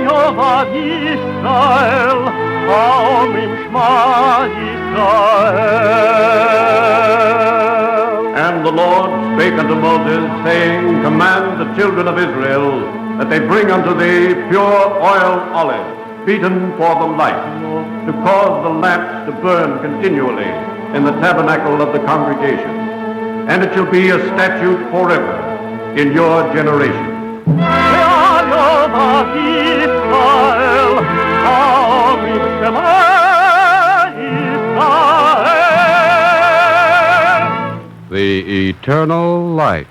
Jehovah Israel, Omrim Shema Israel. And the Lord spake unto Moses, saying, Command the children of Israel, that they bring unto thee pure oil olive, beaten for the light, to cause the lamps to burn continually in the tabernacle of the congregation. And it shall be a statute forever in your generation. The eternal light.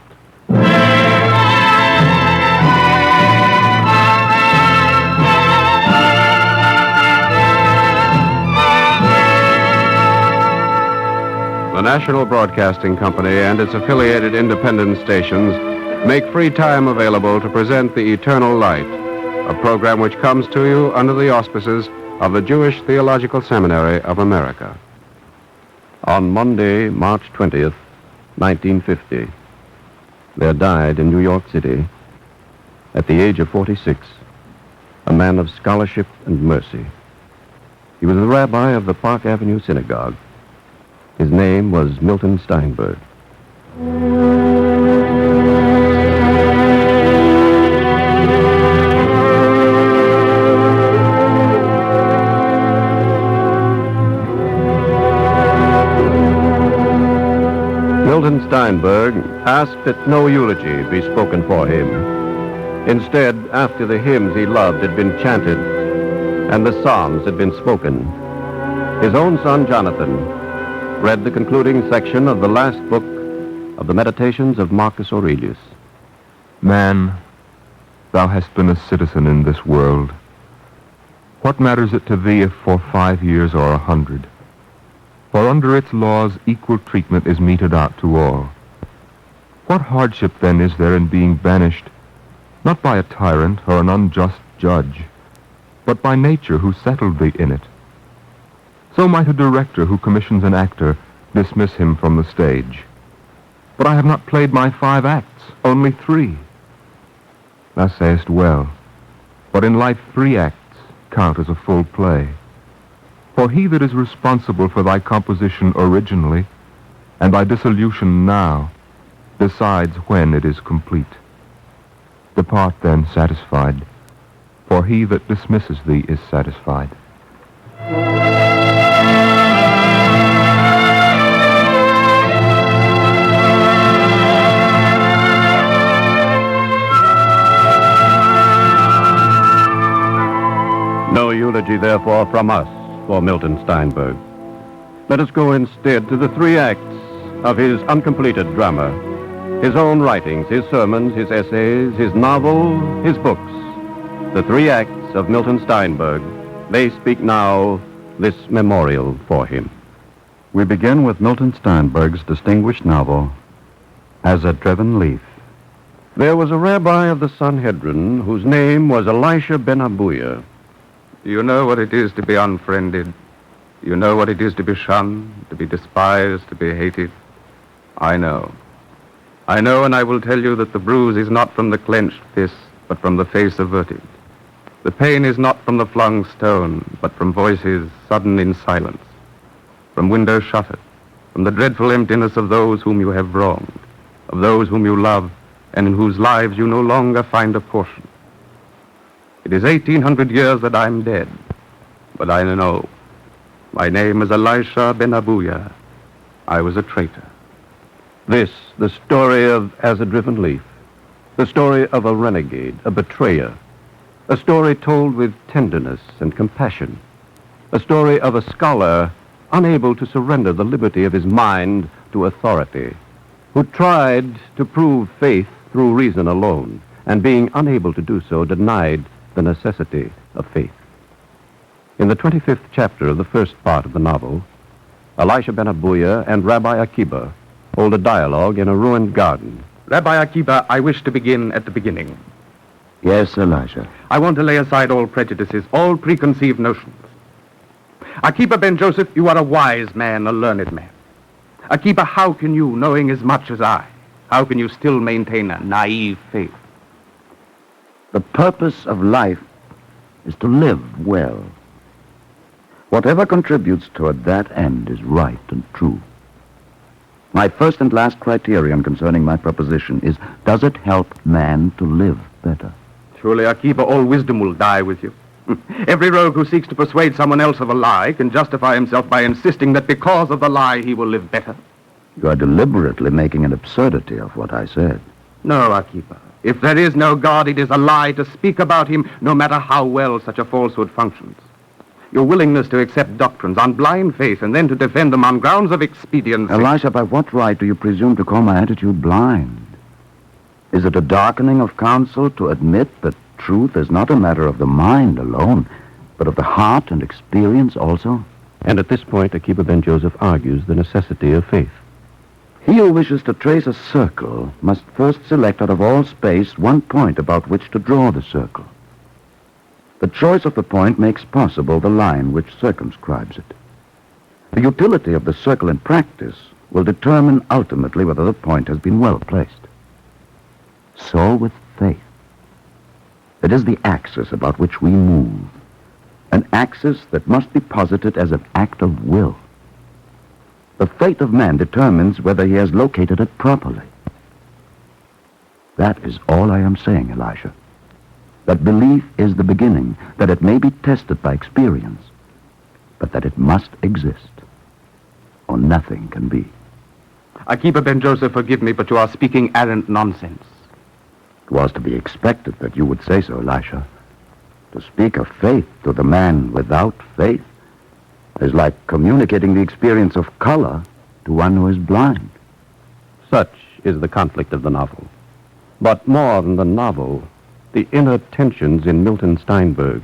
The National Broadcasting Company and its affiliated independent stations make free time available to present The Eternal Light, a program which comes to you under the auspices of the Jewish Theological Seminary of America. On Monday, March 20th, 1950, there died in New York City, at the age of 46, a man of scholarship and mercy. He was the rabbi of the Park Avenue Synagogue. His name was Milton Steinberg. Milton Steinberg asked that no eulogy be spoken for him. Instead, after the hymns he loved had been chanted and the psalms had been spoken, his own son Jonathan read the concluding section of the last book of the Meditations of Marcus Aurelius. Man, thou hast been a citizen in this world. What matters it to thee if for 5 years or 100? For under its laws equal treatment is meted out to all. What hardship then is there in being banished, not by a tyrant or an unjust judge, but by nature who settled thee in it? So might a director who commissions an actor dismiss him from the stage. But I have not played my 5 acts, only 3. Thou sayest well, but in life 3 acts count as a full play. For he that is responsible for thy composition originally, and thy dissolution now, decides when it is complete. Depart then satisfied, for he that dismisses thee is satisfied. No eulogy, therefore, from us for Milton Steinberg. Let us go instead to the 3 acts of his uncompleted drama, his own writings, his sermons, his essays, his novel, his books. The 3 acts of Milton Steinberg. They speak now this memorial for him. We begin with Milton Steinberg's distinguished novel, As a Driven Leaf. There was a rabbi of the Sanhedrin whose name was Elisha ben Abuya. Do you know what it is to be unfriended? Do you know what it is to be shunned, to be despised, to be hated? I know. I know, and I will tell you that the bruise is not from the clenched fist, but from the face averted. The pain is not from the flung stone, but from voices sudden in silence, from windows shuttered, from the dreadful emptiness of those whom you have wronged, of those whom you love, and in whose lives you no longer find a portion. It is 1800 years that I'm dead, but I know. My name is Elisha ben Abuya. I was a traitor. This, the story of As a Driven Leaf, the story of a renegade, a betrayer, a story told with tenderness and compassion, a story of a scholar unable to surrender the liberty of his mind to authority, who tried to prove faith through reason alone, and being unable to do so, denied the necessity of faith. In the 25th chapter of the first part of the novel, Elisha ben Abuya and Rabbi Akiba hold a dialogue in a ruined garden. Rabbi Akiba, I wish to begin at the beginning. Yes, Elisha. I want to lay aside all prejudices, all preconceived notions. Akiba ben Joseph, you are a wise man, a learned man. Akiba, how can you, knowing as much as I, how can you still maintain a naive faith? The purpose of life is to live well. Whatever contributes toward that end is right and true. My first and last criterion concerning my proposition is, does it help man to live better? Surely, Akiba, all wisdom will die with you. Every rogue who seeks to persuade someone else of a lie can justify himself by insisting that because of the lie he will live better. You are deliberately making an absurdity of what I said. No, Akiba. If there is no God, it is a lie to speak about him, no matter how well such a falsehood functions. Your willingness to accept doctrines on blind faith and then to defend them on grounds of expediency... Elisha, by what right do you presume to call my attitude blind? Is it a darkening of counsel to admit that truth is not a matter of the mind alone, but of the heart and experience also? And at this point, Akiba ben Joseph argues the necessity of faith. He who wishes to trace a circle must first select out of all space one point about which to draw the circle. The choice of the point makes possible the line which circumscribes it. The utility of the circle in practice will determine ultimately whether the point has been well placed. So with faith. It is the axis about which we move, an axis that must be posited as an act of will. The fate of man determines whether he has located it properly. That is all I am saying, Elisha. That belief is the beginning, that it may be tested by experience, but that it must exist, or nothing can be. Akiba ben Joseph, forgive me, but you are speaking arrant nonsense. It was to be expected that you would say so, Elisha. To speak of faith to the man without faith is like communicating the experience of color to one who is blind. Such is the conflict of the novel. But more than the novel, the inner tensions in Milton Steinberg.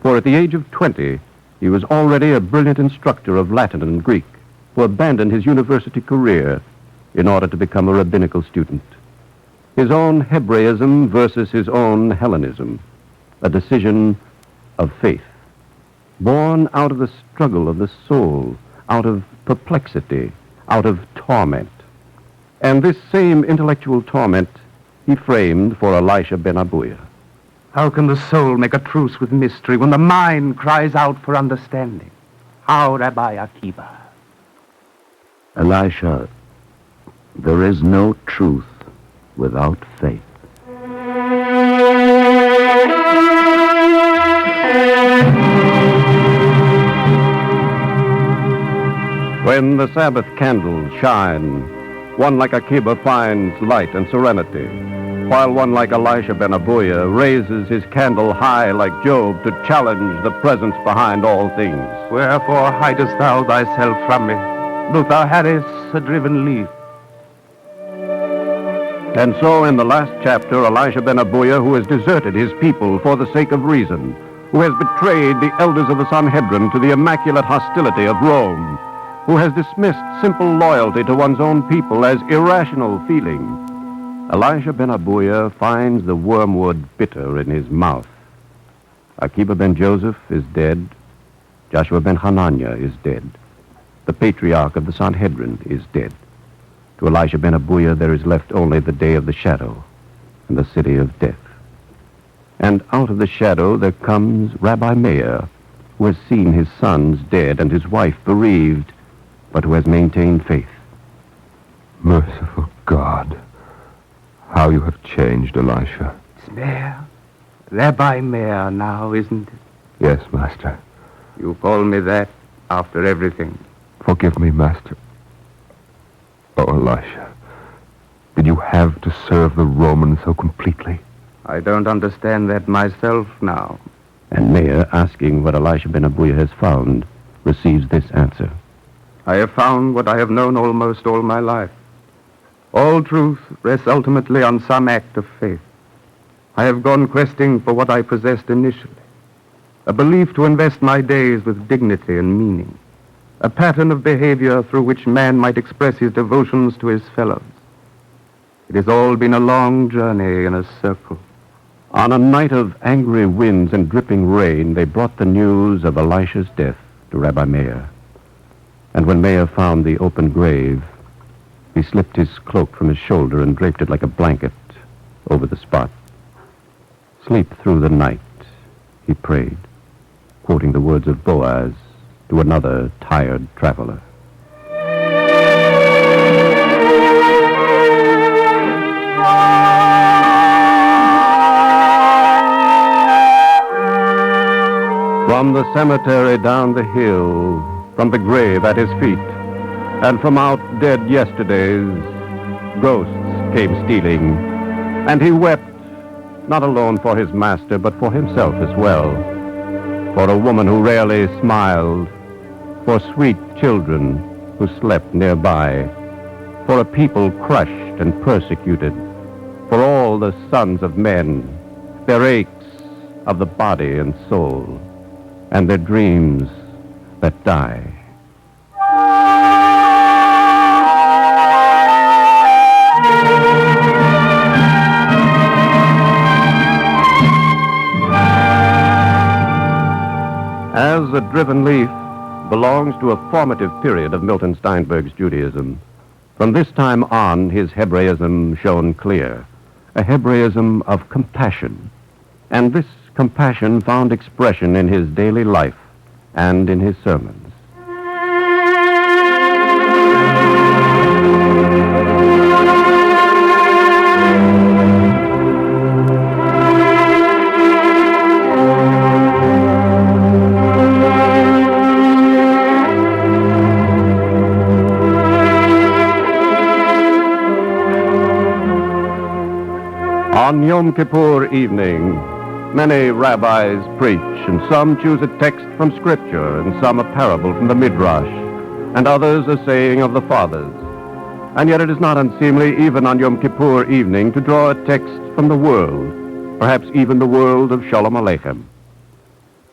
For at the age of 20, he was already a brilliant instructor of Latin and Greek, who abandoned his university career in order to become a rabbinical student. His own Hebraism versus his own Hellenism, a decision of faith, born out of the struggle of the soul, out of perplexity, out of torment. And this same intellectual torment he framed for Elisha ben Abuya. How can the soul make a truce with mystery when the mind cries out for understanding? How, Rabbi Akiba? Elisha, there is no truth without faith. When the Sabbath candles shine, one like Akiba finds light and serenity, while one like Elisha ben Abuya raises his candle high like Job to challenge the presence behind all things. Wherefore hidest thou thyself from me? Wilt thou harass a driven leaf? And so in the last chapter, Elisha ben Abuya, who has deserted his people for the sake of reason, who has betrayed the elders of the Sanhedrin to the immaculate hostility of Rome, who has dismissed simple loyalty to one's own people as irrational feeling, Elisha ben Abuya finds the wormwood bitter in his mouth. Akiba ben Joseph is dead. Joshua ben Hananiah is dead. The patriarch of the Sanhedrin is dead. To Elisha ben Abuya there is left only the day of the shadow and the city of death. And out of the shadow there comes Rabbi Meir, who has seen his sons dead and his wife bereaved, but who has maintained faith. Merciful God, how you have changed, Elisha. It's Meir. Rabbi Meir now, isn't it? Yes, Master. You call me that after everything. Forgive me, Master. Oh, Elisha, did you have to serve the Romans so completely? I don't understand that myself now. And Meir, asking what Elisha ben Abuya has found, receives this answer. I have found what I have known almost all my life. All truth rests ultimately on some act of faith. I have gone questing for what I possessed initially. A belief to invest my days with dignity and meaning. A pattern of behavior through which man might express his devotions to his fellows. It has all been a long journey in a circle. On a night of angry winds and dripping rain, they brought the news of Elisha's death to Rabbi Meir. And when Meir found the open grave, he slipped his cloak from his shoulder and draped it like a blanket over the spot. Sleep through the night, he prayed, quoting the words of Boaz to another tired traveler. From the cemetery down the hill, from the grave at his feet, and from out dead yesterdays, ghosts came stealing, and he wept, not alone for his master, but for himself as well, for a woman who rarely smiled, for sweet children who slept nearby, for a people crushed and persecuted, for all the sons of men, their aches of the body and soul, and their dreams that die. As a driven leaf belongs to a formative period of Milton Steinberg's Judaism, from this time on his Hebraism shone clear, a Hebraism of compassion, and this compassion found expression in his daily life and in his sermons. On Yom Kippur evening, many rabbis preach, and some choose a text from Scripture, and some a parable from the Midrash, and others a saying of the fathers. And yet it is not unseemly, even on Yom Kippur evening, to draw a text from the world, perhaps even the world of Sholem Aleichem.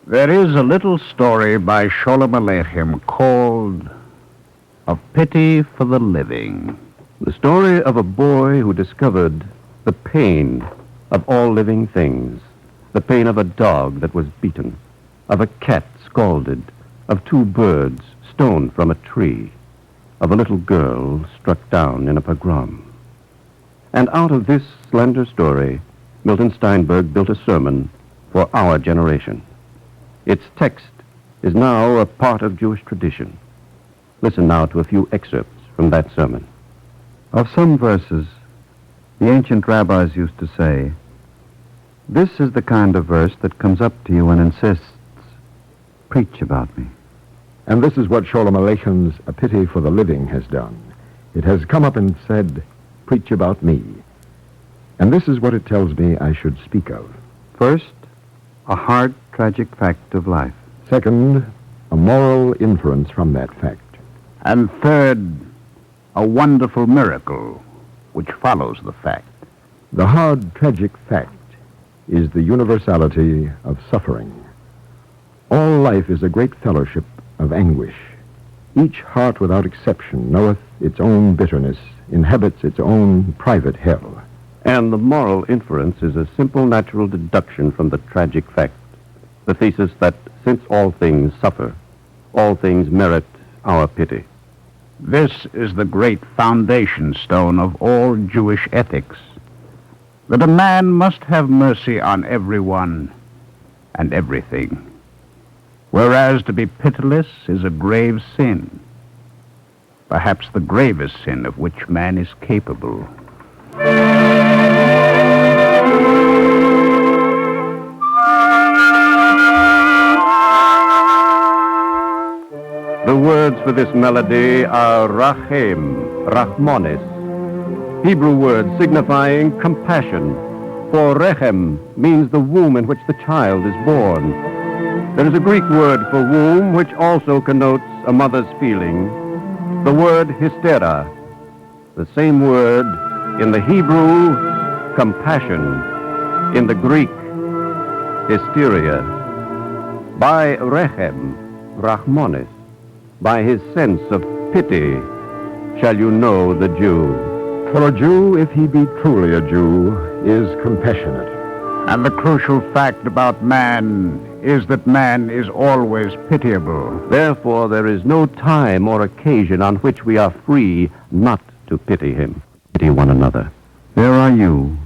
There is a little story by Sholem Aleichem called A Pity for the Living. The story of a boy who discovered the pain of all living things, the pain of a dog that was beaten, of a cat scalded, of two birds stoned from a tree, of a little girl struck down in a pogrom. And out of this slender story, Milton Steinberg built a sermon for our generation. Its text is now a part of Jewish tradition. Listen now to a few excerpts from that sermon. Of some verses, the ancient rabbis used to say, "This is the kind of verse that comes up to you and insists, 'Preach about me.'" And this is what Sholem Aleichem's A Pity for the Living has done. It has come up and said, "Preach about me." And this is what it tells me I should speak of. First, a hard, tragic fact of life. Second, a moral inference from that fact. And third, a wonderful miracle which follows the fact. The hard, tragic fact is the universality of suffering. All life is a great fellowship of anguish. Each heart without exception knoweth its own bitterness, inhabits its own private hell. And the moral inference is a simple natural deduction from the tragic fact, the thesis that since all things suffer, all things merit our pity. This is the great foundation stone of all Jewish ethics, that a man must have mercy on everyone and everything, whereas to be pitiless is a grave sin, perhaps the gravest sin of which man is capable. The words for this melody are rachem, rachmonis, Hebrew words signifying compassion, for rechem means the womb in which the child is born. There is a Greek word for womb which also connotes a mother's feeling, the word hystera, the same word in the Hebrew, compassion, in the Greek, hysteria. By rechem, rachmonis, by his sense of pity, shall you know the Jew. For a Jew, if he be truly a Jew, is compassionate. And the crucial fact about man is that man is always pitiable. Therefore, there is no time or occasion on which we are free not to pity him. Pity one another. There are you,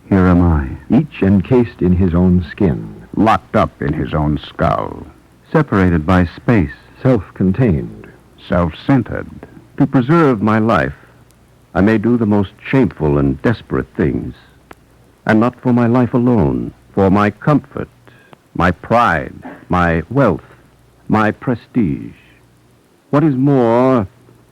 here am I. Each encased in his own skin. locked up in his own skull, separated by space, self-contained. self-centered. to preserve my life, I may do the most shameful and desperate things, and not for my life alone, for my comfort, my pride, my wealth, my prestige. What is more,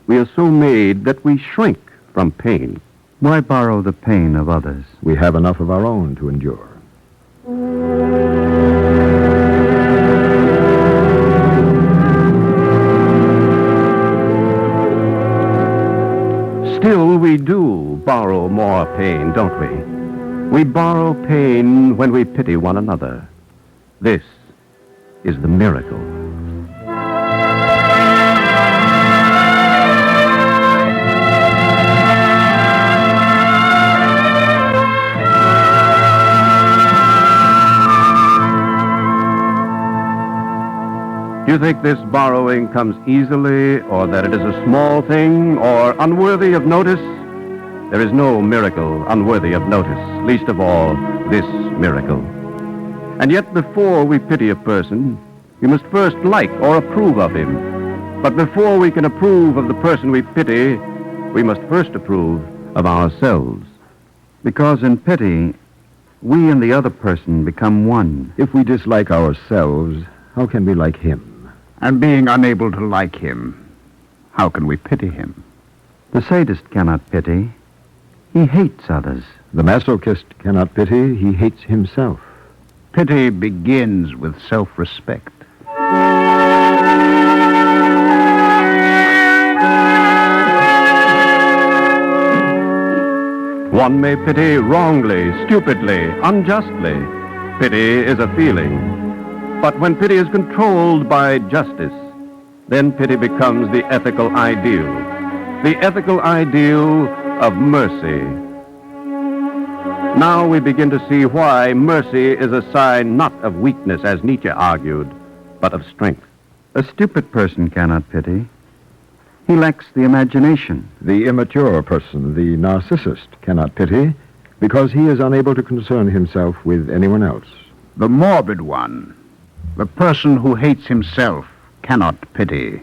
we are so made that we shrink from pain. Why borrow the pain of others? We have enough of our own to endure. Still, we do borrow more pain, don't we? We borrow pain when we pity one another. This is the miracle. Do you think this borrowing comes easily, or that it is a small thing, or unworthy of notice? There is no miracle unworthy of notice, least of all this miracle. And yet before we pity a person, we must first like or approve of him. But before we can approve of the person we pity, we must first approve of ourselves. Because in pity, we and the other person become one. If we dislike ourselves, how can we like him? And being unable to like him, how can we pity him? The sadist cannot pity. He hates others. The masochist cannot pity, he hates himself. Pity begins with self-respect. One may pity wrongly, stupidly, unjustly. Pity is a feeling. But when pity is controlled by justice, then pity becomes the ethical ideal. The ethical ideal of mercy. Now we begin to see why mercy is a sign not of weakness, as Nietzsche argued, but of strength. A stupid person cannot pity. He lacks the imagination. The immature person, the narcissist, cannot pity because he is unable to concern himself with anyone else. The morbid one, the person who hates himself, cannot pity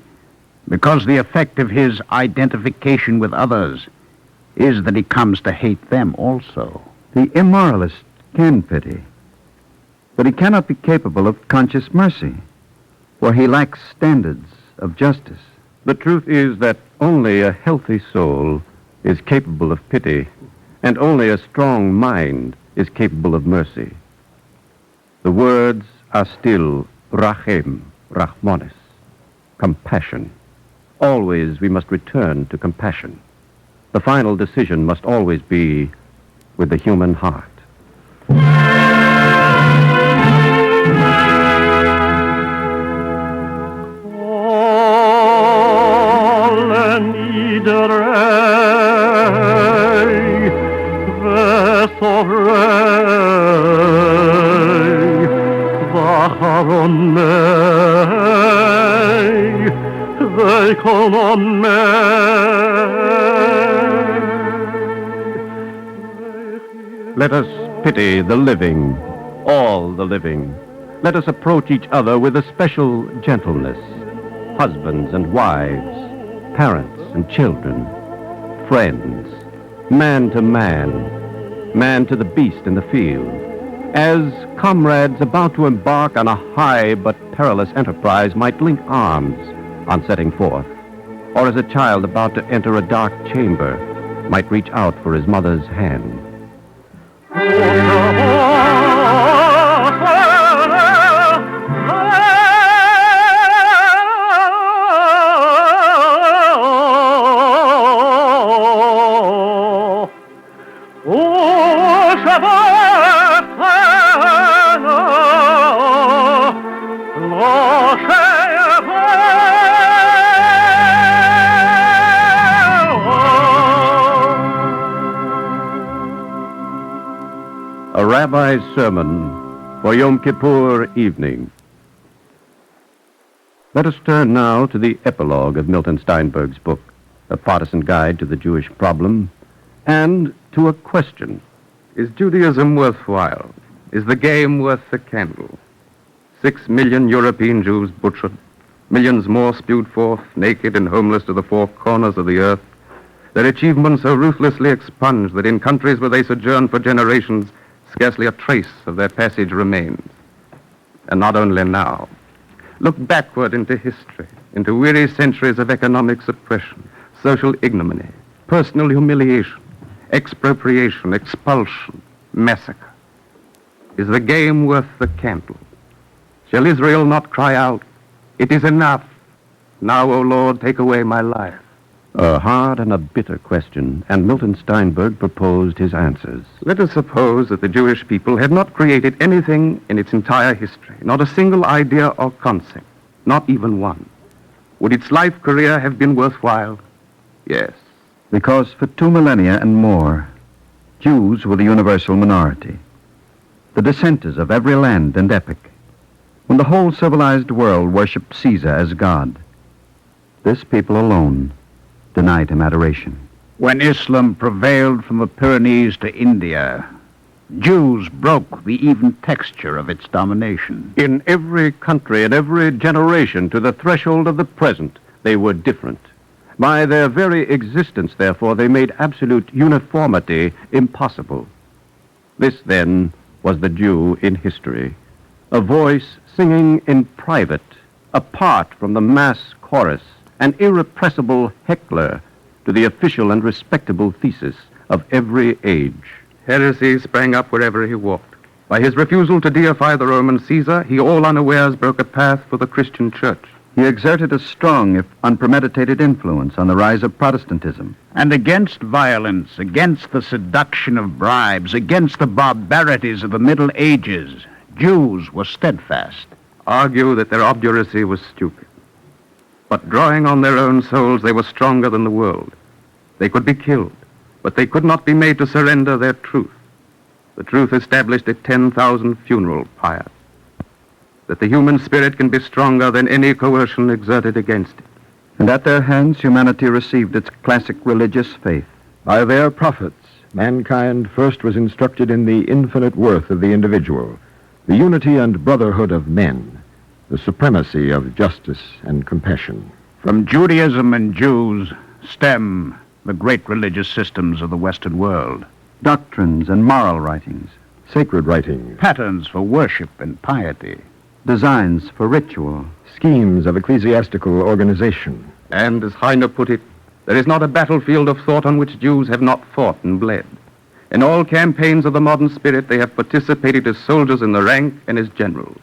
because the effect of his identification with others is that he comes to hate them also. The immoralist can pity, but he cannot be capable of conscious mercy, for he lacks standards of justice. The truth is that only a healthy soul is capable of pity, and only a strong mind is capable of mercy. The words are still rachem, rachmanis, compassion. Always we must return to compassion. The final decision must always be with the human heart. They call on me. Let us pity the living, all the living. Let us approach each other with a special gentleness. Husbands and wives, parents and children, friends, man to the beast in the field. As comrades about to embark on a high but perilous enterprise might link arms on setting forth, or as a child about to enter a dark chamber might reach out for his mother's hand. A rabbi's sermon for Yom Kippur evening. Let us turn now to the epilogue of Milton Steinberg's book, A Protestant Guide to the Jewish Problem, and to a question. Is Judaism worthwhile? Is the game worth the candle? 6 million European Jews butchered, millions more spewed forth, naked and homeless to the four corners of the earth, their achievements so ruthlessly expunged that in countries where they sojourned for generations, scarcely a trace of their passage remains. And not only now. Look backward into history, into weary centuries of economic suppression, social ignominy, personal humiliation, expropriation, expulsion, massacre. Is the game worth the candle? Shall Israel not cry out, "It is enough. Now, O Lord, take away my life"? A hard and a bitter question, and Milton Steinberg proposed his answers. Let us suppose that the Jewish people had not created anything in its entire history, not a single idea or concept, not even one. Would its life career have been worthwhile? Yes. Because for 2 millennia and more, Jews were the universal minority, the dissenters of every land and epoch. When the whole civilized world worshipped Caesar as God, this people alone denied him adoration. When Islam prevailed from the Pyrenees to India, Jews broke the even texture of its domination. In every country and every generation to the threshold of the present, they were different. By their very existence, therefore, they made absolute uniformity impossible. This, then, was the Jew in history, a voice singing in private, apart from the mass chorus, an irrepressible heckler to the official and respectable thesis of every age. Heresy sprang up wherever he walked. By his refusal to deify the Roman Caesar, he all unawares broke a path for the Christian church. He exerted a strong, if unpremeditated, influence on the rise of Protestantism. And against violence, against the seduction of bribes, against the barbarities of the Middle Ages, Jews were steadfast. Argue that their obduracy was stupid. But drawing on their own souls, they were stronger than the world. They could be killed, but they could not be made to surrender their truth. The truth established a 10,000 funeral pyre. That the human spirit can be stronger than any coercion exerted against it. And at their hands, humanity received its classic religious faith. By their prophets, mankind first was instructed in the infinite worth of the individual, the unity and brotherhood of men, the supremacy of justice and compassion. From Judaism and Jews stem the great religious systems of the Western world. Doctrines and moral writings, Sacred writings, Patterns for worship and piety. designs for ritual, schemes of ecclesiastical organization. And, as Heine put it, there is not a battlefield of thought on which Jews have not fought and bled. In all campaigns of the modern spirit, they have participated as soldiers in the rank and as generals.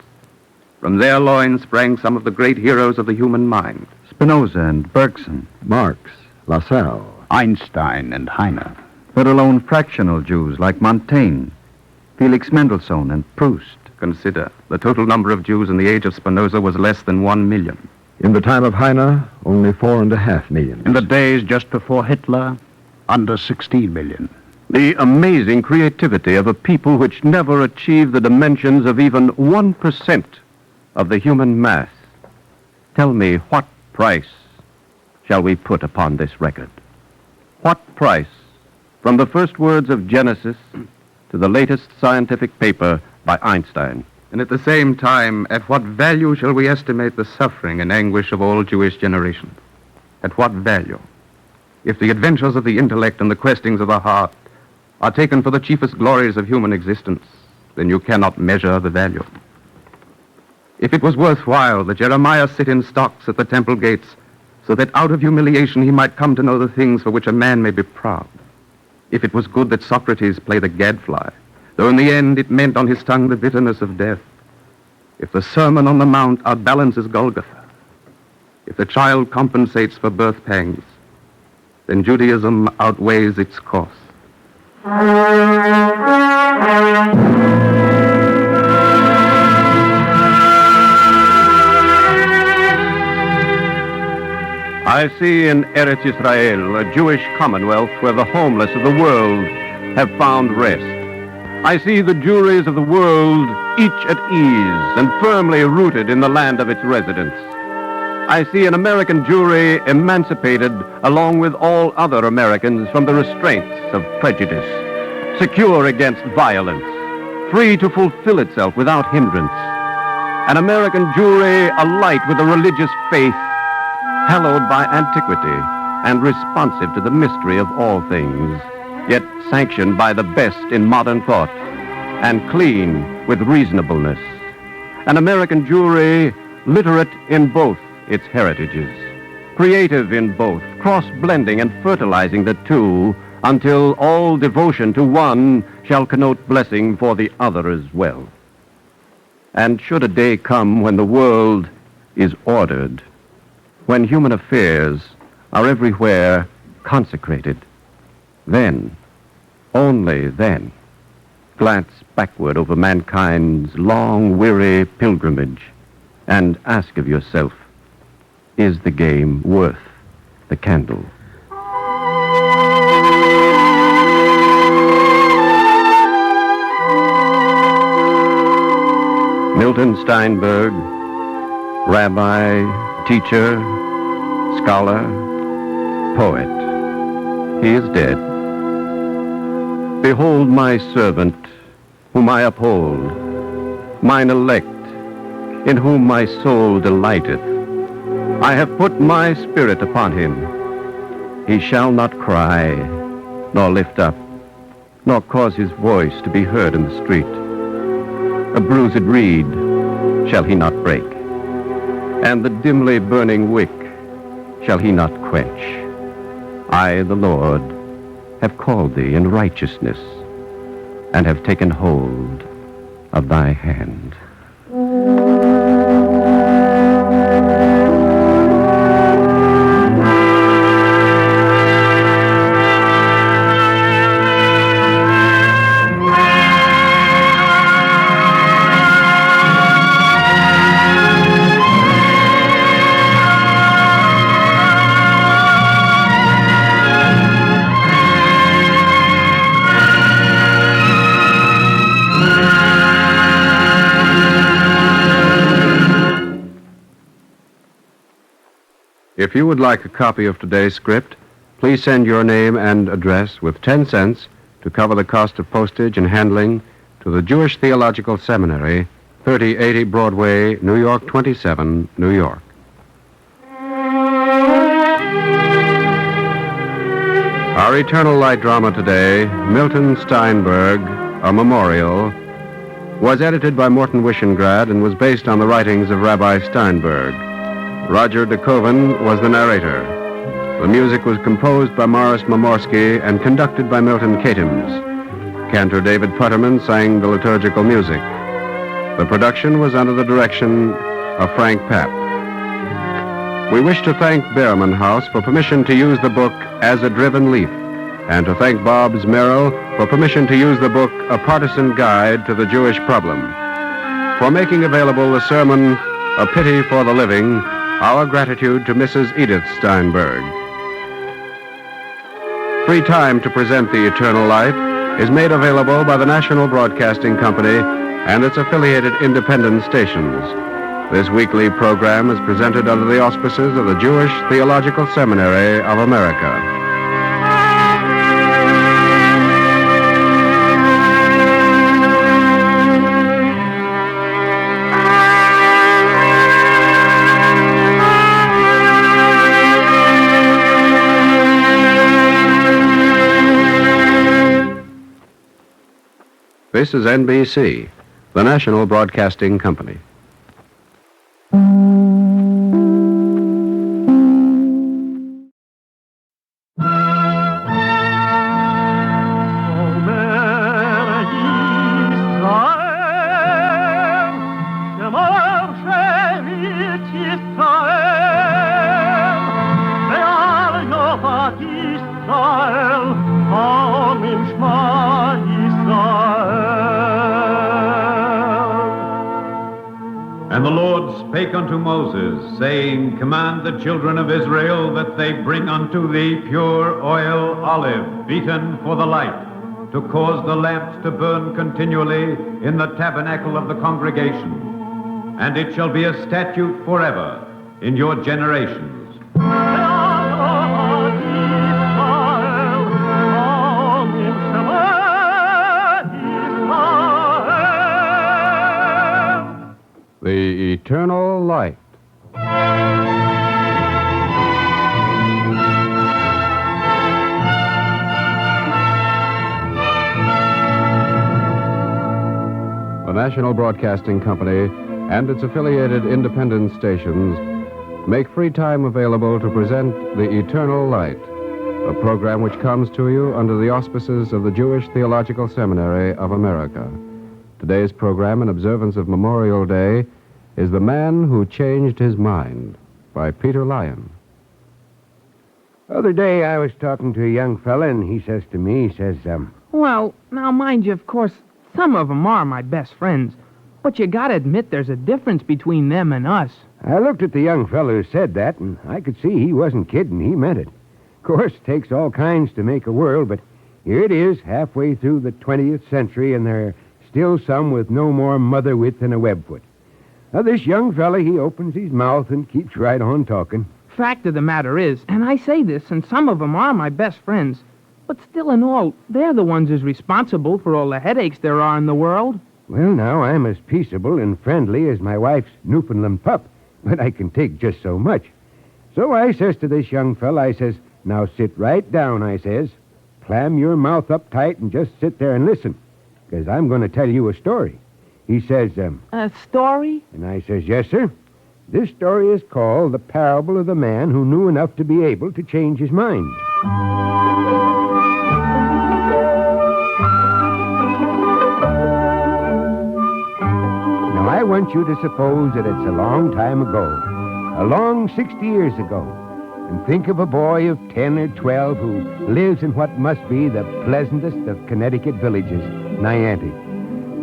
From their loins sprang some of the great heroes of the human mind. Spinoza and Bergson, Marx, Lassalle, Einstein and Heine. let alone fractional Jews like Montaigne, Felix Mendelssohn, and Proust. Consider, the total number of Jews in the age of Spinoza was less than 1 million. In the time of Heine, only 4.5 million. In the days just before Hitler, under 16 million. The amazing creativity of a people which never achieved the dimensions of even 1% of the human mass. Tell me, what price shall we put upon this record? What price, from the first words of Genesis to the latest scientific paper by Einstein? And at the same time, at what value shall we estimate the suffering and anguish of all Jewish generations? At what value? If the adventures of the intellect and the questings of the heart are taken for the chiefest glories of human existence, then you cannot measure the value. If it was worthwhile that Jeremiah sit in stocks at the temple gates, so that out of humiliation he might come to know the things for which a man may be proud. If it was good that Socrates play the gadfly, though in the end it meant on his tongue the bitterness of death. If the Sermon on the Mount outbalances Golgotha, if the child compensates for birth pangs, then Judaism outweighs its cost. I see in Eretz Israel a Jewish commonwealth where the homeless of the world have found rest. I see the Jewries of the world each at ease and firmly rooted in the land of its residence. I see an American Jewry emancipated along with all other Americans from the restraints of prejudice, secure against violence, free to fulfill itself without hindrance. An American Jewry alight with a religious faith, hallowed by antiquity and responsive to the mystery of all things, yet sanctioned by the best in modern thought, and clean with reasonableness. An American Jewry literate in both its heritages, creative in both, cross-blending and fertilizing the two, until all devotion to one shall connote blessing for the other as well. And should a day come when the world is ordered, when human affairs are everywhere consecrated, then, only then, glance backward over mankind's long, weary pilgrimage and ask of yourself, is the game worth the candle? Milton Steinberg, rabbi, teacher, scholar, poet. He is dead. Behold my servant, whom I uphold, mine elect, in whom my soul delighteth. I have put my spirit upon him. He shall not cry, nor lift up, nor cause his voice to be heard in the street. A bruised reed shall he not break, and the dimly burning wick shall he not quench. I, the Lord, have called thee in righteousness, and have taken hold of thy hand. If you would like a copy of today's script, please send your name and address with 10 cents to cover the cost of postage and handling to the Jewish Theological Seminary, 3080 Broadway, New York 27, New York. Our Eternal Light drama today, Milton Steinberg, A Memorial, was edited by Morton Wishengrad and was based on the writings of Rabbi Steinberg. Roger de Koven was the narrator. The music was composed by Morris Momorsky and conducted by Milton Katims. Cantor David Putterman sang the liturgical music. The production was under the direction of Frank Papp. We wish to thank Behrman House for permission to use the book As a Driven Leaf, and to thank Bob's Merrill for permission to use the book A Partisan Guide to the Jewish Problem. For making available the sermon A Pity for the Living, our gratitude to Mrs. Edith Steinberg. Free time to present the Eternal Light is made available by the National Broadcasting Company and its affiliated independent stations. This weekly program is presented under the auspices of the Jewish Theological Seminary of America. This is NBC, the National Broadcasting Company. And the Lord spake unto Moses, saying, Command the children of Israel that they bring unto thee pure oil olive, beaten for the light, to cause the lamps to burn continually in the tabernacle of the congregation. And it shall be a statute forever in your generations. The the eternal light. The National Broadcasting Company and its affiliated independent stations make free time available to present The Eternal Light, a program which comes to you under the auspices of the Jewish Theological Seminary of America. Today's program, in observance of Memorial Day, is The Man Who Changed His Mind by Peter Lyon. The other day I was talking to a young fella, and he says to me, Well, now, mind you, of course, some of them are my best friends, but you gotta admit there's a difference between them and us. I looked at the young fella who said that, and I could see he wasn't kidding. He meant it. Of course, it takes all kinds to make a world, but here it is, halfway through the 20th century, and there are still some with no more mother wit than a webfoot. Now, this young fella, he opens his mouth and keeps right on talking. Fact of the matter is, and I say this, and some of them are my best friends, but still in all, they're the ones who's responsible for all the headaches there are in the world. Well, now, I'm as peaceable and friendly as my wife's Newfoundland pup, but I can take just so much. So I says to this young fella, I says, now sit right down, I says. Clam your mouth up tight and just sit there and listen, because I'm going to tell you a story. He says, A story? And I says, yes, sir. This story is called The Parable of the Man Who Knew Enough to Be Able to Change His Mind. Now, I want you to suppose that it's a long time ago, a long 60 years ago, and think of a boy of 10 or 12 who lives in what must be the pleasantest of Connecticut villages, Niantic,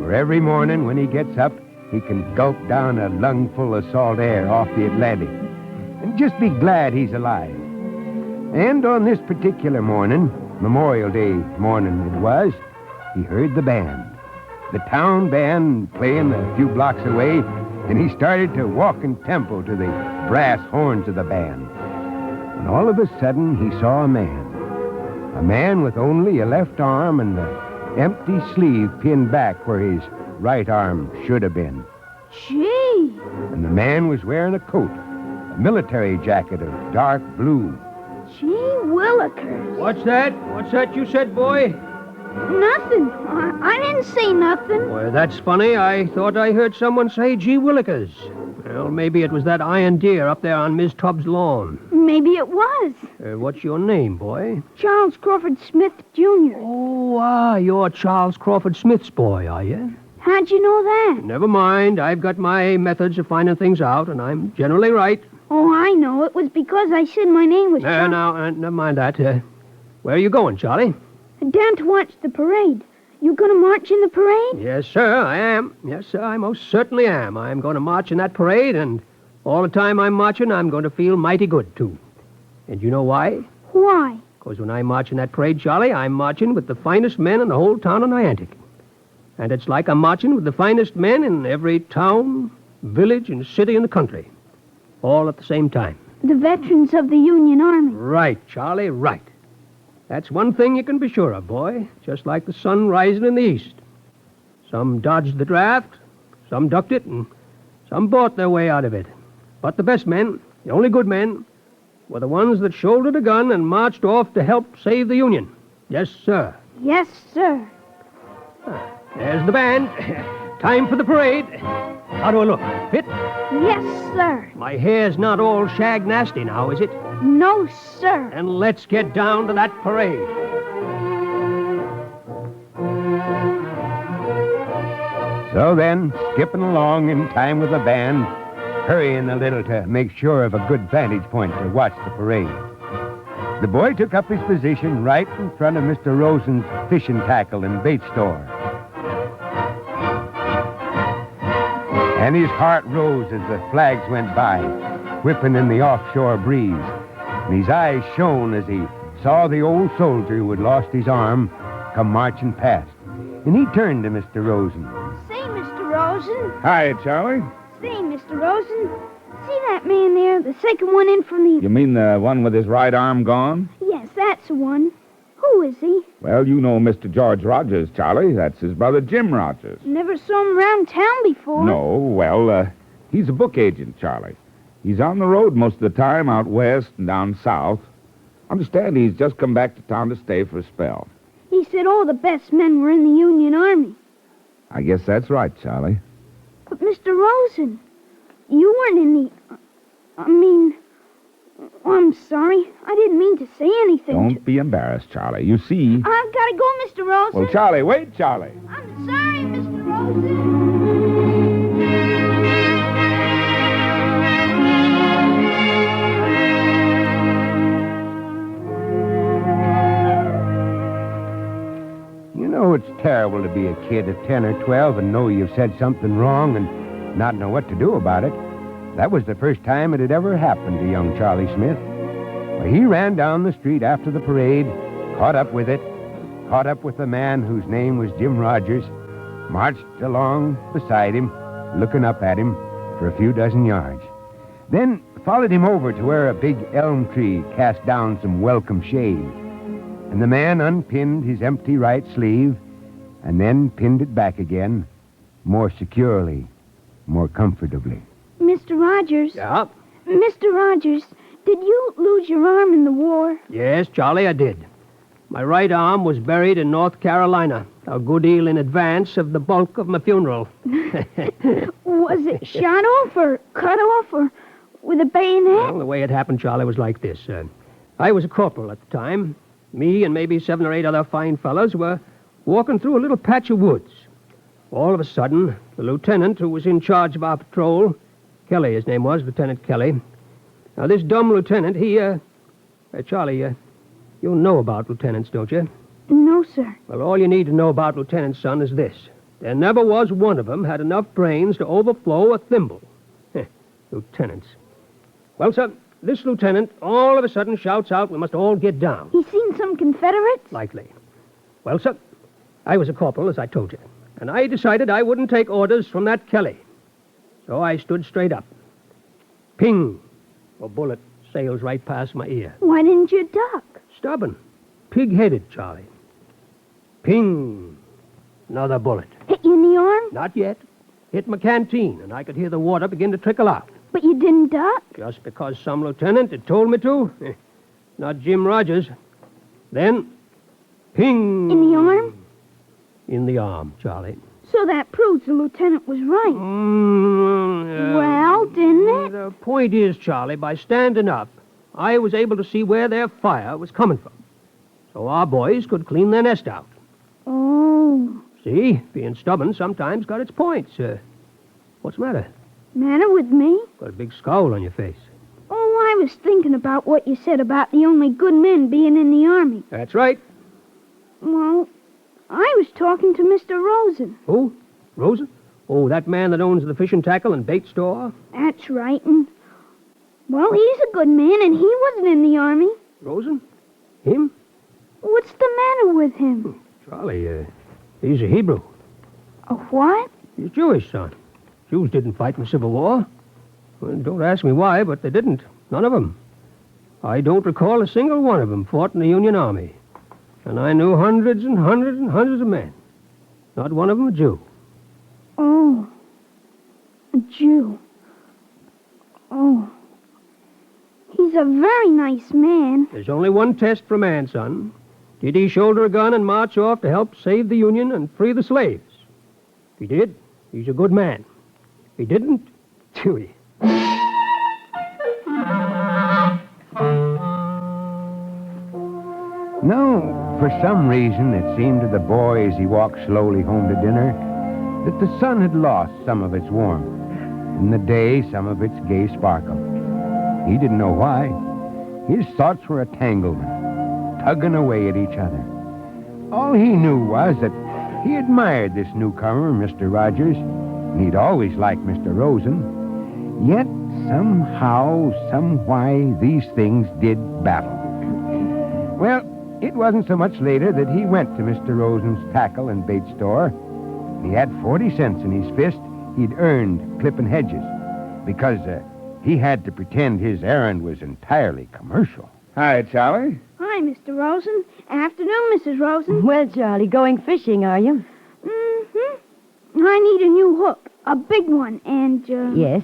where every morning when he gets up, he can gulp down a lungful of salt air off the Atlantic and just be glad he's alive. And on this particular morning, Memorial Day morning it was, he heard the band, the town band playing a few blocks away, and he started to walk in tempo to the brass horns of the band. And all of a sudden, he saw a man with only a left arm and the empty sleeve pinned back where his right arm should have been. Gee! And the man was wearing a coat, a military jacket of dark blue. Gee willikers. What's that? What's that you said, boy? Nothing. I didn't say nothing. Well, that's funny. I thought I heard someone say gee willikers. Well, maybe it was that iron deer up there on Miss Tubbs' lawn. Maybe it was. What's your name, boy? Charles Crawford Smith, Jr. Oh, you're Charles Crawford Smith's boy, are you? How'd you know that? Never mind. I've got my methods of finding things out, and I'm generally right. Oh, I know. It was because I said my name was Charles. Now, never mind that. Where are you going, Charlie? Down to watch the parade. You gonna march in the parade? Yes, sir, I am. Yes, sir, I most certainly am. I'm going to march in that parade, and all the time I'm marching, I'm going to feel mighty good, too. And you know why? Why? Because when I march in that parade, Charlie, I'm marching with the finest men in the whole town of Niantic. And it's like I'm marching with the finest men in every town, village, and city in the country. All at the same time. The veterans of the Union Army. Right, Charlie, right. That's one thing you can be sure of, boy. Just like the sun rising in the east. Some dodged the draft, some ducked it, and some bought their way out of it. But the best men, the only good men, were the ones that shouldered a gun and marched off to help save the Union. Yes, sir. Yes, sir. There's the band. Time for the parade. How do I look? Fit? Yes, sir. My hair's not all shag nasty now, is it? No, sir. And let's get down to that parade. So then, skipping along in time with the band, hurrying a little to make sure of a good vantage point to watch the parade. The boy took up his position right in front of Mr. Rosen's fishing tackle and bait store. And his heart rose as the flags went by, whipping in the offshore breeze. And his eyes shone as he saw the old soldier who had lost his arm come marching past. And he turned to Mr. Rosen. Say, Mr. Rosen. Hi, Charlie. Say, Mr. Rosen. See that man there? The second one in from the... You mean the one with his right arm gone? Yes, that's the one. Who is he? Well, you know Mr. George Rogers, Charlie. That's his brother Jim Rogers. Never saw him around town before. No, well, He's a book agent, Charlie. He's on the road most of the time, out west and down south. Understand he's just come back to town to stay for a spell. He said all the best men were in the Union Army. I guess that's right, Charlie. But, Mr. Rosen, you weren't in the... I'm sorry. I didn't mean to say anything. Don't be embarrassed, Charlie. You see... I've got to go, Mr. Rosen. Well, Charlie, wait, Charlie. I'm sorry, Mr. Rosen. You know it's terrible to be a kid of 10 or 12 and know you've said something wrong and not know what to do about it. That was the first time it had ever happened to young Charlie Smith. Well, he ran down the street after the parade, caught up with the man whose name was Jim Rogers, marched along beside him, looking up at him for a few dozen yards. Then followed him over to where a big elm tree cast down some welcome shade. And the man unpinned his empty right sleeve and then pinned it back again, more securely, more comfortably. Mr. Rogers? Yeah? Mr. Rogers, did you lose your arm in the war? Yes, Charlie, I did. My right arm was buried in North Carolina, a good deal in advance of the bulk of my funeral. Was it shot off or cut off or with a bayonet? Well, the way it happened, Charlie, was like this. I was a corporal at the time. Me and maybe 7 or 8 other fine fellows were walking through a little patch of woods. All of a sudden, the lieutenant who was in charge of our patrol, Kelly, his name was, Lieutenant Kelly. Now, this dumb lieutenant, Charlie, you know about lieutenants, don't you? No, sir. Well, all you need to know about lieutenants, son, is this. There never was one of them had enough brains to overflow a thimble. Lieutenants. Well, sir, this lieutenant all of a sudden shouts out, we must all get down. He seen some Confederates? Likely. Well, sir, I was a corporal, as I told you, and I decided I wouldn't take orders from that Kelly. So I stood straight up. Ping! A bullet sails right past my ear. Why didn't you duck? Stubborn. Pig-headed, Charlie. Ping! Another bullet. Hit you in the arm? Not yet. Hit my canteen, and I could hear the water begin to trickle out. But you didn't duck? Just because some lieutenant had told me to. Not Jim Rogers. Then, ping! In the arm? In the arm, Charlie. So that proves the lieutenant was right. Well, didn't it? The point is, Charlie, by standing up, I was able to see where their fire was coming from. So our boys could clean their nest out. Oh. See, being stubborn sometimes got its points. What's the matter? Matter with me? Got a big scowl on your face. Oh, I was thinking about what you said about the only good men being in the Army. That's right. Well, I was talking to Mr. Rosen. Who? Rosen? Oh, that man that owns the fishing tackle and bait store? That's right, and... Well, he's a good man, and he wasn't in the Army. Rosen? Him? What's the matter with him? Charlie, he's a Hebrew. A what? He's Jewish, son. Jews didn't fight in the Civil War. Well, don't ask me why, but they didn't. None of them. I don't recall a single one of them fought in the Union Army. And I knew hundreds and hundreds and hundreds of men. Not one of them a Jew. Oh. A Jew. Oh. He's a very nice man. There's only one test for a man, son. Did he shoulder a gun and march off to help save the Union and free the slaves? If he did, he's a good man. If he didn't, chewy. No, for some reason it seemed to the boy as he walked slowly home to dinner that the sun had lost some of its warmth and the day some of its gay sparkle. He didn't know why. His thoughts were a tanglement, tugging away at each other. All he knew was that he admired this newcomer, Mr. Rogers, and he'd always liked Mr. Rosen. Yet, somehow, somewhy, these things did battle. Well, it wasn't so much later that he went to Mr. Rosen's tackle and bait store. He had 40 cents in his fist he'd earned clipping hedges because he had to pretend his errand was entirely commercial. Hi, Charlie. Hi, Mr. Rosen. Afternoon, Mrs. Rosen. Well, Charlie, going fishing, are you? Mm-hmm. I need a new hook. A big one, and, Yes?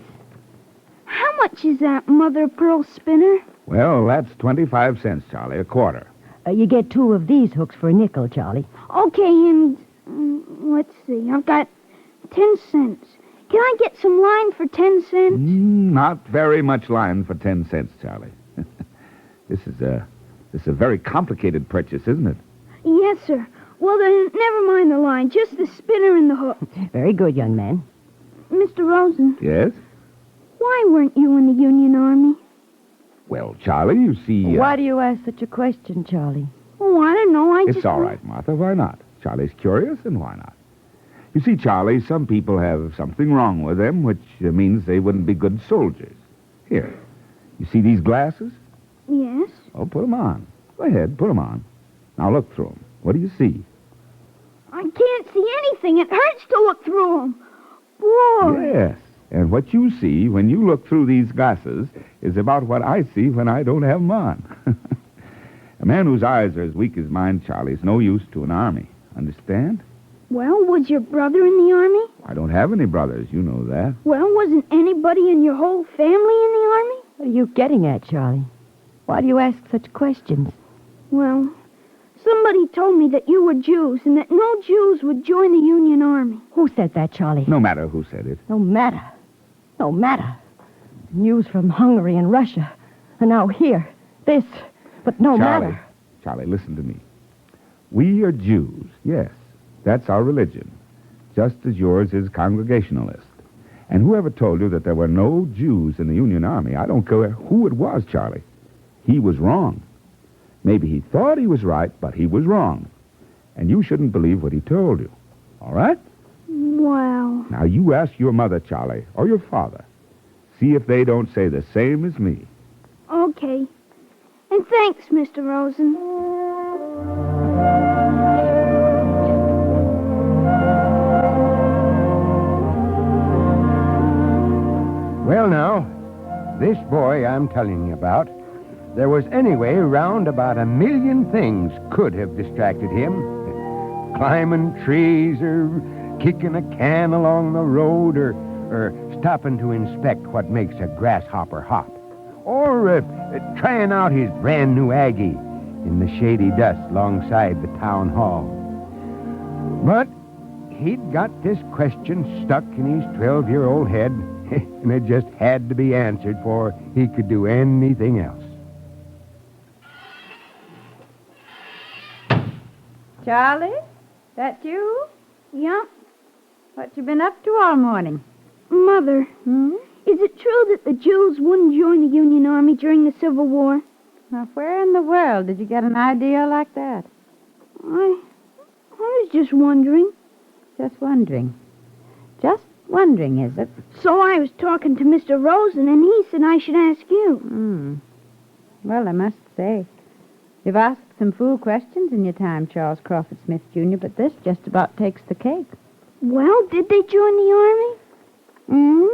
much is that, Mother Pearl Spinner? Well, that's 25 cents, Charlie, a quarter. You get 2 of these hooks for a nickel, Charlie. Okay, and let's see. I've got 10 cents. Can I get some line for 10 cents? Not very much line for 10 cents, Charlie. This is a very complicated purchase, isn't it? Yes, sir. Well, then, never mind the line. Just the spinner and the hook. Very good, young man. Mr. Rosen, Yes? why weren't you in the Union Army? Well, Charlie, you see... Why do you ask such a question, Charlie? Oh, I don't know. It's all right, Martha. Why not? Charlie's curious, and why not? You see, Charlie, some people have something wrong with them, which means they wouldn't be good soldiers. Here, you see these glasses? Yes. Oh, put them on. Go ahead, put them on. Now look through them. What do you see? I can't see anything. It hurts to look through them. Boy. Yes, and what you see when you look through these glasses is about what I see when I don't have them on. A man whose eyes are as weak as mine, Charlie, is no use to an army. Understand? Well, was your brother in the Army? I don't have any brothers, you know that. Well, wasn't anybody in your whole family in the Army? What are you getting at, Charlie? Why do you ask such questions? Well, somebody told me that you were Jews and that no Jews would join the Union Army. Who said that, Charlie? No matter who said it. No matter. No matter. News from Hungary and Russia. And now here. This. But no matter. Charlie, listen to me. We are Jews, yes. That's our religion. Just as yours is Congregationalist. And whoever told you that there were no Jews in the Union Army, I don't care who it was, Charlie. He was wrong. Maybe he thought he was right, but he was wrong. And you shouldn't believe what he told you. All right? Wow. Now, you ask your mother, Charlie, or your father. See if they don't say the same as me. Okay. And thanks, Mr. Rosen. Well, now, this boy I'm telling you about, there was anyway round about 1 million things could have distracted him. Climbing trees, or kicking a can along the road, or stopping to inspect what makes a grasshopper hop, or trying out his brand new Aggie in the shady dust alongside the town hall. But he'd got this question stuck in his 12-year-old head, and it just had to be answered before he could do anything else. Charlie, that you? Yeah? What you been up to all morning? Mother, is it true that the Jews wouldn't join the Union Army during the Civil War? Now, where in the world did you get an idea like that? I was just wondering. Just wondering. Just wondering, is it? So I was talking to Mr. Rosen, and he said I should ask you. Well, I must say, you've asked some fool questions in your time, Charles Crawford Smith, Jr., but this just about takes the cake. Well, did they join the Army?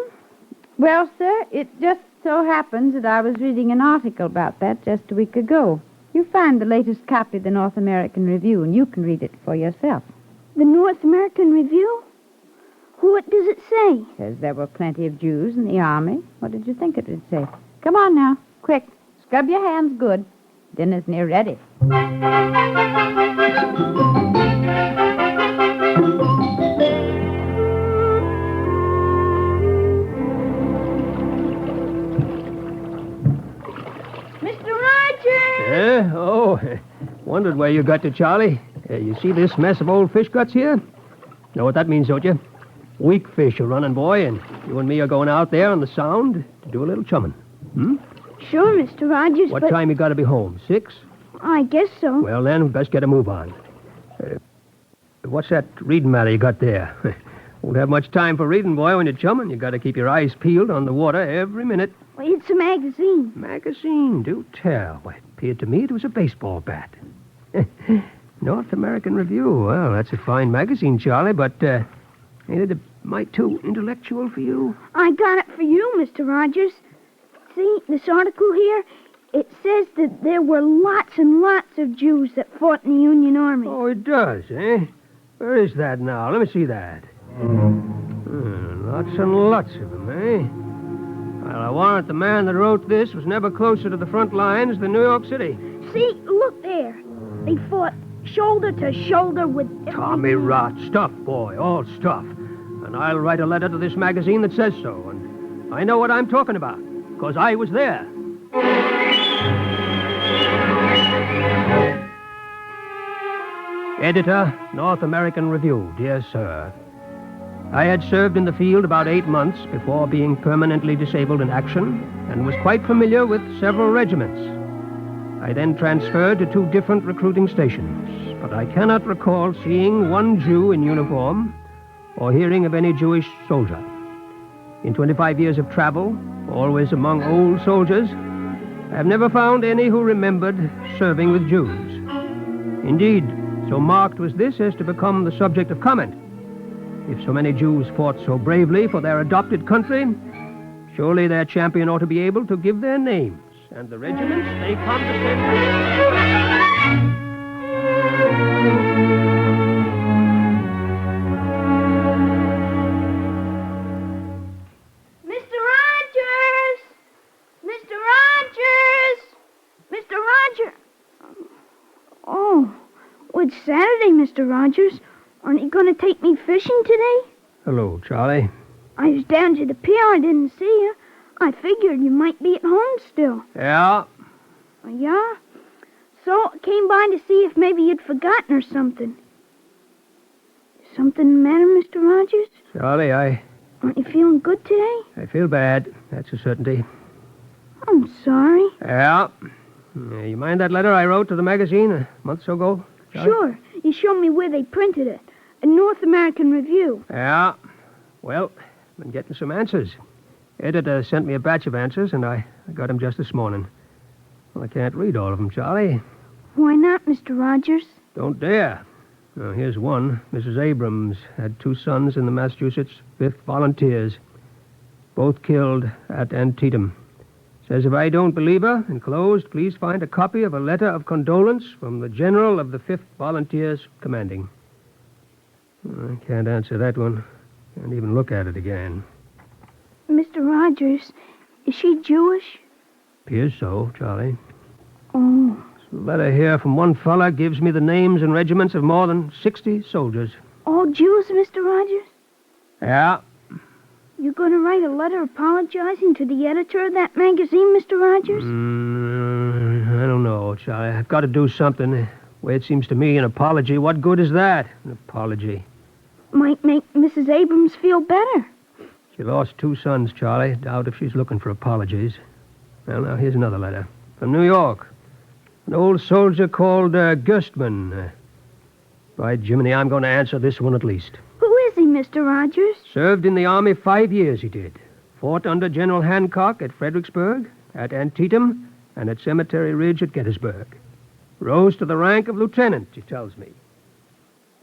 Well, sir, it just so happens that I was reading an article about that just a week ago. You find the latest copy of the North American Review, and you can read it for yourself. The North American Review? What does it say? It says there were plenty of Jews in the Army. What did you think it would say? Come on now, quick. Scrub your hands good. Dinner's near ready. Mr. Rogers! Oh, wondered where you got to, Charlie. You see this mess of old fish guts here? Know what that means, don't you? Weak fish are running, boy, and you and me are going out there on the Sound to do a little chumming. Sure, Mr. Rogers, What time you got to be home? 6? I guess so. Well, then, we best get a move on. What's that reading matter you got there? Won't have much time for reading, boy, when you're chumming. You got to keep your eyes peeled on the water every minute. Well, it's a magazine. Magazine, do tell. Why, it appeared to me it was a baseball bat. North American Review. Well, that's a fine magazine, Charlie, but ain't it a mite too intellectual for you? I got it for you, Mr. Rogers. See, this article here, it says that there were lots and lots of Jews that fought in the Union Army. Oh, it does, eh? Where is that now? Let me see that. Lots and lots of them, eh? Well, I warrant the man that wrote this was never closer to the front lines than New York City. See, look there. They fought shoulder to shoulder with... Tommy Rot. Stuff, boy. All stuff. And I'll write a letter to this magazine that says so. And I know what I'm talking about, because I was there. Editor, North American Review. Dear Sir, I had served in the field about 8 months before being permanently disabled in action and was quite familiar with several regiments. I then transferred to 2 different recruiting stations, but I cannot recall seeing one Jew in uniform or hearing of any Jewish soldier. In 25 years of travel, always among old soldiers, I have never found any who remembered serving with Jews. Indeed, so marked was this as to become the subject of comment. If so many Jews fought so bravely for their adopted country, surely their champion ought to be able to give their names and the regiments they condescend. Mr. Rogers! Mr. Rogers! Mr. Rogers! Oh, it's Saturday, Mr. Rogers. Aren't you going to take me fishing today? Hello, Charlie. I was down to the pier. I didn't see you. I figured you might be at home still. Yeah? Yeah? So I came by to see if maybe you'd forgotten or something. Something the matter, Mr. Rogers? Charlie, Aren't you feeling good today? I feel bad. That's a certainty. I'm sorry. Yeah? You mind that letter I wrote to the magazine a month or so ago, Charlie? Sure. You showed me where they printed it. A North American Review. Yeah. Well, I've been getting some answers. Editor sent me a batch of answers, and I got them just this morning. Well, I can't read all of them, Charlie. Why not, Mr. Rogers? Don't dare. Here's one. Mrs. Abrams had 2 sons in the Massachusetts 5th Volunteers, both killed at Antietam. Says if I don't believe her, enclosed, please find a copy of a letter of condolence from the General of the 5th Volunteers commanding. I can't answer that one. Can't even look at it again. Mr. Rogers, is she Jewish? Appears so, Charlie. Oh. This letter here from one fella gives me the names and regiments of more than 60 soldiers. All Jews, Mr. Rogers? Yeah. You going to write a letter apologizing to the editor of that magazine, Mr. Rogers? I don't know, Charlie. I've got to do something. The way it seems to me, an apology, what good is that? An apology. Might make Mrs. Abrams feel better. She lost 2 sons, Charlie. Doubt if she's looking for apologies. Well, now, here's another letter. From New York. An old soldier called Gerstmann. By Jiminy, I'm going to answer this one at least. Who is he, Mr. Rogers? Served in the Army 5 years, he did. Fought under General Hancock at Fredericksburg, at Antietam, and at Cemetery Ridge at Gettysburg. Rose to the rank of lieutenant, he tells me.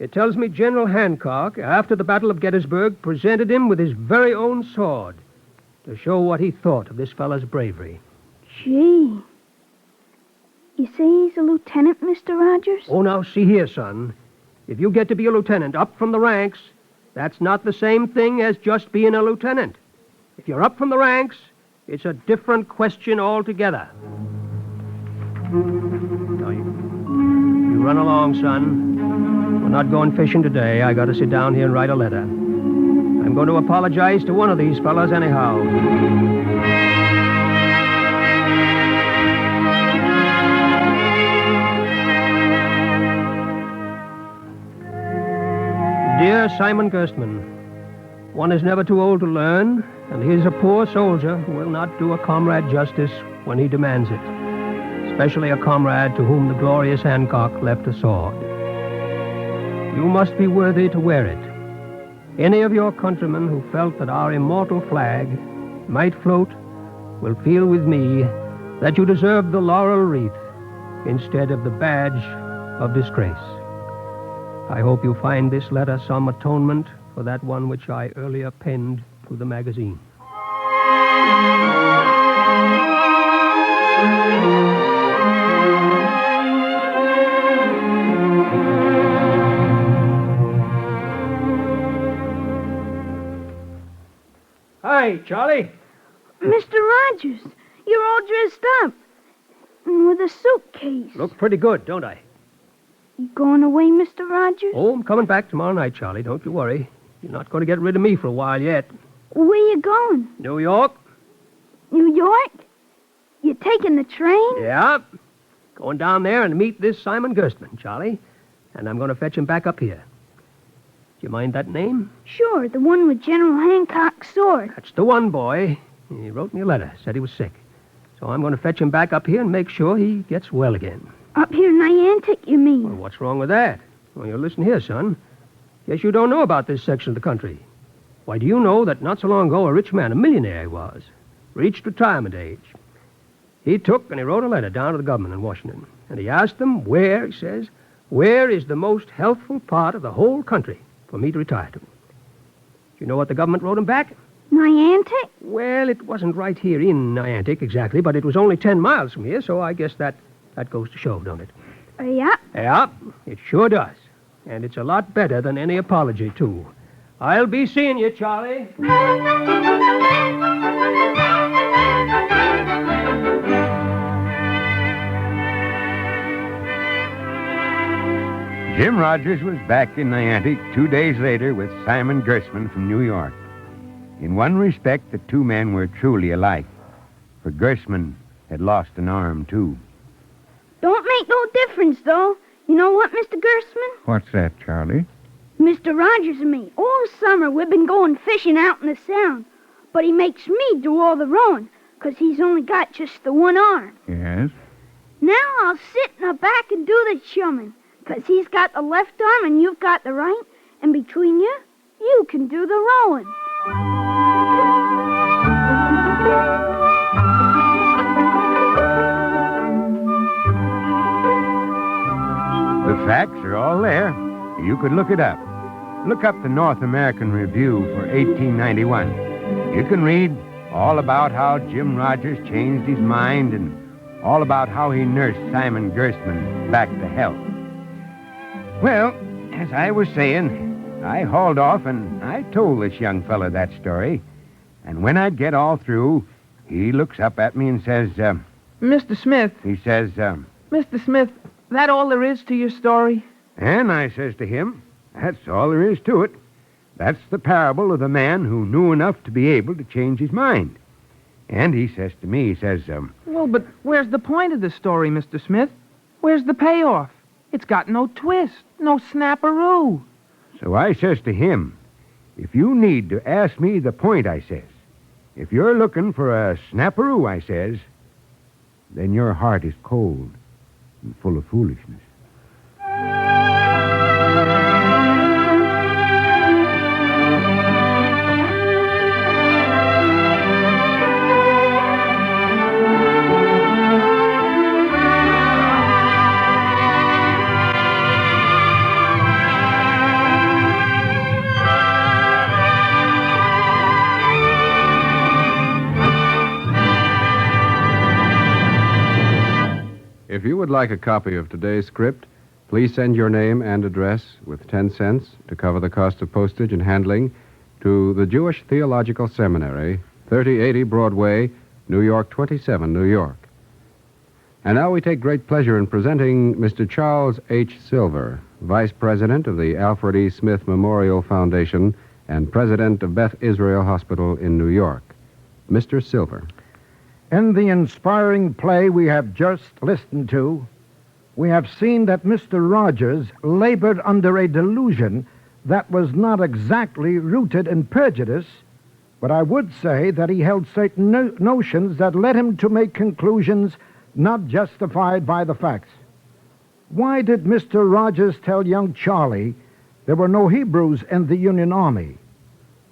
It tells me General Hancock, after the Battle of Gettysburg, presented him with his very own sword to show what he thought of this fellow's bravery. Gee. You say he's a lieutenant, Mr. Rogers? Oh, now, see here, son. If you get to be a lieutenant up from the ranks, that's not the same thing as just being a lieutenant. If you're up from the ranks, it's a different question altogether. Now, you run along, son. We're not going fishing today. I got to sit down here and write a letter. I'm going to apologize to one of these fellas anyhow. Dear Simon Gerstmann, one is never too old to learn, and he is a poor soldier who will not do a comrade justice when he demands it, especially a comrade to whom the glorious Hancock left a sword. You must be worthy to wear it. Any of your countrymen who felt that our immortal flag might float will feel with me that you deserve the laurel wreath instead of the badge of disgrace. I hope you find this letter some atonement for that one which I earlier penned to the magazine. Hi, Charlie. Mr. Rogers, you're all dressed up. And with a suitcase. Look pretty good, don't I? You going away, Mr. Rogers? Oh, I'm coming back tomorrow night, Charlie. Don't you worry. You're not going to get rid of me for a while yet. Where you going? New York? New York? You taking the train? Yeah. Going down there and meet this Simon Gerstmann, Charlie. And I'm going to fetch him back up here. Do you mind that name? Sure, the one with General Hancock's sword. That's the one, boy. He wrote me a letter, said he was sick. So I'm going to fetch him back up here and make sure he gets well again. Up here in Niantic, you mean? Well, what's wrong with that? Well, you listen here, son. Guess you don't know about this section of the country. Why, do you know that not so long ago a rich man, a millionaire he was, reached retirement age. He took and he wrote a letter down to the government in Washington. And he asked them where, he says, where is the most healthful part of the whole country for me to retire to? Do you know what the government wrote him back? Niantic? Well, it wasn't right here in Niantic exactly, but it was only 10 miles from here, so I guess that goes to show, don't it? Yeah. Yeah, it sure does. And it's a lot better than any apology, too. I'll be seeing you, Charlie. Jim Rogers was back in Niantic 2 days later with Simon Gerstmann from New York. In one respect, the two men were truly alike, for Gerstmann had lost an arm, too. Don't make no difference, though. You know what, Mr. Gerstmann? What's that, Charlie? Mr. Rogers and me, all summer we've been going fishing out in the Sound. But he makes me do all the rowing, 'cause he's only got just the one arm. Yes? Now I'll sit in the back and do the chumming, 'cause he's got the left arm and you've got the right, and between you can do the rowing. The facts are all there. You could look it up. Look up the North American Review for 1891. You can read all about how Jim Rogers changed his mind and all about how he nursed Simon Gerstmann back to health. Well, as I was saying, I hauled off and I told this young fella that story. And when I'd get all through, he looks up at me and says, Mr. Smith. He says, Mr. Smith, that all there is to your story? And I says to him, that's all there is to it. That's the parable of the man who knew enough to be able to change his mind. And he says to me, he says, Well, but where's the point of the story, Mr. Smith? Where's the payoff? It's got no twist, no snapperoo. So I says to him, if you need to ask me the point, I says, if you're looking for a snapperoo, I says, then your heart is cold and full of foolishness. If you would like a copy of today's script, please send your name and address with 10 cents to cover the cost of postage and handling to the Jewish Theological Seminary, 3080 Broadway, New York 27, New York. And now we take great pleasure in presenting Mr. Charles H. Silver, Vice President of the Alfred E. Smith Memorial Foundation and President of Beth Israel Hospital in New York. Mr. Silver. In the inspiring play we have just listened to, we have seen that Mr. Rogers labored under a delusion that was not exactly rooted in prejudice, but I would say that he held certain notions that led him to make conclusions not justified by the facts. Why did Mr. Rogers tell young Charlie there were no Hebrews in the Union Army?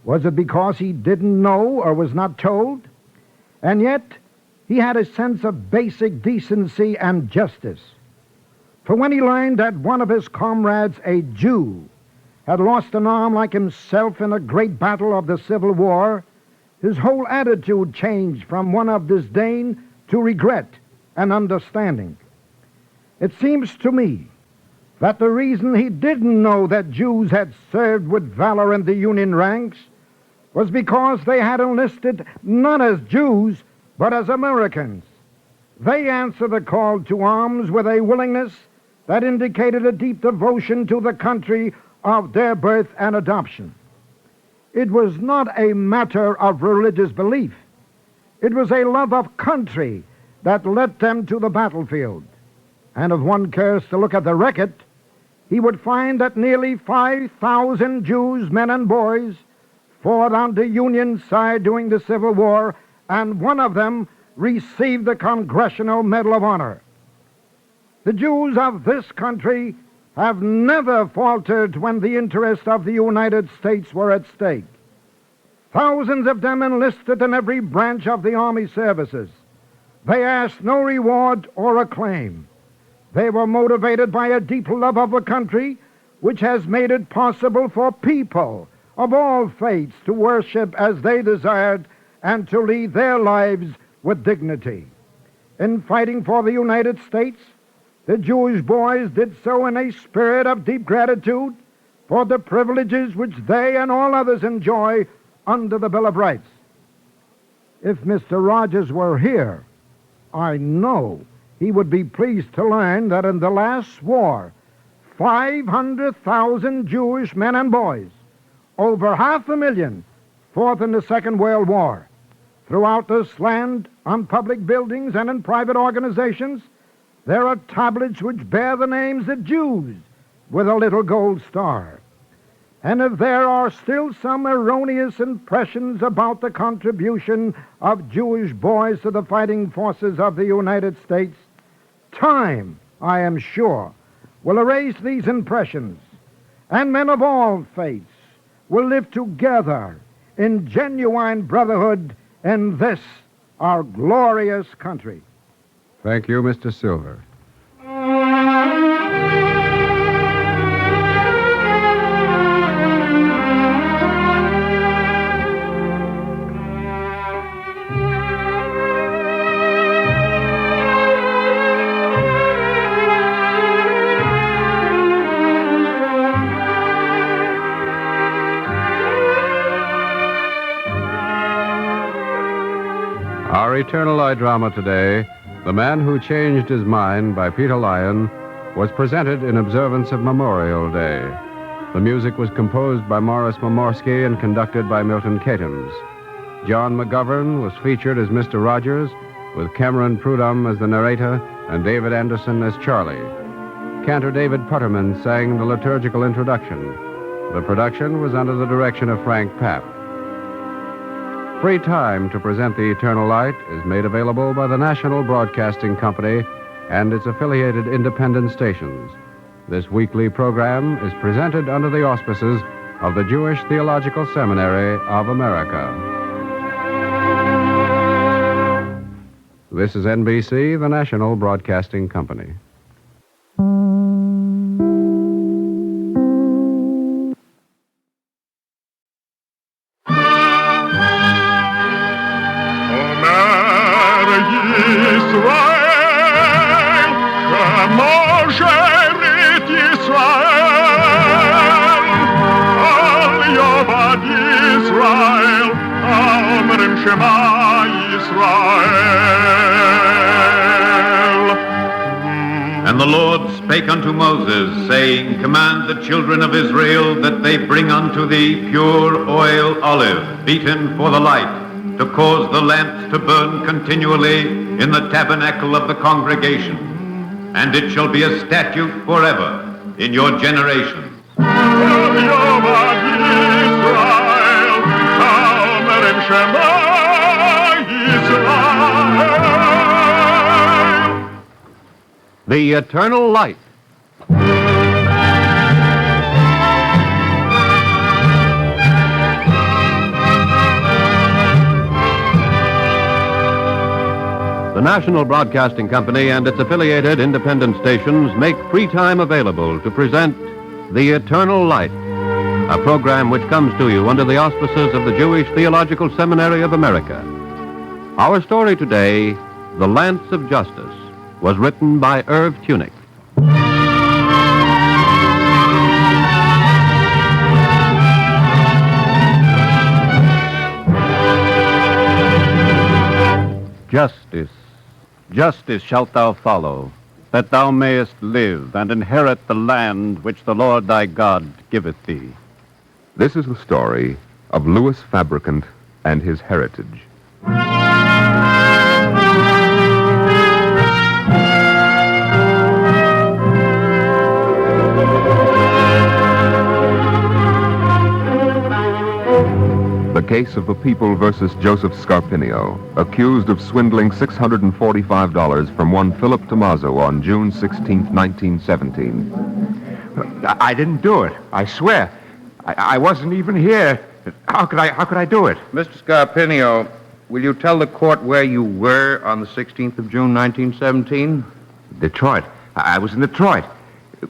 Was it because he didn't know or was not told? And yet, he had a sense of basic decency and justice. For when he learned that one of his comrades, a Jew, had lost an arm like himself in a great battle of the Civil War, his whole attitude changed from one of disdain to regret and understanding. It seems to me that the reason he didn't know that Jews had served with valor in the Union ranks was because they had enlisted not as Jews, but as Americans. They answered the call to arms with a willingness that indicated a deep devotion to the country of their birth and adoption. It was not a matter of religious belief. It was a love of country that led them to the battlefield. And if one cares to look at the record, he would find that nearly 5,000 Jews, men and boys, fought on the Union side during the Civil War, and one of them received the Congressional Medal of Honor. The Jews of this country have never faltered when the interests of the United States were at stake. Thousands of them enlisted in every branch of the army services. They asked no reward or acclaim. They were motivated by a deep love of the country, which has made it possible for people of all faiths to worship as they desired and to lead their lives with dignity. In fighting for the United States, the Jewish boys did so in a spirit of deep gratitude for the privileges which they and all others enjoy under the Bill of Rights. If Mr. Rogers were here, I know he would be pleased to learn that in the last war, 500,000 Jewish men and boys, over 500,000, fought in the Second World War. Throughout this land, on public buildings and in private organizations, there are tablets which bear the names of Jews with a little gold star. And if there are still some erroneous impressions about the contribution of Jewish boys to the fighting forces of the United States, time, I am sure, will erase these impressions, and men of all faiths will live together in genuine brotherhood in this, our glorious country. Thank you, Mr. Silver. Our Eternal Eye drama today, The Man Who Changed His Mind by Peter Lyon, was presented in observance of Memorial Day. The music was composed by Morris Momorsky and conducted by Milton Katims. John McGovern was featured as Mr. Rogers, with Cameron Prudhomme as the narrator and David Anderson as Charlie. Cantor David Putterman sang the liturgical introduction. The production was under the direction of Frank Papp. Free time to present The Eternal Light is made available by the National Broadcasting Company and its affiliated independent stations. This weekly program is presented under the auspices of the Jewish Theological Seminary of America. This is NBC, the National Broadcasting Company. And the Lord spake unto Moses, saying, Command the children of Israel that they bring unto thee pure oil olive, beaten for the light, to cause the lamps to burn continually in the tabernacle of the congregation. And it shall be a statute forever in your generations. The Eternal Light. The National Broadcasting Company and its affiliated independent stations make free time available to present The Eternal Light, a program which comes to you under the auspices of the Jewish Theological Seminary of America. Our story today, The Lance of Justice, was written by Irv Tunick. Justice, justice shalt thou follow, that thou mayest live and inherit the land which the Lord thy God giveth thee. This is the story of Louis Fabricant and his heritage. The case of the people versus Joseph Scarpinio, accused of swindling $645 from one Philip Tommaso on June 16, 1917. I didn't do it. I swear. I wasn't even here. How could I do it? Mr. Scarpinio, will you tell the court where you were on the 16th of June, 1917? Detroit. I was in Detroit.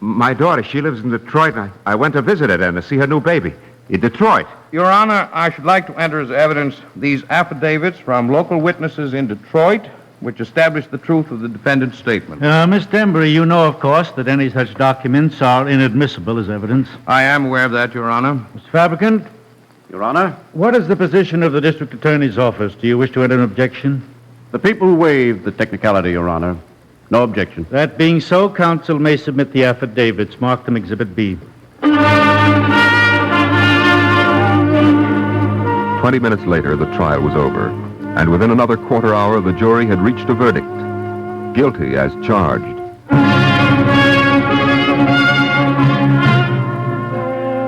My daughter, she lives in Detroit, and I went to visit her and to see her new baby. In Detroit. Your Honor, I should like to enter as evidence these affidavits from local witnesses in Detroit, which establish the truth of the defendant's statement. Miss Denbury, you know, of course, that any such documents are inadmissible as evidence. I am aware of that, Your Honor. Mr. Fabricant? Your Honor? What is the position of the district attorney's office? Do you wish to enter an objection? The people waive the technicality, Your Honor. No objection. That being so, counsel may submit the affidavits. Mark them Exhibit B. 20 minutes later, the trial was over, and within another quarter hour, the jury had reached a verdict. Guilty as charged.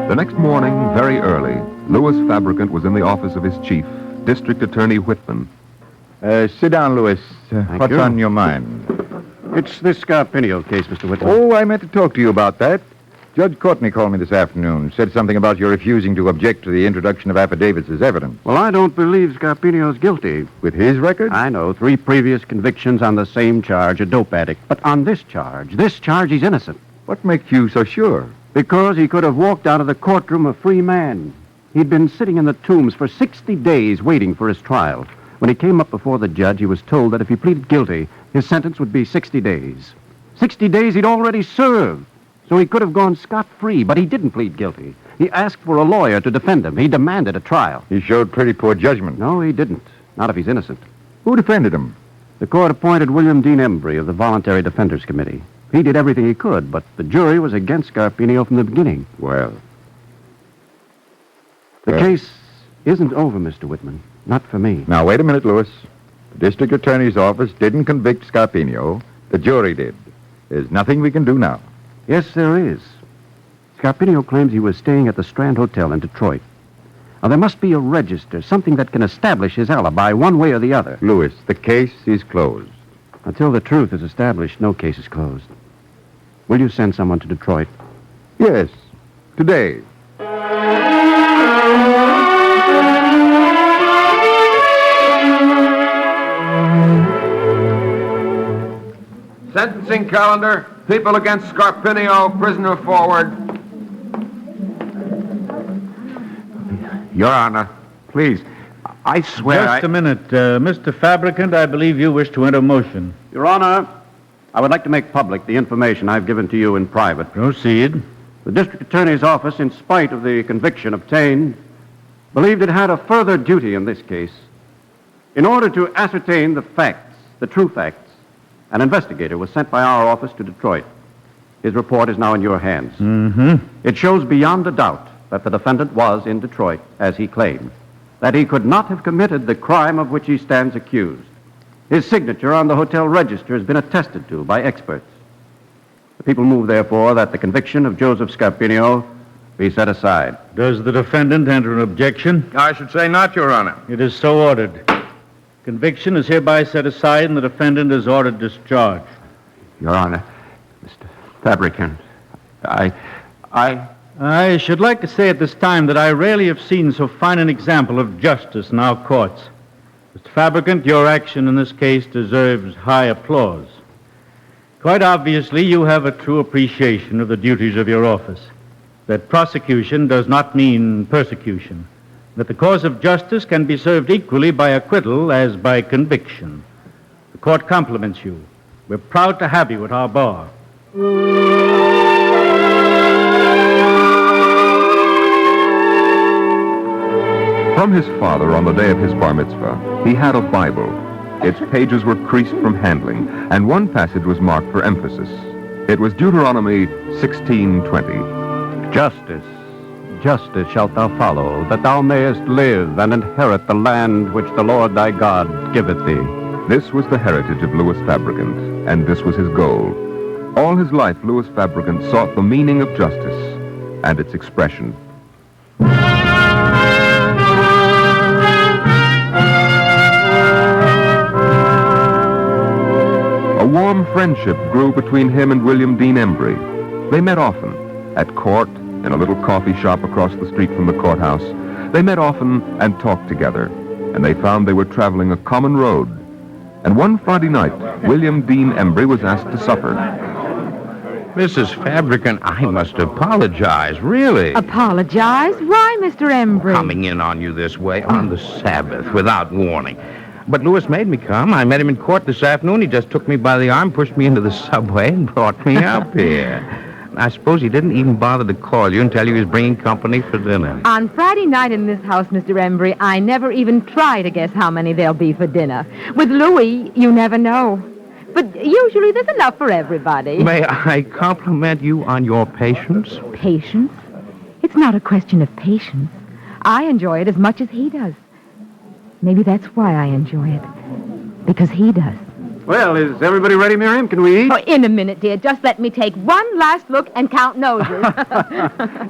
The next morning, very early, Louis Fabricant was in the office of his chief, District Attorney Whitman. Sit down, Louis. What's you. on your mind? It's this Scarpinio case, Mr. Whitman. Oh, I meant to talk to you about that. Judge Courtney called me this afternoon, said something about your refusing to object to the introduction of affidavits as evidence. Well, I don't believe Scarpinio's guilty. With his record? I know. 3 previous convictions on the same charge, a dope addict. But on this charge, he's innocent. What makes you so sure? Because he could have walked out of the courtroom a free man. He'd been sitting in the tombs for 60 days waiting for his trial. When he came up before the judge, he was told that if he pleaded guilty, his sentence would be 60 days. 60 days he'd already served. So he could have gone scot-free, but he didn't plead guilty. He asked for a lawyer to defend him. He demanded a trial. He showed pretty poor judgment. No, he didn't. Not if he's innocent. Who defended him? The court appointed William Dean Embry of the Voluntary Defenders Committee. He did everything he could, but the jury was against Scarpinio from the beginning. Well. The case isn't over, Mr. Whitman. Not for me. Now, wait a minute, Louis. The district attorney's office didn't convict Scarpinio. The jury did. There's nothing we can do now. Yes, there is. Scarpinio claims he was staying at the Strand Hotel in Detroit. Now, there must be a register, something that can establish his alibi one way or the other. Louis, the case is closed. Until the truth is established, no case is closed. Will you send someone to Detroit? Yes, today. Sentencing calendar. People against Scarpinio. Prisoner forward. Your Honor, please. I swear Just a minute. Mr. Fabricant, I believe you wish to enter motion. Your Honor, I would like to make public the information I've given to you in private. Proceed. The district attorney's office, in spite of the conviction obtained, believed it had a further duty in this case. In order to ascertain the facts, the true facts, an investigator was sent by our office to Detroit. His report is now in your hands. Mm-hmm. It shows beyond a doubt that the defendant was in Detroit, as he claimed, that he could not have committed the crime of which he stands accused. His signature on the hotel register has been attested to by experts. The people move, therefore, that the conviction of Joseph Scarpinio be set aside. Does the defendant enter an objection? I should say not, Your Honor. It is so ordered. Conviction is hereby set aside and the defendant is ordered discharged. Your Honor, Mr. Fabricant, I should like to say at this time that I rarely have seen so fine an example of justice in our courts. Mr. Fabricant, your action in this case deserves high applause. Quite obviously, you have a true appreciation of the duties of your office, that prosecution does not mean persecution, that the cause of justice can be served equally by acquittal as by conviction. The court compliments you. We're proud to have you at our bar. From his father on the day of his bar mitzvah, he had a Bible, Its pages were creased from handling, and one passage was marked for emphasis. It was Deuteronomy 16:20. Justice, justice shalt thou follow, that thou mayest live and inherit the land which the Lord thy God giveth thee. This was the heritage of Louis Fabricant, and this was his goal. All his life, Louis Fabricant sought the meaning of justice and its expression. A warm friendship grew between him and William Dean Embry. They met often, at court, in a little coffee shop across the street from the courthouse. They met often and talked together, and they found they were traveling a common road. And one Friday night, William Dean Embry was asked to supper. Mrs. Fabricant, I must apologize, really. Apologize? Why, Mr. Embry? Coming in on you this way on the Sabbath without warning. But Louis made me come. I met him in court this afternoon. He just took me by the arm, pushed me into the subway, and brought me up here. I suppose he didn't even bother to call you and tell you he was bringing company for dinner. On Friday night in this house, Mr. Embry, I never even try to guess how many there'll be for dinner. With Louis, you never know. But usually there's enough for everybody. May I compliment you on your patience? Patience? It's not a question of patience. I enjoy it as much as he does. Maybe that's why I enjoy it. Because he does. Well, is everybody ready, Miriam? Can we eat? Oh, in a minute, dear. Just let me take one last look and count noses.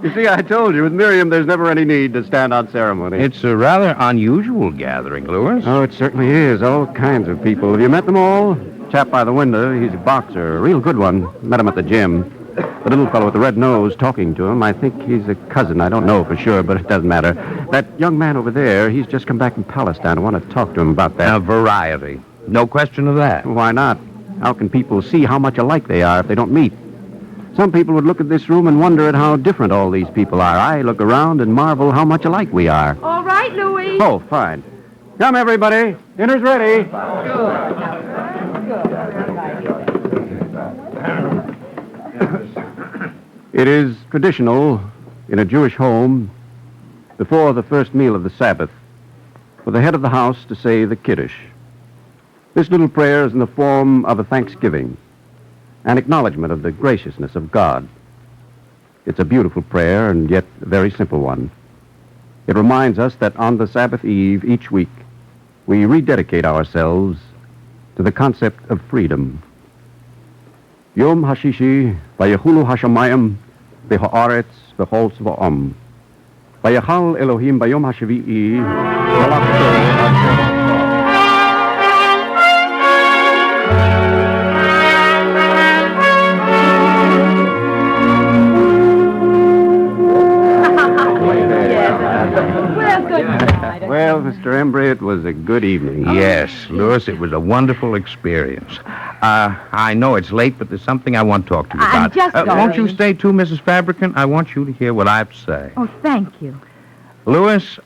You see, I told you, with Miriam, there's never any need to stand on ceremony. It's a rather unusual gathering, Louis. Oh, it certainly is. All kinds of people. Have you met them all? Chap by the window, he's a boxer, a real good one. Met him at the gym. The little fellow with the red nose talking to him, I think he's a cousin. I don't know for sure, but it doesn't matter. That young man over there, he's just come back from Palestine. I want to talk to him about that. Variety. No question of that. Why not? How can people see how much alike they are if they don't meet? Some people would look at this room and wonder at how different all these people are. I look around and marvel how much alike we are. All right, Louis. Oh, fine. Come, everybody. Dinner's ready. It is traditional in a Jewish home, before the first meal of the Sabbath, for the head of the house to say the Kiddush. This little prayer is in the form of a thanksgiving, an acknowledgement of the graciousness of God. It's a beautiful prayer and yet a very simple one. It reminds us that on the Sabbath eve each week, we rededicate ourselves to the concept of freedom. Yom Hashishi, Vayechulu Hashamayim, V'ha'aretz, V'chol Tzva'am. Vayechal Elohim Bayom Hashavi'i, Well, Mr. Embry, it was a good evening. Yes, Louis, it was a wonderful experience. I know it's late, but there's something I want to talk to you I'm about. just Won't you going. stay too, Mrs. Fabricant? I want you to hear what I have to say. Oh, thank you. Louis,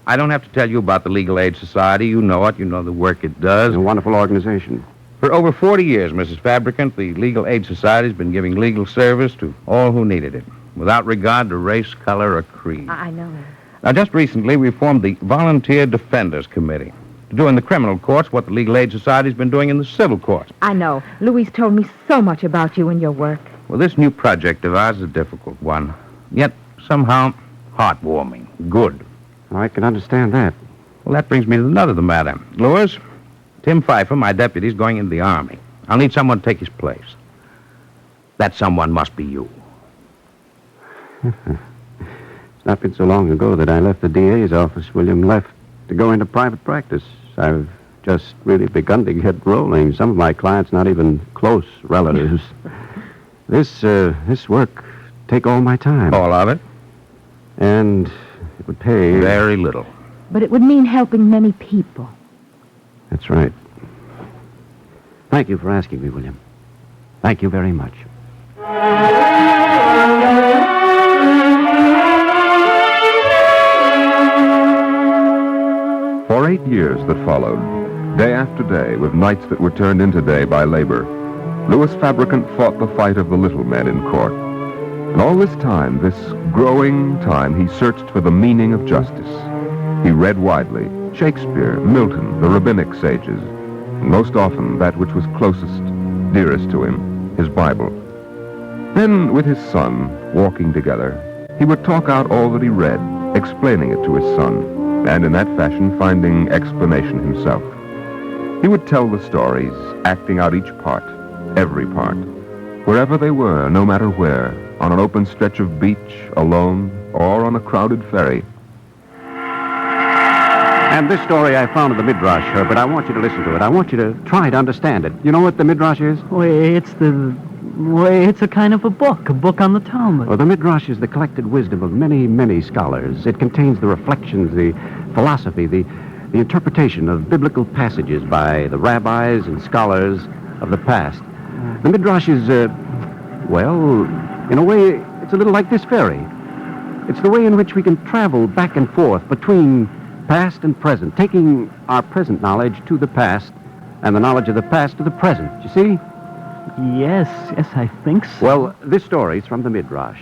I don't have to tell you about the Legal Aid Society. You know it. You know the work it does. It's a wonderful organization. For over 40 years, Mrs. Fabricant, the Legal Aid Society has been giving legal service to all who needed it, without regard to race, color, or creed. I know. Now, just recently, we formed the Volunteer Defenders Committee to do in the criminal courts what the Legal Aid Society's been doing in the civil courts. I know. Louis told me so much about you and your work. Well, this new project of ours is a difficult one, yet somehow heartwarming, good. I can understand that. Well, that brings me to the nut of the matter. Louis, Tim Pfeiffer, my deputy, is going into the Army. I'll need someone to take his place. That someone must be you. It's not been so long ago that I left the DA's office. William left to go into private practice. I've just really begun to get rolling. Some of my clients not even close relatives. This work take all my time. All of it? And it would pay... Very little. But it would mean helping many people. That's right. Thank you for asking me, William. Thank you very much. For 8 years that followed, day after day, with nights that were turned into day by labor, Louis Fabricant fought the fight of the little men in court. And all this time, this growing time, he searched for the meaning of justice. He read widely, Shakespeare, Milton, the rabbinic sages. and most often that which was closest, dearest to him, his Bible. Then, with his son, walking together, he would talk out all that he read, explaining it to his son, and in that fashion finding explanation himself. He would tell the stories, acting out each part, every part, wherever they were, no matter where, on an open stretch of beach, alone, or on a crowded ferry. And this story I found in the Midrash, Herbert. I want you to listen to it. I want you to try to understand it. You know what the Midrash is? It's a kind of a book on the Talmud. Well, the Midrash is the collected wisdom of many, many scholars. It contains the reflections, the philosophy, the interpretation of biblical passages by the rabbis and scholars of the past. The Midrash is, in a way, it's a little like this ferry. It's the way in which we can travel back and forth between past and present, taking our present knowledge to the past and the knowledge of the past to the present. You see? Yes, I think so. Well, this story is from the Midrash.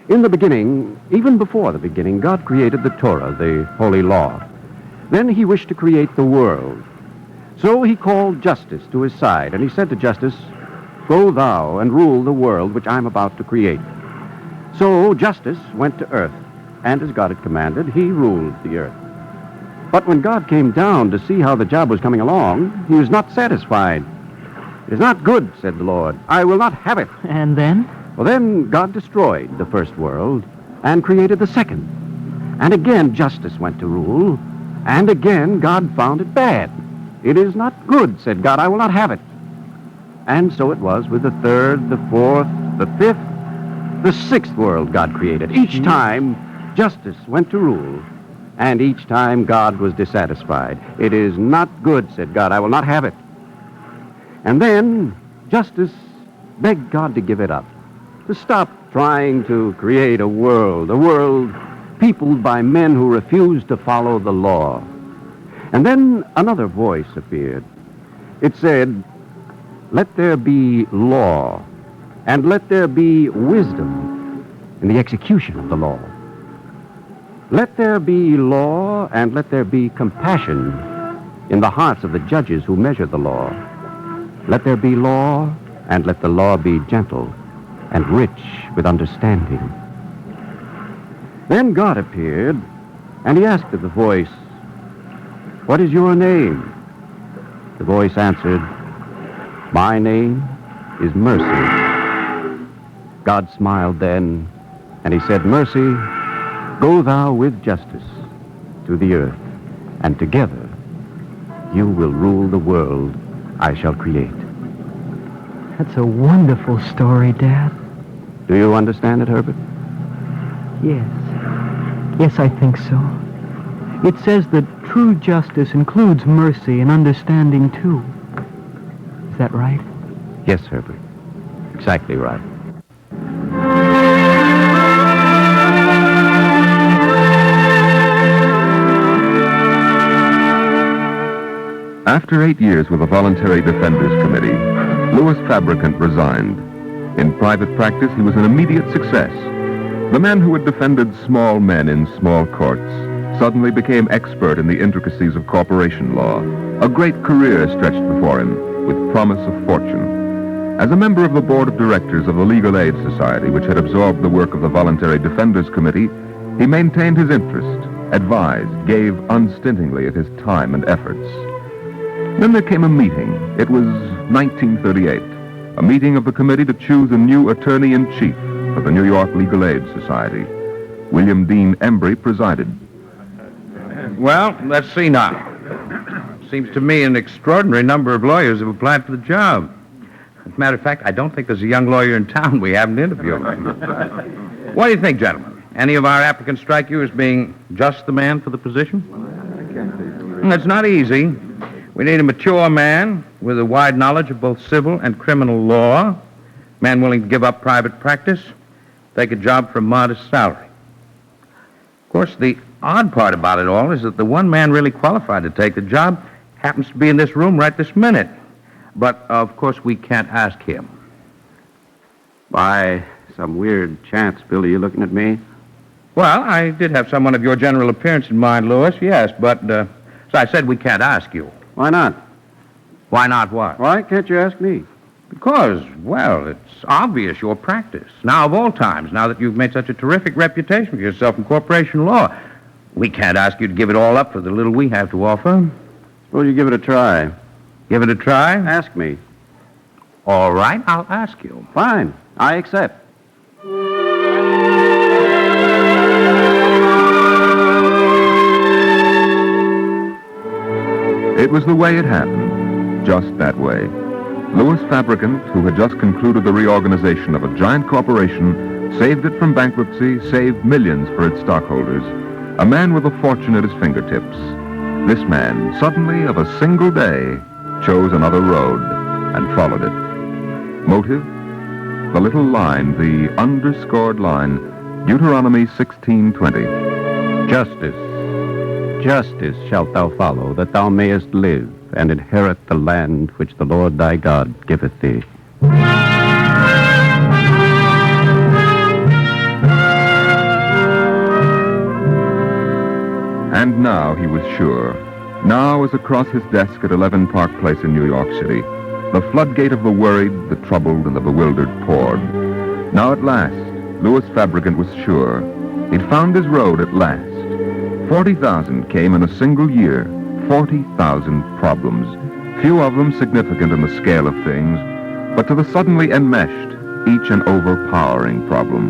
In the beginning, even before the beginning, God created the Torah, the holy law. Then he wished to create the world. So he called Justice to his side, and he said to Justice, "Go thou and rule the world which I'm about to create." So Justice went to earth, and as God had commanded, he ruled the earth. But when God came down to see how the job was coming along, he was not satisfied. "It is not good," said the Lord. "I will not have it." And then? Well, then God destroyed the first world and created the second. And again Justice went to rule, and again God found it bad. "It is not good," said God. "I will not have it." And so it was with the third, the fourth, the fifth, the sixth world God created. Each time Justice went to rule, and each time God was dissatisfied. "It is not good," said God. "I will not have it." And then Justice begged God to give it up, to stop trying to create a world peopled by men who refused to follow the law. And then another voice appeared. It said, "Let there be law, and let there be wisdom in the execution of the law. Let there be law, and let there be compassion in the hearts of the judges who measure the law. Let there be law, and let the law be gentle and rich with understanding." Then God appeared, and he asked of the voice, "What is your name?" The voice answered, "My name is Mercy." God smiled then, and he said, "Mercy, go thou with justice to the earth, and together you will rule the world I shall create." That's a wonderful story, Dad. Do you understand it, Herbert? Yes. Yes, I think so. It says that true justice includes mercy and understanding, too. Is that right? Yes, Herbert. Exactly right. After 8 years with the Voluntary Defenders Committee, Louis Fabricant resigned. In private practice, he was an immediate success. The man who had defended small men in small courts suddenly became expert in the intricacies of corporation law. A great career stretched before him, with promise of fortune. As a member of the board of directors of the Legal Aid Society, which had absorbed the work of the Voluntary Defenders Committee, he maintained his interest, advised, gave unstintingly of his time and efforts. Then there came a meeting. It was 1938, a meeting of the committee to choose a new attorney-in-chief for the New York Legal Aid Society. William Dean Embry presided. Well, let's see now. Seems to me an extraordinary number of lawyers have applied for the job. As a matter of fact, I don't think there's a young lawyer in town we haven't interviewed. What do you think, gentlemen? Any of our applicants strike you as being just the man for the position? It's not easy. We need a mature man with a wide knowledge of both civil and criminal law, man willing to give up private practice, take a job for a modest salary. Of course, the odd part about it all is that the one man really qualified to take the job happens to be in this room right this minute. But, of course, we can't ask him. By some weird chance, Bill, are you looking at me? Well, I did have someone of your general appearance in mind, Louis, yes, but, as I said, we can't ask you. Why not? Why not what? Why can't you ask me? Because, well, it's obvious your practice. Now of all times, now that you've made such a terrific reputation for yourself in corporation law, we can't ask you to give it all up for the little we have to offer. Suppose you give it a try. Give it a try? Ask me. All right, I'll ask you. Fine. I accept. It was the way it happened, just that way. Lewis Fabricant, who had just concluded the reorganization of a giant corporation, saved it from bankruptcy, saved millions for its stockholders. A man with a fortune at his fingertips. This man, suddenly, of a single day, chose another road and followed it. Motive? The little line, the underscored line, Deuteronomy 16:20. Justice shalt thou follow, that thou mayest live, and inherit the land which the Lord thy God giveth thee. And now he was sure. Now, as across his desk at 11 Park Place in New York City, the floodgate of the worried, the troubled, and the bewildered poured. Now at last, Lewis Fabricant was sure. He'd found his road at last. 40,000 came in a single year. 40,000 problems. Few of them significant in the scale of things, but to the suddenly enmeshed, each an overpowering problem.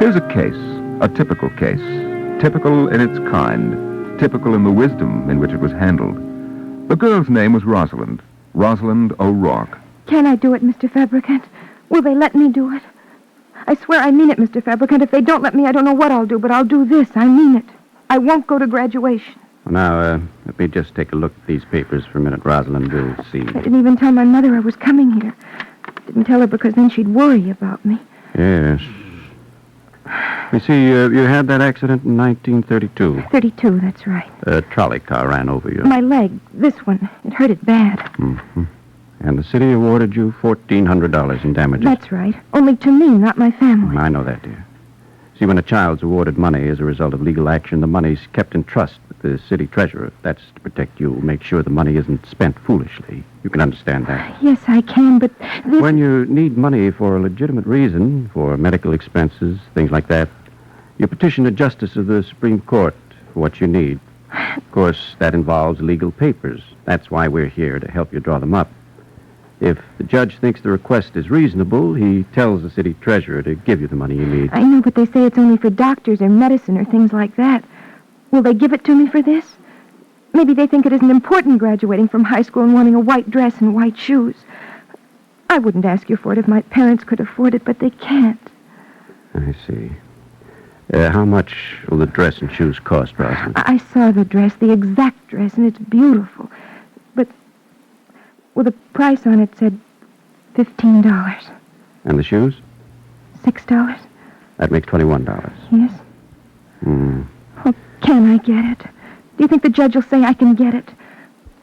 Here's a case, a typical case, typical in its kind, typical in the wisdom in which it was handled. The girl's name was Rosalind O'Rourke. Can I do it, Mr. Fabricant? Will they let me do it? I swear I mean it, Mr. Fabricant. If they don't let me, I don't know what I'll do, but I'll do this. I mean it. I won't go to graduation. Now, let me just take a look at these papers for a minute, Rosalind. We'll see. I didn't even tell my mother I was coming here. Didn't tell her because then she'd worry about me. Yes. You see, you had that accident in 1932. 32, that's right. A trolley car ran over you. My leg, this one, it hurt it bad. Mm-hmm. And the city awarded you $1,400 in damages. That's right. Only to me, not my family. I know that, dear. See, when a child's awarded money as a result of legal action, the money's kept in trust with the city treasurer. That's to protect you, make sure the money isn't spent foolishly. You can understand that. Yes, I can, but this... When you need money for a legitimate reason, for medical expenses, things like that, you petition a justice of the Supreme Court for what you need. Of course, that involves legal papers. That's why we're here, to help you draw them up. If the judge thinks the request is reasonable, he tells the city treasurer to give you the money you need. I know, but they say it's only for doctors or medicine or things like that. Will they give it to me for this? Maybe they think it isn't important graduating from high school and wanting a white dress and white shoes. I wouldn't ask you for it if my parents could afford it, but they can't. I see. How much will the dress and shoes cost, Rosalind? I saw the dress, the exact dress, and it's beautiful. But, well, the price on it said $15. And the shoes? $6. That makes $21. Yes? Oh, can I get it? Do you think the judge will say I can get it?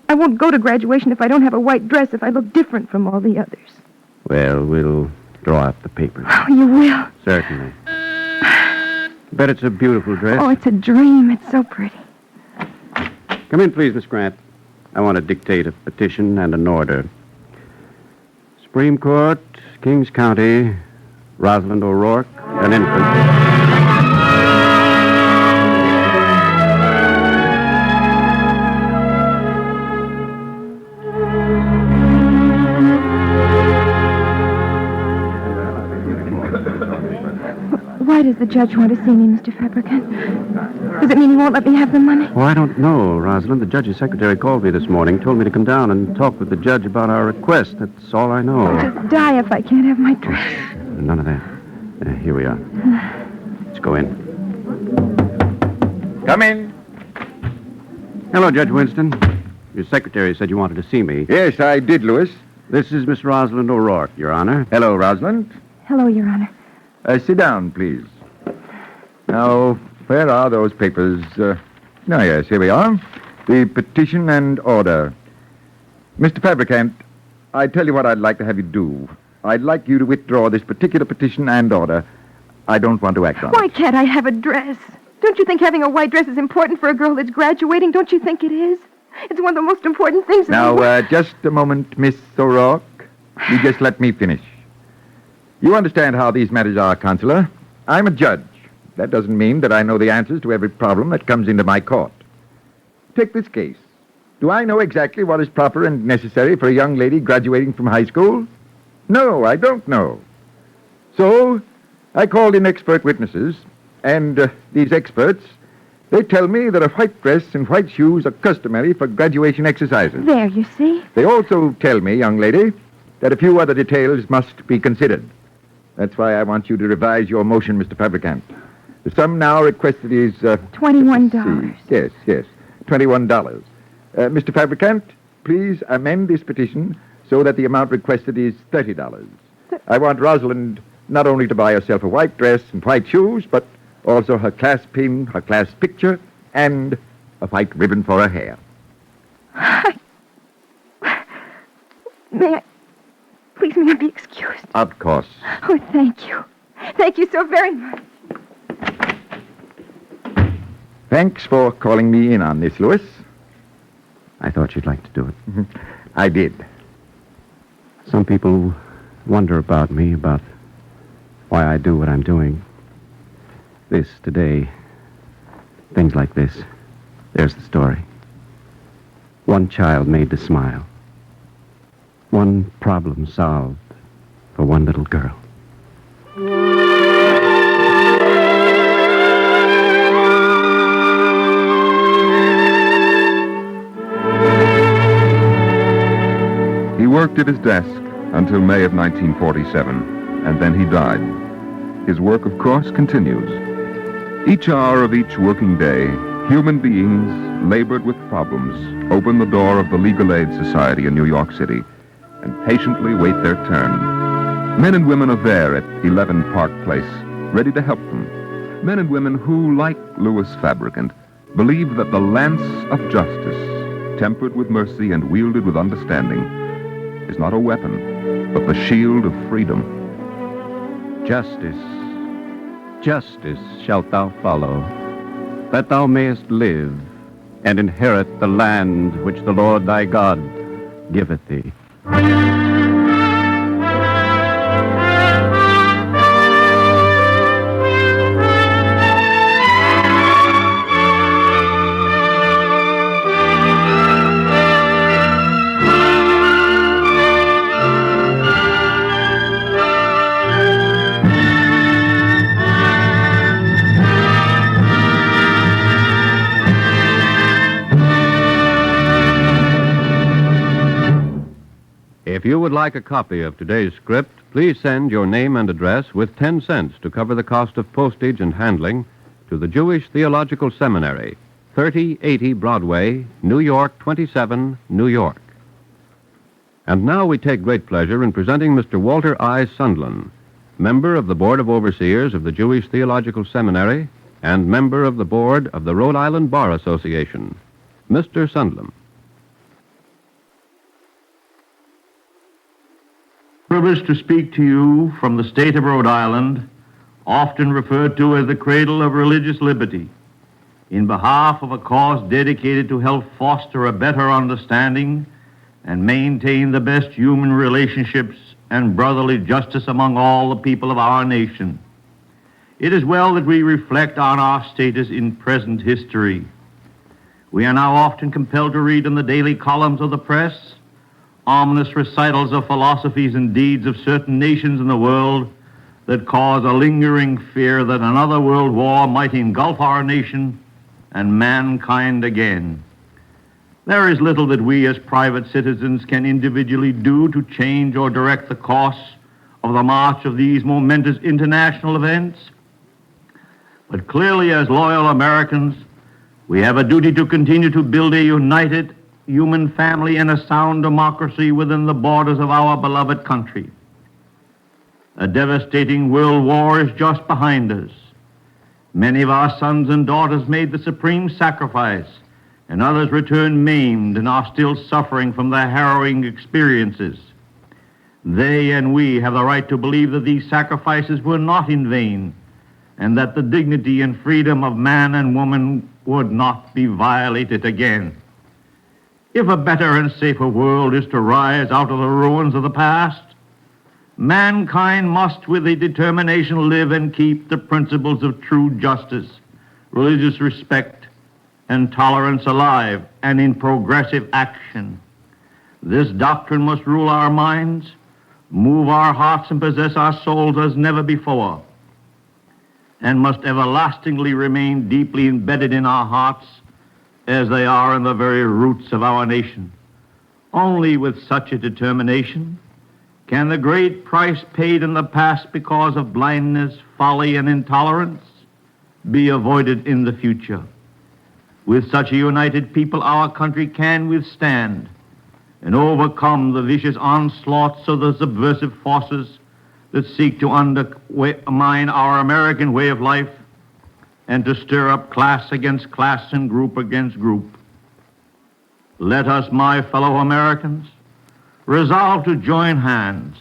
I won't go to graduation if I don't have a white dress, if I look different from all the others. Well, we'll draw up the papers. Oh, you will? Certainly. Bet it's a beautiful dress. Oh, it's a dream. It's so pretty. Come in, please, Miss Grant. I want to dictate a petition and an order. Supreme Court, Kings County, Rosalind O'Rourke, an infant. Why does the judge want to see me, Mr. Fabricant? Does it mean he won't let me have the money? Oh, I don't know, Rosalind. The judge's secretary called me this morning, told me to come down and talk with the judge about our request. That's all I know. I'll just die if I can't have my dress. None of that. Here we are. Let's go in. Come in. Hello, Judge Winston. Your secretary said you wanted to see me. Yes, I did, Lewis. This is Miss Rosalind O'Rourke, Your Honor. Hello, Rosalind. Hello, Your Honor. Sit down, please. Now, where are those papers? Yes, here we are. The petition and order. Mr. Fabricant, I tell you what I'd like to have you do. I'd like you to withdraw this particular petition and order. I don't want to act on it. Why can't I have a dress? Don't you think having a white dress is important for a girl that's graduating? Don't you think it is? It's one of the most important things in the Now, world. just a moment, Miss O'Rourke. You just let me finish. You understand how these matters are, Counselor. I'm a judge. That doesn't mean that I know the answers to every problem that comes into my court. Take this case. Do I know exactly what is proper and necessary for a young lady graduating from high school? No, I don't know. So, I called in expert witnesses, and these experts, they tell me that a white dress and white shoes are customary for graduation exercises. There, you see? They also tell me, young lady, that a few other details must be considered. That's why I want you to revise your motion, Mr. Fabricant. The sum now requested is... $21. Yes, $21. Mr. Fabricant, please amend this petition so that the amount requested is $30. I want Rosalind not only to buy herself a white dress and white shoes, but also her class pin, her class picture, and a white ribbon for her hair. May I be excused? Of course. Oh, thank you. Thank you so very much. Thanks for calling me in on this, Louis. I thought you'd like to do it. I did. Some people wonder about me, about why I do what I'm doing. This, today, things like this. There's the story. One child made to smile. One problem solved for one little girl. He worked at his desk until May of 1947, and then he died. His work, of course, continues. Each hour of each working day, human beings, labored with problems, open the door of the Legal Aid Society in New York City and patiently wait their turn. Men and women are there at 11 Park Place, ready to help them. Men and women who, like Louis Fabricant, believe that the lance of justice, tempered with mercy and wielded with understanding, is not a weapon, but the shield of freedom. Justice, justice shalt thou follow, that thou mayest live and inherit the land which the Lord thy God giveth thee. If you would like a copy of today's script, please send your name and address with 10 cents to cover the cost of postage and handling to the Jewish Theological Seminary, 3080 Broadway, New York 27, New York. And now we take great pleasure in presenting Mr. Walter I. Sundlin, member of the Board of Overseers of the Jewish Theological Seminary and member of the Board of the Rhode Island Bar Association. Mr. Sundlin. Privileged to speak to you from the state of Rhode Island, often referred to as the cradle of religious liberty, in behalf of a cause dedicated to help foster a better understanding and maintain the best human relationships and brotherly justice among all the people of our nation. It is well that we reflect on our status in present history. We are now often compelled to read in the daily columns of the press ominous recitals of philosophies and deeds of certain nations in the world that cause a lingering fear that another world war might engulf our nation and mankind again. There is little that we as private citizens can individually do to change or direct the course of the march of these momentous international events. But clearly, as loyal Americans, we have a duty to continue to build a united human family and a sound democracy within the borders of our beloved country. A devastating world war is just behind us. Many of our sons and daughters made the supreme sacrifice, and others returned maimed and are still suffering from their harrowing experiences. They and we have the right to believe that these sacrifices were not in vain, and that the dignity and freedom of man and woman would not be violated again. if a better and safer world is to rise out of the ruins of the past, mankind must with a determination live and keep the principles of true justice, religious respect, and tolerance alive and in progressive action. This doctrine must rule our minds, move our hearts, and possess our souls as never before, and must everlastingly remain deeply embedded in our hearts as they are in the very roots of our nation. Only with such a determination can the great price paid in the past because of blindness, folly, and intolerance be avoided in the future. With such a united people, our country can withstand and overcome the vicious onslaughts of the subversive forces that seek to undermine our American way of life and to stir up class against class and group against group. Let us, my fellow Americans, resolve to join hands,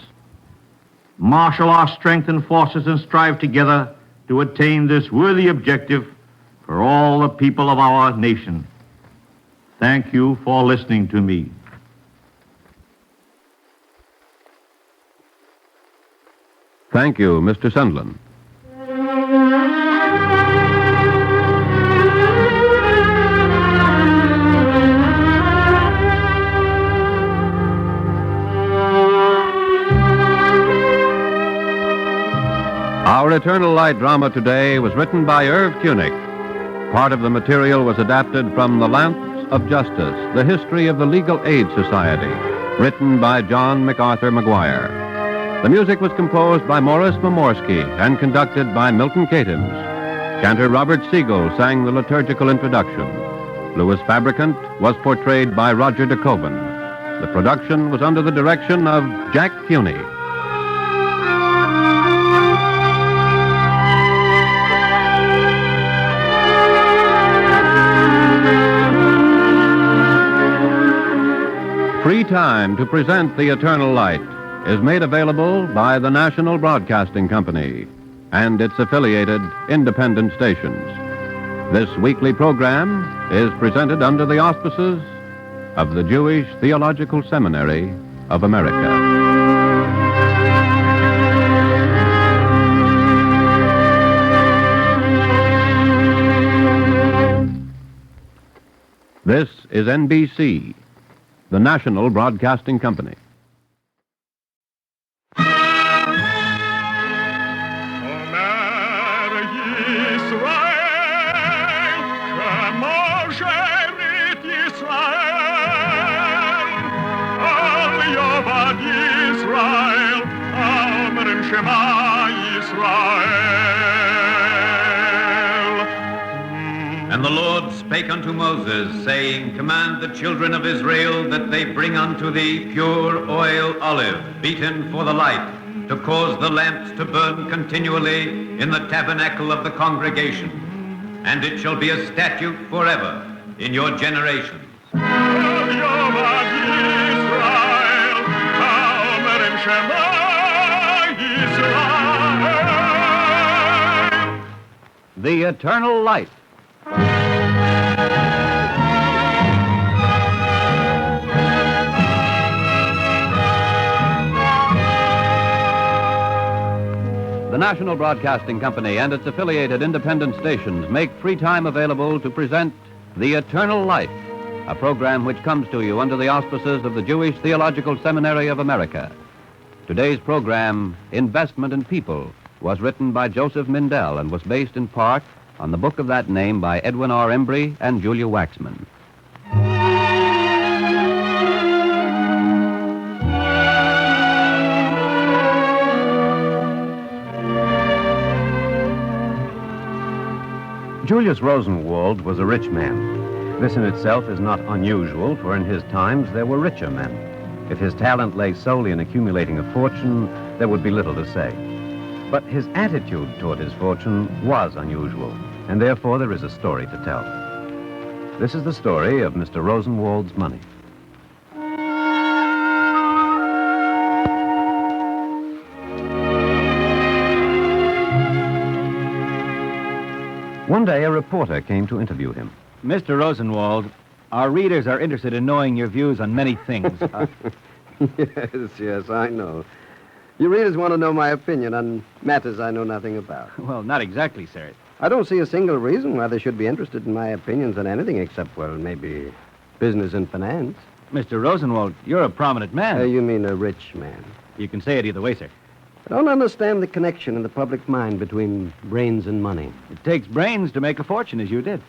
marshal our strength and forces, and strive together to attain this worthy objective for all the people of our nation. Thank you for listening to me. Thank you, Mr. Sundlin. Our Eternal Light drama today was written by Irv Kunik. Part of the material was adapted from The Lamps of Justice, The History of the Legal Aid Society, written by John MacArthur McGuire. The music was composed by Morris Momorsky and conducted by Milton Katims. Cantor Robert Siegel sang the liturgical introduction. Louis Fabricant was portrayed by Roger DeKoven. The production was under the direction of Jack Funey. Free time to present The Eternal Light is made available by the National Broadcasting Company and its affiliated independent stations. This weekly program is presented under the auspices of the Jewish Theological Seminary of America. This is NBC, the National Broadcasting Company. And the Lord spake unto Moses, saying, Command the children of Israel that they bring unto thee pure oil olive, beaten for the light, to cause the lamps to burn continually in the tabernacle of the congregation. And it shall be a statute forever in your generations. The Eternal Light. The National Broadcasting Company and its affiliated independent stations make free time available to present The Eternal Light, a program which comes to you under the auspices of the Jewish Theological Seminary of America. Today's program, Investment in People, was written by Joseph Mindell and was based in part on the book of that name by Edwin R. Embry and Julia Waxman. Julius Rosenwald was a rich man. This in itself is not unusual, for in his times there were richer men. If his talent lay solely in accumulating a fortune, there would be little to say. But his attitude toward his fortune was unusual, and therefore there is a story to tell. This is the story of Mr. Rosenwald's money. One day, a reporter came to interview him. Mr. Rosenwald, Our readers are interested in knowing your views on many things. Yes, I know. Your readers want to know my opinion on matters I know nothing about. Well, not exactly, sir. I don't see a single reason why they should be interested in my opinions on anything except, well, maybe business and finance. Mr. Rosenwald, you're a prominent man. You mean a rich man? You can say it either way, sir. I don't understand the connection in the public mind between brains and money. It takes brains to make a fortune, as you did.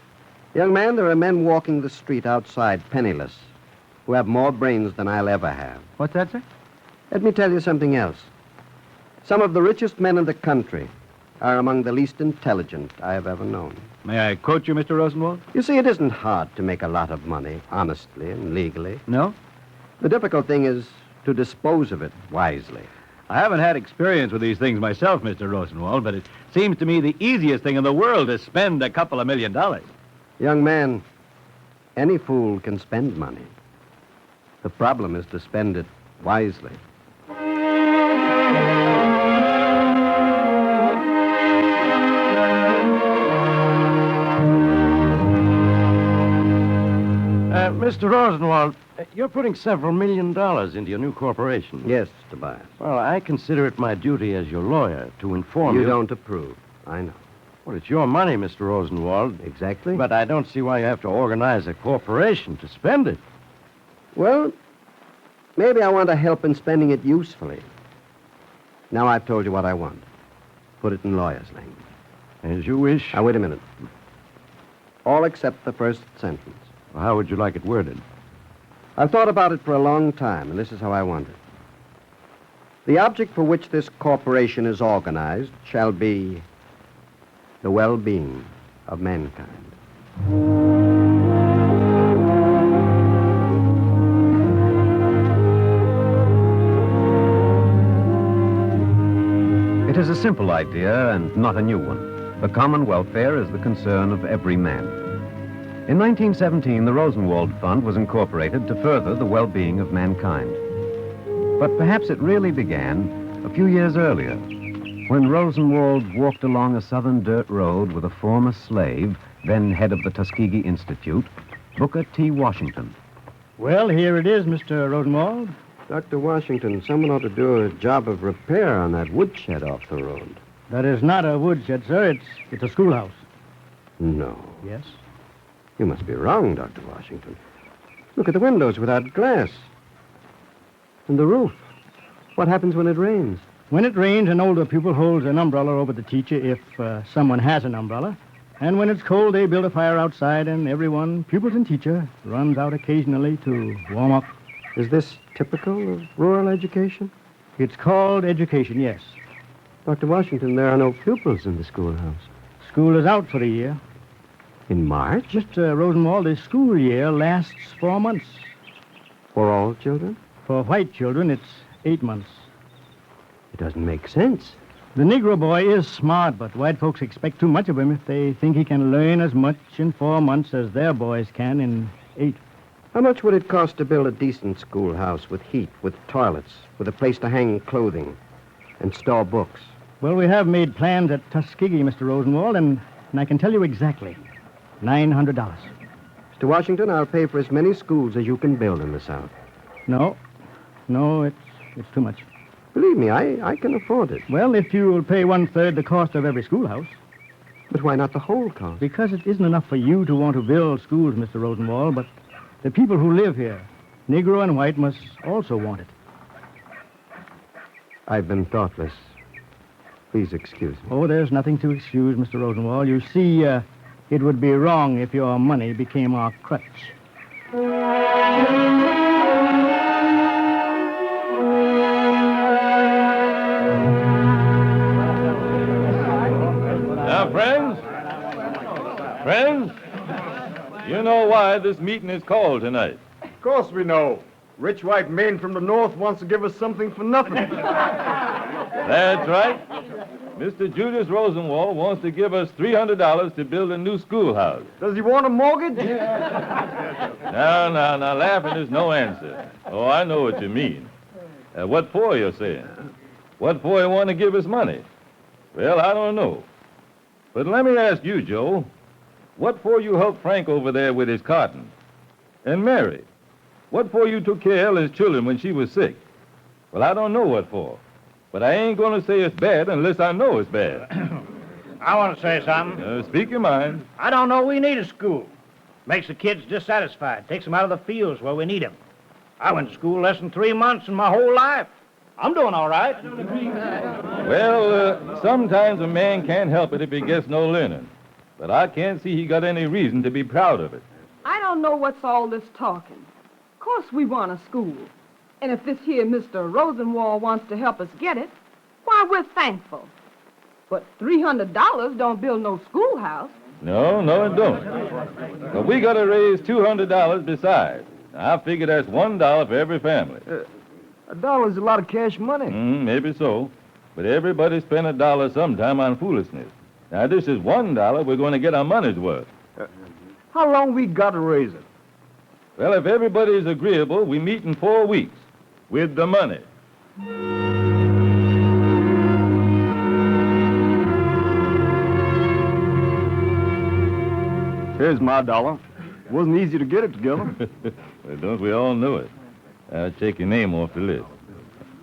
Young man, there are men walking the street outside, penniless, who have more brains than I'll ever have. What's that, sir? Let me tell you something else. Some of the richest men in the country are among the least intelligent I have ever known. May I quote you, Mr. Rosenwald? You see, it isn't hard to make a lot of money, honestly and legally. No? The difficult thing is to dispose of it wisely. I haven't had experience with these things myself, Mr. Rosenwald, but it seems to me the easiest thing in the world is spend a couple of $1 million. Young man, any fool can spend money. The problem is to spend it wisely. Mr. Rosenwald, you're putting several $1 million into your new corporation. Yes, Tobias. Well, I consider it my duty as your lawyer to inform you. You don't approve. I know. Well, it's your money, Mr. Rosenwald. Exactly. But I don't see why you have to organize a corporation to spend it. Well, maybe I want to help in spending it usefully. Now I've told you what I want. Put it in lawyer's language. As you wish. Now, wait a minute. All except the first sentence. Well, how would you like it worded? I've thought about it for a long time, and this is how I want it. The object for which this corporation is organized shall be the well-being of mankind. It is a simple idea and not a new one. The common welfare is the concern of every man. In 1917, the Rosenwald Fund was incorporated to further the well-being of mankind. But perhaps it really began a few years earlier, when Rosenwald walked along a southern dirt road with a former slave, then head of the Tuskegee Institute, Booker T. Washington. Well, here it is, Mr. Rosenwald. Dr. Washington, someone ought to do a job of repair on that woodshed off the road. That is not a woodshed, sir. It's a schoolhouse. No. Yes? You must be wrong, Dr. Washington. Look at the windows without glass. And the roof. What happens when it rains? When it rains, an older pupil holds an umbrella over the teacher if someone has an umbrella. And when it's cold, they build a fire outside, and everyone, pupils and teacher, runs out occasionally to warm up. Is this typical of rural education? It's called education, yes. Dr. Washington, there are no pupils in the schoolhouse. School is out for the year. In March? Mr. Rosenwald, the school year lasts 4 months. For all children? For white children, it's 8 months. It doesn't make sense. The Negro boy is smart, but white folks expect too much of him if they think he can learn as much in 4 months as their boys can in 8. How much would it cost to build a decent schoolhouse with heat, with toilets, with a place to hang clothing and store books? Well, we have made plans at Tuskegee, Mr. Rosenwald, and I can tell you exactly. $900. Mr. Washington, I'll pay for as many schools as you can build in the South. No, it's too much. Believe me, I can afford it. Well, if you will pay 1/3 the cost of every schoolhouse. But why not the whole cost? Because it isn't enough for you to want to build schools, Mr. Rosenwald, but the people who live here, Negro and white, must also want it. I've been thoughtless. Please excuse me. Oh, there's nothing to excuse, Mr. Rosenwald. You see, it would be wrong if your money became our crutch. Now, friends, you know why this meeting is called tonight. Of course we know. Rich white man from the north wants to give us something for nothing. That's right. Mr. Julius Rosenwald wants to give us $300 to build a new schoolhouse. Does he want a mortgage? Now, laughing is no answer. Oh, I know what you mean. What for, you're saying? What for you want to give us money? Well, I don't know. But let me ask you, Joe, what for you help Frank over there with his cotton? And Mary, what for you took care of Ellen's children when she was sick? Well, I don't know what for. But I ain't going to say it's bad unless I know it's bad. I want to say something. Speak your mind. I don't know we need a school. Makes the kids dissatisfied. Takes them out of the fields where we need them. I went to school less than 3 months in my whole life. I'm doing all right. Well, sometimes a man can't help it if he gets no learning. But I can't see he got any reason to be proud of it. I don't know what's all this talking. Of course we want a school. And if this here Mr. Rosenwald wants to help us get it, why, we're thankful. But $300 don't build no schoolhouse. No, it don't. But we got to raise $200 besides. I figure that's $1 for every family. $1 is a lot of cash money. Maybe so. But everybody spend $1 sometime on foolishness. Now, this is $1 we're going to get our money's worth. How long we got to raise it? Well, if everybody is agreeable, we meet in 4 weeks with the money. Here's my $1. Wasn't easy to get it together. Well, don't we all know it? I'll take your name off the list.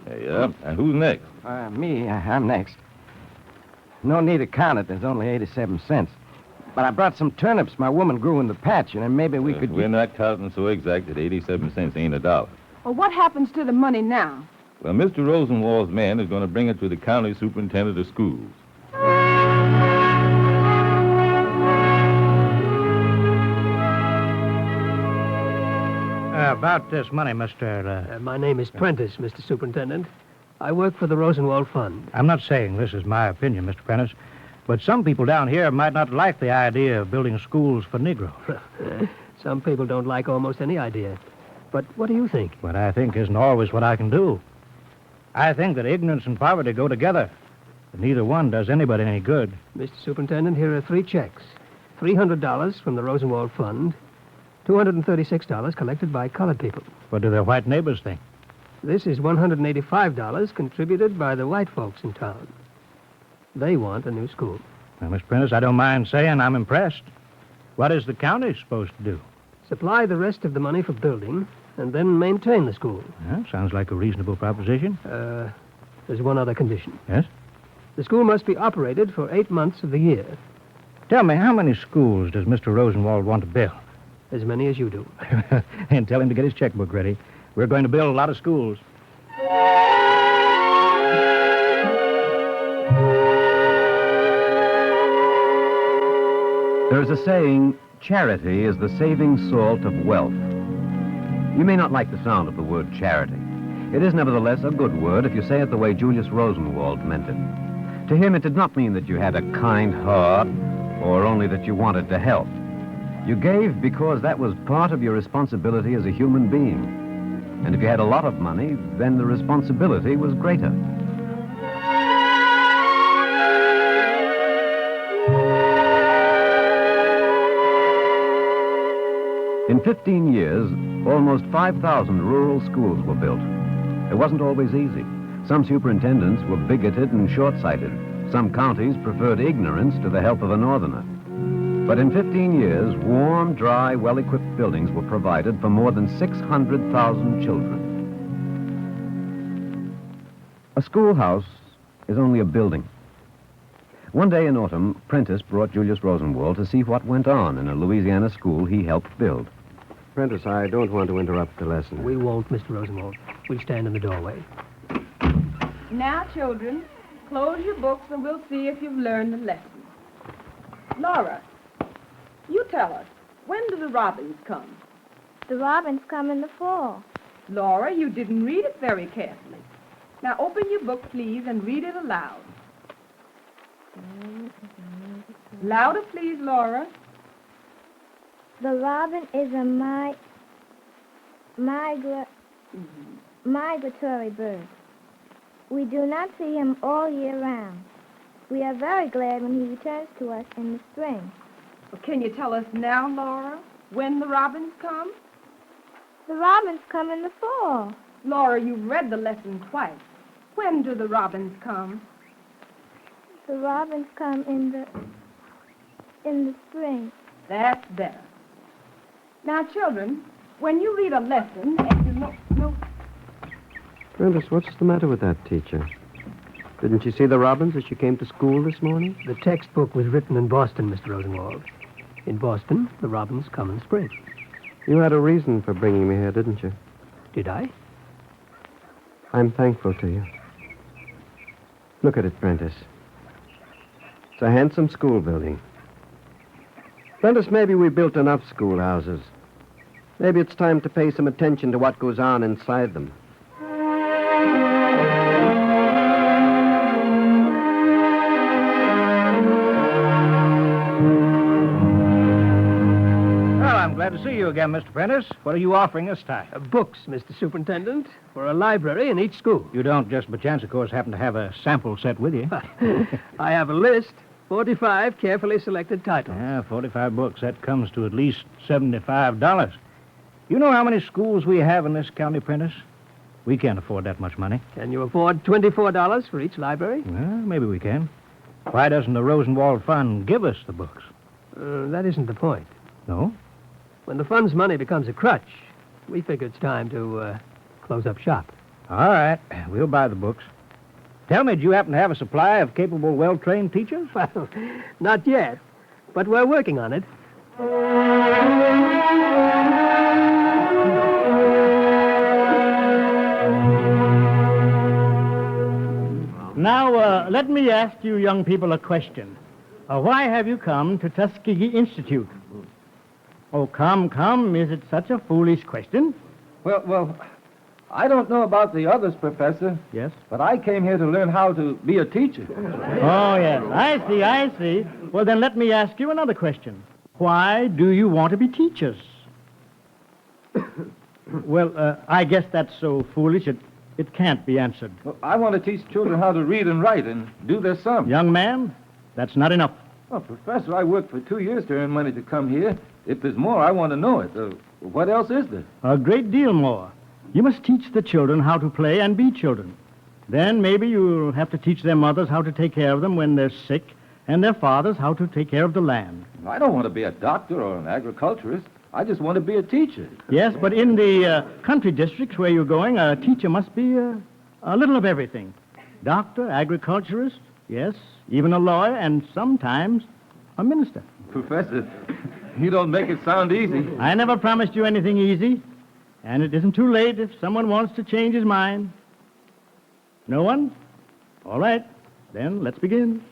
Yeah. And who's next? Me. I'm next. No need to count it. There's only 87 cents. But I brought some turnips my woman grew in the patch, and then maybe we could... We're not counting so exact that 87 cents ain't $1. Well, what happens to the money now? Well, Mr. Rosenwald's man is going to bring it to the county superintendent of schools. About this money, Mr. My name is Prentice, Mr. Superintendent. I work for the Rosenwald Fund. I'm not saying this is my opinion, Mr. Prentice, but some people down here might not like the idea of building schools for Negroes. Some people don't like almost any idea. But what do you think? What I think isn't always what I can do. I think that ignorance and poverty go together. But neither one does anybody any good. Mr. Superintendent, here are 3 checks. $300 from the Rosenwald Fund, $236 collected by colored people. What do their white neighbors think? This is $185 contributed by the white folks in town. They want a new school. Well, Mr. Prentice, I don't mind saying I'm impressed. What is the county supposed to do? Supply the rest of the money for building, and then maintain the school. Well, sounds like a reasonable proposition. There's one other condition. Yes? The school must be operated for 8 months of the year. Tell me, how many schools does Mr. Rosenwald want to build? As many as you do. And tell him to get his checkbook ready. We're going to build a lot of schools. There's a saying, charity is the saving salt of wealth. You may not like the sound of the word charity. It is nevertheless a good word if you say it the way Julius Rosenwald meant it. To him, it did not mean that you had a kind heart or only that you wanted to help. You gave because that was part of your responsibility as a human being. And if you had a lot of money, then the responsibility was greater. In 15 years, almost 5,000 rural schools were built. It wasn't always easy. Some superintendents were bigoted and short-sighted. Some counties preferred ignorance to the help of a northerner. But in 15 years, warm, dry, well-equipped buildings were provided for more than 600,000 children. A schoolhouse is only a building. One day in autumn, Prentice brought Julius Rosenwald to see what went on in a Louisiana school he helped build. Prentice, I don't want to interrupt the lesson. We won't, Mr. Rosenwald. We'll stand in the doorway. Now, children, close your books and we'll see if you've learned the lesson. Laura, you tell us, when do the robins come? The robins come in the fall. Laura, you didn't read it very carefully. Now, open your book, please, and read it aloud. Louder, please, Laura. The robin is a migratory bird. We do not see him all year round. We are very glad when he returns to us in the spring. Well, can you tell us now, Laura, when the robins come? The robins come in the fall. Laura, you've read the lesson twice. When do the robins come? The robins come in the spring. That's better. Now, children, when you read a lesson and you know... Prentice, what's the matter with that teacher? Didn't you see the robins as she came to school this morning? The textbook was written in Boston, Mr. Rosenwald. In Boston, the robins come in spring. You had a reason for bringing me here, didn't you? Did I? I'm thankful to you. Look at it, Prentice. It's a handsome school building. Prentice, maybe we built enough schoolhouses. Maybe it's time to pay some attention to what goes on inside them. Well, I'm glad to see you again, Mr. Prentice. What are you offering this time? Books, Mr. Superintendent, for a library in each school. You don't just, by chance, of course, happen to have a sample set with you. I have a list, 45 carefully selected titles. Yeah, 45 books. That comes to at least $75. You know how many schools we have in this county, Prentice? We can't afford that much money. Can you afford $24 for each library? Well, maybe we can. Why doesn't the Rosenwald Fund give us the books? That isn't the point. No? When the fund's money becomes a crutch, we figure it's time to close up shop. All right. We'll buy the books. Tell me, do you happen to have a supply of capable, well-trained teachers? Well, not yet, but we're working on it. Now, let me ask you young people a question. Why have you come to Tuskegee Institute? Oh, come. Is it such a foolish question? Well, I don't know about the others, Professor. Yes? But I came here to learn how to be a teacher. Oh, yes. I see. Well, then let me ask you another question. Why do you want to be teachers? Well, I guess that's so foolish it can't be answered. Well, I want to teach children how to read and write and do their sums. Young man, that's not enough. Well, Professor, I worked for 2 years to earn money to come here. If there's more, I want to know it. What else is there? A great deal more. You must teach the children how to play and be children. Then maybe you'll have to teach their mothers how to take care of them when they're sick, and their fathers how to take care of the land. I don't want to be a doctor or an agriculturist. I just want to be a teacher. Yes, but in the country districts where you're going, a teacher must be a little of everything. Doctor, agriculturist, yes, even a lawyer, and sometimes a minister. Professor, you don't make it sound easy. I never promised you anything easy, and it isn't too late if someone wants to change his mind. No one? All right, then let's begin.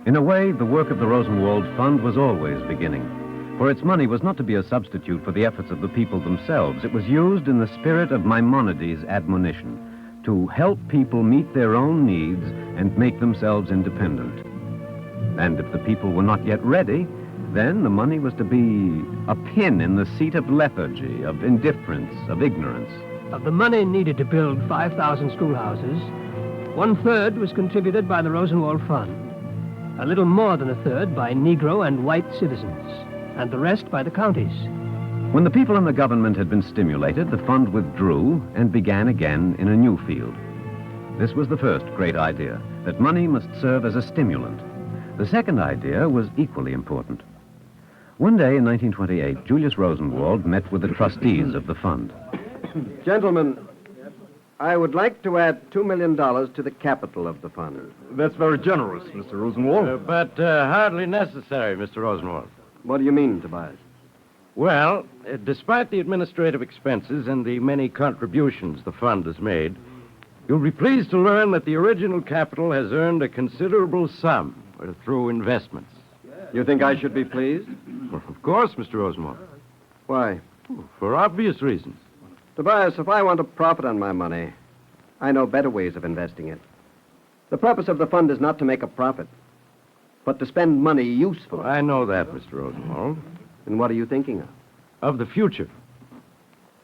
In a way, the work of the Rosenwald Fund was always beginning, for its money was not to be a substitute for the efforts of the people themselves. It was used in the spirit of Maimonides' admonition, to help people meet their own needs and make themselves independent. And if the people were not yet ready, then the money was to be a pin in the seat of lethargy, of indifference, of ignorance. Of the money needed to build 5,000 schoolhouses, 1/3 was contributed by the Rosenwald Fund. A little more than 1/3 by Negro and white citizens, and the rest by the counties. When the people and the government had been stimulated, the fund withdrew and began again in a new field. This was the first great idea, that money must serve as a stimulant. The second idea was equally important. One day in 1928, Julius Rosenwald met with the trustees of the fund. Gentlemen, I would like to add $2 million to the capital of the fund. That's very generous, Mr. Rosenwald. But hardly necessary, Mr. Rosenwald. What do you mean, Tobias? Well, despite the administrative expenses and the many contributions the fund has made, you'll be pleased to learn that the original capital has earned a considerable sum through investments. You think I should be pleased? Well, of course, Mr. Rosenwald. Why? For obvious reasons. Tobias, if I want to profit on my money, I know better ways of investing it. The purpose of the fund is not to make a profit, but to spend money usefully. I know that, Mr. Rosenwald. And what are you thinking of? Of the future.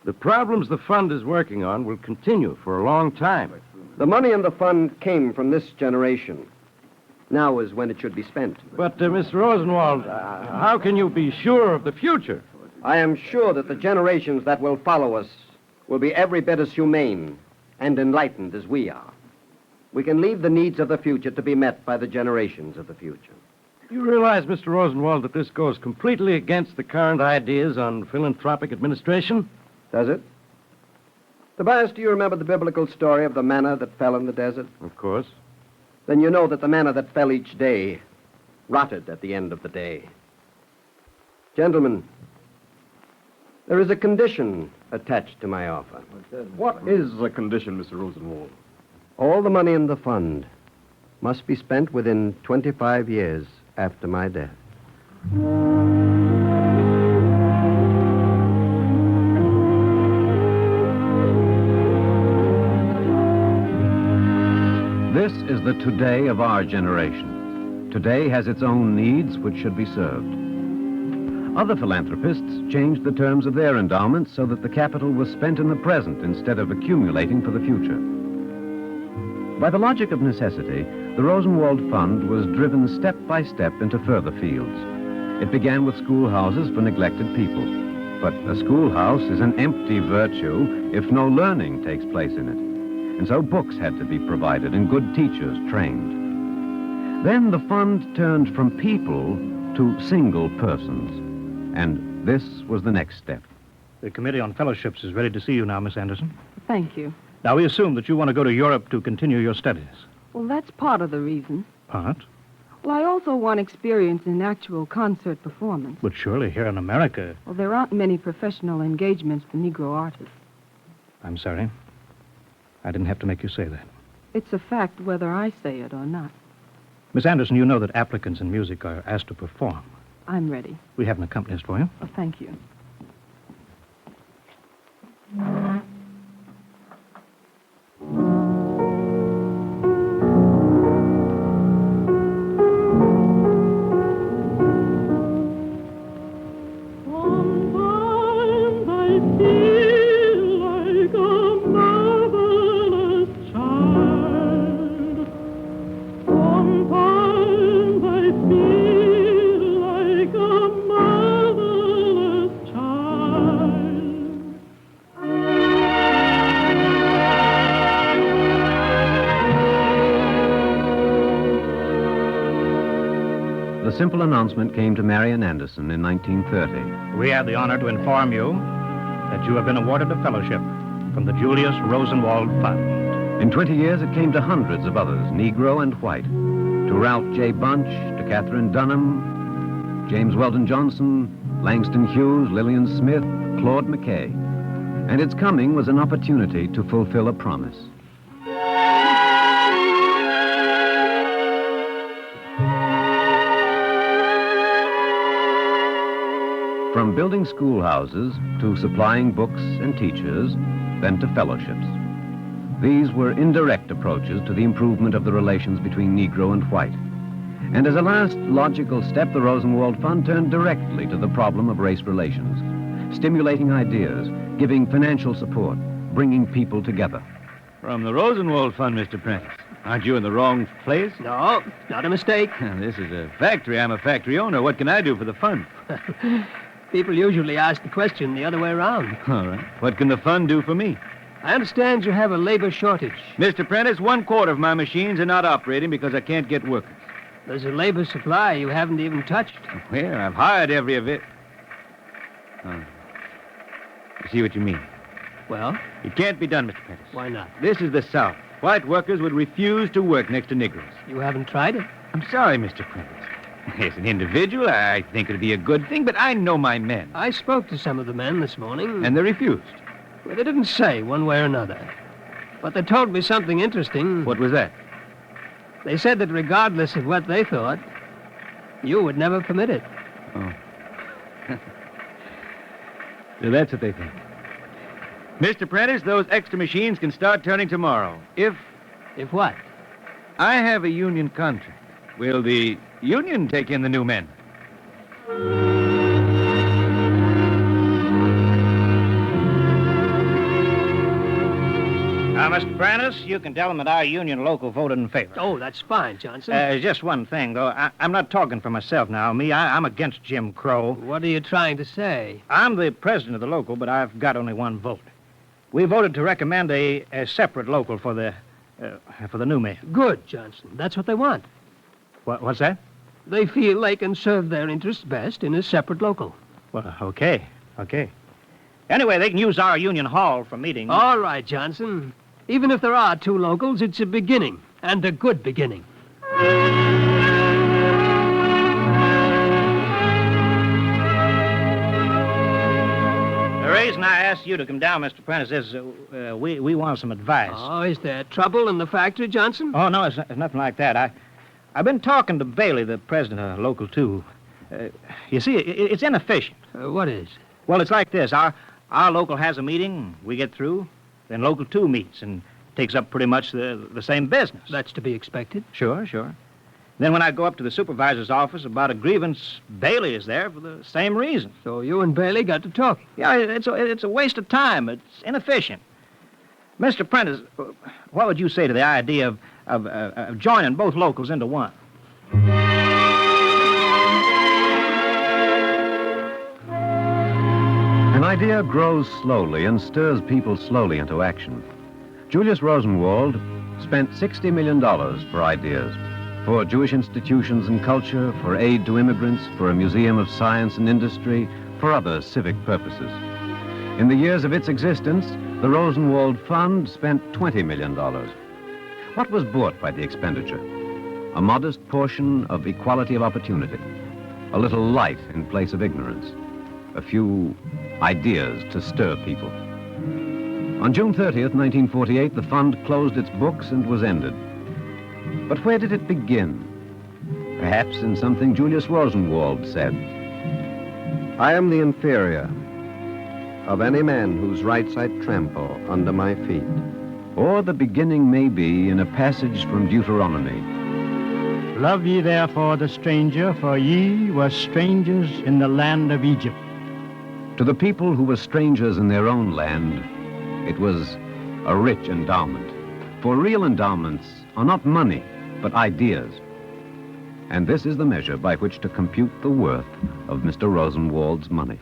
The problems the fund is working on will continue for a long time. The money in the fund came from this generation. Now is when it should be spent. But, Mr. Rosenwald, how can you be sure of the future? I am sure that the generations that will follow us will be every bit as humane and enlightened as we are. We can leave the needs of the future to be met by the generations of the future. You realize, Mr. Rosenwald, that this goes completely against the current ideas on philanthropic administration? Does it? Tobias, do you remember the biblical story of the manna that fell in the desert? Of course. Then you know that the manna that fell each day rotted at the end of the day. Gentlemen, there is a condition attached to my offer. What is the condition, Mr. Rosenwald? All the money in the fund must be spent within 25 years after my death. This is the today of our generation. Today has its own needs which should be served. Other philanthropists changed the terms of their endowments so that the capital was spent in the present instead of accumulating for the future. By the logic of necessity, the Rosenwald Fund was driven step by step into further fields. It began with schoolhouses for neglected people. But a schoolhouse is an empty virtue if no learning takes place in it. And so books had to be provided and good teachers trained. Then the fund turned from people to single persons. And this was the next step. The Committee on Fellowships is ready to see you now, Miss Anderson. Thank you. Now, we assume that you want to go to Europe to continue your studies. Well, that's part of the reason. Part? Well, I also want experience in actual concert performance. But surely here in America... Well, there aren't many professional engagements for Negro artists. I'm sorry. I didn't have to make you say that. It's a fact whether I say it or not. Miss Anderson, you know that applicants in music are asked to perform. I'm ready. We have an accompanist for you. Oh, thank you. The simple announcement came to Marian Anderson in 1930. We have the honor to inform you that you have been awarded a fellowship from the Julius Rosenwald Fund. In 20 years, it came to hundreds of others, Negro and white. To Ralph J. Bunch, to Catherine Dunham, James Weldon Johnson, Langston Hughes, Lillian Smith, Claude McKay. And its coming was an opportunity to fulfill a promise. From building schoolhouses to supplying books and teachers, then to fellowships. These were indirect approaches to the improvement of the relations between Negro and white. And as a last logical step, the Rosenwald Fund turned directly to the problem of race relations, stimulating ideas, giving financial support, bringing people together. From the Rosenwald Fund, Mr. Prentice. Aren't you in the wrong place? No, not a mistake. This is a factory. I'm a factory owner. What can I do for the fund? People usually ask the question the other way around. All right. What can the fund do for me? I understand you have a labor shortage. Mr. Prentice, 1/4 of my machines are not operating because I can't get workers. There's a labor supply you haven't even touched. Well, I've hired every of it. Oh. I see what you mean. Well? It can't be done, Mr. Prentice. Why not? This is the South. White workers would refuse to work next to Negroes. You haven't tried it? I'm sorry, Mr. Prentice. As an individual, I think it'd be a good thing, but I know my men. I spoke to some of the men this morning. And they refused? Well, they didn't say one way or another. But they told me something interesting. What was that? They said that regardless of what they thought, you would never permit it. Oh. So that's what they think. Mr. Prentice, those extra machines can start turning tomorrow. If what? I have a union contract. Will the union take in the new men? Now, Mr. Prentice, you can tell them that our union local voted in favor. Oh, that's fine, Johnson. Just one thing, though. I'm not talking for myself now. I'm against Jim Crow. What are you trying to say? I'm the president of the local, but I've got only one vote. We voted to recommend a separate local for the For the new mayor. Good, Johnson. That's what they want. What's that? They feel they can serve their interests best in a separate local. Well, okay. Anyway, they can use our union hall for meetings. All right, Johnson. Even if there are two locals, it's a beginning, and a good beginning. The reason I asked you to come down, Mr. Prentice, is we want some advice. Oh, is there trouble in the factory, Johnson? Oh, no, it's nothing like that. I've been talking to Bailey, the president of Local 2. You see, it's inefficient. What is? Well, it's like this. Our local has a meeting, we get through, then Local 2 meets and takes up pretty much the same business. That's to be expected. Sure. Then when I go up to the supervisor's office about a grievance, Bailey is there for the same reason. So you and Bailey got to talk. Yeah, it's a waste of time. It's inefficient. Mr. Prentice, what would you say to the idea of joining both locals into one? An idea grows slowly and stirs people slowly into action. Julius Rosenwald spent $60 million for ideas, for Jewish institutions and culture, for aid to immigrants, for a museum of science and industry, for other civic purposes. In the years of its existence, the Rosenwald Fund spent $20 million. What was bought by the expenditure? A modest portion of equality of opportunity, a little light in place of ignorance, a few ideas to stir people. On June 30th, 1948, the fund closed its books and was ended. But where did it begin? Perhaps in something Julius Rosenwald said. I am the inferior of any man whose rights I trample under my feet. Or the beginning may be in a passage from Deuteronomy. Love ye therefore the stranger, for ye were strangers in the land of Egypt. To the people who were strangers in their own land, it was a rich endowment. For real endowments are not money, but ideas. And this is the measure by which to compute the worth of Mr. Rosenwald's money.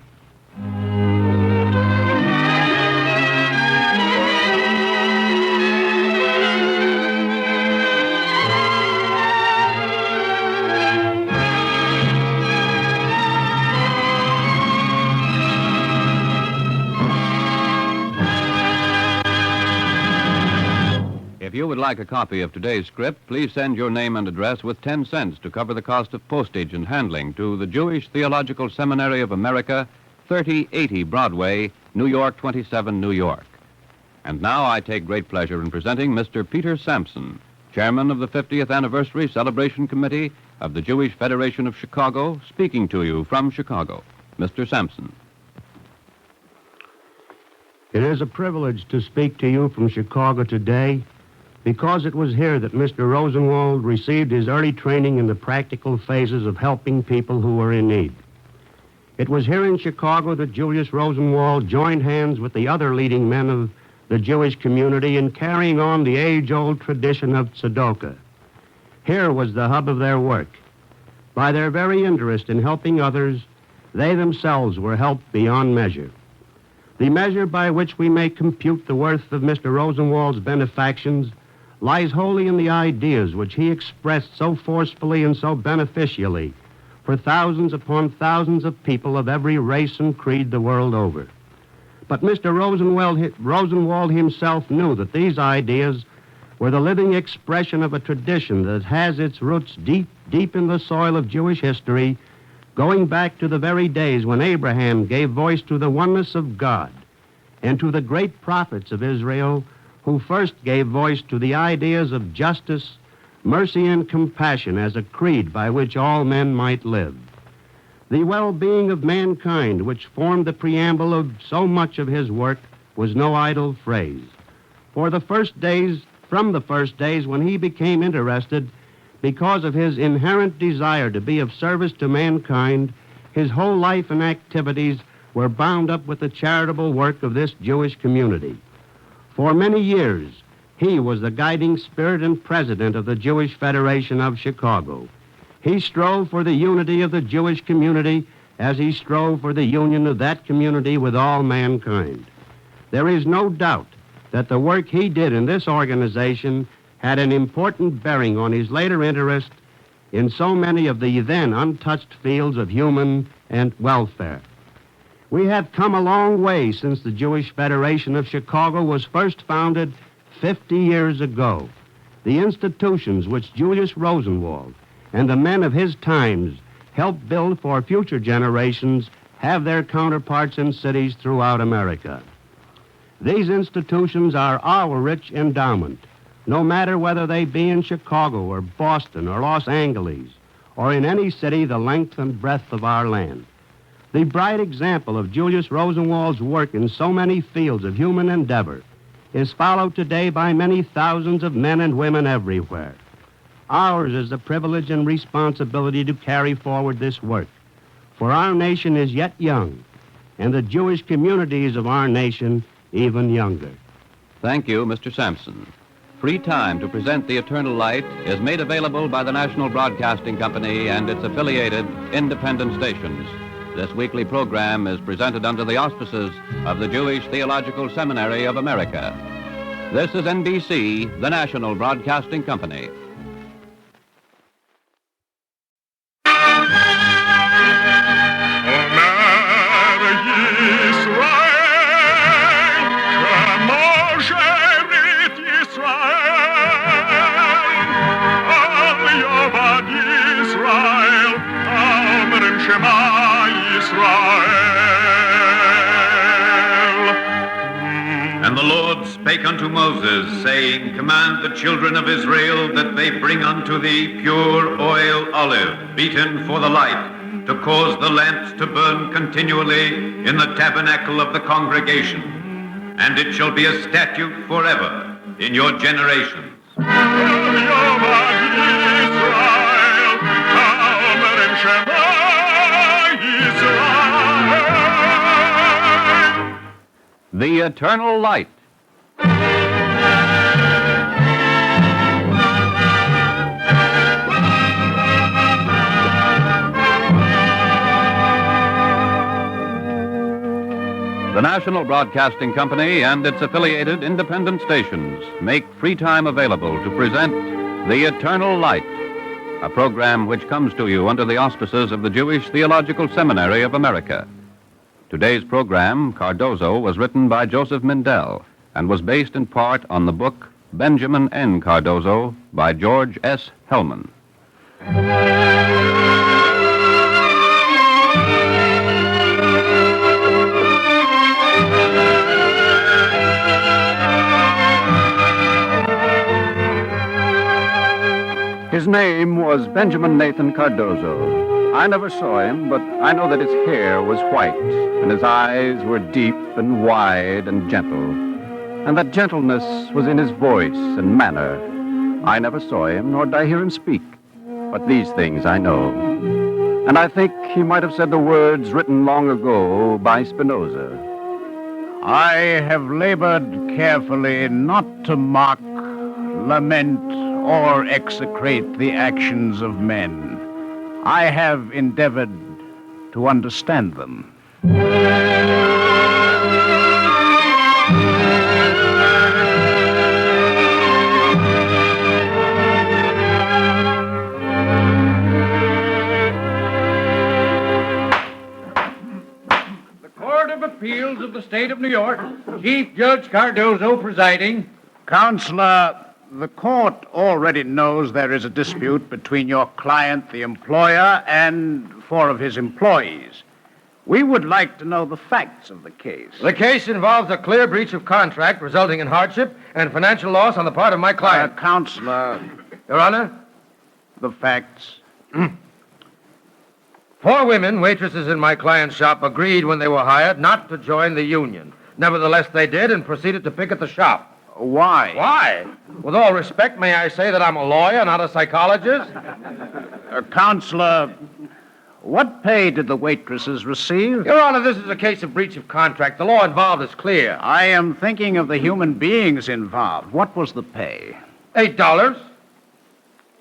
If you would like a copy of today's script, please send your name and address with 10 cents to cover the cost of postage and handling to the Jewish Theological Seminary of America, 3080 Broadway, New York 27, New York. And now I take great pleasure in presenting Mr. Peter Sampson, chairman of the 50th Anniversary Celebration Committee of the Jewish Federation of Chicago, speaking to you from Chicago. Mr. Sampson. It is a privilege to speak to you from Chicago today, because it was here that Mr. Rosenwald received his early training in the practical phases of helping people who were in need. It was here in Chicago that Julius Rosenwald joined hands with the other leading men of the Jewish community in carrying on the age-old tradition of tzedakah. Here was the hub of their work. By their very interest in helping others, they themselves were helped beyond measure. The measure by which we may compute the worth of Mr. Rosenwald's benefactions lies wholly in the ideas which he expressed so forcefully and so beneficially for thousands upon thousands of people of every race and creed the world over. But Mr. Rosenwald himself knew that these ideas were the living expression of a tradition that has its roots deep, deep in the soil of Jewish history, going back to the very days when Abraham gave voice to the oneness of God and to the great prophets of Israel who first gave voice to the ideas of justice, mercy, and compassion as a creed by which all men might live. The well-being of mankind, which formed the preamble of so much of his work, was no idle phrase. From the first days when he became interested, because of his inherent desire to be of service to mankind, his whole life and activities were bound up with the charitable work of this Jewish community. For many years, he was the guiding spirit and president of the Jewish Federation of Chicago. He strove for the unity of the Jewish community as he strove for the union of that community with all mankind. There is no doubt that the work he did in this organization had an important bearing on his later interest in so many of the then untouched fields of human and welfare. We have come a long way since the Jewish Federation of Chicago was first founded 50 years ago. The institutions which Julius Rosenwald and the men of his times helped build for future generations have their counterparts in cities throughout America. These institutions are our rich endowment, no matter whether they be in Chicago or Boston or Los Angeles or in any city the length and breadth of our land. The bright example of Julius Rosenwald's work in so many fields of human endeavor is followed today by many thousands of men and women everywhere. Ours is the privilege and responsibility to carry forward this work, for our nation is yet young, and the Jewish communities of our nation even younger. Thank you, Mr. Sampson. Free time to present The Eternal Light is made available by the National Broadcasting Company and its affiliated independent stations. This weekly program is presented under the auspices of the Jewish Theological Seminary of America. This is NBC, the National Broadcasting Company. And the Lord spake unto Moses, saying, Command the children of Israel that they bring unto thee pure oil olive, beaten for the light, to cause the lamps to burn continually in the tabernacle of the congregation. And it shall be a statute forever in your generations. The Eternal Light. The National Broadcasting Company and its affiliated independent stations make free time available to present The Eternal Light, a program which comes to you under the auspices of the Jewish Theological Seminary of America. Today's program, Cardozo, was written by Joseph Mindell and was based in part on the book Benjamin N. Cardozo by George S. Hellman. His name was Benjamin Nathan Cardozo. I never saw him, but I know that his hair was white, and his eyes were deep and wide and gentle, and that gentleness was in his voice and manner. I never saw him, nor did I hear him speak, but these things I know. And I think he might have said the words written long ago by Spinoza. I have labored carefully not to mock, lament, or execrate the actions of men. I have endeavored to understand them. The Court of Appeals of the State of New York, Chief Judge Cardozo presiding. Counselor, the court already knows there is a dispute between your client, the employer, and 4 of his employees. We would like to know the facts of the case. The case involves a clear breach of contract resulting in hardship and financial loss on the part of my client. Counselor. Your Honor? The facts. 4 women, waitresses in my client's shop, agreed when they were hired not to join the union. Nevertheless, they did and proceeded to picket the shop. Why? Why? With all respect, may I say that I'm a lawyer, not a psychologist? Counselor, what pay did the waitresses receive? Your Honor, this is a case of breach of contract. The law involved is clear. I am thinking of the human beings involved. What was the pay? $8.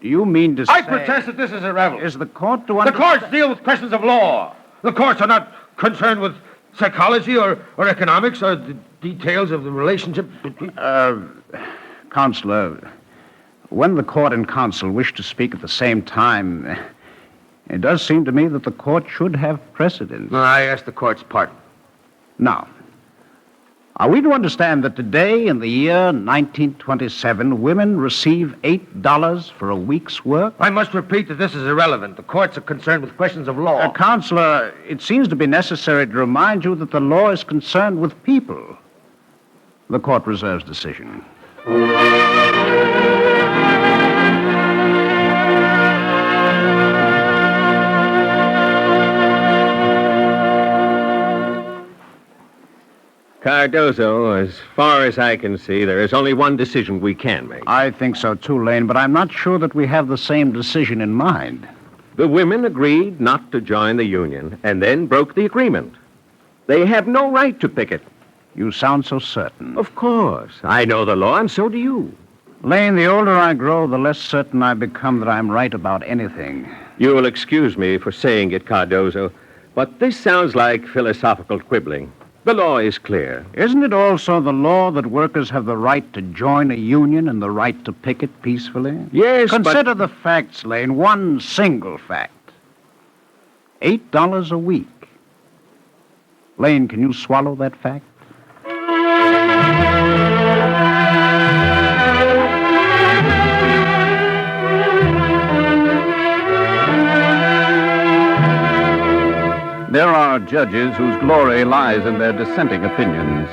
Do you mean to say... I protest that this is irrelevant. Is the court to The understand... courts deal with questions of law. The courts are not concerned with psychology or economics or the details of the relationship between... Counselor, when the court and counsel wish to speak at the same time, it does seem to me that the court should have precedence. I ask the court's pardon. Now, are we to understand that today, in the year 1927, women receive $8 for a week's work? I must repeat that this is irrelevant. The courts are concerned with questions of law. Counselor, it seems to be necessary to remind you that the law is concerned with people. The court reserves decision. Cardozo, as far as I can see, there is only one decision we can make. I think so too, Lane, but I'm not sure that we have the same decision in mind. The women agreed not to join the union and then broke the agreement. They have no right to picket. You sound so certain. Of course. I know the law, and so do you. Lane, the older I grow, the less certain I become that I'm right about anything. You will excuse me for saying it, Cardozo, but this sounds like philosophical quibbling. The law is clear. Isn't it also the law that workers have the right to join a union and the right to picket peacefully? Yes, Consider the facts, Lane. One single fact. $8 a week. Lane, can you swallow that fact? There are judges whose glory lies in their dissenting opinions.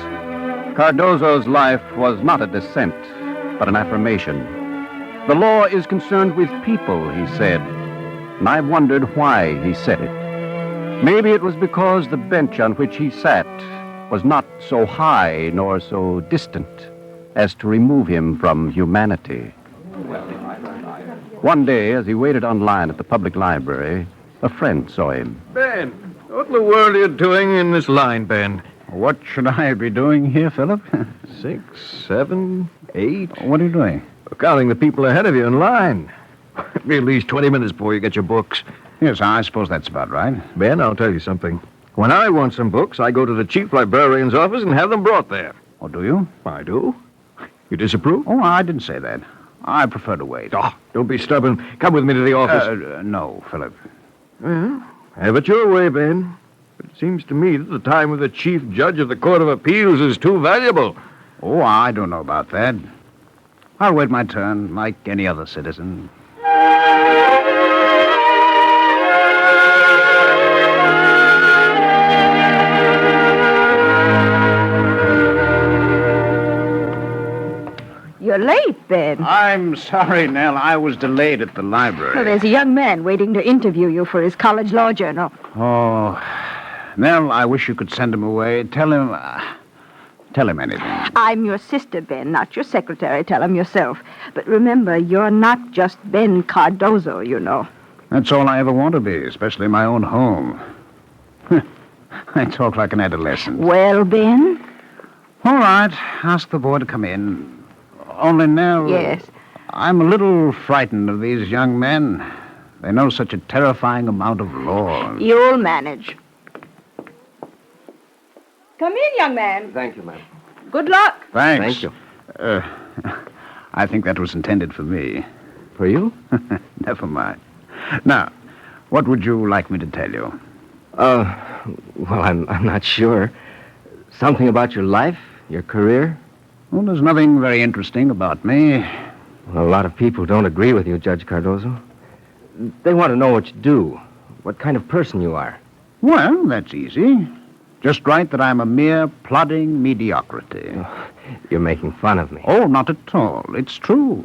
Cardozo's life was not a dissent, but an affirmation. The law is concerned with people, he said, and I wondered why he said it. Maybe it was because the bench on which he sat was not so high nor so distant as to remove him from humanity. One day, as he waited online at the public library, a friend saw him. Ben, what in the world are you doing in this line, Ben? What should I be doing here, Philip? 6, 7, 8. What are you doing? Counting the people ahead of you in line. It'll be at least 20 minutes before you get your books. Yes, I suppose that's about right. Ben, I'll tell you something. When I want some books, I go to the chief librarian's office and have them brought there. Oh, do you? I do. You disapprove? Oh, I didn't say that. I prefer to wait. Oh, don't be stubborn. Come with me to the office. No, Philip. Well, have it your way, Ben. But it seems to me that the time with the chief judge of the Court of Appeals is too valuable. Oh, I don't know about that. I'll wait my turn, like any other citizen. You're late, Ben. I'm sorry, Nell. I was delayed at the library. Well, there's a young man waiting to interview you for his college law journal. Oh, Nell, I wish you could send him away. Tell him anything. I'm your sister, Ben, not your secretary. Tell him yourself. But remember, you're not just Ben Cardozo, you know. That's all I ever want to be, especially in my own home. I talk like an adolescent. Well, Ben? All right. Ask the boy to come in. Only now... Yes? I'm a little frightened of these young men. They know such a terrifying amount of law. You'll manage. Come in, young man. Thank you, ma'am. Good luck. Thanks. Thank you. I think that was intended for me. For you? Never mind. Now, what would you like me to tell you? Well, I'm not sure. Something about your life, your career? Well, there's nothing very interesting about me. Well, a lot of people don't agree with you, Judge Cardozo. They want to know what you do, what kind of person you are. Well, that's easy. Just write that I'm a mere plodding mediocrity. Oh, you're making fun of me. Oh, not at all. It's true.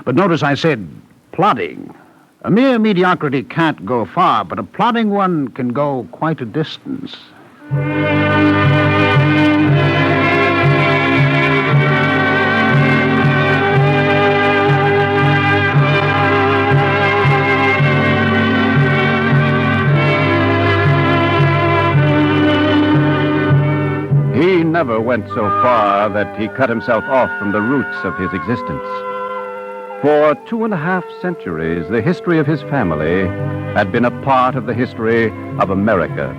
But notice I said plodding. A mere mediocrity can't go far, but a plodding one can go quite a distance. He never went so far that he cut himself off from the roots of his existence. For 2.5 centuries, the history of his family had been a part of the history of America.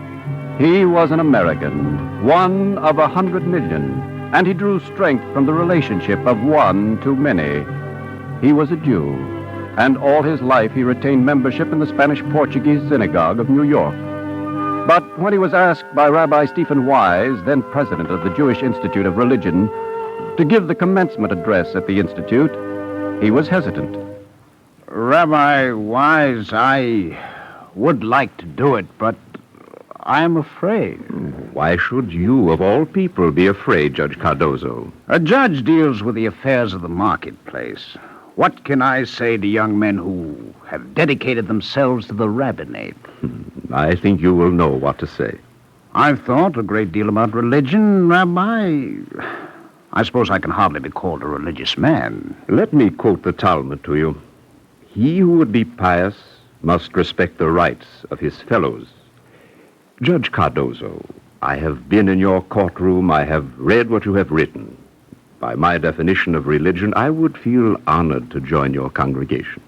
He was an American, one of 100 million, and he drew strength from the relationship of one to many. He was a Jew, and all his life he retained membership in the Spanish-Portuguese Synagogue of New York. But when he was asked by Rabbi Stephen Wise, then president of the Jewish Institute of Religion, to give the commencement address at the Institute, he was hesitant. Rabbi Wise, I would like to do it, but I'm afraid. Why should you, of all people, be afraid, Judge Cardozo? A judge deals with the affairs of the marketplace. What can I say to young men who have dedicated themselves to the rabbinate? I think you will know what to say. I've thought a great deal about religion, Rabbi. I suppose I can hardly be called a religious man. Let me quote the Talmud to you. He who would be pious must respect the rights of his fellows. Judge Cardozo, I have been in your courtroom. I have read what you have written. By my definition of religion, I would feel honored to join your congregation.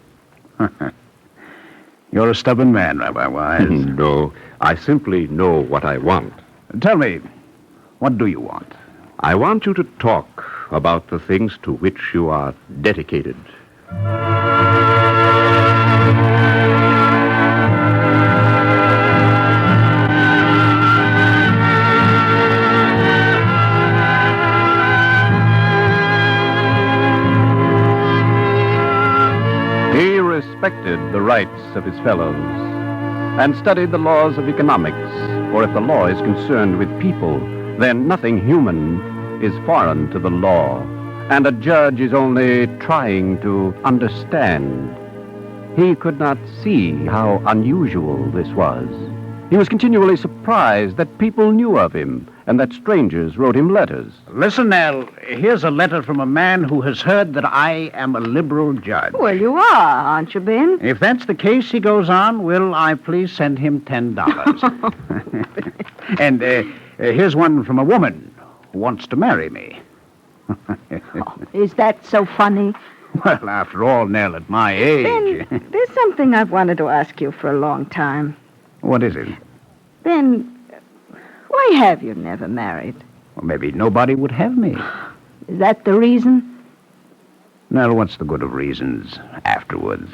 You're a stubborn man, Rabbi Wise. No, I simply know what I want. Tell me, what do you want? I want you to talk about the things to which you are dedicated. He respected the rights of his fellows and studied the laws of economics, for if the law is concerned with people, then nothing human is foreign to the law, and a judge is only trying to understand. He could not see how unusual this was. He was continually surprised that people knew of him and that strangers wrote him letters. Listen, Nell, here's a letter from a man who has heard that I am a liberal judge. Well, you are, aren't you, Ben? If that's the case, he goes on, will I please send him $10? And here's one from a woman who wants to marry me. Is that so funny? Well, after all, Nell, at my age... Ben, there's something I've wanted to ask you for a long time. What is it? Ben, why have you never married? Well, maybe nobody would have me. Is that the reason? Nell, what's the good of reasons afterwards?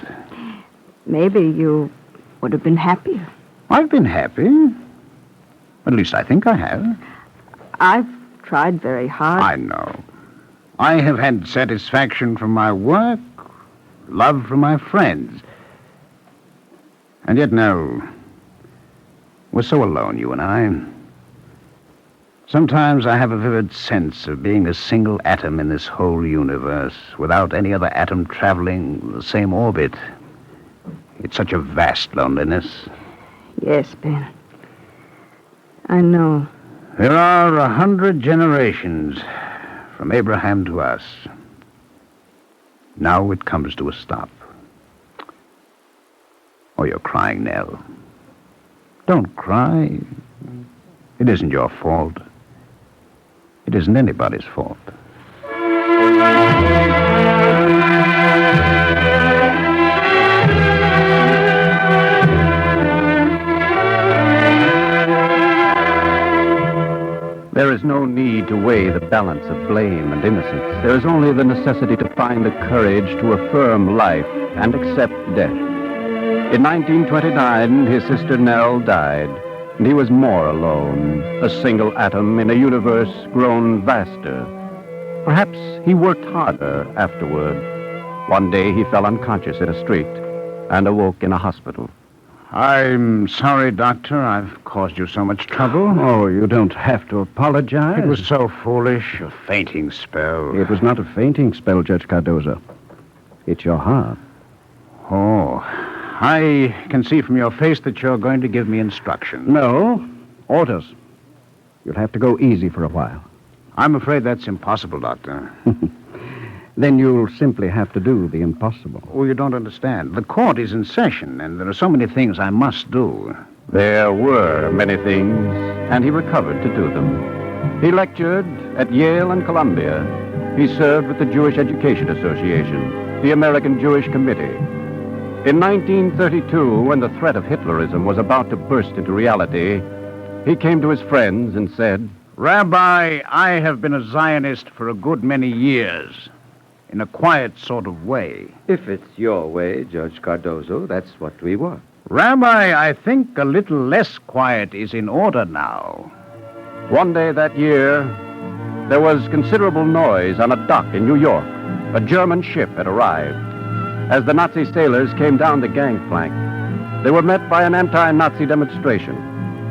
Maybe you would have been happier. I've been happy. At least I think I have. I've tried very hard. I know. I have had satisfaction from my work, love from my friends. And yet, Nell, we're so alone, you and I. Sometimes I have a vivid sense of being a single atom in this whole universe, without any other atom traveling the same orbit. It's such a vast loneliness. Yes, Ben. I know. There are 100 generations from Abraham to us. Now it comes to a stop. Oh, you're crying, Nell. Don't cry. It isn't your fault. It isn't anybody's fault. There is no need to weigh the balance of blame and innocence. There is only the necessity to find the courage to affirm life and accept death. In 1929, his sister Nell died, and he was more alone, a single atom in a universe grown vaster. Perhaps he worked harder afterward. One day he fell unconscious in a street and awoke in a hospital. I'm sorry, Doctor. I've caused you so much trouble. Oh, you don't have to apologize. It was so foolish, a fainting spell. It was not a fainting spell, Judge Cardozo. It's your heart. Oh, I can see from your face that you're going to give me instructions. No, orders. You'll have to go easy for a while. I'm afraid that's impossible, Doctor. Then you'll simply have to do the impossible. Oh, you don't understand. The court is in session, and there are so many things I must do. There were many things, and he recovered to do them. He lectured at Yale and Columbia. He served with the Jewish Education Association, the American Jewish Committee. In 1932, when the threat of Hitlerism was about to burst into reality, he came to his friends and said, Rabbi, I have been a Zionist for a good many years. in a quiet sort of way. If it's your way, Judge Cardozo, that's what we want. Rabbi, I think a little less quiet is in order now. One day that year, there was considerable noise on a dock in New York. A German ship had arrived. As the Nazi sailors came down the gangplank, they were met by an anti-Nazi demonstration.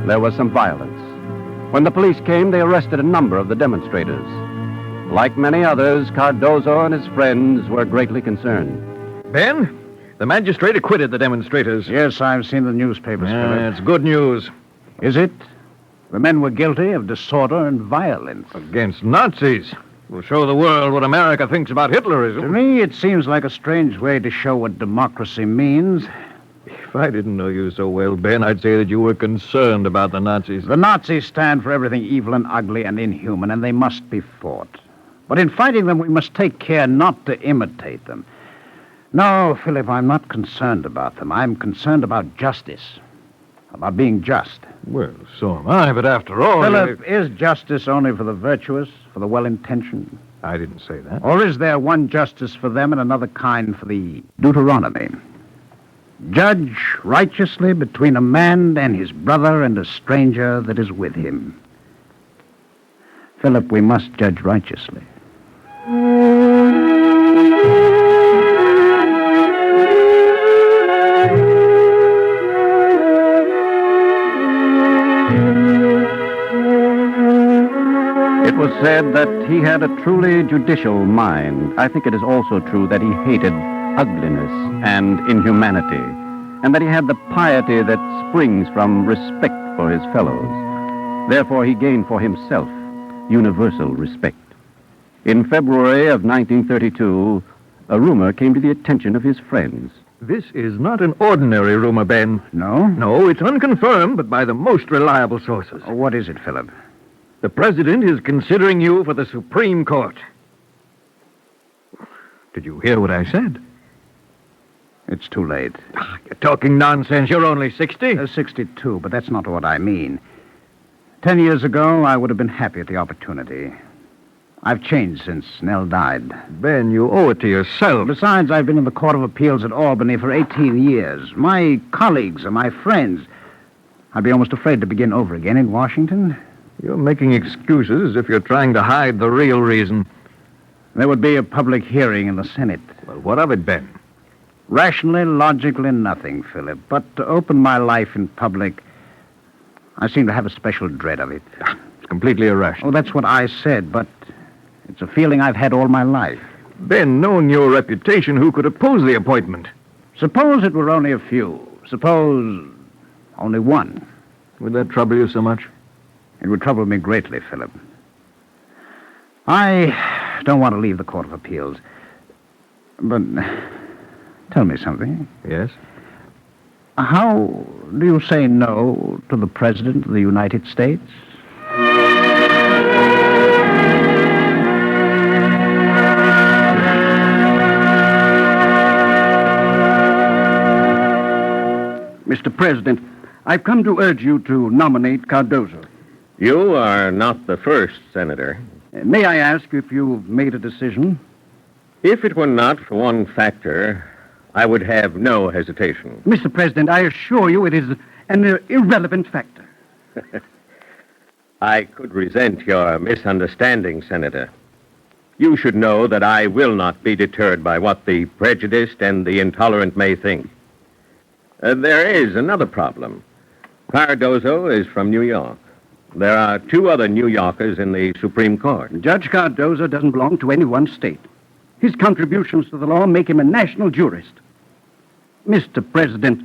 There was some violence. When the police came, they arrested a number of the demonstrators. Like many others, Cardozo and his friends were greatly concerned. Ben, the magistrate acquitted the demonstrators. Yes, I've seen the newspapers, Philip. It's good news. Is it? The men were guilty of disorder and violence. Against Nazis. We'll show the world what America thinks about Hitlerism. To me, it seems like a strange way to show what democracy means. If I didn't know you so well, Ben, I'd say that you were concerned about the Nazis. The Nazis stand for everything evil and ugly and inhuman, and they must be fought. But in fighting them, we must take care not to imitate them. No, Philip, I'm not concerned about them. I'm concerned about justice, about being just. Well, so am I, but after all... Philip, is justice only for the virtuous, for the well-intentioned? I didn't say that. Or is there one justice for them and another kind for the Deuteronomy? Judge righteously between a man and his brother and a stranger that is with him. Philip, we must judge righteously. It was said that he had a truly judicial mind. I think it is also true that he hated ugliness and inhumanity, and that he had the piety that springs from respect for his fellows. Therefore, he gained for himself universal respect. In February of 1932, a rumor came to the attention of his friends. This is not an ordinary rumor, Ben. No? No, it's unconfirmed, but by the most reliable sources. Oh, what is it, Philip? The president is considering you for the Supreme Court. Did you hear what I said? It's too late. You're talking nonsense. You're only 60. 62, but that's not what I mean. 10 years ago, I would have been happy at the opportunity. I've changed since Nell died. Ben, you owe it to yourself. Besides, I've been in the Court of Appeals at Albany for 18 years. My colleagues are my friends. I'd be almost afraid to begin over again in Washington. You're making excuses as if you're trying to hide the real reason. There would be a public hearing in the Senate. Well, what of it, Ben? Rationally, logically, nothing, Philip. But to open my life in public, I seem to have a special dread of it. It's completely irrational. Oh, that's what I said, but it's a feeling I've had all my life. Ben, knowing your reputation, who could oppose the appointment? Suppose it were only a few. Suppose only one. Would that trouble you so much? It would trouble me greatly, Philip. I don't want to leave the Court of Appeals. But tell me something. Yes? How do you say no to the President of the United States? Mr. President, I've come to urge you to nominate Cardozo. You are not the first, Senator. May I ask if you've made a decision? If it were not for one factor, I would have no hesitation. Mr. President, I assure you it is an irrelevant factor. I could resent your misunderstanding, Senator. You should know that I will not be deterred by what the prejudiced and the intolerant may think. There is another problem. Cardozo is from New York. There are 2 other New Yorkers in the Supreme Court. Judge Cardozo doesn't belong to any one state. His contributions to the law make him a national jurist. Mr. President,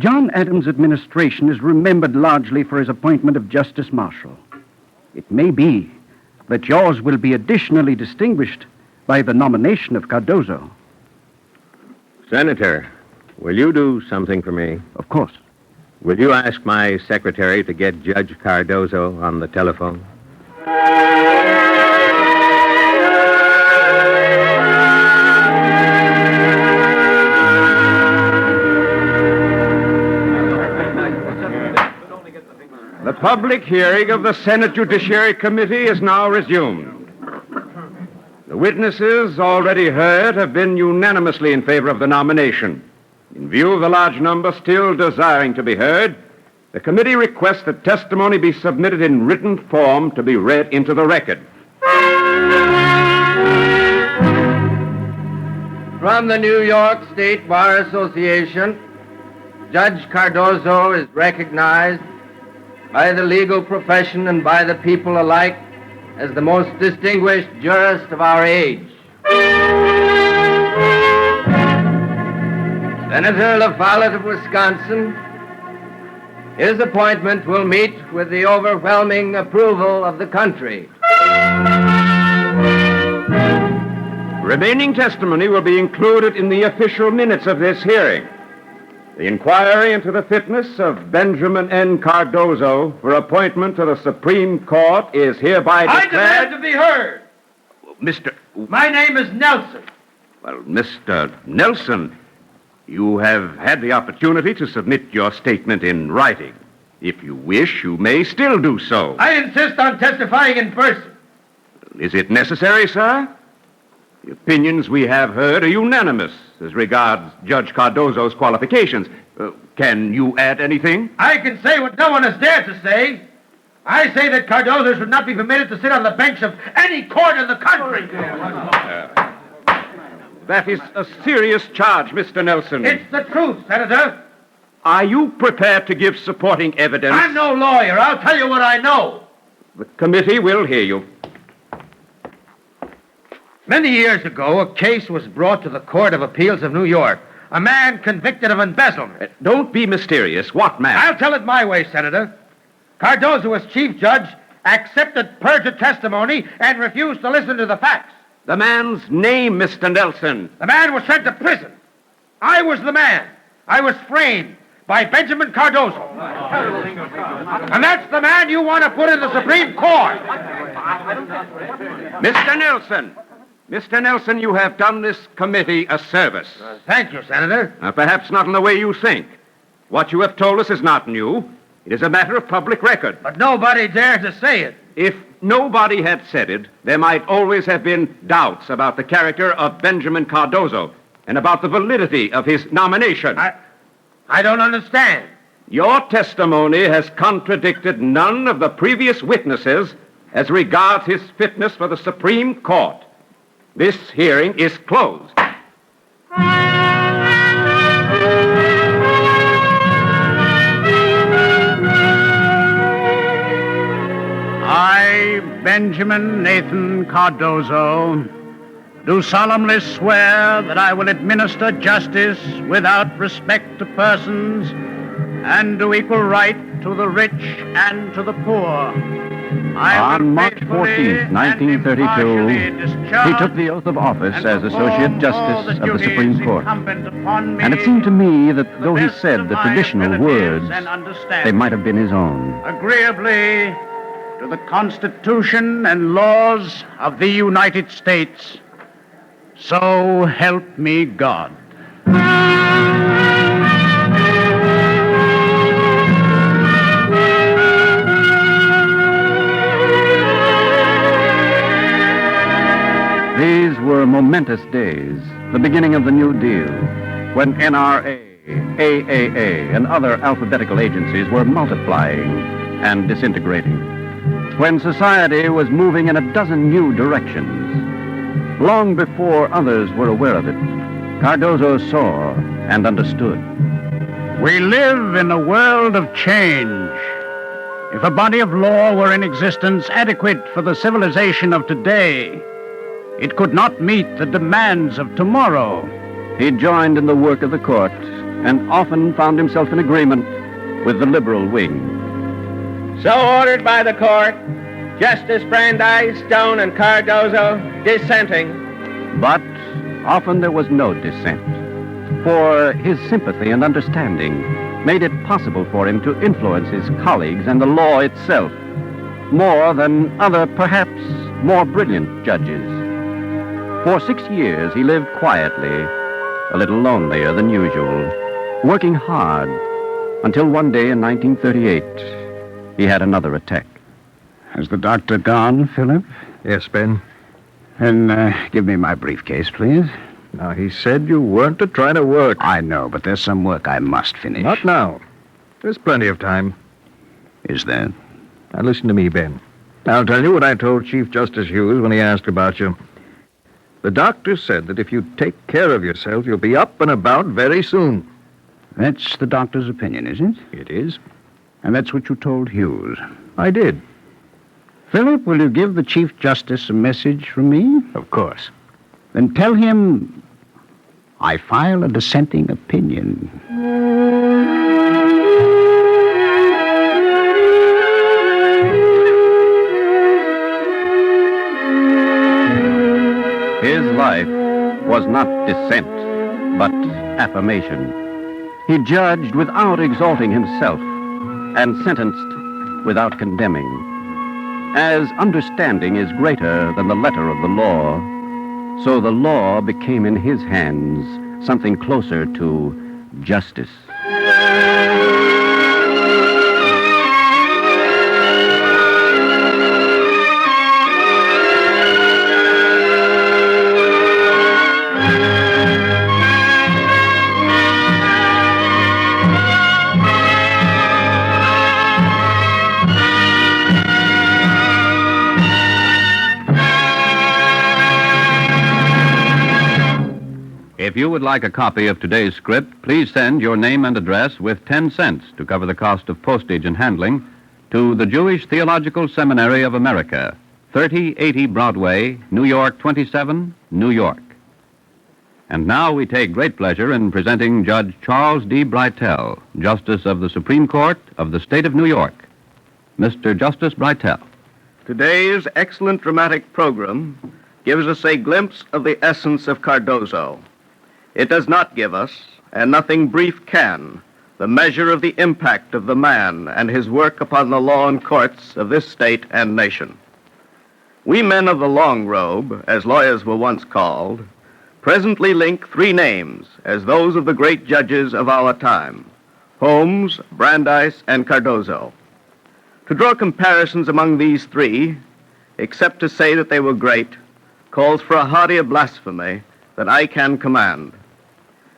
John Adams' administration is remembered largely for his appointment of Justice Marshall. It may be that yours will be additionally distinguished by the nomination of Cardozo. Senator, will you do something for me? Of course. Will you ask my secretary to get Judge Cardozo on the telephone? The public hearing of the Senate Judiciary Committee is now resumed. The witnesses already heard have been unanimously in favor of the nomination. In view of the large number still desiring to be heard, the committee requests that testimony be submitted in written form to be read into the record. From the New York State Bar Association, Judge Cardozo is recognized by the legal profession and by the people alike as the most distinguished jurist of our age. Senator LaFollette of Wisconsin, his appointment will meet with the overwhelming approval of the country. Remaining testimony will be included in the official minutes of this hearing. The inquiry into the fitness of Benjamin N. Cardozo for appointment to the Supreme Court is hereby I declared... demand to be heard. Mr. My name is Nelson. Well, Mr. Nelson, you have had the opportunity to submit your statement in writing. If you wish, you may still do so. I insist on testifying in person. Is it necessary, sir? The opinions we have heard are unanimous as regards Judge Cardozo's qualifications. Can you add anything? I can say what no one has dared to say. I say that Cardozo should not be permitted to sit on the bench of any court in the country. That is a serious charge, Mr. Nelson. It's the truth, Senator. Are you prepared to give supporting evidence? I'm no lawyer. I'll tell you what I know. The committee will hear you. Many years ago, a case was brought to the Court of Appeals of New York. A man convicted of embezzlement. Don't be mysterious. What man? I'll tell it my way, Senator. Cardozo, as chief judge, accepted perjured testimony and refused to listen to the facts. The man's name, Mr. Nelson. The man was sent to prison. I was the man. I was framed by Benjamin Cardozo. And that's the man you want to put in the Supreme Court. Mr. Nelson. Mr. Nelson, you have done this committee a service. Thank you, Senator. Perhaps not in the way you think. What you have told us is not new. It is a matter of public record. But nobody dared to say it. If nobody had said it, there might always have been doubts about the character of Benjamin Cardozo and about the validity of his nomination. I don't understand. Your testimony has contradicted none of the previous witnesses as regards his fitness for the Supreme Court. This hearing is closed. I, Benjamin Nathan Cardozo, do solemnly swear that I will administer justice without respect to persons and do equal right to the rich and to the poor. On March 14th, 1932, he took the oath of office as Associate Justice of the Supreme Court. And it seemed to me that though he said the traditional words, they might have been his own. Agreeably to the Constitution and laws of the United States, so help me God. These were momentous days, the beginning of the New Deal, when NRA, AAA, and other alphabetical agencies were multiplying and disintegrating, when society was moving in a dozen new directions. Long before others were aware of it, Cardozo saw and understood. We live in a world of change. If a body of law were in existence adequate for the civilization of today, it could not meet the demands of tomorrow. He joined in the work of the court and often found himself in agreement with the liberal wing. So ordered by the court, Justice Brandeis, Stone, and Cardozo dissenting. But often there was no dissent, for his sympathy and understanding made it possible for him to influence his colleagues and the law itself more than other, perhaps more brilliant judges. For 6 years, he lived quietly, a little lonelier than usual, working hard, until one day in 1938, he had another attack. Has the doctor gone, Philip? Yes, Ben. Then give me my briefcase, please. Now, he said you weren't to try to work. I know, but there's some work I must finish. Not now. There's plenty of time. Is there? Now, listen to me, Ben. I'll tell you what I told Chief Justice Hughes when he asked about you. The doctor said that if you take care of yourself, you'll be up and about very soon. That's the doctor's opinion, is it? It is. And that's what you told Hughes? I did. Philip, will you give the Chief Justice a message from me? Of course. Then tell him I file a dissenting opinion. His life was not dissent, but affirmation. He judged without exalting himself, and sentenced without condemning. As understanding is greater than the letter of the law, so the law became in his hands something closer to justice. If you would like a copy of today's script, please send your name and address with 10 cents to cover the cost of postage and handling to the Jewish Theological Seminary of America, 3080 Broadway, New York 27, New York. And now we take great pleasure in presenting Judge Charles D. Breitel, Justice of the Supreme Court of the State of New York. Mr. Justice Breitel. Today's excellent dramatic program gives us a glimpse of the essence of Cardozo. It does not give us, and nothing brief can, the measure of the impact of the man and his work upon the law and courts of this state and nation. We men of the long robe, as lawyers were once called, presently link three names as those of the great judges of our time: Holmes, Brandeis, and Cardozo. To draw comparisons among these three, except to say that they were great, calls for a heartier blasphemy than I can command.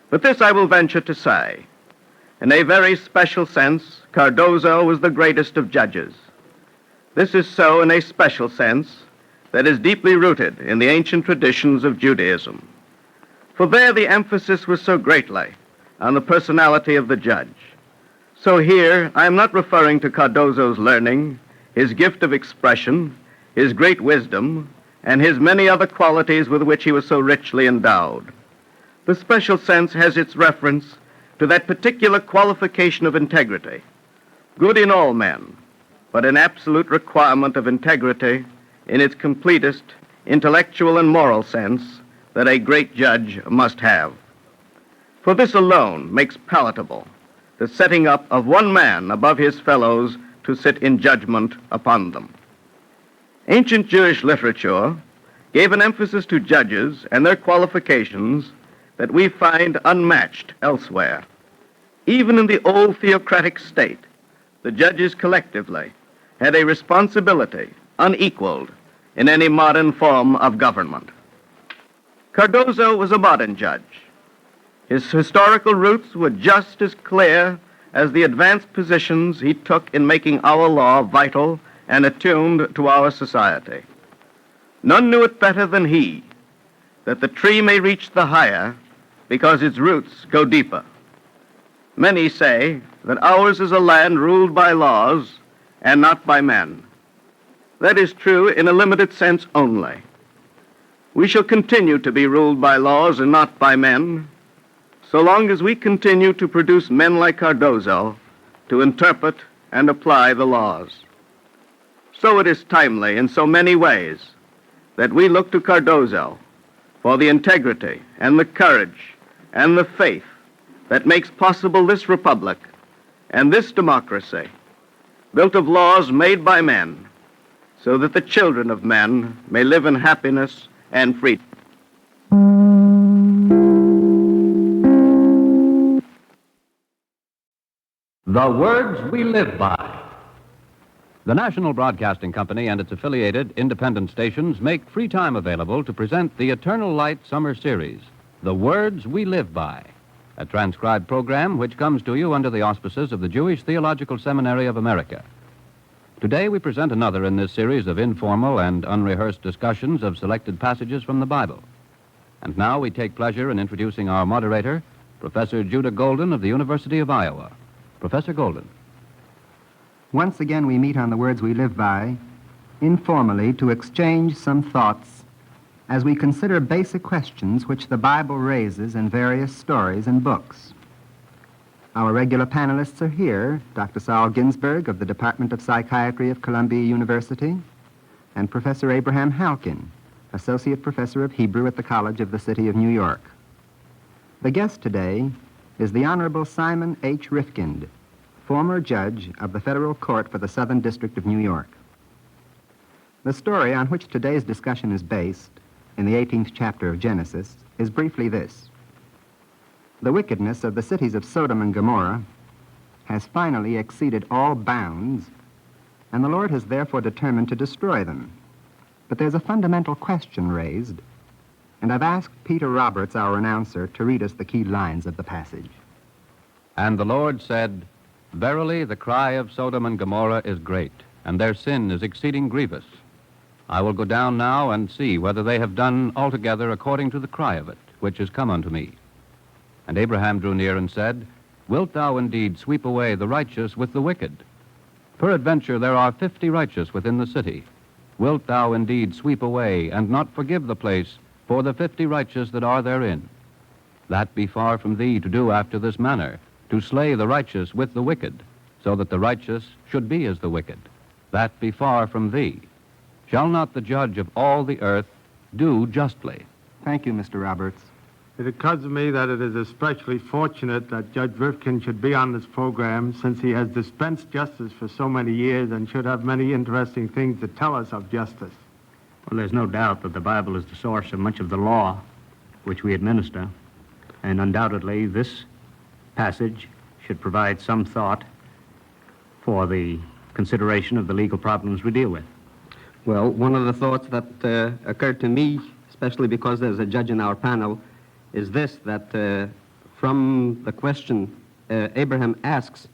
But this I will venture to say. In a very special sense, Cardozo was the greatest of judges. This is so in a special sense that is deeply rooted in the ancient traditions of Judaism. For there the emphasis was so greatly on the personality of the judge. So here I am not referring to Cardozo's learning, his gift of expression, his great wisdom, and his many other qualities with which he was so richly endowed. The special sense has its reference to that particular qualification of integrity, good in all men, but an absolute requirement of integrity in its completest intellectual and moral sense that a great judge must have. For this alone makes palatable the setting up of one man above his fellows to sit in judgment upon them. Ancient Jewish literature gave an emphasis to judges and their qualifications that we find unmatched elsewhere. Even in the old theocratic state, the judges collectively had a responsibility unequaled in any modern form of government. Cardozo was a modern judge. His historical roots were just as clear as the advanced positions he took in making our law vital and attuned to our society. None knew it better than he, that the tree may reach the higher because its roots go deeper. Many say that ours is a land ruled by laws and not by men. That is true in a limited sense only. We shall continue to be ruled by laws and not by men, so long as we continue to produce men like Cardozo to interpret and apply the laws. So it is timely in so many ways that we look to Cardozo for the integrity and the courage and the faith that makes possible this republic and this democracy, built of laws made by men, so that the children of men may live in happiness and freedom. The words we live by. The National Broadcasting Company and its affiliated independent stations make free time available to present the Eternal Light Summer Series, The Words We Live By, a transcribed program which comes to you under the auspices of the Jewish Theological Seminary of America. Today we present another in this series of informal and unrehearsed discussions of selected passages from the Bible. And now we take pleasure in introducing our moderator, Professor Judah Golden of the University of Iowa. Professor Golden. Once again we meet on The Words We Live By, informally to exchange some thoughts as we consider basic questions which the Bible raises in various stories and books. Our regular panelists are here, Dr. Saul Ginsberg of the Department of Psychiatry of Columbia University, and Professor Abraham Halkin, Associate Professor of Hebrew at the College of the City of New York. The guest today is the Honorable Simon H. Rifkind, former judge of the Federal Court for the Southern District of New York. The story on which today's discussion is based, in the 18th chapter of Genesis, is briefly this. The wickedness of the cities of Sodom and Gomorrah has finally exceeded all bounds, and the Lord has therefore determined to destroy them. But there's a fundamental question raised, and I've asked Peter Roberts, our announcer, to read us the key lines of the passage. And the Lord said, Verily the cry of Sodom and Gomorrah is great, and their sin is exceeding grievous. I will go down now and see whether they have done altogether according to the cry of it, which is come unto me. And Abraham drew near and said, Wilt thou indeed sweep away the righteous with the wicked? Peradventure there are 50 righteous within the city. Wilt thou indeed sweep away, and not forgive the place for the 50 righteous that are therein? That be far from thee to do after this manner, to slay the righteous with the wicked, so that the righteous should be as the wicked. That be far from thee. Shall not the judge of all the earth do justly? Thank you, Mr. Roberts. It occurs to me that it is especially fortunate that Judge Rifkin should be on this program, since he has dispensed justice for so many years and should have many interesting things to tell us of justice. Well, there's no doubt that the Bible is the source of much of the law which we administer, and undoubtedly this passage should provide some thought for the consideration of the legal problems we deal with. Well, one of the thoughts that occurred to me, especially because there's a judge in our panel, is this, that from the question Abraham asks,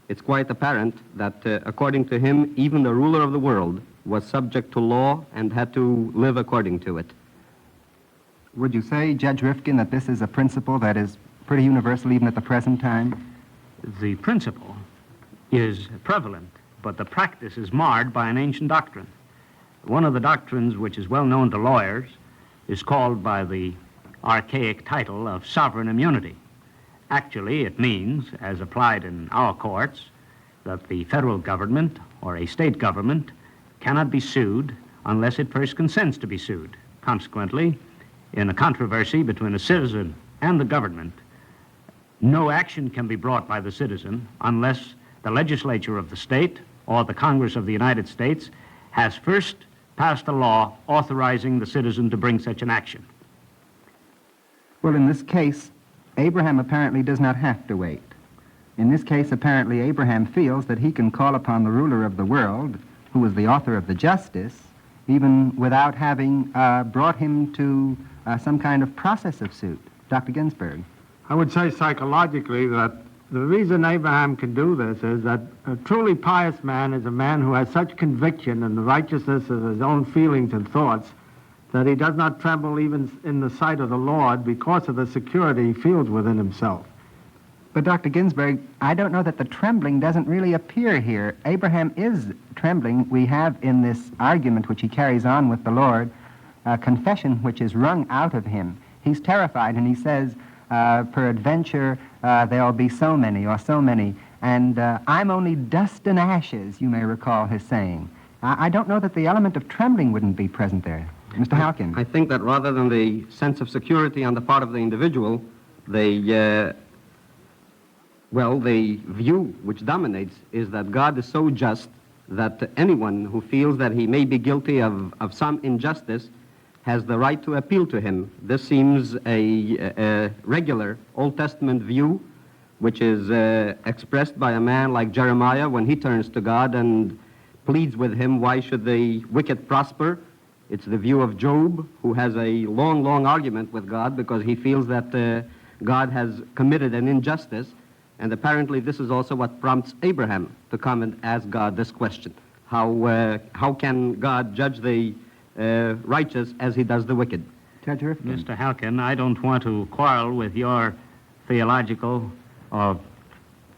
it's quite apparent that according to him, even the ruler of the world was subject to law and had to live according to it. Would you say, Judge Rifkin, that this is a principle that is pretty universal even at the present time? The principle is prevalent, but the practice is marred by an ancient doctrine. One of the doctrines which is well known to lawyers is called by the archaic title of sovereign immunity. Actually, it means, as applied in our courts, that the federal government or a state government cannot be sued unless it first consents to be sued. Consequently, in a controversy between a citizen and the government, no action can be brought by the citizen unless the legislature of the state or the Congress of the United States has first passed a law authorizing the citizen to bring such an action. Well, in this case, Abraham apparently does not have to wait. In this case, apparently, Abraham feels that he can call upon the ruler of the world, who is the author of the justice, even without having brought him to some kind of process of suit. Dr. Ginsberg. I would say psychologically that the reason Abraham can do this is that a truly pious man is a man who has such conviction in the righteousness of his own feelings and thoughts that he does not tremble even in the sight of the Lord because of the security he feels within himself. But Dr. Ginsberg, I don't know that the trembling doesn't really appear here. Abraham is trembling. We have in this argument which he carries on with the Lord a confession which is wrung out of him. He's terrified, and he says, peradventure there'll be so many or so many, and I'm only dust and ashes, you may recall his saying. I don't know that the element of trembling wouldn't be present there. Mr. Halkin. I think that rather than the sense of security on the part of the individual, the view which dominates is that God is so just that anyone who feels that he may be guilty of some injustice has the right to appeal to him. This seems a regular Old Testament view, which is expressed by a man like Jeremiah when he turns to God and pleads with him, why should the wicked prosper? It's the view of Job, who has a long, long argument with God because he feels that God has committed an injustice. And apparently this is also what prompts Abraham to come and ask God this question. How can God judge the righteous as he does the wicked? Judge Rifkin. Mr. Halkin, I don't want to quarrel with your theological or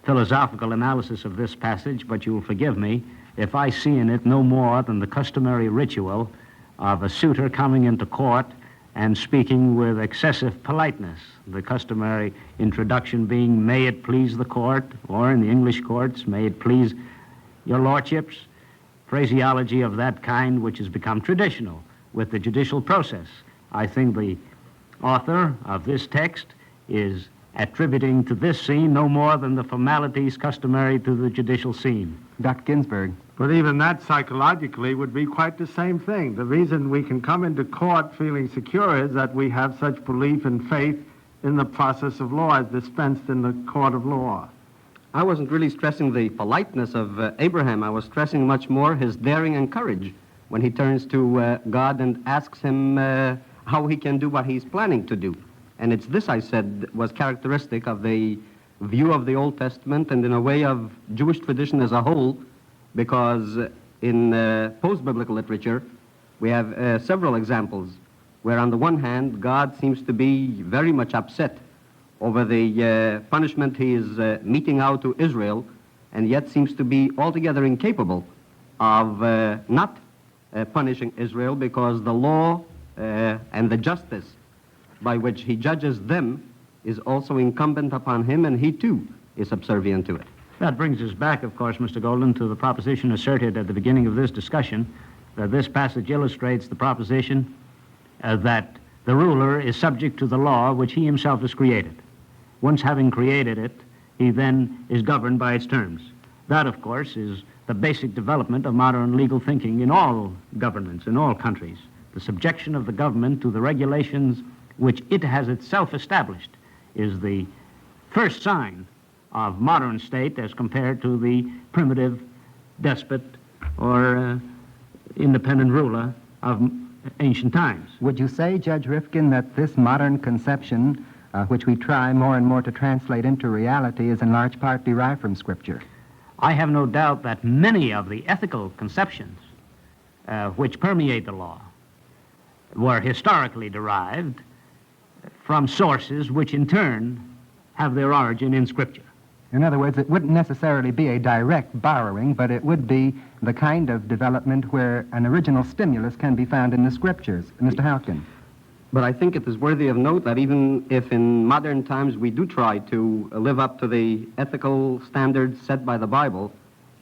philosophical analysis of this passage, but you will forgive me if I see in it no more than the customary ritual of a suitor coming into court and speaking with excessive politeness. The customary introduction being, may it please the court, or in the English courts, may it please your lordships. Phraseology of that kind which has become traditional with the judicial process. I think the author of this text is attributing to this scene no more than the formalities customary to the judicial scene. Dr. Ginsburg. But even that psychologically would be quite the same thing. The reason we can come into court feeling secure is that we have such belief and faith in the process of law as dispensed in the court of law. I wasn't really stressing the politeness of Abraham. I was stressing much more his daring and courage when he turns to God and asks him how he can do what he's planning to do. And it's this, I said, was characteristic of the view of the Old Testament and in a way of Jewish tradition as a whole, because in post-biblical literature, we have several examples where on the one hand, God seems to be very much upset over the punishment he is meting out to Israel, and yet seems to be altogether incapable of not punishing Israel because the law and the justice by which he judges them is also incumbent upon him, and he too is subservient to it. That brings us back, of course, Mr. Golden, to the proposition asserted at the beginning of this discussion, that this passage illustrates the proposition that the ruler is subject to the law which he himself has created. Once having created it, he then is governed by its terms. That, of course, is the basic development of modern legal thinking in all governments, in all countries. The subjection of the government to the regulations which it has itself established is the first sign of modern state as compared to the primitive despot or independent ruler of ancient times. Would you say, Judge Rifkin, that this modern conception, which we try more and more to translate into reality, is in large part derived from Scripture? I have no doubt that many of the ethical conceptions which permeate the law were historically derived from sources which in turn have their origin in Scripture. In other words, it wouldn't necessarily be a direct borrowing, but it would be the kind of development where an original stimulus can be found in the Scriptures. Mr. Halkin. But I think it is worthy of note that even if in modern times we do try to live up to the ethical standards set by the Bible,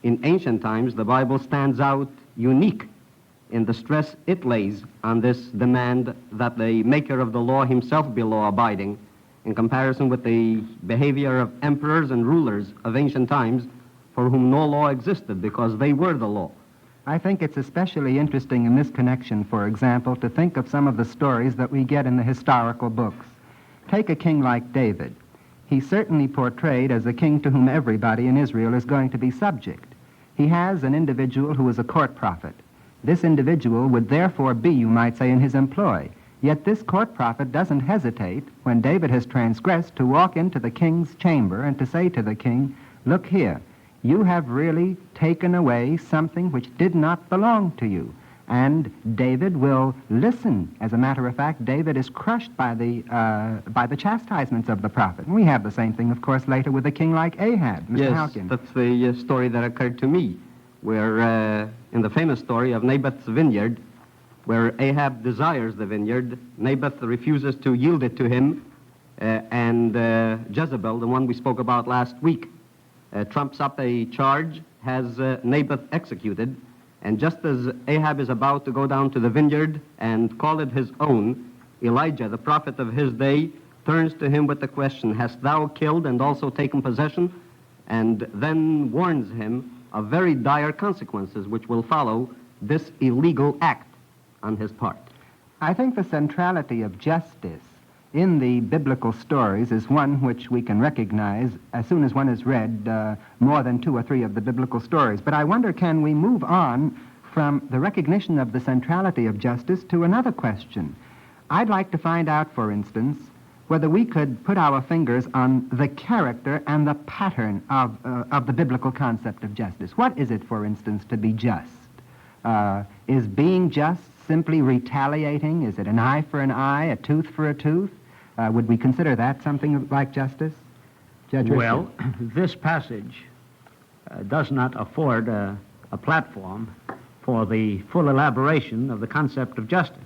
in ancient times the Bible stands out unique in the stress it lays on this demand that the maker of the law himself be law-abiding in comparison with the behavior of emperors and rulers of ancient times for whom no law existed because they were the law. I think it's especially interesting in this connection, for example, to think of some of the stories that we get in the historical books. Take a king like David. He's certainly portrayed as a king to whom everybody in Israel is going to be subject. He has an individual who is a court prophet. This individual would therefore be, you might say, in his employ. Yet this court prophet doesn't hesitate, when David has transgressed, to walk into the king's chamber and to say to the king, look here, you have really taken away something which did not belong to you. And David will listen. As a matter of fact, David is crushed by the chastisements of the prophet. And we have the same thing, of course, later with a king like Ahab. Mr. Yes, Halkin. that's the story that occurred to me, where in the famous story of Naboth's vineyard, where Ahab desires the vineyard, Naboth refuses to yield it to him, and Jezebel, the one we spoke about last week, trumps up a charge, has Naboth executed, and just as Ahab is about to go down to the vineyard and call it his own, Elijah, the prophet of his day, turns to him with the question, hast thou killed and also taken possession? And then warns him of very dire consequences which will follow this illegal act on his part. I think the centrality of justice in the biblical stories is one which we can recognize as soon as one has read more than 2 or 3 of the biblical stories. But I wonder, can we move on from the recognition of the centrality of justice to another question? I'd like to find out, for instance, whether we could put our fingers on the character and the pattern of the biblical concept of justice. What is it, for instance, to be just? Is being just simply retaliating? Is it an eye for an eye, a tooth for a tooth? Would we consider that something like justice? Judge Well, this passage does not afford a platform for the full elaboration of the concept of justice.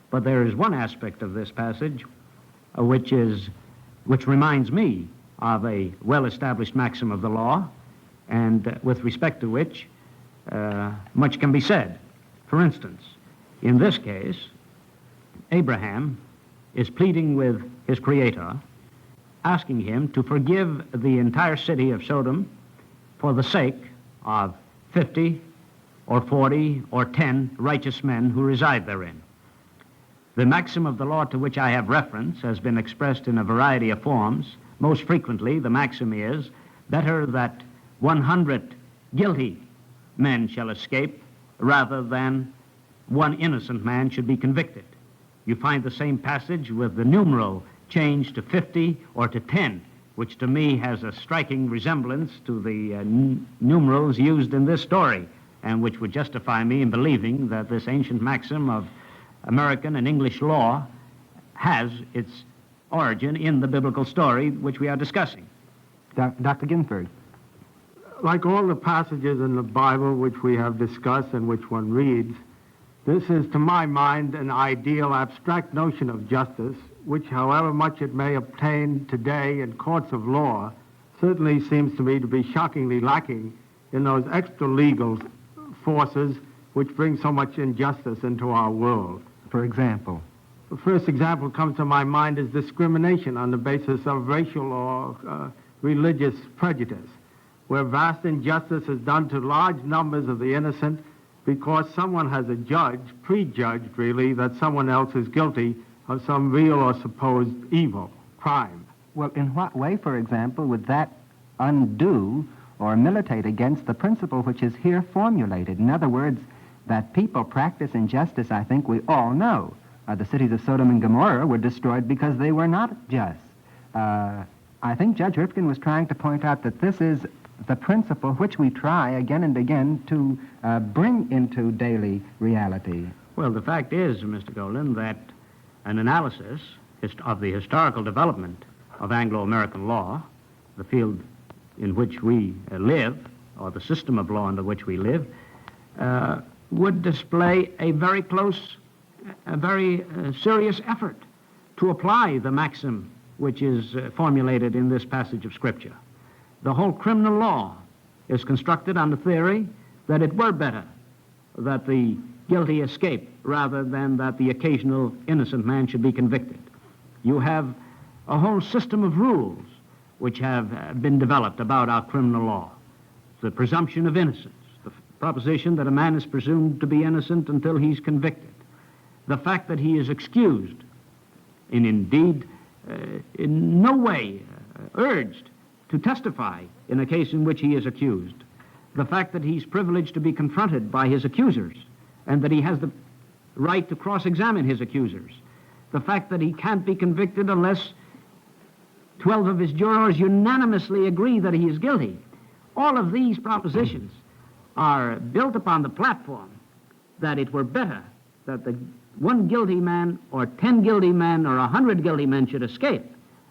But there is one aspect of this passage which reminds me of a well-established maxim of the law, and with respect to which much can be said. For instance, in this case, Abraham is pleading with his Creator, asking him to forgive the entire city of Sodom for the sake of 50 or 40 or 10 righteous men who reside therein. The maxim of the law to which I have reference has been expressed in a variety of forms. Most frequently, the maxim is, better that 100 guilty men shall escape rather than one innocent man should be convicted. You find the same passage with the numeral changed to 50 or to 10, which to me has a striking resemblance to the numerals used in this story, and which would justify me in believing that this ancient maxim of American and English law has its origin in the biblical story which we are discussing. Dr. Ginsburg. Like all the passages in the Bible which we have discussed and which one reads, this is, to my mind, an ideal abstract notion of justice, which, however much it may obtain today in courts of law, certainly seems to me to be shockingly lacking in those extra-legal forces which bring so much injustice into our world. For example? The first example comes to my mind is discrimination on the basis of racial or religious prejudice, where vast injustice is done to large numbers of the innocent because someone has prejudged really, that someone else is guilty of some real or supposed evil, crime. Well, in what way, for example, would that undo or militate against the principle which is here formulated? In other words, that people practice injustice, I think we all know. The cities of Sodom and Gomorrah were destroyed because they were not just. I think Judge Rifkin was trying to point out that this is the principle which we try again and again to bring into daily reality. Well, the fact is, Mr. Golden, that an analysis of the historical development of Anglo-American law, the field in which we live, or the system of law under which we live, would display a very serious effort to apply the maxim which is formulated in this passage of Scripture. The whole criminal law is constructed on the theory that it were better that the guilty escape rather than that the occasional innocent man should be convicted. You have a whole system of rules which have been developed about our criminal law. The presumption of innocence, the proposition that a man is presumed to be innocent until he's convicted, the fact that he is excused and indeed in no way urged to testify in a case in which he is accused, the fact that he's privileged to be confronted by his accusers and that he has the right to cross-examine his accusers, the fact that he can't be convicted unless 12 of his jurors unanimously agree that he is guilty. All of these propositions are built upon the platform that it were better that the one guilty man or 10 guilty men or 100 guilty men should escape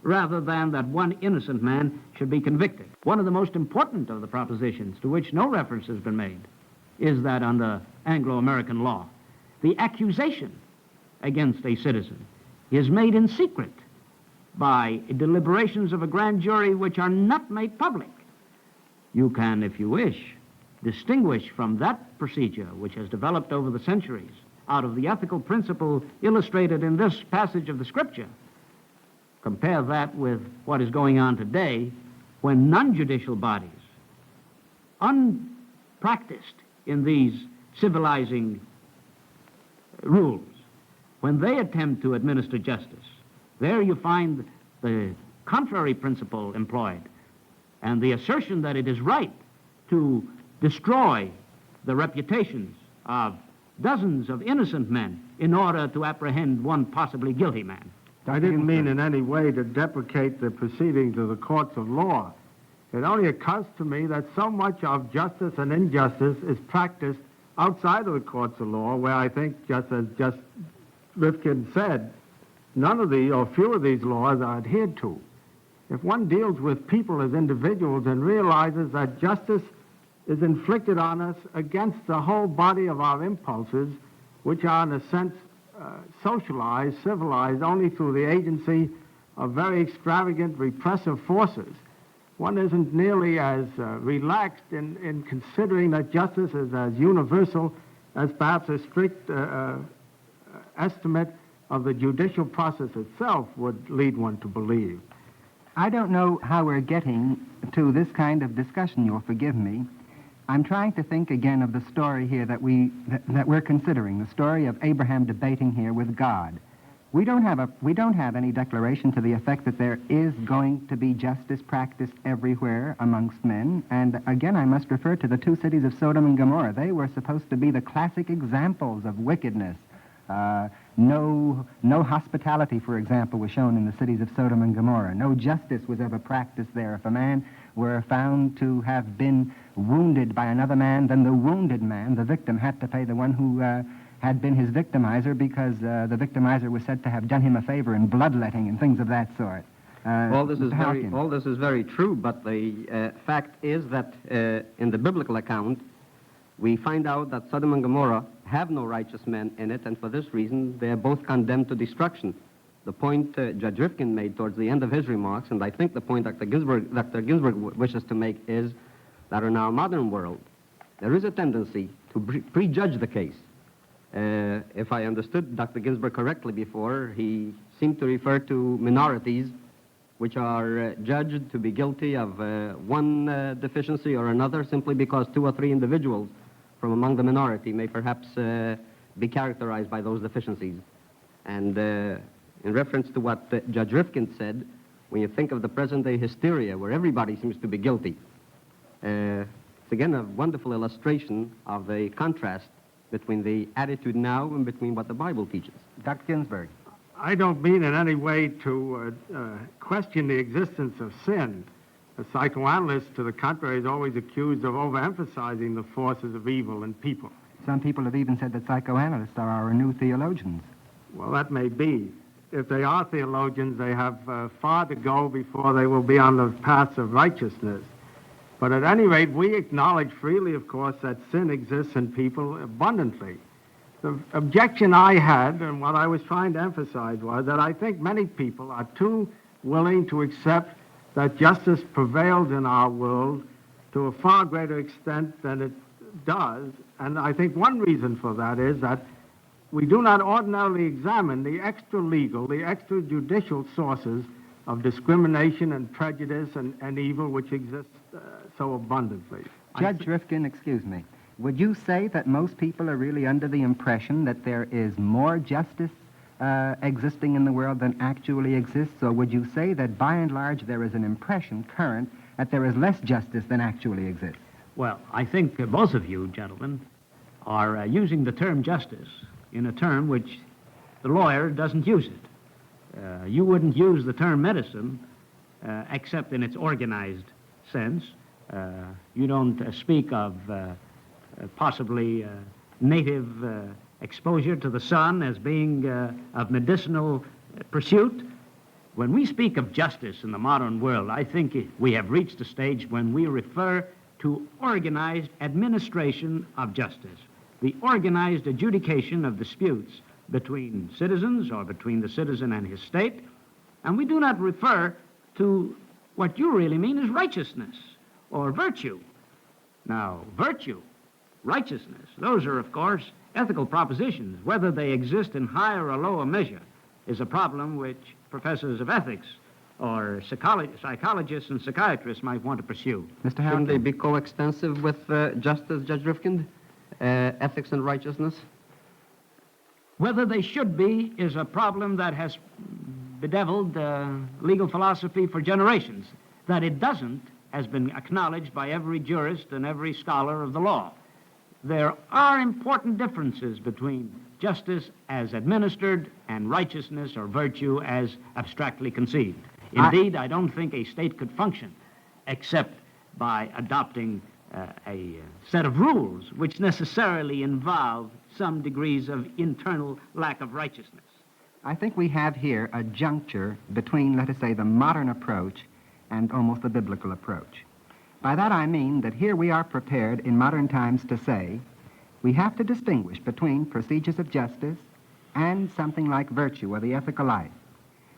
rather than that one innocent man should be convicted. One of the most important of the propositions to which no reference has been made is that under Anglo-American law, the accusation against a citizen is made in secret by deliberations of a grand jury which are not made public. You can, if you wish, distinguish from that procedure which has developed over the centuries out of the ethical principle illustrated in this passage of the Scripture. Compare that with what is going on today when non-judicial bodies, unpracticed in these civilizing rules, when they attempt to administer justice, There you find the contrary principle employed, and the assertion that it is right to destroy the reputations of dozens of innocent men in order to apprehend one possibly guilty man. I didn't mean in any way to deprecate the proceedings of the courts of law. It only occurs to me that so much of justice and injustice is practiced outside of the courts of law, where I think, just as Rifkin said, none of the, or few of these laws are adhered to. If one deals with people as individuals and realizes that justice is inflicted on us against the whole body of our impulses, which are in a sense socialized, civilized only through the agency of very extravagant repressive forces, one isn't nearly as relaxed in considering that justice is as universal as perhaps a strict estimate of the judicial process itself would lead one to believe. I don't know how we're getting to this kind of discussion, you'll forgive me. I'm trying to think again of the story here that we're considering, the story of Abraham debating here with God. We don't have any declaration to the effect that there is going to be justice practiced everywhere amongst men. And again, I must refer to the two cities of Sodom and Gomorrah. They were supposed to be the classic examples of wickedness. No hospitality, for example, was shown in the cities of Sodom and Gomorrah. No justice was ever practiced there. If a man were found to have been wounded by another man, then the wounded man, the victim, had to pay the one who had been his victimizer, because the victimizer was said to have done him a favor in bloodletting and things of that sort. All this is very true, but the fact is that in the biblical account, we find out that Sodom and Gomorrah have no righteous men in it, and for this reason, they are both condemned to destruction. The point Judge Rifkin made towards the end of his remarks, and I think the point Dr. Ginsburg wishes to make, is that in our modern world, there is a tendency to prejudge the case. If I understood Dr. Ginsburg correctly before, he seemed to refer to minorities which are judged to be guilty of one deficiency or another simply because two or three individuals from among the minority may perhaps be characterized by those deficiencies. And in reference to what Judge Rifkin said, when you think of the present-day hysteria where everybody seems to be guilty, it's again a wonderful illustration of the contrast between the attitude now and between what the Bible teaches. Dr. Ginsburg. I don't mean in any way to question the existence of sin. A psychoanalyst, to the contrary, is always accused of overemphasizing the forces of evil in people. Some people have even said that psychoanalysts are our new theologians. Well, that may be. If they are theologians, they have far to go before they will be on the paths of righteousness. But at any rate, we acknowledge freely, of course, that sin exists in people abundantly. The objection I had, and what I was trying to emphasize, was that I think many people are too willing to accept that justice prevails in our world to a far greater extent than it does. And I think one reason for that is that we do not ordinarily examine the extra-legal, the extrajudicial sources of discrimination and prejudice and evil which exist so abundantly. Judge Rifkin, excuse me. Would you say that most people are really under the impression that there is more justice existing in the world than actually exists? Or would you say that by and large there is an impression current that there is less justice than actually exists? Well, I think both of you, gentlemen, are using the term justice in a term which the lawyer doesn't use it. You wouldn't use the term medicine except in its organized sense. You don't speak of possibly native exposure to the sun as being of medicinal pursuit. When we speak of justice in the modern world, I think we have reached a stage when we refer to organized administration of justice, the organized adjudication of disputes between citizens or between the citizen and his state, and we do not refer to what you really mean as righteousness or virtue. Now, virtue, righteousness, those are, of course, ethical propositions. Whether they exist in higher or lower measure is a problem which professors of ethics or psychologists and psychiatrists might want to pursue. Mr. Harrington? Shouldn't they be coextensive with justice, Judge Rifkin? Ethics and righteousness? Whether they should be is a problem that has bedeviled legal philosophy for generations. That it doesn't has been acknowledged by every jurist and every scholar of the law. There are important differences between justice as administered and righteousness or virtue as abstractly conceived. Indeed, I don't think a state could function except by adopting a set of rules which necessarily involve some degrees of internal lack of righteousness. I think we have here a juncture between, let us say, the modern approach and almost the biblical approach. By that I mean that here we are prepared in modern times to say we have to distinguish between procedures of justice and something like virtue or the ethical life.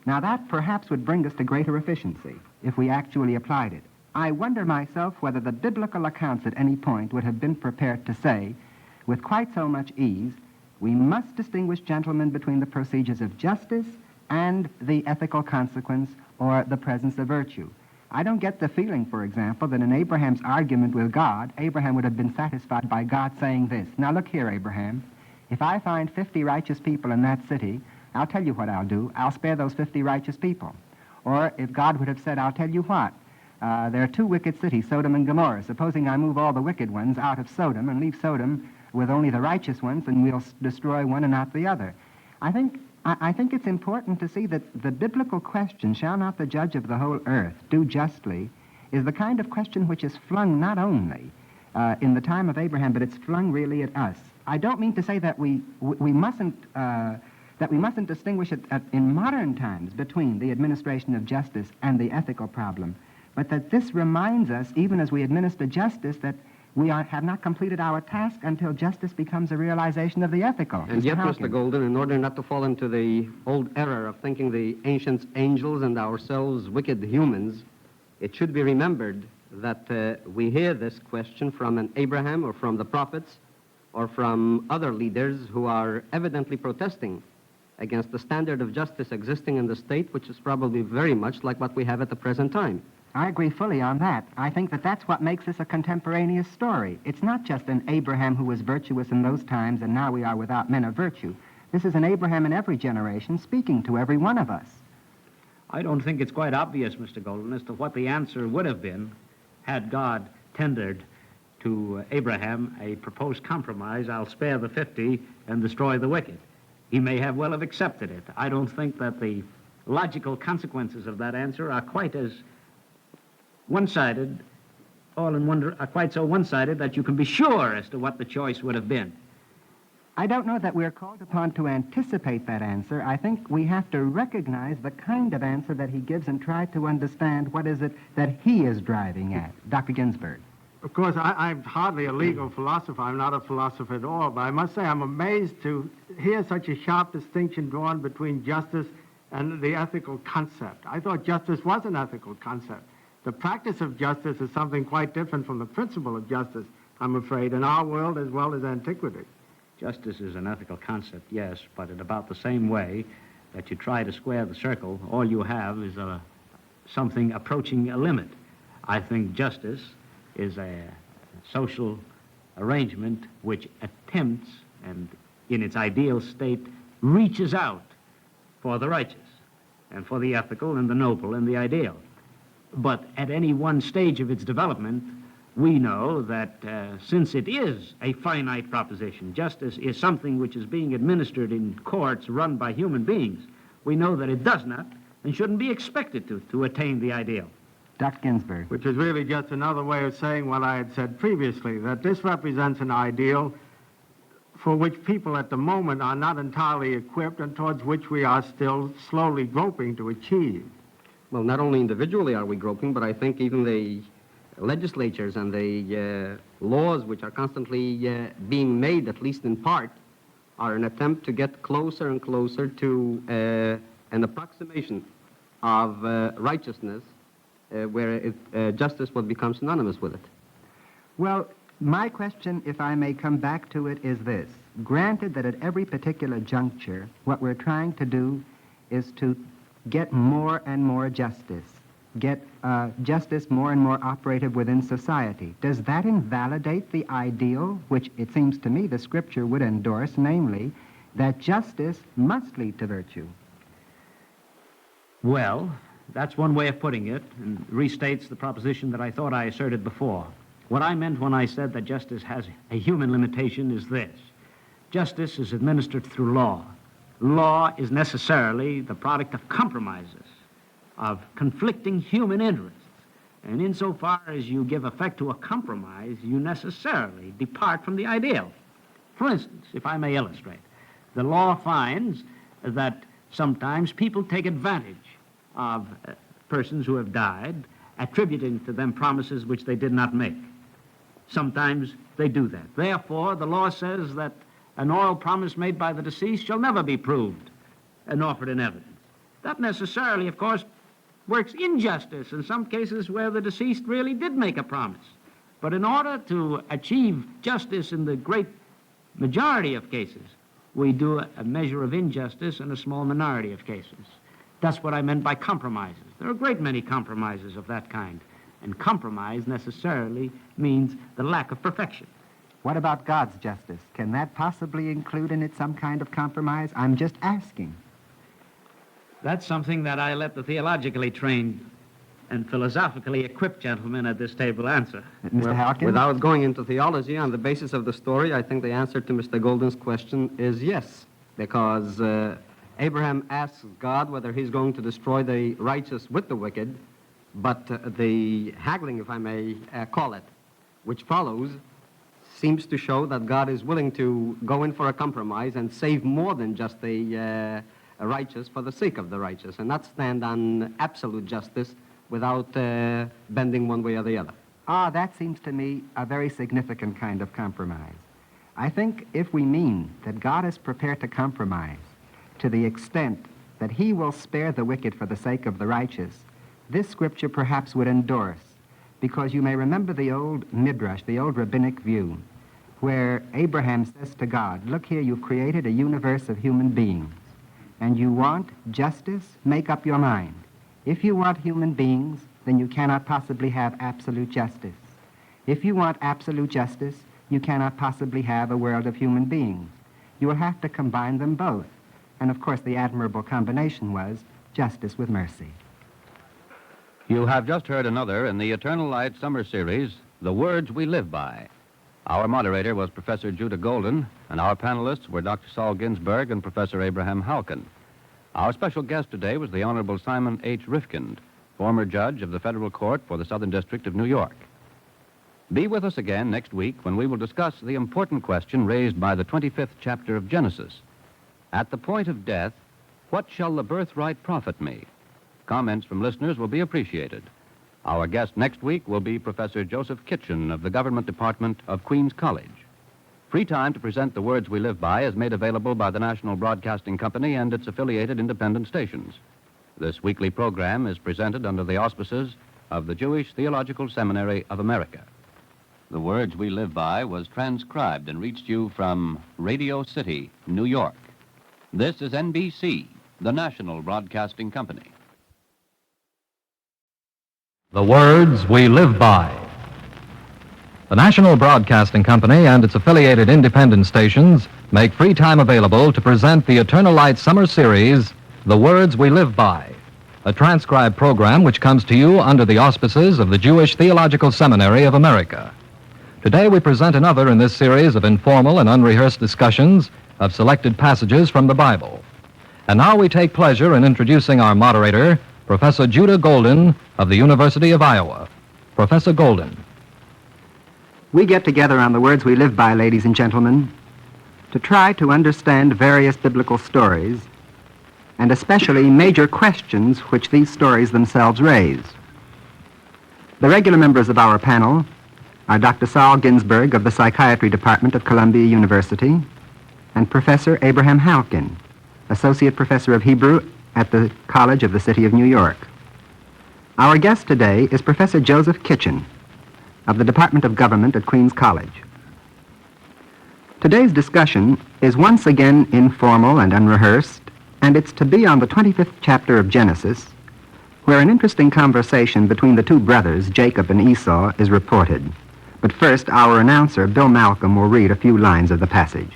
Now that perhaps would bring us to greater efficiency if we actually applied it. I wonder myself whether the biblical accounts at any point would have been prepared to say, with quite so much ease, we must distinguish, gentlemen, between the procedures of justice and the ethical consequence or the presence of virtue. I don't get the feeling, for example, that in Abraham's argument with God, Abraham would have been satisfied by God saying this. Now look here, Abraham, if I find 50 righteous people in that city, I'll tell you what I'll do. I'll spare those 50 righteous people. Or if God would have said, I'll tell you what, there are 2 wicked cities, Sodom and Gomorrah. Supposing I move all the wicked ones out of Sodom and leave Sodom with only the righteous ones, and we'll destroy one and not the other. I think it's important to see that the biblical question, shall not the judge of the whole earth do justly, is the kind of question which is flung not only in the time of Abraham, but it's flung really at us. I don't mean to say that we mustn't distinguish it in modern times between the administration of justice and the ethical problem, but that this reminds us, even as we administer justice, that we have not completed our task until justice becomes a realization of the ethical. And yet, Mr. Golden, in order not to fall into the old error of thinking the ancients angels and ourselves wicked humans, it should be remembered that we hear this question from an Abraham or from the prophets or from other leaders who are evidently protesting against the standard of justice existing in the state, which is probably very much like what we have at the present time. I agree fully on that. I think that that's what makes this a contemporaneous story. It's not just an Abraham who was virtuous in those times and now we are without men of virtue. This is an Abraham in every generation speaking to every one of us. I don't think it's quite obvious, Mr. Golden, as to what the answer would have been had God tendered to Abraham a proposed compromise, I'll spare the 50 and destroy the wicked. He may have well have accepted it. I don't think that the logical consequences of that answer are quite as one-sided, are quite so one-sided that you can be sure as to what the choice would have been. I don't know that we're called upon to anticipate that answer. I think we have to recognize the kind of answer that he gives and try to understand what is it that he is driving at. Dr. Ginsburg. Of course, I'm hardly a legal philosopher. I'm not a philosopher at all, but I must say I'm amazed to hear such a sharp distinction drawn between justice and the ethical concept. I thought justice was an ethical concept. The practice of justice is something quite different from the principle of justice, I'm afraid, in our world as well as antiquity. Justice is an ethical concept, yes, but in about the same way that you try to square the circle, all you have is something approaching a limit. I think justice is a social arrangement which attempts and, in its ideal state, reaches out for the righteous and for the ethical and the noble and the ideal. But at any one stage of its development, we know that since it is a finite proposition, justice is something which is being administered in courts run by human beings, we know that it does not and shouldn't be expected to attain the ideal. Dr. Ginsburg. Which is really just another way of saying what I had said previously, that this represents an ideal for which people at the moment are not entirely equipped and towards which we are still slowly groping to achieve. Well, not only individually are we groping, but I think even the legislatures and the laws which are constantly being made, at least in part, are an attempt to get closer and closer to an approximation of righteousness where justice would become synonymous with it. Well, my question, if I may come back to it, is this. Granted that at every particular juncture, what we're trying to do is to get more and more justice, get justice more and more operative within society. Does that invalidate the ideal, which it seems to me the Scripture would endorse, namely, that justice must lead to virtue? Well, that's one way of putting it, and restates the proposition that I thought I asserted before. What I meant when I said that justice has a human limitation is this. Justice is administered through law. Law is necessarily the product of compromises, of conflicting human interests. And insofar as you give effect to a compromise, you necessarily depart from the ideal. For instance, if I may illustrate, the law finds that sometimes people take advantage of persons who have died, attributing to them promises which they did not make. Sometimes they do that. Therefore, the law says that an oral promise made by the deceased shall never be proved and offered in evidence. That necessarily, of course, works injustice in some cases where the deceased really did make a promise. But in order to achieve justice in the great majority of cases, we do a measure of injustice in a small minority of cases. That's what I meant by compromises. There are a great many compromises of that kind. And compromise necessarily means the lack of perfection. What about God's justice? Can that possibly include in it some kind of compromise? I'm just asking. That's something that I let the theologically trained and philosophically equipped gentlemen at this table answer. Mr. Hawkins? Without going into theology, on the basis of the story, I think the answer to Mr. Golden's question is yes, because Abraham asks God whether he's going to destroy the righteous with the wicked, but the haggling, if I may call it, which follows, seems to show that God is willing to go in for a compromise and save more than just the righteous for the sake of the righteous, and not stand on absolute justice without bending one way or the other. That seems to me a very significant kind of compromise. I think if we mean that God is prepared to compromise to the extent that he will spare the wicked for the sake of the righteous, this scripture perhaps would endorse, because you may remember the old midrash, the old rabbinic view, where Abraham says to God, look here, you've created a universe of human beings, and you want justice? Make up your mind. If you want human beings, then you cannot possibly have absolute justice. If you want absolute justice, you cannot possibly have a world of human beings. You will have to combine them both. And of course, the admirable combination was justice with mercy. You have just heard another in the Eternal Light Summer Series, The Words We Live By. Our moderator was Professor Judah Golden, and our panelists were Dr. Saul Ginsberg and Professor Abraham Halkin. Our special guest today was the Honorable Simon H. Rifkind, former judge of the Federal Court for the Southern District of New York. Be with us again next week when we will discuss the important question raised by the 25th chapter of Genesis. At the point of death, what shall the birthright profit me? Comments from listeners will be appreciated. Our guest next week will be Professor Joseph Kitchen of the Government Department of Queens College. Free time to present The Words We Live By is made available by the National Broadcasting Company and its affiliated independent stations. This weekly program is presented under the auspices of the Jewish Theological Seminary of America. The Words We Live By was transcribed and reached you from Radio City, New York. This is NBC, the National Broadcasting Company. The Words We Live By. The National Broadcasting Company and its affiliated independent stations make free time available to present the Eternal Light Summer Series, The Words We Live By, a transcribed program which comes to you under the auspices of the Jewish Theological Seminary of America. Today we present another in this series of informal and unrehearsed discussions of selected passages from the Bible. And now we take pleasure in introducing our moderator, Professor Judah Golden of the University of Iowa. Professor Golden. We get together on The Words We Live By, ladies and gentlemen, to try to understand various biblical stories, and especially major questions which these stories themselves raise. The regular members of our panel are Dr. Saul Ginsberg of the Psychiatry Department of Columbia University and Professor Abraham Halkin, Associate Professor of Hebrew at the College of the City of New York. Our guest today is Professor Joseph Kitchen of the Department of Government at Queens College. Today's discussion is once again informal and unrehearsed, and it's to be on the 25th chapter of Genesis, where an interesting conversation between the two brothers, Jacob and Esau, is reported. But first, our announcer, Bill Malcolm, will read a few lines of the passage.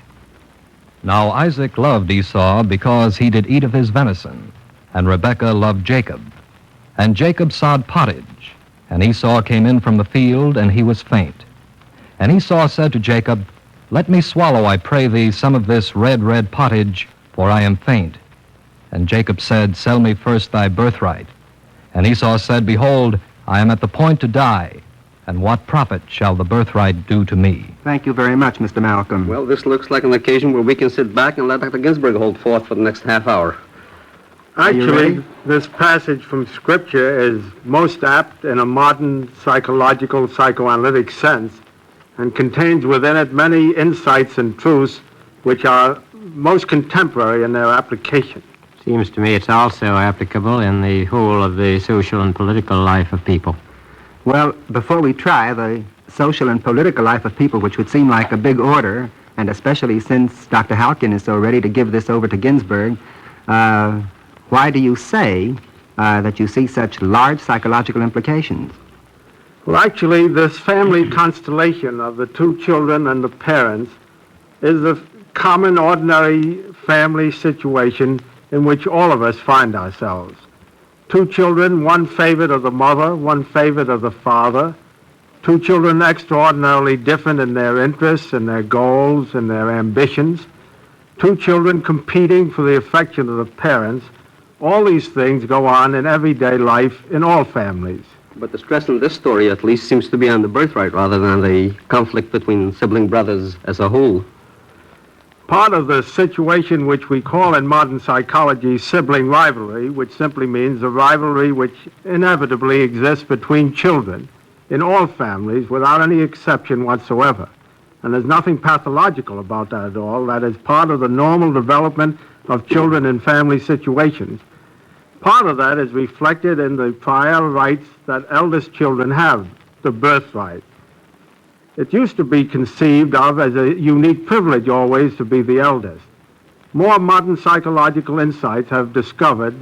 Now Isaac loved Esau because he did eat of his venison, and Rebekah loved Jacob. And Jacob sawed pottage, and Esau came in from the field, and he was faint. And Esau said to Jacob, Let me swallow, I pray thee, some of this red, red pottage, for I am faint. And Jacob said, Sell me first thy birthright. And Esau said, Behold, I am at the point to die, and what profit shall the birthright do to me? Thank you very much, Mr. Malcolm. Well, this looks like an occasion where we can sit back and let Dr. Ginsburg hold forth for the next half hour. Actually, this passage from Scripture is most apt in a modern psychological, psychoanalytic sense, and contains within it many insights and truths which are most contemporary in their application. Seems to me it's also applicable in the whole of the social and political life of people. Well, before we try the social and political life of people, which would seem like a big order, and especially since Dr. Halkin is so ready to give this over to Ginsburg, why do you say that you see such large psychological implications? Well, actually, this family constellation of the two children and the parents is a common, ordinary family situation in which all of us find ourselves. Two children, one favorite of the mother, one favorite of the father. Two children extraordinarily different in their interests and their goals and their ambitions. Two children competing for the affection of the parents. All these things go on in everyday life in all families. But the stress in this story at least seems to be on the birthright rather than the conflict between sibling brothers as a whole. Part of the situation which we call in modern psychology sibling rivalry, which simply means a rivalry which inevitably exists between children in all families without any exception whatsoever. And there's nothing pathological about that at all. That is part of the normal development of children in family situations. Part of that is reflected in the prior rights that eldest children have, the birthright. It used to be conceived of as a unique privilege always to be the eldest. More modern psychological insights have discovered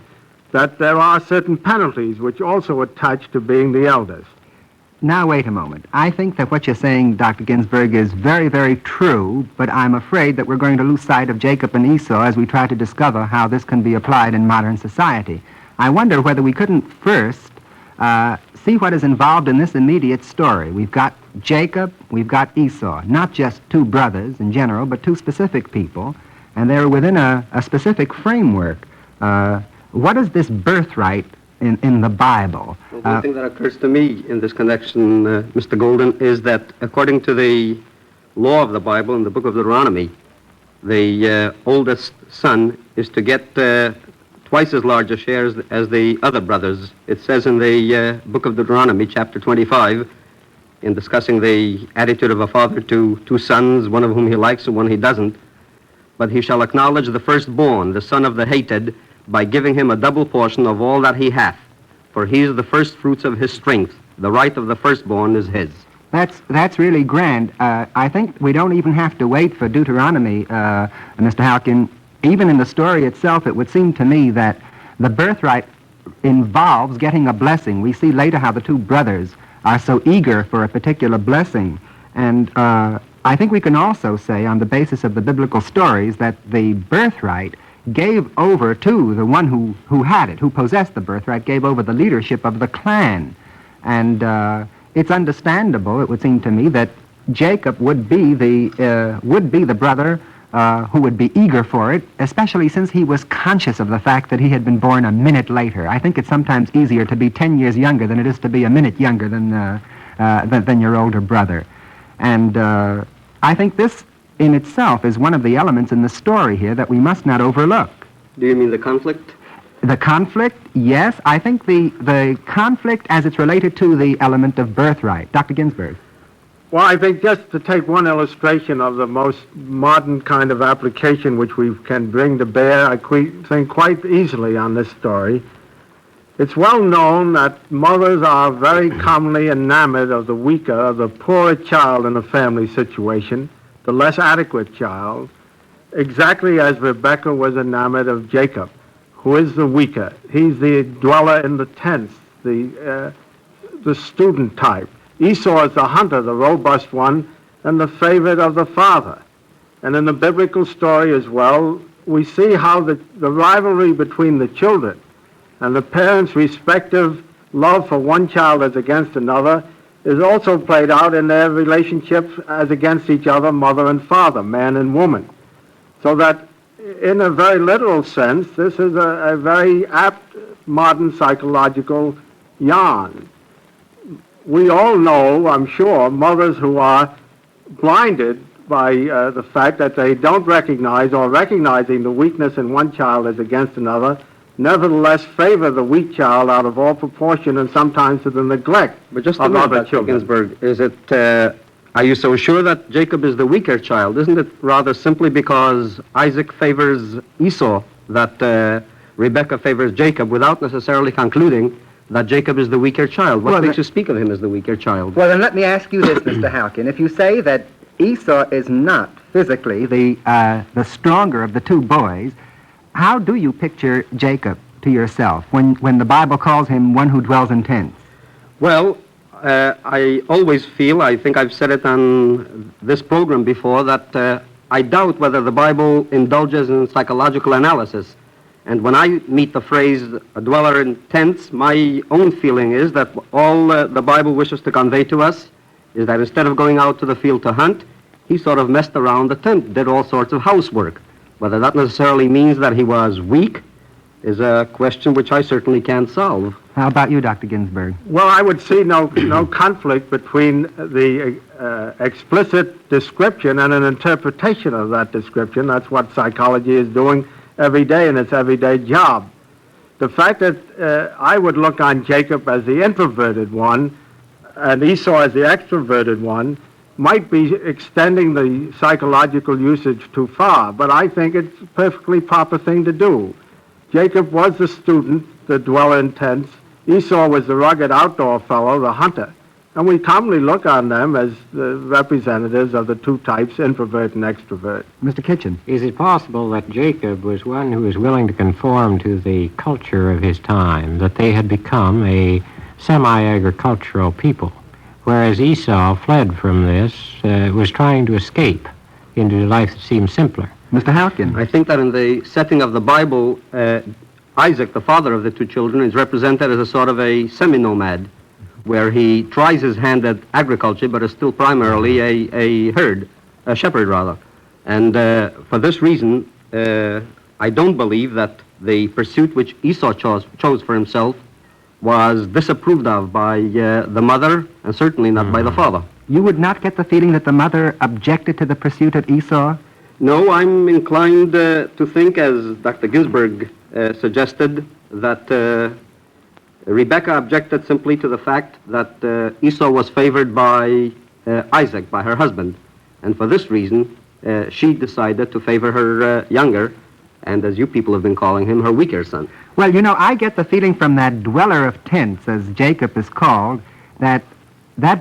that there are certain penalties which also attach to being the eldest. Now, wait a moment. I think that what you're saying, Dr. Ginsburg, is very, very true, but I'm afraid that we're going to lose sight of Jacob and Esau as we try to discover how this can be applied in modern society. I wonder whether we couldn't first see what is involved in this immediate story. We've got Jacob, we've got Esau, not just two brothers in general, but two specific people, and they're within a specific framework. What is this birthright in the Bible? Well, one thing that occurs to me in this connection, Mr. Golden, is that according to the law of the Bible in the book of Deuteronomy, the oldest son is to get twice as large a share as the other brothers. It says in the book of Deuteronomy, chapter 25, in discussing the attitude of a father to two sons, one of whom he likes and one he doesn't, but he shall acknowledge the firstborn, the son of the hated, by giving him a double portion of all that he hath, for he is the first fruits of his strength. The right of the firstborn is his. That's really grand. I think we don't even have to wait for Deuteronomy, Mr. Halkin. Even in the story itself, it would seem to me that the birthright involves getting a blessing. We see later how the two brothers are so eager for a particular blessing. And I think we can also say, on the basis of the biblical stories, that the birthright gave over to the one who had it, who possessed the birthright, gave over the leadership of the clan. And it's understandable, it would seem to me, that Jacob would be the brother who would be eager for it, especially since he was conscious of the fact that he had been born a minute later. I think it's sometimes easier to be 10 years younger than it is to be a minute younger than your older brother. And I think this in itself is one of the elements in the story here that we must not overlook. Do you mean the conflict? The conflict, yes. I think the conflict as it's related to the element of birthright. Dr. Ginsburg. Well, I think just to take one illustration of the most modern kind of application which we can bring to bear, I think quite easily on this story. It's well known that mothers are very commonly enamored of the weaker, the poorer child in a family situation, the less adequate child, exactly as Rebekah was enamored of Jacob, who is the weaker. He's the dweller in the tents, the student type. Esau is the hunter, the robust one, and the favorite of the father. And in the biblical story as well, we see how the rivalry between the children and the parents' respective love for one child as against another is also played out in their relationships as against each other, mother and father, man and woman. So that in a very literal sense, this is a very apt modern psychological yarn. We all know, I'm sure, mothers who are blinded by the fact that they don't recognize, or recognizing the weakness in one child as against another, nevertheless favor the weak child out of all proportion and sometimes to the neglect But just of a minute, other Dr. children. Ginsburg, is it, are you so sure that Jacob is the weaker child? Isn't it rather simply because Isaac favors Esau that Rebekah favors Jacob without necessarily concluding that Jacob is the weaker child? What makes you speak of him as the weaker child? Well, then let me ask you this, Mr. Halkin. If you say that Esau is not physically the stronger of the two boys, how do you picture Jacob to yourself when the Bible calls him one who dwells in tents? Well, I always feel, I think I've said it on this program before, that I doubt whether the Bible indulges in psychological analysis. And when I meet the phrase a dweller in tents, my own feeling is that all the Bible wishes to convey to us is that instead of going out to the field to hunt, he sort of messed around the tent, did all sorts of housework. Whether that necessarily means that he was weak is a question which I certainly can't solve. How about you, Dr. Ginsburg? Well, I would see no conflict between the explicit description and an interpretation of that description. That's what psychology is doing every day in its everyday job. The fact that I would look on Jacob as the introverted one and Esau as the extroverted one might be extending the psychological usage too far, but I think it's a perfectly proper thing to do. Jacob was the student, the dweller in tents. Esau was the rugged outdoor fellow, the hunter. And we commonly look on them as the representatives of the two types, introvert and extrovert. Mr. Kitchen. Is it possible that Jacob was one who was willing to conform to the culture of his time, that they had become a semi-agricultural people, whereas Esau fled from this, was trying to escape into a life that seemed simpler? Mr. Halkin. I think that in the setting of the Bible, Isaac, the father of the two children, is represented as a sort of a semi-nomad, where he tries his hand at agriculture, but is still primarily a shepherd rather. And for this reason, I don't believe that the pursuit which Esau chose for himself was disapproved of by the mother, and certainly not by the father. You would not get the feeling that the mother objected to the pursuit of Esau? No, I'm inclined to think, as Dr. Ginsburg suggested, that Rebekah objected simply to the fact that Esau was favored by Isaac, by her husband. And for this reason, she decided to favor her younger, and as you people have been calling him, her weaker son. Well, you know, I get the feeling from that dweller of tents, as Jacob is called, that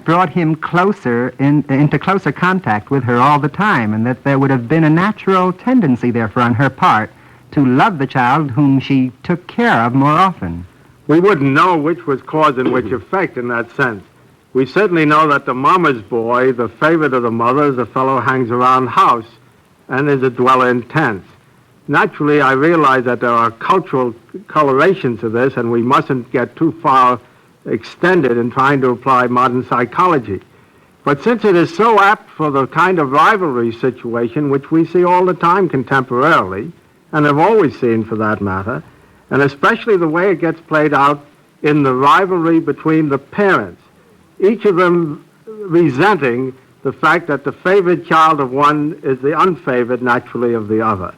brought him closer into closer contact with her all the time, and that there would have been a natural tendency, therefore, on her part to love the child whom she took care of more often. We wouldn't know which was cause and which effect in that sense. We certainly know that the mama's boy, the favorite of the mother, is the fellow who hangs around the house and is a dweller in tents. Naturally, I realize that there are cultural colorations to this, and we mustn't get too far extended in trying to apply modern psychology. But since it is so apt for the kind of rivalry situation which we see all the time contemporarily, and have always seen for that matter, and especially the way it gets played out in the rivalry between the parents, each of them resenting the fact that the favored child of one is the unfavored, naturally, of the other.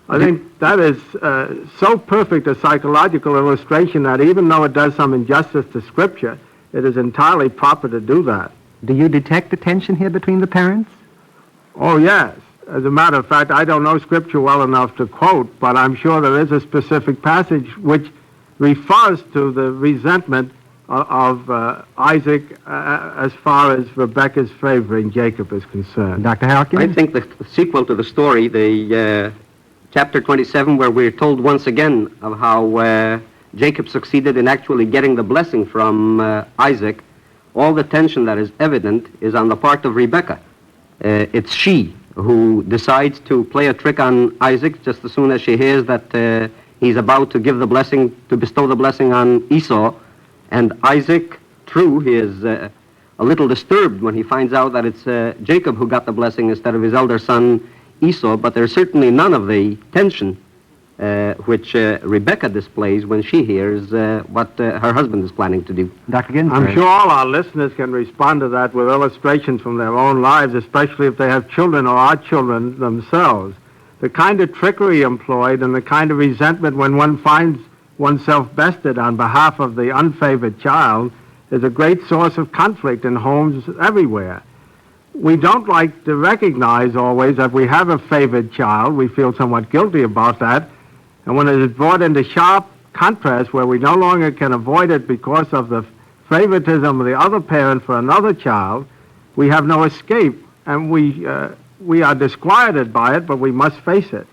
I think that is so perfect a psychological illustration that even though it does some injustice to Scripture, it is entirely proper to do that. Do you detect a tension here between the parents? Oh, yes. As a matter of fact, I don't know Scripture well enough to quote, but I'm sure there is a specific passage which refers to the resentment of Isaac as far as Rebekah's favoring Jacob is concerned. Dr. Halkin? I think the sequel to the story, the chapter 27, where we're told once again of how Jacob succeeded in actually getting the blessing from Isaac, all the tension that is evident is on the part of Rebekah. It's she who decides to play a trick on Isaac just as soon as she hears that he's about to give the blessing, to bestow the blessing on Esau. And Isaac, true, he is a little disturbed when he finds out that it's Jacob who got the blessing instead of his elder son Esau, but there's certainly none of the tension which Rebecca displays when she hears what her husband is planning to do. Dr. Ginsburg. I'm sure all our listeners can respond to that with illustrations from their own lives, especially if they have children or are children themselves. The kind of trickery employed and the kind of resentment when one finds oneself bested on behalf of the unfavored child is a great source of conflict in homes everywhere. We don't like to recognize always that we have a favored child. We feel somewhat guilty about that. And when it is brought into sharp contrast where we no longer can avoid it because of the favoritism of the other parent for another child, we have no escape. And we are disquieted by it, but we must face it.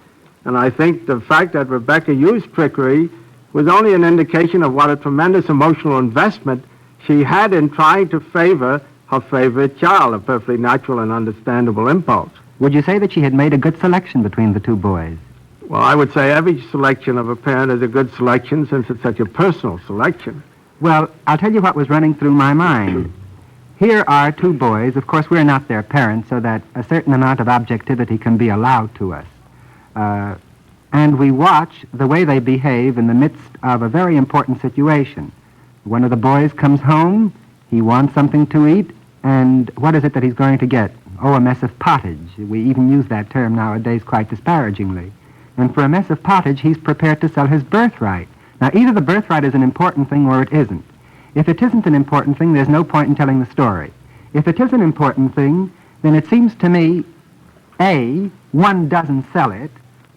And I think the fact that Rebecca used trickery was only an indication of what a tremendous emotional investment she had in trying to favor her favorite child, a perfectly natural and understandable impulse. Would you say that she had made a good selection between the two boys? Well, I would say every selection of a parent is a good selection since it's such a personal selection. Well, I'll tell you what was running through my mind. Here are two boys. Of course, we're not their parents, so that a certain amount of objectivity can be allowed to us. And we watch the way they behave in the midst of a very important situation. One of the boys comes home, he wants something to eat, and what is it that he's going to get? Oh, a mess of pottage. We even use that term nowadays quite disparagingly. And for a mess of pottage, he's prepared to sell his birthright. Now, either the birthright is an important thing or it isn't. If it isn't an important thing, there's no point in telling the story. If it is an important thing, then it seems to me, A, one doesn't sell it,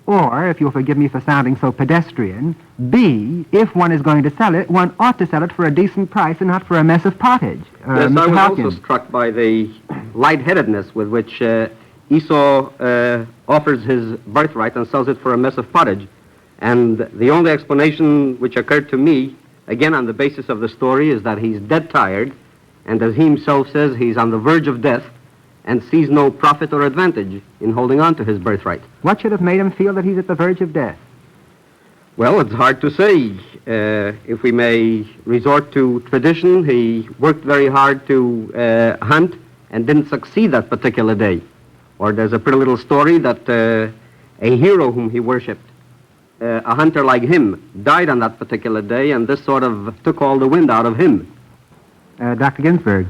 or, if you'll forgive me for sounding so pedestrian, B, if one is going to sell it, one ought to sell it for a decent price and not for a mess of pottage. Yes, Mr. I was Hawkins. also struck by the lightheadedness with which Esau offers his birthright and sells it for a mess of pottage. And the only explanation which occurred to me, again on the basis of the story, is that he's dead tired, and as he himself says, he's on the verge of death, and sees no profit or advantage in holding on to his birthright. What should have made him feel that he's at the verge of death? Well, it's hard to say. If we may resort to tradition, he worked very hard to hunt and didn't succeed that particular day. Or there's a pretty little story that a hero whom he worshipped, a hunter like him, died on that particular day, and this sort of took all the wind out of him. Dr. Ginsburg.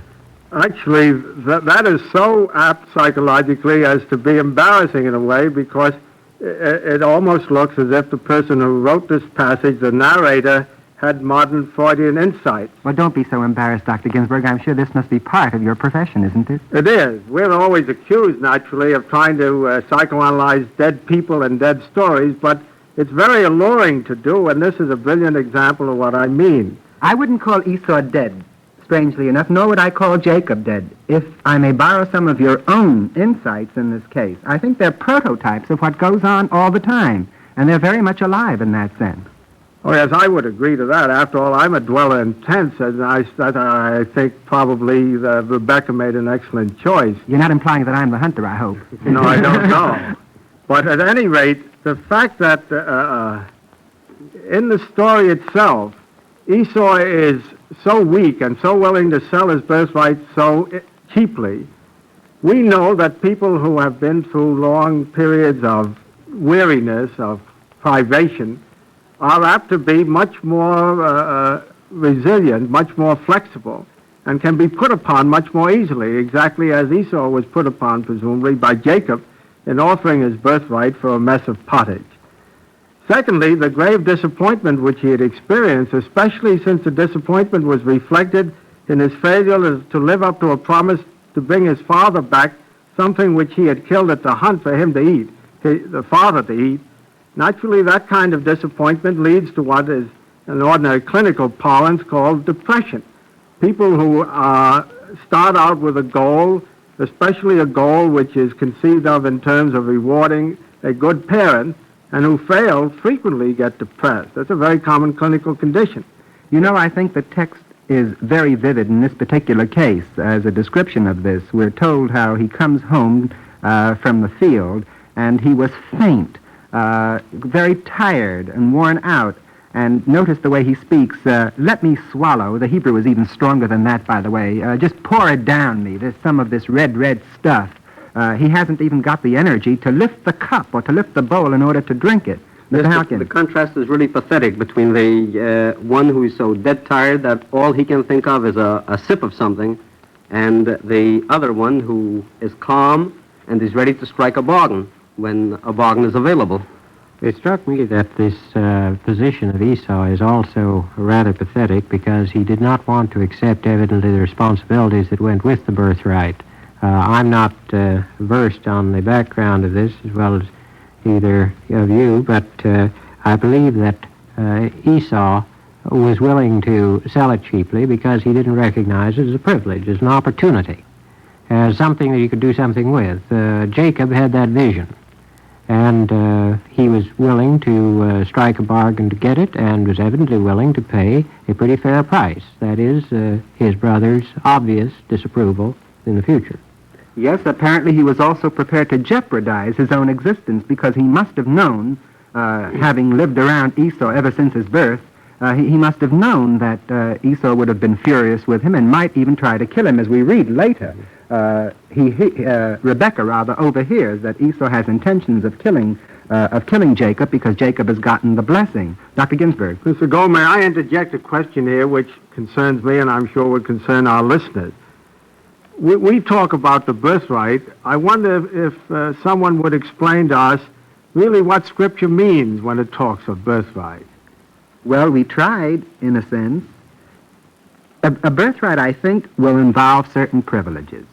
Actually, that is so apt psychologically as to be embarrassing in a way, because it almost looks as if the person who wrote this passage, the narrator, had modern Freudian insight. Well, don't be so embarrassed, Dr. Ginsburg. I'm sure this must be part of your profession, isn't it? It is. We're always accused, naturally, of trying to psychoanalyze dead people and dead stories, but it's very alluring to do, and this is a brilliant example of what I mean. I wouldn't call Esau dead, strangely enough, nor would I call Jacob dead. If I may borrow some of your own insights in this case, I think they're prototypes of what goes on all the time, and they're very much alive in that sense. Oh, yes, I would agree to that. After all, I'm a dweller in tents, and I think probably Rebecca made an excellent choice. You're not implying that I'm the hunter, I hope. No, I don't know. But at any rate, the fact that in the story itself, Esau is so weak and so willing to sell his birthright so cheaply, we know that people who have been through long periods of weariness, of privation, are apt to be much more resilient, much more flexible, and can be put upon much more easily, exactly as Esau was put upon, presumably, by Jacob in offering his birthright for a mess of pottage. Secondly, the grave disappointment which he had experienced, especially since the disappointment was reflected in his failure to live up to a promise to bring his father back something which he had killed at the hunt for him to eat, the father to eat. Naturally, that kind of disappointment leads to what is in ordinary clinical parlance called depression. People who start out with a goal, especially a goal which is conceived of in terms of rewarding a good parent, and who fail frequently get depressed. That's a very common clinical condition. You know, I think the text is very vivid in this particular case. As a description of this, we're told how he comes home from the field, and he was faint. very tired and worn out. And notice the way he speaks. Let me swallow. The Hebrew is even stronger than that, by the way. Just pour it down me. There's some of this red stuff. He hasn't even got the energy to lift the cup or to lift the bowl in order to drink it. The contrast is really pathetic between the one who is so dead tired that all he can think of is a sip of something, and the other one who is calm and is ready to strike a bargain when a bargain is available. It struck me that this position of Esau is also rather pathetic because he did not want to accept evidently the responsibilities that went with the birthright. I'm not versed on the background of this as well as either of you, but I believe that Esau was willing to sell it cheaply because he didn't recognize it as a privilege, as an opportunity, as something that he could do something with. Jacob had that vision. And he was willing to strike a bargain to get it and was evidently willing to pay a pretty fair price. That is, his brother's obvious disapproval in the future. Yes, apparently he was also prepared to jeopardize his own existence because he must have known, having lived around Esau ever since his birth, he must have known that Esau would have been furious with him and might even try to kill him, as we read later. Rebecca rather overhears that Esau has intentions of killing Jacob because Jacob has gotten the blessing. Dr. Ginsburg. Mr. Gold, may I interject a question here which concerns me and I'm sure would concern our listeners? We talk about the birthright. I wonder if someone would explain to us really what Scripture means when it talks of birthright. Well, we tried, in a sense. A birthright, I think, will involve certain privileges.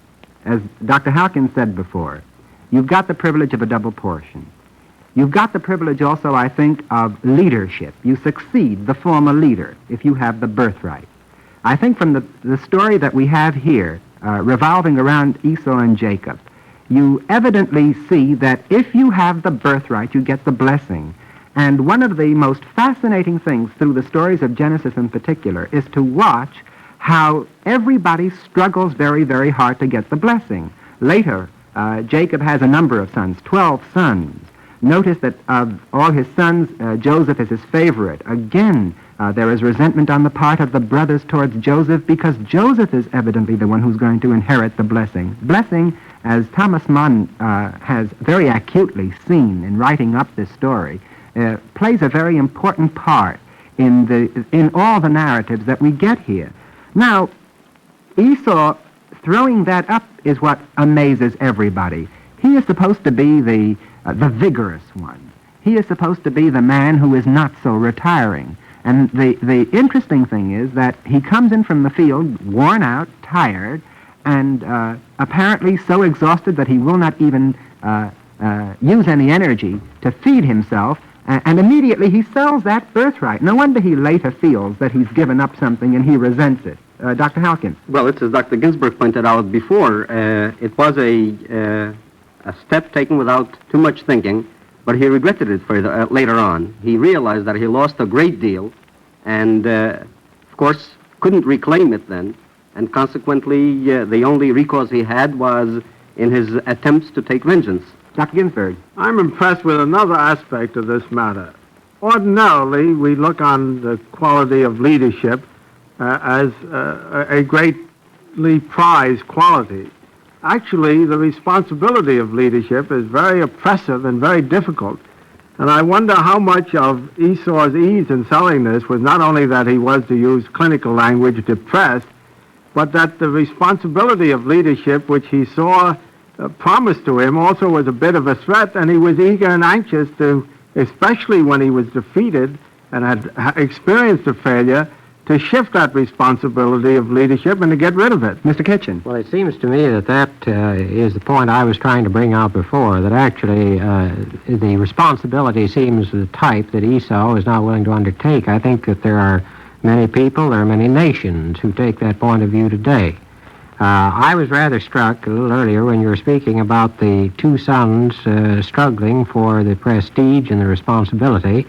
As Dr. Halkins said before, you've got the privilege of a double portion. You've got the privilege also, I think, of leadership. You succeed the former leader if you have the birthright. I think from the story that we have here, revolving around Esau and Jacob, you evidently see that if you have the birthright, you get the blessing. And one of the most fascinating things through the stories of Genesis in particular is to watch how everybody struggles very, very hard to get the blessing. Later, Jacob has a number of sons, 12 sons. Notice that of all his sons, Joseph is his favorite. Again, there is resentment on the part of the brothers towards Joseph because Joseph is evidently the one who's going to inherit the blessing. Blessing, as Thomas Mann has very acutely seen in writing up this story, plays a very important part in all the narratives that we get here. Now, Esau throwing that up is what amazes everybody. He is supposed to be the vigorous one. He is supposed to be the man who is not so retiring. And the interesting thing is that he comes in from the field worn out, tired, and apparently so exhausted that he will not even use any energy to feed himself. And immediately he sells that birthright. No wonder he later feels that he's given up something and he resents it. Dr. Halkins. Well, it's as Dr. Ginsburg pointed out before. It was a step taken without too much thinking, but he regretted it later on. He realized that he lost a great deal and, of course, couldn't reclaim it then. And consequently, the only recourse he had was in his attempts to take vengeance. Dr. Ginsburg. I'm impressed with another aspect of this matter. Ordinarily, we look on the quality of leadership as a greatly prized quality. Actually, the responsibility of leadership is very oppressive and very difficult. And I wonder how much of Esau's ease in selling this was not only that he was, to use clinical language, depressed, but that the responsibility of leadership, which he saw promised to him, also was a bit of a threat, and he was eager and anxious to, especially when he was defeated and had experienced a failure, to shift that responsibility of leadership and to get rid of it. Mr. Kitchen. Well, it seems to me that is the point I was trying to bring out before, that actually the responsibility seems the type that Esau is not willing to undertake. I think that there are many people, there are many nations who take that point of view today. I was rather struck a little earlier when you were speaking about the two sons struggling for the prestige and the responsibility,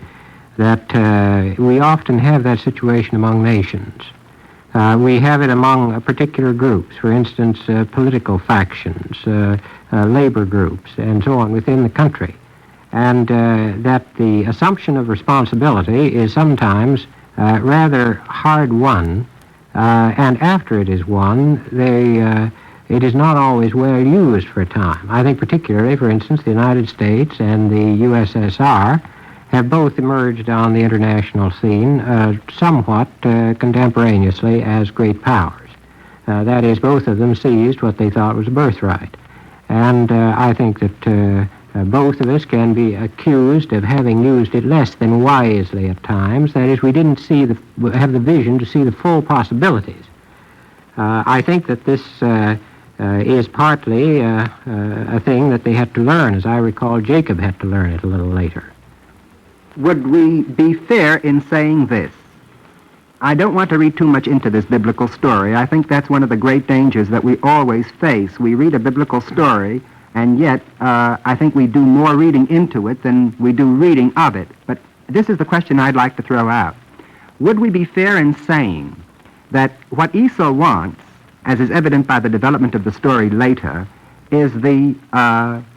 that we often have that situation among nations. We have it among particular groups, for instance, political factions, labor groups, and so on within the country. and that the assumption of responsibility is sometimes rather hard won, and after it is won, it is not always well used for a time. I think particularly, for instance, the United States and the USSR have both emerged on the international scene somewhat contemporaneously as great powers. That is, both of them seized what they thought was a birthright. And I think that both of us can be accused of having used it less than wisely at times. That is, we didn't have the vision to see the full possibilities. I think that this is partly a thing that they had to learn. As I recall, Jacob had to learn it a little later. Would we be fair in saying this? I don't want to read too much into this biblical story. I think that's one of the great dangers that we always face. We read a biblical story, and yet I think we do more reading into it than we do reading of it. But this is the question I'd like to throw out. Would we be fair in saying that what Esau wants, as is evident by the development of the story later, is the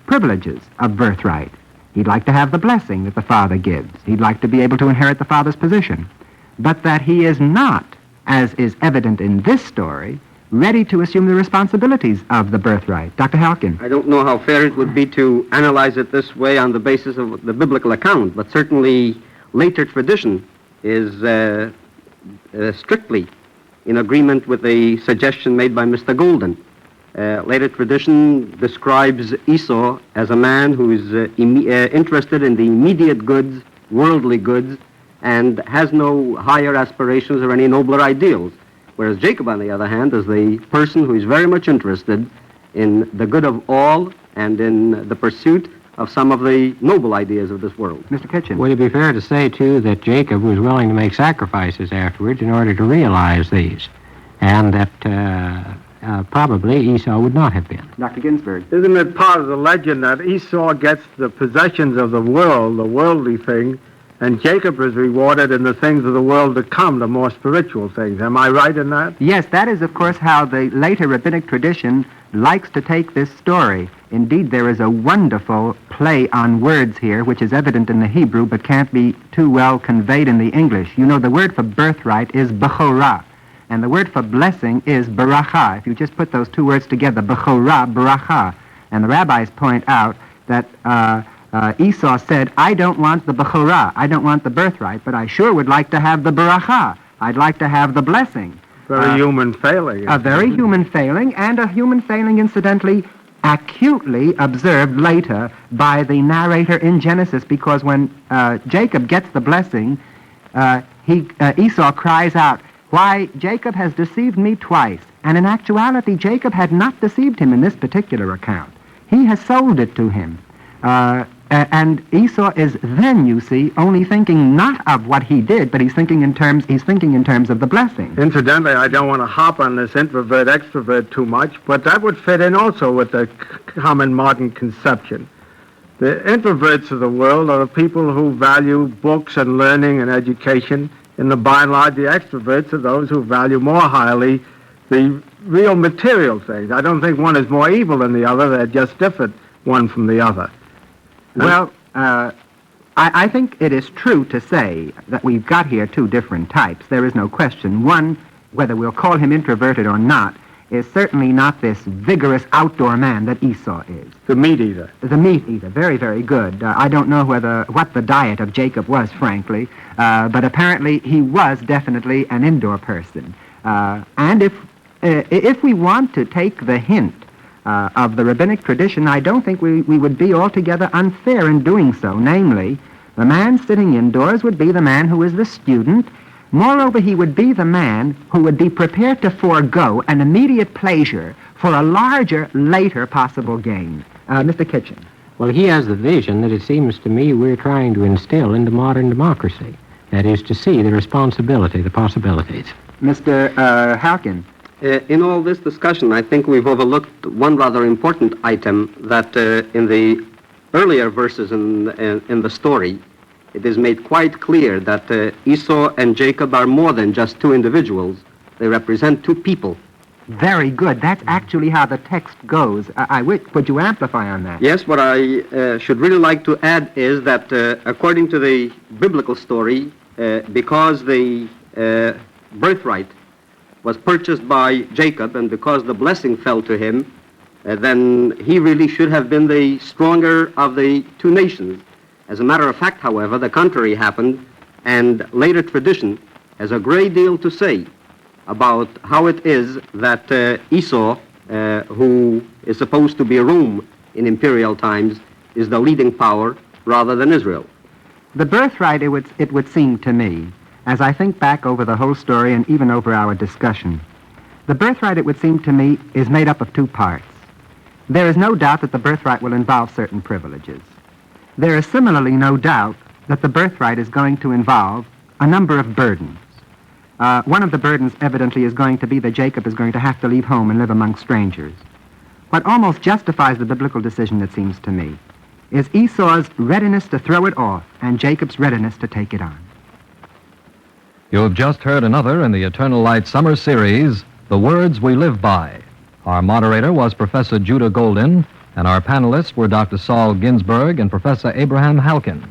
privileges of birthright? He'd like to have the blessing that the father gives. He'd like to be able to inherit the father's position. But that he is not, as is evident in this story, ready to assume the responsibilities of the birthright. Dr. Halkin. I don't know how fair it would be to analyze it this way on the basis of the biblical account, but certainly later tradition is strictly in agreement with the suggestion made by Mr. Golden. Later tradition describes Esau as a man who is interested in the immediate goods, worldly goods, and has no higher aspirations or any nobler ideals. Whereas Jacob, on the other hand, is the person who is very much interested in the good of all and in the pursuit of some of the noble ideas of this world. Mr. Kitchen. Would it be fair to say, too, that Jacob was willing to make sacrifices afterwards in order to realize these, and that probably Esau would not have been? Dr. Ginsburg. Isn't it part of the legend that Esau gets the possessions of the world, the worldly thing, and Jacob is rewarded in the things of the world to come, the more spiritual things? Am I right in that? Yes, that is, of course, how the later rabbinic tradition likes to take this story. Indeed, there is a wonderful play on words here, which is evident in the Hebrew, but can't be too well conveyed in the English. You know, the word for birthright is bechorah, and the word for blessing is baracha. If you just put those two words together, bechorah, baracha. And the rabbis point out that Esau said, I don't want the bechorah, I don't want the birthright, but I sure would like to have the baracha. I'd like to have the blessing. Very human failing. A very human failing, and a human failing, incidentally, acutely observed later by the narrator in Genesis, because when Jacob gets the blessing, Esau cries out, why, Jacob has deceived me twice. And in actuality, Jacob had not deceived him in this particular account. He has sold it to him. And Esau is then, you see, only thinking not of what he did, but he's thinking in terms of the blessing. Incidentally, I don't want to hop on this introvert-extrovert too much, but that would fit in also with the common modern conception. The introverts of the world are the people who value books and learning and education. And by and large, the extroverts are those who value more highly the real material things. I don't think one is more evil than the other. They're just different, one from the other. Well, I think it is true to say that we've got here two different types. There is no question. One, whether we'll call him introverted or not, is certainly not this vigorous outdoor man that Esau is. The meat eater. The meat eater. Very, very good. I don't know what the diet of Jacob was, frankly, but apparently he was definitely an indoor person. And if we want to take the hint of the rabbinic tradition, I don't think we would be altogether unfair in doing so. Namely, the man sitting indoors would be the man who is the student. Moreover, he would be the man who would be prepared to forego an immediate pleasure for a larger, later possible gain. Mr. Kitchen. Well, he has the vision that it seems to me we're trying to instill into modern democracy. That is to see the responsibility, the possibilities. Mr. Halkin. In all this discussion, I think we've overlooked one rather important item that in the earlier verses in the story, it is made quite clear that Esau and Jacob are more than just two individuals. They represent two people. Very good. That's actually how the text goes. Would you amplify on that? Yes, what I should really like to add is that according to the biblical story, because the birthright was purchased by Jacob and because the blessing fell to him, then he really should have been the stronger of the two nations. As a matter of fact, however, the contrary happened, and later tradition has a great deal to say about how it is that Esau, who is supposed to be Rome in imperial times, is the leading power rather than Israel. The birthright, it would seem to me, as I think back over the whole story and even over our discussion, the birthright, it would seem to me, is made up of two parts. There is no doubt that the birthright will involve certain privileges. There is similarly no doubt that the birthright is going to involve a number of burdens. One of the burdens evidently is going to be that Jacob is going to have to leave home and live among strangers. What almost justifies the biblical decision, it seems to me, is Esau's readiness to throw it off and Jacob's readiness to take it on. You have just heard another in the Eternal Light Summer Series, The Words We Live By. Our moderator was Professor Judah Golden, and our panelists were Dr. Saul Ginsberg and Professor Abraham Halkin.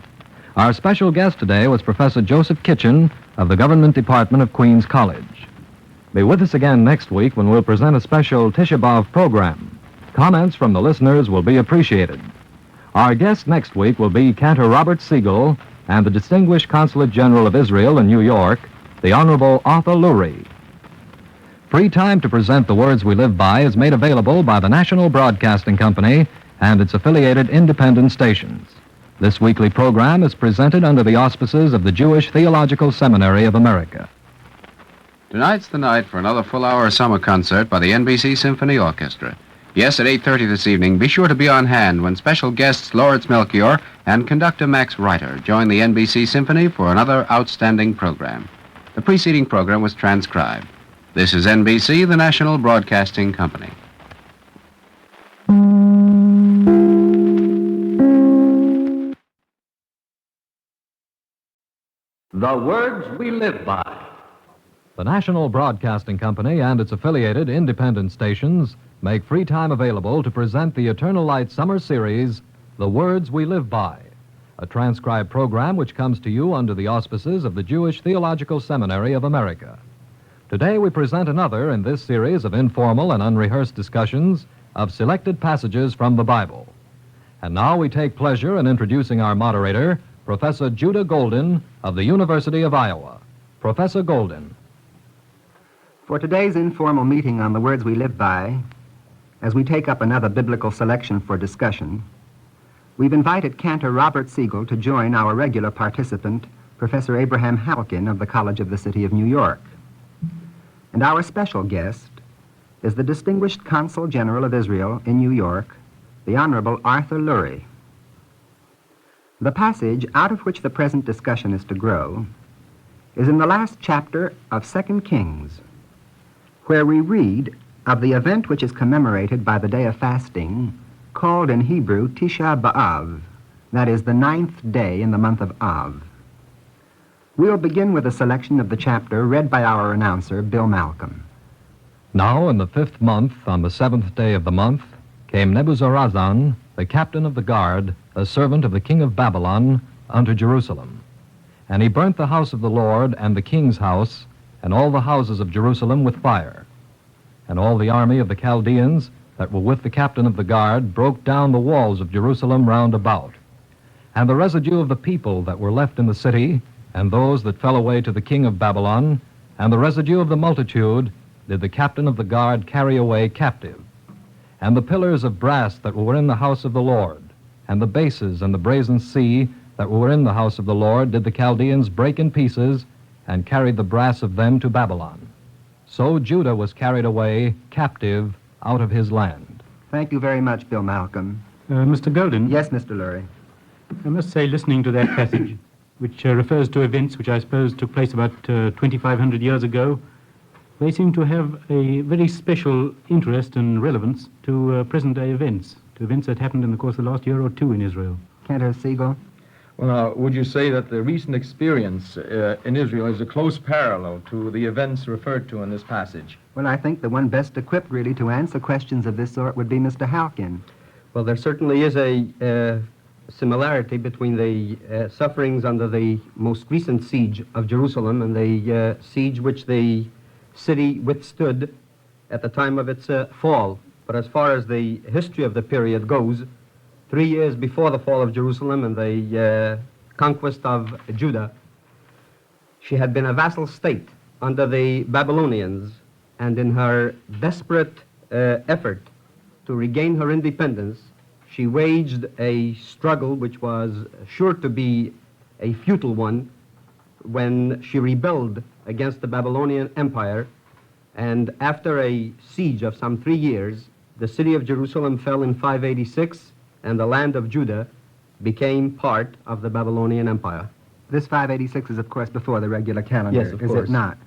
Our special guest today was Professor Joseph Kitchen of the Government Department of Queens College. Be with us again next week when we'll present a special Tisha B'Av program. Comments from the listeners will be appreciated. Our guest next week will be Cantor Robert Siegel and the Distinguished Consulate General of Israel in New York, the Honorable Arthur Lurie. Free time to present The Words We Live By is made available by the National Broadcasting Company and its affiliated independent stations. This weekly program is presented under the auspices of the Jewish Theological Seminary of America. Tonight's the night for another full-hour summer concert by the NBC Symphony Orchestra. Yes, at 8:30 this evening, be sure to be on hand when special guests Lawrence Melchior and conductor Max Reiter join the NBC Symphony for another outstanding program. The preceding program was transcribed. This is NBC, the National Broadcasting Company. The Words We Live By. The National Broadcasting Company and its affiliated independent stations make free time available to present the Eternal Light Summer Series, The Words We Live By, a transcribed program which comes to you under the auspices of the Jewish Theological Seminary of America. Today we present another in this series of informal and unrehearsed discussions of selected passages from the Bible. And now we take pleasure in introducing our moderator, Professor Judah Golden of the University of Iowa. Professor Golden. For today's informal meeting on the words we live by, as we take up another biblical selection for discussion, we've invited Cantor Robert Siegel to join our regular participant, Professor Abraham Halkin of the College of the City of New York. And our special guest is the Distinguished Consul General of Israel in New York, the Honorable Arthur Lurie. The passage out of which the present discussion is to grow is in the last chapter of 2 Kings, where we read of the event which is commemorated by the day of fasting, called in Hebrew Tisha B'Av, that is the 9th day in the month of Av. We'll begin with a selection of the chapter read by our announcer, Bill Malcolm. Now in the 5th month, on the 7th day of the month, came Nebuzaradan, the captain of the guard, a servant of the king of Babylon, unto Jerusalem. And he burnt the house of the Lord and the king's house, and all the houses of Jerusalem with fire. And all the army of the Chaldeans that were with the captain of the guard broke down the walls of Jerusalem round about. And the residue of the people that were left in the city, and those that fell away to the king of Babylon, and the residue of the multitude, did the captain of the guard carry away captive. And the pillars of brass that were in the house of the Lord, and the bases and the brazen sea that were in the house of the Lord, did the Chaldeans break in pieces, and carried the brass of them to Babylon. So Judah was carried away captive out of his land. Thank you very much, Bill Malcolm. Mr. Golden? Yes, Mr. Lurie. I must say, listening to that passage, which refers to events which I suppose took place about 2,500 years ago, they seem to have a very special interest and relevance to present-day events, to events that happened in the course of the last year or two in Israel. Cantor Siegel? Well, now, would you say that the recent experience in Israel is a close parallel to the events referred to in this passage? Well, I think the one best equipped, really, to answer questions of this sort would be Mr. Halkin. Well, there certainly is a similarity between the sufferings under the most recent siege of Jerusalem and the siege which the city withstood at the time of its fall. But as far as the history of the period goes, 3 years before the fall of Jerusalem and the conquest of Judah, she had been a vassal state under the Babylonians, and in her desperate effort to regain her independence, she waged a struggle which was sure to be a futile one when she rebelled against the Babylonian Empire, and after a siege of some 3 years, the city of Jerusalem fell in 586, and the land of Judah became part of the Babylonian Empire. This 586 is, of course, before the regular calendar, Yes, of is course. it not?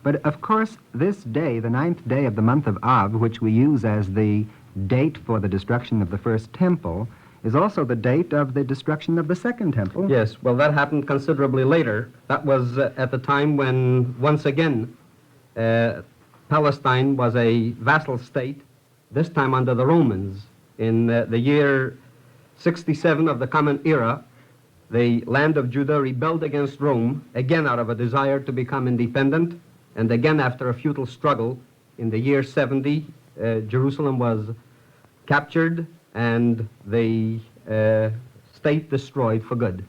But, of course, this day, the 9th day of the month of Av, which we use as the date for the destruction of the first temple, is also the date of the destruction of the second temple. Yes, well, that happened considerably later. That was at the time when, once again, Palestine was a vassal state, this time under the Romans. In the year 67 of the Common Era, the land of Judah rebelled against Rome, again out of a desire to become independent, and again after a futile struggle. In the year 70, Jerusalem was captured and the state destroyed for good.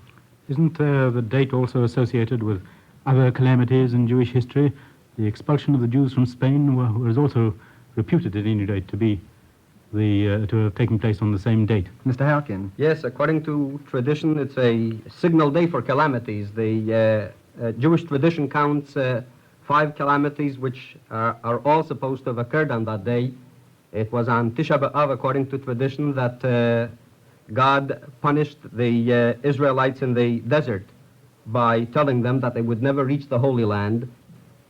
Isn't the date also associated with other calamities in Jewish history? The expulsion of the Jews from Spain was also reputed at any rate to be to have taken place on the same date. Mr. Halkin. Yes, according to tradition, it's a signal day for calamities. The Jewish tradition counts 5 calamities which are all supposed to have occurred on that day. It was on Tisha B'Av, according to tradition, that God punished the Israelites in the desert by telling them that they would never reach the Holy Land.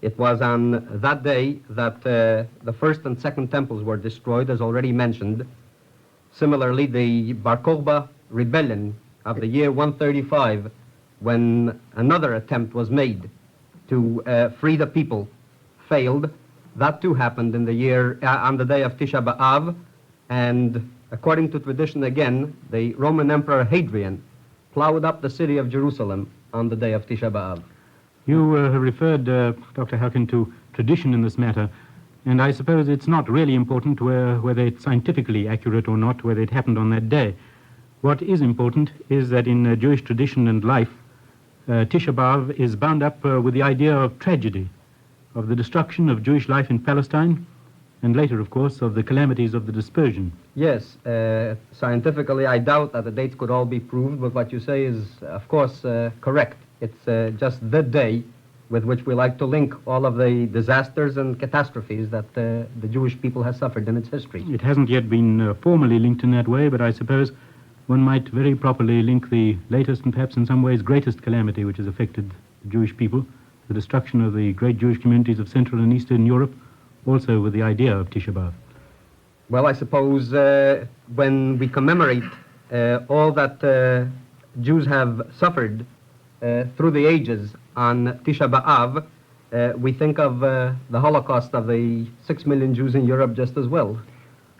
It was on that day that the first and second temples were destroyed, as already mentioned. Similarly, the Bar Kokhba rebellion of the year 135, when another attempt was made to free the people, failed. That too happened in the year on the day of Tisha B'Av, and according to tradition again, the Roman Emperor Hadrian plowed up the city of Jerusalem on the day of Tisha B'Av. You have referred, Dr. Halkin, to tradition in this matter, and I suppose it's not really important whether it's scientifically accurate or not, whether it happened on that day. What is important is that in Jewish tradition and life, Tisha B'Av is bound up with the idea of tragedy, of the destruction of Jewish life in Palestine, and later, of course, of the calamities of the dispersion. Yes, scientifically, I doubt that the dates could all be proved, but what you say is, of course, correct. It's just the day with which we like to link all of the disasters and catastrophes that the Jewish people has suffered in its history. It hasn't yet been formally linked in that way, but I suppose one might very properly link the latest and perhaps in some ways greatest calamity which has affected the Jewish people, the destruction of the great Jewish communities of Central and Eastern Europe, also with the idea of Tisha B'Av. Well, I suppose when we commemorate all that Jews have suffered through the ages on Tisha B'Av, we think of the Holocaust of the 6 million Jews in Europe just as well.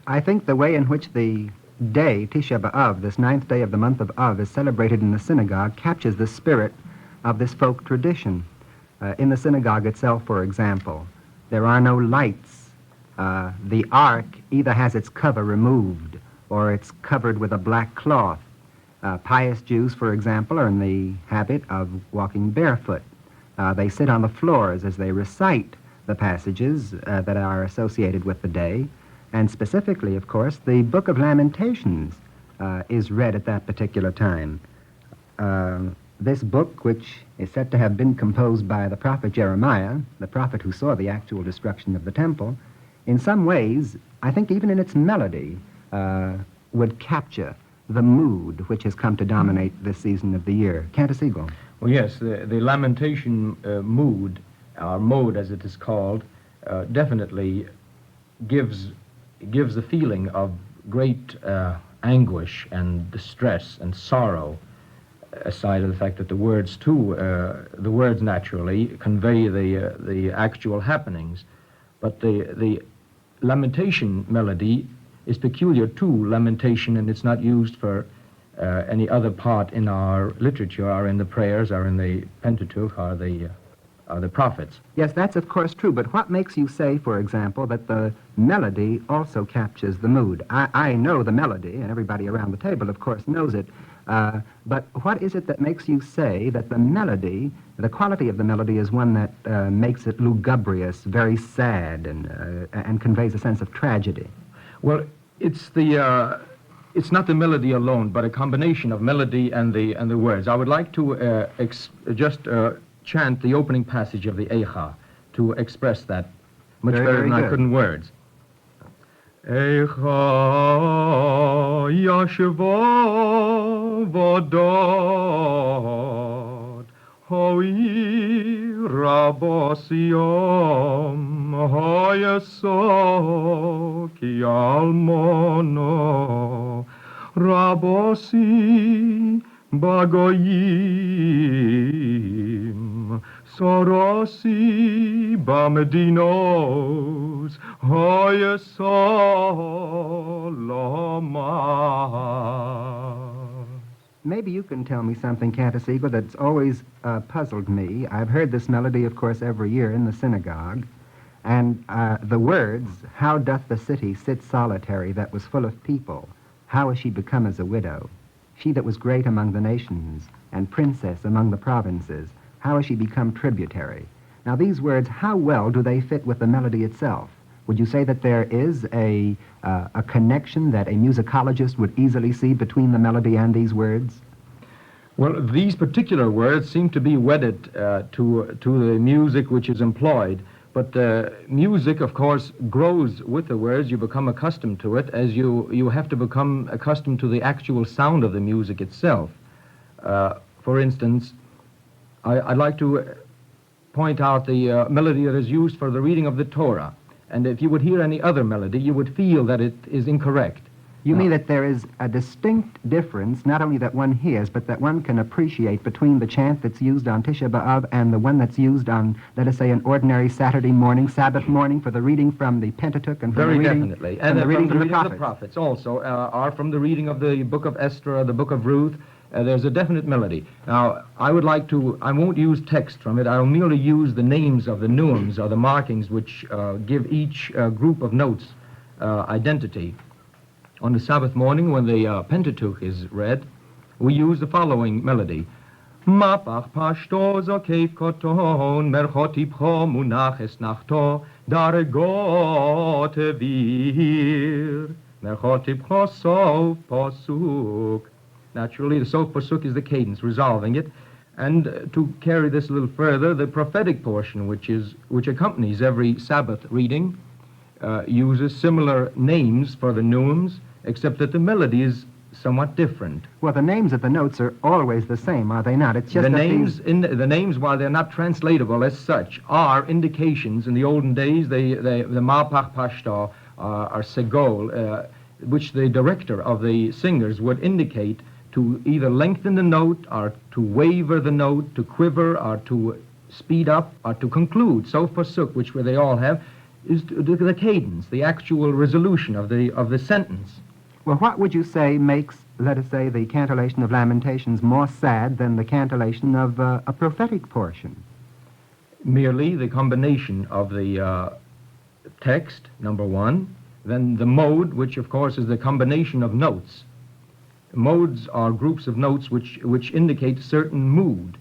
I think the way in which the day, Tisha B'Av, this 9th day of the month of Av, is celebrated in the synagogue captures the spirit of this folk tradition. In the synagogue itself, for example, there are no lights. The ark either has its cover removed or it's covered with a black cloth. Pious Jews, for example, are in the habit of walking barefoot. They sit on the floors as they recite the passages that are associated with the day. And specifically, of course, the Book of Lamentations is read at that particular time. This book, which is said to have been composed by the prophet Jeremiah, the prophet who saw the actual destruction of the temple, in some ways, I think even in its melody, would capture the mood which has come to dominate this season of the year. Candace Eagle. Well, yes, the lamentation mood, or mode as it is called, definitely gives a feeling of great anguish and distress and sorrow. aside of the fact that the words too, the words naturally convey the actual happenings, but the lamentation melody is peculiar to lamentation, and it's not used for any other part in our literature, or in the prayers, or in the Pentateuch, or the prophets. Yes, that's of course true, but what makes you say, for example, that the melody also captures the mood? I know the melody, and everybody around the table, of course, knows it, but what is it that makes you say that the melody, the quality of the melody, is one that makes it lugubrious, very sad, and conveys a sense of tragedy? Well, it's not the melody alone, but a combination of melody and the words. I would like to just chant the opening passage of the Eicha to express that much better than I could in words. Eicha yashva vodot hoi rabosiyom hoyaso ki almono rabosi bagoyim sorosi bamedinos hoyaso loma. Maybe you can tell me something, Cantasigo, that's always puzzled me. I've heard this melody, of course, every year in the synagogue. And the words, how doth the city sit solitary that was full of people? How is she become as a widow? She that was great among the nations and princess among the provinces, how is she become tributary? Now, these words, how well do they fit with the melody itself? Would you say that there is a connection that a musicologist would easily see between the melody and these words? Well, these particular words seem to be wedded to the music which is employed, but the music, of course, grows with the words. You become accustomed to it as you have to become accustomed to the actual sound of the music itself. For instance, I'd like to point out the melody that is used for the reading of the Torah. And if you would hear any other melody, you would feel that it is incorrect. You mean that there is a distinct difference, not only that one hears, but that one can appreciate between the chant that's used on Tisha B'Av and the one that's used on, let us say, an ordinary Saturday morning, Sabbath morning, for the reading from the Pentateuch and from Very the reading, definitely. and the reading from the prophets. Prophets also are from the reading of the book of Esther or the book of Ruth. There's a definite melody. Now, I won't use text from it. I'll merely use the names of the neumes, or the markings, which give each group of notes identity. On the Sabbath morning, when the Pentateuch is read, we use the following melody. Mapach pashto zokev koton merchotipcho munaches nachto daregot evir merchotipcho sof posuk. Naturally, the sof posuk is the cadence, resolving it. And to carry this a little further, the prophetic portion, which accompanies every Sabbath reading, uses similar names for the neumes, except that the melody is somewhat different. Well, the names of the notes are always the same, are they not? It's just the that names, the names, while they're not translatable as such, are indications. In the olden days, the Mapach Pashto are segol, which the director of the singers would indicate to either lengthen the note, or to waver the note, to quiver, or to speed up, or to conclude. So pasuk, which they all have, is the cadence, the actual resolution of the sentence. Well, what would you say makes, let us say, the cantillation of Lamentations more sad than the cantillation of a prophetic portion? Merely the combination of the text, number one, then the mode, which of course is the combination of notes. Modes are groups of notes which indicate certain mood,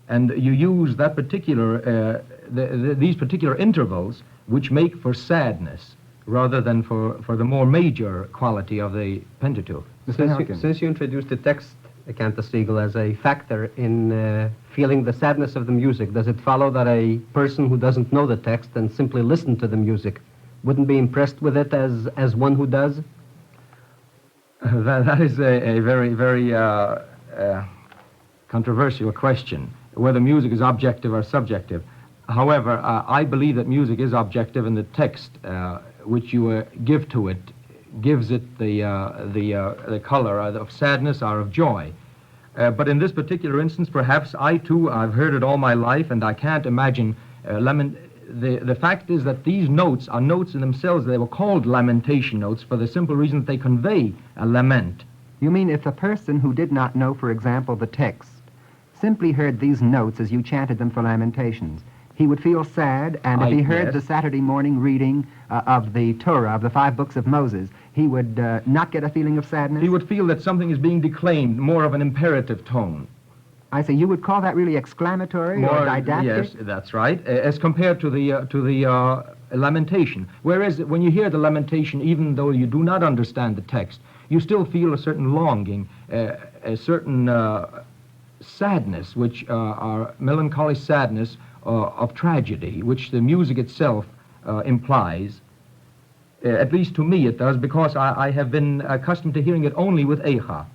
and you use that particular these particular intervals which make for sadness rather than for the more major quality of the Pentateuch. Since you introduced the text, Cantasigo, as a factor in feeling the sadness of the music, does it follow that a person who doesn't know the text and simply listen to the music wouldn't be impressed with it as one who does? That is a very, very controversial question, whether music is objective or subjective. However, I believe that music is objective, and the text which you give to it gives it the color either of sadness or of joy. But in this particular instance, perhaps I've heard it all my life, and I can't imagine the fact is that these notes are notes in themselves. They were called lamentation notes for the simple reason that they convey a lament. You mean if a person who did not know, for example, the text, simply heard these notes as you chanted them for lamentations, he would feel sad, and if he heard the Saturday morning reading of the Torah, of the 5 books of Moses, he would not get a feeling of sadness? He would feel that something is being declaimed, more of an imperative tone. I say, you would call that really exclamatory or didactic? Yes, that's right, as compared to the lamentation. Whereas when you hear the lamentation, even though you do not understand the text, you still feel a certain longing, a certain sadness, which are melancholy sadness of tragedy, which the music itself implies. At least to me it does, because I have been accustomed to hearing it only with Eicha.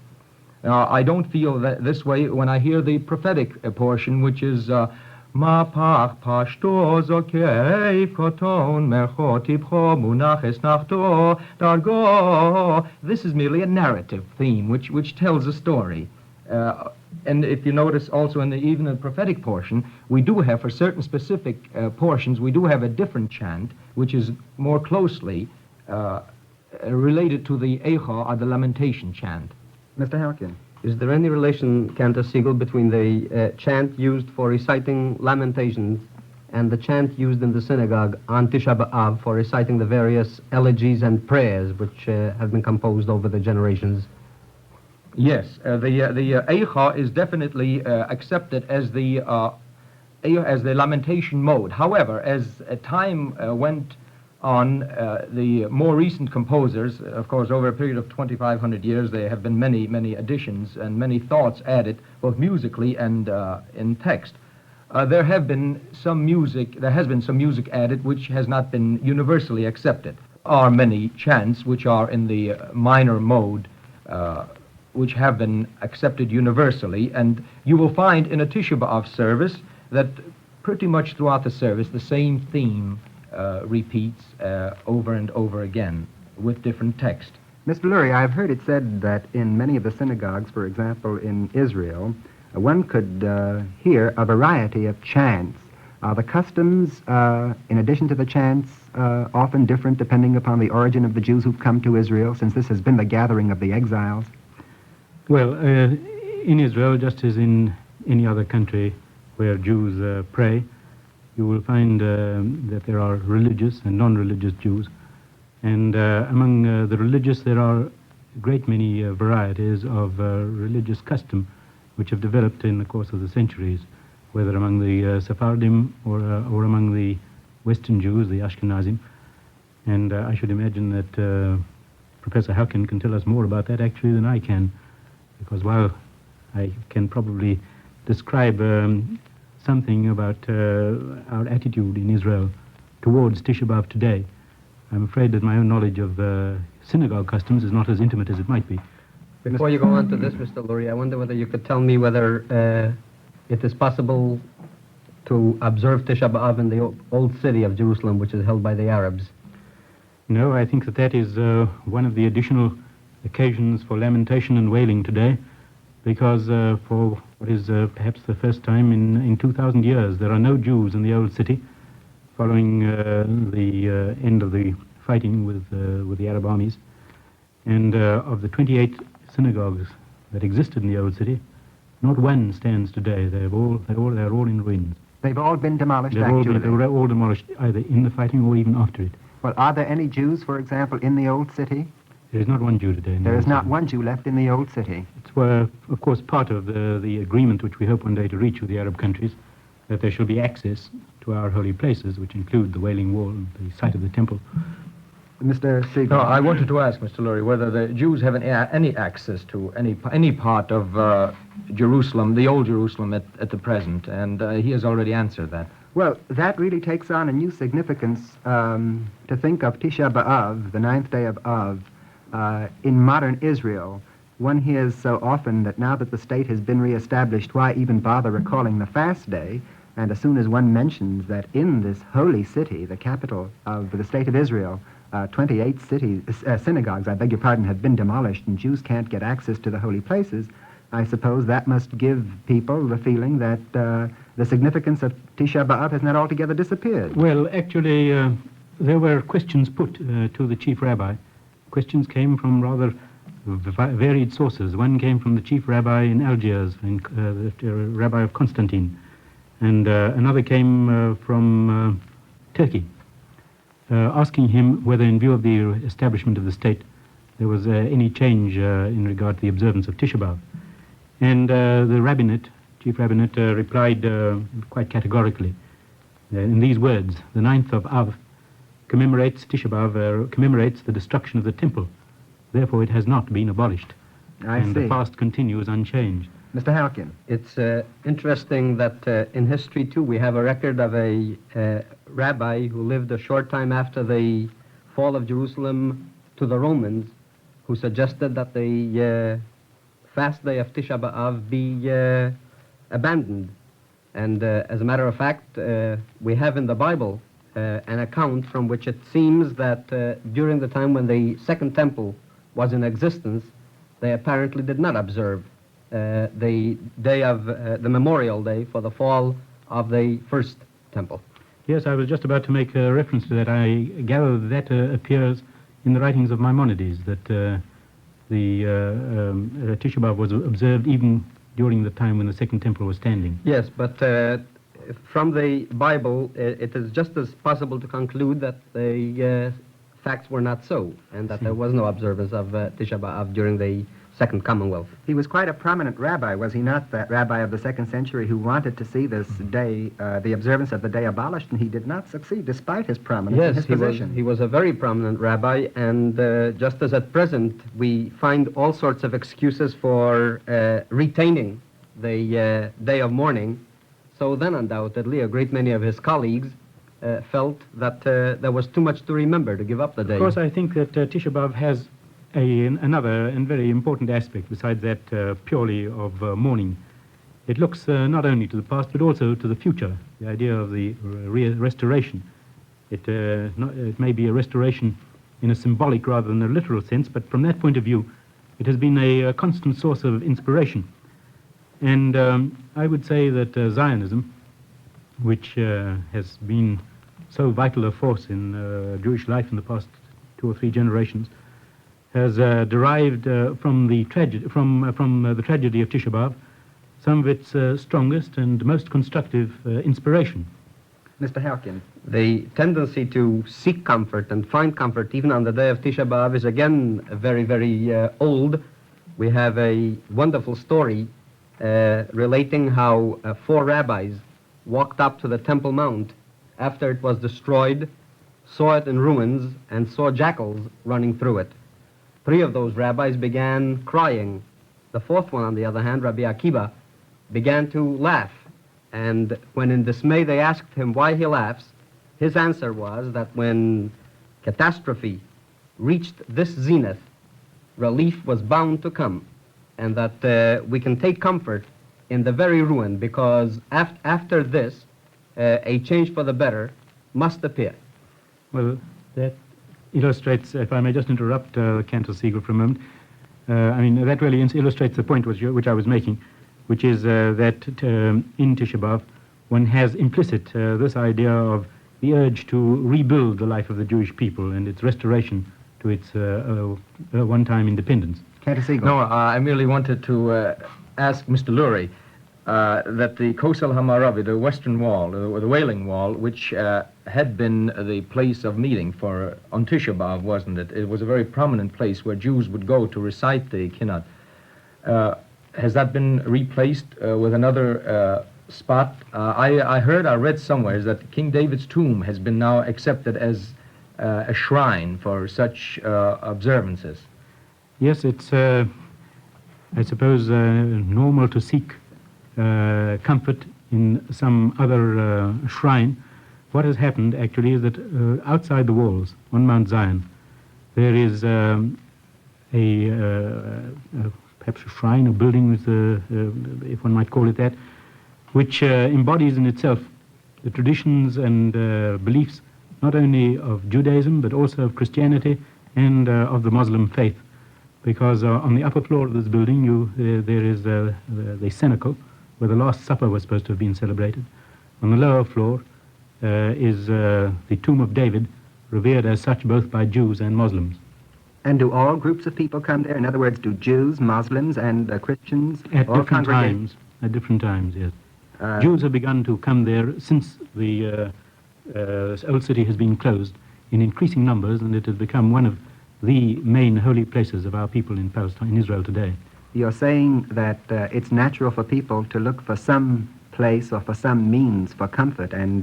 I don't feel that this way when I hear the prophetic portion, which is Ma pach pashto zokei koton mercho tipcho munaches nachto dargo. This is merely a narrative theme which tells a story. And if you notice also in even the prophetic portion, we do have for certain specific portions, we do have a different chant, which is more closely related to the Eicha or the lamentation chant. Mr. Halkin, is there any relation, Cantor Siegel, between the chant used for reciting lamentations and the chant used in the synagogue on Tisha B'Av for reciting the various elegies and prayers which have been composed over the generations? Yes, the Eicha is definitely accepted as the lamentation mode. However, as time went on, the more recent composers, of course, over a period of 2,500 years, there have been many, many additions and many thoughts added, both musically and in text. There has been some music added which has not been universally accepted. There are many chants which are in the minor mode, which have been accepted universally, and you will find in a Tisha B'Av service that pretty much throughout the service the same theme repeats over and over again with different text. Mr. Lurie, I've heard it said that in many of the synagogues, for example in Israel, one could hear a variety of chants. Are the customs, in addition to the chants, often different depending upon the origin of the Jews who've come to Israel, since this has been the gathering of the exiles? Well, in Israel, just as in any other country where Jews pray, you will find that there are religious and non-religious Jews. And among the religious, there are a great many varieties of religious custom which have developed in the course of the centuries, whether among the Sephardim or among the Western Jews, the Ashkenazim. And I should imagine that Professor Halkin can tell us more about that actually than I can, because while I can probably describe something about our attitude in Israel towards Tisha B'Av today, I'm afraid that my own knowledge of synagogue customs is not as intimate as it might be. Before you go on to this, Mr. Lurie, I wonder whether you could tell me whether it is possible to observe Tisha B'Av in the old city of Jerusalem, which is held by the Arabs. No, I think that is one of the additional occasions for lamentation and wailing today, because for what is perhaps the first time in 2,000 years, there are no Jews in the old city following the end of the fighting with the Arab armies. And of the 28 synagogues that existed in the old city, not one stands today. They're all in ruins. They've all been demolished, They were all demolished either in the fighting or even after it. Well, are there any Jews, for example, in the old city? There is not one Jew today. There is not one Jew left in the old city. It's, of course, part of the agreement which we hope one day to reach with the Arab countries, that there shall be access to our holy places, which include the Wailing Wall and the site of the temple. Mr. Siegel. No, I wanted to ask Mr. Lurie whether the Jews have any access to any part of Jerusalem, the old Jerusalem at the present, and he has already answered that. Well, that really takes on a new significance to think of Tisha B'Av, the 9th day of Av, in modern Israel. One hears so often that now that the state has been reestablished, why even bother recalling the fast day? And as soon as one mentions that in this holy city, the capital of the state of Israel, 28 synagogues, have been demolished, and Jews can't get access to the holy places, I suppose that must give people the feeling that the significance of Tisha B'Av has not altogether disappeared. Well, actually, there were questions put to the chief rabbi. Questions came from rather varied sources. One came from the chief rabbi in Algiers, the rabbi of Constantine, and another came from Turkey, asking him whether, in view of the establishment of the state, there was any change in regard to the observance of Tisha B'Av. And the rabbinate, chief rabbinate, replied quite categorically in these words: the 9th of Av commemorates, Tisha B'Av commemorates the destruction of the temple. Therefore, it has not been abolished. And the fast continues unchanged. Mr. Halkin. It's interesting that in history, too, we have a record of a rabbi who lived a short time after the fall of Jerusalem to the Romans, who suggested that the fast day of Tisha B'Av be abandoned. And as a matter of fact, we have in the Bible an account from which it seems that during the time when the Second Temple was in existence, they apparently did not observe the day of the memorial day for the fall of the First Temple. Yes, I was just about to make a reference to that. I gather that appears in the writings of Maimonides, that the Tisha B'Av was observed even during the time when the Second Temple was standing. Yes, but from the Bible, it is just as possible to conclude that the facts were not so, and that there was no observance of Tisha B'Av during the Second Commonwealth. He was quite a prominent rabbi, was he not? That rabbi of the 2nd century who wanted to see this day, the observance of the day abolished, and he did not succeed despite his prominence in his position. He was a very prominent rabbi, and just as at present we find all sorts of excuses for retaining the day of mourning, so then undoubtedly a great many of his colleagues felt that there was too much to remember to give up the day. Of course, I think that Tisha B'Av has another and very important aspect besides that purely of mourning. It looks not only to the past but also to the future, the idea of the restoration. It may be a restoration in a symbolic rather than a literal sense, but from that point of view, it has been a constant source of inspiration. And I would say that Zionism, which has been so vital a force in Jewish life in the past 2 or 3 generations, has derived from the tragedy of Tisha B'Av some of its strongest and most constructive inspiration. Mr. Halkin. The tendency to seek comfort and find comfort even on the day of Tisha B'Av is again very, very old. We have a wonderful story relating how 4 rabbis walked up to the Temple Mount after it was destroyed, saw it in ruins, and saw jackals running through it. 3 of those rabbis began crying. The 4th one, on the other hand, Rabbi Akiva, began to laugh. And when in dismay they asked him why he laughs, his answer was that when catastrophe reached this zenith, relief was bound to come, and that we can take comfort in the very ruin, because after this, a change for the better must appear. Well, that illustrates, if I may just interrupt Cantor Siegel for a moment, that really illustrates the point which I was making, which is that in Tisha B'Av one has implicit this idea of the urge to rebuild the life of the Jewish people and its restoration to its one-time independence. Cantor Siegel. No, I merely wanted to ask Mr. Lurie that the Kosel Hamaravi, the Western Wall, or the Wailing Wall, which had been the place of meeting for on Tisha B'Av, wasn't it? It was a very prominent place where Jews would go to recite the Kinnat. Has that been replaced with another spot? I read somewhere that King David's tomb has been now accepted as a shrine for such observances. Yes, it's, I suppose, normal to seek comfort in some other shrine. What has happened, actually, is that outside the walls, on Mount Zion, there is perhaps a shrine, a building, with if one might call it that, which embodies in itself the traditions and beliefs not only of Judaism, but also of Christianity and of the Muslim faith. because on the upper floor of this building there is the cenacle where the Last Supper was supposed to have been celebrated. On the lower floor is the tomb of David, revered as such both by Jews and Muslims. And do all groups of people come there? In other words, do Jews, Muslims, and Christians At all different congregate? times. At different times, yes. Jews have begun to come there since the old city has been closed in increasing numbers, and it has become one of the main holy places of our people in Palestine, in Israel today. You're saying that it's natural for people to look for some place or for some means for comfort, and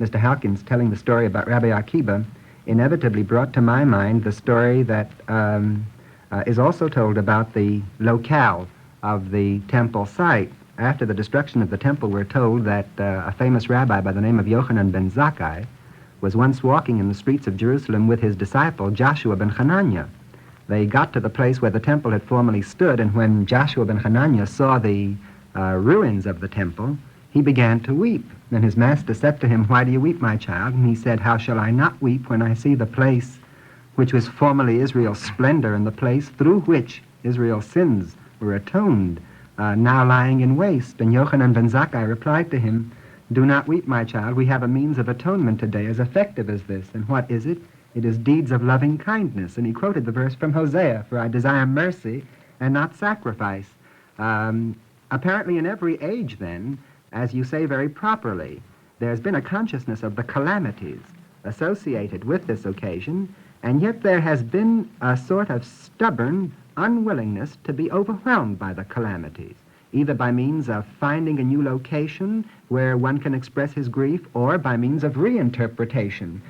Mr. Halkins telling the story about Rabbi Akiba inevitably brought to my mind the story that is also told about the locale of the temple site. After the destruction of the temple, we're told that a famous rabbi by the name of Yochanan ben Zakkai was once walking in the streets of Jerusalem with his disciple Joshua ben Hananiah. They got to the place where the temple had formerly stood, and when Joshua ben Hananiah saw the ruins of the temple, he began to weep. And his master said to him, "Why do you weep, my child?" And he said, "How shall I not weep when I see the place which was formerly Israel's splendor and the place through which Israel's sins were atoned, now lying in waste?" And Yochanan ben Zakkai replied to him, "Do not weep, my child. We have a means of atonement today as effective as this. And what is it? It is deeds of loving kindness." And he quoted the verse from Hosea, "For I desire mercy and not sacrifice." Apparently in every age then, as you say very properly, there's been a consciousness of the calamities associated with this occasion, and yet there has been a sort of stubborn unwillingness to be overwhelmed by the calamities, either by means of finding a new location where one can express his grief, or by means of reinterpretation,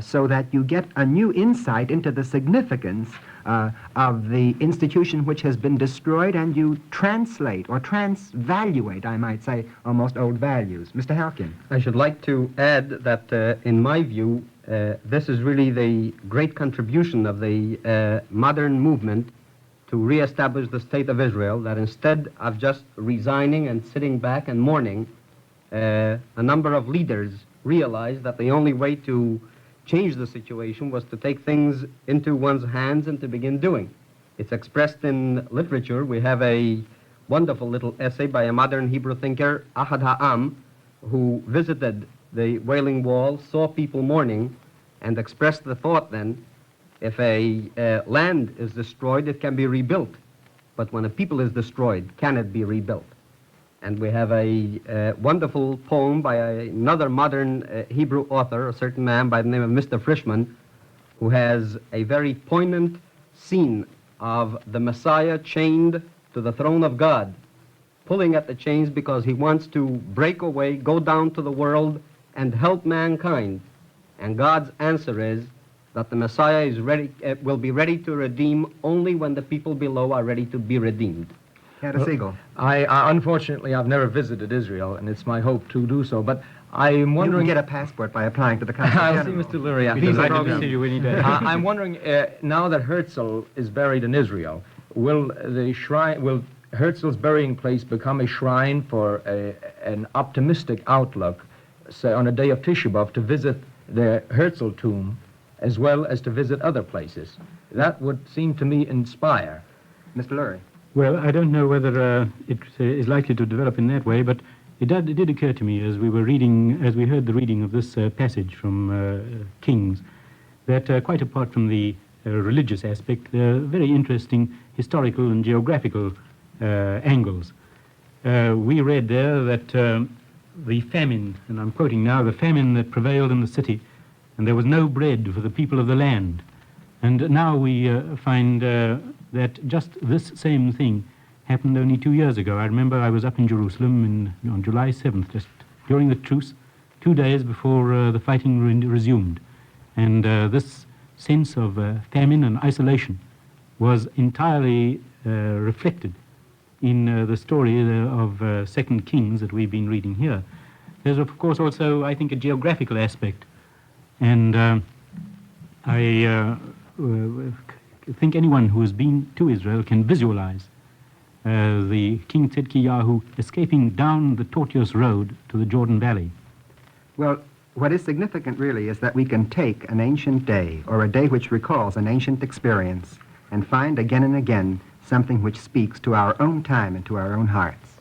so that you get a new insight into the significance of the institution which has been destroyed, and you translate or transvaluate, I might say, almost old values. Mr. Halkin. I should like to add that, in my view, this is really the great contribution of the modern movement to reestablish the state of Israel, that instead of just resigning and sitting back and mourning, a number of leaders realized that the only way to change the situation was to take things into one's hands and to begin doing. It's expressed in literature. We have a wonderful little essay by a modern Hebrew thinker, Ahad Ha'am, who visited the Wailing Wall, saw people mourning, and expressed the thought then, if a land is destroyed, it can be rebuilt. But when a people is destroyed, can it be rebuilt? And we have a wonderful poem by another modern Hebrew author, a certain man by the name of Mr. Frischman, who has a very poignant scene of the Messiah chained to the throne of God, pulling at the chains because he wants to break away, go down to the world, and help mankind. And God's answer is that the Messiah is ready, will be ready to redeem only when the people below are ready to be redeemed. Unfortunately, I've never visited Israel, and it's my hope to do so. But I'm wondering. You can get a passport by applying to the Consul I'll see General. Mr. Lurie after He's the delighted to program. see you any day. I'm wondering, now that Herzl is buried in Israel, will Herzl's burying place become a shrine for an optimistic outlook, say on a day of Tisha B'Av, to visit the Herzl tomb, as well as to visit other places? That would seem to me inspire. Mr. Lurie. Well, I don't know whether it is likely to develop in that way, but it did occur to me as we heard the reading of this passage from Kings, that quite apart from the religious aspect, there are very interesting historical and geographical angles. We read there that the famine, and I'm quoting now, the famine that prevailed in the city, and there was no bread for the people of the land. And now we find that just this same thing happened only 2 years ago. I remember I was up in Jerusalem on July 7th, just during the truce, 2 days before the fighting resumed. And this sense of famine and isolation was entirely reflected in the story of 2 Kings that we've been reading here. There's, of course, also, I think, a geographical aspect. And I think anyone who has been to Israel can visualize the King Tzidkiyahu escaping down the tortuous road to the Jordan Valley. Well, what is significant really is that we can take an ancient day, or a day which recalls an ancient experience, and find again and again something which speaks to our own time and to our own hearts.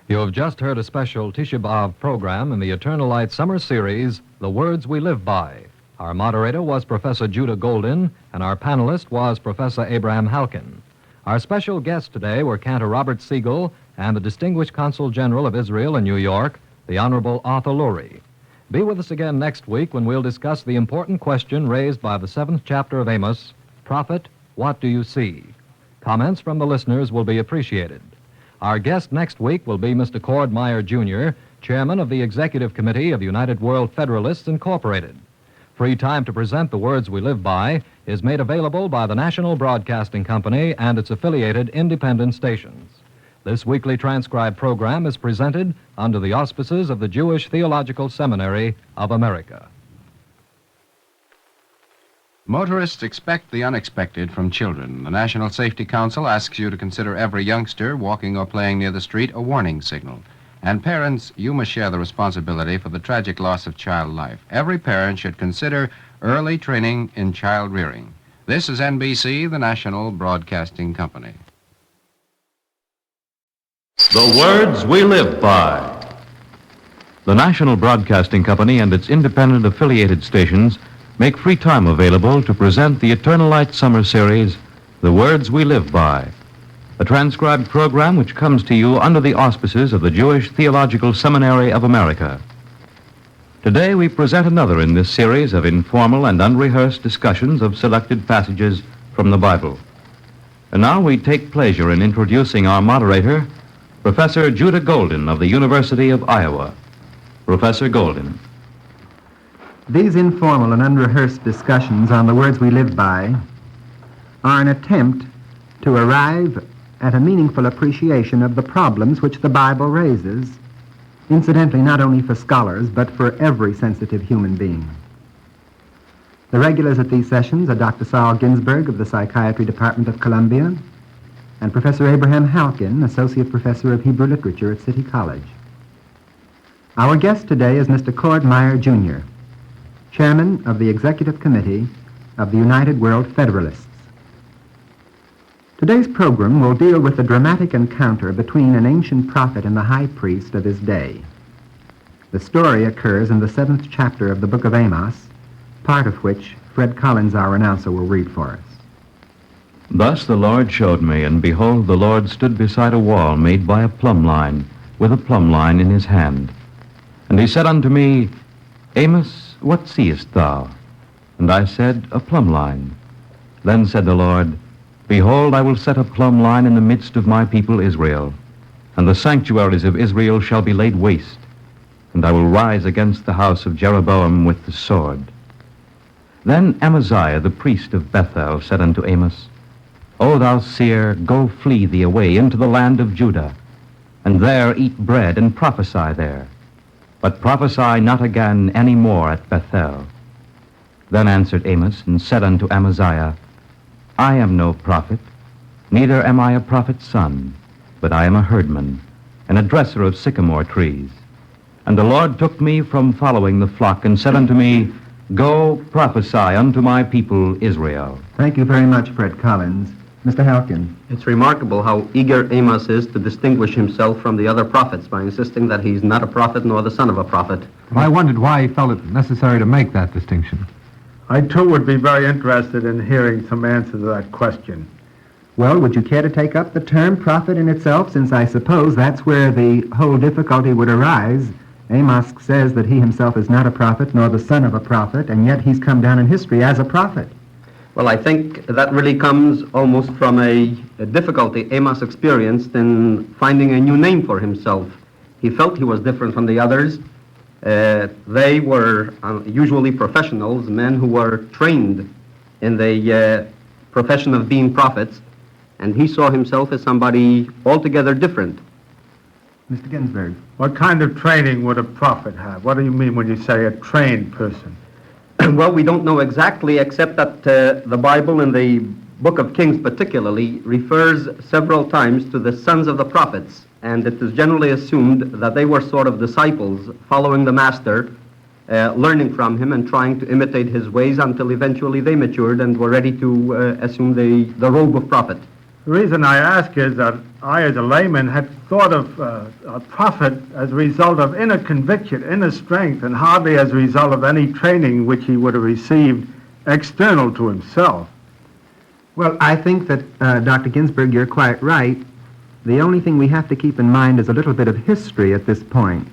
You have just heard a special Tisha B'Av program in the Eternal Light Summer Series, The Words We Live By. Our moderator was Professor Judah Golden, and our panelist was Professor Abraham Halkin. Our special guests today were Cantor Robert Siegel and the Distinguished Consul General of Israel in New York, the Honorable Arthur Lurie. Be with us again next week when we'll discuss the important question raised by the 7th chapter of Amos, Prophet, what do you see? Comments from the listeners will be appreciated. Our guest next week will be Mr. Cord Meyer, Jr., Chairman of the Executive Committee of the United World Federalists, Incorporated. Free time to present the words we live by is made available by the National Broadcasting Company and its affiliated independent stations. This weekly transcribed program is presented under the auspices of the Jewish Theological Seminary of America. Motorists expect the unexpected from children. The National Safety Council asks you to consider every youngster walking or playing near the street a warning signal. And parents, you must share the responsibility for the tragic loss of child life. Every parent should consider early training in child rearing. This is NBC, the National Broadcasting Company. The words we live by. The National Broadcasting Company and its independent affiliated stations make free time available to present the Eternal Light Summer Series, The Words We Live By, a transcribed program which comes to you under the auspices of the Jewish Theological Seminary of America. Today we present another in this series of informal and unrehearsed discussions of selected passages from the Bible. And now we take pleasure in introducing our moderator, Professor Judah Golden of the University of Iowa. Professor Golden. These informal and unrehearsed discussions on the words we live by are an attempt to arrive at a meaningful appreciation of the problems which the Bible raises, incidentally not only for scholars, but for every sensitive human being. The regulars at these sessions are Dr. Saul Ginsberg of the Psychiatry Department of Columbia and Professor Abraham Halkin, Associate Professor of Hebrew Literature at City College. Our guest today is Mr. Cord Meyer, Jr., Chairman of the Executive Committee of the United World Federalists. Today's program will deal with the dramatic encounter between an ancient prophet and the high priest of his day. The story occurs in the 7th chapter of the book of Amos, part of which Fred Collins, our announcer, will read for us. Thus the Lord showed me, and behold, the Lord stood beside a wall made by a plumb line, with a plumb line in his hand. And he said unto me, Amos, what seest thou? And I said, a plumb line. Then said the Lord, Behold, I will set a plumb line in the midst of my people Israel, and the sanctuaries of Israel shall be laid waste, and I will rise against the house of Jeroboam with the sword. Then Amaziah the priest of Bethel said unto Amos, O thou seer, go flee thee away into the land of Judah, and there eat bread and prophesy there, but prophesy not again any more at Bethel. Then answered Amos and said unto Amaziah, I am no prophet, neither am I a prophet's son, but I am a herdman, and a dresser of sycamore trees. And the Lord took me from following the flock, and said unto me, Go prophesy unto my people Israel. Thank you very much, Fred Collins. Mr. Halkin. It's remarkable how eager Amos is to distinguish himself from the other prophets by insisting that he's not a prophet nor the son of a prophet. I wondered why he felt it necessary to make that distinction. I, too, would be very interested in hearing some answer to that question. Well, would you care to take up the term prophet in itself, since I suppose that's where the whole difficulty would arise? Amos says that he himself is not a prophet nor the son of a prophet, and yet he's come down in history as a prophet. Well, I think that really comes almost from a difficulty Amos experienced in finding a new name for himself. He felt he was different from the others. They were usually professionals, men who were trained in the profession of being prophets, and he saw himself as somebody altogether different. Mr. Ginsberg. What kind of training would a prophet have? What do you mean when you say a trained person? Well, we don't know exactly, except that the Bible, in the book of Kings particularly, refers several times to the sons of the prophets, and it is generally assumed that they were sort of disciples following the master, learning from him and trying to imitate his ways until eventually they matured and were ready to assume the robe of prophet. The reason I ask is that I, as a layman, had thought of a prophet as a result of inner conviction, inner strength, and hardly as a result of any training which he would have received external to himself. Well, I think that, Dr. Ginsburg, you're quite right. The only thing we have to keep in mind is a little bit of history at this point.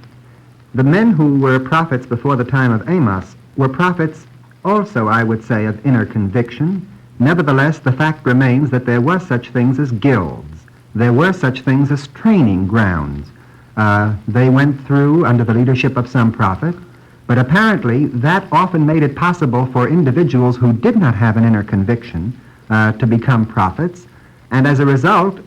The men who were prophets before the time of Amos were prophets also, I would say, of inner conviction. Nevertheless, the fact remains that there were such things as guilds. There were such things as training grounds. They went through under the leadership of some prophet, but apparently that often made it possible for individuals who did not have an inner conviction to become prophets, and as a result,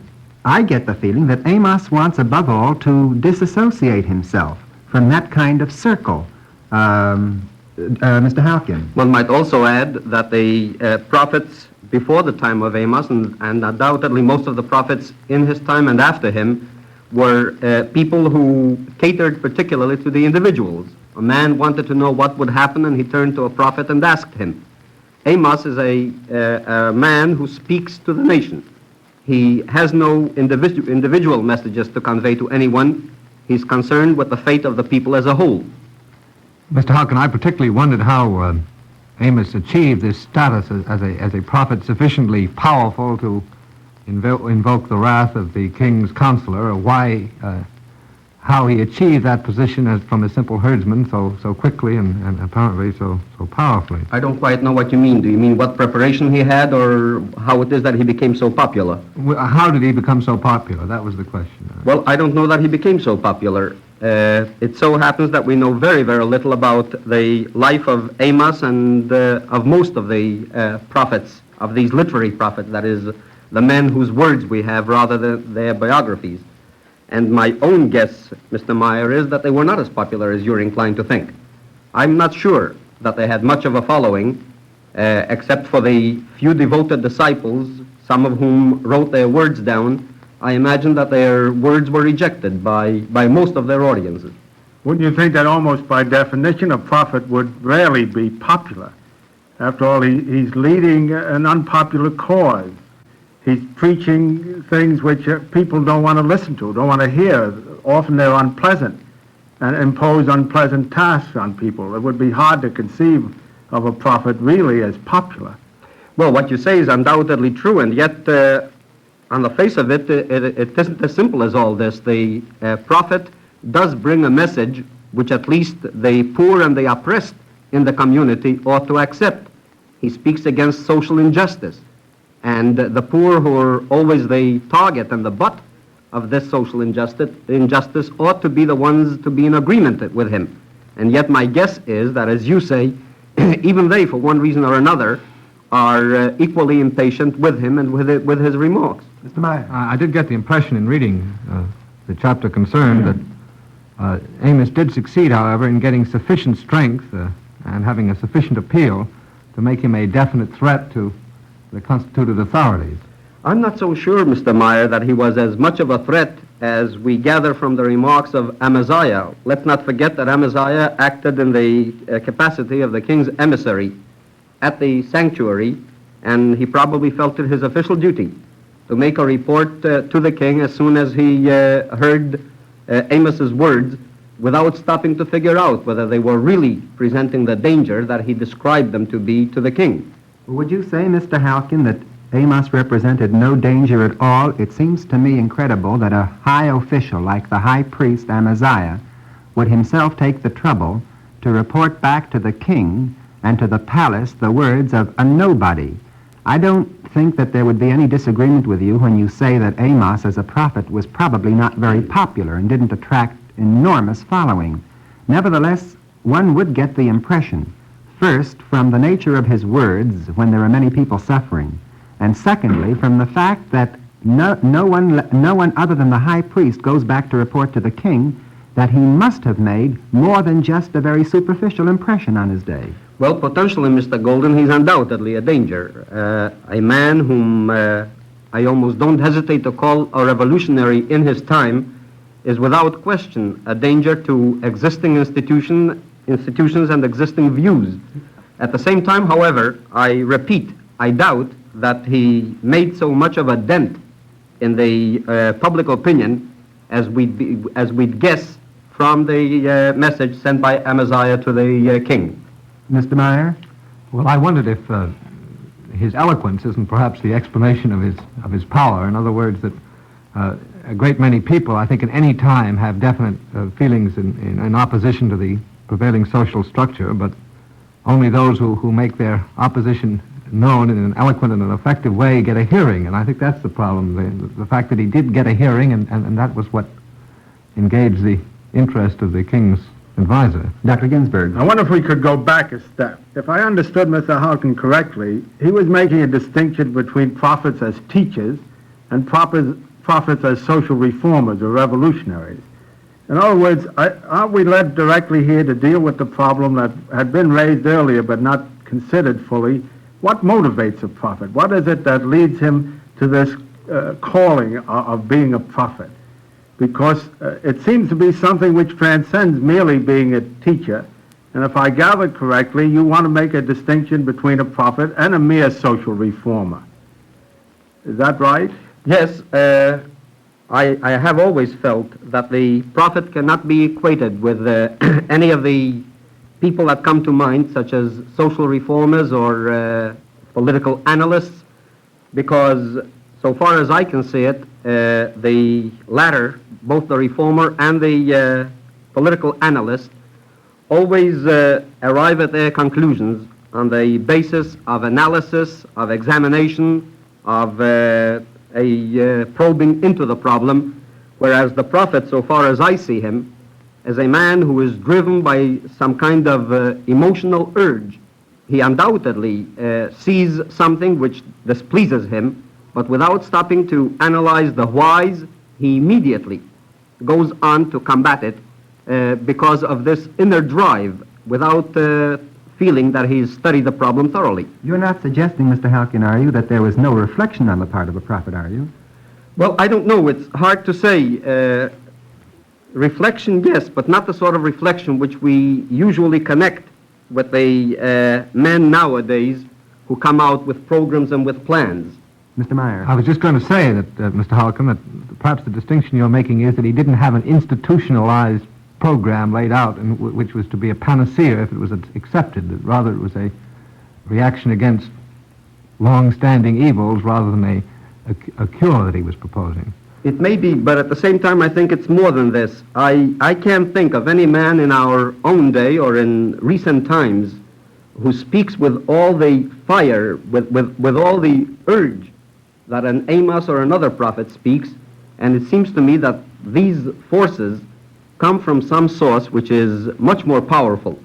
I get the feeling that Amos wants above all to disassociate himself from that kind of circle. Mr. Halkin. One might also add that the prophets before the time of Amos, and undoubtedly most of the prophets in his time and after him, were people who catered particularly to the individuals. A man wanted to know what would happen, and he turned to a prophet and asked him. Amos is a man who speaks to the nation. He has no individual messages to convey to anyone. He's concerned with the fate of the people as a whole. Mr. Halkin, I particularly wondered how Amos achieved this status as a prophet sufficiently powerful to invoke the wrath of the king's counselor, or why, how he achieved that position as from a simple herdsman so quickly and apparently so powerfully. I don't quite know what you mean. Do you mean what preparation he had, or how it is that he became so popular? How did he become so popular? That was the question. Well, I don't know that he became so popular. It so happens that we know very, very little about the life of Amos and of most of the prophets, of these literary prophets, that is, the men whose words we have rather than their biographies. And my own guess, Mr. Meyer, is that they were not as popular as you're inclined to think. I'm not sure that they had much of a following, except for the few devoted disciples, some of whom wrote their words down. I imagine that their words were rejected by most of their audiences. Wouldn't you think that almost by definition a prophet would rarely be popular? After all, he's leading an unpopular cause. He's preaching things which people don't want to listen to, don't want to hear. Often they're unpleasant and impose unpleasant tasks on people. It would be hard to conceive of a prophet really as popular. Well, what you say is undoubtedly true, and yet on the face of it, it isn't as simple as all this. The prophet does bring a message which at least the poor and the oppressed in the community ought to accept. He speaks against social injustice. And the poor, who are always the target and the butt of this social injustice, ought to be the ones to be in agreement with him. And yet my guess is that, as you say, even they, for one reason or another, are equally impatient with him and with his remarks. Mr. Meyer. I did get the impression in reading the chapter concerned that Amos did succeed, however, in getting sufficient strength and having a sufficient appeal to make him a definite threat to the constituted authorities. I'm not so sure, Mr. Meyer, that he was as much of a threat as we gather from the remarks of Amaziah. Let's not forget that Amaziah acted in the capacity of the king's emissary at the sanctuary, and he probably felt it his official duty to make a report to the king as soon as he heard Amos's words, without stopping to figure out whether they were really presenting the danger that he described them to be to the king. Would you say, Mr. Halkin, that Amos represented no danger at all? It seems to me incredible that a high official like the high priest Amaziah would himself take the trouble to report back to the king and to the palace the words of a nobody. I don't think that there would be any disagreement with you when you say that Amos as a prophet was probably not very popular and didn't attract enormous following. Nevertheless, one would get the impression, first, from the nature of his words when there are many people suffering, and secondly, from the fact that no one other than the high priest goes back to report to the king that he must have made more than just a very superficial impression on his day. Well, potentially, Mr. Golden, he's undoubtedly a danger. A man whom I almost don't hesitate to call a revolutionary in his time is without question a danger to existing institutions institutions and existing views. At the same time, however, I repeat, I doubt that he made so much of a dent in the public opinion as we'd guess from the message sent by Amaziah to the king. Mr. Meyer? Well, I wondered if his eloquence isn't perhaps the explanation of his power. In other words, that a great many people, I think, at any time have definite feelings in opposition to the prevailing social structure, but only those who make their opposition known in an eloquent and an effective way get a hearing. And I think that's the problem, the fact that he did get a hearing, and that was what engaged the interest of the king's advisor. Dr. Ginsburg. I wonder if we could go back a step. If I understood Mr. Halkin correctly, he was making a distinction between prophets as teachers and prophets as social reformers or revolutionaries. In other words, aren't we led directly here to deal with the problem that had been raised earlier but not considered fully? What motivates a prophet? What is it that leads him to this calling of being a prophet? Because it seems to be something which transcends merely being a teacher. And if I gather correctly, you want to make a distinction between a prophet and a mere social reformer. Is that right? Yes, I have always felt that the prophet cannot be equated with any of the people that come to mind, such as social reformers or political analysts, because so far as I can see it, the latter, both the reformer and the political analyst, always arrive at their conclusions on the basis of analysis, of examination, of a probing into the problem, whereas the prophet, so far as I see him, is a man who is driven by some kind of emotional urge. He undoubtedly sees something which displeases him, but without stopping to analyze the whys, he immediately goes on to combat it because of this inner drive, without feeling that he's studied the problem thoroughly. You're not suggesting, Mr. Halkin, are you, that there was no reflection on the part of a prophet, are you? Well, I don't know. It's hard to say. Reflection, yes, but not the sort of reflection which we usually connect with the men nowadays who come out with programs and with plans. Mr. Meyer. I was just going to say that, Mr. Halkin, that perhaps the distinction you're making is that he didn't have an institutionalized program laid out which was to be a panacea if it was accepted. That rather it was a reaction against long-standing evils rather than a cure that he was proposing. It may be, but at the same time, I think it's more than this. I can't think of any man in our own day or in recent times who speaks with all the fire, with all the urge that an Amos or another prophet speaks, and it seems to me that these forces come from some source which is much more powerful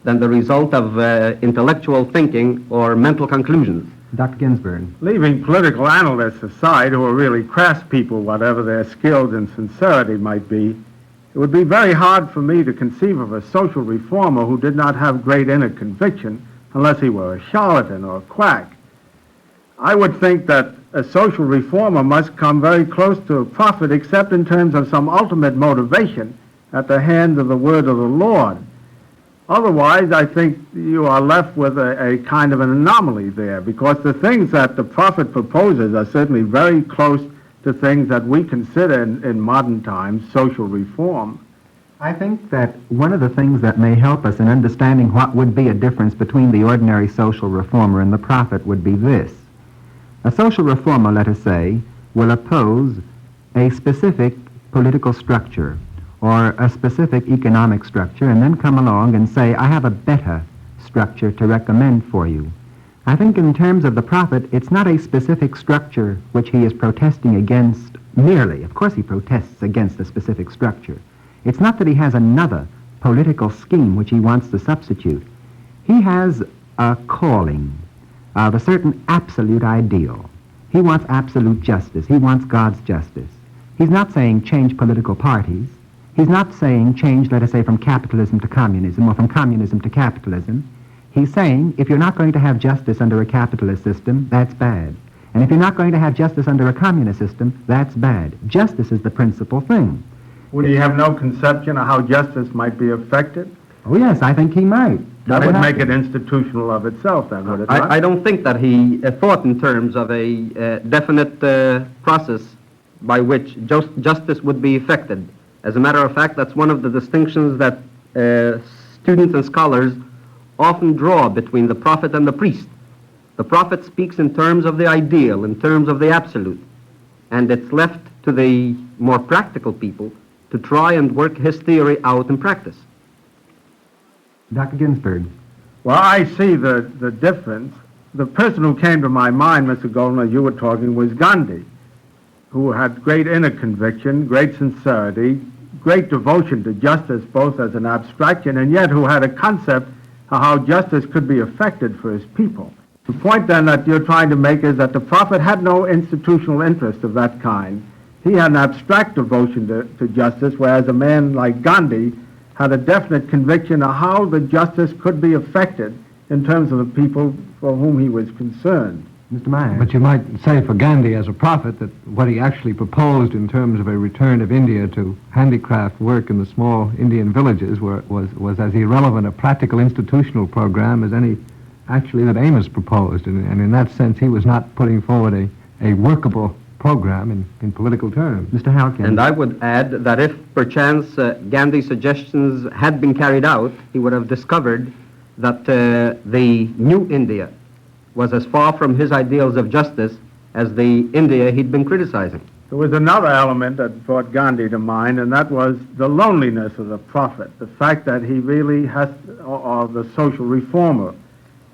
than the result of intellectual thinking or mental conclusions. Dr. Ginsburg. Leaving political analysts aside, who are really crass people, whatever their skills and sincerity might be, it would be very hard for me to conceive of a social reformer who did not have great inner conviction unless he were a charlatan or a quack. I would think that a social reformer must come very close to a prophet except in terms of some ultimate motivation at the hand of the word of the Lord. Otherwise, I think you are left with a kind of an anomaly there, because the things that the prophet proposes are certainly very close to things that we consider in modern times social reform. I think that one of the things that may help us in understanding what would be a difference between the ordinary social reformer and the prophet would be this. A social reformer, let us say, will oppose a specific political structure or a specific economic structure, and then come along and say, I have a better structure to recommend for you. I think in terms of the prophet, it's not a specific structure which he is protesting against merely. Of course he protests against a specific structure. It's not that he has another political scheme which he wants to substitute. He has a calling of a certain absolute ideal. He wants absolute justice. He wants God's justice. He's not saying change political parties. He's not saying change, let us say, from capitalism to communism or from communism to capitalism. He's saying if you're not going to have justice under a capitalist system, that's bad. And if you're not going to have justice under a communist system, that's bad. Justice is the principal thing. Would he have no conception of how justice might be affected? Oh, yes, I think he might. That would make it institutional of itself, then, would it not? I don't think that he thought in terms of a definite process by which justice would be effected. As a matter of fact, that's one of the distinctions that students and scholars often draw between the prophet and the priest. The prophet speaks in terms of the ideal, in terms of the absolute, and it's left to the more practical people to try and work his theory out in practice. Dr. Ginsburg. Well, I see the difference. The person who came to my mind, Mr. Golden, as you were talking, was Gandhi, who had great inner conviction, great sincerity, great devotion to justice, both as an abstraction, and yet who had a concept of how justice could be effected for his people. The point, then, that you're trying to make is that the prophet had no institutional interest of that kind. He had an abstract devotion to justice, whereas a man like Gandhi had a definite conviction of how the justice could be effected in terms of the people for whom he was concerned. Mr. Meyer. But you might say for Gandhi as a prophet that what he actually proposed in terms of a return of India to handicraft work in the small Indian villages was as irrelevant a practical institutional program as any actually that Amos proposed. And in that sense, he was not putting forward a workable program in political terms. Mr. Halkin. And I would add that if perchance Gandhi's suggestions had been carried out, he would have discovered that the new India was as far from his ideals of justice as the India he'd been criticizing. There was another element that brought Gandhi to mind, and that was the loneliness of the prophet, the fact that he really has, or the social reformer,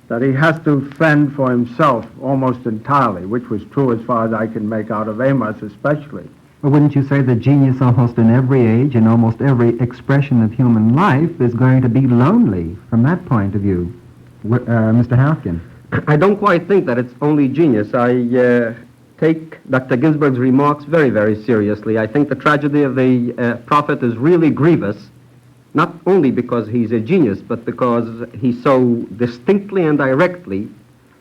that he has to fend for himself almost entirely, which was true as far as I can make out of Amos especially. Well, wouldn't you say that genius almost in every age and almost every expression of human life is going to be lonely from that point of view? Mr. Halkin. I don't quite think that it's only genius. I take Dr. Ginsburg's remarks very, very seriously. I think the tragedy of the prophet is really grievous, not only because he's a genius, but because he so distinctly and directly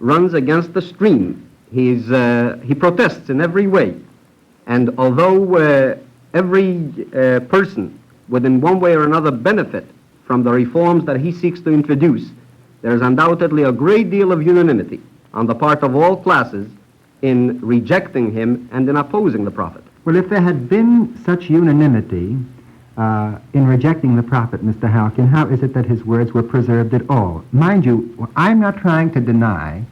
runs against the stream. He protests in every way. And although every person would in one way or another benefit from the reforms that he seeks to introduce, there is undoubtedly a great deal of unanimity on the part of all classes in rejecting him and in opposing the prophet. Well, if there had been such unanimity in rejecting the prophet, Mr. Halkin, how is it that his words were preserved at all? Mind you, I'm not trying to deny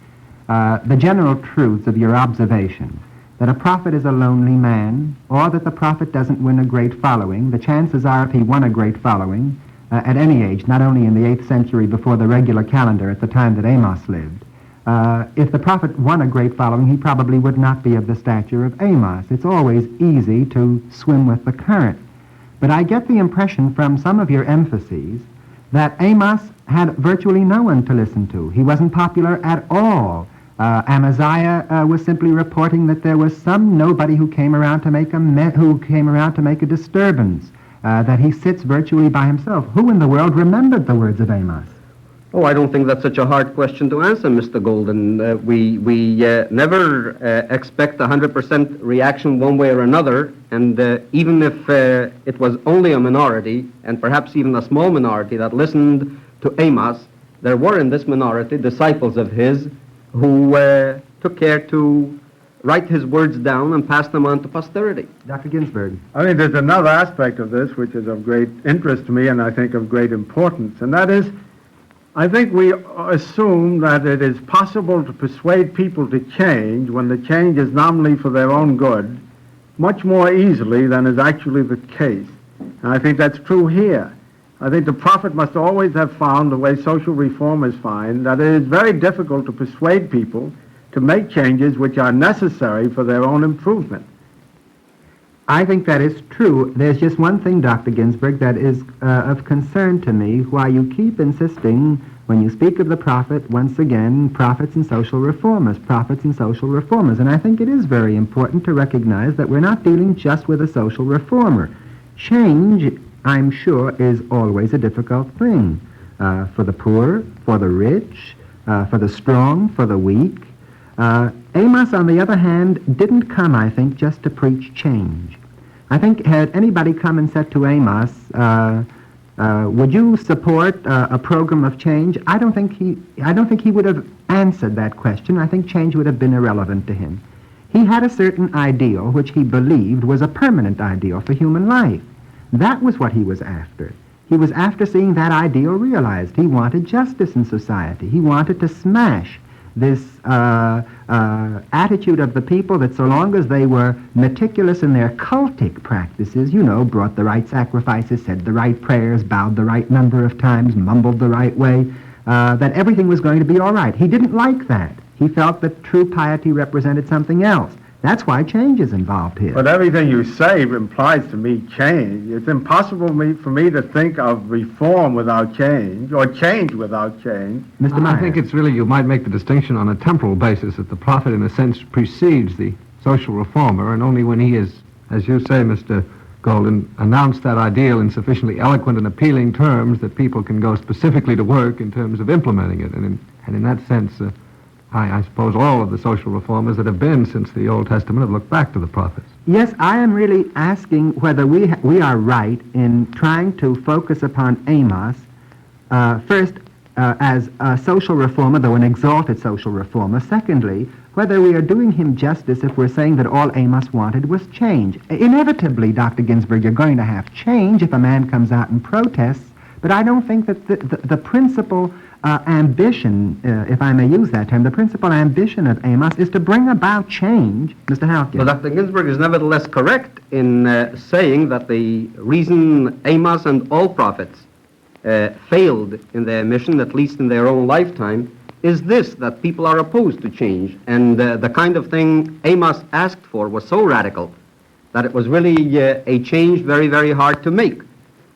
the general truths of your observation, that a prophet is a lonely man, or that the prophet doesn't win a great following. The chances are if he won a great following, at any age, not only in the 8th century before the regular calendar at the time that Amos lived, if the prophet won a great following, he probably would not be of the stature of Amos. It's always easy to swim with the current. But I get the impression from some of your emphases that Amos had virtually no one to listen to. He wasn't popular at all. Amaziah was simply reporting that there was some nobody who came around to make a disturbance. That he sits virtually by himself. Who in the world remembered the words of Amos? Oh, I don't think that's such a hard question to answer, Mr. Golden. We never expect 100% reaction one way or another, and even if it was only a minority, and perhaps even a small minority that listened to Amos, there were in this minority disciples of his who took care to write his words down and pass them on to posterity. Dr. Ginsburg. I think there's another aspect of this which is of great interest to me and I think of great importance, and that is, I think we assume that it is possible to persuade people to change when the change is nominally for their own good much more easily than is actually the case. And I think that's true here. I think the prophet must always have found, the way social reformers find, that it is very difficult to persuade people to make changes which are necessary for their own improvement. I think that is true. There's just one thing, Dr. Ginsburg, that is of concern to me, why you keep insisting, when you speak of the prophet, once again, prophets and social reformers, prophets and social reformers. And I think it is very important to recognize that we're not dealing just with a social reformer. Change, I'm sure, is always a difficult thing for the poor, for the rich, for the strong, for the weak. Amos, on the other hand, didn't come, I think, just to preach change. I think had anybody come and said to Amos, Would you support a program of change? I don't think he would have answered that question. I think change would have been irrelevant to him. He had a certain ideal which he believed was a permanent ideal for human life. That was what he was after. He was after seeing that ideal realized. He wanted justice in society. He wanted to smash this attitude of the people that so long as they were meticulous in their cultic practices, brought the right sacrifices, said the right prayers, bowed the right number of times, mumbled the right way, that everything was going to be all right. He didn't like that. He felt that true piety represented something else. That's why change is involved here. But everything you say implies to me change. It's impossible for me to think of reform without change, or change without change. Mr. Meyer. I think it's really, you might make the distinction on a temporal basis, that the prophet, in a sense, precedes the social reformer, and only when he is, as you say, Mr. Golden, announced that ideal in sufficiently eloquent and appealing terms that people can go specifically to work in terms of implementing it. And in that sense, I suppose all of the social reformers that have been since the Old Testament have looked back to the prophets. Yes, I am really asking whether we are right in trying to focus upon Amos, first, as a social reformer, though an exalted social reformer. Secondly, whether we are doing him justice if we're saying that all Amos wanted was change. Inevitably, Dr. Ginsburg, you're going to have change if a man comes out and protests, but I don't think that the principal ambition, if I may use that term, the principal ambition of Amos is to bring about change. Mr. Halkett. But Dr. Ginsburg is nevertheless correct in saying that the reason Amos and all prophets failed in their mission, at least in their own lifetime, is this, that people are opposed to change. And the kind of thing Amos asked for was so radical that it was really a change very, very hard to make.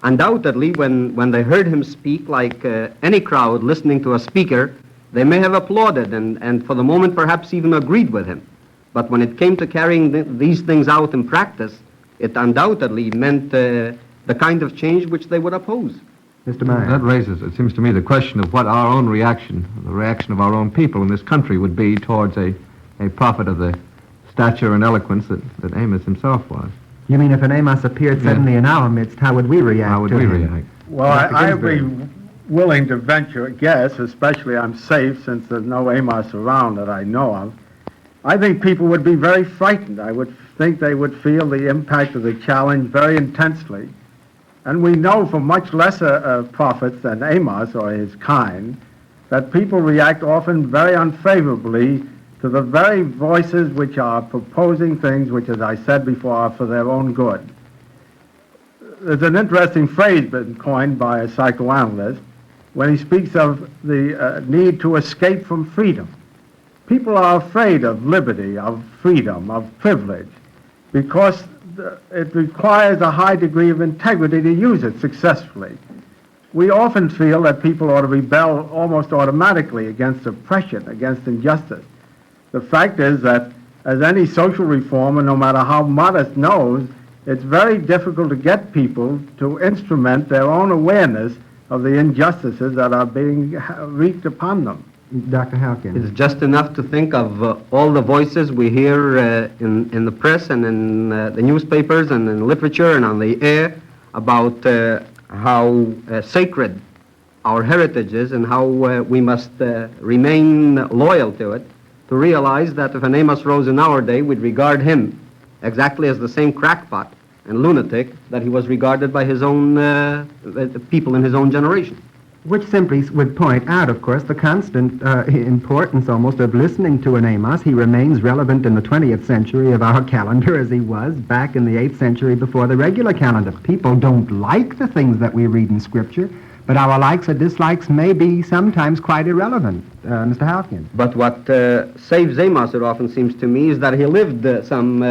Undoubtedly, when they heard him speak, like any crowd listening to a speaker, they may have applauded and for the moment perhaps even agreed with him. But when it came to carrying these things out in practice, it undoubtedly meant the kind of change which they would oppose. Mr. Meyer. That raises, it seems to me, the question of what our own reaction, the reaction of our own people in this country would be towards a prophet of the stature and eloquence that Amos himself was. You mean if an Amos appeared suddenly in our midst, how would we react? How would we react? Well, I'd be willing to venture a guess, especially I'm safe since there's no Amos around that I know of. I think people would be very frightened. I would think they would feel the impact of the challenge very intensely. And we know from much lesser prophets than Amos or his kind that people react often very unfavorably to the very voices which are proposing things which, as I said before, are for their own good. There's an interesting phrase been coined by a psychoanalyst when he speaks of the need to escape from freedom. People are afraid of liberty, of freedom, of privilege, because it requires a high degree of integrity to use it successfully. We often feel that people ought to rebel almost automatically against oppression, against injustice. The fact is that, as any social reformer, no matter how modest, knows, it's very difficult to get people to instrument their own awareness of the injustices that are being wreaked upon them. Dr. Halkett. It's just enough to think of all the voices we hear in the press and in the newspapers and in literature and on the air about how sacred our heritage is and how we must remain loyal to it, to realize that if an Amos rose in our day, we'd regard him exactly as the same crackpot and lunatic that he was regarded by his own people in his own generation. Which simply would point out, of course, the constant importance almost of listening to an Amos. He remains relevant in the 20th century of our calendar as he was back in the 8th century before the regular calendar. People don't like the things that we read in Scripture, but our likes or dislikes may be sometimes quite irrelevant. Mr. Halkett. But what saves Amos, it often seems to me, is that he lived some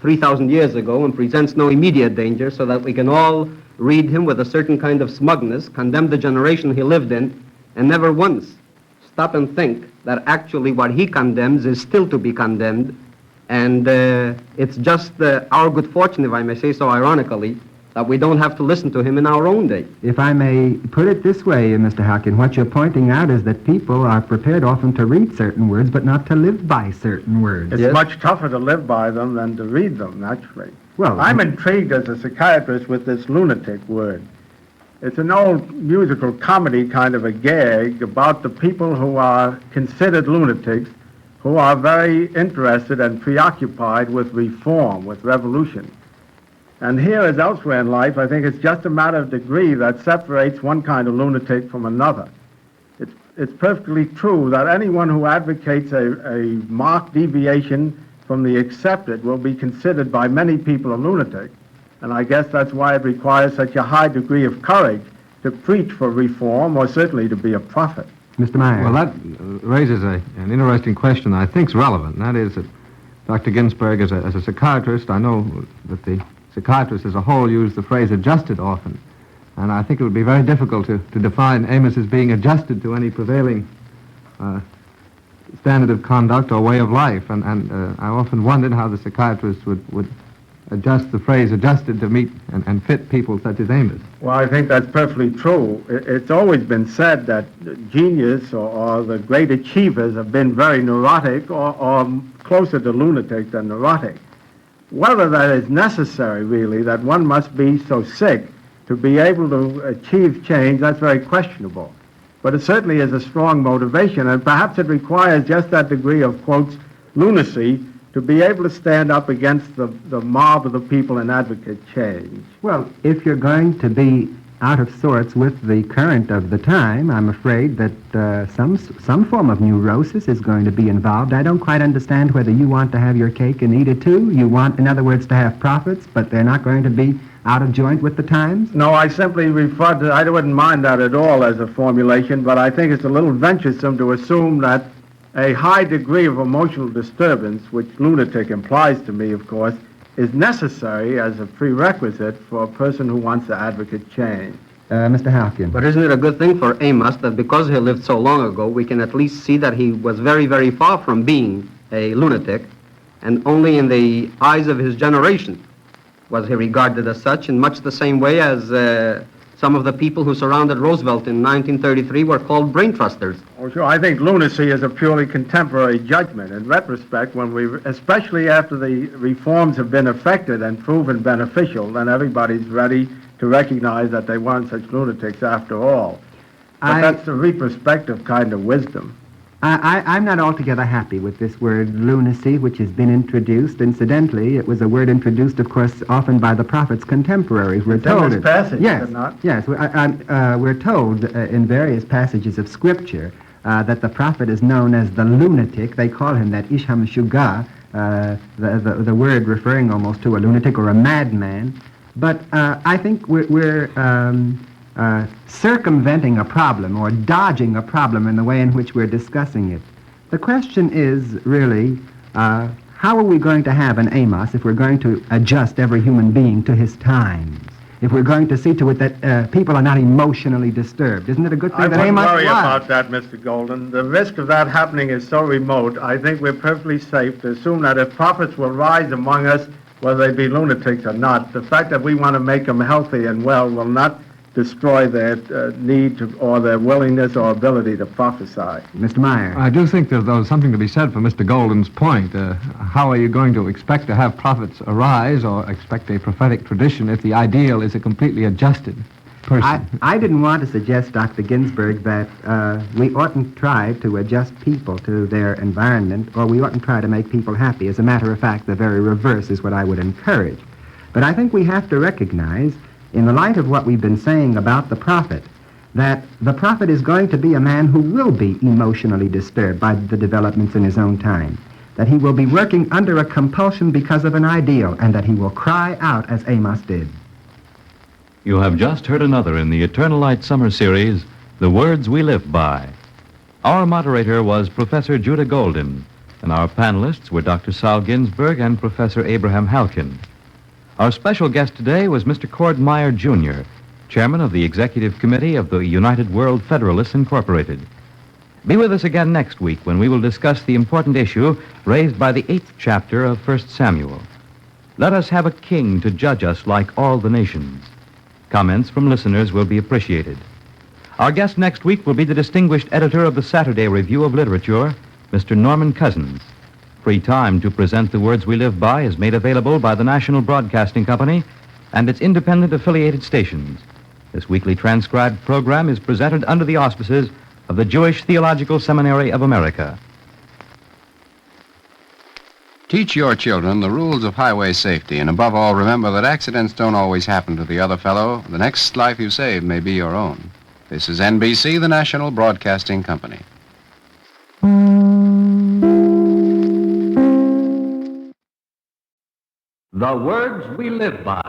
3,000 years ago and presents no immediate danger, so that we can all read him with a certain kind of smugness, condemn the generation he lived in, and never once stop and think that actually what he condemns is still to be condemned. And it's just our good fortune, if I may say so ironically, that we don't have to listen to him in our own day. If I may put it this way, Mr. Halkett, what you're pointing out is that people are prepared often to read certain words, but not to live by certain words. It's much tougher to live by them than to read them, naturally. Well, I'm intrigued as a psychiatrist with this lunatic word. It's an old musical comedy kind of a gag about the people who are considered lunatics, who are very interested and preoccupied with reform, with revolution. And here, as elsewhere in life, I think it's just a matter of degree that separates one kind of lunatic from another. It's perfectly true that anyone who advocates a marked deviation from the accepted will be considered by many people a lunatic. And I guess that's why it requires such a high degree of courage to preach for reform, or certainly to be a prophet. Mr. Meyer. Well, that raises an interesting question that I think is relevant, and that is that Dr. Ginsburg, as a psychiatrist, I know that the psychiatrists as a whole use the phrase adjusted often, and I think it would be very difficult to define Amos as being adjusted to any prevailing standard of conduct or way of life, and I often wondered how the psychiatrists would adjust the phrase adjusted to meet and fit people such as Amos. Well, I think that's perfectly true. It's always been said that genius or the great achievers have been very neurotic or closer to lunatic than neurotic. Whether that is necessary, really, that one must be so sick to be able to achieve change, that's very questionable. But it certainly is a strong motivation, and perhaps it requires just that degree of, quotes, lunacy to be able to stand up against the mob of the people and advocate change. Well, if you're going to be out of sorts with the current of the time, I'm afraid that some form of neurosis is going to be involved. I don't quite understand whether you want to have your cake and eat it too. You want, in other words, to have profits, but they're not going to be out of joint with the times? No, I simply refer to, I wouldn't mind that at all as a formulation, but I think it's a little venturesome to assume that a high degree of emotional disturbance, which lunatic implies to me, of course, is necessary as a prerequisite for a person who wants to advocate change. Mr. Halkin. But isn't it a good thing for Amos that because he lived so long ago, we can at least see that he was very, very far from being a lunatic, and only in the eyes of his generation was he regarded as such, in much the same way as some of the people who surrounded Roosevelt in 1933 were called brain trusters. Oh, sure. I think lunacy is a purely contemporary judgment. In retrospect, especially after the reforms have been effected and proven beneficial, then everybody's ready to recognize that they weren't such lunatics after all. But that's the retrospective kind of wisdom. I'm not altogether happy with this word lunacy, which has been introduced. Incidentally, it was a word introduced, of course, often by the prophet's contemporaries. We're told in this passage, yes, is it not? Yes, we're told in various passages of Scripture that the prophet is known as the lunatic. They call him that Isham Shuga, the word referring almost to a lunatic or a madman. But I think we're circumventing a problem or dodging a problem in the way in which we're discussing it. The question is really, how are we going to have an Amos if we're going to adjust every human being to his times? If we're going to see to it that people are not emotionally disturbed? Isn't it a good thing that Amos was? I wouldn't worry about that, Mr. Golden. The risk of that happening is so remote, I think we're perfectly safe to assume that if prophets will rise among us, whether they be lunatics or not, the fact that we want to make them healthy and well will not destroy their need to, or their willingness or ability to prophesy. Mr. Meyer. I do think there's something to be said for Mr. Golden's point. How are you going to expect to have prophets arise or expect a prophetic tradition if the ideal is a completely adjusted person? I didn't want to suggest, Dr. Ginsburg, that we oughtn't try to adjust people to their environment, or we oughtn't try to make people happy. As a matter of fact, the very reverse is what I would encourage. But I think we have to recognize, in the light of what we've been saying about the prophet, that the prophet is going to be a man who will be emotionally disturbed by the developments in his own time, that he will be working under a compulsion because of an ideal, and that he will cry out as Amos did. You have just heard another in the Eternal Light Summer Series, The Words We Live By. Our moderator was Professor Judah Golden, and our panelists were Dr. Sal Ginsburg and Professor Abraham Halkin. Our special guest today was Mr. Cord Meyer, Jr., chairman of the Executive Committee of the United World Federalists Incorporated. Be with us again next week when we will discuss the important issue raised by the 8th chapter of 1 Samuel. Let us have a king to judge us like all the nations. Comments from listeners will be appreciated. Our guest next week will be the distinguished editor of the Saturday Review of Literature, Mr. Norman Cousins. Free time to present The Words We Live By is made available by the National Broadcasting Company and its independent affiliated stations. This weekly transcribed program is presented under the auspices of the Jewish Theological Seminary of America. Teach your children the rules of highway safety, and above all, remember that accidents don't always happen to the other fellow. The next life you save may be your own. This is NBC, the National Broadcasting Company. The words we live by.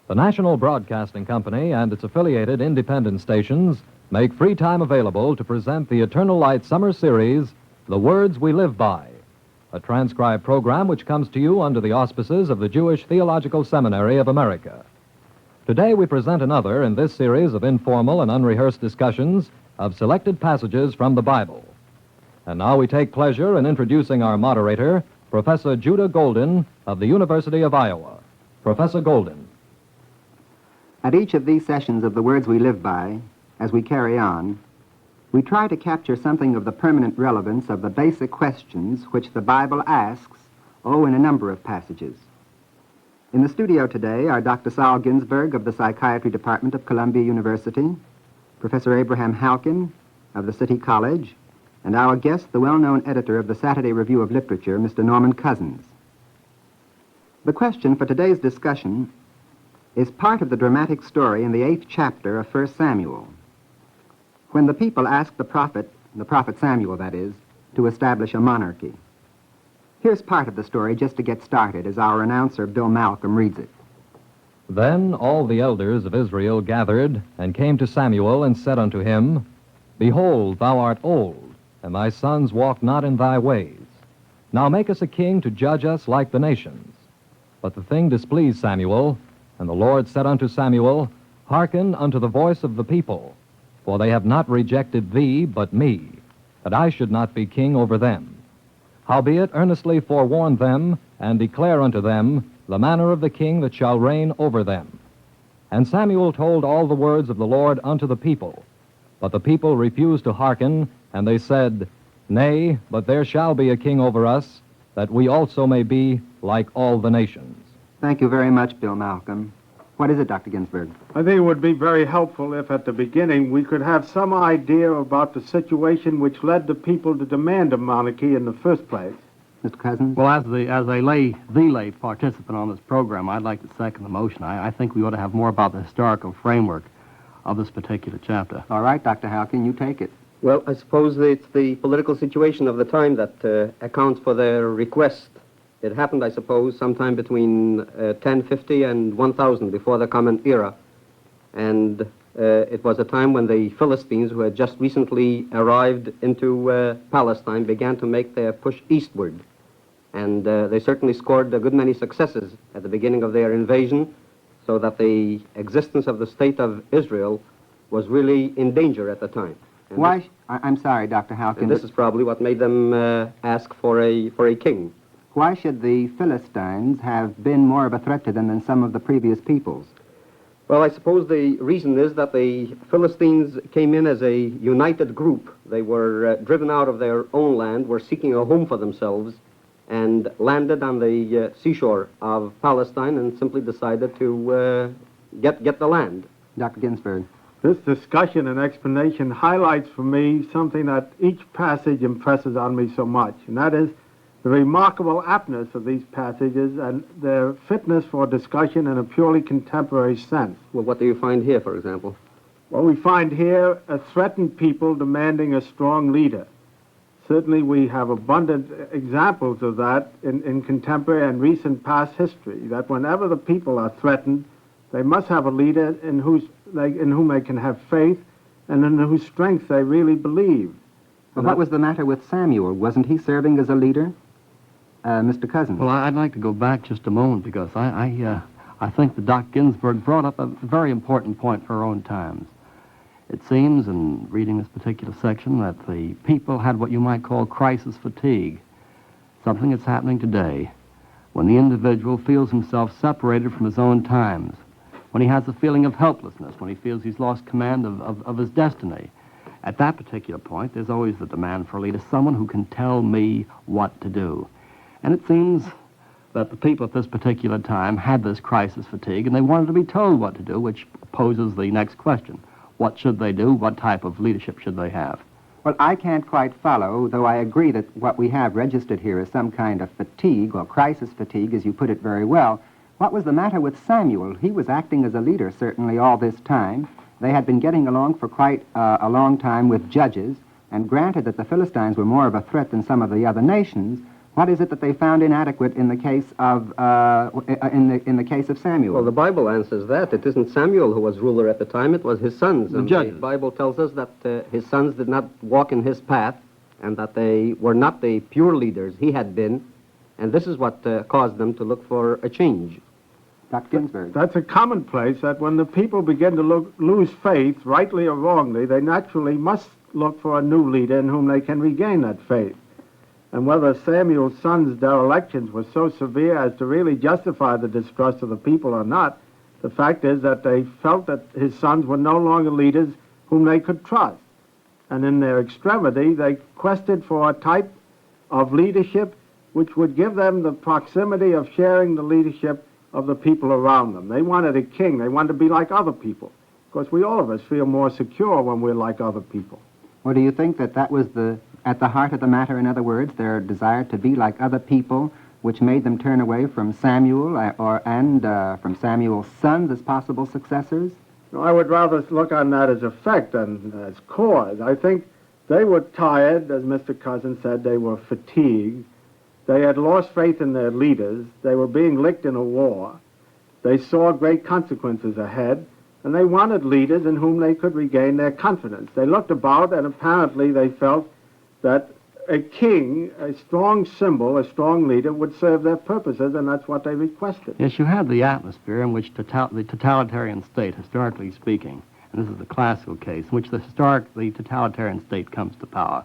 The National Broadcasting Company and its affiliated independent stations make free time available to present the Eternal Light Summer Series, The Words We Live By, a transcribed program which comes to you under the auspices of the Jewish Theological Seminary of America. Today we present another in this series of informal and unrehearsed discussions of selected passages from the Bible. And now we take pleasure in introducing our moderator, Professor Judah Golden of the University of Iowa. Professor Golden. At each of these sessions of The Words We Live By, as we carry on, we try to capture something of the permanent relevance of the basic questions which the Bible asks, in a number of passages. In the studio today are Dr. Saul Ginsberg of the Psychiatry Department of Columbia University, Professor Abraham Halkin of the City College, and our guest, the well-known editor of the Saturday Review of Literature, Mr. Norman Cousins. The question for today's discussion is part of the dramatic story in the 8th chapter of 1 Samuel. When the people asked the prophet Samuel, that is, to establish a monarchy. Here's part of the story just to get started as our announcer, Bill Malcolm, reads it. Then all the elders of Israel gathered and came to Samuel and said unto him, Behold, thou art old, and thy sons walk not in thy ways. Now make us a king to judge us like the nations. But the thing displeased Samuel, and the Lord said unto Samuel, Hearken unto the voice of the people, for they have not rejected thee, but me, that I should not be king over them. Howbeit earnestly forewarn them, and declare unto them the manner of the king that shall reign over them. And Samuel told all the words of the Lord unto the people. But the people refused to hearken, and they said, Nay, but there shall be a king over us, that we also may be like all the nations. Thank you very much, Bill Malcolm. What is it, Dr. Ginsberg? I think it would be very helpful if at the beginning we could have some idea about the situation which led the people to demand a monarchy in the first place. Mr. Cousins? Well, as the lay participant on this program, I'd like to second the motion. I think we ought to have more about the historical framework of this particular chapter. All right, Dr. Halkin, you take it. Well, I suppose it's the political situation of the time that accounts for their request. It happened, I suppose, sometime between 1050 and 1000 before the Common Era. And it was a time when the Philistines, who had just recently arrived into Palestine, began to make their push eastward. And they certainly scored a good many successes at the beginning of their invasion, so that the existence of the state of Israel was really in danger at the time. And Why? I'm sorry, Dr. Halkin. this is probably what made them ask for a king. Why should the Philistines have been more of a threat to them than some of the previous peoples? Well, I suppose the reason is that the Philistines came in as a united group. They were driven out of their own land, were seeking a home for themselves, and landed on the seashore of Palestine and simply decided to get the land. Dr. Ginsberg. This discussion and explanation highlights for me something that each passage impresses on me so much, and that is the remarkable aptness of these passages and their fitness for discussion in a purely contemporary sense. Well, what do you find here, for example? Well, we find here a threatened people demanding a strong leader. Certainly we have abundant examples of that in contemporary and recent past history, that whenever the people are threatened, they must have a leader in whom they can have faith and in whose strength they really believe. Well, what was the matter with Samuel? Wasn't he serving as a leader? Mr. Cousins. Well, I'd like to go back just a moment because I think that Dr. Ginsberg brought up a very important point for our own times. It seems, in reading this particular section, that the people had what you might call crisis fatigue, something that's happening today, when the individual feels himself separated from his own times, when he has a feeling of helplessness, when he feels he's lost command of his destiny. At that particular point, there's always the demand for a leader, someone who can tell me what to do. And it seems that the people at this particular time had this crisis fatigue, and they wanted to be told what to do, which poses the next question. What should they do? What type of leadership should they have? Well, I can't quite follow, though I agree that what we have registered here is some kind of fatigue, or crisis fatigue, as you put it very well. What was the matter with Samuel? He was acting as a leader, certainly, all this time. They had been getting along for quite a long time with judges, and granted that the Philistines were more of a threat than some of the other nations, what is it that they found inadequate in the case of in the case of Samuel? Well, the Bible answers that. It isn't Samuel who was ruler at the time, it was his sons. And the Bible tells us that his sons did not walk in his path, and that they were not the pure leaders he had been, and this is what caused them to look for a change. Dr. Ginsburg. That's a commonplace, that when the people begin to lose faith, rightly or wrongly, they naturally must look for a new leader in whom they can regain that faith. And whether Samuel's sons' derelictions were so severe as to really justify the distrust of the people or not, the fact is that they felt that his sons were no longer leaders whom they could trust. And in their extremity, they quested for a type of leadership which would give them the proximity of sharing the leadership of the people around them. They wanted a king. They wanted to be like other people. Of course, we all of us feel more secure when we're like other people. Well, do you think that that was at the heart of the matter, in other words, their desire to be like other people, which made them turn away from Samuel and from Samuel's sons as possible successors? No, I would rather look on that as effect than as cause. I think they were tired, as Mr. Cousin said, they were fatigued. They had lost faith in their leaders. They were being licked in a war. They saw great consequences ahead, and they wanted leaders in whom they could regain their confidence. They looked about, and apparently they felt that a king, a strong symbol, a strong leader, would serve their purposes, and that's what they requested. Yes, you have the atmosphere in which the totalitarian state, historically speaking, and this is the classical case, in which the totalitarian state comes to power.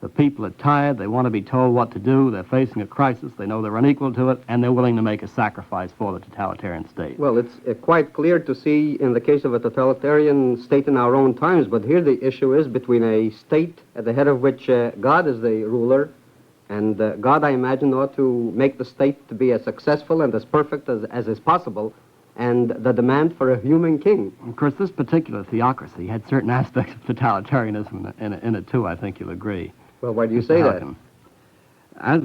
The people are tired, they want to be told what to do, they're facing a crisis, they know they're unequal to it, and they're willing to make a sacrifice for the totalitarian state. Well, it's quite clear to see in the case of a totalitarian state in our own times, but here the issue is between a state at the head of which God is the ruler, and God, I imagine, ought to make the state to be as successful and as perfect as is possible, and the demand for a human king. Of course, this particular theocracy had certain aspects of totalitarianism in it too, I think you'll agree. Well, why do you say that? As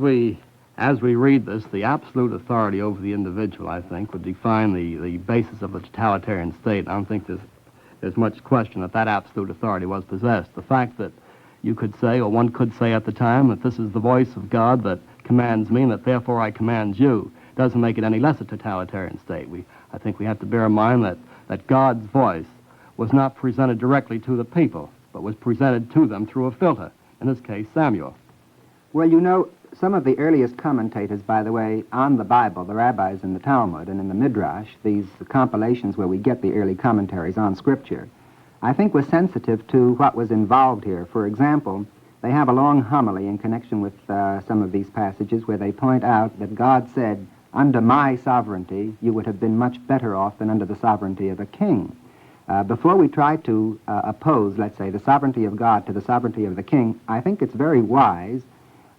we read this, the absolute authority over the individual, I think, would define the basis of the totalitarian state. I don't think there's much question that absolute authority was possessed. The fact that you could say, or one could say at the time, that this is the voice of God that commands me, and that therefore I command you, doesn't make it any less a totalitarian state. I think we have to bear in mind that God's voice was not presented directly to the people, but was presented to them through a filter. In this case, Samuel. Well, you know, some of the earliest commentators, by the way, on the Bible, the rabbis in the Talmud and in the Midrash, these compilations where we get the early commentaries on Scripture, I think were sensitive to what was involved here. For example, they have a long homily in connection with some of these passages where they point out that God said, under my sovereignty, you would have been much better off than under the sovereignty of a king. Before we try to oppose, let's say, the sovereignty of God to the sovereignty of the king, I think it's very wise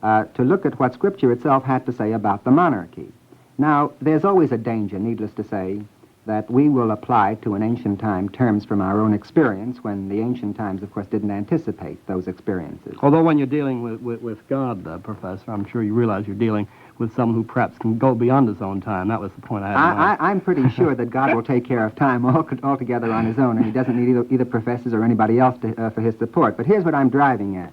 to look at what Scripture itself had to say about the monarchy. Now, there's always a danger, needless to say, that we will apply to an ancient time terms from our own experience when the ancient times, of course, didn't anticipate those experiences. Although when you're dealing with God, Professor, I'm sure you realize you're dealing with someone who perhaps can go beyond his own time. That was the point I had in mind. I'm pretty sure that God will take care of time altogether on his own, and he doesn't need either professors or anybody else for his support. But here's what I'm driving at.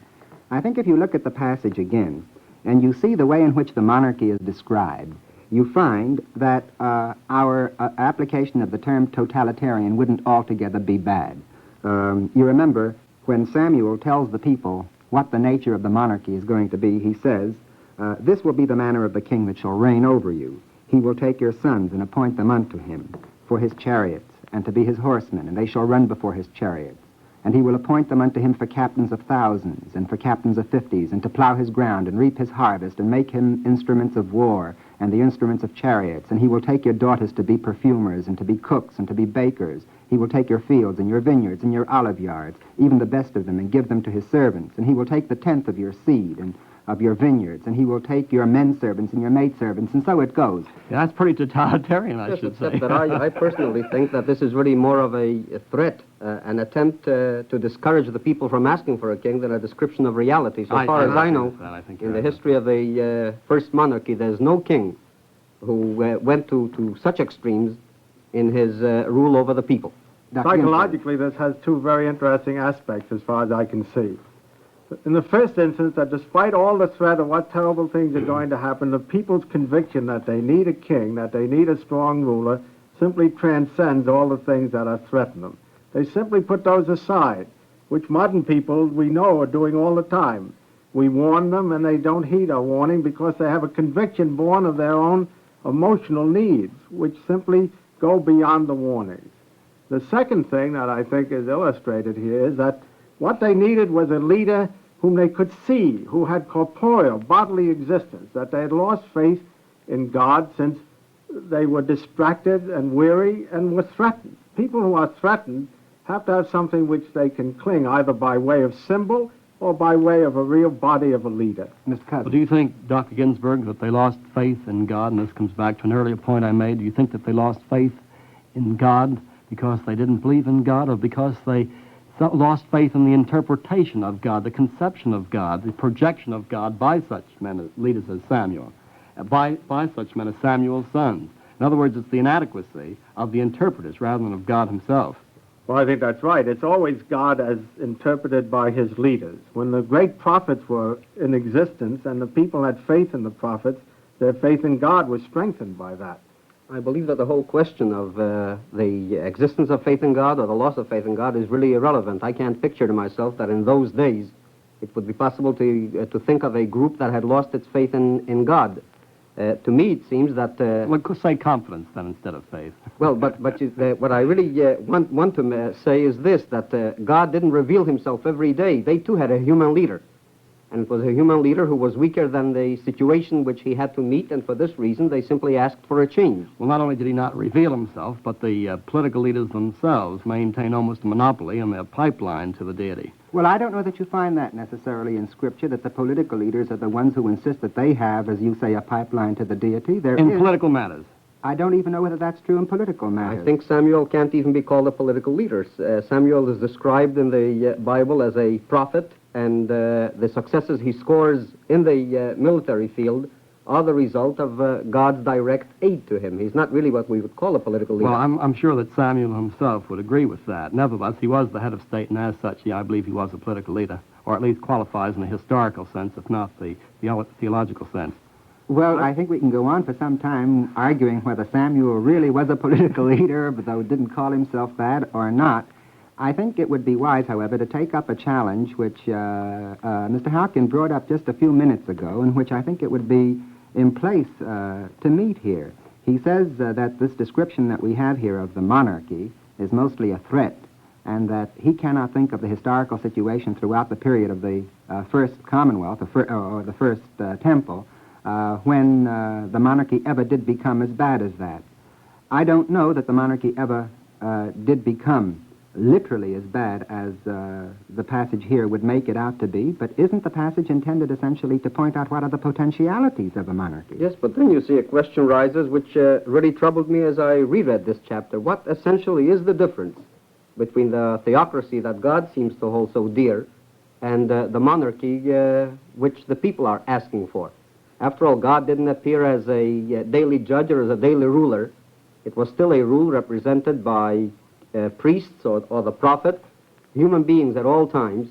I think if you look at the passage again, and you see the way in which the monarchy is described, you find that our application of the term totalitarian wouldn't altogether be bad. You remember when Samuel tells the people what the nature of the monarchy is going to be, he says, this will be the manner of the king that shall reign over you. He will take your sons and appoint them unto him for his chariots and to be his horsemen, and they shall run before his chariots. And he will appoint them unto him for captains of thousands and for captains of 50s, and to plow his ground and reap his harvest, and make him instruments of war and the instruments of chariots. And he will take your daughters to be perfumers and to be cooks and to be bakers. He will take your fields and your vineyards and your olive yards, even the best of them, and give them to his servants. And he will take the tenth of your seed and of your vineyards, and he will take your men servants and your maid servants, and so it goes. Yeah, that's pretty totalitarian, I Yes, should except say. that I personally think that this is really more of a threat, an attempt to discourage the people from asking for a king than a description of reality. So far as I know, in the history of the first monarchy, there's no king who went to such extremes in his rule over the people. Psychologically, this has two very interesting aspects as far as I can see. In the first instance, that despite all the threat of what terrible things are going to happen, the people's conviction that they need a king, that they need a strong ruler, simply transcends all the things that are threatening them. They simply put those aside, which modern people we know are doing all the time. We warn them, and they don't heed our warning because they have a conviction born of their own emotional needs, which simply go beyond the warnings. The second thing that I think is illustrated here is that what they needed was a leader whom they could see, who had corporeal, bodily existence, that they had lost faith in God since they were distracted and weary and were threatened. People who are threatened have to have something which they can cling, either by way of symbol or by way of a real body of a leader. Mr. Cousins. Well, do you think, Dr. Ginsburg, that they lost faith in God, and this comes back to an earlier point I made, do you think that they lost faith in God because they didn't believe in God, or because they lost faith in the interpretation of God, the conception of God, the projection of God by such men as leaders as Samuel, by such men as Samuel's sons? In other words, it's the inadequacy of the interpreters rather than of God himself. Well, I think that's right. It's always God as interpreted by his leaders. When the great prophets were in existence and the people had faith in the prophets, their faith in God was strengthened by that. I believe that the whole question of the existence of faith in God or the loss of faith in God is really irrelevant. I can't picture to myself that in those days it would be possible to think of a group that had lost its faith in God. To me, it seems that... Let's say confidence, then, instead of faith. Well, but what I really want to say is this, that God didn't reveal himself every day. They, too, had a human leader. And it was a human leader who was weaker than the situation which he had to meet, and for this reason, they simply asked for a change. Well, not only did he not reveal himself, but the political leaders themselves maintain almost a monopoly on their pipeline to the deity. Well, I don't know that you find that necessarily in Scripture, that the political leaders are the ones who insist that they have, as you say, a pipeline to the deity. In political matters. I don't even know whether that's true in political matters. I think Samuel can't even be called a political leader. Samuel is described in the Bible as a prophet, and the successes he scores in the military field are the result of God's direct aid to him. He's not really what we would call a political leader. Well, I'm sure that Samuel himself would agree with that. Nevertheless, he was the head of state, and as such, I believe he was a political leader, or at least qualifies in a historical sense, if not the theological sense. Well, I think we can go on for some time arguing whether Samuel really was a political leader, but though didn't call himself that or not. I think it would be wise, however, to take up a challenge which Mr. Halkin brought up just a few minutes ago, and which I think it would be in place to meet here. He says that this description that we have here of the monarchy is mostly a threat, and that he cannot think of the historical situation throughout the period of the First Commonwealth, or the First Temple, when the monarchy ever did become as bad as that. I don't know that the monarchy ever did become literally as bad as the passage here would make it out to be, but isn't the passage intended essentially to point out what are the potentialities of a monarchy? Yes, but then you see a question rises which really troubled me as I reread this chapter. What essentially is the difference between the theocracy that God seems to hold so dear and the monarchy which the people are asking for? After all, God didn't appear as a daily judge or as a daily ruler. It was still a rule represented by priests or the prophet, human beings at all times,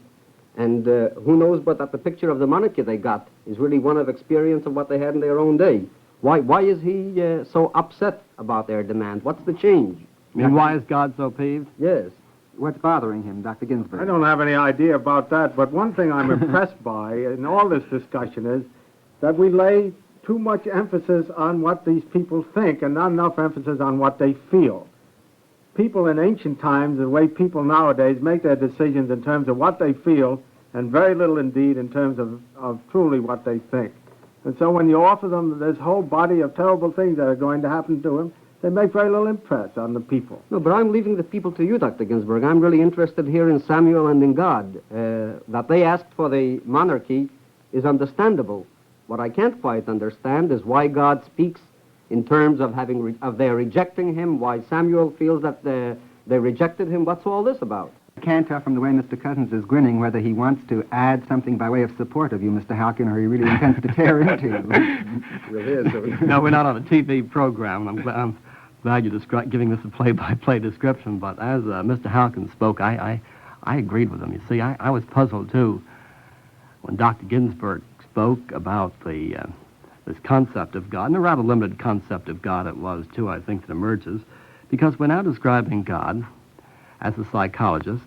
and who knows but that the picture of the monarchy they got is really one of experience of what they had in their own day. Why is he so upset about their demand? What's the change? And why is God so peeved? Yes. What's bothering him, Dr. Ginsburg? I don't have any idea about that, but one thing I'm impressed by in all this discussion is that we lay too much emphasis on what these people think and not enough emphasis on what they feel. People in ancient times, the way people nowadays make their decisions in terms of what they feel, and very little indeed in terms of truly what they think. And so when you offer them this whole body of terrible things that are going to happen to them, they make very little impress on the people. No, but I'm leaving the people to you, Dr. Ginsburg. I'm really interested here in Samuel and in God, that they asked for the monarchy is understandable. What I can't quite understand is why God speaks in terms of of their rejecting him, why Samuel feels that they rejected him. What's all this about? I can't tell from the way Mr. Cousins is grinning whether he wants to add something by way of support of you, Mr. Halkin, or he really intends to tear into you. No, we're not on a TV program. I'm glad you're giving this a play-by-play description, but as Mr. Halkin spoke, I agreed with him. You see, I was puzzled, too, when Dr. Ginsburg spoke about this concept of God, and a rather limited concept of God it was, too, I think, that emerges, because we're now describing God as a psychologist,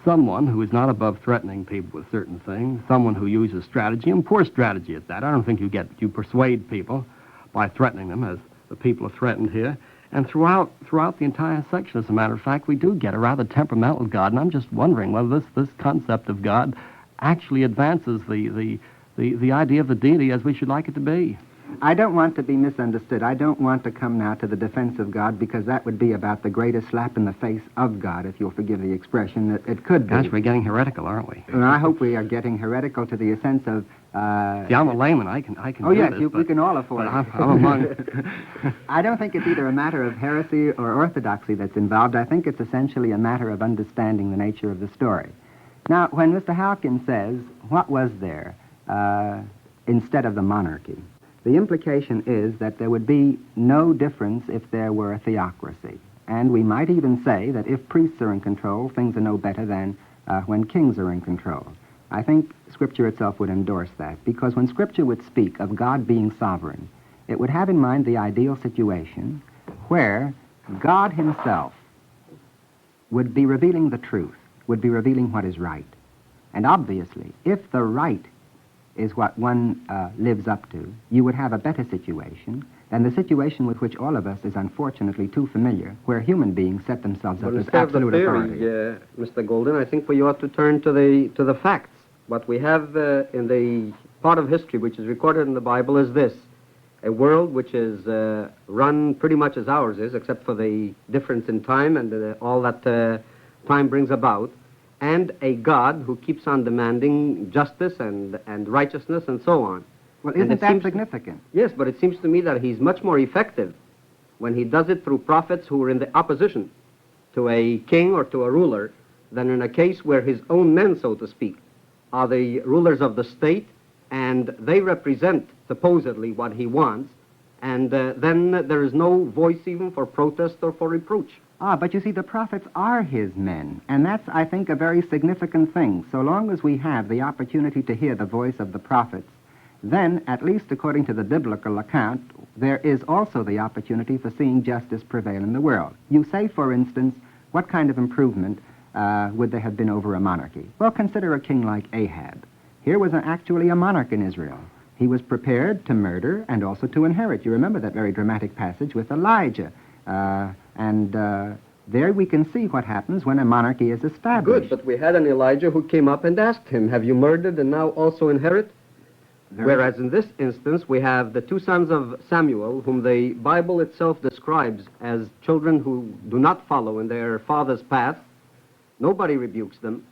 someone who is not above threatening people with certain things, someone who uses strategy, and poor strategy at that. I don't think you persuade people by threatening them, as the people are threatened here. And throughout the entire section, as a matter of fact, we do get a rather temperamental God, and I'm just wondering whether this concept of God actually advances the idea of the deity as we should like it to be. I don't want to be misunderstood. I don't want to come now to the defense of God, because that would be about the greatest slap in the face of God, if you'll forgive the expression. It could be. Gosh, we're getting heretical, aren't we? And I hope we are getting heretical to the sense of... See, I'm a layman. I can Oh, do yes, this, we can all afford it. I'm among... I don't think it's either a matter of heresy or orthodoxy that's involved. I think it's essentially a matter of understanding the nature of the story. Now, when Mr. Halkin says, what was there instead of the monarchy? The implication is that there would be no difference if there were a theocracy. And we might even say that if priests are in control, things are no better than when kings are in control. I think Scripture itself would endorse that, because when Scripture would speak of God being sovereign, it would have in mind the ideal situation where God himself would be revealing the truth, would be revealing what is right. And obviously, if the right is what one lives up to, you would have a better situation than the situation with which all of us is unfortunately too familiar, where human beings set themselves up as absolute authority. Mr. Golden, I think we ought to turn to the facts. What we have in the part of history which is recorded in the Bible is this: a world which is run pretty much as ours is, except for the difference in time and all that time brings about, and a God who keeps on demanding justice and righteousness and so on. Well, isn't that significant? Yes, but it seems to me that he's much more effective when he does it through prophets who are in the opposition to a king or to a ruler than in a case where his own men, so to speak, are the rulers of the state, and they represent supposedly what he wants, and then there is no voice even for protest or for reproach. Ah, but you see, the prophets are his men, and that's, I think, a very significant thing. So long as we have the opportunity to hear the voice of the prophets, then, at least according to the biblical account, there is also the opportunity for seeing justice prevail in the world. You say, for instance, what kind of improvement would there have been over a monarchy? Well, consider a king like Ahab. Here was actually a monarch in Israel. He was prepared to murder and also to inherit. You remember that very dramatic passage with Elijah. There we can see what happens when a monarchy is established. Good, but we had an Elijah who came up and asked him, have you murdered and now also inherit? Whereas in this instance, we have the two sons of Samuel, whom the Bible itself describes as children who do not follow in their father's path. Nobody rebukes them.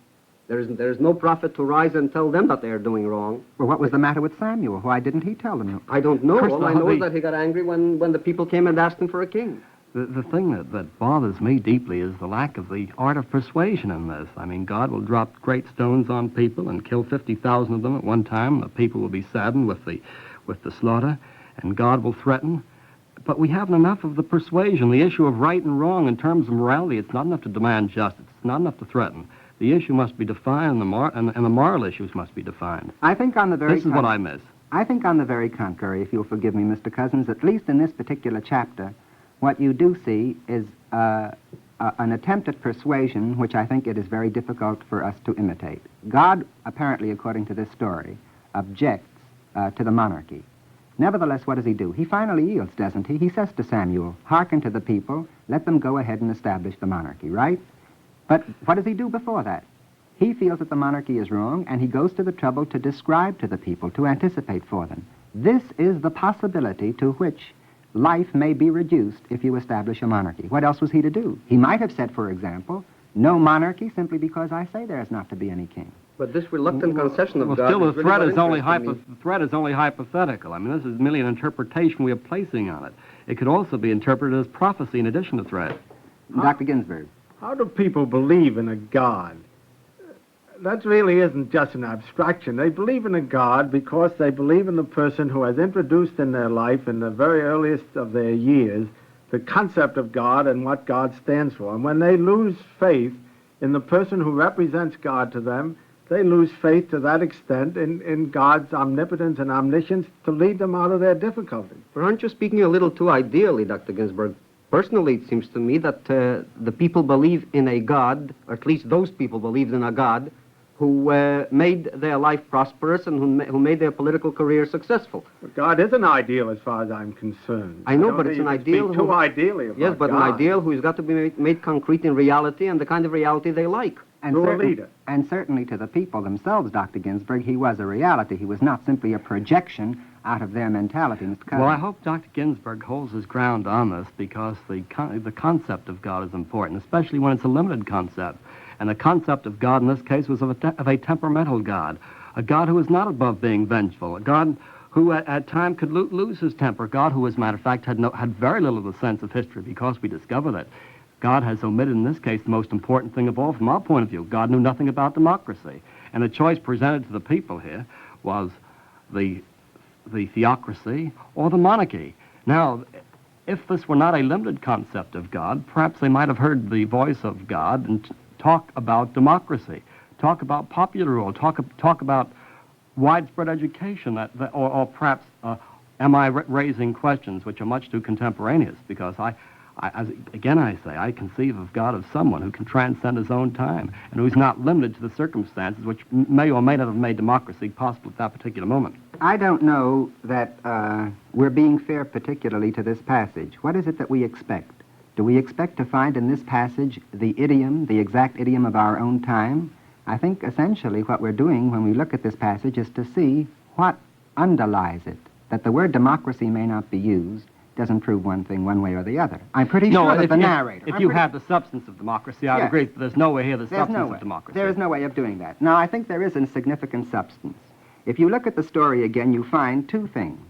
There is no prophet to rise and tell them that they are doing wrong. Well, what was the matter with Samuel? Why didn't he tell them? I don't know. All I know is that he got angry when the people came and asked him for a king. The thing that bothers me deeply is the lack of the art of persuasion in this. I mean, God will drop great stones on people and kill 50,000 of them at one time. The people will be saddened with the slaughter, and God will threaten. But we haven't enough of the persuasion. The issue of right and wrong in terms of morality, it's not enough to demand justice. It's not enough to threaten. The issue must be defined, and the moral issues must be defined. I think on the very... This is what I miss. I think on the very contrary, if you'll forgive me, Mr. Cousins, at least in this particular chapter, what you do see is an attempt at persuasion, which I think it is very difficult for us to imitate. God, apparently, according to this story, objects to the monarchy. Nevertheless, what does he do? He finally yields, doesn't he? He says to Samuel, hearken to the people, let them go ahead and establish the monarchy, right? But what does he do before that? He feels that the monarchy is wrong, and he goes to the trouble to describe to the people, to anticipate for them. This is the possibility to which life may be reduced if you establish a monarchy. What else was he to do? He might have said, for example, no monarchy simply because I say there is not to be any king. But this reluctant concession of Well, God... still, the is really threat what is only interests me. the threat is only hypothetical. I mean, this is merely an interpretation we are placing on it. It could also be interpreted as prophecy in addition to threat. Dr. Ginsburg. How do people believe in a God? That really isn't just an abstraction. They believe in a God because they believe in the person who has introduced in their life, in the very earliest of their years, the concept of God and what God stands for. And when they lose faith in the person who represents God to them, they lose faith to that extent in God's omnipotence and omniscience to lead them out of their difficulties. But aren't you speaking a little too ideally, Dr. Ginsburg? Personally, it seems to me that the people believe in a God, or at least those people believed in a God, who made their life prosperous and who made their political career successful. But God is an ideal as far as I'm concerned. I know, don't but think it's you an can speak ideal... too ideally about Yes, but God. an ideal who's got to be made concrete in reality and the kind of reality they like. And certainly to the people themselves, Dr. Ginsburg, he was a reality. He was not simply a projection out of their mentality, Mr. Cousins. Well, I hope Dr. Ginsburg holds his ground on this because the concept of God is important, especially when it's a limited concept. And the concept of God in this case was of a temperamental God, a God who is not above being vengeful, a God who at time could lose his temper, a God who, as a matter of fact, had very little of the sense of history because we discover that God has omitted in this case the most important thing of all from our point of view. God knew nothing about democracy. And the choice presented to the people here was the theocracy or the monarchy. Now, if this were not a limited concept of God, perhaps they might have heard the voice of God and talk about democracy, talk about popular rule, talk about widespread education, or perhaps am I raising questions which are much too contemporaneous? Because I say, I conceive of God as someone who can transcend his own time and who's not limited to the circumstances which may or may not have made democracy possible at that particular moment. I don't know that we're being fair particularly to this passage. What is it that we expect? Do we expect to find in this passage the idiom, the exact idiom of our own time? I think essentially what we're doing when we look at this passage is to see what underlies it. That the word democracy may not be used doesn't prove one thing one way or the other. I'm pretty sure that the narrator... If you have the substance of democracy, I would agree. But there's no way here the substance of democracy. There is no way of doing that. Now, I think there is a significant substance. If you look at the story again, you find two things.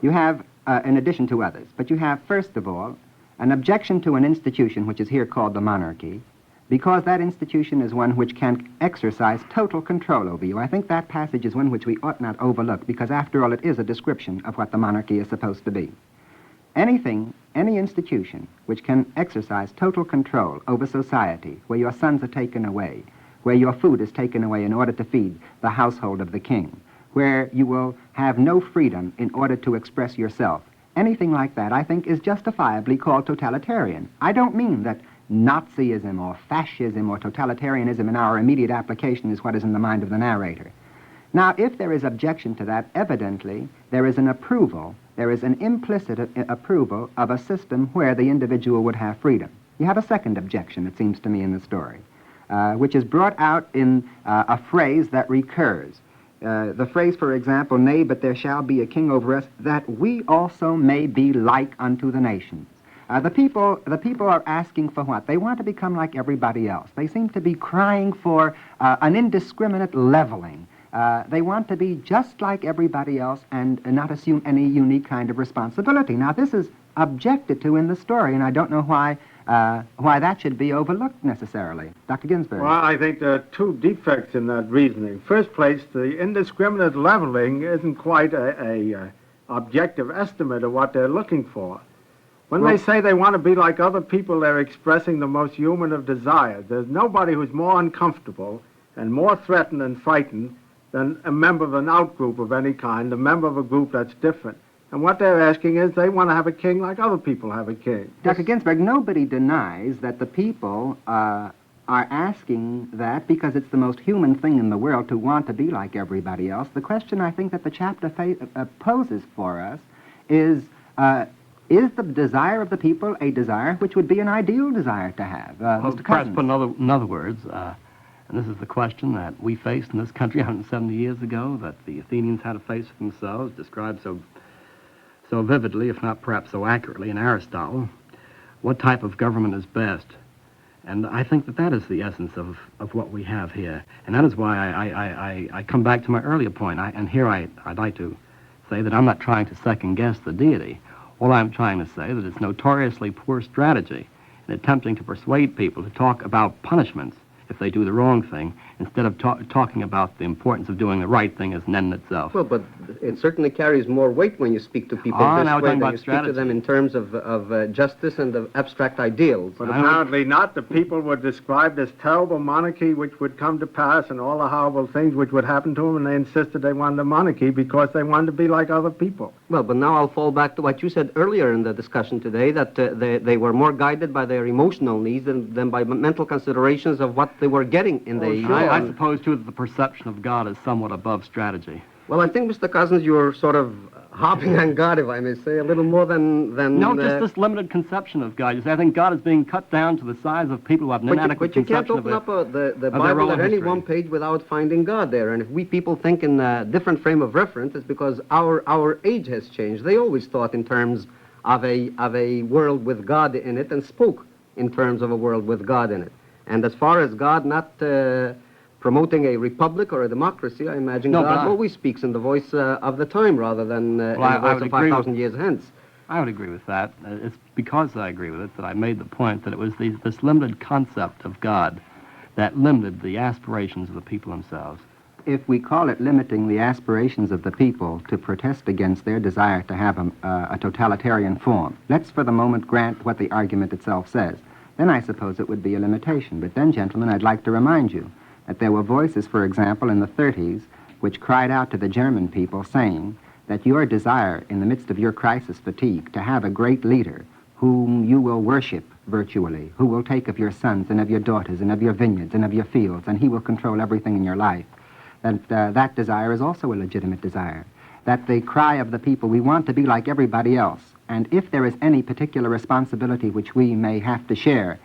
You have, in addition to others, but you have, first of all, an objection to an institution which is here called the monarchy, because that institution is one which can exercise total control over you. I think that passage is one which we ought not overlook, because after all, it is a description of what the monarchy is supposed to be. Any institution which can exercise total control over society, where your sons are taken away, where your food is taken away in order to feed the household of the king, where you will have no freedom in order to express yourself, anything like that, I think, is justifiably called totalitarian. I don't mean that Nazism or fascism or totalitarianism in our immediate application is what is in the mind of the narrator. Now, if there is objection to that, evidently there is an approval, there is an implicit approval of a system where the individual would have freedom. You have a second objection, it seems to me, in the story, which is brought out in a phrase that recurs. The phrase, for example, nay, but there shall be a king over us, that we also may be like unto the nations. The people are asking for what? They want to become like everybody else. They seem to be crying for an indiscriminate leveling. They want to be just like everybody else and not assume any unique kind of responsibility. Now, this is objected to in the story, and I don't know why that should be overlooked necessarily. Dr. Ginsburg. Well, I think there are two defects in that reasoning. First place, the indiscriminate leveling isn't quite a objective estimate of what they're looking for. When they say they want to be like other people, they're expressing the most human of desires. There's nobody who's more uncomfortable and more threatened and frightened than a member of an outgroup of any kind, a member of a group that's different. And what they're asking is they want to have a king like other people have a king. Dr. Ginsburg, nobody denies that the people are asking that because it's the most human thing in the world to want to be like everybody else. The question I think that the chapter poses for us is the desire of the people a desire which would be an ideal desire to have? Mr. Perhaps Cousins. put in other words, and this is the question that we faced in this country 170 years ago, that the Athenians had to face for themselves, described so vividly, if not perhaps so accurately, in Aristotle. What type of government is best? And I think that is the essence of what we have here. And that is why I come back to my earlier point. I'd like to say that I'm not trying to second-guess the deity. All I'm trying to say that it's notoriously poor strategy in attempting to persuade people to talk about punishments if they do the wrong thing, instead of talking about the importance of doing the right thing as an end in itself. Well, but it certainly carries more weight when you speak to people now this we're way talking than about you speak to strategy. them in terms of justice and of abstract ideals. But apparently not. The people were described as terrible monarchy which would come to pass and all the horrible things which would happen to them, and they insisted they wanted a monarchy because they wanted to be like other people. Well, but now I'll fall back to what you said earlier in the discussion today, that they were more guided by their emotional needs than by mental considerations of what they were getting in the... I suppose, too, that the perception of God is somewhat above strategy. Well, I think, Mr. Cousins, you're sort of hopping on God, if I may say, a little more than... No, just this limited conception of God. You see, I think God is being cut down to the size of people who have an inadequate But you can't conception open of up the their Bible role at in any history. one page without finding God there. And if we people think in a different frame of reference, it's because our age has changed. They always thought in terms of a world with God in it and spoke in terms of a world with God in it. And as far as God not promoting a republic or a democracy, I imagine God always speaks in the voice of the time rather than in the voice of 5,000 years hence. I would agree with that. It's because I agree with it that I made the point that it was this limited concept of God that limited the aspirations of the people themselves. If we call it limiting the aspirations of the people to protest against their desire to have a totalitarian form, let's for the moment grant what the argument itself says. Then I suppose it would be a limitation. But then, gentlemen, I'd like to remind you that there were voices, for example, in the 30s, which cried out to the German people saying that your desire in the midst of your crisis fatigue to have a great leader whom you will worship virtually, who will take of your sons and of your daughters and of your vineyards and of your fields, and he will control everything in your life, that desire is also a legitimate desire. That the cry of the people, we want to be like everybody else. And if there is any particular responsibility which we may have to share,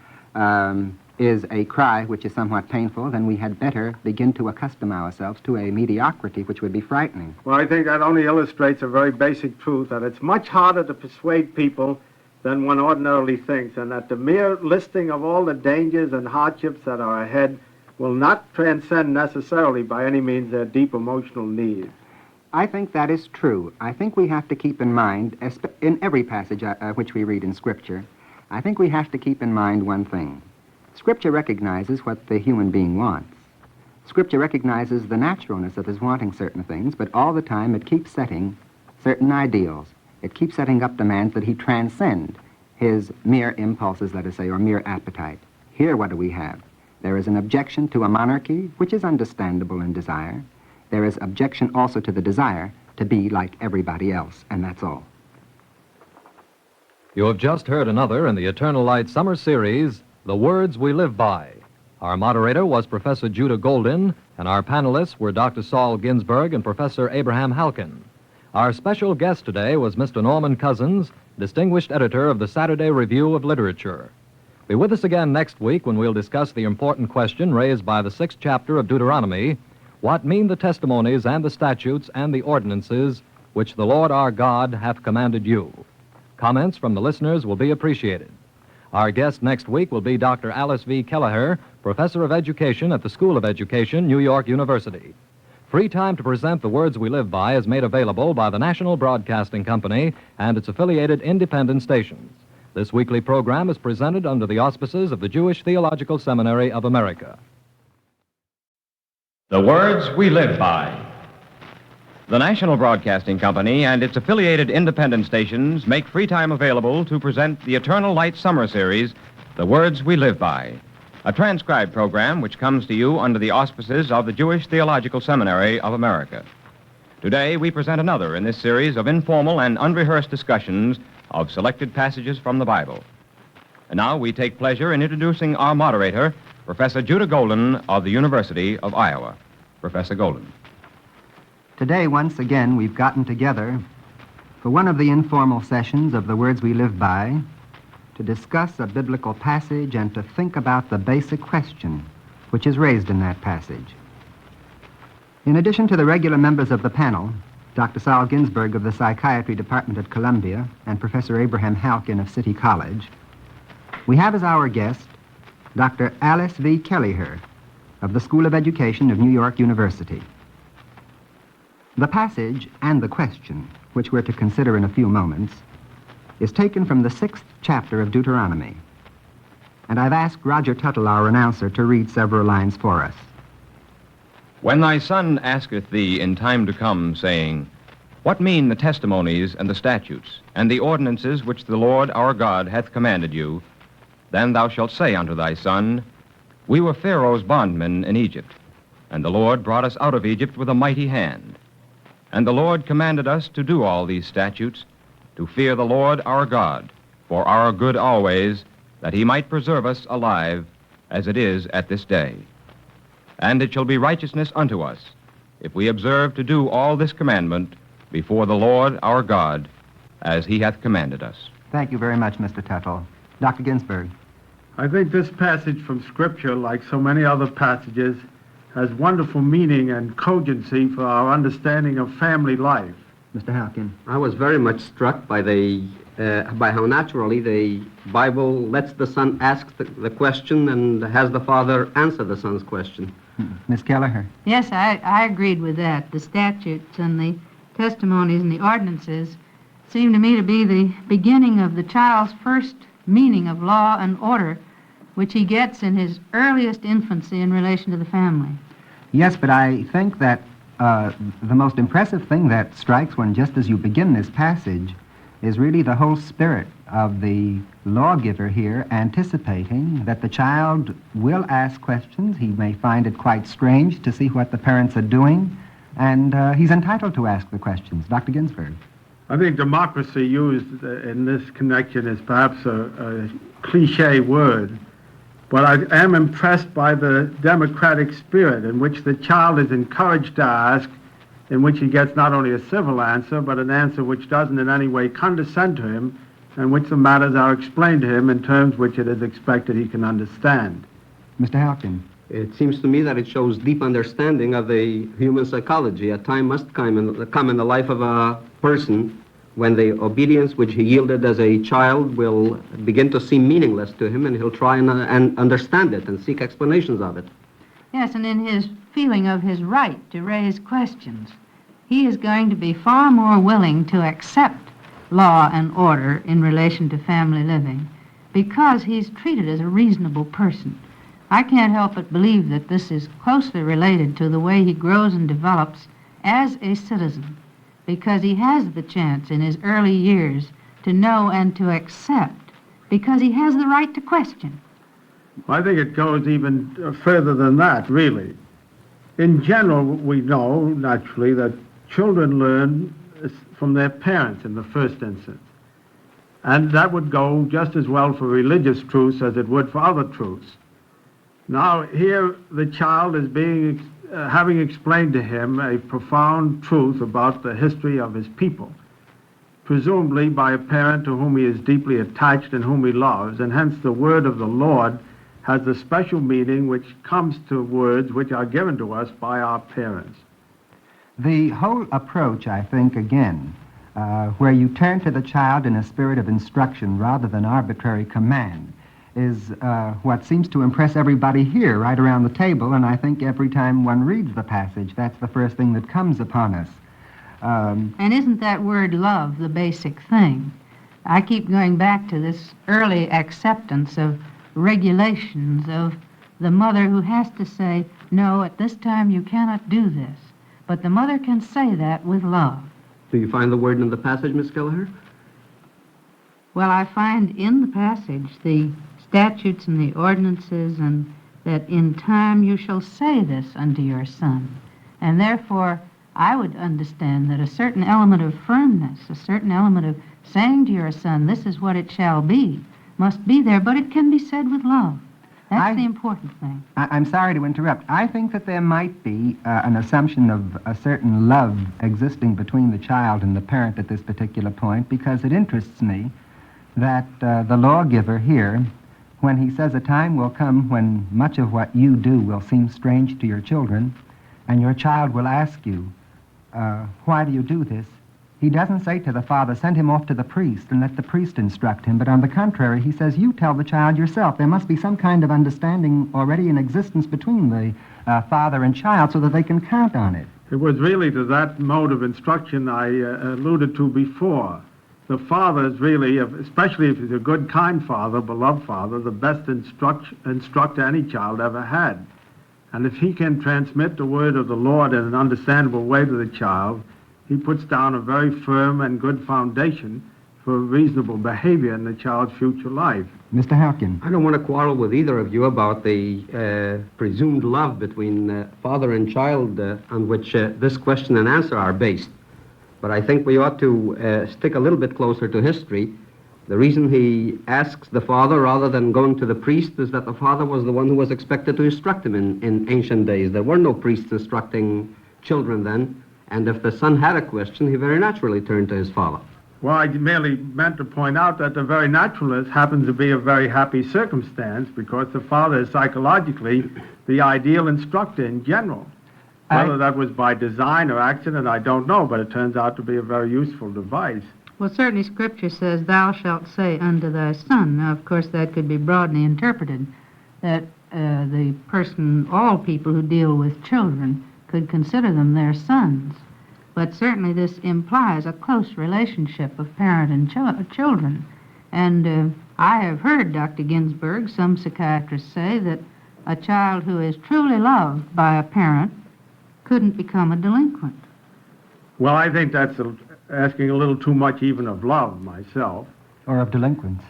is a cry which is somewhat painful, then we had better begin to accustom ourselves to a mediocrity which would be frightening. Well, I think that only illustrates a very basic truth, that it's much harder to persuade people than one ordinarily thinks, and that the mere listing of all the dangers and hardships that are ahead will not transcend necessarily by any means their deep emotional needs. I think that is true. I think we have to keep in mind, in every passage which we read in Scripture, I think we have to keep in mind one thing. Scripture recognizes what the human being wants. Scripture recognizes the naturalness of his wanting certain things, but all the time it keeps setting certain ideals. It keeps setting up demands that he transcend his mere impulses, let us say, or mere appetite. Here, what do we have? There is an objection to a monarchy, which is understandable in desire. There is objection also to the desire to be like everybody else, and that's all. You have just heard another in the Eternal Light Summer Series, The Words We Live By. Our moderator was Professor Judah Golden, and our panelists were Dr. Saul Ginsberg and Professor Abraham Halkin. Our special guest today was Mr. Norman Cousins, distinguished editor of the Saturday Review of Literature. Be with us again next week when we'll discuss the important question raised by the 6th chapter of Deuteronomy: what mean the testimonies and the statutes and the ordinances which the Lord our God hath commanded you? Comments from the listeners will be appreciated. Our guest next week will be Dr. Alice V. Kelleher, Professor of Education at the School of Education, New York University. Free time to present The Words We Live By is made available by the National Broadcasting Company and its affiliated independent stations. This weekly program is presented under the auspices of the Jewish Theological Seminary of America. The Words We Live By. The National Broadcasting Company and its affiliated independent stations make free time available to present the Eternal Light Summer Series, The Words We Live By, a transcribed program which comes to you under the auspices of the Jewish Theological Seminary of America. Today, we present another in this series of informal and unrehearsed discussions of selected passages from the Bible. And now we take pleasure in introducing our moderator, Professor Judah Golden of the University of Iowa. Professor Golden. Today, once again, we've gotten together for one of the informal sessions of The Words We Live By to discuss a biblical passage and to think about the basic question which is raised in that passage. In addition to the regular members of the panel, Dr. Saul Ginsberg of the Psychiatry Department at Columbia and Professor Abraham Halkin of City College, we have as our guest Dr. Alice V. Kelleher of the School of Education of New York University. The passage and the question, which we're to consider in a few moments, is taken from the 6th chapter of Deuteronomy. And I've asked Roger Tuttle, our announcer, to read several lines for us. When thy son asketh thee in time to come, saying, What mean the testimonies and the statutes, and the ordinances which the Lord our God hath commanded you? Then thou shalt say unto thy son, We were Pharaoh's bondmen in Egypt, and the Lord brought us out of Egypt with a mighty hand. And the Lord commanded us to do all these statutes, to fear the Lord our God, for our good always, that he might preserve us alive, as it is at this day. And it shall be righteousness unto us, if we observe to do all this commandment before the Lord our God, as he hath commanded us. Thank you very much, Mr. Tuttle. Dr. Ginsburg. I think this passage from Scripture, like so many other passages, has wonderful meaning and cogency for our understanding of family life. Mr. Halkin. I was very much struck by by how naturally the Bible lets the son ask the question and has the father answer the son's question. Miss Kelleher. Yes, I agreed with that. The statutes and the testimonies and the ordinances seem to me to be the beginning of the child's first meaning of law and order, which he gets in his earliest infancy in relation to the family. Yes, but I think that the most impressive thing that strikes one just as you begin this passage is really the whole spirit of the lawgiver here, anticipating that the child will ask questions. He may find it quite strange to see what the parents are doing, and he's entitled to ask the questions. Dr. Ginsburg. I think democracy used in this connection is perhaps a cliche word, but I am impressed by the democratic spirit in which the child is encouraged to ask, in which he gets not only a civil answer, but an answer which doesn't in any way condescend to him, and which the matters are explained to him in terms which it is expected he can understand. Mr. Halkin. It seems to me that it shows deep understanding of the human psychology. A time must come in the life of a person when the obedience which he yielded as a child will begin to seem meaningless to him, and he'll try and understand it and seek explanations of it. Yes, and in his feeling of his right to raise questions, he is going to be far more willing to accept law and order in relation to family living because he's treated as a reasonable person. I can't help but believe that this is closely related to the way he grows and develops as a citizen, because he has the chance in his early years to know and to accept, because he has the right to question. I think it goes even further than that, really. In general, we know, naturally, that children learn from their parents in the first instance. And that would go just as well for religious truths as it would for other truths. Now, here the child is having explained to him a profound truth about the history of his people, presumably by a parent to whom he is deeply attached and whom he loves, and hence the word of the Lord has the special meaning which comes to words which are given to us by our parents. The whole approach, I think, again, where you turn to the child in a spirit of instruction rather than arbitrary command, is what seems to impress everybody here right around the table, and I think every time one reads the passage, that's the first thing that comes upon us. And isn't that word love the basic thing? I keep going back to this early acceptance of regulations of the mother who has to say, no, at this time you cannot do this. But the mother can say that with love. Do you find the word in the passage, Miss Kelleher? Well, I find in the passage the statutes and the ordinances, and that in time you shall say this unto your son. And therefore, I would understand that a certain element of firmness, a certain element of saying to your son, this is what it shall be, must be there, but it can be said with love. That's the important thing. I'm sorry to interrupt. I think that there might be an assumption of a certain love existing between the child and the parent at this particular point, because it interests me that the lawgiver here, when he says a time will come when much of what you do will seem strange to your children, and your child will ask you, why do you do this? He doesn't say to the father, send him off to the priest and let the priest instruct him, but on the contrary, he says, you tell the child yourself. There must be some kind of understanding already in existence between the father and child so that they can count on it. It was really to that mode of instruction I alluded to before. The father is really, especially if he's a good, kind father, beloved father, the best instructor any child ever had. And if he can transmit the word of the Lord in an understandable way to the child, he puts down a very firm and good foundation for reasonable behavior in the child's future life. Mr. Halkin. I don't want to quarrel with either of you about the presumed love between father and child on which this question and answer are based. But I think we ought to stick a little bit closer to history. The reason he asks the father rather than going to the priest is that the father was the one who was expected to instruct him in ancient days. There were no priests instructing children then, and if the son had a question, he very naturally turned to his father. Well, I merely meant to point out that the very naturalist happens to be a very happy circumstance because the father is psychologically the ideal instructor in general. Whether that was by design or accident, I don't know, but it turns out to be a very useful device. Well, certainly Scripture says, thou shalt say unto thy son. Now, of course, that could be broadly interpreted, that the person, all people who deal with children, could consider them their sons. But certainly this implies a close relationship of parent and children. And I have heard, Dr. Ginsburg, some psychiatrists say that a child who is truly loved by a parent couldn't become a delinquent. Well, I think that's asking a little too much even of love myself. Or of delinquents.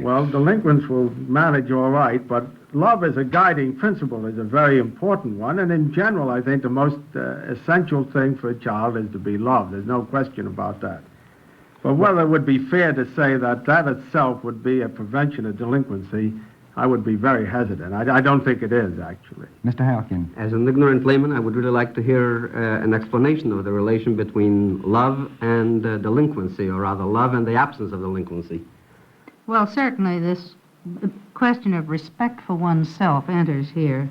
Well, delinquents will manage all right, but love as a guiding principle is a very important one, and in general, I think the most essential thing for a child is to be loved. There's no question about that. But whether it would be fair to say that that itself would be a prevention of delinquency, I would be very hesitant. I don't think it is, actually. Mr. Halkin. As an ignorant layman, I would really like to hear an explanation of the relation between love and delinquency, or rather love and the absence of delinquency. Well, certainly this question of respect for oneself enters here.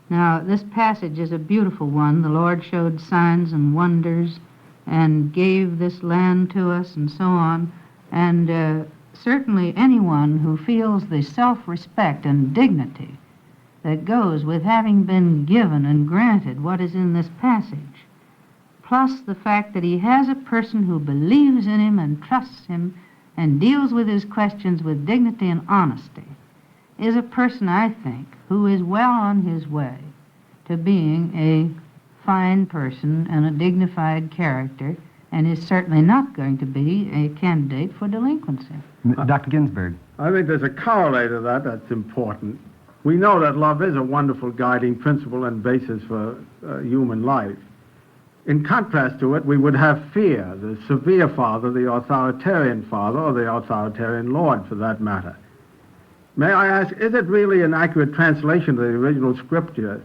Now, this passage is a beautiful one. The Lord showed signs and wonders and gave this land to us and so on. And certainly anyone who feels the self-respect and dignity that goes with having been given and granted what is in this passage, plus the fact that he has a person who believes in him and trusts him and deals with his questions with dignity and honesty, is a person, I think, who is well on his way to being a fine person and a dignified character, and is certainly not going to be a candidate for delinquency. Dr. Ginsburg. I think there's a corollary to that that's important. We know that love is a wonderful guiding principle and basis for human life. In contrast to it, we would have fear, the severe father, the authoritarian father, or the authoritarian lord, for that matter. May I ask, is it really an accurate translation of the original scripture,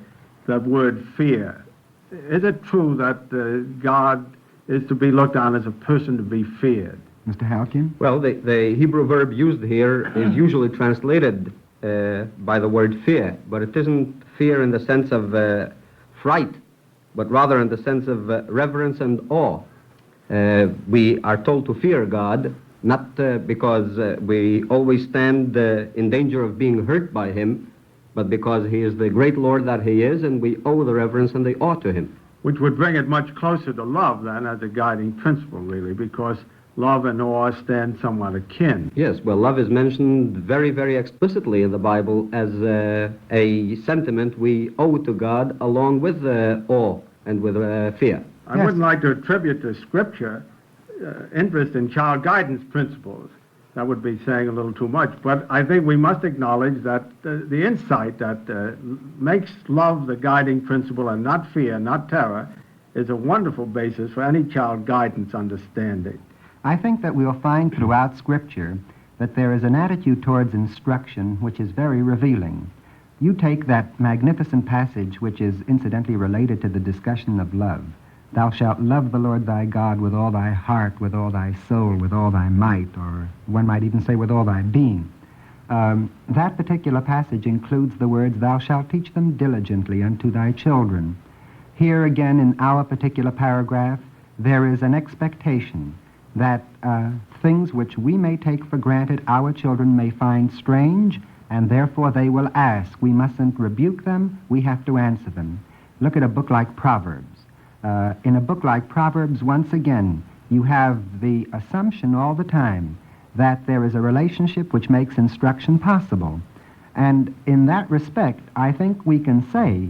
that word fear? Is it true that God is to be looked on as a person to be feared? Mr. Halkin? Well, the Hebrew verb used here is usually translated by the word fear, but it isn't fear in the sense of fright, but rather in the sense of reverence and awe. We are told to fear God, not because we always stand in danger of being hurt by him, but because he is the great Lord that he is, and we owe the reverence and the awe to him. Which would bring it much closer to love, then, as a guiding principle, really, because love and awe stand somewhat akin. Yes, well, love is mentioned very, very explicitly in the Bible as a sentiment we owe to God along with awe and with fear. I wouldn't like to attribute to Scripture interest in child guidance principles. That would be saying a little too much. But I think we must acknowledge that the insight that makes love the guiding principle and not fear, not terror, is a wonderful basis for any child guidance understanding. I think that we'll find throughout Scripture that there is an attitude towards instruction which is very revealing. You take that magnificent passage which is incidentally related to the discussion of love. Thou shalt love the Lord thy God with all thy heart, with all thy soul, with all thy might, or one might even say with all thy being. That particular passage includes the words, thou shalt teach them diligently unto thy children. Here again in our particular paragraph, there is an expectation that things which we may take for granted our children may find strange, and therefore they will ask. We mustn't rebuke them, we have to answer them. Look at a book like Proverbs. In a book like Proverbs, once again, you have the assumption all the time that there is a relationship which makes instruction possible. And in that respect, I think we can say,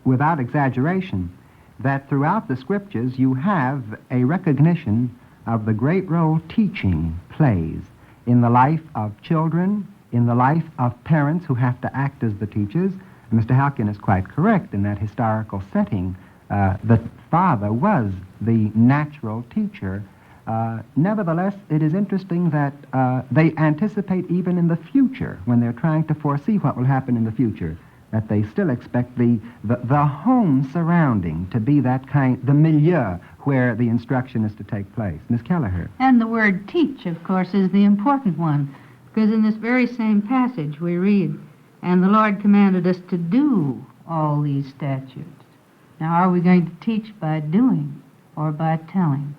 without exaggeration, that throughout the Scriptures you have a recognition of the great role teaching plays in the life of children, in the life of parents who have to act as the teachers. Mr. Halkin is quite correct in that historical setting. The father was the natural teacher. Nevertheless, it is interesting that they anticipate even in the future, when they're trying to foresee what will happen in the future, that they still expect the home surrounding to be that kind, the milieu where the instruction is to take place. Miss Kelleher. And the word teach, of course, is the important one, because in this very same passage we read, and the Lord commanded us to do all these statutes. Now, are we going to teach by doing or by telling?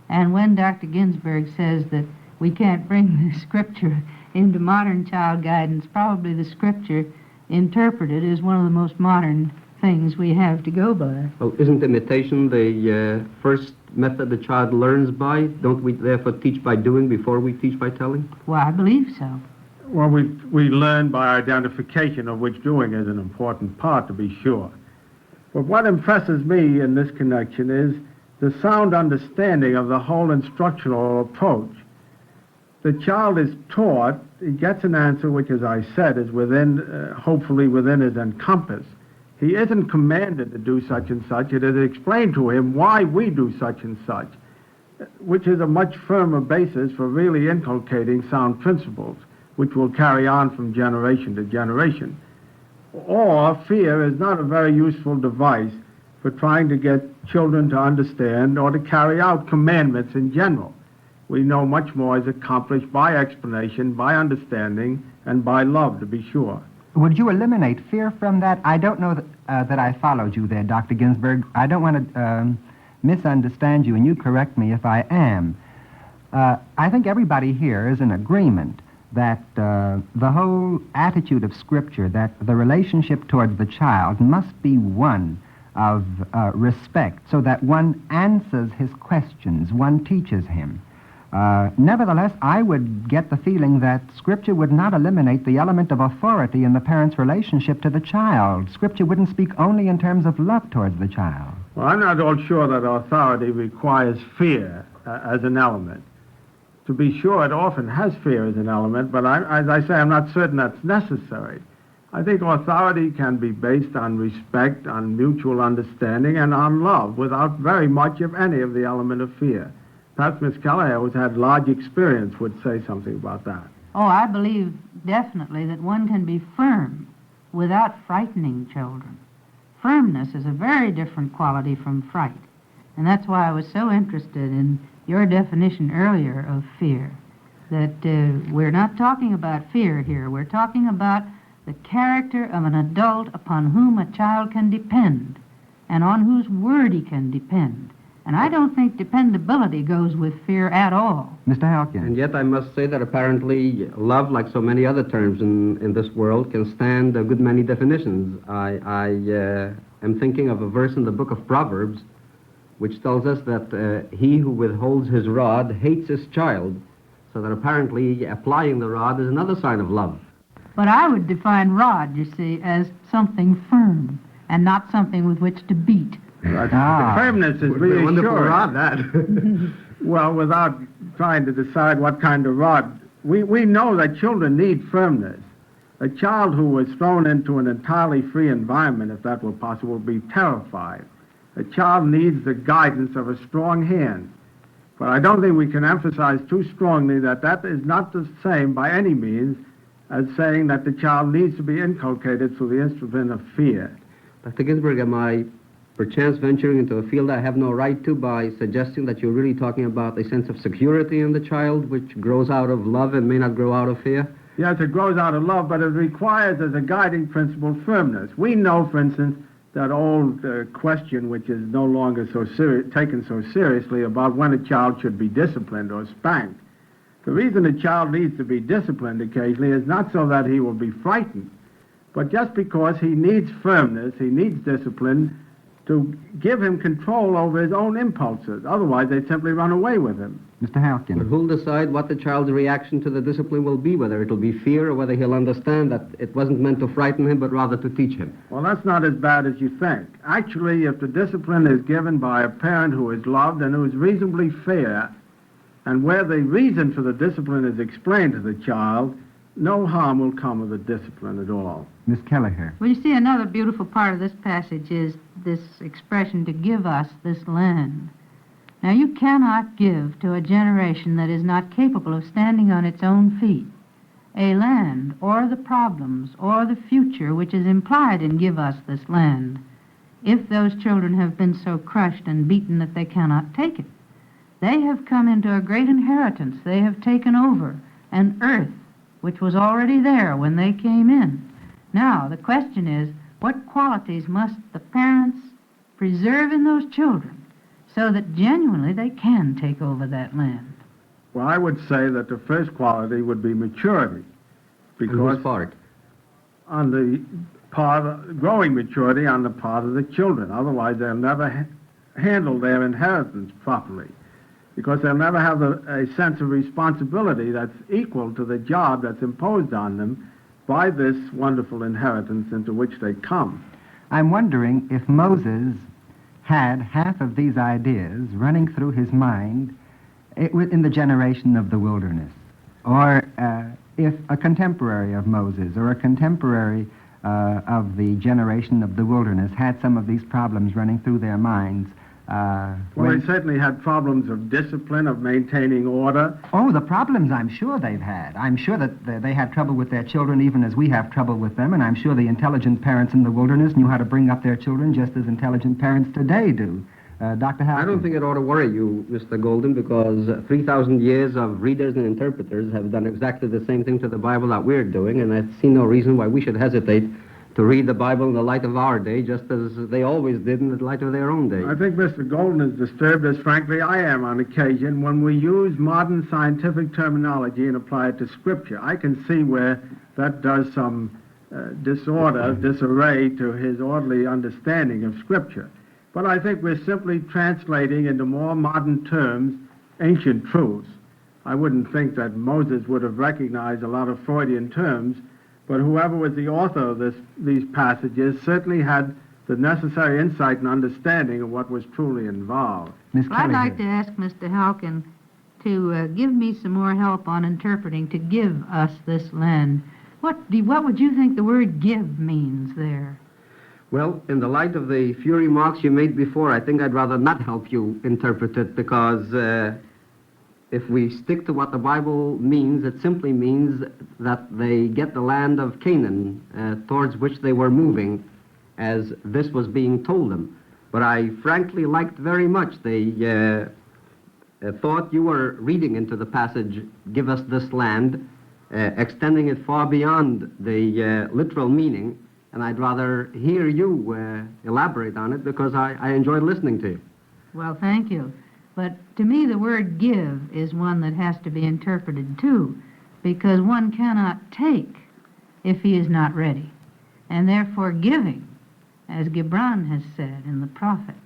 And when Dr. Ginsberg says that we can't bring the Scripture into modern child guidance, probably the Scripture interpreted is one of the most modern things we have to go by. Well, isn't imitation the first method the child learns by? Don't we therefore teach by doing before we teach by telling? Well, I believe so. Well, we learn by identification, of which doing is an important part, to be sure. But what impresses me in this connection is the sound understanding of the whole instructional approach. The child is taught, he gets an answer which, as I said, is within, hopefully within his encompass. He isn't commanded to do such and such. It is explained to him why we do such and such, which is a much firmer basis for really inculcating sound principles, which will carry on from generation to generation. Or fear is not a very useful device for trying to get children to understand or to carry out commandments in general. We know much more is accomplished by explanation, by understanding, and by love, to be sure. Would you eliminate fear from that? I don't know that I followed you there, Dr. Ginsberg. I don't want to misunderstand you, and you correct me if I am. I think everybody here is in agreement that the whole attitude of Scripture, that the relationship towards the child must be one of respect, so that one answers his questions, one teaches him. Nevertheless, I would get the feeling that Scripture would not eliminate the element of authority in the parent's relationship to the child. Scripture wouldn't speak only in terms of love towards the child. Well, I'm not all sure that authority requires fear as an element. To be sure, it often has fear as an element, but as I say, I'm not certain that's necessary. I think authority can be based on respect, on mutual understanding, and on love, without very much, if any, of the element of fear. Perhaps Miss Kelleher, who's had large experience, would say something about that. Oh, I believe definitely that one can be firm without frightening children. Firmness is a very different quality from fright. And that's why I was so interested in your definition earlier of fear, that we're not talking about fear here. We're talking about the character of an adult upon whom a child can depend and on whose word he can depend. And I don't think dependability goes with fear at all. Mr. Halkin. And yet I must say that apparently love, like so many other terms in this world, can stand a good many definitions. I am thinking of a verse in the book of Proverbs which tells us that he who withholds his rod hates his child, so that apparently applying the rod is another sign of love. But I would define rod, you see, as something firm and not something with which to beat. The firmness is reassuring. Wonderful rod, that. Well, without trying to decide what kind of rod, we know that children need firmness. A child who was thrown into an entirely free environment, if that were possible, would be terrified. A child needs the guidance of a strong hand. But I don't think we can emphasize too strongly that that is not the same by any means as saying that the child needs to be inculcated through the instrument of fear. Dr. Ginsberg, am I perchance venturing into a field I have no right to by suggesting that you're really talking about a sense of security in the child which grows out of love and may not grow out of fear? Yes, it grows out of love, but it requires as a guiding principle firmness. We know, for instance, that old question, which is no longer taken so seriously, about when a child should be disciplined or spanked. The reason a child needs to be disciplined occasionally is not so that he will be frightened, but just because he needs firmness, he needs discipline to give him control over his own impulses. Otherwise, they'd simply run away with him. Mr. Halkin. But who'll decide what the child's reaction to the discipline will be, whether it'll be fear or whether he'll understand that it wasn't meant to frighten him, but rather to teach him? Well, that's not as bad as you think. Actually, if the discipline is given by a parent who is loved and who is reasonably fair, and where the reason for the discipline is explained to the child, no harm will come of the discipline at all. Miss Kelleher. Well, you see, another beautiful part of this passage is this expression, to give us this land. Now, you cannot give to a generation that is not capable of standing on its own feet a land or the problems or the future which is implied in give us this land if those children have been so crushed and beaten that they cannot take it. They have come into a great inheritance. They have taken over an earth which was already there when they came in. Now, the question is, what qualities must the parents preserve in those children so that genuinely they can take over that land? Well, I would say that the first quality would be maturity. Because part? On the part of growing maturity on the part of the children. Otherwise, they'll never handle their inheritance properly, because they'll never have a sense of responsibility that's equal to the job that's imposed on them by this wonderful inheritance into which they come. I'm wondering if Moses had half of these ideas running through his mind in the generation of the wilderness, or if a contemporary of Moses or a contemporary of the generation of the wilderness had some of these problems running through their minds. Well, they certainly had problems of discipline, of maintaining order. Oh, the problems I'm sure they've had. I'm sure that they had trouble with their children even as we have trouble with them, and I'm sure the intelligent parents in the wilderness knew how to bring up their children just as intelligent parents today do. Dr. Halkin. I don't think it ought to worry you, Mr. Golden, because 3,000 years of readers and interpreters have done exactly the same thing to the Bible that we're doing, and I see no reason why we should hesitate to read the Bible in the light of our day, just as they always did in the light of their own day. I think Mr. Golden is disturbed, as frankly I am on occasion, when we use modern scientific terminology and apply it to Scripture. I can see where that does some disarray to his orderly understanding of Scripture. But I think we're simply translating into more modern terms ancient truths. I wouldn't think that Moses would have recognized a lot of Freudian terms, but whoever was the author of these passages certainly had the necessary insight and understanding of what was truly involved. Well, I'd like to ask Mr. Halkin to give me some more help on interpreting to give us this land. What would you think the word give means there? Well, in the light of the few remarks you made before, I think I'd rather not help you interpret it, because if we stick to what the Bible means, it simply means that they get the land of Canaan towards which they were moving as this was being told them. But I frankly liked very much the thought you were reading into the passage, give us this land, extending it far beyond the literal meaning, and I'd rather hear you elaborate on it, because I enjoyed listening to you. Well, thank you. But to me, the word give is one that has to be interpreted too, because one cannot take if he is not ready. And therefore giving, as Gibran has said in the prophet,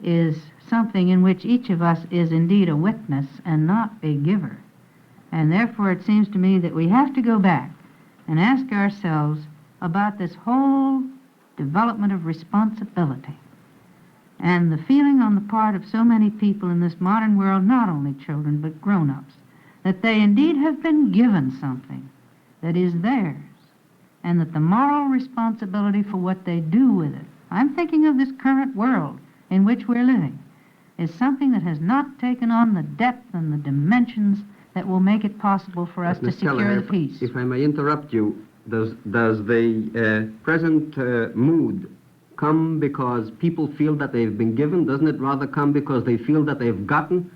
is something in which each of us is indeed a witness and not a giver. And therefore it seems to me that we have to go back and ask ourselves about this whole development of responsibility and the feeling on the part of so many people in this modern world, not only children but grown-ups, that they indeed have been given something that is theirs, and that the moral responsibility for what they do with it, I'm thinking of this current world in which we're living, is something that has not taken on the depth and the dimensions that will make it possible for us to secure the peace. If I may interrupt you, does the present mood come because people feel that they've been given? Doesn't it rather come because they feel that they've gotten,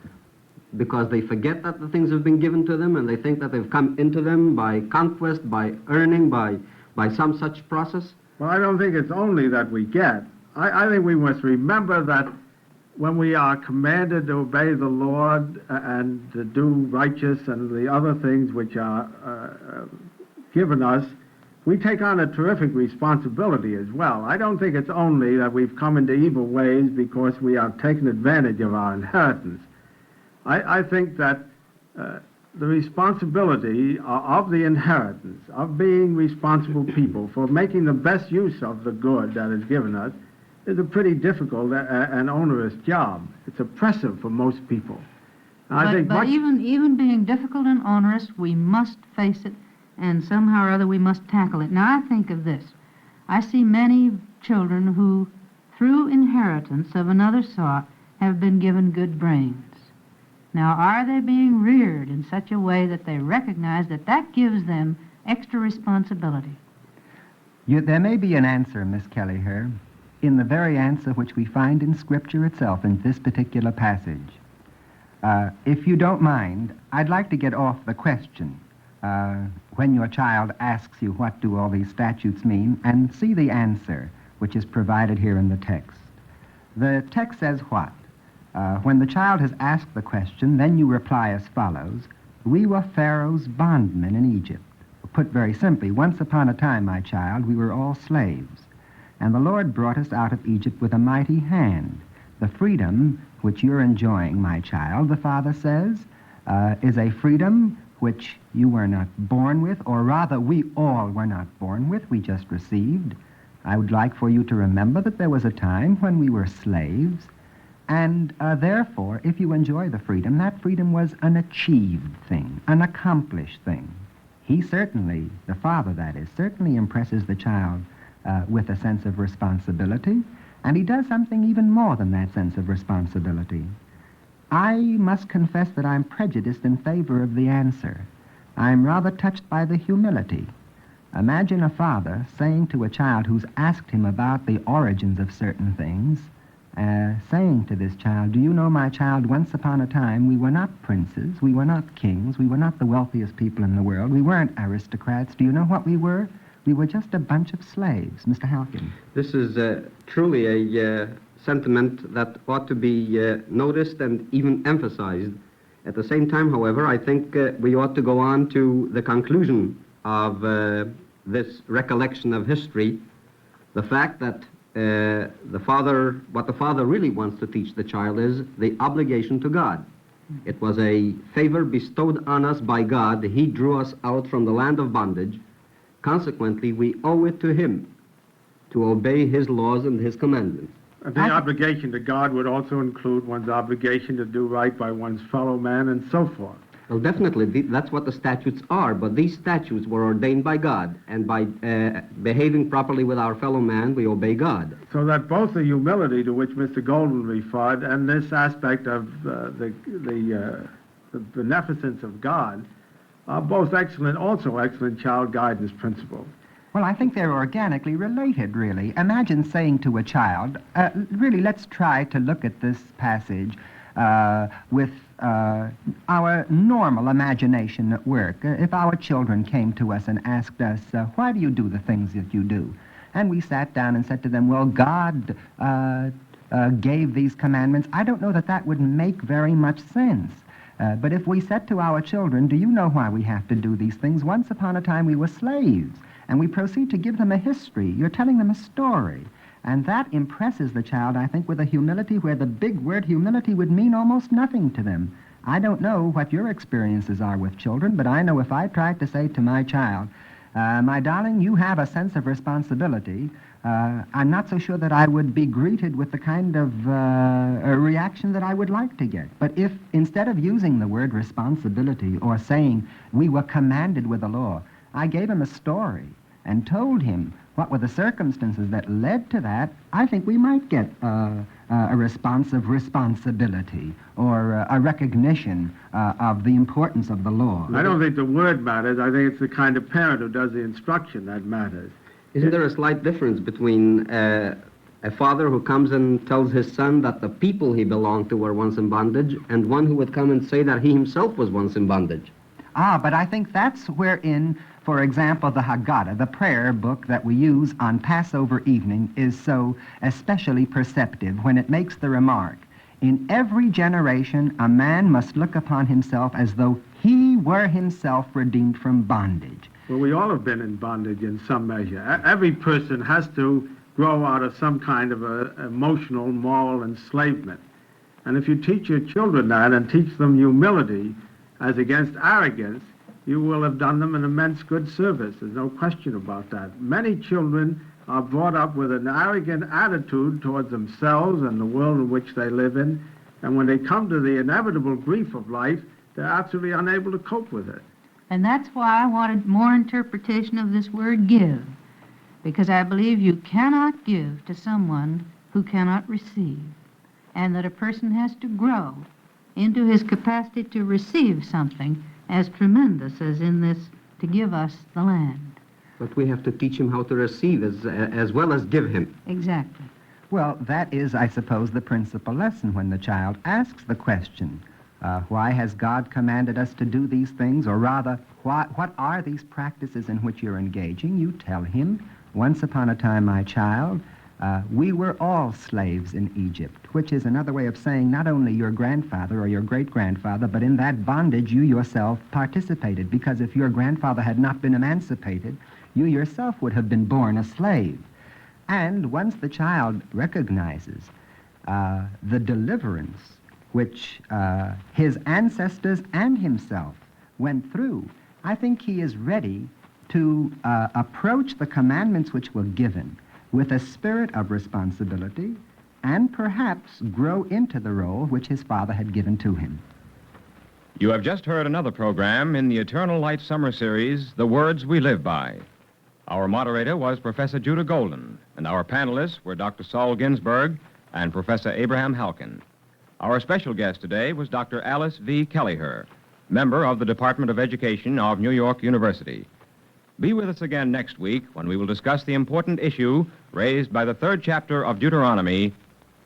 because they forget that the things have been given to them and they think that they've come into them by conquest, by earning, by some such process? Well, I don't think it's only that we get. I think we must remember that when we are commanded to obey the Lord and to do righteous and the other things which are given us, we take on a terrific responsibility as well. I don't think it's only that we've come into evil ways because we are taking advantage of our inheritance. I think that the responsibility of the inheritance, of being responsible people for making the best use of the good that is given us, is a pretty difficult and onerous job. It's oppressive for most people. But even being difficult and onerous, we must face it, and somehow or other we must tackle it. Now, I think of this. I see many children who, through inheritance of another sort, have been given good brains. Now, are they being reared in such a way that they recognize that that gives them extra responsibility? There may be an answer, Miss Kelleher, in the very answer which we find in Scripture itself in this particular passage. If you don't mind, I'd like to get off the question when your child asks you what do all these statutes mean, and see the answer which is provided here in the text. The text says what? When the child has asked the question, then you reply as follows: "We were Pharaoh's bondmen in Egypt." Put very simply, once upon a time, my child, we were all slaves. And the Lord brought us out of Egypt with a mighty hand. The freedom which you're enjoying, my child, the Father says, is a freedom which you were not born with, or rather we all were not born with, we just received. I would like for you to remember that there was a time when we were slaves, and therefore, if you enjoy the freedom, that freedom was an achieved thing, an accomplished thing. He certainly, the father that is, certainly impresses the child with a sense of responsibility, and he does something even more than that sense of responsibility. I must confess that I'm prejudiced in favor of the answer. I'm rather touched by the humility. Imagine a father saying to a child who's asked him about the origins of certain things, saying to this child, "Do you know, my child, once upon a time we were not princes, we were not kings, we were not the wealthiest people in the world, we weren't aristocrats. Do you know what we were? We were just a bunch of slaves." Mr. Halkin. This is truly a sentiment that ought to be noticed and even emphasized. At the same time, however, I think we ought to go on to the conclusion of this recollection of history, the fact that what the father really wants to teach the child is the obligation to God. It was a favor bestowed on us by God. He drew us out from the land of bondage. Consequently, we owe it to him to obey his laws and his commandments. The obligation to God would also include one's obligation to do right by one's fellow man and so forth. Well, definitely, that's what the statutes are, but these statutes were ordained by God, and by behaving properly with our fellow man, we obey God. So that both the humility to which Mr. Golden referred and this aspect of the beneficence of God are both excellent, also excellent child guidance principles. Well, I think they're organically related, really. Imagine saying to a child, really, let's try to look at this passage with our normal imagination at work. If our children came to us and asked us, why do you do the things that you do? And we sat down and said to them, well, God gave these commandments. I don't know that that would make very much sense. But if we said to our children, do you know why we have to do these things? Once upon a time we were slaves. And we proceed to give them a history. You're telling them a story. And that impresses the child, I think, with a humility where the big word humility would mean almost nothing to them. I don't know what your experiences are with children, but I know if I tried to say to my child, my darling, you have a sense of responsibility, I'm not so sure that I would be greeted with the kind of reaction that I would like to get. But if instead of using the word responsibility or saying we were commanded with the law, I gave him a story and told him what were the circumstances that led to that, I think we might get a response of responsibility or a recognition of the importance of the law. I don't think the word matters. I think it's the kind of parent who does the instruction that matters. Isn't there a slight difference between a father who comes and tells his son that the people he belonged to were once in bondage and one who would come and say that he himself was once in bondage? But I think that's wherein, for example, the Haggadah, the prayer book that we use on Passover evening, is so especially perceptive when it makes the remark, in every generation a man must look upon himself as though he were himself redeemed from bondage. Well, we all have been in bondage in some measure. Every person has to grow out of some kind of emotional, moral enslavement. And if you teach your children that and teach them humility as against arrogance, you will have done them an immense good service. There's no question about that. Many children are brought up with an arrogant attitude towards themselves and the world in which they live in, and when they come to the inevitable grief of life, they're absolutely unable to cope with it. And that's why I wanted more interpretation of this word give, because I believe you cannot give to someone who cannot receive, and that a person has to grow into his capacity to receive something as tremendous as in this, to give us the land. But we have to teach him how to receive as well as give him. Exactly. Well, that is, I suppose, the principal lesson when the child asks the question, why has God commanded us to do these things? Or rather, what are these practices in which you're engaging? You tell him, once upon a time, my child, we were all slaves in Egypt, which is another way of saying not only your grandfather or your great-grandfather, but in that bondage you yourself participated, because if your grandfather had not been emancipated, you yourself would have been born a slave. And once the child recognizes the deliverance which his ancestors and himself went through, I think he is ready to approach the commandments which were given with a spirit of responsibility and perhaps grow into the role which his father had given to him. You have just heard another program in the Eternal Light Summer Series, The Words We Live By. Our moderator was Professor Judah Golden, and our panelists were Dr. Saul Ginsberg and Professor Abraham Halkin. Our special guest today was Dr. Alice V. Kelleher, member of the Department of Education of New York University. Be with us again next week when we will discuss the important issue raised by the 3rd chapter of Deuteronomy,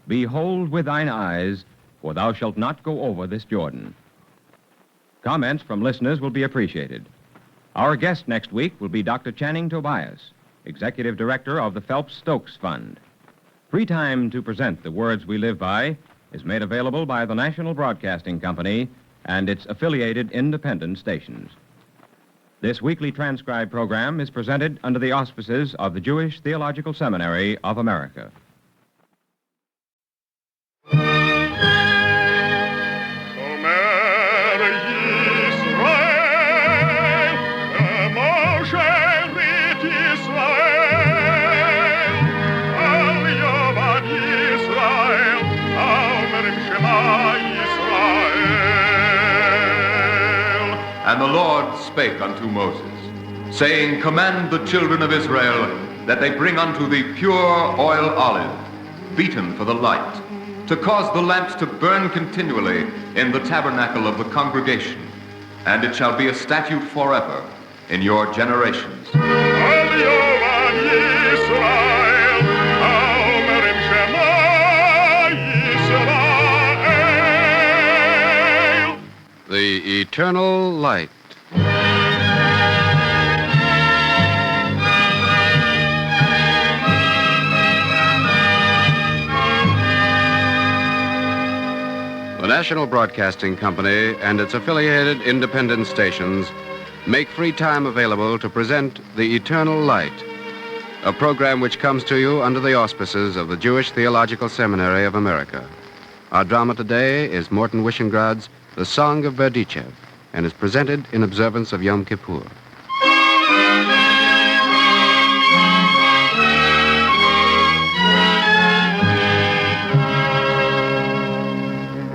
Behold with thine eyes, for thou shalt not go over this Jordan. Comments from listeners will be appreciated. Our guest next week will be Dr. Channing Tobias, Executive Director of the Phelps-Stokes Fund. Free time to present The Words We Live By is made available by the National Broadcasting Company and its affiliated independent stations. This weekly transcribed program is presented under the auspices of the Jewish Theological Seminary of America. And the Lord spake unto Moses, saying, Command the children of Israel that they bring unto thee pure oil olive, beaten for the light, to cause the lamps to burn continually in the tabernacle of the congregation, and it shall be a statute forever in your generations. The Eternal Light. The National Broadcasting Company and its affiliated independent stations make free time available to present The Eternal Light, a program which comes to you under the auspices of the Jewish Theological Seminary of America. Our drama today is Morton Wishengrud's The Song of Berditchev, and is presented in observance of Yom Kippur.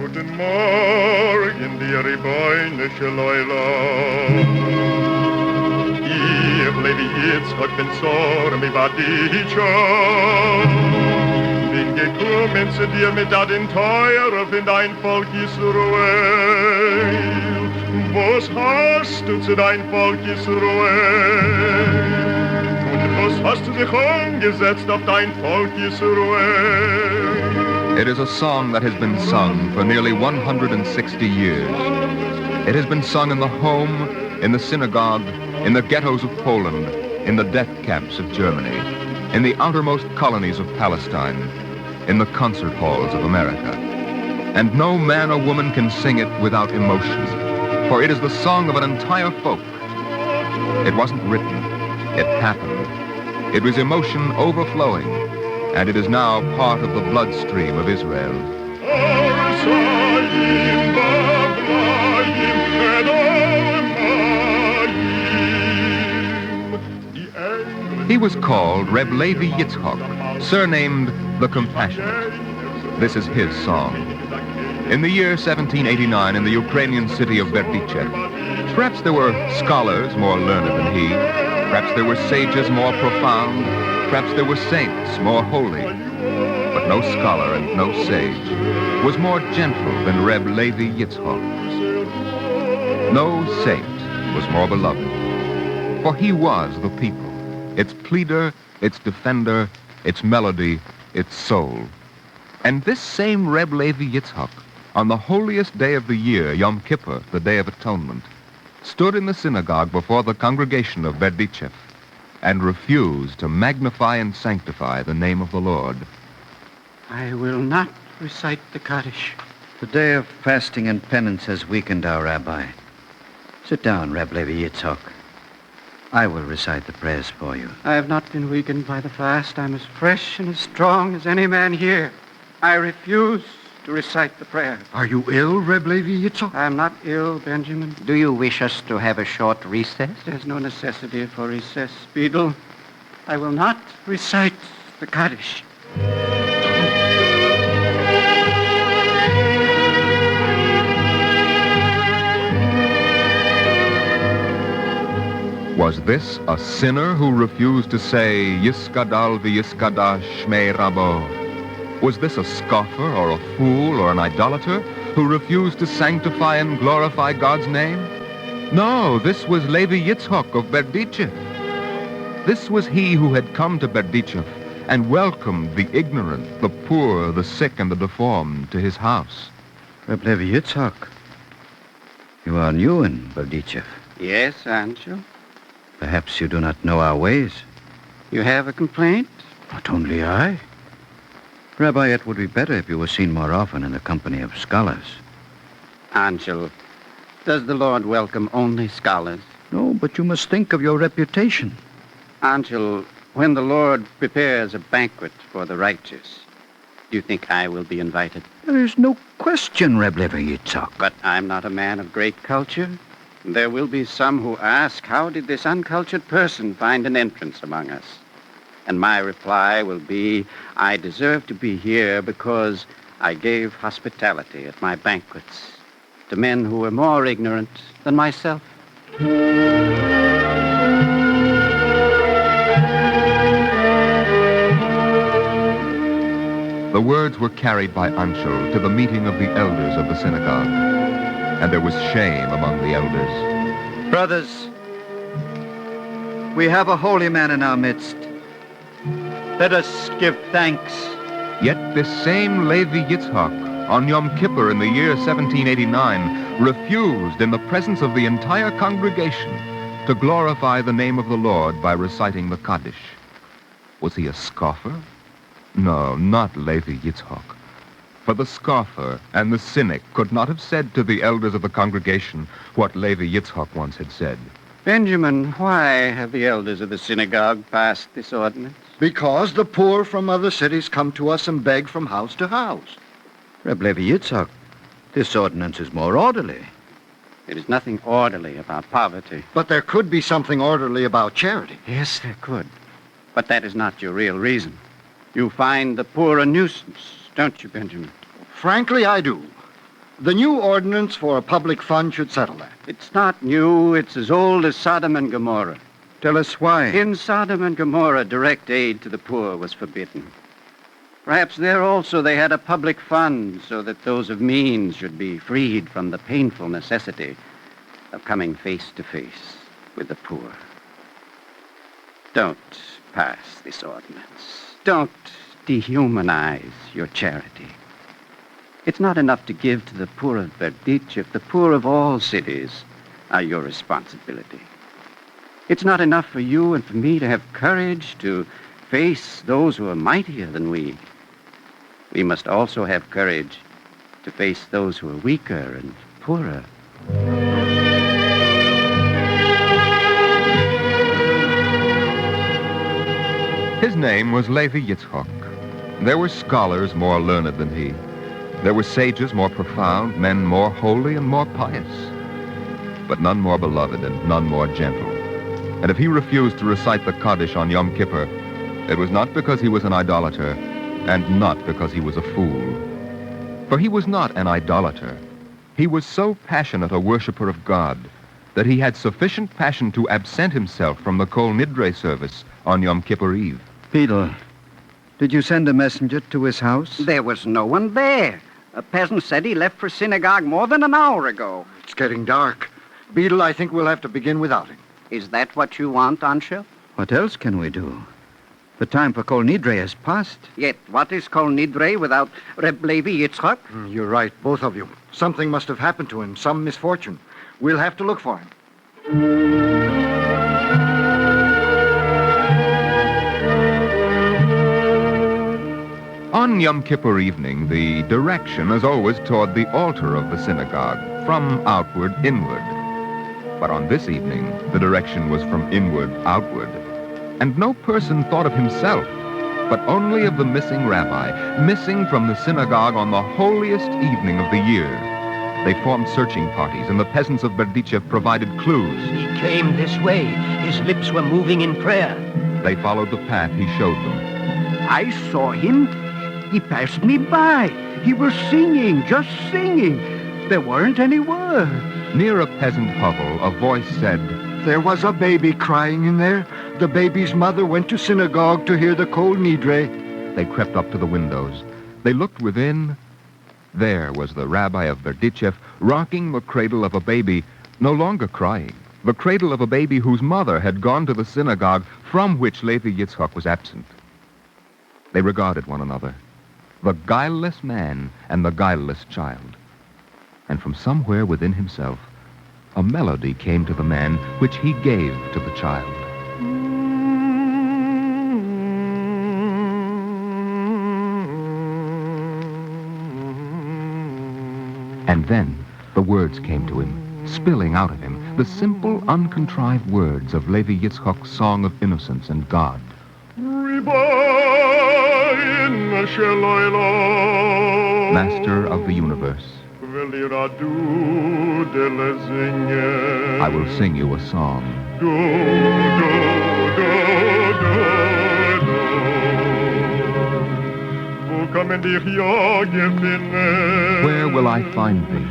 Guten Morgen, die Riboine Sheloilom. Ich lebe Yitzchak ben Zor mi Berditchev. Bin gekommen zu dir mit den Teuer für dein Volk Israel. Was hast du zu dein Volk Israel? Und was hast du dich angesetzt auf dein Volk Israel? It is a song that has been sung for nearly 160 years. It has been sung in the home, in the synagogue, in the ghettos of Poland, in the death camps of Germany, in the outermost colonies of Palestine, in the concert halls of America. And no man or woman can sing it without emotion, for it is the song of an entire folk. It wasn't written, it happened. It was emotion overflowing, and it is now part of the bloodstream of Israel. He was called Reb Levi Yitzchok, surnamed the Compassionate. This is his song. In the year 1789, in the Ukrainian city of Berditchev, perhaps there were scholars more learned than he, perhaps there were sages more profound, perhaps there were saints more holy, but no scholar and no sage was more gentle than Reb Levi Yitzchok. No saint was more beloved, for he was the people, its pleader, its defender, its melody, its soul. And this same Reb Levi Yitzchok, on the holiest day of the year, Yom Kippur, the Day of Atonement, stood in the synagogue before the congregation of Berditchev and refused to magnify and sanctify the name of the Lord. I will not recite the Kaddish. The day of fasting and penance has weakened our rabbi. Sit down, Reb Levi Yitzchok. I will recite the prayers for you. I have not been weakened by the fast. I'm as fresh and as strong as any man here. I refuse to recite the prayer. Are you ill, Reb Levi Yitzchok? I'm not ill, Benjamin. Do you wish us to have a short recess? There's no necessity for recess, Beadle. I will not recite the Kaddish. Was this a sinner who refused to say, Yiskadal v'yiskadash shmei Rabbo? Was this a scoffer or a fool or an idolater who refused to sanctify and glorify God's name? No, this was Levi Yitzchok of Berditchev. This was he who had come to Berditchev and welcomed the ignorant, the poor, the sick, and the deformed to his house. Reb Levi Yitzchok, you are new in Berditchev. Yes, aren't you? Perhaps you do not know our ways. You have a complaint? Not only I. Rabbi, it would be better if you were seen more often in the company of scholars. Angel, does the Lord welcome only scholars? No, but you must think of your reputation. Angel, when the Lord prepares a banquet for the righteous, do you think I will be invited? There is no question, Reb Levi Yitzchok. But I'm not a man of great culture. There will be some who ask, how did this uncultured person find an entrance among us? And my reply will be, I deserve to be here because I gave hospitality at my banquets to men who were more ignorant than myself. The words were carried by Anshel to the meeting of the elders of the synagogue, and there was shame among the elders. Brothers, we have a holy man in our midst. Let us give thanks. Yet this same Levi Yitzchok, on Yom Kippur in the year 1789, refused in the presence of the entire congregation to glorify the name of the Lord by reciting the Kaddish. Was he a scoffer? No, not Levi Yitzchok. For the scoffer and the cynic could not have said to the elders of the congregation what Levi Yitzchok once had said. Benjamin, why have the elders of the synagogue passed this ordinance? Because the poor from other cities come to us and beg from house to house. Reb Levi Yitzchok, this ordinance is more orderly. There is nothing orderly about poverty. But there could be something orderly about charity. Yes, there could. But that is not your real reason. You find the poor a nuisance, don't you, Benjamin? Frankly, I do. The new ordinance for a public fund should settle that. It's not new. It's as old as Sodom and Gomorrah. Tell us why. In Sodom and Gomorrah, direct aid to the poor was forbidden. Perhaps there also they had a public fund so that those of means should be freed from the painful necessity of coming face to face with the poor. Don't pass this ordinance. Don't dehumanize your charity. It's not enough to give to the poor of Berditchev. The poor of all cities are your responsibility. It's not enough for you and for me to have courage to face those who are mightier than we. We must also have courage to face those who are weaker and poorer. His name was Levi Yitzchok. There were scholars more learned than he. There were sages more profound, men more holy and more pious. But none more beloved and none more gentle. And if he refused to recite the Kaddish on Yom Kippur, it was not because he was an idolater, and not because he was a fool. For he was not an idolater. He was so passionate a worshiper of God that he had sufficient passion to absent himself from the Kol Nidre service on Yom Kippur Eve. Beadle, did you send a messenger to his house? There was no one there. A peasant said he left for synagogue more than an hour ago. It's getting dark. Beadle, I think we'll have to begin without him. Is that what you want, Ansel? What else can we do? The time for Kol Nidre has passed. Yet, what is Kol Nidre without Reb Levi Yitzchak? You're right, both of you. Something must have happened to him, some misfortune. We'll have to look for him. On Yom Kippur evening, the direction is always toward the altar of the synagogue, from outward inward. But on this evening, the direction was from inward outward. And no person thought of himself, but only of the missing rabbi, missing from the synagogue on the holiest evening of the year. They formed searching parties, and the peasants of Berditchev provided clues. He came this way. His lips were moving in prayer. They followed the path he showed them. I saw him. He passed me by. He was singing, just singing. There weren't any words. Near a peasant hovel, a voice said, There was a baby crying in there. The baby's mother went to synagogue to hear the Kol Nidre. They crept up to the windows. They looked within. There was the rabbi of Berditchev rocking the cradle of a baby, no longer crying. The cradle of a baby whose mother had gone to the synagogue from which Levi Yitzchak was absent. They regarded one another, the guileless man and the guileless child. And from somewhere within himself, a melody came to the man which he gave to the child. And then the words came to him, spilling out of him, the simple, uncontrived words of Levi Yitzchak's song of innocence and God. Master of the universe, I will sing you a song. Where will I find thee?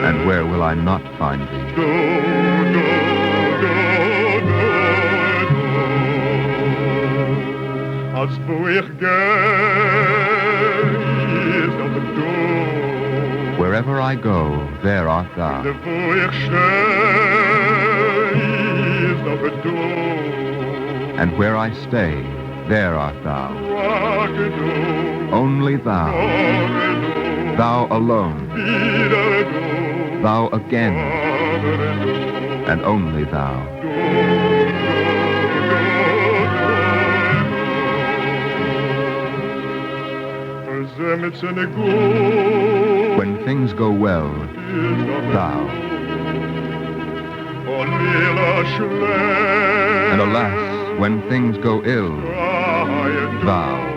And where will I not find thee? Wherever I go, there art thou. And where I stay, there art thou. Only thou. Thou alone. Thou again. And only thou. When things go well, thou. And alas, when things go ill, thou.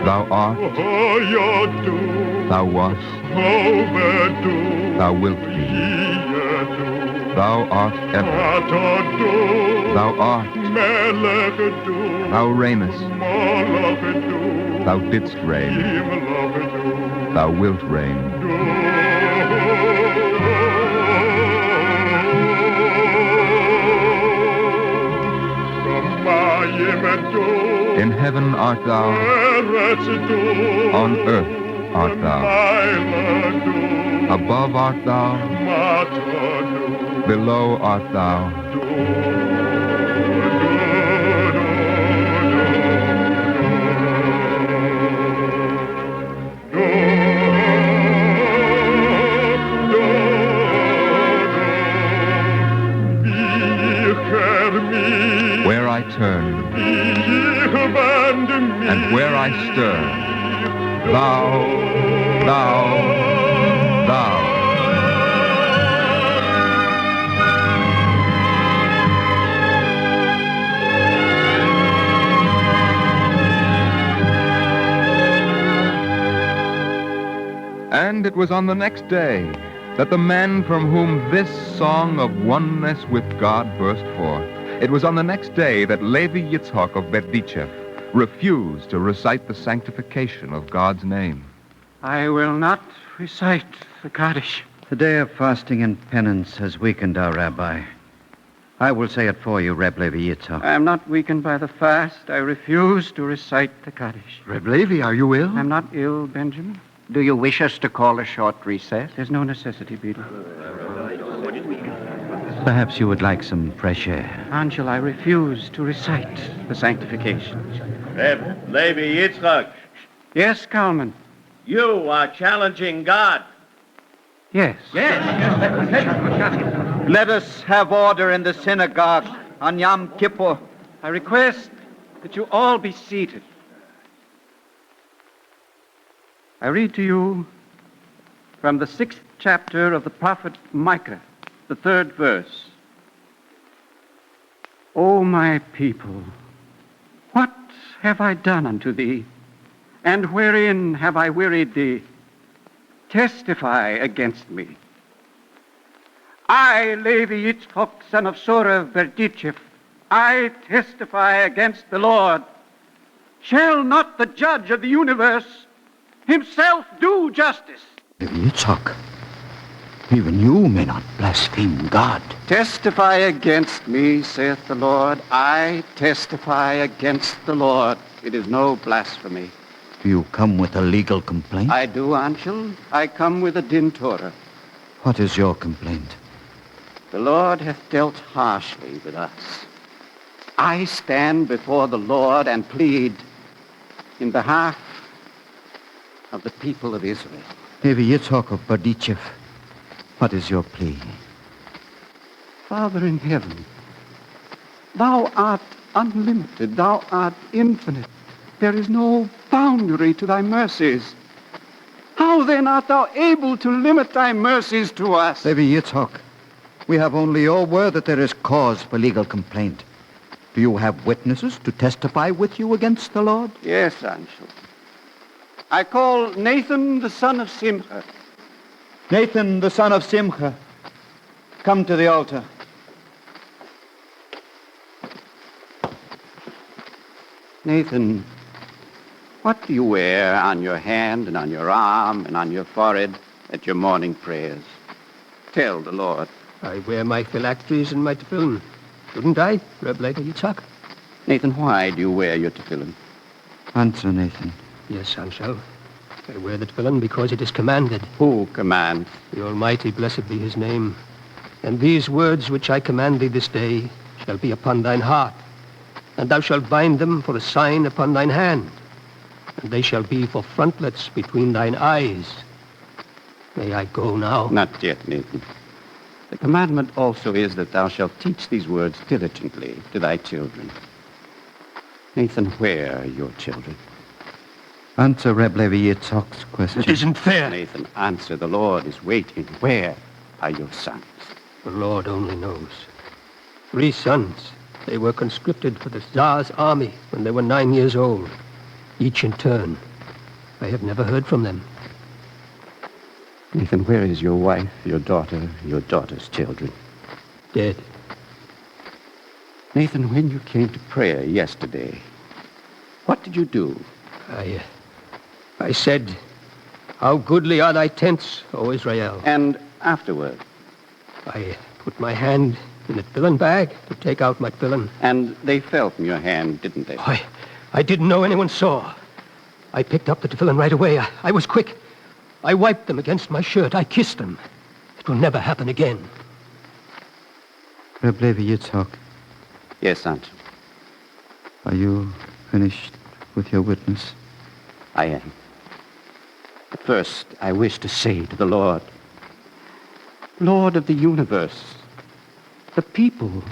Thou art, thou wast, thou wilt be. Thou art ever. Thou art. Thou reignest. Thou didst reign. Thou wilt reign. In heaven art thou. On earth art thou. Above art thou, below art thou. Where I turn, and where I stir, thou, thou. And it was on the next day that the man from whom this song of oneness with God burst forth. It was on the next day that Levi Yitzhak of Berditchev refused to recite the sanctification of God's name. I will not recite the Kaddish. The day of fasting and penance has weakened our rabbi. I will say it for you, Reb Levi Yitzhak. I am not weakened by the fast. I refuse to recite the Kaddish. Reb Levi, are you ill? I'm not ill, Benjamin. Do you wish us to call a short recess? There's no necessity, Beetle. Perhaps you would like some fresh air. Angel, I refuse to recite the sanctifications. Reb Levi Yitzchak. Yes, Kalman. You are challenging God. Yes. Let us have order in the synagogue on Yom Kippur. I request that you all be seated. I read to you from the 6th chapter of the prophet Micah, the 3rd verse. O my people, what have I done unto thee? And wherein have I wearied thee? Testify against me. I, Levi Yitzchak, son of Sorah of Berditchev, I testify against the Lord. Shall not the judge of the universe himself do justice? Yitzhak, even you may not blaspheme God. Testify against me, saith the Lord. I testify against the Lord. It is no blasphemy. Do you come with a legal complaint? I do, Anshel. I come with a din Torah. What is your complaint? The Lord hath dealt harshly with us. I stand before the Lord and plead in behalf of the people of Israel. Levi Yitzhak of Berditchev, what is your plea? Father in heaven, thou art unlimited, thou art infinite. There is no boundary to thy mercies. How then art thou able to limit thy mercies to us? Levi Yitzhak, we have only your word that there is cause for legal complaint. Do you have witnesses to testify with you against the Lord? Yes, Anshel. I call Nathan the son of Simcha. Nathan the son of Simcha, come to the altar. Nathan, what do you wear on your hand and on your arm and on your forehead at your morning prayers? Tell the Lord. I wear my phylacteries and my tefillin. Shouldn't I, Reb Levi Yitzhak? Nathan, why do you wear your tefillin? Answer, Nathan. Yes, Anshel. I wear the tefillin because it is commanded. Who commands? The Almighty, blessed be his name. And these words which I command thee this day shall be upon thine heart, and thou shalt bind them for a sign upon thine hand, and they shall be for frontlets between thine eyes. May I go now? Not yet, Nathan. The commandment also is that thou shalt teach these words diligently to thy children. Nathan, where are your children? Answer Reb Levi Yitzhak's question. It isn't fair. Nathan, answer. The Lord is waiting. Where are your sons? The Lord only knows. 3 sons. They were conscripted for the Tsar's army when they were 9 years old, each in turn. I have never heard from them. Nathan, where is your wife, your daughter, your daughter's children? Dead. Nathan, when you came to prayer yesterday, what did you do? I said, how goodly are thy tents, O Israel. And afterward? I put my hand in the tefillin bag to take out my tefillin. And they fell from your hand, didn't they? I didn't know anyone saw. I picked up the tefillin right away. I was quick. I wiped them against my shirt. I kissed them. It will never happen again. Reb Levi Yitzhak. Yes, Aunt. Are you finished with your witness? I am. But first, I wish to say to the Lord, Lord of the universe, the people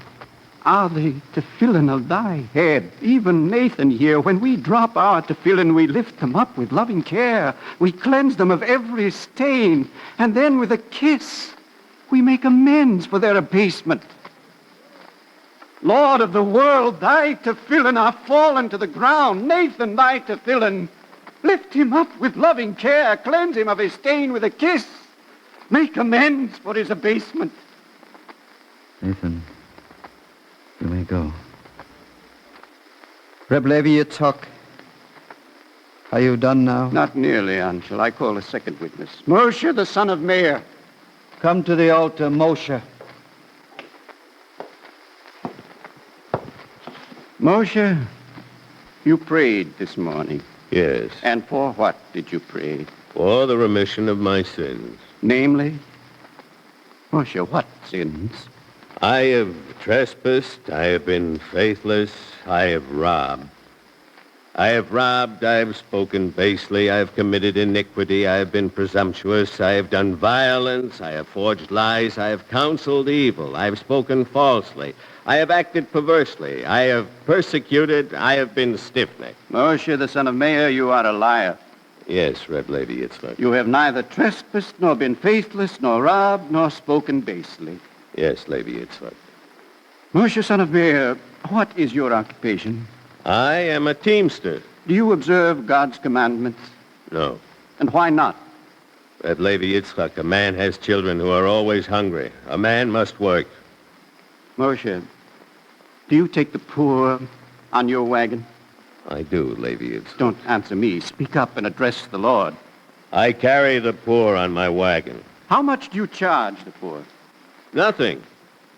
are the tefillin of thy head. Even Nathan here, when we drop our tefillin, we lift them up with loving care. We cleanse them of every stain. And then with a kiss, we make amends for their abasement. Lord of the world, thy tefillin are fallen to the ground. Nathan, thy tefillin, lift him up with loving care. Cleanse him of his stain with a kiss. Make amends for his abasement. Nathan, you may go. Reb Levi Yitzhak, are you done now? Not nearly, Aunt. Shall I call a second witness? Moshe, the son of Meir. Come to the altar, Moshe. Moshe, you prayed this morning. Yes. And for what did you pray? For the remission of my sins. Namely? Moshe, what sins? I have trespassed, I have been faithless, I have robbed. I have spoken basely, I have committed iniquity, I have been presumptuous, I have done violence, I have forged lies, I have counseled evil, I have spoken falsely, I have acted perversely, I have persecuted, I have been stiff-necked. Moshe, the son of Meir, you are a liar. Yes, Reb Levi Yitzhak. You have neither trespassed, nor been faithless, nor robbed, nor spoken basely. Yes, Levi Yitzhak. Moshe, son of Meir, what is your occupation? I am a teamster. Do you observe God's commandments? No. And why not? Reb Levi Yitzhak, a man has children who are always hungry. A man must work. Moshe, do you take the poor on your wagon? I do, Levi Yitzhak. Don't answer me. Speak up and address the Lord. I carry the poor on my wagon. How much do you charge the poor? Nothing.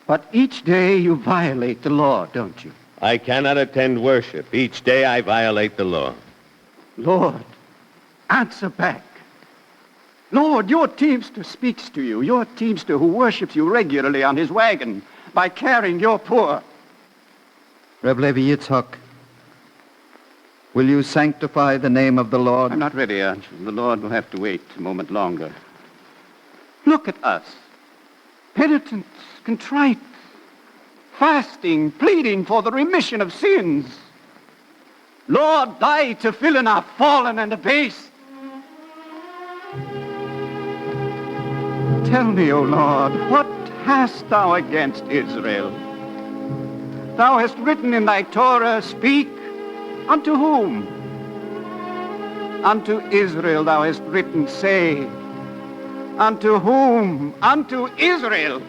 But each day you violate the law, don't you? I cannot attend worship. Each day I violate the law. Lord, answer back. Lord, your teamster speaks to you. Your teamster who worships you regularly on his wagon by carrying your poor. Reb Levi Yitzhak, will you sanctify the name of the Lord? I'm not ready, Aunt. The Lord will have to wait a moment longer. Look at us. Penitent, contrite, fasting, pleading for the remission of sins. Lord, thy tefillin are fallen and abased. Tell me, O Lord, what hast thou against Israel? Thou hast written in thy Torah, speak unto whom? Unto Israel thou hast written, say. Unto whom? Unto Israel.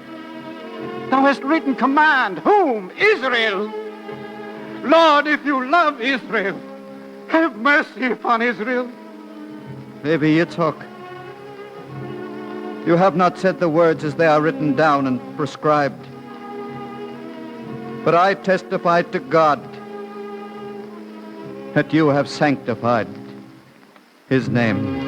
Thou hast written command. Whom? Israel. Lord, if you love Israel, have mercy upon Israel. Levi Yitzhak, you have not said the words as they are written down and prescribed. But I testify to God that you have sanctified his name.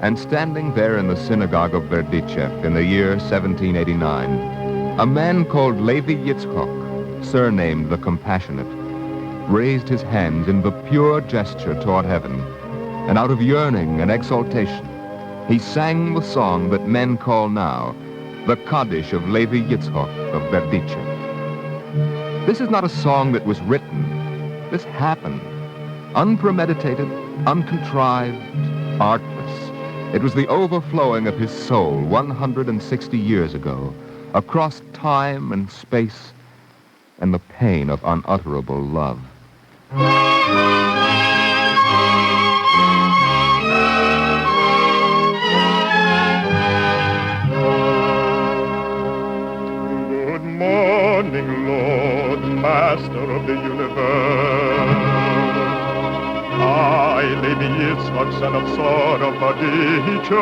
And standing there in the synagogue of Berditchev in the year 1789, a man called Levi Yitzchok, surnamed the Compassionate, raised his hands in the pure gesture toward heaven, and out of yearning and exaltation, he sang the song that men call now the Kaddish of Levi Yitzchok of Berditchev. This is not a song that was written. This happened, unpremeditated, uncontrived, artless. It was the overflowing of his soul 160 years ago, across time and space, and the pain of unutterable love. Good morning, Lord, Master of the universe. I, Levi Yitzchak, son of Sarah Berditchev,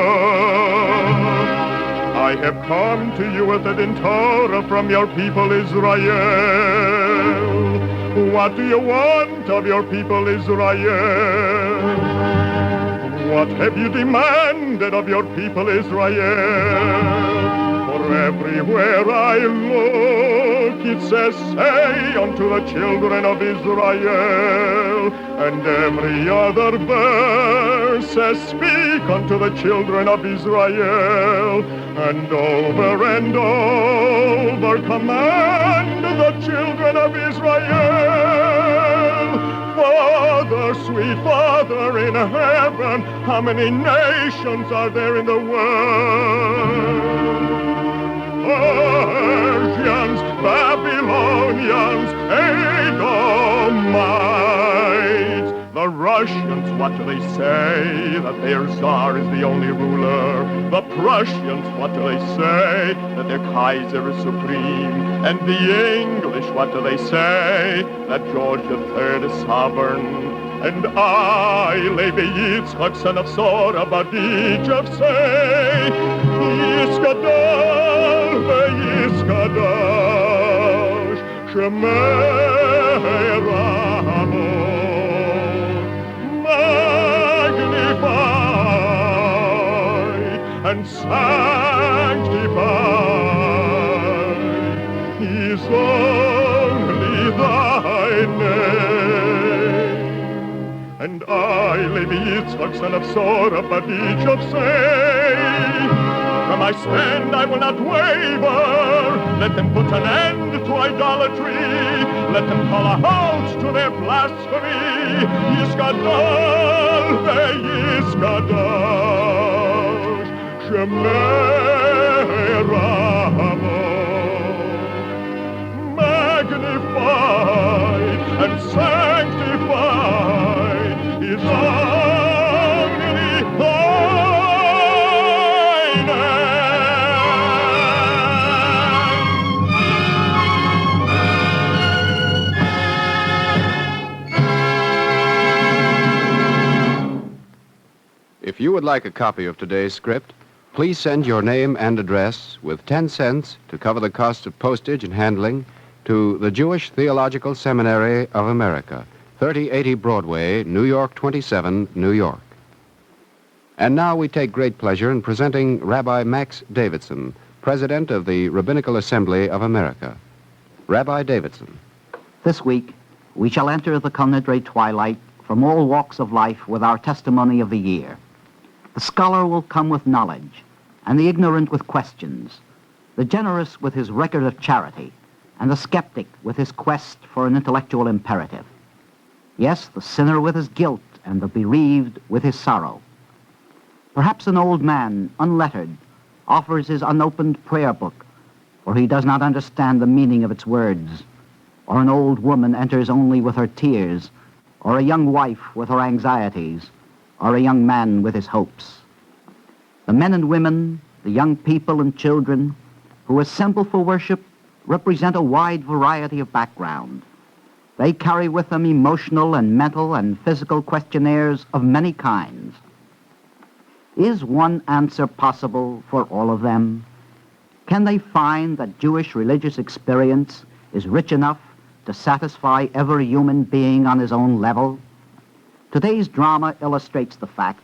I have come to you with an Torah from your people Israel. What do you want of your people, Israel? What have you demanded of your people, Israel? For everywhere I look, it says, say unto the children of Israel. And every other verse says, speak unto the children of Israel. And over command the children of Israel. Father, sweet Father in heaven, how many nations are there in the world? Persians, Babylonians, Edomites. The Russians, what do they say? That their Tsar is the only ruler. The Prussians, what do they say? That their Kaiser is supreme. And the English, what do they say? That George III is sovereign. And I, Levi Yitzchak, son of Sora, Berditchev, say, Yiskadal ve'yiskadash, Shemei Ramo, magnify and sanctify is only thy name. And I, Levi Yitzchak, son of Sora, Berditchev, say, from I stand I will not waver. Let them put an end to idolatry. Let them call a halt to their blasphemy. Yiskadal ve'yiskadash, Shemei Ramo, magnify and sanctify is only thy name. If you would like a copy of today's script, please send your name and address with 10 cents to cover the cost of postage and handling to the Jewish Theological Seminary of America, 3080 Broadway, New York 27, New York. And now we take great pleasure in presenting Rabbi Max Davidson, President of the Rabbinical Assembly of America. Rabbi Davidson. This week, we shall enter the Conedre twilight from all walks of life with our testimony of the year. The scholar will come with knowledge, and the ignorant with questions, the generous with his record of charity, and the skeptic with his quest for an intellectual imperative. Yes, the sinner with his guilt, and the bereaved with his sorrow. Perhaps an old man, unlettered, offers his unopened prayer book, for he does not understand the meaning of its words, or an old woman enters only with her tears, or a young wife with her anxieties, or a young man with his hopes. The men and women, the young people and children who assemble for worship represent a wide variety of background. They carry with them emotional and mental and physical questionnaires of many kinds. Is one answer possible for all of them? Can they find that Jewish religious experience is rich enough to satisfy every human being on his own level? Today's drama illustrates the fact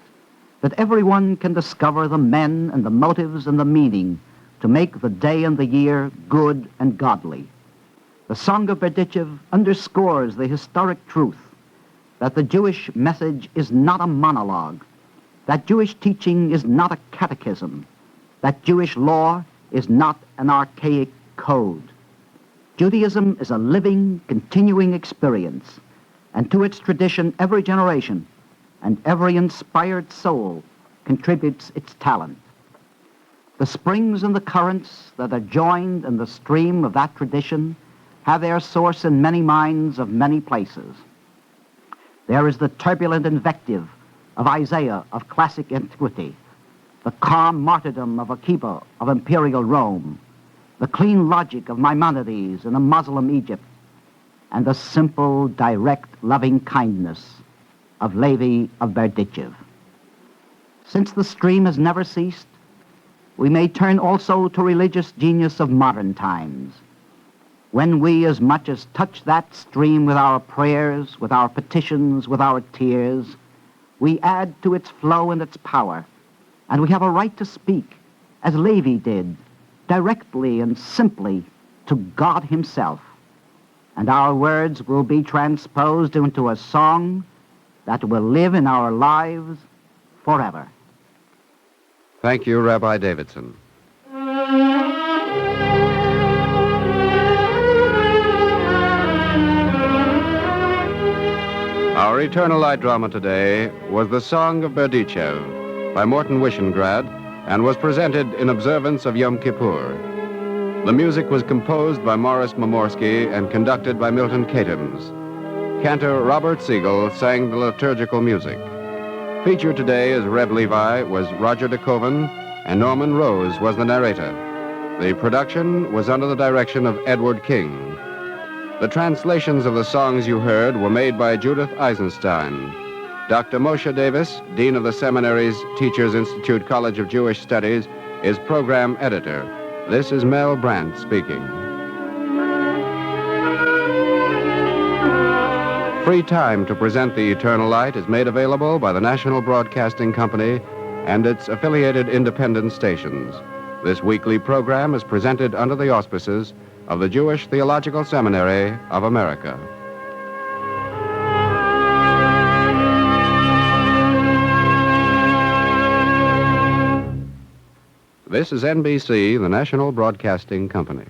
that everyone can discover the men and the motives and the meaning to make the day and the year good and godly. The Song of Berditchev underscores the historic truth that the Jewish message is not a monologue, that Jewish teaching is not a catechism, that Jewish law is not an archaic code. Judaism is a living, continuing experience, and to its tradition every generation and every inspired soul contributes its talent. The springs and the currents that are joined in the stream of that tradition have their source in many minds of many places. There is the turbulent invective of Isaiah of classic antiquity, the calm martyrdom of Akiba of imperial Rome, the clean logic of Maimonides in a Muslim Egypt, and the simple, direct, loving kindness of Levi of Berditchev. Since the stream has never ceased, we may turn also to religious genius of modern times. when we as much as touch that stream with our prayers, with our petitions, with our tears, we add to its flow and its power, and we have a right to speak, as Levi did, directly and simply to God himself. And our words will be transposed into a song that will live in our lives forever. Thank you, Rabbi Davidson. Our Eternal Light drama today was The Song of Berditchev by Morton Wishengrad and was presented in observance of Yom Kippur. The music was composed by Morris Momorsky and conducted by Milton Katims. Cantor Robert Siegel sang the liturgical music. Featured today as Reb Levi was Roger DeKoven, and Norman Rose was the narrator. The production was under the direction of Edward King. The translations of the songs you heard were made by Judith Eisenstein. Dr. Moshe Davis, Dean of the Seminary's Teachers Institute College of Jewish Studies, is program editor. This is Mel Brandt speaking. Free time to present the Eternal Light is made available by the National Broadcasting Company and its affiliated independent stations. This weekly program is presented under the auspices of the Jewish Theological Seminary of America. This is NBC, the National Broadcasting Company.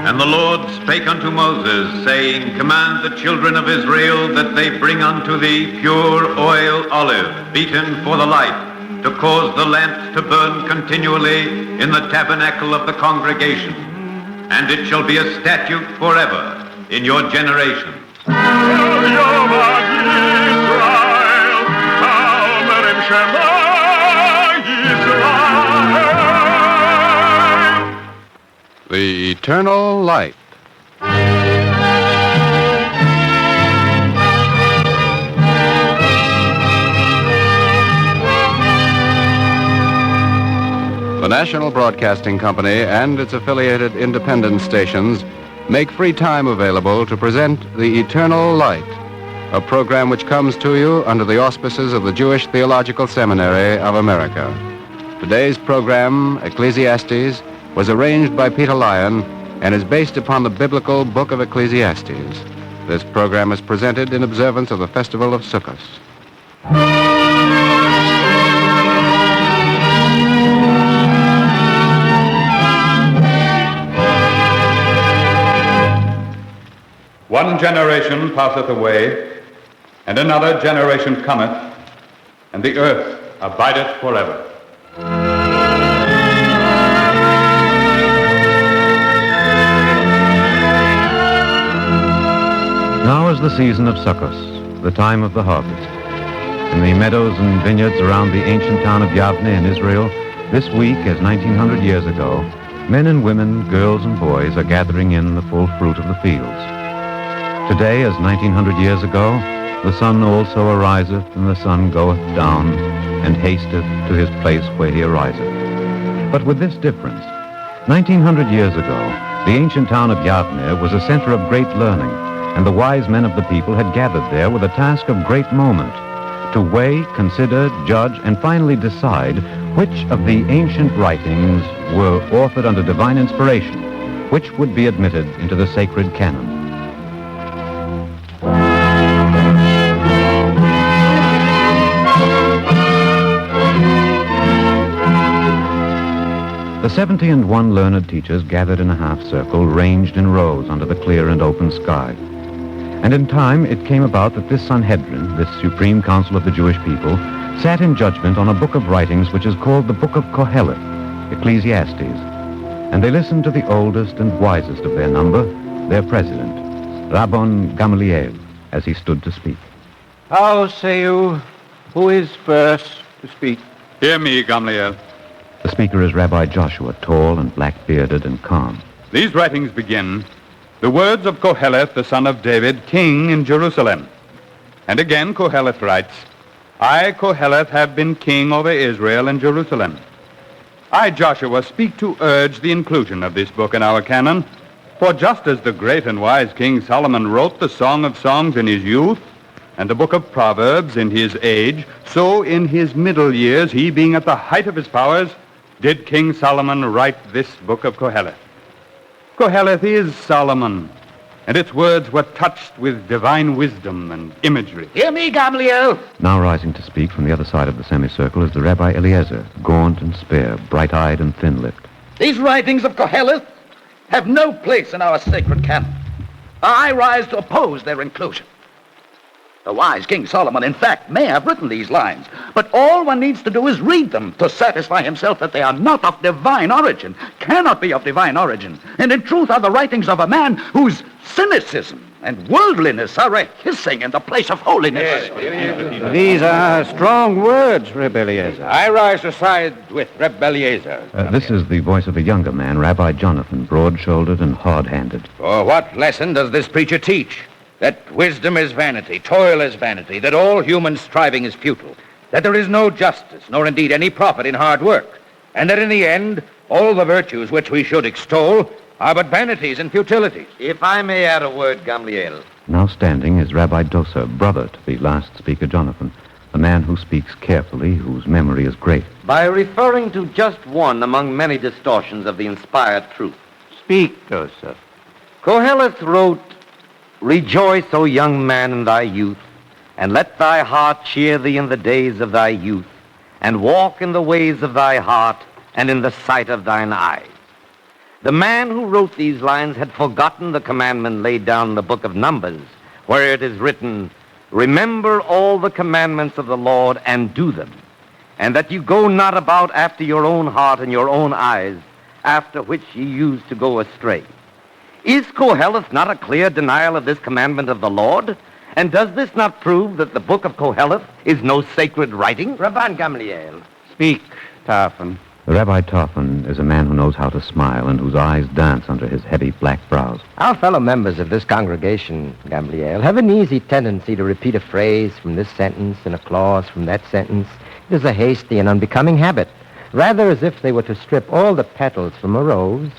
And the Lord spake unto Moses, saying, Command the children of Israel that they bring unto thee pure oil olive, beaten for the light, to cause the lamps to burn continually in the tabernacle of the congregation. And it shall be a statute forever in your generations. The Eternal Light. The National Broadcasting Company and its affiliated independent stations make free time available to present The Eternal Light, a program which comes to you under the auspices of the Jewish Theological Seminary of America. Today's program, Ecclesiastes, was arranged by Peter Lyon and is based upon the biblical book of Ecclesiastes. This program is presented in observance of the Festival of Sukkot. One generation passeth away, and another generation cometh, and the earth abideth forever. Now is the season of Sukkot, the time of the harvest. In the meadows and vineyards around the ancient town of Yavne in Israel, this week, as 1900 years ago, men and women, girls and boys are gathering in the full fruit of the fields. Today, as 1900 years ago, the sun also ariseth, and the sun goeth down, and hasteth to his place where he ariseth. But with this difference, 1900 years ago, the ancient town of Yavne was a center of great learning, and the wise men of the people had gathered there with a task of great moment, to weigh, consider, judge, and finally decide which of the ancient writings were authored under divine inspiration, which would be admitted into the sacred canon. The 71 learned teachers gathered in a half circle, ranged in rows under the clear and open sky. And in time it came about that this Sanhedrin, this supreme council of the Jewish people, sat in judgment on a book of writings which is called the Book of Koheleth, Ecclesiastes. And they listened to the oldest and wisest of their number, their president, Rabbon Gamaliel, as he stood to speak. How say you, who is first to speak? Hear me, Gamaliel. The speaker is Rabbi Joshua, tall and black-bearded and calm. These writings begin, the words of Koheleth, the son of David, king in Jerusalem. And again Koheleth writes, I, Koheleth, have been king over Israel and Jerusalem. I, Joshua, speak to urge the inclusion of this book in our canon, for just as the great and wise King Solomon wrote the Song of Songs in his youth, and the book of Proverbs in his age, so in his middle years, he being at the height of his powers, did King Solomon write this book of Koheleth. Koheleth is Solomon, and its words were touched with divine wisdom and imagery. Hear me, Gamaliel. Now rising to speak from the other side of the semicircle is the Rabbi Eliezer, gaunt and spare, bright-eyed and thin-lipped. These writings of Koheleth have no place in our sacred canon. I rise to oppose their inclusion. The wise King Solomon, in fact, may have written these lines, but all one needs to do is read them to satisfy himself that they are not of divine origin, cannot be of divine origin, and in truth are the writings of a man whose cynicism and worldliness are a hissing in the place of holiness. These are strong words, Reb Eliezer. I rise to side with Reb Eliezer. This is the voice of a younger man, Rabbi Jonathan, broad-shouldered and hard-handed. For what lesson does this preacher teach? That wisdom is vanity, toil is vanity, that all human striving is futile, that there is no justice, nor indeed any profit in hard work, and that in the end, all the virtues which we should extol are but vanities and futilities. If I may add a word, Gamaliel. Now standing is Rabbi Dosa, brother to the last speaker, Jonathan, a man who speaks carefully, whose memory is great. By referring to just one among many distortions of the inspired truth. Speak, Dosa. Koheleth wrote, Rejoice, O young man, in thy youth, and let thy heart cheer thee in the days of thy youth, and walk in the ways of thy heart, and in the sight of thine eyes. The man who wrote these lines had forgotten the commandment laid down in the book of Numbers, where it is written, Remember all the commandments of the Lord, and do them, and that you go not about after your own heart and your own eyes, after which ye used to go astray. Is Koheleth not a clear denial of this commandment of the Lord? And does this not prove that the book of Koheleth is no sacred writing? Rabban Gamaliel. Speak, Tarfon. The Rabbi Tarfon is a man who knows how to smile and whose eyes dance under his heavy black brows. Our fellow members of this congregation, Gamaliel, have an easy tendency to repeat a phrase from this sentence and a clause from that sentence. It is a hasty and unbecoming habit, rather as if they were to strip all the petals from a rose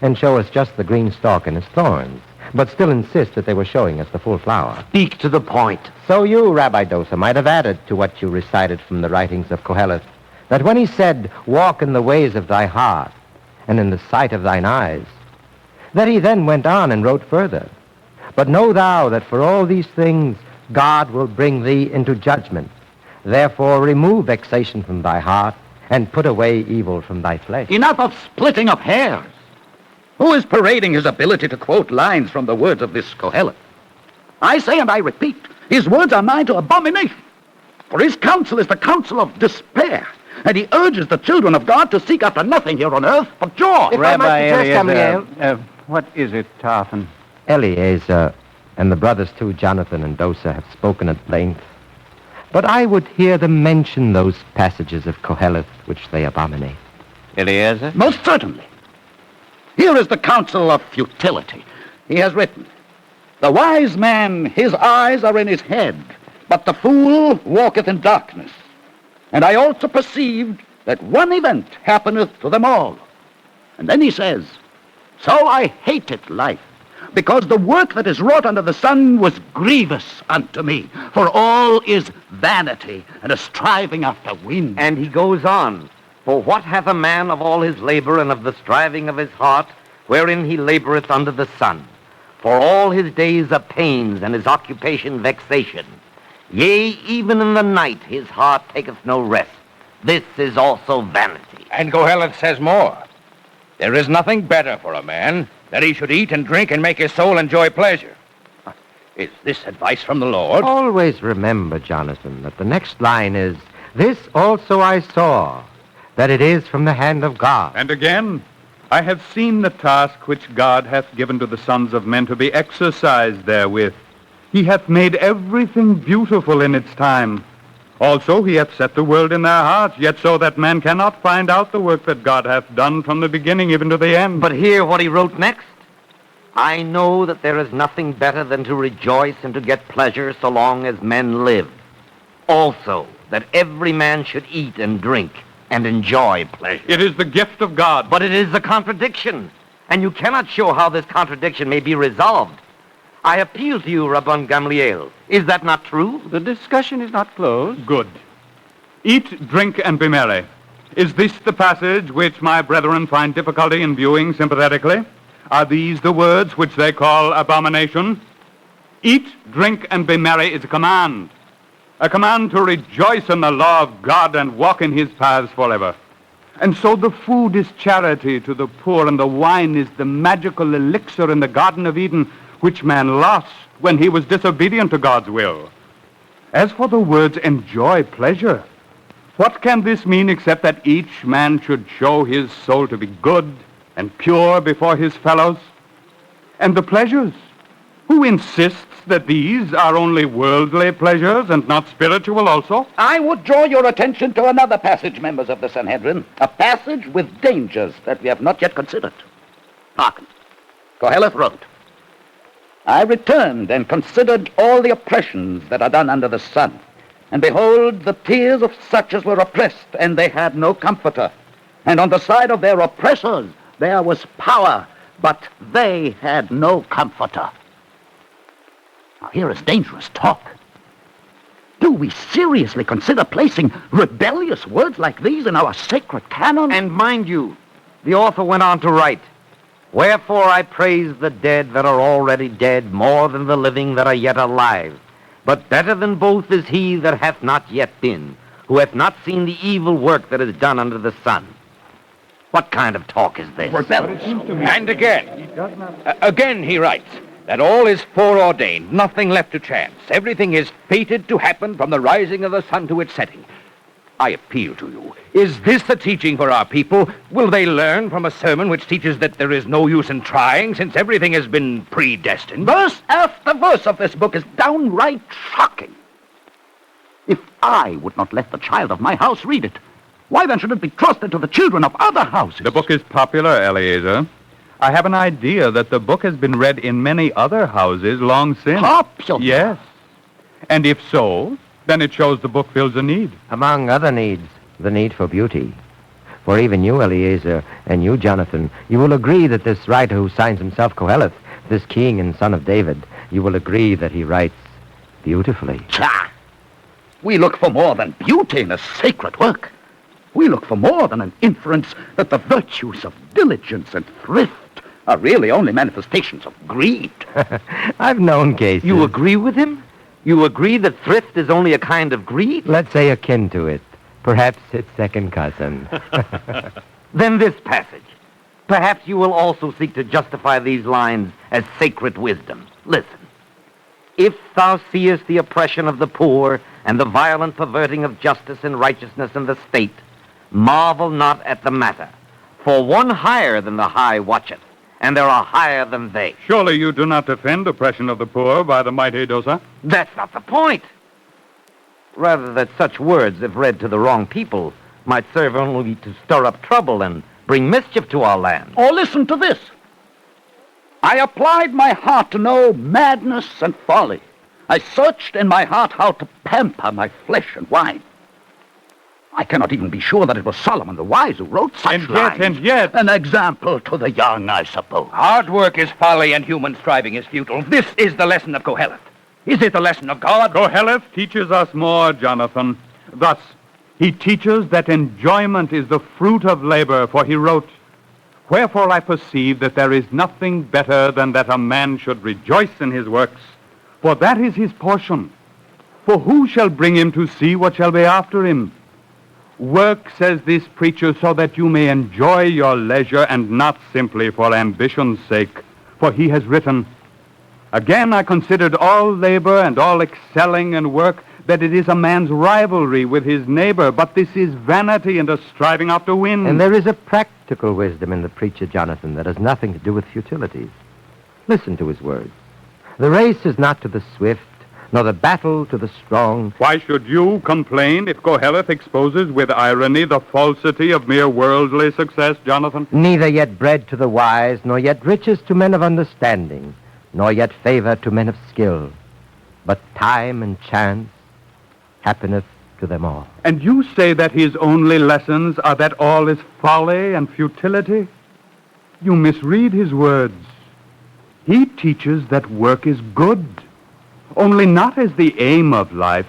and show us just the green stalk and its thorns, but still insist that they were showing us the full flower. Speak to the point. So you, Rabbi Dosa, might have added to what you recited from the writings of Koheleth, that when he said, Walk in the ways of thy heart, and in the sight of thine eyes, that he then went on and wrote further, But know thou that for all these things God will bring thee into judgment. Therefore remove vexation from thy heart, and put away evil from thy flesh. Enough of splitting up hairs. Who is parading his ability to quote lines from the words of this Koheleth? I say and I repeat, his words are nigh to abomination. For his counsel is the counsel of despair, and he urges the children of God to seek after nothing here on earth but joy. Rabbi Eliezer, what is it, Tarfon? Eliezer and the brothers too, Jonathan and Dosa, have spoken at length. But I would hear them mention those passages of Koheleth which they abominate. Eliezer? Most certainly. Here is the counsel of futility. He has written, The wise man, his eyes are in his head, but the fool walketh in darkness. And I also perceived that one event happeneth to them all. And then he says, So I hated life, because the work that is wrought under the sun was grievous unto me. For all is vanity and a striving after wind. And he goes on, For what hath a man of all his labor and of the striving of his heart, wherein he laboreth under the sun? For all his days are pains, and his occupation vexation. Yea, even in the night his heart taketh no rest. This is also vanity. And Koheleth says more. There is nothing better for a man that he should eat and drink and make his soul enjoy pleasure. Is this advice from the Lord? Always remember, Jonathan, that the next line is, This also I saw, that it is from the hand of God. And again, I have seen the task which God hath given to the sons of men to be exercised therewith. He hath made everything beautiful in its time. Also he hath set the world in their hearts, yet so that man cannot find out the work that God hath done from the beginning even to the end. But hear what he wrote next. I know that there is nothing better than to rejoice and to get pleasure so long as men live. Also, that every man should eat and drink and enjoy pleasure. It is the gift of God. But it is a contradiction, and you cannot show how this contradiction may be resolved. I appeal to you, Rabban Gamliel. Is that not true? The discussion is not closed. Good. Eat, drink, and be merry. Is this the passage which my brethren find difficulty in viewing sympathetically? Are these the words which they call abomination? Eat, drink, and be merry is a command to rejoice in the law of God and walk in his paths forever. And so the food is charity to the poor, and the wine is the magical elixir in the Garden of Eden, which man lost when he was disobedient to God's will. As for the words enjoy pleasure, what can this mean except that each man should show his soul to be good and pure before his fellows? And the pleasures, who insists that these are only worldly pleasures and not spiritual also? I would draw your attention to another passage, members of the Sanhedrin, a passage with dangers that we have not yet considered. Hearken. Koheleth wrote, I returned and considered all the oppressions that are done under the sun. And behold, the tears of such as were oppressed, and they had no comforter. And on the side of their oppressors there was power, but they had no comforter. Now here is dangerous talk. Do we seriously consider placing rebellious words like these in our sacred canon? And mind you, the author went on to write, Wherefore I praise the dead that are already dead more than the living that are yet alive. But better than both is he that hath not yet been, who hath not seen the evil work that is done under the sun. What kind of talk is this? Rebellious. And again he writes, that all is foreordained, nothing left to chance. Everything is fated to happen from the rising of the sun to its setting. I appeal to you. Is this the teaching for our people? Will they learn from a sermon which teaches that there is no use in trying, since everything has been predestined? Verse after verse of this book is downright shocking. If I would not let the child of my house read it, why then should it be trusted to the children of other houses? The book is popular, Eliezer. I have an idea that the book has been read in many other houses long since. Popular? Yes. And if so, then it shows the book fills a need. Among other needs, the need for beauty. For even you, Eliezer, and you, Jonathan, you will agree that this writer who signs himself Koheleth, this king and son of David, you will agree that he writes beautifully. Cha! We look for more than beauty in a sacred work. We look for more than an inference that the virtues of diligence and thrift are really only manifestations of greed. I've known cases. You agree with him? You agree that thrift is only a kind of greed? Let's say akin to it. Perhaps its second cousin. Then this passage. Perhaps you will also seek to justify these lines as sacred wisdom. Listen. If thou seest the oppression of the poor and the violent perverting of justice and righteousness in the state, marvel not at the matter. For one higher than the high watcheth, and there are higher than they. Surely you do not defend oppression of the poor by the mighty Dosa? That's not the point. Rather that such words, if read to the wrong people, might serve only to stir up trouble and bring mischief to our land. Or listen to this. I applied my heart to know madness and folly. I searched in my heart how to pamper my flesh and wine. I cannot even be sure that it was Solomon the Wise who wrote such lines. And yet... An example to the young, I suppose. Hard work is folly and human striving is futile. This is the lesson of Koheleth. Is it the lesson of God? Koheleth teaches us more, Jonathan. Thus, he teaches that enjoyment is the fruit of labor, for he wrote, Wherefore I perceive that there is nothing better than that a man should rejoice in his works, for that is his portion. For who shall bring him to see what shall be after him? Work, says this preacher, so that you may enjoy your leisure and not simply for ambition's sake. For he has written, Again I considered all labor and all excelling in work that it is a man's rivalry with his neighbor, but this is vanity and a striving after wind. And there is a practical wisdom in the preacher, Jonathan, that has nothing to do with futilities. Listen to his words. The race is not to the swift, nor the battle to the strong. Why should you complain if Koheleth exposes with irony the falsity of mere worldly success, Jonathan? Neither yet bread to the wise, nor yet riches to men of understanding, nor yet favor to men of skill. But time and chance happeneth to them all. And you say that his only lessons are that all is folly and futility? You misread his words. He teaches that work is good, only not as the aim of life,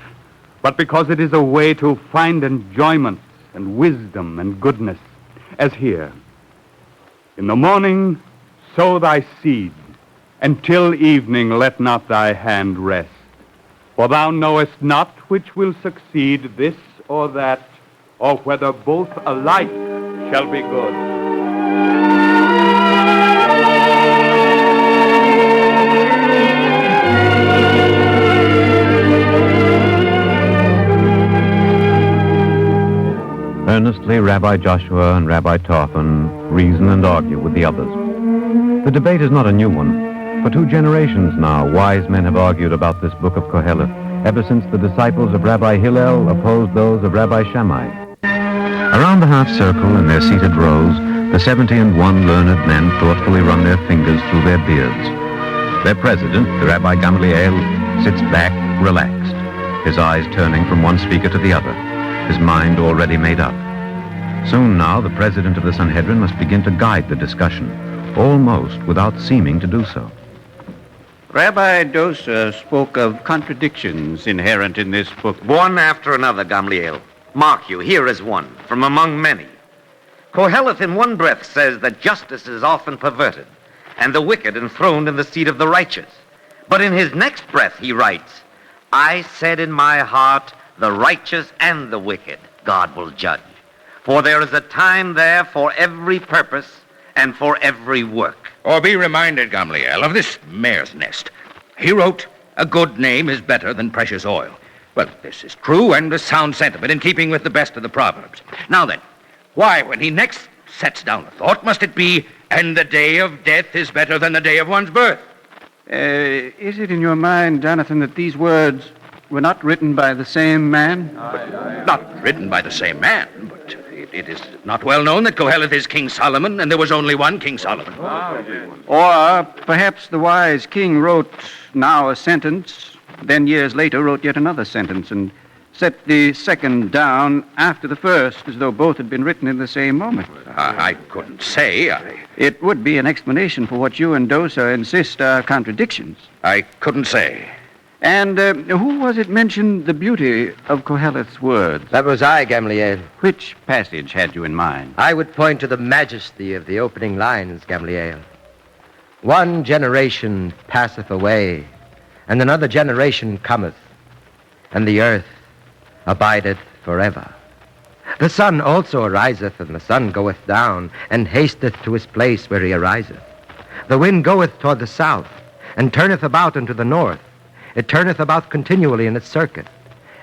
but because it is a way to find enjoyment and wisdom and goodness, as here. In the morning, sow thy seed, and till evening let not thy hand rest. For thou knowest not which will succeed, this or that, or whether both alike shall be good. Earnestly, Rabbi Joshua and Rabbi Tarfon reason and argue with the others. The debate is not a new one. For 2 generations now, wise men have argued about this book of Koheleth, ever since the disciples of Rabbi Hillel opposed those of Rabbi Shammai. Around the half-circle in their seated rows, the 71 learned men thoughtfully run their fingers through their beards. Their president, the Rabbi Gamaliel, sits back, relaxed, his eyes turning from one speaker to the other, his mind already made up. Soon now, the president of the Sanhedrin must begin to guide the discussion, almost without seeming to do so. Rabbi Dosa spoke of contradictions inherent in this book. One after another, Gamaliel. Mark you, here is one, from among many. Koheleth in one breath says that justice is often perverted, and the wicked enthroned in the seat of the righteous. But in his next breath he writes, I said in my heart, the righteous and the wicked God will judge. For there is a time there for every purpose and for every work. Or be reminded, Gamaliel, of this mare's nest. He wrote, a good name is better than precious oil. Well, this is true and a sound sentiment in keeping with the best of the Proverbs. Now then, why, when he next sets down a thought, must it be, and the day of death is better than the day of one's birth? Is it in your mind, Jonathan, that these words were not written by the same man? Not written by the same man, but it is not well known that Koheleth is King Solomon, and there was only one King Solomon. Or perhaps the wise king wrote now a sentence, then years later wrote yet another sentence, and set the second down after the first, as though both had been written in the same moment. I couldn't say. It would be an explanation for what you and Dosa insist are contradictions. I couldn't say. And who was it mentioned the beauty of Koheleth's words? That was I, Gamaliel. Which passage had you in mind? I would point to the majesty of the opening lines, Gamaliel. One generation passeth away, and another generation cometh, and the earth abideth forever. The sun also ariseth, and the sun goeth down, and hasteth to his place where he ariseth. The wind goeth toward the south, and turneth about unto the north. It turneth about continually in its circuit,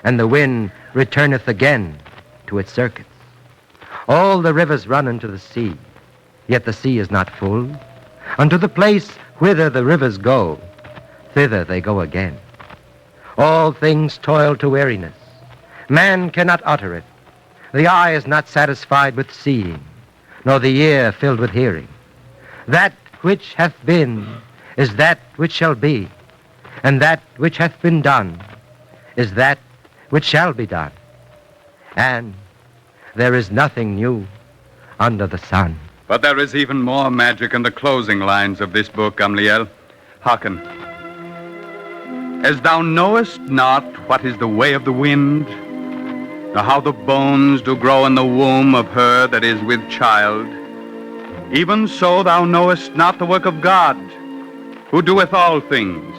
and the wind returneth again to its circuits. All the rivers run unto the sea, yet the sea is not full. Unto the place whither the rivers go, thither they go again. All things toil to weariness. Man cannot utter it. The eye is not satisfied with seeing, nor the ear filled with hearing. That which hath been is that which shall be, and that which hath been done is that which shall be done. And there is nothing new under the sun. But there is even more magic in the closing lines of this book, Gamaliel. Hearken. As thou knowest not what is the way of the wind, nor how the bones do grow in the womb of her that is with child, even so thou knowest not the work of God, who doeth all things.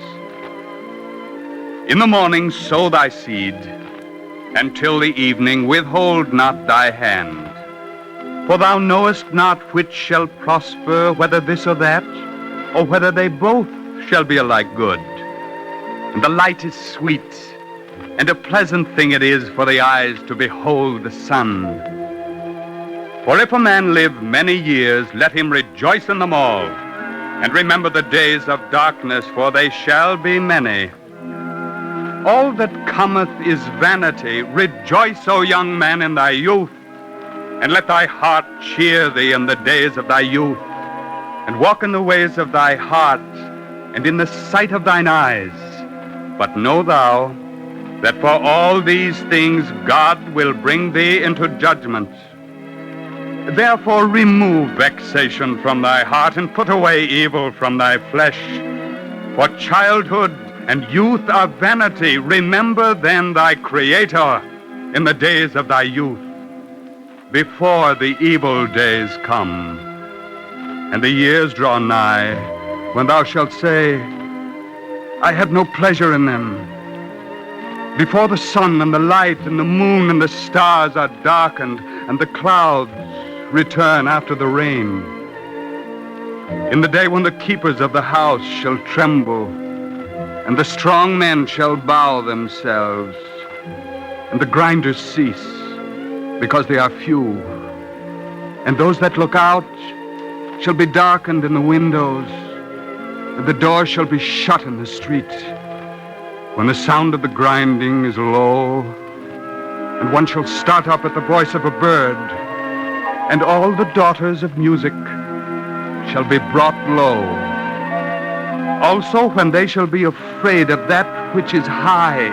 In the morning sow thy seed, and till the evening withhold not thy hand. For thou knowest not which shall prosper, whether this or that, or whether they both shall be alike good. And the light is sweet, and a pleasant thing it is for the eyes to behold the sun. For if a man live many years, let him rejoice in them all, and remember the days of darkness, for they shall be many. All that cometh is vanity. Rejoice, O young man, in thy youth, and let thy heart cheer thee in the days of thy youth, and walk in the ways of thy heart, and in the sight of thine eyes. But know thou that for all these things God will bring thee into judgment. Therefore remove vexation from thy heart, and put away evil from thy flesh. For childhood and youth are vanity. Remember then thy Creator in the days of thy youth, before the evil days come, and the years draw nigh, when thou shalt say, I have no pleasure in them. Before the sun and the light and the moon and the stars are darkened, and the clouds return after the rain. In the day when the keepers of the house shall tremble, and the strong men shall bow themselves, and the grinders cease, because they are few, and those that look out shall be darkened in the windows, and the door shall be shut in the street, when the sound of the grinding is low, and one shall start up at the voice of a bird, and all the daughters of music shall be brought low. Also when they shall be afraid of that which is high,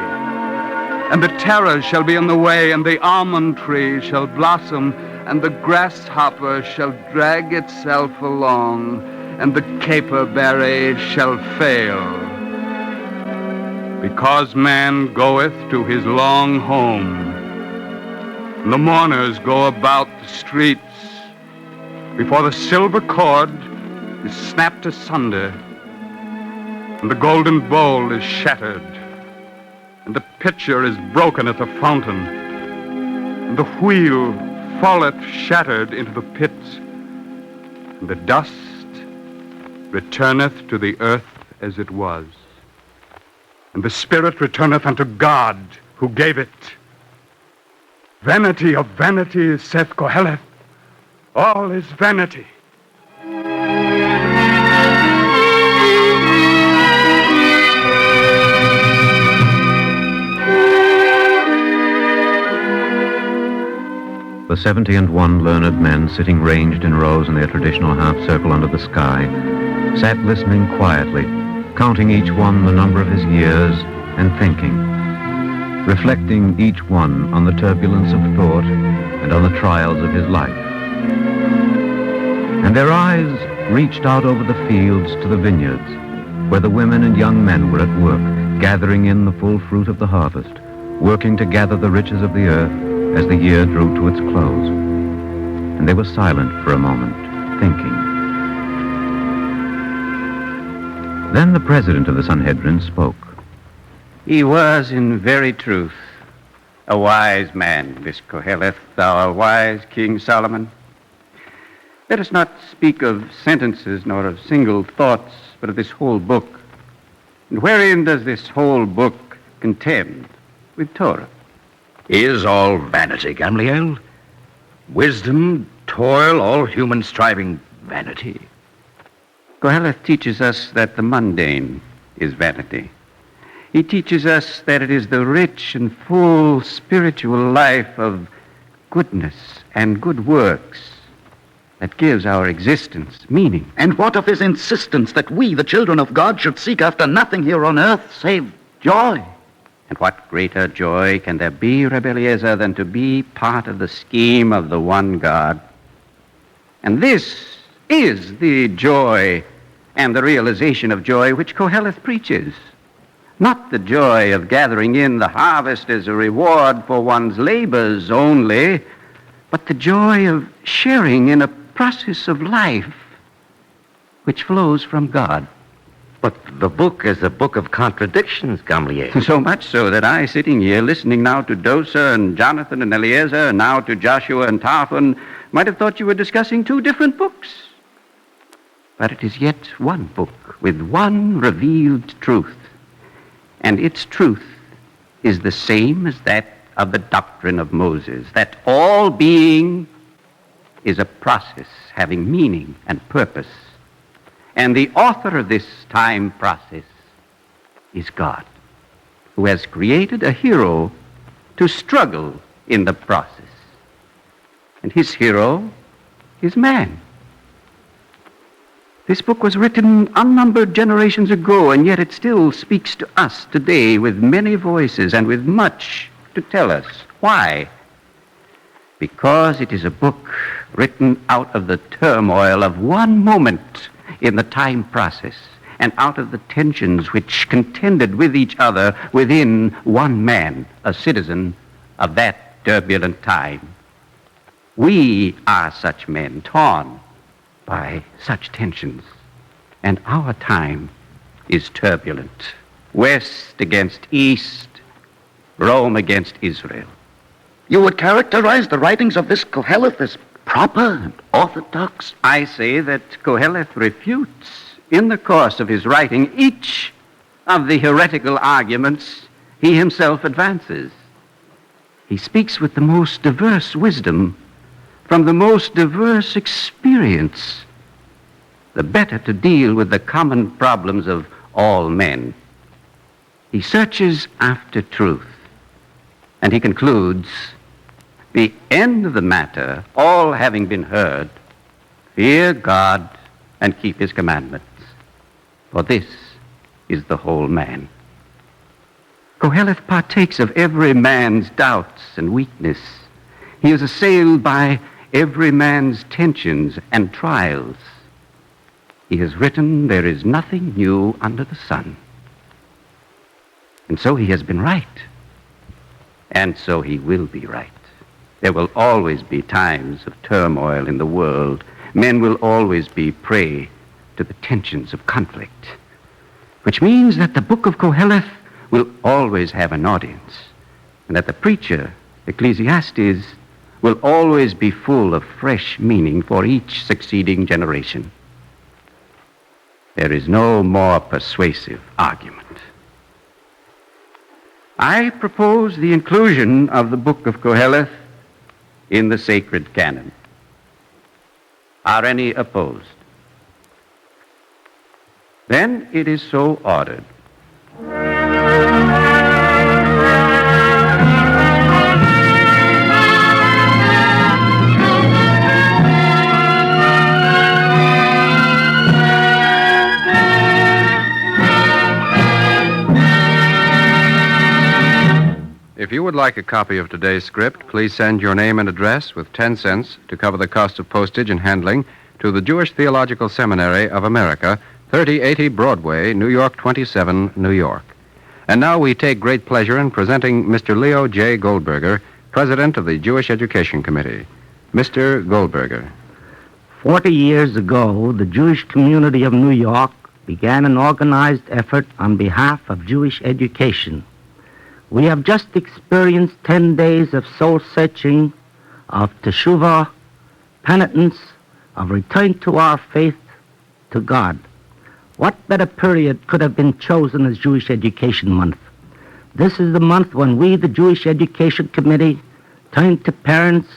and the terror shall be in the way, and the almond tree shall blossom, and the grasshopper shall drag itself along, and the caperberry shall fail. Because man goeth to his long home, and the mourners go about the streets, before the silver cord is snapped asunder, and the golden bowl is shattered, and the pitcher is broken at the fountain, and the wheel falleth shattered into the pit, and the dust returneth to the earth as it was, and the spirit returneth unto God who gave it. Vanity of vanities, saith Koheleth. All is vanity. The 71 learned men, sitting ranged in rows in their traditional half-circle under the sky, sat listening quietly, counting each one the number of his years and thinking, reflecting each one on the turbulence of thought and on the trials of his life. And their eyes reached out over the fields to the vineyards, where the women and young men were at work, gathering in the full fruit of the harvest, working to gather the riches of the earth as the year drew to its close. And they were silent for a moment, thinking. Then the president of the Sanhedrin spoke. He was, in very truth, a wise man, this Koheleth, our wise King Solomon. Let us not speak of sentences nor of single thoughts, but of this whole book. And wherein does this whole book contend with Torah? Is all vanity, Gamliel? Wisdom, toil, all human striving vanity? Koheleth teaches us that the mundane is vanity. He teaches us that it is the rich and full spiritual life of goodness and good works that gives our existence meaning. And what of his insistence that we, the children of God, should seek after nothing here on earth save joy? And what greater joy can there be, Rabbi Eliezer, than to be part of the scheme of the one God? And this is the joy and the realization of joy which Koheleth preaches. Not the joy of gathering in the harvest as a reward for one's labors only, but the joy of sharing in a process of life which flows from God. But the book is a book of contradictions, Gamliel. So much so that I, sitting here, listening now to Dosa and Jonathan and Eliezer, and now to Joshua and Tarfon, might have thought you were discussing two different books. But it is yet one book with one revealed truth. And its truth is the same as that of the doctrine of Moses, that all being is a process having meaning and purpose. And the author of this time process is God, who has created a hero to struggle in the process. And his hero is man. This book was written unnumbered generations ago, and yet it still speaks to us today with many voices and with much to tell us. Why? Because it is a book written out of the turmoil of one moment in the time process and out of the tensions which contended with each other within one man, a citizen of that turbulent time. We are such men, torn by such tensions, and our time is turbulent. West against East, Rome against Israel. You would characterize the writings of this Koheleth as proper and orthodox? I say that Koheleth refutes, in the course of his writing, each of the heretical arguments he himself advances. He speaks with the most diverse wisdom, from the most diverse experience, the better to deal with the common problems of all men. He searches after truth, and he concludes, the end of the matter, all having been heard, fear God and keep his commandments, for this is the whole man. Koheleth partakes of every man's doubts and weakness. He is assailed by every man's tensions and trials. He has written, there is nothing new under the sun. And so he has been right. And so he will be right. There will always be times of turmoil in the world. Men will always be prey to the tensions of conflict, which means that the book of Koheleth will always have an audience, and that the preacher, Ecclesiastes, will always be full of fresh meaning for each succeeding generation. There is no more persuasive argument. I propose the inclusion of the book of Koheleth in the sacred canon. Are any opposed? Then it is so ordered. If you would like a copy of today's script, please send your name and address with 10 cents to cover the cost of postage and handling to the Jewish Theological Seminary of America, 3080 Broadway, New York 27, New York. And now we take great pleasure in presenting Mr. Leo J. Goldberger, President of the Jewish Education Committee. Mr. Goldberger. 40 years ago, the Jewish community of New York began an organized effort on behalf of Jewish education. We have just experienced 10 days of soul-searching, of teshuvah, penitence, of return to our faith, to God. What better period could have been chosen as Jewish Education Month? This is the month when we, the Jewish Education Committee, turn to parents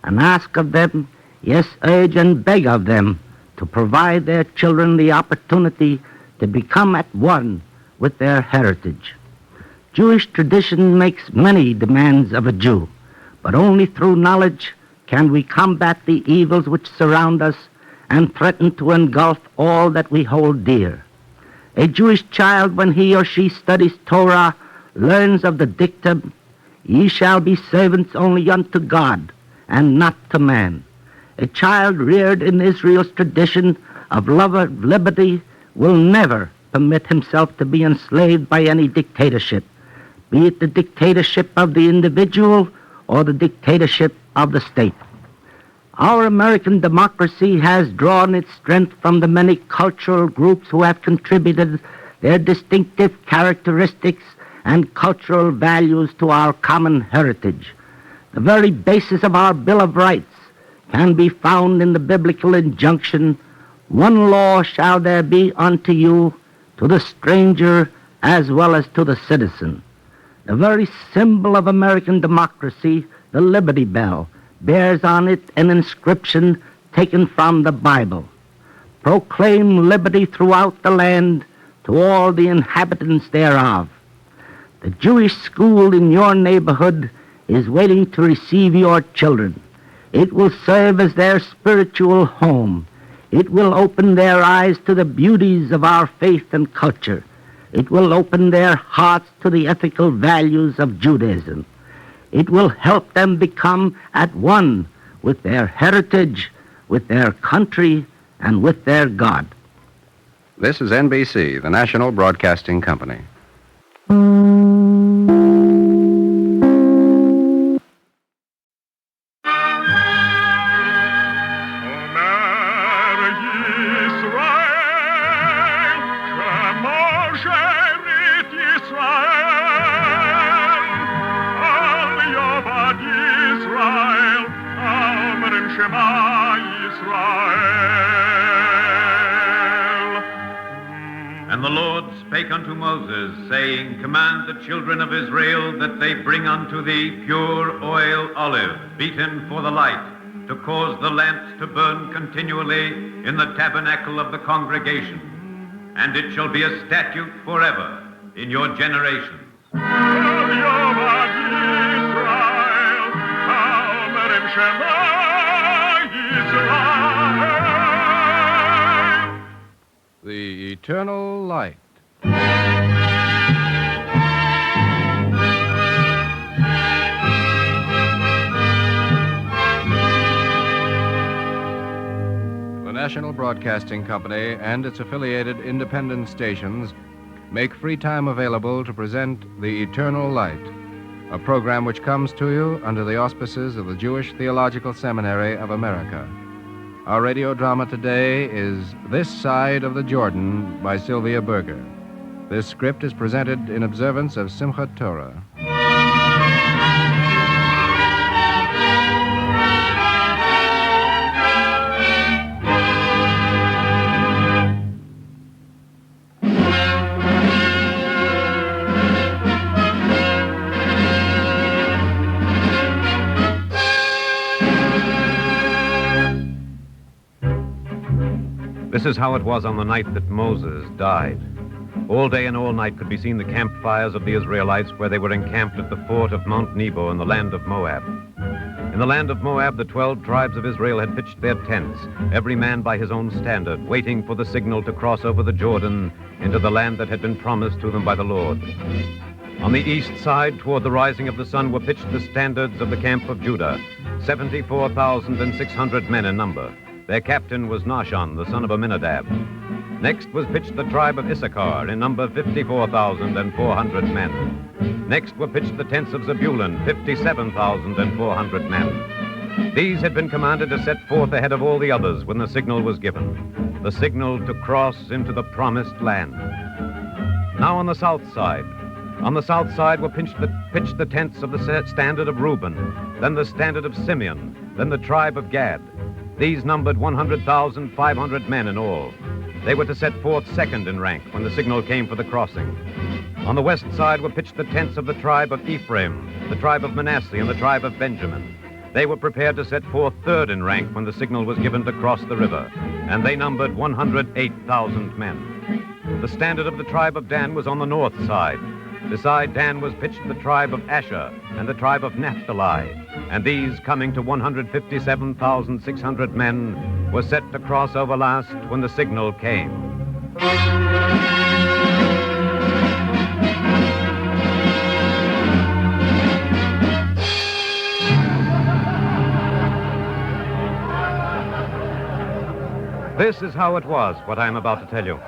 and ask of them, yes, urge and beg of them, to provide their children the opportunity to become at one with their heritage. Jewish tradition makes many demands of a Jew, but only through knowledge can we combat the evils which surround us and threaten to engulf all that we hold dear. A Jewish child, when he or she studies Torah, learns of the dictum, ye shall be servants only unto God and not to man. A child reared in Israel's tradition of love of liberty will never permit himself to be enslaved by any dictatorship, be it the dictatorship of the individual or the dictatorship of the state. Our American democracy has drawn its strength from the many cultural groups who have contributed their distinctive characteristics and cultural values to our common heritage. The very basis of our Bill of Rights can be found in the biblical injunction, one law shall there be unto you, to the stranger as well as to the citizen. The very symbol of American democracy, the Liberty Bell, bears on it an inscription taken from the Bible. Proclaim liberty throughout the land to all the inhabitants thereof. The Jewish school in your neighborhood is waiting to receive your children. It will serve as their spiritual home. It will open their eyes to the beauties of our faith and culture. It will open their hearts to the ethical values of Judaism. It will help them become at one with their heritage, with their country, and with their God. This is NBC, the National Broadcasting Company. And the Lord spake unto Moses, saying, Command the children of Israel that they bring unto thee pure oil olive, beaten for the light, to cause the lamps to burn continually in the tabernacle of the congregation. And it shall be a statute forever in your generations. The Eternal Light. The National Broadcasting Company and its affiliated independent stations make free time available to present The Eternal Light, a program which comes to you under the auspices of the Jewish Theological Seminary of America. Our radio drama today is This Side of the Jordan by Sylvia Berger. This script is presented in observance of Simchat Torah. This is how it was on the night that Moses died. All day and all night could be seen the campfires of the Israelites where they were encamped at the fort of Mount Nebo in the land of Moab. In the land of Moab, the 12 tribes of Israel had pitched their tents, every man by his own standard, waiting for the signal to cross over the Jordan into the land that had been promised to them by the Lord. On the east side, toward the rising of the sun, were pitched the standards of the camp of Judah, 74,600 men in number. Their captain was Nahshon, the son of Amminadab. Next was pitched the tribe of Issachar, in number 54,400 men. Next were pitched the tents of Zebulun, 57,400 men. These had been commanded to set forth ahead of all the others when the signal was given, the signal to cross into the promised land. Now on the south side were pitched the tents of the standard of Reuben, then the standard of Simeon, then the tribe of Gad. These numbered 100,500 men in all. They were to set forth second in rank when the signal came for the crossing. On the west side were pitched the tents of the tribe of Ephraim, the tribe of Manasseh, and the tribe of Benjamin. They were prepared to set forth third in rank when the signal was given to cross the river, and they numbered 108,000 men. The standard of the tribe of Dan was on the north side. Beside Dan was pitched the tribe of Asher and the tribe of Naphtali, and these, coming to 157,600 men, were set to cross over last when the signal came. This is how it was, what I am about to tell you.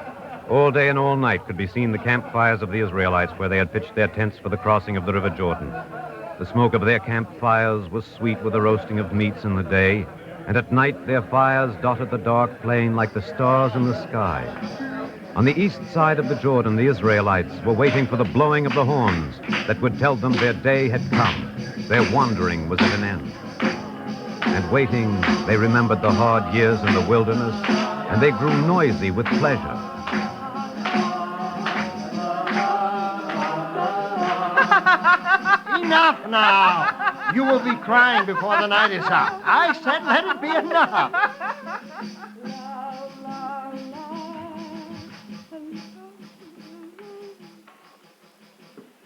All day and all night could be seen the campfires of the Israelites where they had pitched their tents for the crossing of the river Jordan. The smoke of their campfires was sweet with the roasting of meats in the day, and at night their fires dotted the dark plain like the stars in the sky. On the east side of the Jordan, the Israelites were waiting for the blowing of the horns that would tell them their day had come, their wandering was at an end. And waiting, they remembered the hard years in the wilderness, and they grew noisy with pleasure. Enough now. You will be crying before the night is out. I said let it be enough.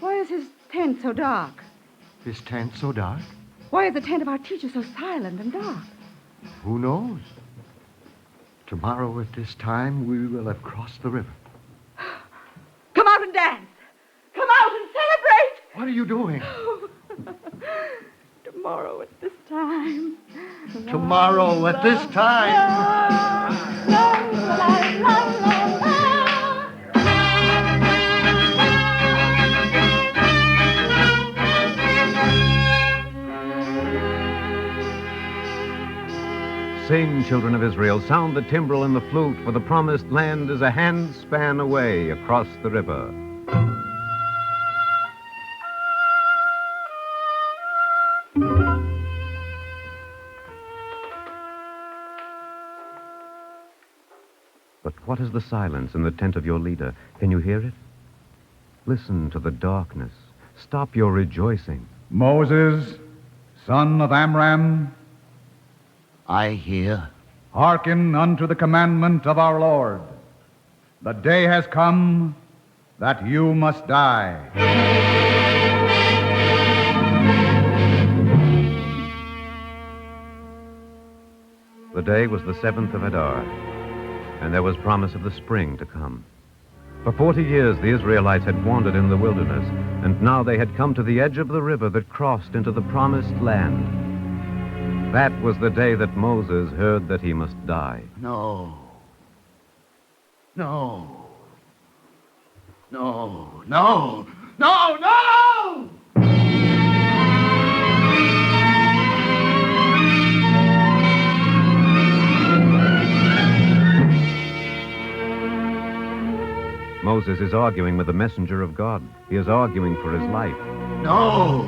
Why is his tent so dark? His tent so dark? Why is the tent of our teacher so silent and dark? Who knows? Tomorrow at this time, we will have crossed the river. Come out and dance. Come out and celebrate. What are you doing? Tomorrow at this time. Tomorrow at this time. Sing, children of Israel, sound the timbrel and the flute, for the promised land is a handspan away across the river. But what is the silence in the tent of your leader? Can you hear it? Listen to the darkness. Stop your rejoicing. Moses, son of Amram, I hear. Hearken unto the commandment of our Lord. The day has come that you must die. The day was the 7th of Adar, and there was promise of the spring to come. For 40 years the Israelites had wandered in the wilderness, and now they had come to the edge of the river that crossed into the promised land. That was the day that Moses heard that he must die. No. No. No. No. No. No! Moses is arguing with the messenger of God. He is arguing for his life. No.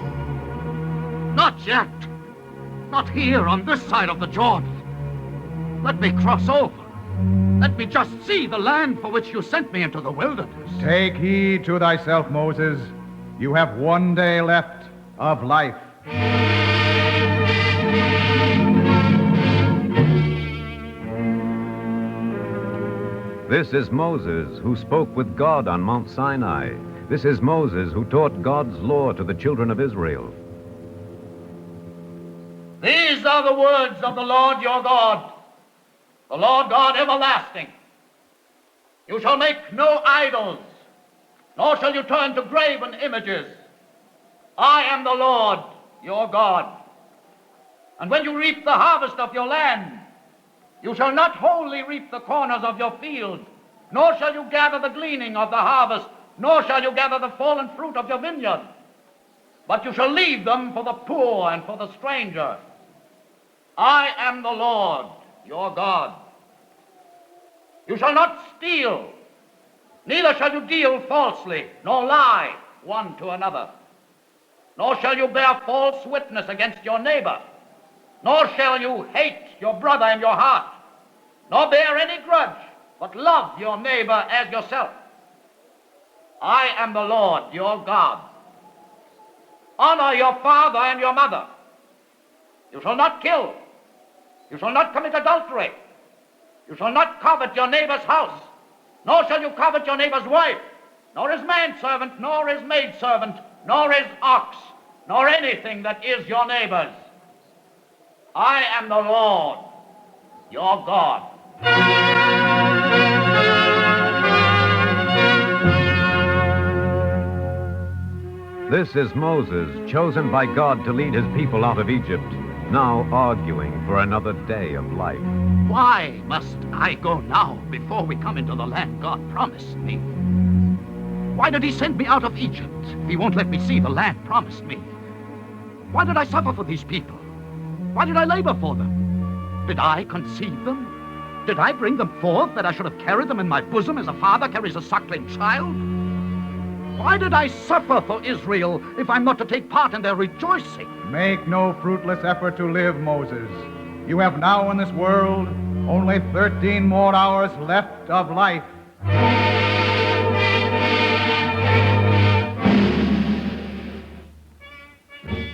Not yet. Not here on this side of the Jordan. Let me cross over. Let me just see the land for which you sent me into the wilderness. Take heed to thyself, Moses. You have one day left of life. This is Moses who spoke with God on Mount Sinai. This is Moses who taught God's law to the children of Israel. These are the words of the Lord your God, the Lord God everlasting. You shall make no idols, nor shall you turn to graven images. I am the Lord your God. And when you reap the harvest of your land, you shall not wholly reap the corners of your field, nor shall you gather the gleaning of the harvest, nor shall you gather the fallen fruit of your vineyard. But you shall leave them for the poor and for the stranger. I am the Lord, your God. You shall not steal, neither shall you deal falsely, nor lie one to another. Nor shall you bear false witness against your neighbor, nor shall you hate your brother in your heart, nor bear any grudge, but love your neighbor as yourself. I am the Lord, your God. Honor your father and your mother. You shall not kill. You shall not commit adultery. You shall not covet your neighbor's house, nor shall you covet your neighbor's wife, nor his manservant, nor his maidservant, nor his ox, nor anything that is your neighbor's. I am the Lord, your God. This is Moses, chosen by God to lead his people out of Egypt, now arguing for another day of life. Why must I go now before we come into the land God promised me? Why did he send me out of Egypt if he won't let me see the land promised me? Why did I suffer for these people? Why did I labor for them? Did I conceive them? Did I bring them forth that I should have carried them in my bosom as a father carries a suckling child? Why did I suffer for Israel if I'm not to take part in their rejoicing? Make no fruitless effort to live, Moses. You have now in this world only 13 more hours left of life.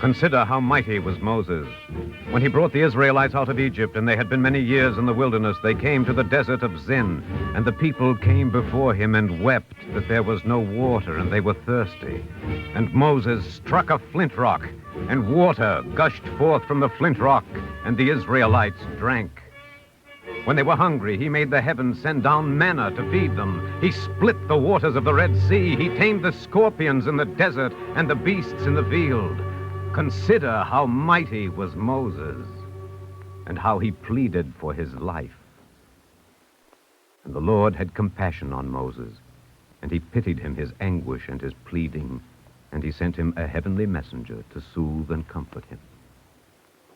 Consider how mighty was Moses. When he brought the Israelites out of Egypt, and they had been many years in the wilderness, they came to the desert of Zin, and the people came before him and wept that there was no water, and they were thirsty. And Moses struck a flint rock, and water gushed forth from the flint rock, and the Israelites drank. When they were hungry, he made the heavens send down manna to feed them. He split the waters of the Red Sea. He tamed the scorpions in the desert and the beasts in the field. Consider how mighty was Moses, and how he pleaded for his life. And the Lord had compassion on Moses, and he pitied him his anguish and his pleading, and he sent him a heavenly messenger to soothe and comfort him.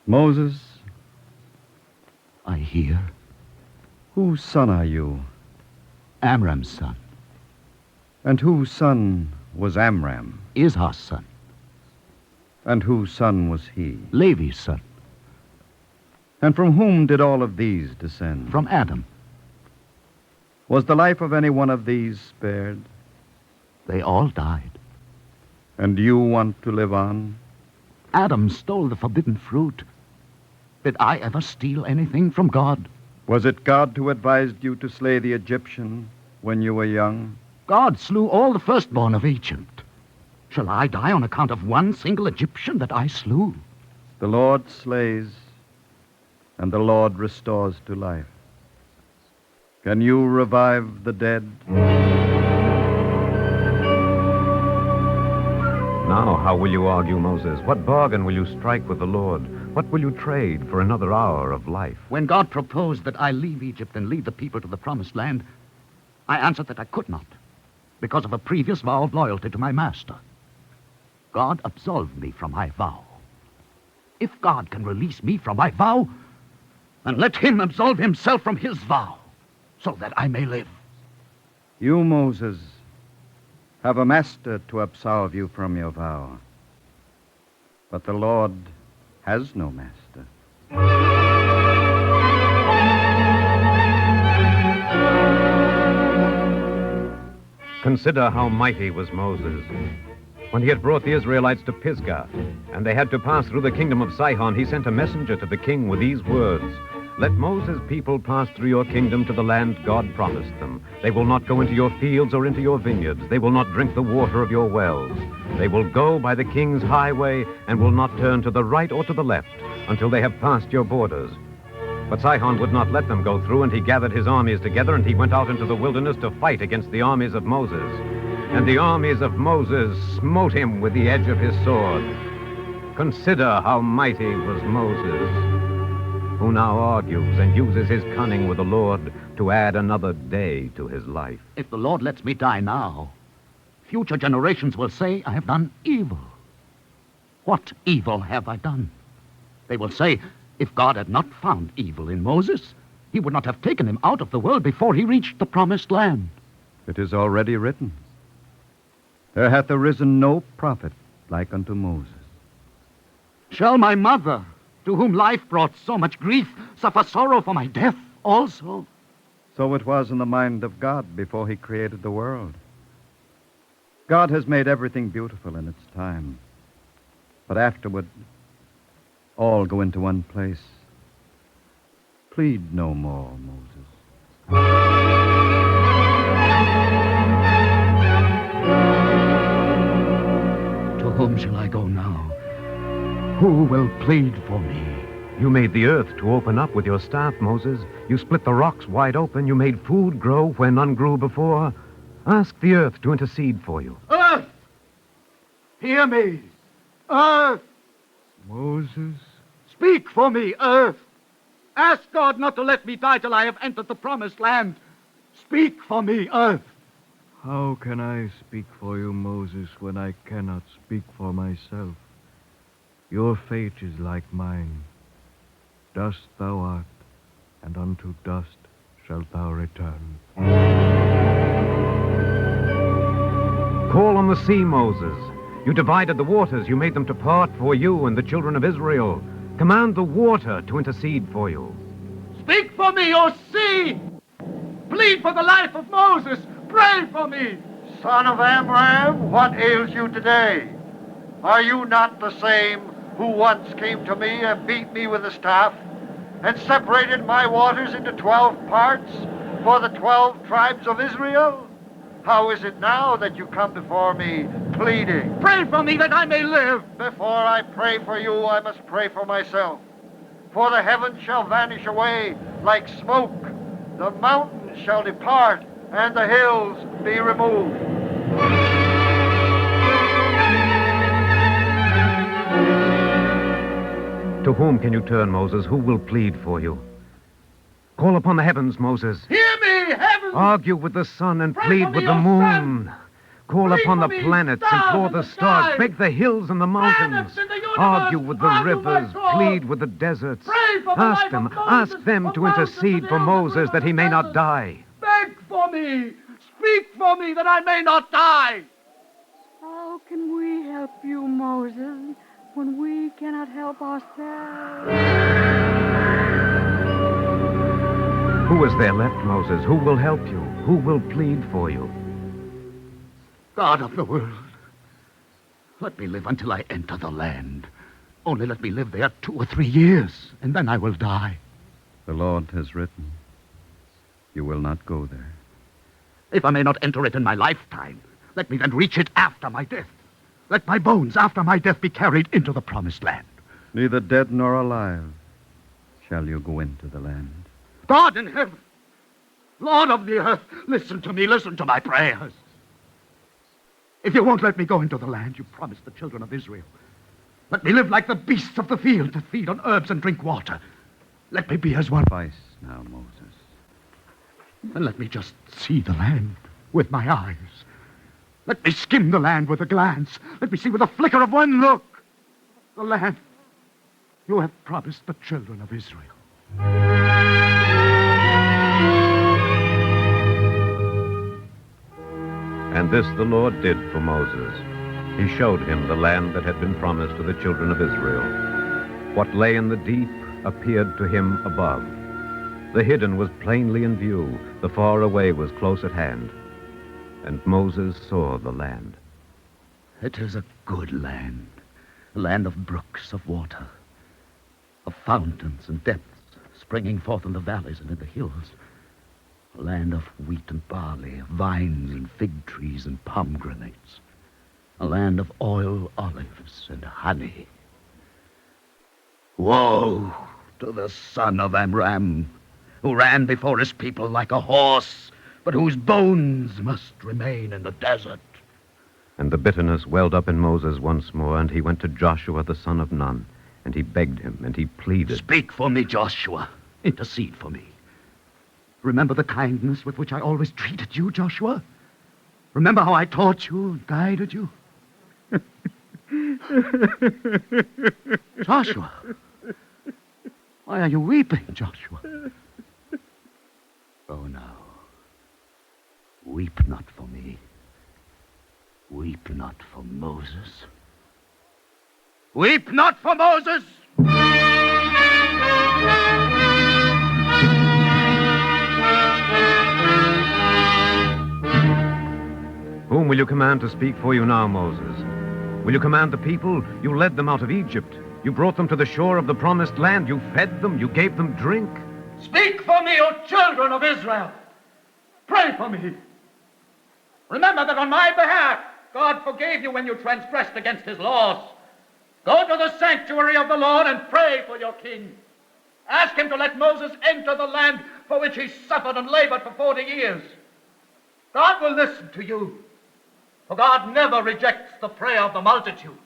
Moses, I hear. Whose son are you? Amram's son. And whose son was Amram? Izhar's son. And whose son was he? Levi's son. And from whom did all of these descend? From Adam. Was the life of any one of these spared? They all died. And you want to live on? Adam stole the forbidden fruit. Did I ever steal anything from God? Was it God who advised you to slay the Egyptian when you were young? God slew all the firstborn of Egypt. Shall I die on account of one single Egyptian that I slew? The Lord slays, and the Lord restores to life. Can you revive the dead? Now, how will you argue, Moses? What bargain will you strike with the Lord? What will you trade for another hour of life? When God proposed that I leave Egypt and lead the people to the promised land, I answered that I could not, because of a previous vow of loyalty to my master. God absolved me from my vow. If God can release me from my vow, then let him absolve himself from his vow, so that I may live. You, Moses, have a master to absolve you from your vow. But the Lord has no master. Consider how mighty was Moses. When he had brought the Israelites to Pisgah, and they had to pass through the kingdom of Sihon, he sent a messenger to the king with these words: Let Moses' people pass through your kingdom to the land God promised them. They will not go into your fields or into your vineyards. They will not drink the water of your wells. They will go by the king's highway and will not turn to the right or to the left until they have passed your borders. But Sihon would not let them go through, and he gathered his armies together, and he went out into the wilderness to fight against the armies of Moses. And the armies of Moses smote him with the edge of his sword. Consider how mighty was Moses, who now argues and uses his cunning with the Lord to add another day to his life. If the Lord lets me die now, future generations will say I have done evil. What evil have I done? They will say, if God had not found evil in Moses, he would not have taken him out of the world before he reached the promised land. It is already written, there hath arisen no prophet like unto Moses. Shall my mother, to whom life brought so much grief, suffer sorrow for my death also? So it was in the mind of God before he created the world. God has made everything beautiful in its time. But afterward, all go into one place. Plead no more, Moses. To whom shall I go now? Who will plead for me? You made the earth to open up with your staff, Moses. You split the rocks wide open. You made food grow where none grew before. Ask the earth to intercede for you. Earth! Hear me! Earth! Moses? Speak for me, earth! Ask God not to let me die till I have entered the promised land. Speak for me, earth! How can I speak for you, Moses, when I cannot speak for myself? Your fate is like mine. Dust thou art, and unto dust shalt thou return. Call on the sea, Moses. You divided the waters. You made them to part for you and the children of Israel. Command the water to intercede for you. Speak for me, O sea! Plead for the life of Moses! Pray for me! Son of Amram, what ails you today? Are you not the same who once came to me and beat me with a staff, and separated my waters into 12 parts for the 12 tribes of Israel? How is it now that you come before me pleading? Pray for me that I may live. Before I pray for you, I must pray for myself. For the heavens shall vanish away like smoke, the mountains shall depart, and the hills be removed. To whom can you turn, Moses? Who will plead for you? Call upon the heavens, Moses. Hear me, heavens! Argue with the sun and Pray plead for with me, the O moon. sun. Call Pray upon for the me, planets, stars implore in the the stars, sky. beg the hills and the mountains. in the universe, Argue with the argue my rivers, cause. plead with the deserts. Pray for the Ask life them, of Moses, ask them for to mountains intercede and for hills Moses and that he may not deserts. die. Beg for me. Speak for me that I may not die. How can we help you, Moses, when we cannot help ourselves? Who is there left, Moses? Who will help you? Who will plead for you? God of the world, let me live until I enter the land. Only let me live there 2 or 3 years, and then I will die. The Lord has written, you will not go there. If I may not enter it in my lifetime, let me then reach it after my death. Let my bones after my death be carried into the promised land. Neither dead nor alive shall you go into the land. God in heaven, Lord of the earth, listen to me, listen to my prayers. If you won't let me go into the land you promised the children of Israel, let me live like the beasts of the field to feed on herbs and drink water. Let me be as one. Suffice now, Moses. And let me just see the land with my eyes. Let me skim the land with a glance. Let me see with a flicker of one look the land you have promised the children of Israel. And this the Lord did for Moses. He showed him the land that had been promised to the children of Israel. What lay in the deep appeared to him above. The hidden was plainly in view. The far away was close at hand. And Moses saw the land. It is a good land, a land of brooks of water, of fountains and depths springing forth in the valleys and in the hills, a land of wheat and barley, of vines and fig trees and pomegranates, a land of oil, olives, and honey. Woe to the son of Amram, who ran before his people like a horse, but whose bones must remain in the desert. And the bitterness welled up in Moses once more, and he went to Joshua the son of Nun, and he begged him, and he pleaded. Speak for me, Joshua. Intercede for me. Remember the kindness with which I always treated you, Joshua? Remember how I taught you and guided you? Joshua, why are you weeping, Joshua? Oh, now, weep not for me. Weep not for Moses. Weep not for Moses! Whom will you command to speak for you now, Moses? Will you command the people? You led them out of Egypt. You brought them to the shore of the promised land. You fed them. You gave them drink. Speak for me, O children of Israel. Pray for me. Remember that on my behalf, God forgave you when you transgressed against his laws. Go to the sanctuary of the Lord and pray for your king. Ask him to let Moses enter the land for which he suffered and labored for 40 years. God will listen to you, for God never rejects the prayer of the multitude.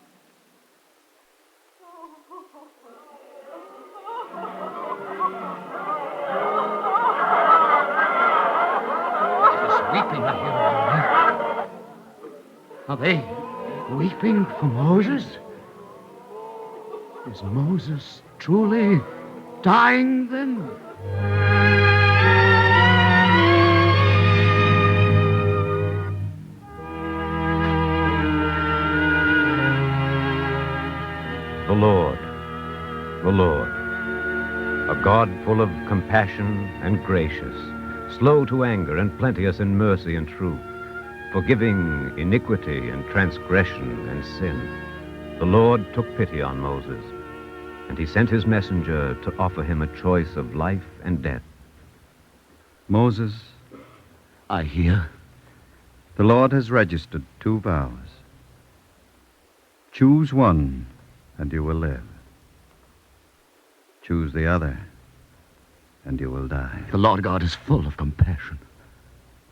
Weeping, I hear. Are they weeping for Moses? Is Moses truly dying then? The Lord, a God full of compassion and gracious, slow to anger and plenteous in mercy and truth, forgiving iniquity and transgression and sin, The Lord took pity on Moses, and he sent his messenger to offer him a choice of life and death. Moses, I hear. The Lord has registered 2 vows. Choose one, and you will live. Choose the other, and you will die. The Lord God is full of compassion.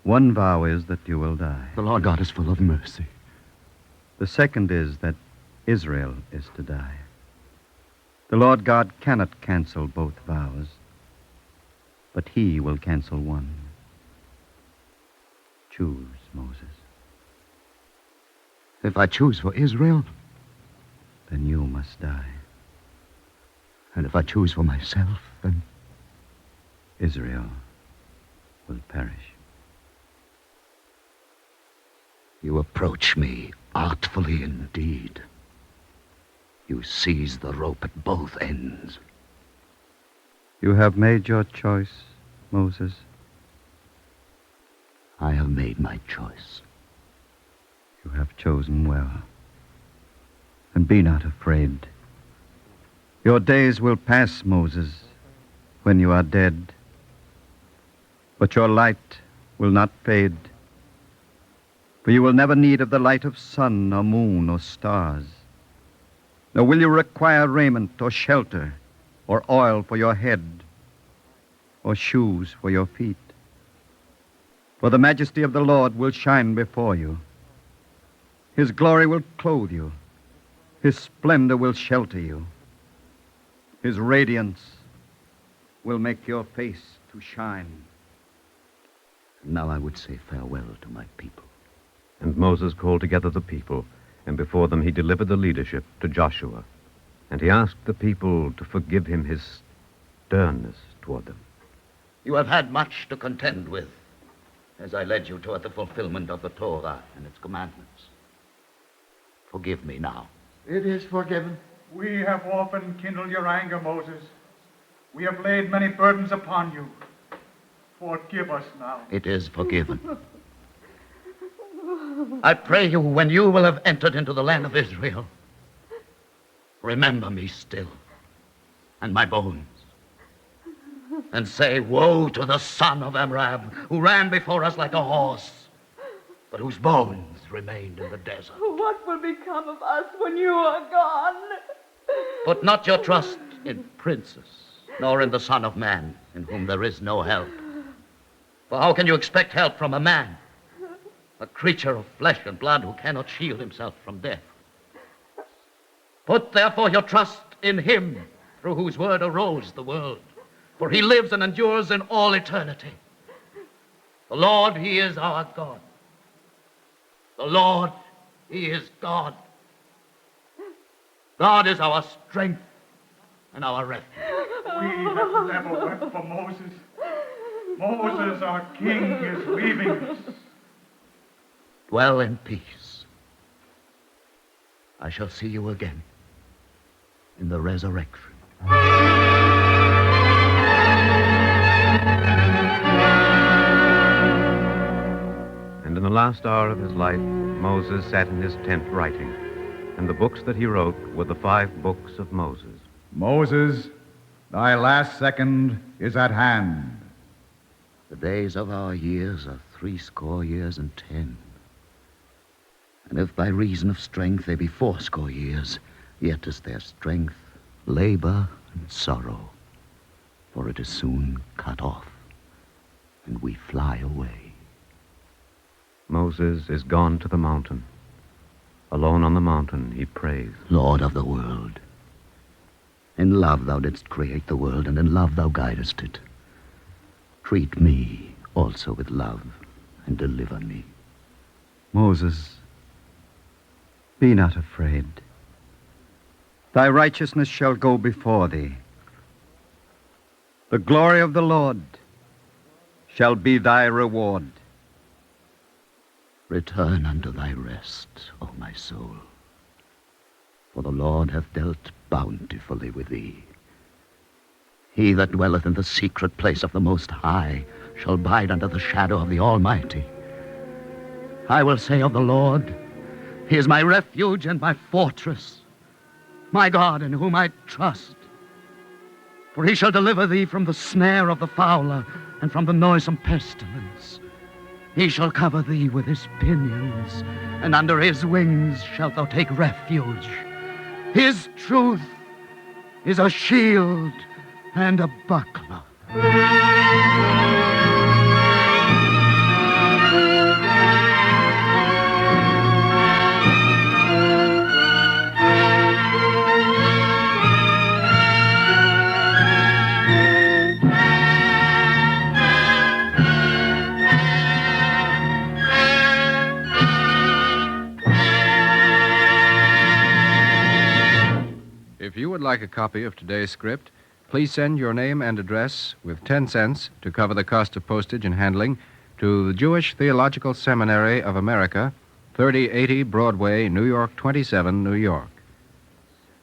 One vow is that you will die. The Lord God is full of mercy. The second is that Israel is to die. The Lord God cannot cancel both vows, but he will cancel one. Choose, Moses. If I choose for Israel, then you must die. And if I choose for myself, then Israel will perish. You approach me artfully indeed. You seize the rope at both ends. You have made your choice, Moses. I have made my choice. You have chosen well. And be not afraid. Your days will pass, Moses, when you are dead. But your light will not fade. For you will never need of the light of sun or moon or stars. Nor will you require raiment or shelter or oil for your head or shoes for your feet. For the majesty of the Lord will shine before you. His glory will clothe you. His splendor will shelter you. His radiance will make your face to shine. Now I would say farewell to my people. And Moses called together the people, and before them he delivered the leadership to Joshua. And he asked the people to forgive him his sternness toward them. You have had much to contend with as I led you toward the fulfillment of the Torah and its commandments. Forgive me now. It is forgiven. We have often kindled your anger, Moses. We have laid many burdens upon you. Forgive us now. It is forgiven. I pray you, when you will have entered into the land of Israel, remember me still and my bones, and say, woe to the son of Amram, who ran before us like a horse, but whose bones remained in the desert. What will become of us when you are gone? Put not your trust in princes, nor in the Son of Man, in whom there is no help. For how can you expect help from a man, a creature of flesh and blood who cannot shield himself from death? Put therefore your trust in him, through whose word arose the world, for he lives and endures in all eternity. The Lord, he is our God. The Lord, he is God. God is our strength and our refuge. We have never wept for Moses. Moses, our king, is leaving us. Dwell in peace. I shall see you again in the resurrection. And in the last hour of his life, Moses sat in his tent writing, and the books that he wrote were the 5 books of Moses. Moses, thy last second is at hand. The days of our years are 80 years and 10. And if by reason of strength they be 80 years, yet is their strength labor and sorrow, for it is soon cut off, and we fly away. Moses is gone to the mountain. Alone on the mountain, he prays. Lord of the world, in love thou didst create the world, and in love thou guidest it. Treat me also with love, and deliver me. Moses, be not afraid. Thy righteousness shall go before thee. The glory of the Lord shall be thy reward. Return unto thy rest, O my soul, for the Lord hath dealt bountifully with thee. He that dwelleth in the secret place of the Most High shall abide under the shadow of the Almighty. I will say of the Lord, he is my refuge and my fortress, my God, in whom I trust. For he shall deliver thee from the snare of the fowler and from the noisome pestilence. He shall cover thee with his pinions, and under his wings shalt thou take refuge. His truth is a shield and a buckler. If you would like a copy of today's script, please send your name and address with 10 cents to cover the cost of postage and handling to the Jewish Theological Seminary of America, 3080 Broadway, New York 27, New York.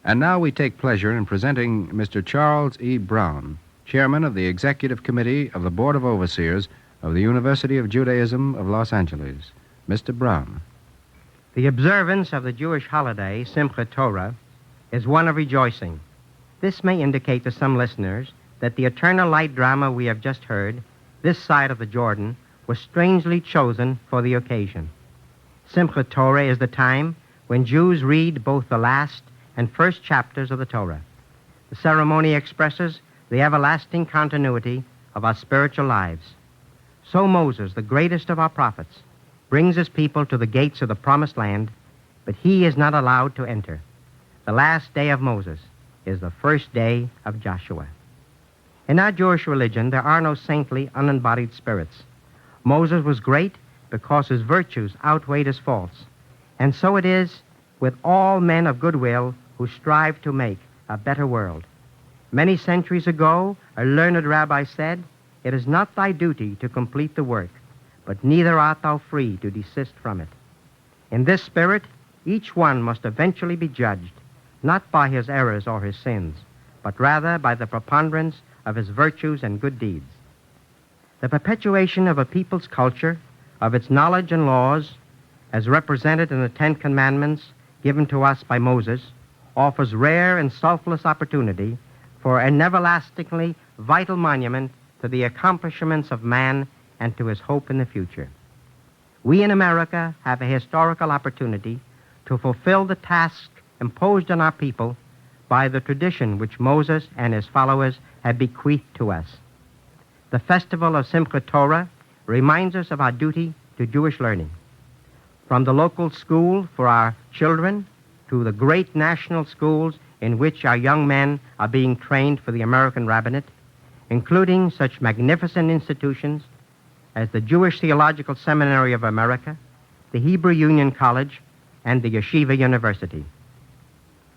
And now we take pleasure in presenting Mr. Charles E. Brown, Chairman of the Executive Committee of the Board of Overseers of the University of Judaism of Los Angeles. Mr. Brown. The observance of the Jewish holiday, Simchat Torah, is one of rejoicing. This may indicate to some listeners that the eternal light drama we have just heard, this side of the Jordan, was strangely chosen for the occasion. Simchat Torah is the time when Jews read both the last and first chapters of the Torah. The ceremony expresses the everlasting continuity of our spiritual lives. So Moses, the greatest of our prophets, brings his people to the gates of the promised land, but he is not allowed to enter. The last day of Moses is the first day of Joshua. In our Jewish religion, there are no saintly, unembodied spirits. Moses was great because his virtues outweighed his faults. And so it is with all men of goodwill who strive to make a better world. Many centuries ago, a learned rabbi said, "It is not thy duty to complete the work, but neither art thou free to desist from it." In this spirit, each one must eventually be judged, not by his errors or his sins, but rather by the preponderance of his virtues and good deeds. The perpetuation of a people's culture, of its knowledge and laws, as represented in the 10 Commandments given to us by Moses, offers rare and selfless opportunity for an everlastingly vital monument to the accomplishments of man and to his hope in the future. We in America have a historical opportunity to fulfill the task imposed on our people by the tradition which Moses and his followers have bequeathed to us. The festival of Simchat Torah reminds us of our duty to Jewish learning. From the local school for our children to the great national schools in which our young men are being trained for the American rabbinate, including such magnificent institutions as the Jewish Theological Seminary of America, the Hebrew Union College, and the Yeshiva University.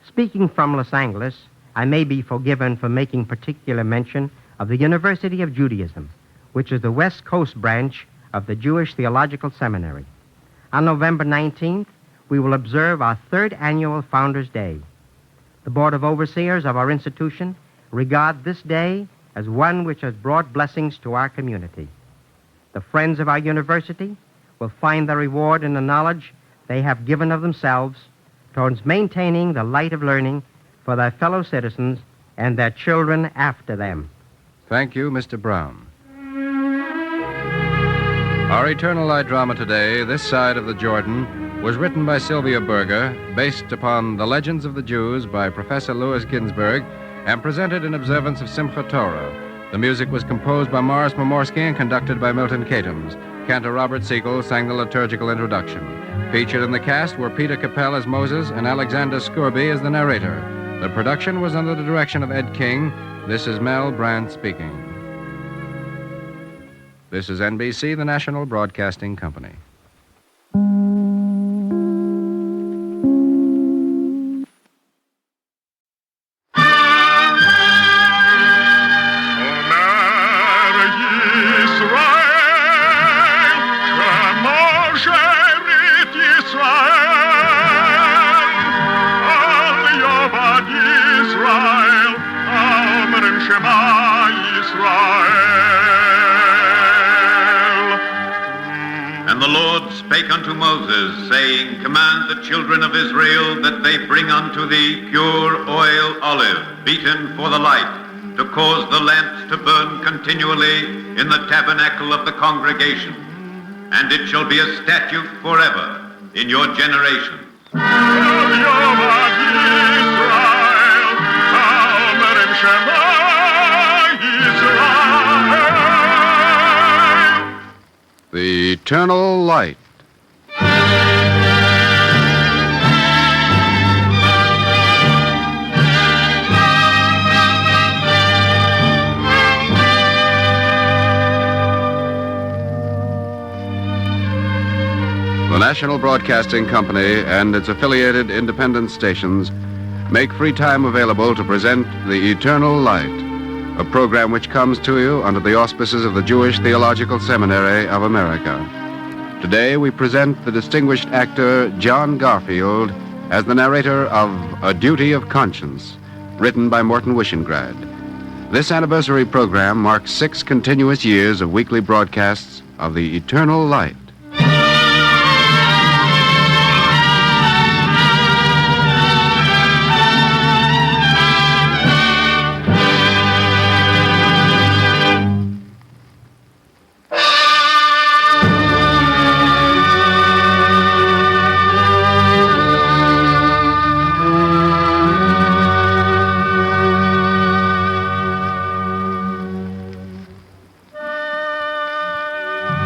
Speaking from Los Angeles, I may be forgiven for making particular mention of the University of Judaism, which is the West Coast branch of the Jewish Theological Seminary. On November 19th, we will observe our 3rd annual Founders' Day. The Board of Overseers of our institution regard this day as one which has brought blessings to our community. The friends of our university will find their reward in the knowledge they have given of themselves towards maintaining the light of learning for their fellow citizens and their children after them. Thank you, Mr. Brown. Our Eternal Light drama today, This Side of the Jordan, was written by Sylvia Berger, based upon The Legends of the Jews by Professor Louis Ginsberg, and presented in observance of Simchat Torah. The music was composed by Morris Momorsky and conducted by Milton Catums. Cantor Robert Siegel sang the liturgical introduction. Featured in the cast were Peter Capell as Moses and Alexander Scourby as the narrator. The production was under the direction of Ed King. This is Mel Brandt speaking. This is NBC, the National Broadcasting Company. And the Lord Lord spake unto Moses, saying, Command the children of Israel that they bring unto thee pure oil olive, beaten for the light, to cause the lamps to burn continually in the tabernacle of the congregation. And it shall be a statute forever in your generations. The Eternal Light. The National Broadcasting Company and its affiliated independent stations make free time available to present The Eternal Light, a program which comes to you under the auspices of the Jewish Theological Seminary of America. Today we present the distinguished actor John Garfield as the narrator of A Duty of Conscience, written by Morton Wishengrad. This anniversary program marks 6 continuous years of weekly broadcasts of The Eternal Light.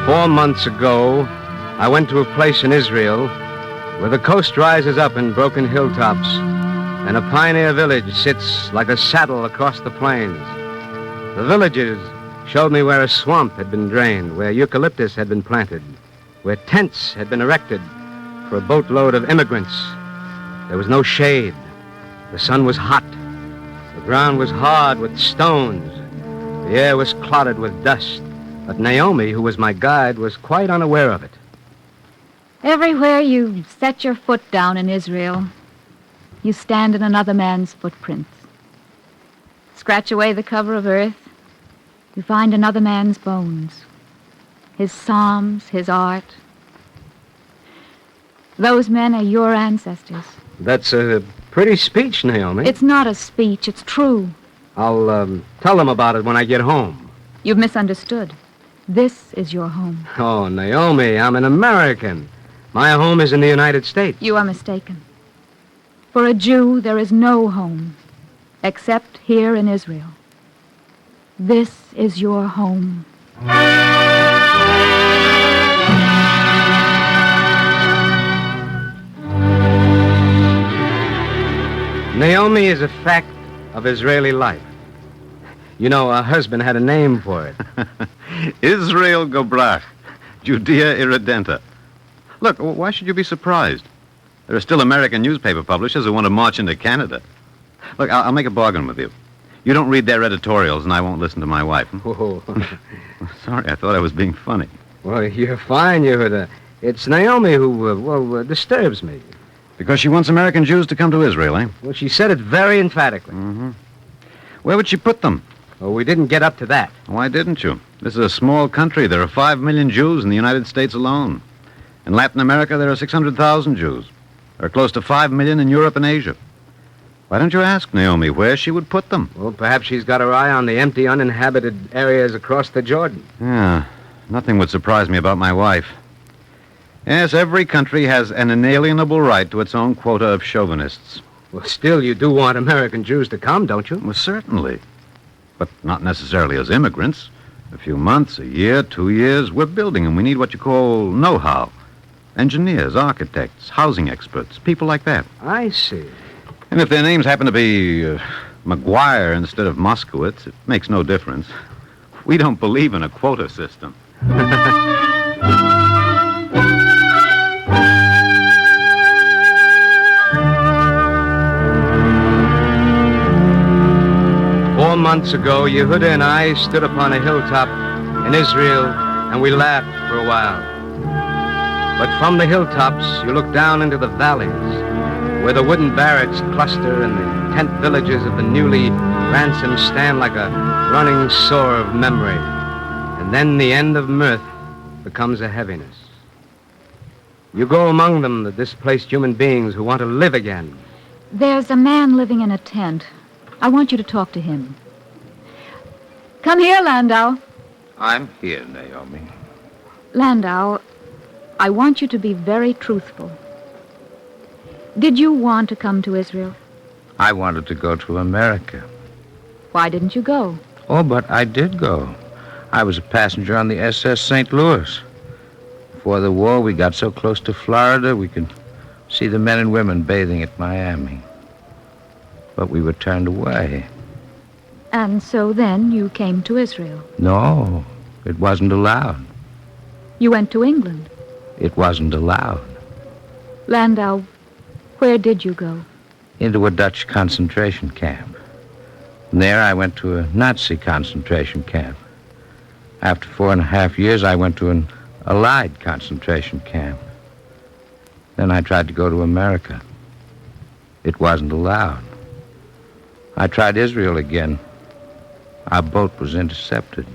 4 months ago, I went to a place in Israel where the coast rises up in broken hilltops and a pioneer village sits like a saddle across the plains. The villagers showed me where a swamp had been drained, where eucalyptus had been planted, where tents had been erected for a boatload of immigrants. There was no shade. The sun was hot. The ground was hard with stones. The air was clouded with dust. But Naomi, who was my guide, was quite unaware of it. Everywhere you set your foot down in Israel, you stand in another man's footprints. Scratch away the cover of earth, you find another man's bones, his psalms, his art. Those men are your ancestors. That's a pretty speech, Naomi. It's not a speech, it's true. I'll tell them about it when I get home. You've misunderstood. This is your home. Oh, Naomi, I'm an American. My home is in the United States. You are mistaken. For a Jew, there is no home except here in Israel. This is your home. Naomi is a fact of Israeli life. You know, her husband had a name for it. Israel Gobrach, Judea Irredenta. Look, why should you be surprised? There are still American newspaper publishers who want to march into Canada. Look, I'll make a bargain with you. You don't read their editorials, and I won't listen to my wife. Oh. Sorry, I thought I was being funny. Well, you're fine, Yehuda. It's Naomi who, disturbs me. Because she wants American Jews to come to Israel, eh? Well, she said it very emphatically. Mm-hmm. Where would she put them? Well, we didn't get up to that. Why didn't you? This is a small country. There are 5 million Jews in the United States alone. In Latin America, there are 600,000 Jews. There are close to 5 million in Europe and Asia. Why don't you ask Naomi where she would put them? Well, perhaps she's got her eye on the empty, uninhabited areas across the Jordan. Yeah, nothing would surprise me about my wife. Yes, every country has an inalienable right to its own quota of chauvinists. Well, still, you do want American Jews to come, don't you? Well, certainly. But not necessarily as immigrants. A few months, a year, 2 years, we're building them. We need what you call know-how. Engineers, architects, housing experts, people like that. I see. And if their names happen to be McGuire instead of Moskowitz, it makes no difference. We don't believe in a quota system. 4 months ago, Yehuda and I stood upon a hilltop in Israel, and we laughed for a while. But from the hilltops, you look down into the valleys, where the wooden barracks cluster and the tent villages of the newly ransomed stand like a running sore of memory. And then the end of mirth becomes a heaviness. You go among them, the displaced human beings who want to live again. There's a man living in a tent. I want you to talk to him. Come here, Landau. I'm here, Naomi. Landau, I want you to be very truthful. Did you want to come to Israel? I wanted to go to America. Why didn't you go? Oh, but I did go. I was a passenger on the SS St. Louis. Before the war, we got so close to Florida, we could see the men and women bathing at Miami. But we were turned away. And so then you came to Israel. No, it wasn't allowed. You went to England. It wasn't allowed. Landau, where did you go? Into a Dutch concentration camp. From there, I went to a Nazi concentration camp. After 4.5 years, I went to an Allied concentration camp. Then I tried to go to America. It wasn't allowed. I tried Israel again. Our boat was intercepted.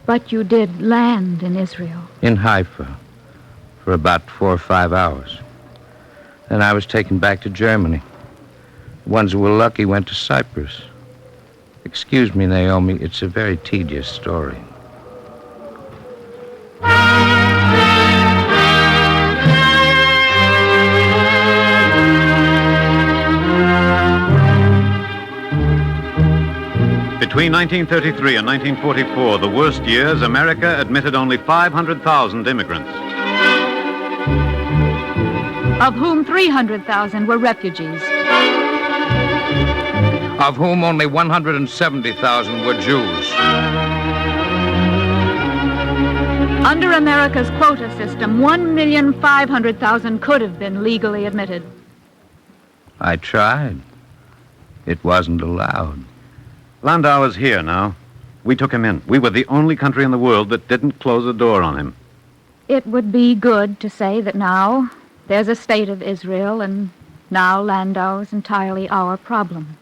But you did land in Israel. In Haifa. For about 4 or 5 hours. Then I was taken back to Germany. The ones who were lucky went to Cyprus. Excuse me, Naomi, it's a very tedious story. Between 1933 and 1944, the worst years, America admitted only 500,000 immigrants. Of whom 300,000 were refugees. Of whom only 170,000 were Jews. Under America's quota system, 1,500,000 could have been legally admitted. I tried. It wasn't allowed. Landau is here now. We took him in. We were the only country in the world that didn't close the door on him. It would be good to say that now there's a state of Israel, and now Landau's entirely our problem.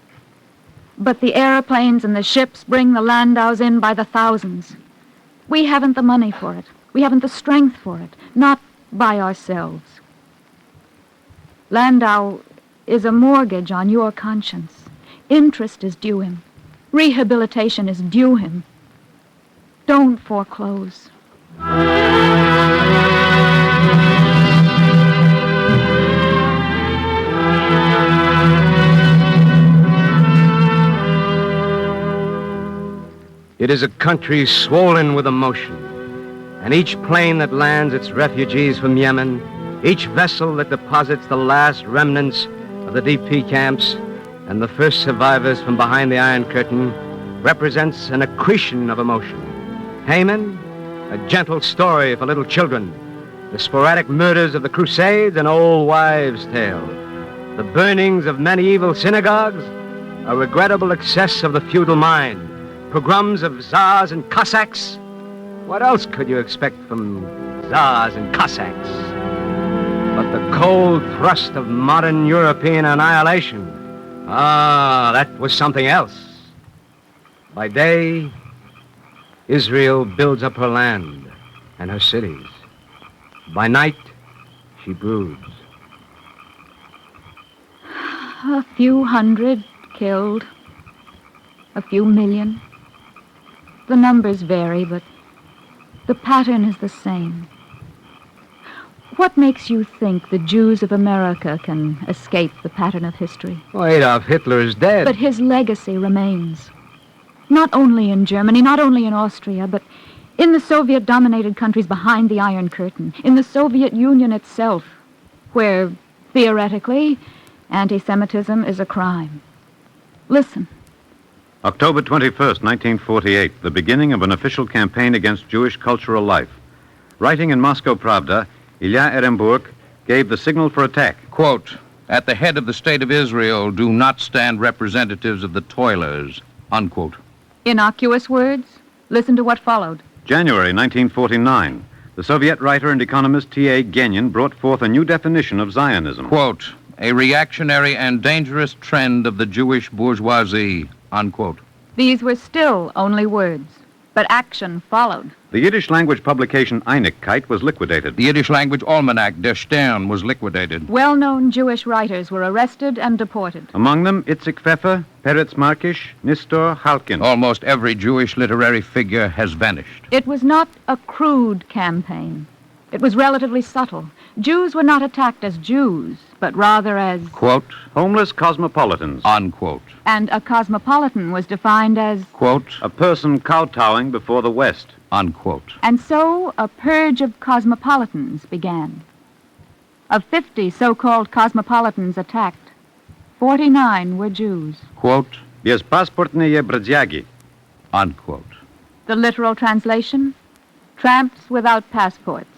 But the airplanes and the ships bring the Landaus in by the thousands. We haven't the money for it. We haven't the strength for it. Not by ourselves. Landau is a mortgage on your conscience. Interest is due him. Rehabilitation is due him. Don't foreclose. It is a country swollen with emotion, and each plane that lands its refugees from Yemen, each vessel that deposits the last remnants of the DP camps and the first survivors from behind the Iron Curtain represents an accretion of emotion. Haman, a gentle story for little children. The sporadic murders of the Crusades, an old wives' tale. The burnings of medieval synagogues, a regrettable excess of the feudal mind. Pogroms of Tsars and Cossacks. What else could you expect from Tsars and Cossacks? But the cold thrust of modern European annihilation. Ah, that was something else. By day, Israel builds up her land and her cities. By night, she broods. A few hundred killed. A few million. The numbers vary, but the pattern is the same. What makes you think the Jews of America can escape the pattern of history? Oh, Adolf Hitler is dead. But his legacy remains. Not only in Germany, not only in Austria, but in the Soviet-dominated countries behind the Iron Curtain, in the Soviet Union itself, where, theoretically, anti-Semitism is a crime. Listen. October 21st, 1948, the beginning of an official campaign against Jewish cultural life. Writing in Moscow Pravda, Ilya Ehrenburg gave the signal for attack. Quote, "At the head of the state of Israel do not stand representatives of the toilers," unquote. Innocuous words? Listen to what followed. January 1949, the Soviet writer and economist T.A. Genin brought forth a new definition of Zionism. Quote, "A reactionary and dangerous trend of the Jewish bourgeoisie," unquote. These were still only words, but action followed. The Yiddish language publication Einigkeit was liquidated. The Yiddish language almanac Der Stern was liquidated. Well-known Jewish writers were arrested and deported. Among them, Itzik Pfeffer, Peretz Markish, Nistor Halkin. Almost every Jewish literary figure has vanished. It was not a crude campaign. It was relatively subtle. Jews were not attacked as Jews, but rather as... Quote, homeless cosmopolitans. Unquote. And a cosmopolitan was defined as... Quote, a person kowtowing before the West. Unquote. And so a purge of cosmopolitans began. Of 50 so-called cosmopolitans attacked, 49 were Jews. Quote, Bez pasportne bradzjagi. Unquote. The literal translation, tramps without passports.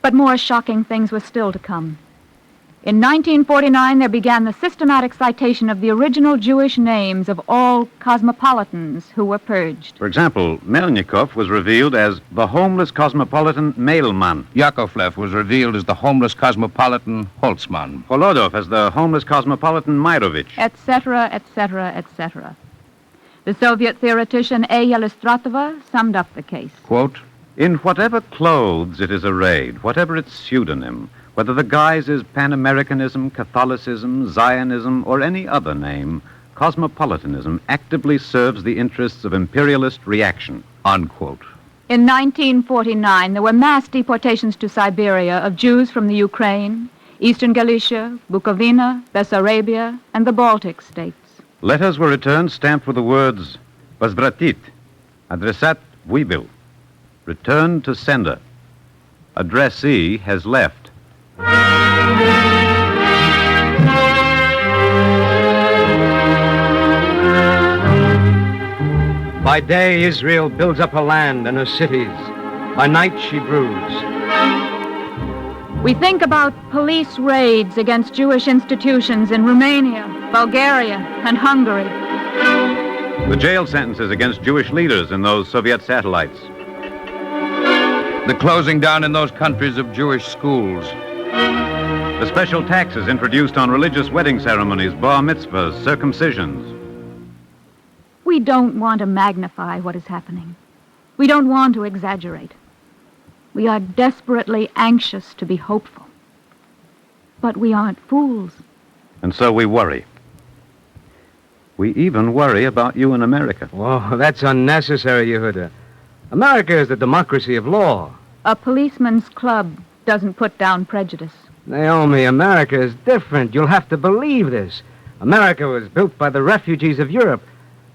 But more shocking things were still to come. In 1949, there began the systematic citation of the original Jewish names of all cosmopolitans who were purged. For example, Melnikov was revealed as the homeless cosmopolitan Mailman. Yakovlev was revealed as the homeless cosmopolitan Holtzman. Holodov as the homeless cosmopolitan Mairovich. Etc., etc., etc. The Soviet theoretician A. Yelistratova summed up the case. Quote, in whatever clothes it is arrayed, whatever its pseudonym, whether the guise is Pan-Americanism, Catholicism, Zionism, or any other name, cosmopolitanism actively serves the interests of imperialist reaction. Unquote. In 1949, there were mass deportations to Siberia of Jews from the Ukraine, Eastern Galicia, Bukovina, Bessarabia, and the Baltic states. Letters were returned stamped with the words, Возвратит, adressat выbil, returned to sender. Addressee has left. By day, Israel builds up her land and her cities. By night, she broods. We think about police raids against Jewish institutions in Romania, Bulgaria, and Hungary. The jail sentences against Jewish leaders in those Soviet satellites. The closing down in those countries of Jewish schools. The special taxes introduced on religious wedding ceremonies, bar mitzvahs, circumcisions. We don't want to magnify what is happening. We don't want to exaggerate. We are desperately anxious to be hopeful. But we aren't fools. And so we worry. We even worry about you in America. Whoa, that's unnecessary, Yehuda. America is the democracy of law. A policeman's club doesn't put down prejudice. Naomi, America is different. You'll have to believe this. America was built by the refugees of Europe.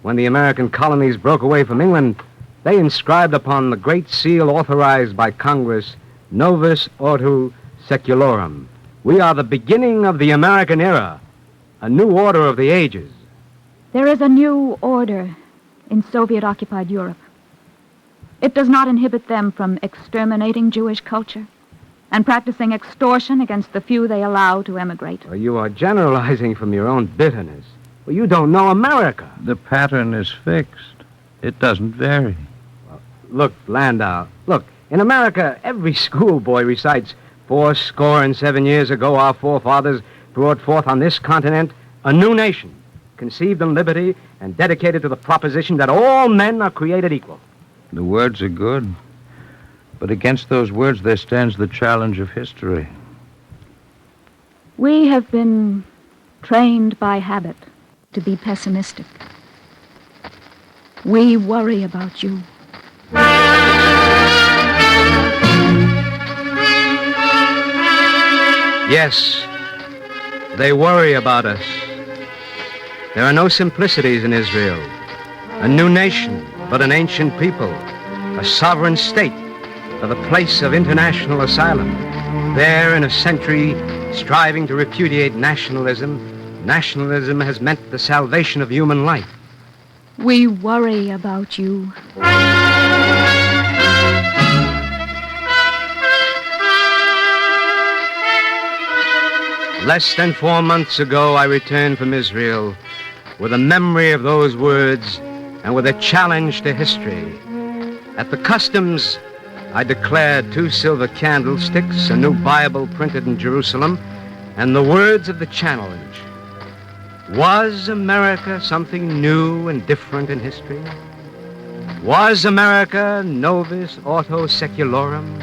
When the American colonies broke away from England, they inscribed upon the Great Seal authorized by Congress, Novus Ordo Secularum. We are the beginning of the American era, a new order of the ages. There is a new order in Soviet-occupied Europe. It does not inhibit them from exterminating Jewish culture and practicing extortion against the few they allow to emigrate. Well, you are generalizing from your own bitterness. Well, you don't know America. The pattern is fixed. It doesn't vary. Well, look, Landau, look, in America, every schoolboy recites 7 years ago, our forefathers brought forth on this continent a new nation, conceived in liberty and dedicated to the proposition that all men are created equal. The words are good, but against those words there stands the challenge of history. We have been trained by habit to be pessimistic. We worry about you. Yes, they worry about us. There are no simplicities in Israel. A new nation, but an ancient people. A sovereign state for the place of international asylum. There, in a century, striving to repudiate nationalism, nationalism has meant the salvation of human life. We worry about you. Less than 4 months ago, I returned from Israel with a memory of those words and with a challenge to history. At the customs, I declared 2 silver candlesticks, a new Bible printed in Jerusalem, and the words of the challenge. Was America something new and different in history? Was America novus ordo secularum?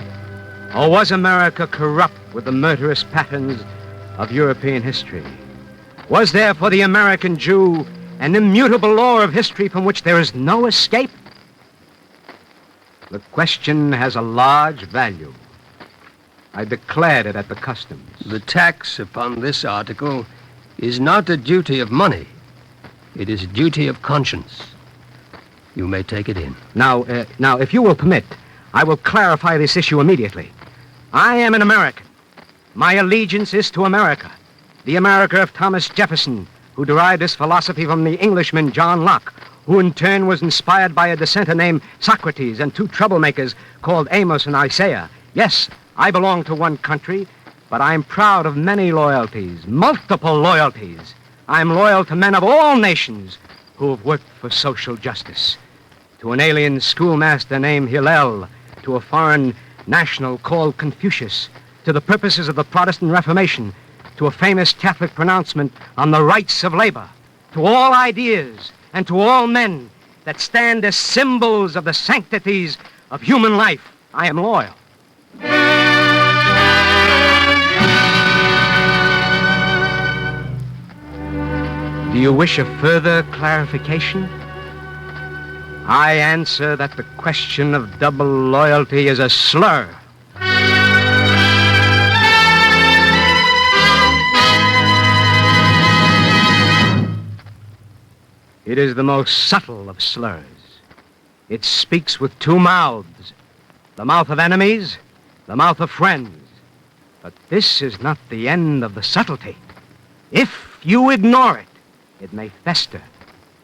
Or was America corrupt with the murderous patterns of European history? Was there for the American Jew an immutable law of history from which there is no escape? The question has a large value. I declared it at the customs. The tax upon this article is not a duty of money. It is a duty of conscience. You may take it in. Now, if you will permit, I will clarify this issue immediately. I am an American. My allegiance is to America, the America of Thomas Jefferson, who derived his philosophy from the Englishman John Locke, who in turn was inspired by a dissenter named Socrates and two troublemakers called Amos and Isaiah. Yes, I belong to one country, but I'm proud of many loyalties, multiple loyalties. I'm loyal to men of all nations who have worked for social justice. To an alien schoolmaster named Hillel, to a foreign national called Confucius, to the purposes of the Protestant Reformation, to a famous Catholic pronouncement on the rights of labor, to all ideas and to all men that stand as symbols of the sanctities of human life, I am loyal. Do you wish a further clarification? I answer that the question of double loyalty is a slur. It is the most subtle of slurs. It speaks with two mouths, the mouth of enemies, the mouth of friends. But this is not the end of the subtlety. If you ignore it, it may fester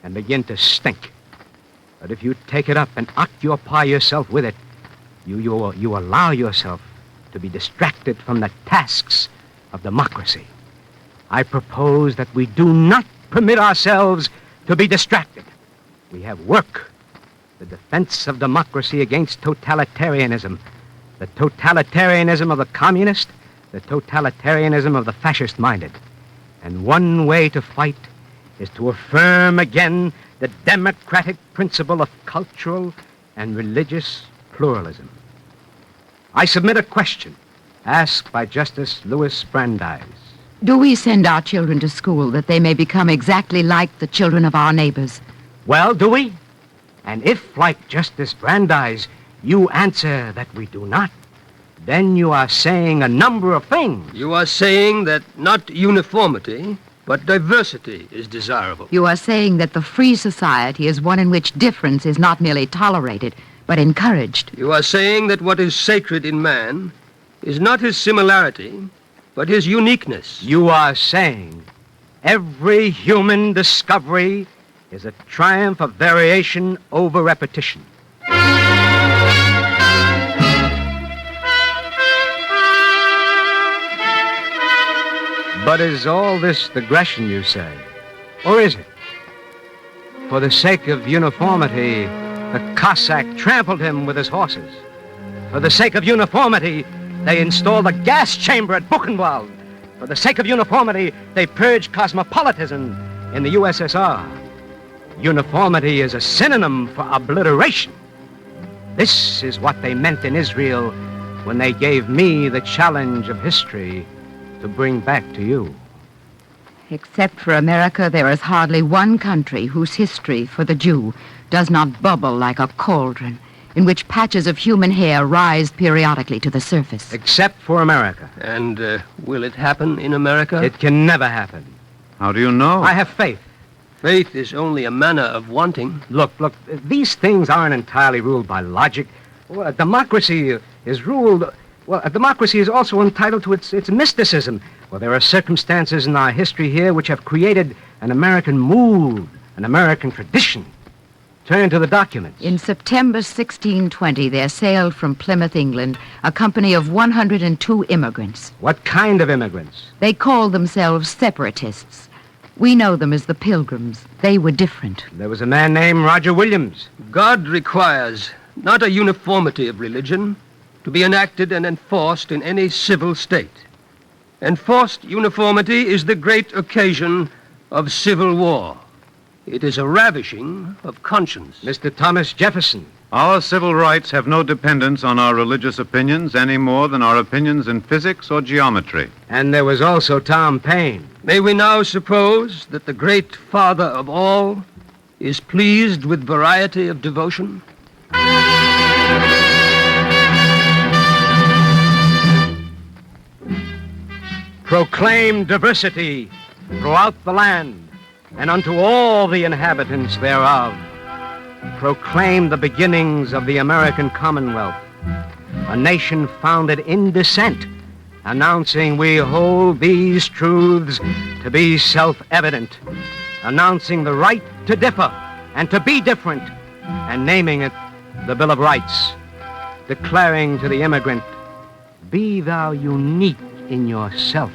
and begin to stink. But if you take it up and occupy yourself with it, you allow yourself to be distracted from the tasks of democracy. I propose that we do not permit ourselves to be distracted. We have work, the defense of democracy against totalitarianism, the totalitarianism of the communist, the totalitarianism of the fascist-minded. And one way to fight is to affirm again the democratic principle of cultural and religious pluralism. I submit a question asked by Justice Louis Brandeis. Do we send our children to school that they may become exactly like the children of our neighbors? Well, do we? And if, like Justice Brandeis, you answer that we do not, then you are saying a number of things. You are saying that not uniformity, but diversity is desirable. You are saying that the free society is one in which difference is not merely tolerated, but encouraged. You are saying that what is sacred in man is not his similarity, but his uniqueness. You are saying every human discovery is a triumph of variation over repetition. But is all this digression, you say? Or is it? For the sake of uniformity, the Cossack trampled him with his horses. For the sake of uniformity, they installed a gas chamber at Buchenwald. For the sake of uniformity, they purged cosmopolitanism in the USSR. Uniformity is a synonym for obliteration. This is what they meant in Israel when they gave me the challenge of history to bring back to you. Except for America, there is hardly one country whose history for the Jew does not bubble like a cauldron, in which patches of human hair rise periodically to the surface. Except for America. And will it happen in America? It can never happen. How do you know? I have faith. Faith is only a manner of wanting. Look, these things aren't entirely ruled by logic. Well, democracy is ruled... Well, a democracy is also entitled to its mysticism. Well, there are circumstances in our history here which have created an American mood, an American tradition. Turn to the documents. In September 1620, there sailed from Plymouth, England, a company of 102 immigrants. What kind of immigrants? They called themselves separatists. We know them as the Pilgrims. They were different. There was a man named Roger Williams. God requires not a uniformity of religion to be enacted and enforced in any civil state. Enforced uniformity is the great occasion of civil war. It is a ravishing of conscience. Mr. Thomas Jefferson. Our civil rights have no dependence on our religious opinions any more than our opinions in physics or geometry. And there was also Tom Paine. May we now suppose that the great Father of all is pleased with variety of devotion? Proclaim diversity throughout the land, and unto all the inhabitants thereof. Proclaim the beginnings of the American Commonwealth, a nation founded in dissent, announcing we hold these truths to be self-evident, announcing the right to differ and to be different, and naming it the Bill of Rights, declaring to the immigrant, be thou unique in yourself.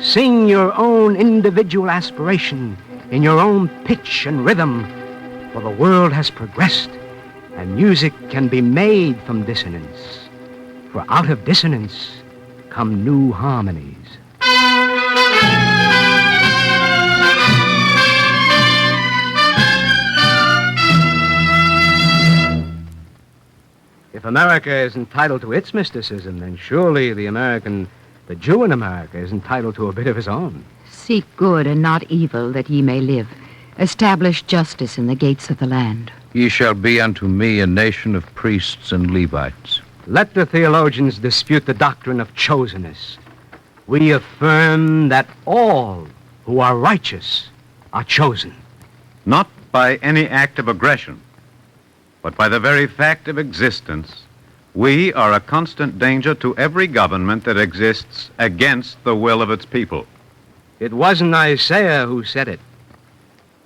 Sing your own individual aspiration in your own pitch and rhythm, for the world has progressed, and music can be made from dissonance. For out of dissonance come new harmonies. If America is entitled to its mysticism, then surely the Jew in America is entitled to a bit of his own. Seek good and not evil, that ye may live. Establish justice in the gates of the land. Ye shall be unto me a nation of priests and Levites. Let the theologians dispute the doctrine of chosenness. We affirm that all who are righteous are chosen. Not by any act of aggression, but by the very fact of existence. We are a constant danger to every government that exists against the will of its people. It wasn't Isaiah who said it.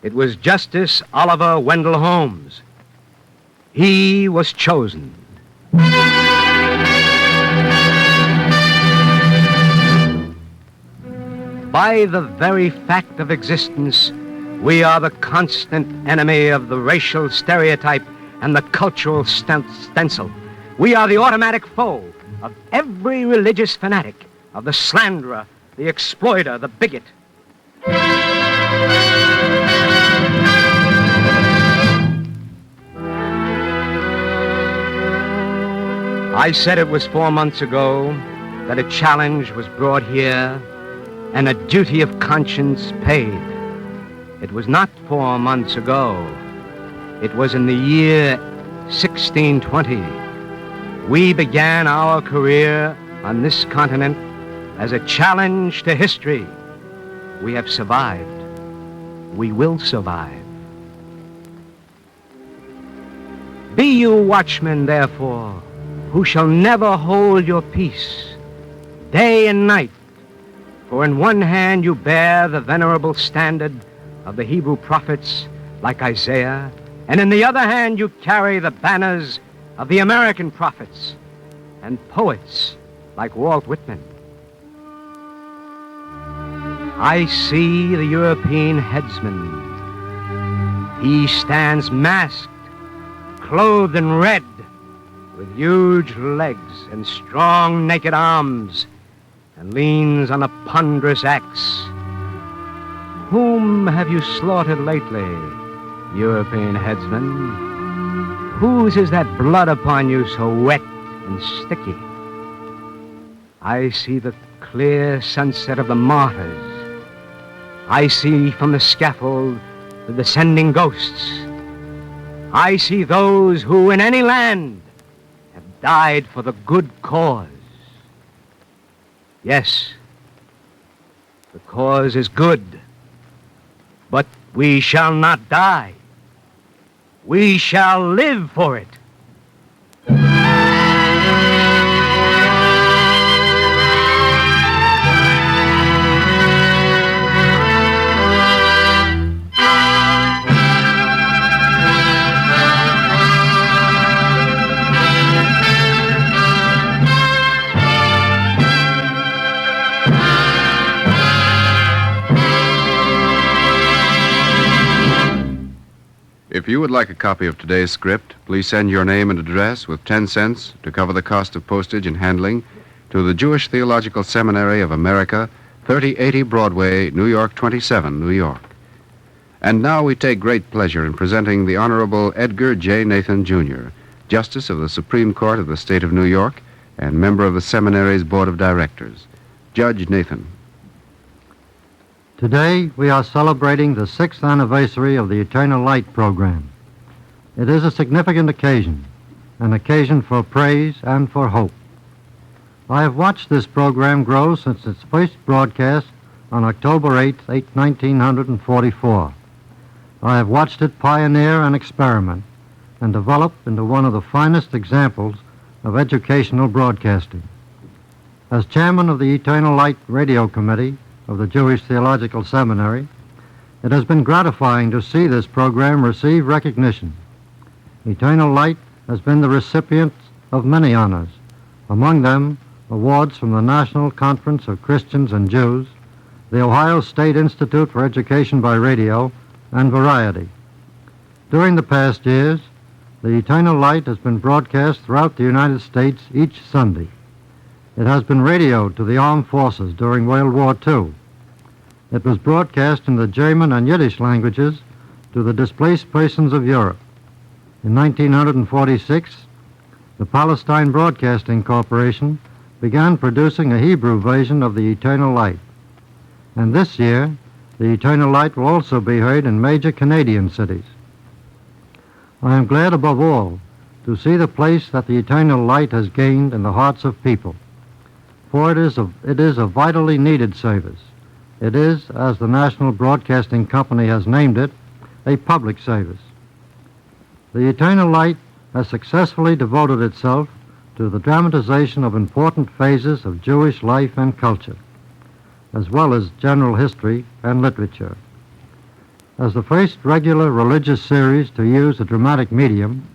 It was Justice Oliver Wendell Holmes. He was chosen. By the very fact of existence, we are the constant enemy of the racial stereotype and the cultural stencil. We are the automatic foe of every religious fanatic, of the slanderer, the exploiter, the bigot. I said it was 4 months ago that a challenge was brought here and a duty of conscience paid. It was not 4 months ago. It was in the year 1620. We began our career on this continent as a challenge to history. We have survived. We will survive. Be you watchmen, therefore, who shall never hold your peace, day and night. For in one hand you bear the venerable standard of the Hebrew prophets, like Isaiah, and in the other hand you carry the banners of the American prophets and poets, like Walt Whitman. I see the European headsman. He stands masked, clothed in red, with huge legs and strong naked arms, and leans on a ponderous axe. Whom have you slaughtered lately, European headsman? Whose is that blood upon you so wet and sticky? I see the clear sunset of the martyrs. I see from the scaffold the descending ghosts. I see those who in any land have died for the good cause. Yes, the cause is good, but we shall not die. We shall live for it. If you would like a copy of today's script, please send your name and address with 10 cents to cover the cost of postage and handling to the Jewish Theological Seminary of America, 3080 Broadway, New York 27, New York. And now we take great pleasure in presenting the Honorable Edgar J. Nathan, Jr., Justice of the Supreme Court of the State of New York and member of the seminary's Board of Directors. Judge Nathan. Today, we are celebrating the 6th anniversary of the Eternal Light program. It is a significant occasion, an occasion for praise and for hope. I have watched this program grow since its first broadcast on October 8, 1944. I have watched it pioneer and experiment and develop into one of the finest examples of educational broadcasting. As chairman of the Eternal Light Radio Committee of the Jewish Theological Seminary, it has been gratifying to see this program receive recognition. Eternal Light has been the recipient of many honors, among them awards from the National Conference of Christians and Jews, the Ohio State Institute for Education by Radio, and Variety. During the past years, the Eternal Light has been broadcast throughout the United States each Sunday. It has been radioed to the armed forces during World War II. It was broadcast in the German and Yiddish languages to the displaced persons of Europe. In 1946, the Palestine Broadcasting Corporation began producing a Hebrew version of the Eternal Light. And this year, the Eternal Light will also be heard in major Canadian cities. I am glad above all to see the place that the Eternal Light has gained in the hearts of people. For it is a vitally needed service. It is, as the National Broadcasting Company has named it, a public service. The Eternal Light has successfully devoted itself to the dramatization of important phases of Jewish life and culture, as well as general history and literature. As the first regular religious series to use a dramatic medium,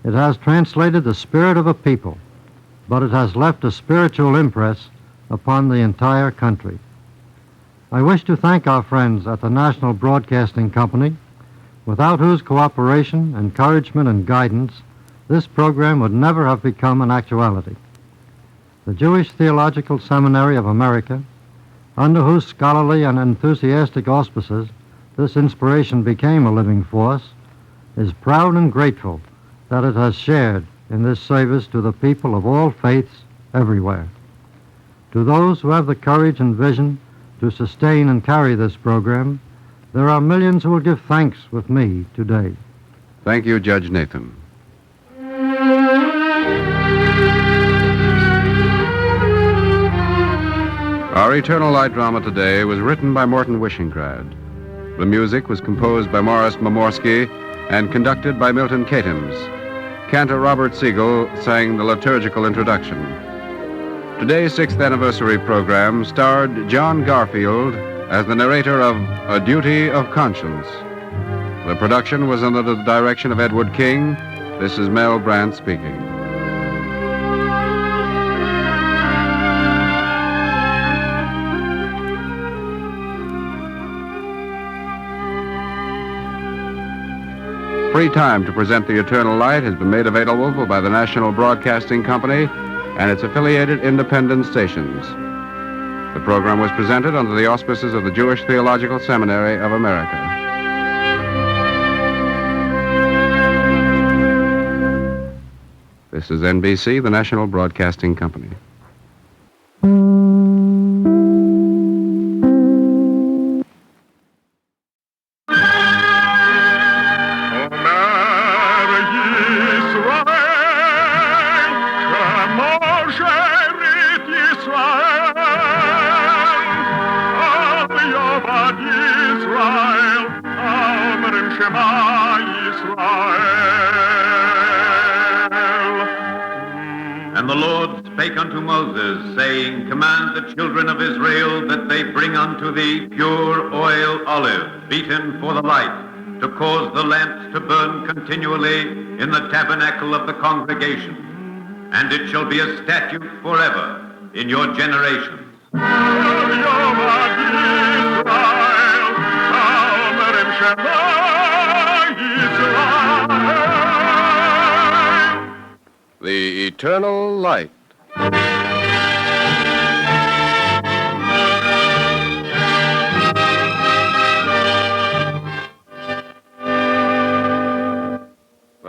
it has translated the spirit of a people, but it has left a spiritual impress upon the entire country. I wish to thank our friends at the National Broadcasting Company, without whose cooperation, encouragement, and guidance, this program would never have become an actuality. The Jewish Theological Seminary of America, under whose scholarly and enthusiastic auspices this inspiration became a living force, is proud and grateful that it has shared in this service to the people of all faiths everywhere. To those who have the courage and vision to sustain and carry this program, there are millions who will give thanks with me today. Thank you, Judge Nathan. Our Eternal Light drama today was written by Morton Wishingrad. The music was composed by Morris Momorsky and conducted by Milton Katims. Cantor Robert Siegel sang the liturgical introduction. Today's 6th anniversary program starred John Garfield as the narrator of A Duty of Conscience. The production was under the direction of Edward King. This is Mel Brandt speaking. Free time to present the Eternal Light has been made available by the National Broadcasting Company and its affiliated independent stations. The program was presented under the auspices of the Jewish Theological Seminary of America. This is NBC, the National Broadcasting Company. And the Lord spake unto Moses, saying, Command the children of Israel that they bring unto thee pure oil olive, beaten for the light, to cause the lamps to burn continually in the tabernacle of the congregation. And it shall be a statute forever in your generations. The Eternal Light.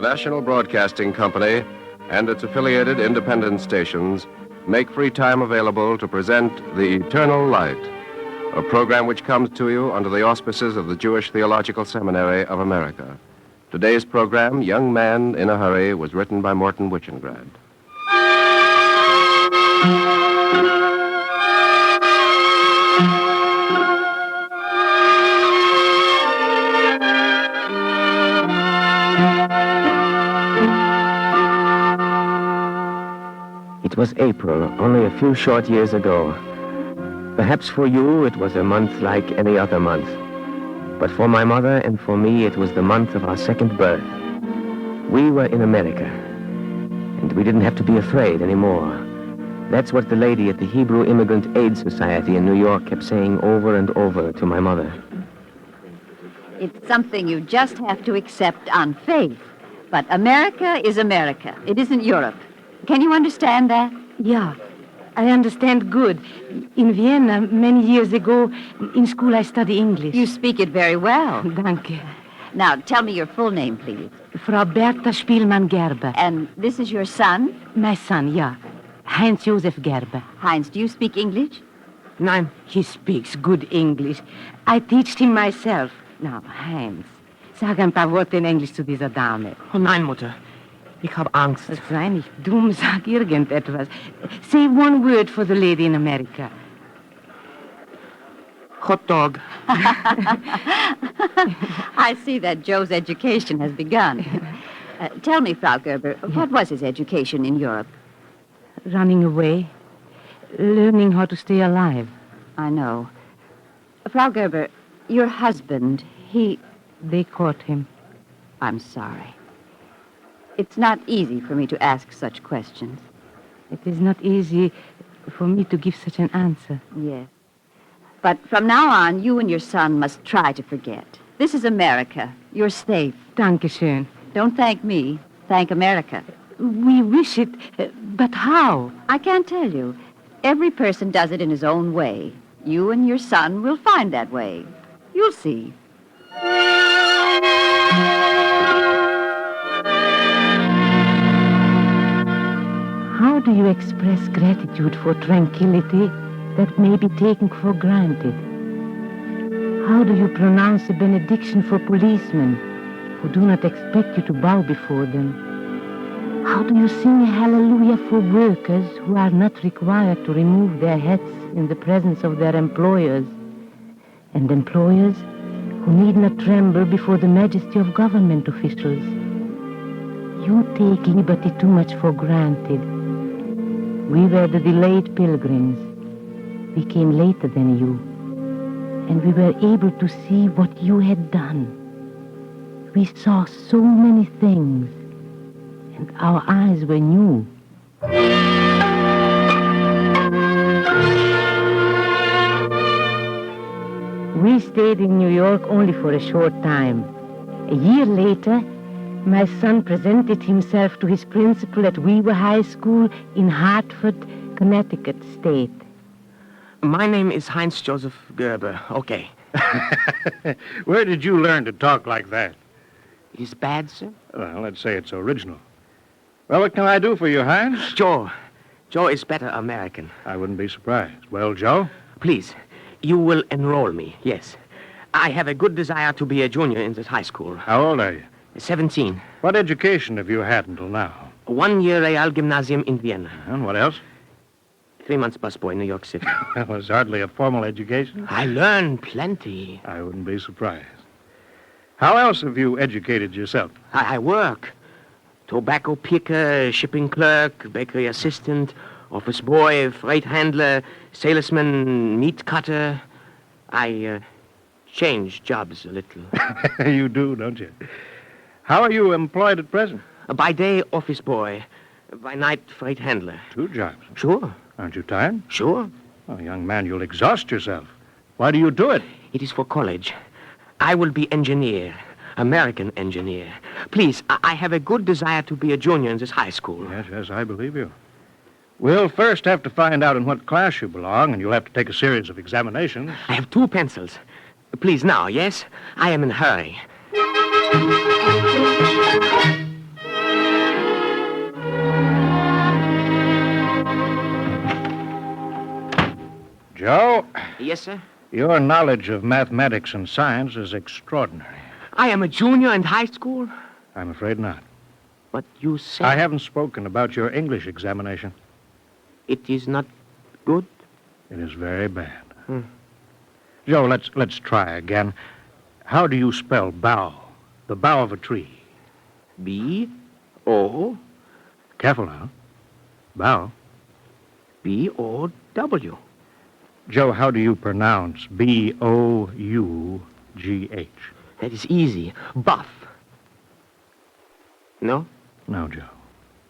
National Broadcasting Company and its affiliated independent stations make free time available to present The Eternal Light, a program which comes to you under the auspices of the Jewish Theological Seminary of America. Today's program, Young Man in a Hurry, was written by Morton Wichengrad. It was April, only a few short years ago. Perhaps for you it was a month like any other month. But for my mother and for me it was the month of our second birth. We were in America, and we didn't have to be afraid anymore. That's what the lady at the Hebrew Immigrant Aid Society in New York kept saying over and over to my mother. It's something you just have to accept on faith. But America is America. It isn't Europe. Can you understand that? Yeah, I understand good. In Vienna, many years ago, in school I study English. You speak it very well. Danke. Now, tell me your full name, please. Frau Bertha Spielmann-Gerber. And this is your son? My son, yeah. Heinz Josef Gerber. Heinz, do you speak English? Nein, he speaks good English. I teach him myself. Now, Heinz, sag ein paar Worte in Englisch zu dieser Dame. Oh nein, Mutter. Ich habe Angst. Sei nicht dumm, sag irgendetwas. Say one word for the lady in America. Hot dog. I see that Joe's education has begun. Tell me, Frau Gerber, what was his education in Europe? Running away. Learning how to stay alive. I know. Frau Gerber, your husband, They caught him. I'm sorry. It's not easy for me to ask such questions. It is not easy for me to give such an answer. Yes. But from now on, you and your son must try to forget. This is America. You're safe. Dankeschön. Don't thank me. Thank America. We wish it, but how? I can't tell you. Every person does it in his own way. You and your son will find that way. You'll see. How do you express gratitude for tranquility that may be taken for granted? How do you pronounce a benediction for policemen who do not expect you to bow before them? How do you sing a hallelujah for workers who are not required to remove their hats in the presence of their employers, and employers who need not tremble before the majesty of government officials? You take liberty too much for granted. We were the delayed pilgrims. We came later than you, and we were able to see what you had done. We saw so many things, and our eyes were new. We stayed in New York only for a short time. A year later, my son presented himself to his principal at Weaver High School in Hartford, Connecticut State. My name is Heinz Josef Gerber. Okay. Where did you learn to talk like that? It is bad, sir? Well, let's say it's original. Well, what can I do for you, Heinz? Joe. Joe is better American. I wouldn't be surprised. Well, Joe? Please, you will enroll me, yes. I have a good desire to be a junior in this high school. How old are you? 17. What education have you had until now? 1 year Real Gymnasium in Vienna. And what else? 3 months busboy in New York City. That was hardly a formal education. I learned plenty. I wouldn't be surprised. How else have you educated yourself? I work. Tobacco picker, shipping clerk, bakery assistant, office boy, freight handler, salesman, meat cutter. I change jobs a little. You do, don't you? How are you employed at present? By day, office boy. By night, freight handler. 2 jobs? Sure. Aren't you tired? Sure. Oh, young man, you'll exhaust yourself. Why do you do it? It is for college. I will be engineer. American engineer. Please, I have a good desire to be a junior in this high school. Yes, I believe you. We'll first have to find out in what class you belong, and you'll have to take a series of examinations. I have 2 pencils. Please, now, yes? I am in a hurry. Joe, Yes, sir? your knowledge of mathematics and science is extraordinary. I am a junior in high school? I'm afraid not. But you said... I haven't spoken about your English examination. It is not good? It is very bad. Joe, let's try again. How do you spell bough? The bough of a tree. B-O... Careful now. Bough. B-O-W. Joe, how do you pronounce B-O-U-G-H? That is easy. Buff. No? No, Joe.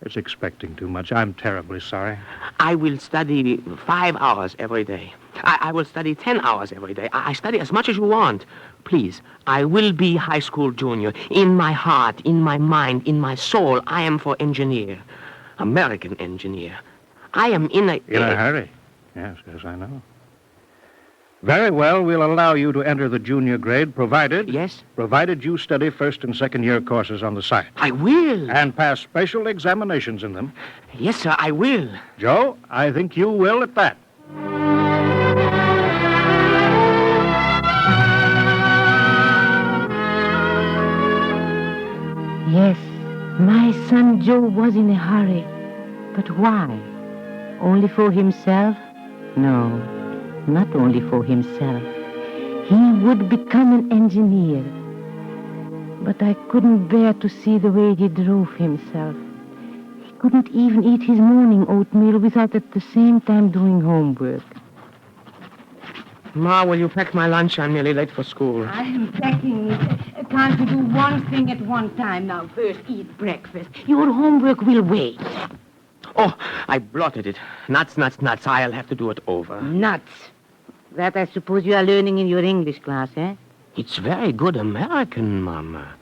It's expecting too much. I'm terribly sorry. I will study 5 hours every day. I will study 10 hours every day. I study as much as you want. Please, I will be high school junior. In my heart, in my mind, in my soul, I am for engineer. American engineer. I am in a... In a hurry. Yes, I know. Very well, we'll allow you to enter the junior grade, provided... Yes? Provided you study first and second year courses on the site. I will. And pass special examinations in them. Yes, sir, I will. Joe, I think you will at that. Yes, my son Joe was in a hurry. But why? Only for himself? No, not only for himself. He would become an engineer. But I couldn't bear to see the way he drove himself. He couldn't even eat his morning oatmeal without at the same time doing homework. Ma, will you pack my lunch? I'm nearly late for school. I am packing it. Can't you do one thing at one time? Now, first eat breakfast. Your homework will wait. Oh, I blotted it. Nuts. I'll have to do it over. Nuts. That, I suppose, you are learning in your English class, eh? It's very good American, Mama.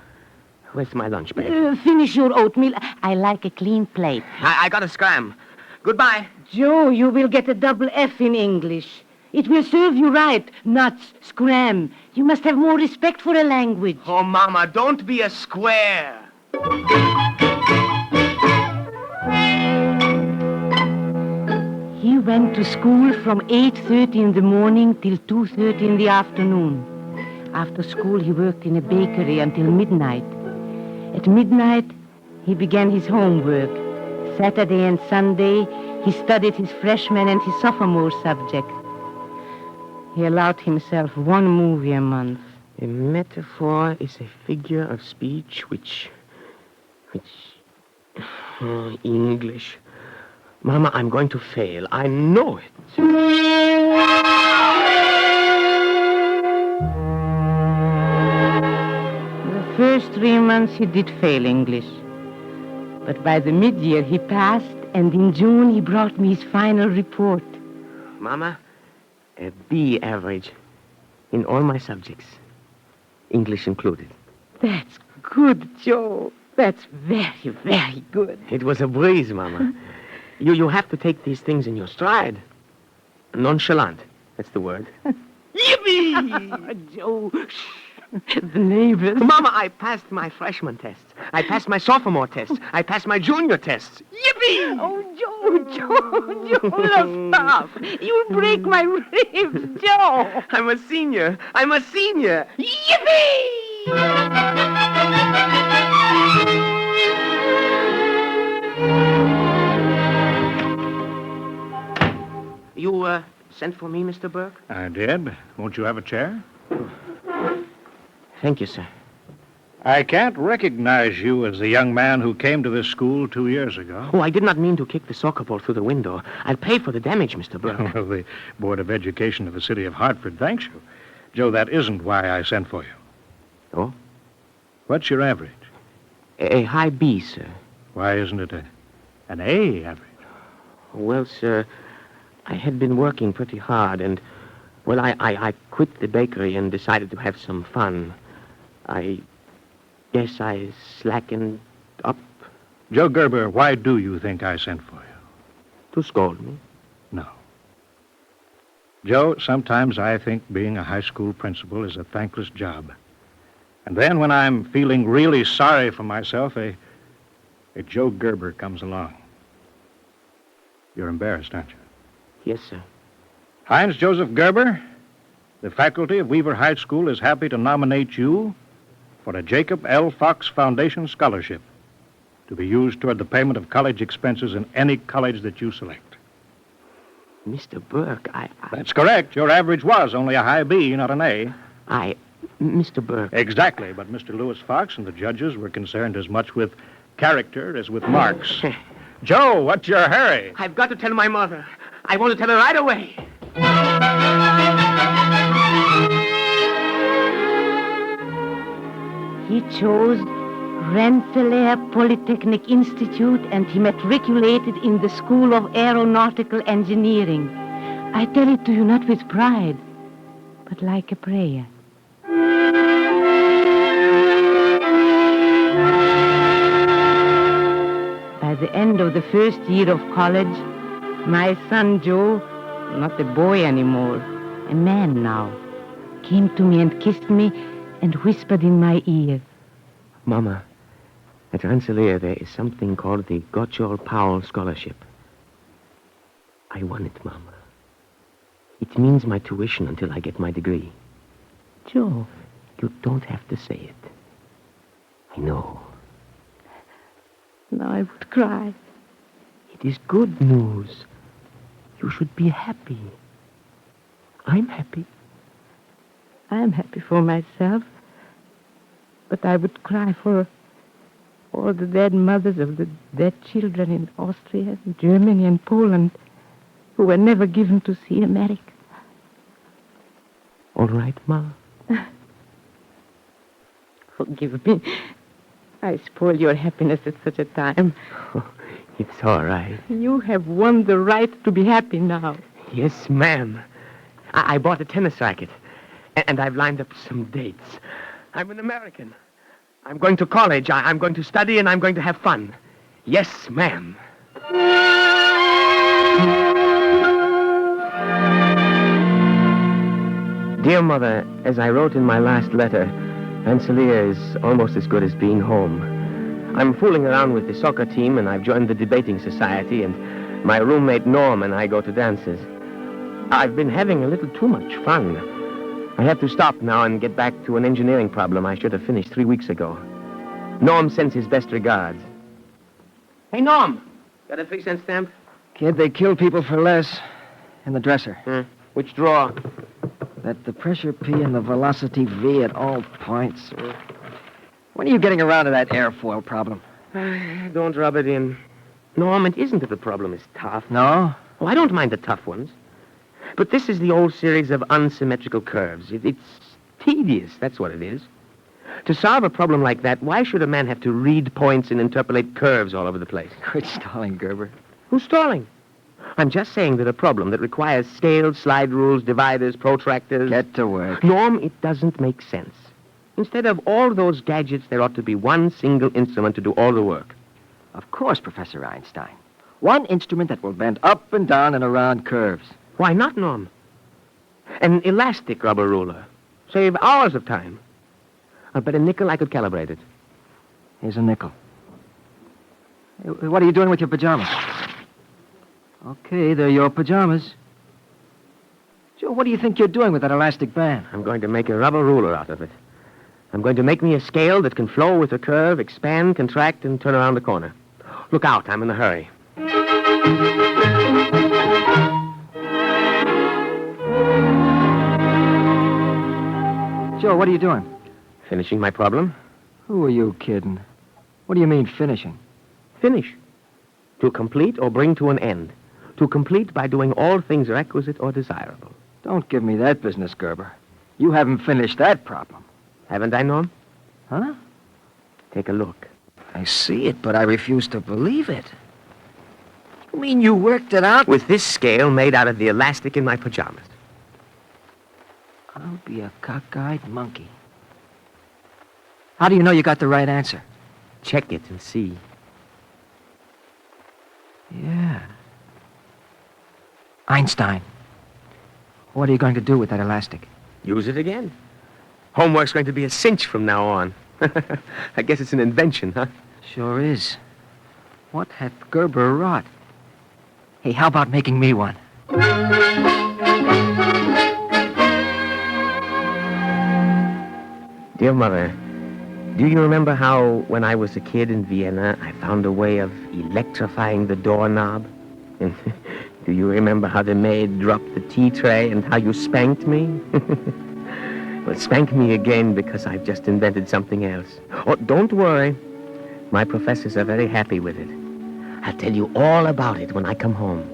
Where's my lunch bag? Finish your oatmeal. I like a clean plate. I got a scram. Goodbye. Joe, you will get a double F in English. It will serve you right. Nuts, scram. You must have more respect for a language. Oh, Mama, don't be a square. He went to school from 8:30 in the morning till 2:30 in the afternoon. After school, he worked in a bakery until midnight. At midnight, he began his homework. Saturday and Sunday, he studied his freshman and his sophomore subject. He allowed himself one movie a month. A metaphor is a figure of speech which... English. Mama, I'm going to fail. I know it. The first 3 months he did fail English. But by the mid-year he passed, and in June he brought me his final report. Mama, a B average in all my subjects, English included. That's good, Joe. That's very, very good. It was a breeze, Mama. You have to take these things in your stride. Nonchalant, that's the word. Yippee! Joe, the neighbors. Mama, I passed my freshman tests. I passed my sophomore tests. I passed my junior tests. Yippee! Oh, Joe, look, stop. You'll break my ribs, Joe. I'm a senior. Yippee! You, sent for me, Mr. Burke? I did. Won't you have a chair? Thank you, sir. I can't recognize you as the young man who came to this school 2 years ago. Oh, I did not mean to kick the soccer ball through the window. I'll pay for the damage, Mr. Burke. Well, the Board of Education of the city of Hartford thanks you. Joe, that isn't why I sent for you. Oh? What's your average? A high B, sir. Why isn't it an A average? Well, sir, I had been working pretty hard, and, well, I quit the bakery and decided to have some fun. I guess I slackened up. Joe Gerber, why do you think I sent for you? To scold me? No. Joe, sometimes I think being a high school principal is a thankless job. And then when I'm feeling really sorry for myself, a Joe Gerber comes along. You're embarrassed, aren't you? Yes, sir. Heinz Joseph Gerber, the faculty of Weaver High School is happy to nominate you for a Jacob L. Fox Foundation scholarship to be used toward the payment of college expenses in any college that you select. Mr. Burke, That's correct. Your average was only a high B, not an A. Mr. Burke. Exactly, but Mr. Lewis Fox and the judges were concerned as much with character as with marks. Joe, what's your hurry? I've got to tell my mother. I want to tell her right away. He chose Rensselaer Polytechnic Institute and he matriculated in the School of Aeronautical Engineering. I tell it to you not with pride, but like a prayer. By the end of the first year of college, my son Joe, not a boy anymore, a man now, came to me and kissed me and whispered in my ear. Mama, at Rensselaer there is something called the Gottschall Powell Scholarship. I won it, Mama. It means my tuition until I get my degree. Joe. You don't have to say it. I know. Now I would cry. It is good news. You should be happy. I'm happy. I am happy for myself, but I would cry for all the dead mothers of the dead children in Austria, Germany, and Poland who were never given to see America. All right, Ma. Forgive me. I spoil your happiness at such a time. Oh, it's all right. You have won the right to be happy now. Yes, ma'am. I bought a tennis racket, and I've lined up some dates. I'm an American. I'm going to college. I'm going to study, and I'm going to have fun. Yes, ma'am. Dear Mother, as I wrote in my last letter, Rensselaer is almost as good as being home. I'm fooling around with the soccer team, and I've joined the debating society, and my roommate Norm and I go to dances. I've been having a little too much fun. I have to stop now and get back to an engineering problem I should have finished 3 weeks ago. Norm sends his best regards. Hey, Norm! Got a 3-cent stamp? Kid, they kill people for less. In the dresser. Which drawer? That the pressure P and the velocity V at all points. When are you getting around to that airfoil problem? Don't rub it in. Norm, it isn't that the problem is tough. No? Oh, I don't mind the tough ones. But this is the old series of unsymmetrical curves. It's tedious, that's what it is. To solve a problem like that, why should a man have to read points and interpolate curves all over the place? Quit stalling, Gerber. Who's stalling? I'm just saying that a problem that requires scales, slide rules, dividers, protractors... Get to work. Norm, it doesn't make sense. Instead of all those gadgets, there ought to be one single instrument to do all the work. Of course, Professor Einstein. One instrument that will bend up and down and around curves. Why not, Norm? An elastic rubber ruler. Save hours of time. I'll bet a nickel I could calibrate it. Here's a nickel. Hey, what are you doing with your pajamas? Okay, they're your pajamas. Joe, what do you think you're doing with that elastic band? I'm going to make a rubber ruler out of it. I'm going to make me a scale that can flow with a curve, expand, contract, and turn around the corner. Look out, I'm in a hurry. Joe, what are you doing? Finishing my problem. Who are you kidding? What do you mean, finishing? Finish. To complete or bring to an end. To complete by doing all things requisite or desirable. Don't give me that business, Gerber. You haven't finished that problem. Haven't I, Norm? Huh? Take a look. I see it, but I refuse to believe it. You mean you worked it out? With this scale made out of the elastic in my pajamas. I'll be a cockeyed monkey. How do you know you got the right answer? Check it and see. Yeah. Einstein, what are you going to do with that elastic? Use it again. Homework's going to be a cinch from now on. I guess it's an invention, huh? Sure is. What had Gerber wrought? Hey, how about making me one? Dear Mother, do you remember how, when I was a kid in Vienna, I found a way of electrifying the doorknob? And do you remember how the maid dropped the tea tray and how you spanked me? Well, spank me again because I've just invented something else. Oh, don't worry. My professors are very happy with it. I'll tell you all about it when I come home.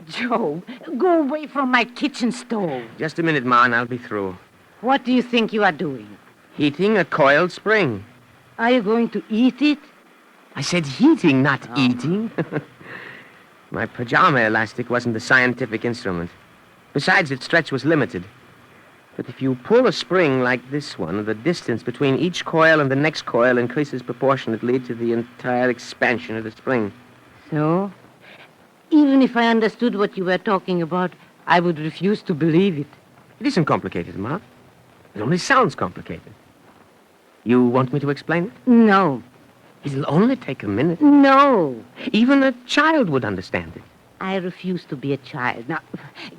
Joe, go away from my kitchen stove. Just a minute, Ma, and I'll be through. What do you think you are doing? Heating a coiled spring. Are you going to eat it? I said heating, not eating. My pajama elastic wasn't a scientific instrument. Besides, its stretch was limited. But if you pull a spring like this one, the distance between each coil and the next coil increases proportionately to the entire expansion of the spring. So? Even if I understood what you were talking about, I would refuse to believe it. It isn't complicated, Ma. It only sounds complicated. You want me to explain it? No. It'll only take a minute. No. Even a child would understand it. I refuse to be a child. Now,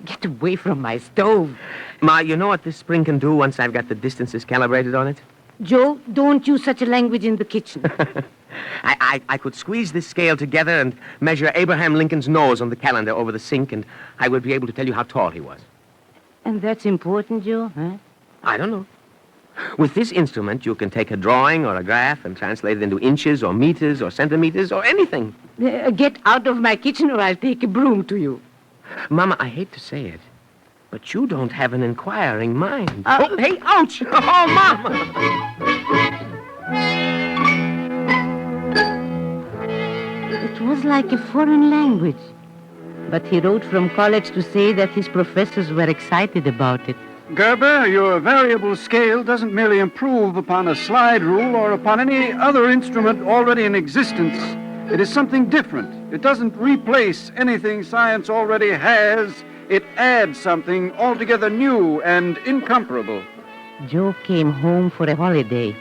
get away from my stove. Ma, you know what this spring can do once I've got the distances calibrated on it? Joe, don't use such a language in the kitchen. I could squeeze this scale together and measure Abraham Lincoln's nose on the calendar over the sink, and I would be able to tell you how tall he was. And that's important, Joe, huh? I don't know. With this instrument, you can take a drawing or a graph and translate it into inches or meters or centimeters or anything. Get out of my kitchen or I'll take a broom to you. Mama, I hate to say it, but you don't have an inquiring mind. Oh, hey, ouch! Oh, Mama! It was like a foreign language. But he wrote from college to say that his professors were excited about it. Gerber, your variable scale doesn't merely improve upon a slide rule or upon any other instrument already in existence. It is something different. It doesn't replace anything science already has. It adds something altogether new and incomparable. Joe came home for a holiday.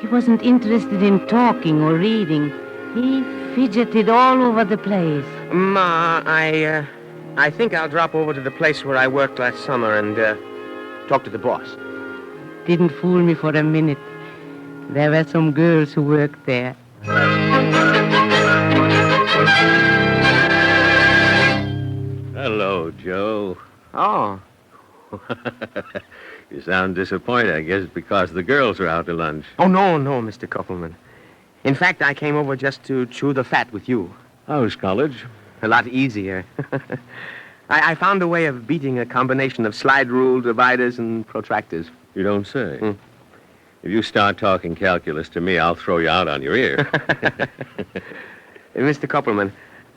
He wasn't interested in talking or reading. He fidgeted all over the place. Ma, I think I'll drop over to the place where I worked last summer and talk to the boss. Didn't fool me for a minute. There were some girls who worked there. Hello, Joe. Oh. You sound disappointed. I guess it's because the girls are out to lunch. Oh, no, Mr. Koppelman. In fact, I came over just to chew the fat with you. How's college? A lot easier. I found a way of beating a combination of slide rule, dividers, and protractors. You don't say. If you start talking calculus to me, I'll throw you out on your ear. Mr. Koppelman,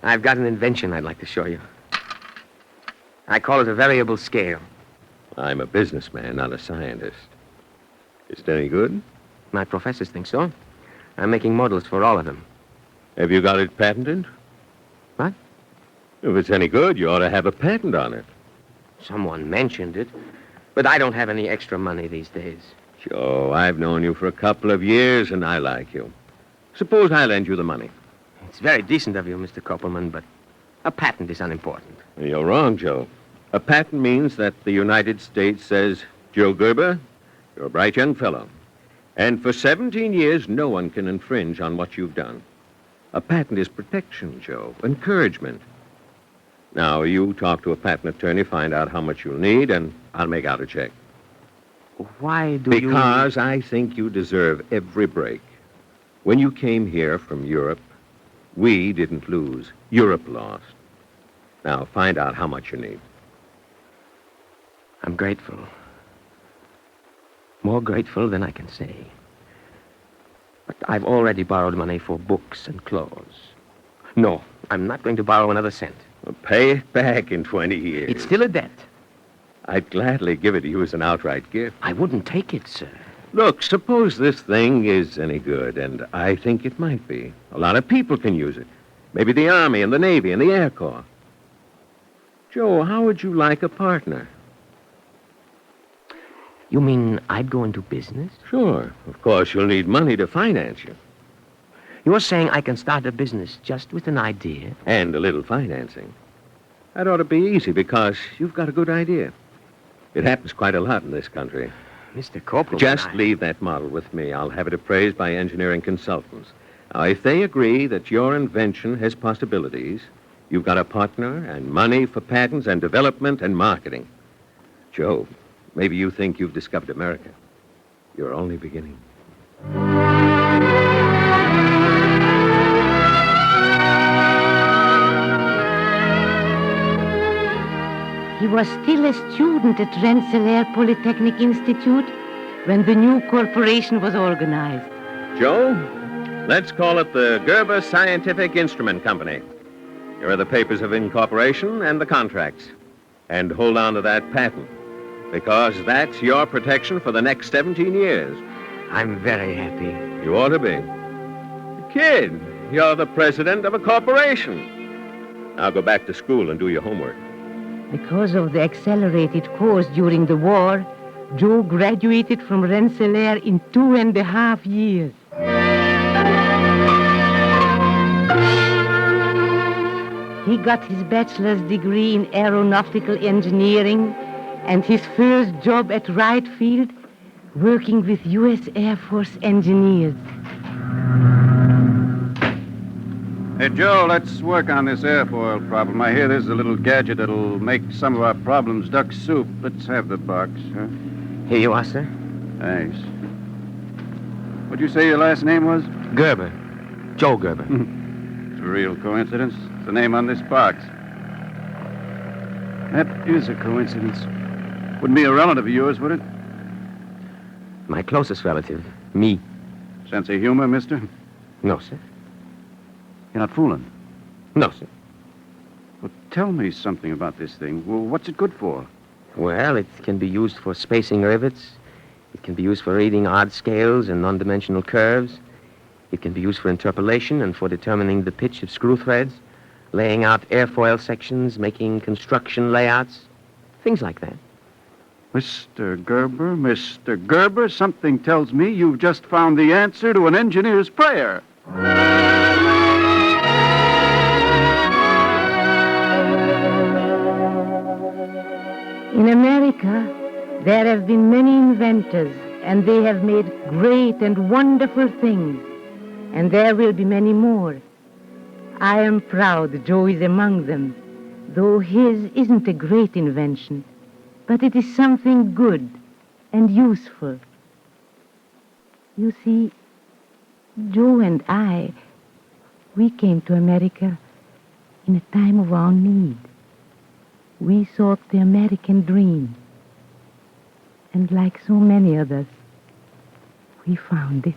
I've got an invention I'd like to show you. I call it a variable scale. I'm a businessman, not a scientist. Is it any good? My professors think so. I'm making models for all of them. Have you got it patented? What? If it's any good, you ought to have a patent on it. Someone mentioned it, but I don't have any extra money these days. Joe, I've known you for a couple of years, and I like you. Suppose I lend you the money. It's very decent of you, Mr. Koppelman, but a patent is unimportant. You're wrong, Joe. A patent means that the United States says, Joe Gerber, you're a bright young fellow. And for 17 years, no one can infringe on what you've done. A patent is protection, Joe, encouragement. Now, you talk to a patent attorney, find out how much you'll need, and I'll make out a check. Why do you... Because I think you deserve every break. When you came here from Europe, we didn't lose. Europe lost. Now, find out how much you need. I'm grateful. More grateful than I can say. But I've already borrowed money for books and clothes. No, I'm not going to borrow another cent. Well, pay it back in 20 years. It's still a debt. I'd gladly give it to you as an outright gift. I wouldn't take it, sir. Look, suppose this thing is any good, and I think it might be. A lot of people can use it. Maybe the Army and the Navy and the Air Corps. Joe, how would you like a partner? You mean I'd go into business? Sure. Of course, you'll need money to finance you. You're saying I can start a business just with an idea? And a little financing. That ought to be easy because you've got a good idea. It happens quite a lot in this country. Mr. Corporal. Just leave that model with me. I'll have it appraised by engineering consultants. Now, if they agree that your invention has possibilities, you've got a partner and money for patents and development and marketing. Joe, maybe you think you've discovered America. You're only beginning. He was still a student at Rensselaer Polytechnic Institute when the new corporation was organized. Joe, let's call it the Gerber Scientific Instrument Company. Here are the papers of incorporation and the contracts. And hold on to that patent, because that's your protection for the next 17 years. I'm very happy. You ought to be. Kid, you're the president of a corporation. Now go back to school and do your homework. Because of the accelerated course during the war, Joe graduated from Rensselaer in 2.5 years. He got his bachelor's degree in aeronautical engineering and his first job at Wright Field, working with U.S. Air Force engineers. Hey, Joe, let's work on this airfoil problem. I hear there's a little gadget that'll make some of our problems duck soup. Let's have the box, huh? Here you are, sir. Thanks. What'd you say your last name was? Gerber. Joe Gerber. It's a real coincidence. It's the name on this box. That is a coincidence. Wouldn't be a relative of yours, would it? My closest relative. Me. Sense of humor, mister? No, sir. You're not fooling? No, sir. Well, tell me something about this thing. Well, what's it good for? Well, it can be used for spacing rivets. It can be used for reading odd scales and non-dimensional curves. It can be used for interpolation and for determining the pitch of screw threads, laying out airfoil sections, making construction layouts, things like that. Mr. Gerber, something tells me you've just found the answer to an engineer's prayer. In America, there have been many inventors, and they have made great and wonderful things, and there will be many more. I am proud Joe is among them, though his isn't a great invention, but it is something good and useful. You see, Joe and I, we came to America in a time of our need. We sought the American dream. And like so many others, we found it.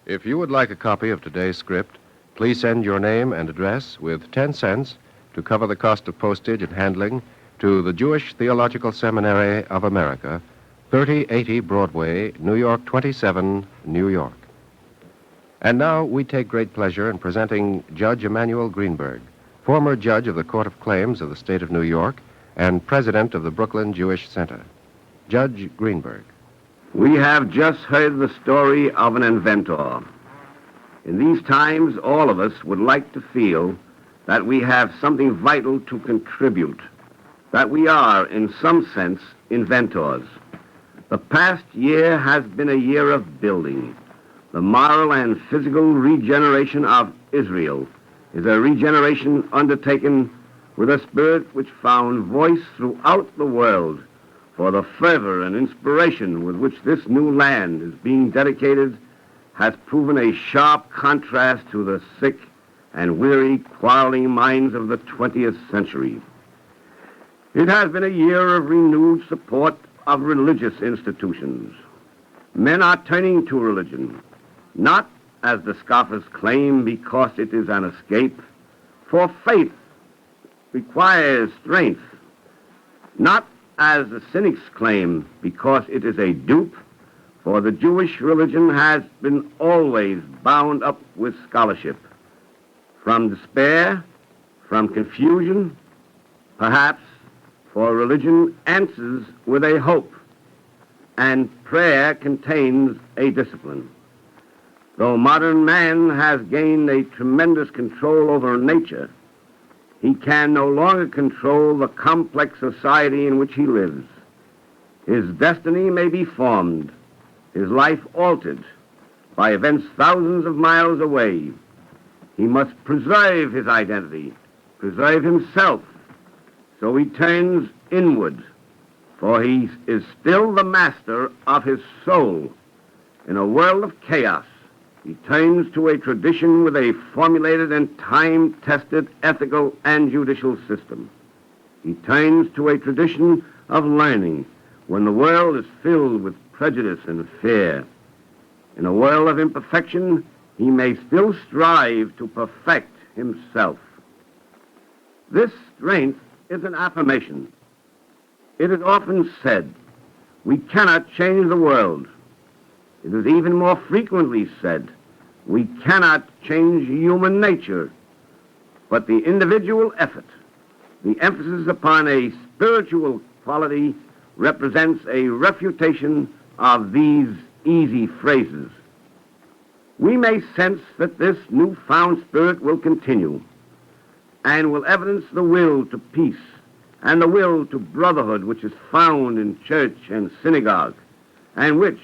If you would like a copy of today's script, please send your name and address with 10 cents to cover the cost of postage and handling to the Jewish Theological Seminary of America, 3080 Broadway, New York 27, New York. And now we take great pleasure in presenting Judge Emanuel Greenberg, former judge of the Court of Claims of the state of New York and president of the Brooklyn Jewish Center. Judge Greenberg. We have just heard the story of an inventor. In these times, all of us would like to feel that we have something vital to contribute, that we are, in some sense, inventors. The past year has been a year of building. The moral and physical regeneration of Israel is a regeneration undertaken with a spirit which found voice throughout the world, for the fervor and inspiration with which this new land is being dedicated has proven a sharp contrast to the sick and weary, quarreling minds of the 20th century. It has been a year of renewed support of religious institutions. Men are turning to religion, not, as the scoffers claim, because it is an escape, for faith requires strength, not, as the cynics claim, because it is a dupe, for the Jewish religion has been always bound up with scholarship. From despair, from confusion, perhaps, for religion answers with a hope, and prayer contains a discipline. Though modern man has gained a tremendous control over nature, he can no longer control the complex society in which he lives. His destiny may be formed, his life altered by events thousands of miles away. He must preserve his identity, preserve himself, so he turns inward, for he is still the master of his soul. In a world of chaos, he turns to a tradition with a formulated and time-tested ethical and judicial system. He turns to a tradition of learning when the world is filled with prejudice and fear. In a world of imperfection, he may still strive to perfect himself. This strength is an affirmation. It is often said, we cannot change the world. It is even more frequently said, we cannot change human nature. But the individual effort, the emphasis upon a spiritual quality, represents a refutation of these easy phrases. We may sense that this newfound spirit will continue and will evidence the will to peace and the will to brotherhood which is found in church and synagogue, and which,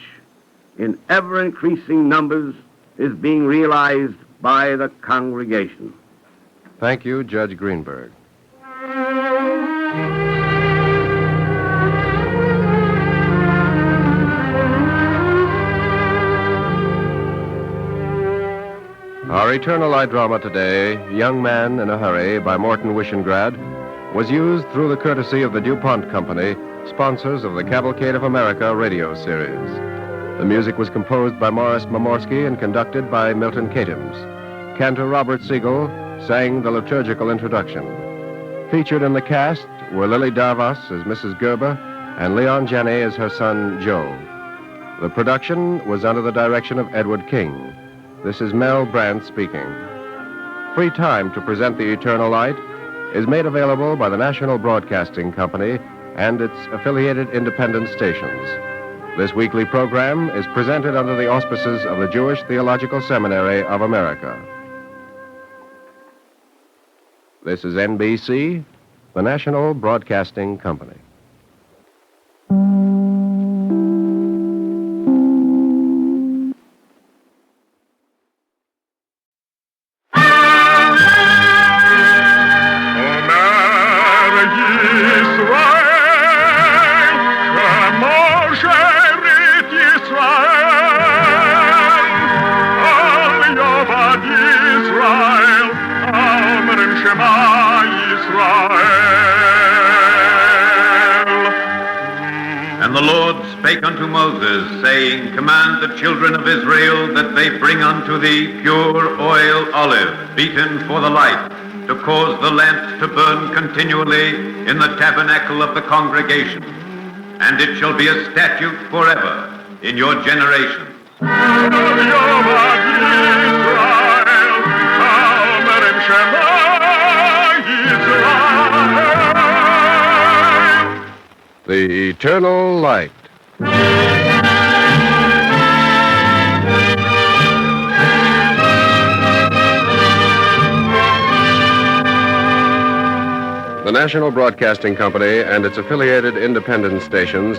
in ever-increasing numbers, is being realized by the congregation. Thank you, Judge Greenberg. Our Eternal Light drama today, Young Man in a Hurry, by Morton Wishengrad, was used through the courtesy of the DuPont Company, sponsors of the Cavalcade of America radio series. The music was composed by Morris Momorsky and conducted by Milton Katims. Cantor Robert Siegel sang the liturgical introduction. Featured in the cast were Lily Darvas as Mrs. Gerber and Leon Janney as her son, Joe. The production was under the direction of Edward King. This is Mel Brandt speaking. Free time to present the Eternal Light is made available by the National Broadcasting Company and its affiliated independent stations. This weekly program is presented under the auspices of the Jewish Theological Seminary of America. This is NBC, the National Broadcasting Company. And the Lord spake unto Moses, saying, Command the children of Israel that they bring unto thee pure oil olive, beaten for the light, to cause the lamps to burn continually in the tabernacle of the congregation. And it shall be a statute forever in your generations. The Eternal Light. The National Broadcasting Company and its affiliated independent stations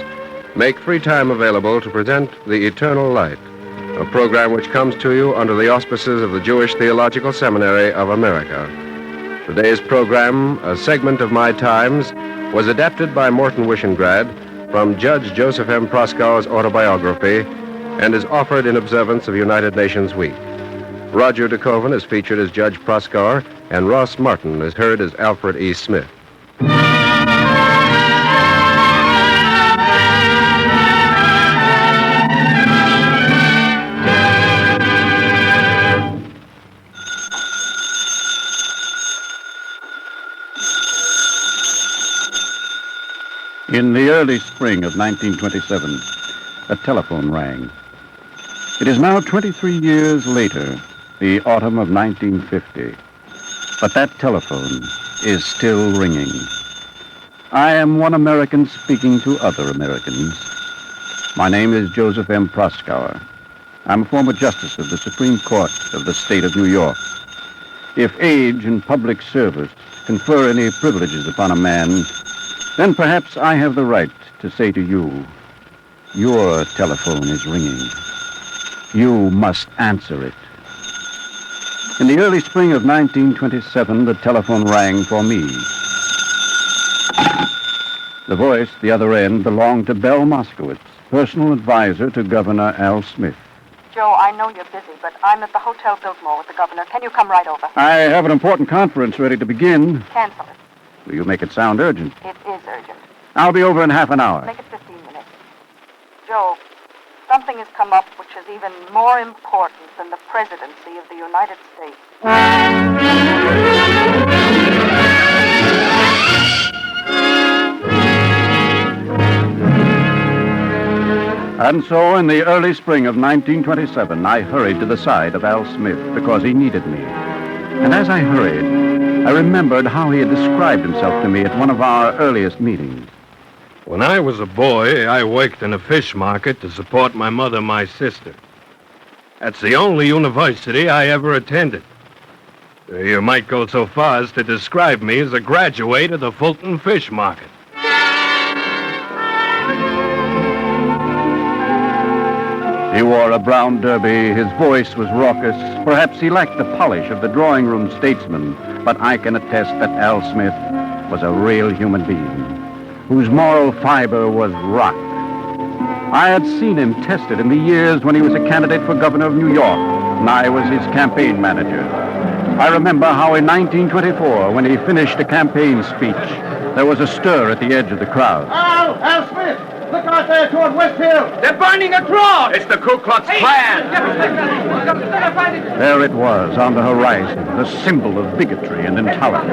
make free time available to present The Eternal Light, a program which comes to you under the auspices of the Jewish Theological Seminary of America. Today's program, a segment of My Times, was adapted by Morton Wishengrad from Judge Joseph M. Proskauer's autobiography and is offered in observance of United Nations Week. Roger DeKoven is featured as Judge Proskauer, and Ross Martin is heard as Alfred E. Smith. In the early spring of 1927, a telephone rang. It is now 23 years later, the autumn of 1950. But that telephone is still ringing. I am one American speaking to other Americans. My name is Joseph M. Proskauer. I'm a former justice of the Supreme Court of the state of New York. If age and public service confer any privileges upon a man, then perhaps I have the right to say to you, your telephone is ringing. You must answer it. In the early spring of 1927, the telephone rang for me. The voice at the other end belonged to Belle Moskowitz, personal advisor to Governor Al Smith. Joe, I know you're busy, but I'm at the Hotel Biltmore with the governor. Can you come right over? I have an important conference ready to begin. Cancel it. Will you make it sound urgent? It is urgent. I'll be over in half an hour. Make it 15 minutes. Joe, something has come up which is even more important than the presidency of the United States. And so, in the early spring of 1927, I hurried to the side of Al Smith because he needed me. And as I hurried, I remembered how he had described himself to me at one of our earliest meetings. When I was a boy, I worked in a fish market to support my mother and my sister. That's the only university I ever attended. You might go so far as to describe me as a graduate of the Fulton Fish Market. He wore a brown derby, his voice was raucous. Perhaps he lacked the polish of the drawing room statesman, but I can attest that Al Smith was a real human being, whose moral fiber was rock. I had seen him tested in the years when he was a candidate for governor of New York, and I was his campaign manager. I remember how in 1924, when he finished a campaign speech, there was a stir at the edge of the crowd. Al Smith! Look out there toward Westfield! They're burning a cross! It's the Ku Klux Klan! There it was on the horizon, the symbol of bigotry and intolerance.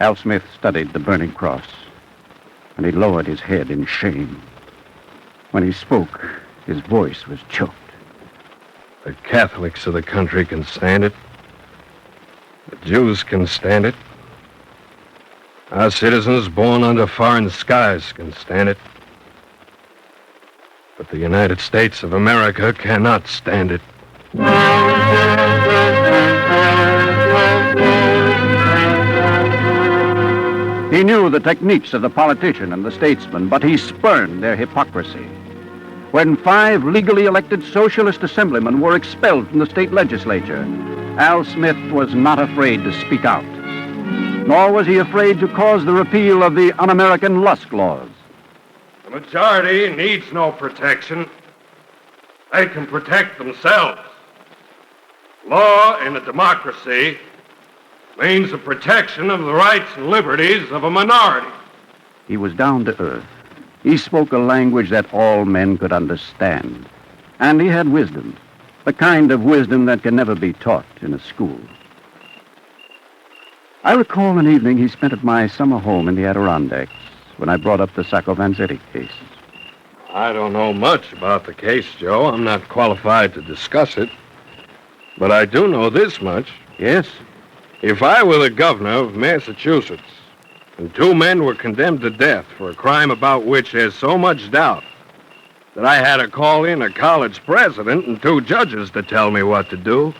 Al Smith studied the burning cross, and he lowered his head in shame. When he spoke, his voice was choked. The Catholics of the country can stand it. The Jews can stand it. Our citizens born under foreign skies can stand it. But the United States of America cannot stand it. He knew the techniques of the politician and the statesman, but he spurned their hypocrisy. When 5 legally elected socialist assemblymen were expelled from the state legislature, Al Smith was not afraid to speak out. Nor was he afraid to cause the repeal of the un-American Lusk laws. The majority needs no protection. They can protect themselves. Law in a democracy means the protection of the rights and liberties of a minority. He was down to earth. He spoke a language that all men could understand. And he had wisdom, the kind of wisdom that can never be taught in a school. I recall an evening he spent at my summer home in the Adirondacks when I brought up the Sacco Vanzetti case. I don't know much about the case, Joe. I'm not qualified to discuss it. But I do know this much. Yes? If I were the governor of Massachusetts, and 2 men were condemned to death for a crime about which there's so much doubt that I had to call in a college president and 2 judges to tell me what to do,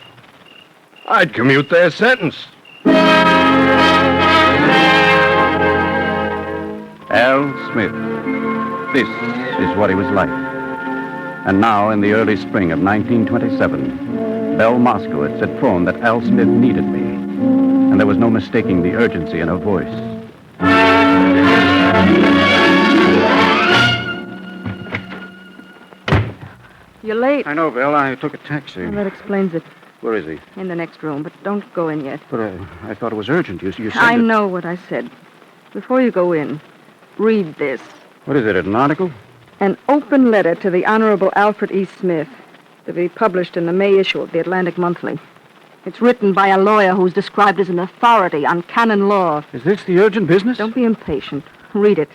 I'd commute their sentence. Al Smith. This is what he was like. And now, in the early spring of 1927, Belle Moskowitz had phoned that Al Smith needed me, and there was no mistaking the urgency in her voice. You're late. I know, Belle. I took a taxi. Well, that explains it. Where is he? In the next room, but don't go in yet. But I thought it was urgent. You said I it. know what I said. Before you go in, read this. What is it, an article? An open letter to the Honorable Alfred E. Smith, to be published in the May issue of the Atlantic Monthly. It's written by a lawyer who's described as an authority on canon law. Is this the urgent business? Don't be impatient. Read it.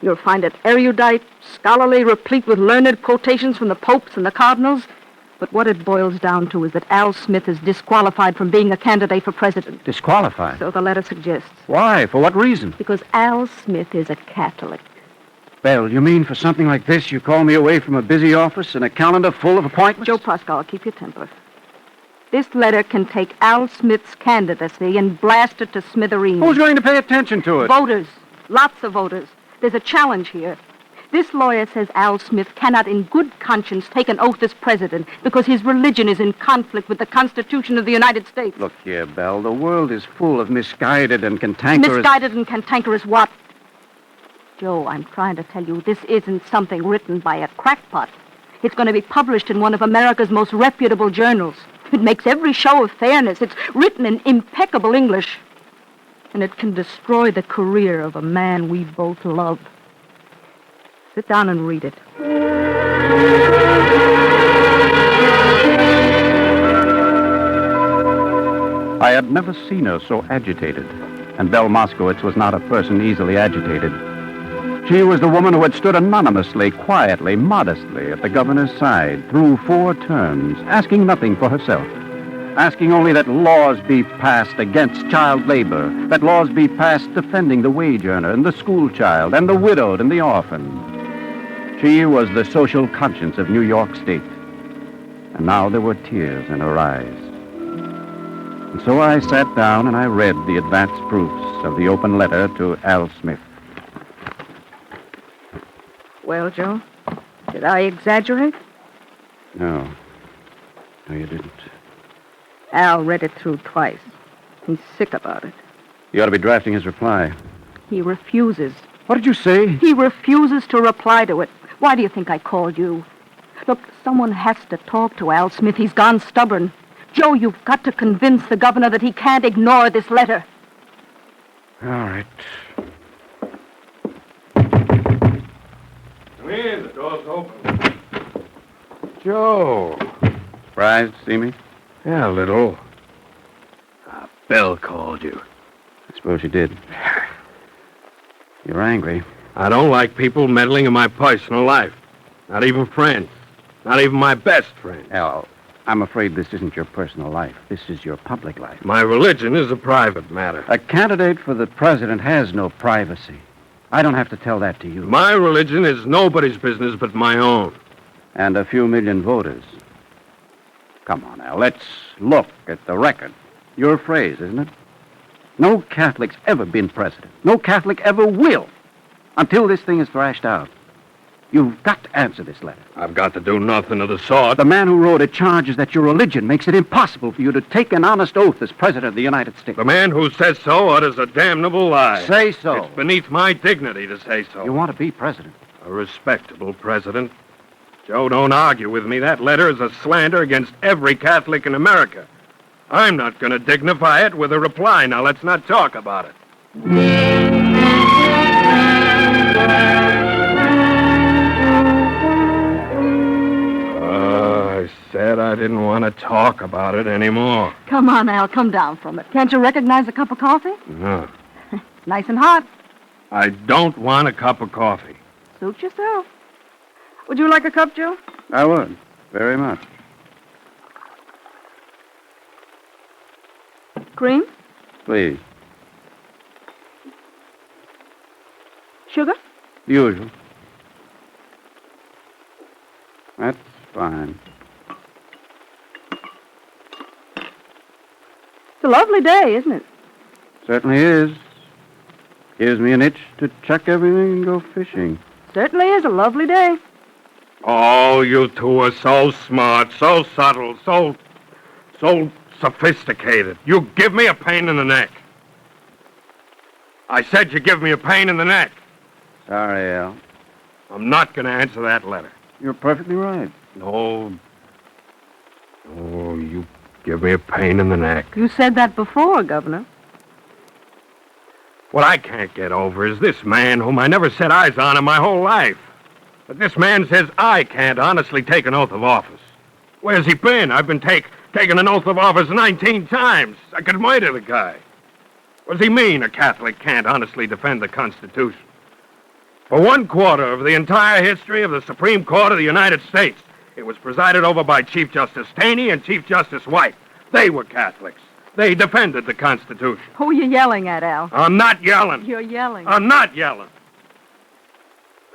You'll find it erudite, scholarly, replete with learned quotations from the popes and the cardinals. But what it boils down to is that Al Smith is disqualified from being a candidate for president. Disqualified? So the letter suggests. Why? For what reason? Because Al Smith is a Catholic. Belle, you mean for something like this, you call me away from a busy office and a calendar full of appointments? Joe Proskauer, keep your temper. This letter can take Al Smith's candidacy and blast it to smithereens. Who's going to pay attention to it? Voters. Lots of voters. There's a challenge here. This lawyer says Al Smith cannot in good conscience take an oath as president because his religion is in conflict with the Constitution of the United States. Look here, Belle, the world is full of misguided and cantankerous... Misguided and cantankerous what? Joe, I'm trying to tell you, this isn't something written by a crackpot. It's going to be published in one of America's most reputable journals. It makes every show of fairness. It's written in impeccable English. And it can destroy the career of a man we both love. Sit down and read it. I had never seen her so agitated, and Belle Moskowitz was not a person easily agitated. She was the woman who had stood anonymously, quietly, modestly at the governor's side through 4 terms, asking nothing for herself, asking only that laws be passed against child labor, that laws be passed defending the wage earner and the school child and the widowed and the orphan. She was the social conscience of New York State. And now there were tears in her eyes. And so I sat down and I read the advance proofs of the open letter to Al Smith. Well, Joe, did I exaggerate? No. No, you didn't. Al read it through twice. He's sick about it. You ought to be drafting his reply. He refuses. What did you say? He refuses to reply to it. Why do you think I called you? Look, someone has to talk to Al Smith. He's gone stubborn. Joe, you've got to convince the governor that he can't ignore this letter. All right. Come in, the door's open. Joe. Surprised to see me? Yeah, a little. Belle called you. I suppose she did. You're angry. I don't like people meddling in my personal life. Not even friends. Not even my best friend. Al, I'm afraid this isn't your personal life. This is your public life. My religion is a private matter. A candidate for the president has no privacy. I don't have to tell that to you. My religion is nobody's business but my own. And a few million voters. Come on, Al, let's look at the record. Your phrase, isn't it? No Catholic's ever been president. No Catholic ever will. Until this thing is thrashed out. You've got to answer this letter. I've got to do nothing of the sort. The man who wrote it charges that your religion makes it impossible for you to take an honest oath as president of the United States. The man who says so utters a damnable lie. Say so. It's beneath my dignity to say so. You want to be president. A respectable president. Joe, don't argue with me. That letter is a slander against every Catholic in America. I'm not going to dignify it with a reply. Now, let's not talk about it. I said I didn't want to talk about it anymore. Come on, Al, come down from it. Can't you recognize a cup of coffee? No. Nice and hot. I don't want a cup of coffee. Suit yourself. Would you like a cup, Joe? I would. Very much. Cream? Please. Sugar? Usual. That's fine. It's a lovely day, isn't it? Certainly is. Gives me an itch to chuck everything and go fishing. Certainly is a lovely day. Oh, you two are so smart, so subtle, so sophisticated. You give me a pain in the neck. I said you give me a pain in the neck. Sorry, Al. I'm not going to answer that letter. You're perfectly right. No. Oh, you give me a pain in the neck. You said that before, Governor. What I can't get over is this man whom I never set eyes on in my whole life. But this man says I can't honestly take an oath of office. Where's he been? I've been taking an oath of office 19 times. I could murder the guy. What does he mean a Catholic can't honestly defend the Constitution? For 1/4 of the entire history of the Supreme Court of the United States, It was presided over by Chief Justice Taney and Chief Justice White. They were Catholics. They defended the Constitution. Who are you yelling at, Al? I'm not yelling. You're yelling. I'm not yelling.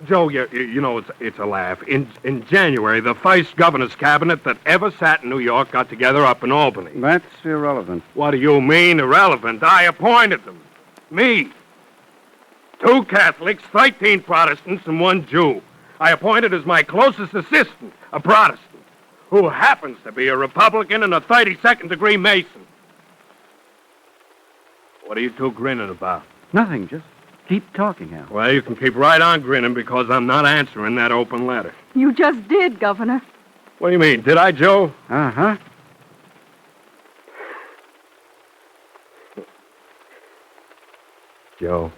Joe, you know, it's a laugh. In January, the first governor's cabinet that ever sat in New York got together up in Albany. That's irrelevant. What do you mean, irrelevant? I appointed them. Me. 2 Catholics, 13 Protestants, and 1 Jew. I appointed as my closest assistant, a Protestant, who happens to be a Republican and a 32nd degree Mason. What are you two grinning about? Nothing, just keep talking, Al. Well, you can keep right on grinning because I'm not answering that open letter. You just did, Governor. What do you mean? Did I, Joe? Uh-huh. Joe,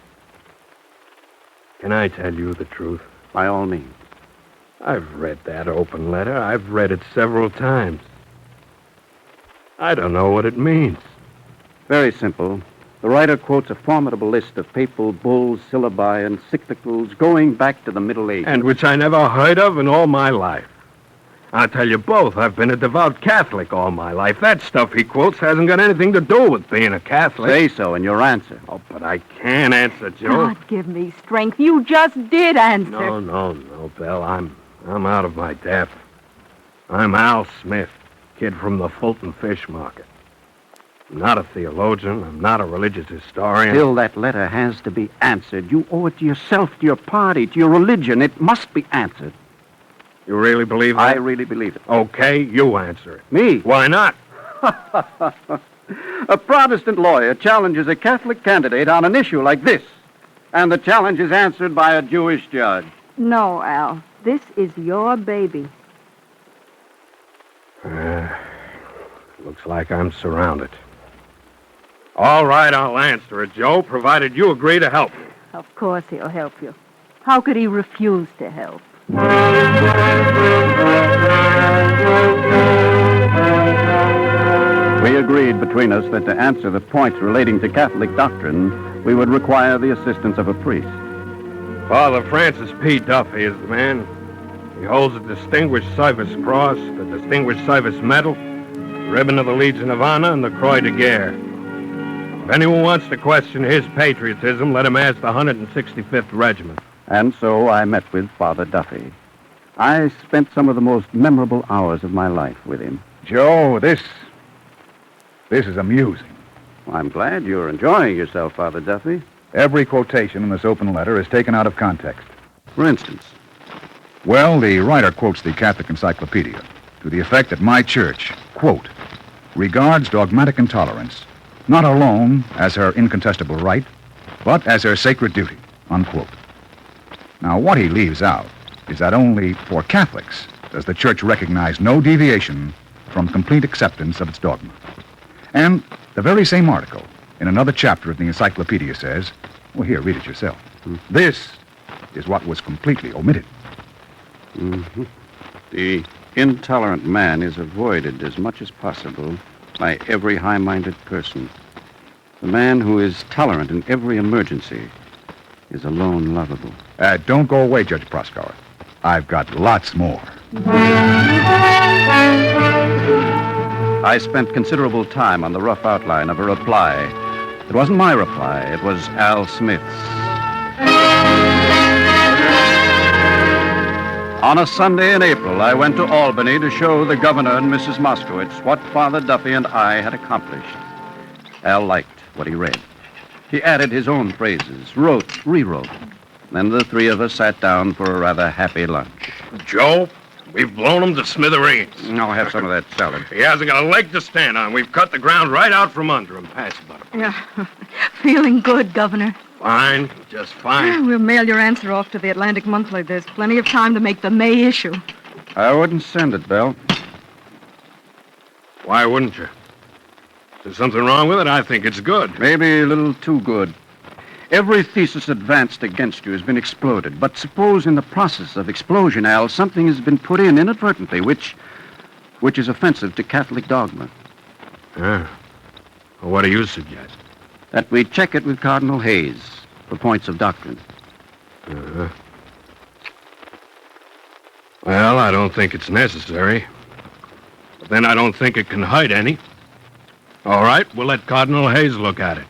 can I tell you the truth? By all means. I've read that open letter. I've read it several times. I don't know what it means. Very simple. The writer quotes a formidable list of papal bulls, syllabi, and cyclicals going back to the Middle Ages. And which I never heard of in all my life. I'll tell you both, I've been a devout Catholic all my life. That stuff he quotes hasn't got anything to do with being a Catholic. Say so in your answer. Oh, but I can't answer, Joe. God, give me strength. You just did answer. No, Belle. I'm out of my depth. I'm Al Smith, kid from the Fulton Fish Market. I'm not a theologian. I'm not a religious historian. Still, that letter has to be answered. You owe it to yourself, to your party, to your religion. It must be answered. You really believe that? I really believe it. Okay, you answer it. Me? Why not? A Protestant lawyer challenges a Catholic candidate on an issue like this, and the challenge is answered by a Jewish judge. No, Al. This is your baby. Looks like I'm surrounded. All right, I'll answer it, Joe, provided you agree to help me. Of course he'll help you. How could he refuse to help? We agreed between us that to answer the points relating to Catholic doctrine, we would require the assistance of a priest. Father Francis P. Duffy is the man. He holds the Distinguished Service Cross, the Distinguished Service Medal, the Ribbon of the Legion of Honor, and the Croix de Guerre. If anyone wants to question his patriotism, let him ask the 165th Regiment. And so I met with Father Duffy. I spent some of the most memorable hours of my life with him. Joe, this is amusing. Well, I'm glad you're enjoying yourself, Father Duffy. Every quotation in this open letter is taken out of context. For instance? Well, the writer quotes the Catholic Encyclopedia to the effect that my church, quote, regards dogmatic intolerance not alone as her incontestable right, but as her sacred duty, unquote. Now, what he leaves out is that only for Catholics does the church recognize no deviation from complete acceptance of its dogma. And the very same article in another chapter of the encyclopedia says, well, here, read it yourself. This is what was completely omitted. Mm-hmm. The intolerant man is avoided as much as possible by every high-minded person. The man who is tolerant in every emergency is alone lovable. Don't go away, Judge Proskauer. I've got lots more. I spent considerable time on the rough outline of a reply. It wasn't my reply, it was Al Smith's. On a Sunday in April, I went to Albany to show the governor and Mrs. Moskowitz what Father Duffy and I had accomplished. Al liked what he read. He added his own phrases, wrote, rewrote. Then the three of us sat down for a rather happy lunch. Joe, we've blown him to smithereens. I'll have some of that salad. He hasn't got a leg to stand on. We've cut the ground right out from under him. Pass it, Butter. Yeah. Feeling good, Governor. Fine, just fine. We'll mail your answer off to the Atlantic Monthly. There's plenty of time to make the May issue. I wouldn't send it, Belle. Why wouldn't you? If there's something wrong with it, I think it's good. Maybe a little too good. Every thesis advanced against you has been exploded. But suppose in the process of explosion, Al, something has been put in inadvertently, which is offensive to Catholic dogma. Well, what do you suggest? That we check it with Cardinal Hayes for points of doctrine. Well, I don't think it's necessary. But then I don't think it can hide any. All right, we'll let Cardinal Hayes look at it.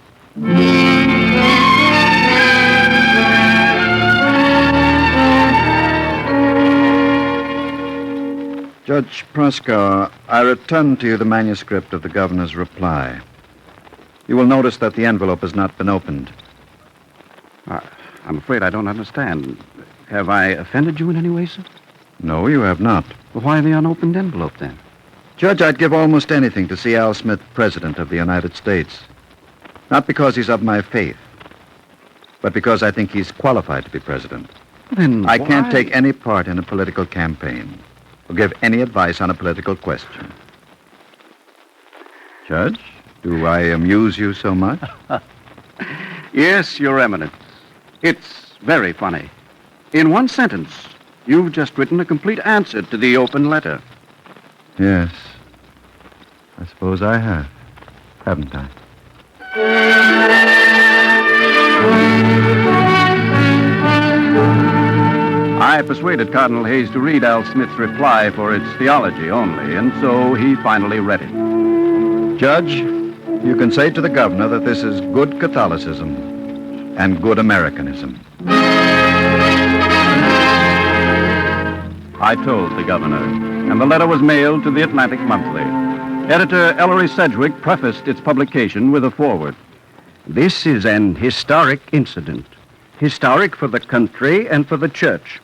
Judge Proskauer, I return to you the manuscript of the governor's reply. You will notice that the envelope has not been opened. I'm afraid I don't understand. Have I offended you in any way, sir? No, you have not. Well, why the unopened envelope, then? Judge, I'd give almost anything to see Al Smith president of the United States. Not because he's of my faith, but because I think he's qualified to be president. Then I can't take any part in a political campaign or give any advice on a political question. Judge, do I amuse you so much? Yes, Your Eminence. It's very funny. In one sentence, you've just written a complete answer to the open letter. Yes. I suppose I have, haven't I? I persuaded Cardinal Hayes to read Al Smith's reply for its theology only, and so he finally read it. Judge, you can say to the governor that this is good Catholicism and good Americanism. I told the governor, and the letter was mailed to the Atlantic Monthly. Editor Ellery Sedgwick prefaced its publication with a foreword. This is an historic incident. Historic for the country and for the church.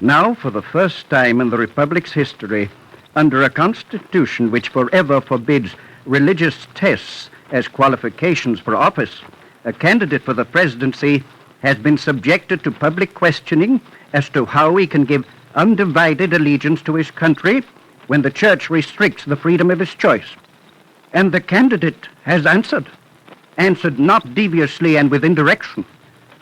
Now, for the first time in the Republic's history, under a constitution which forever forbids religious tests as qualifications for office, a candidate for the presidency has been subjected to public questioning as to how he can give undivided allegiance to his country when the church restricts the freedom of his choice. And the candidate has answered not deviously and with indirection,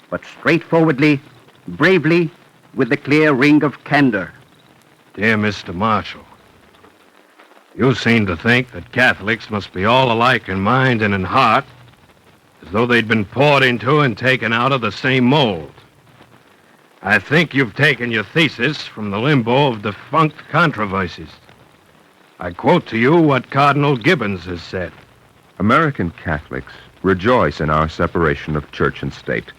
but straightforwardly, bravely, with the clear ring of candor. Dear Mr. Marshall, you seem to think that Catholics must be all alike in mind and in heart, as though they'd been poured into and taken out of the same mold. I think you've taken your thesis from the limbo of defunct controversies. I quote to you what Cardinal Gibbons has said. American Catholics rejoice in our separation of church and state.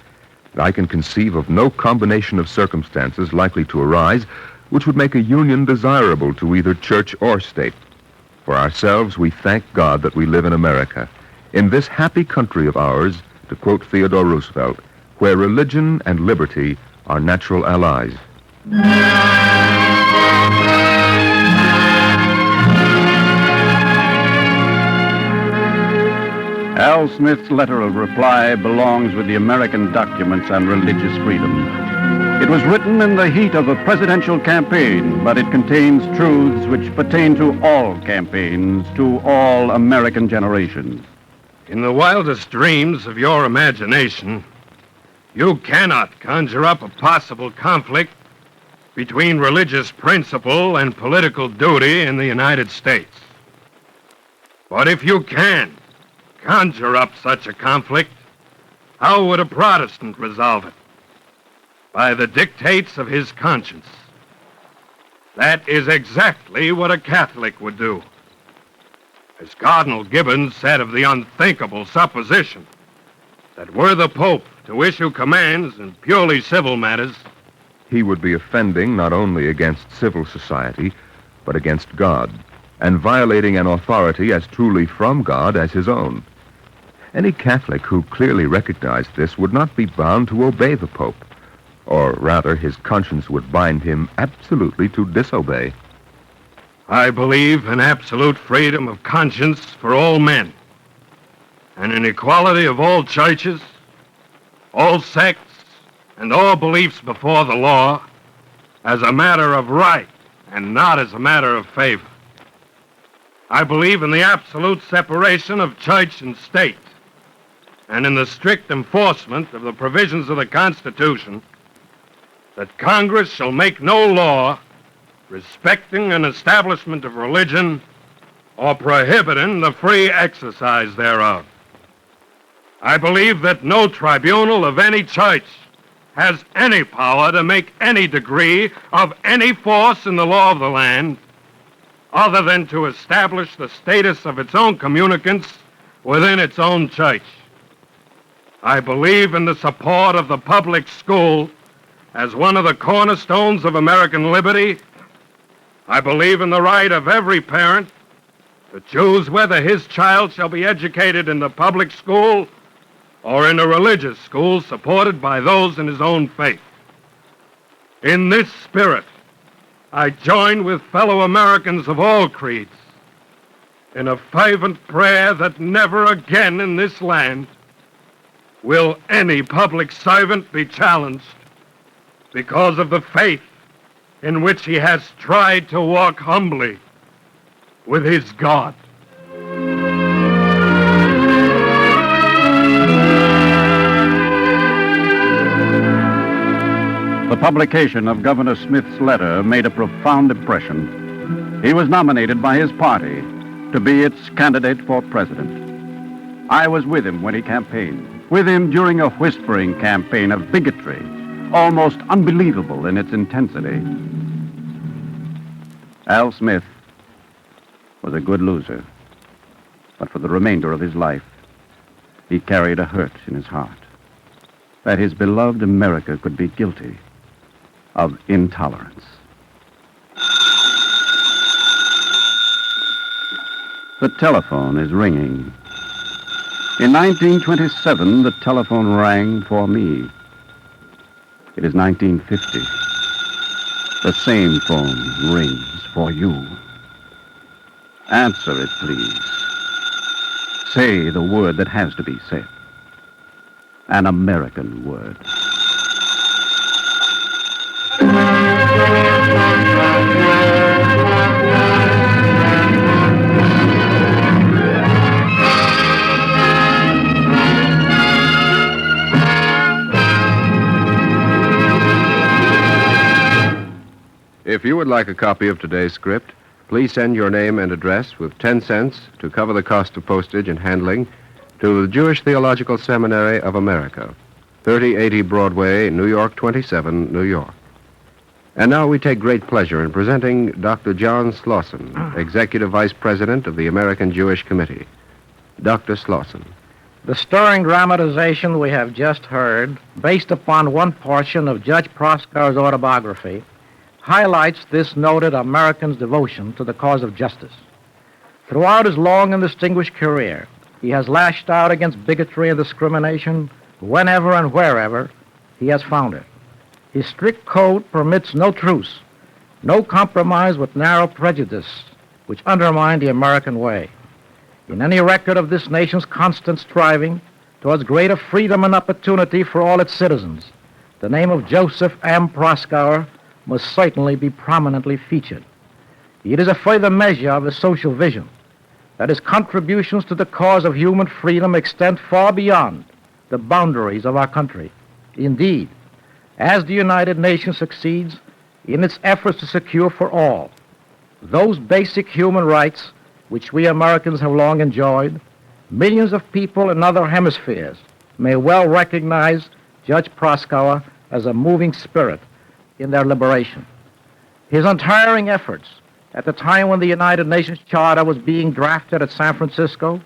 I can conceive of no combination of circumstances likely to arise which would make a union desirable to either church or state. For ourselves, we thank God that we live in America, in this happy country of ours, to quote Theodore Roosevelt, where religion and liberty are natural allies. Al Smith's letter of reply belongs with the American Documents on Religious Freedom. It was written in the heat of a presidential campaign, but it contains truths which pertain to all campaigns, to all American generations. In the wildest dreams of your imagination, you cannot conjure up a possible conflict between religious principle and political duty in the United States. But if you can conjure up such a conflict, how would a Protestant resolve it? By the dictates of his conscience. That is exactly what a Catholic would do. As Cardinal Gibbons said of the unthinkable supposition that were the Pope to issue commands in purely civil matters, he would be offending not only against civil society, but against God, and violating an authority as truly from God as his own. Any Catholic who clearly recognized this would not be bound to obey the Pope, or rather his conscience would bind him absolutely to disobey. I believe in absolute freedom of conscience for all men, and in equality of all churches, all sects, and all beliefs before the law as a matter of right and not as a matter of favor. I believe in the absolute separation of church and state, and in the strict enforcement of the provisions of the Constitution that Congress shall make no law respecting an establishment of religion or prohibiting the free exercise thereof. I believe that no tribunal of any church has any power to make any degree of any force in the law of the land other than to establish the status of its own communicants within its own church. I believe in the support of the public school as one of the cornerstones of American liberty. I believe in the right of every parent to choose whether his child shall be educated in the public school or in a religious school supported by those in his own faith. In this spirit, I join with fellow Americans of all creeds in a fervent prayer that never again in this land will any public servant be challenged because of the faith in which he has tried to walk humbly with his God. The publication of Governor Smith's letter made a profound impression. He was nominated by his party to be its candidate for president. I was with him when he campaigned, with him during a whispering campaign of bigotry, almost unbelievable in its intensity. Al Smith was a good loser, but for the remainder of his life, he carried a hurt in his heart that his beloved America could be guilty of intolerance. The telephone is ringing. In 1927, the telephone rang for me. It is 1950. The same phone rings for you. Answer it, please. Say the word that has to be said. An American word. If you would like a copy of today's script, please send your name and address with 10 cents to cover the cost of postage and handling to the Jewish Theological Seminary of America, 3080 Broadway, New York 27, New York. And now we take great pleasure in presenting Dr. John Slauson, Executive Vice President of the American Jewish Committee. Dr. Slauson. The stirring dramatization we have just heard, based upon one portion of Judge Proskauer's autobiography, highlights this noted American's devotion to the cause of justice. Throughout his long and distinguished career, he has lashed out against bigotry and discrimination whenever and wherever he has found it. His strict code permits no truce, no compromise with narrow prejudice, which undermine the American way. In any record of this nation's constant striving towards greater freedom and opportunity for all its citizens, the name of Joseph M. Proskauer must certainly be prominently featured. It is a further measure of his social vision that his contributions to the cause of human freedom extend far beyond the boundaries of our country. Indeed, as the United Nations succeeds in its efforts to secure for all those basic human rights which we Americans have long enjoyed, millions of people in other hemispheres may well recognize Judge Proskauer as a moving spirit in their liberation. His untiring efforts at the time when the United Nations Charter was being drafted at San Francisco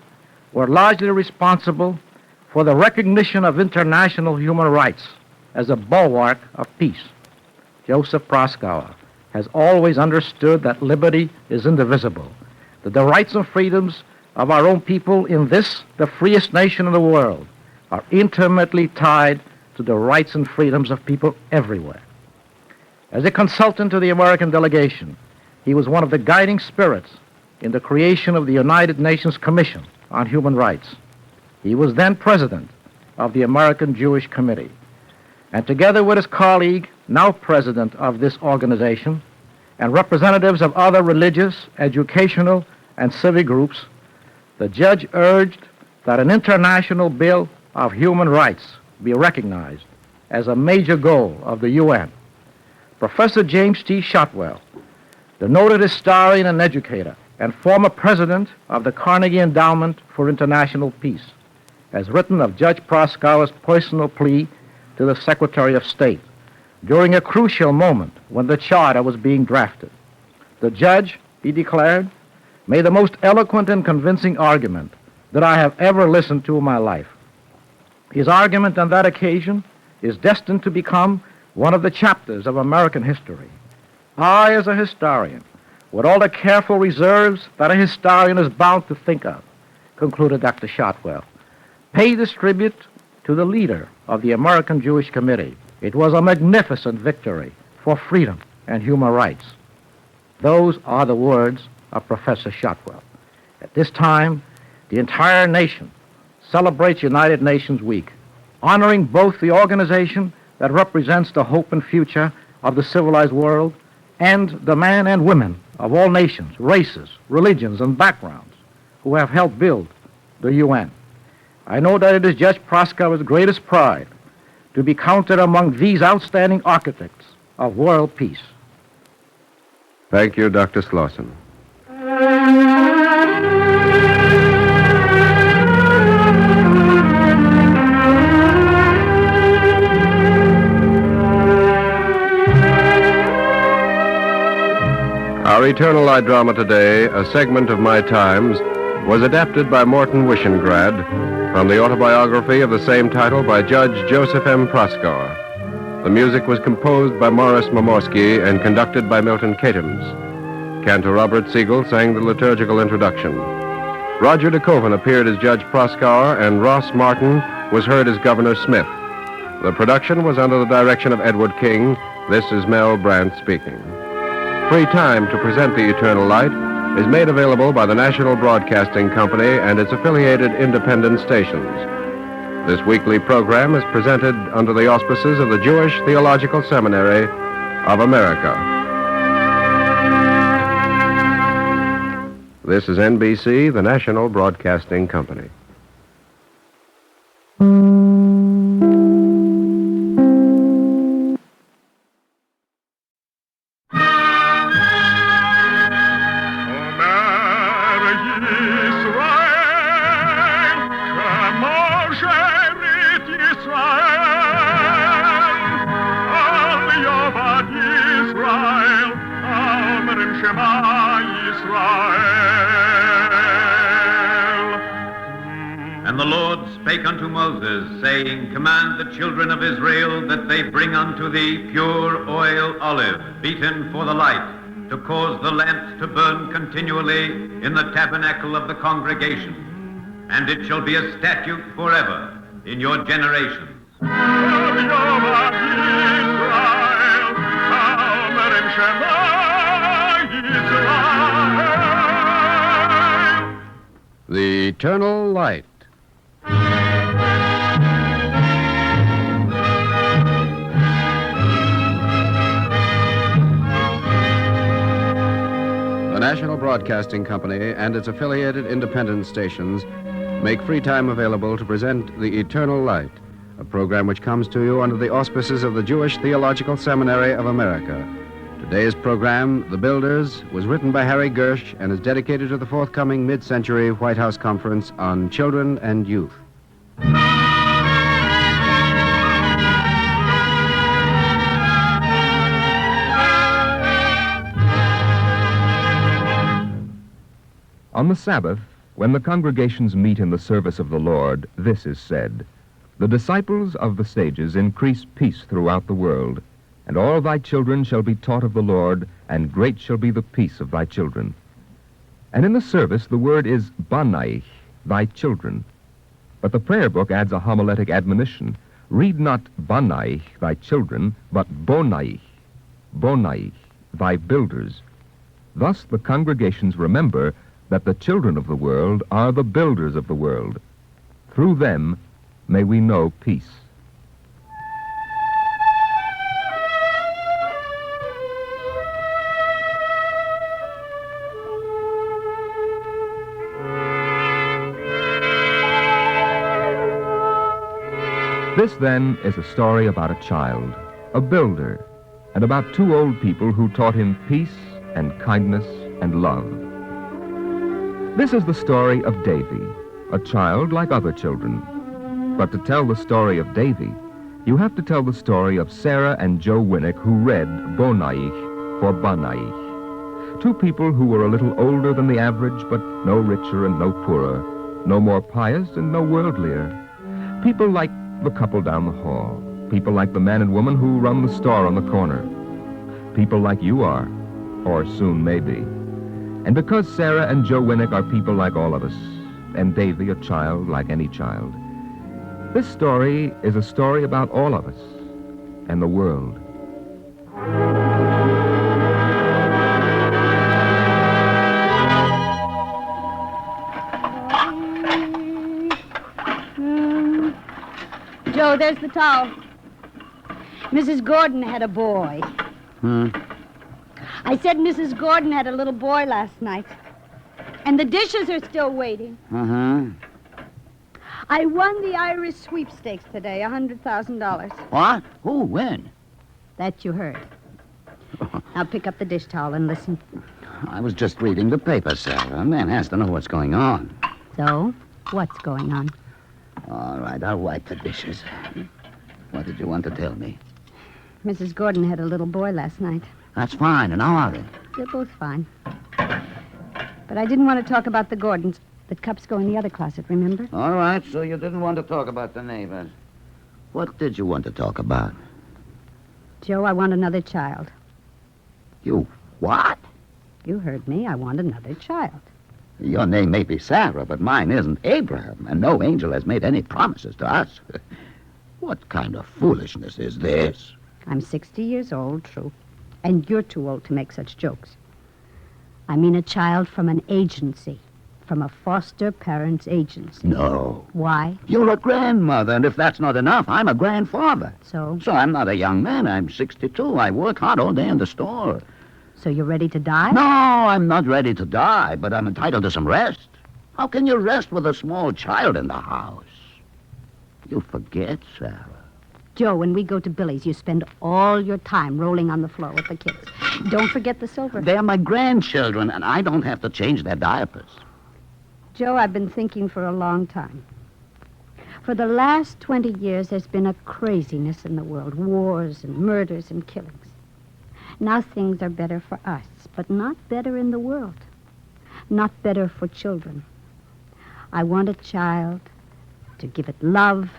were largely responsible for the recognition of international human rights as a bulwark of peace. Joseph Proskauer has always understood that liberty is indivisible, that the rights and freedoms of our own people in this, the freest nation in the world, are intimately tied to the rights and freedoms of people everywhere. As a consultant to the American delegation, he was one of the guiding spirits in the creation of the United Nations Commission on Human Rights. He was then president of the American Jewish Committee. And together with his colleague, now president of this organization, and representatives of other religious, educational, and civic groups, the judge urged that an international bill of human rights be recognized as a major goal of the UN. Professor James T. Shotwell, the noted historian and educator and former president of the Carnegie Endowment for International Peace, has written of Judge Proskauer's personal plea to to the Secretary of State during a crucial moment when the charter was being drafted. The judge, he declared, made the most eloquent and convincing argument that I have ever listened to in my life. His argument on that occasion is destined to become one of the chapters of American history. I, as a historian, with all the careful reserves that a historian is bound to think of, concluded Dr. Shotwell, pay this tribute to the leader of the American Jewish Committee. It was a magnificent victory for freedom and human rights. Those are the words of Professor Shotwell. At this time, the entire nation celebrates United Nations Week, honoring both the organization that represents the hope and future of the civilized world and the men and women of all nations, races, religions, and backgrounds who have helped build the UN. I know that it is Judge Proskauer's greatest pride to be counted among these outstanding architects of world peace. Thank you, Dr. Slauson. Our Eternal Light drama today, a segment of My Times, was adapted by Morton Wishengrad from the autobiography of the same title by Judge Joseph M. Proskauer. The music was composed by Morris Momorsky and conducted by Milton Katims. Cantor Robert Siegel sang the liturgical introduction. Roger de Koven appeared as Judge Proskauer, and Ross Martin was heard as Governor Smith. The production was under the direction of Edward King. This is Mel Brandt speaking. Free time to present the Eternal Light is made available by the National Broadcasting Company and its affiliated independent stations. This weekly program is presented under the auspices of the Jewish Theological Seminary of America. This is NBC, the National Broadcasting Company. And the Lord spake unto Moses, saying, Command the children of Israel that they bring unto thee pure oil olive, beaten for the light, to cause the lamps to burn continually in the tabernacle of the congregation. And it shall be a statute forever in your generations. The Eternal Light. The National Broadcasting Company and its affiliated independent stations make free time available to present The Eternal Light, a program which comes to you under the auspices of the Jewish Theological Seminary of America. Today's program, The Builders, was written by Harry Gersh and is dedicated to the forthcoming mid-century White House Conference on Children and Youth. On the Sabbath, when the congregations meet in the service of the Lord, this is said, The disciples of the sages increase peace throughout the world, and all thy children shall be taught of the Lord, and great shall be the peace of thy children. And in the service, the word is banaich, thy children. But the prayer book adds a homiletic admonition. Read not banaich, thy children, but bonaich, bonaich, thy builders. Thus the congregations remember that the children of the world are the builders of the world. Through them may we know peace. This, then, is a story about a child, a builder, and about two old people who taught him peace and kindness and love. This is the story of Davy, a child like other children. But to tell the story of Davy, you have to tell the story of Sarah and Joe Winnick, who read Bonaich for Banaich. Two people who were a little older than the average, but no richer and no poorer, no more pious and no worldlier. People like the couple down the hall. People like the man and woman who run the store on the corner. People like you are, or soon may be. And because Sarah and Joe Winnick are people like all of us, and Davy a child like any child, this story is a story about all of us and the world. Joe, there's the towel. Mrs. Gordon had a boy. I said Mrs. Gordon had a little boy last night. And the dishes are still waiting. I won the Irish sweepstakes today, $100,000. What? Who? When? That you heard. Now pick up the dish towel and listen. I was just reading the paper, Sarah. A man has to know what's going on. So, what's going on? All right, I'll wipe the dishes. What did you want to tell me? Mrs. Gordon had a little boy last night. That's fine. And how are they? They're both fine. But I didn't want to talk about the Gordons. The cups go in the other closet, remember? All right, so you didn't want to talk about the neighbors. What did you want to talk about? Joe, I want another child. You what? You heard me. I want another child. Your name may be Sarah, but mine isn't Abraham, and no angel has made any promises to us. What kind of foolishness is this? I'm 60 years old, true. And you're too old to make such jokes. I mean a child from an agency. From a foster parents' agency. No. Why? You're a grandmother, and if that's not enough, I'm a grandfather. So? So I'm not a young man. I'm 62. I work hard all day in the store. So you're ready to die? No, I'm not ready to die, but I'm entitled to some rest. How can you rest with a small child in the house? You forget, Sarah. Joe, when we go to Billy's, you spend all your time rolling on the floor with the kids. Don't forget the silver. They're my grandchildren, and I don't have to change their diapers. Joe, I've been thinking for a long time. For the last 20 years, there's been a craziness in the world. Wars and murders and killings. Now things are better for us, but not better in the world. Not better for children. I want a child to give it love,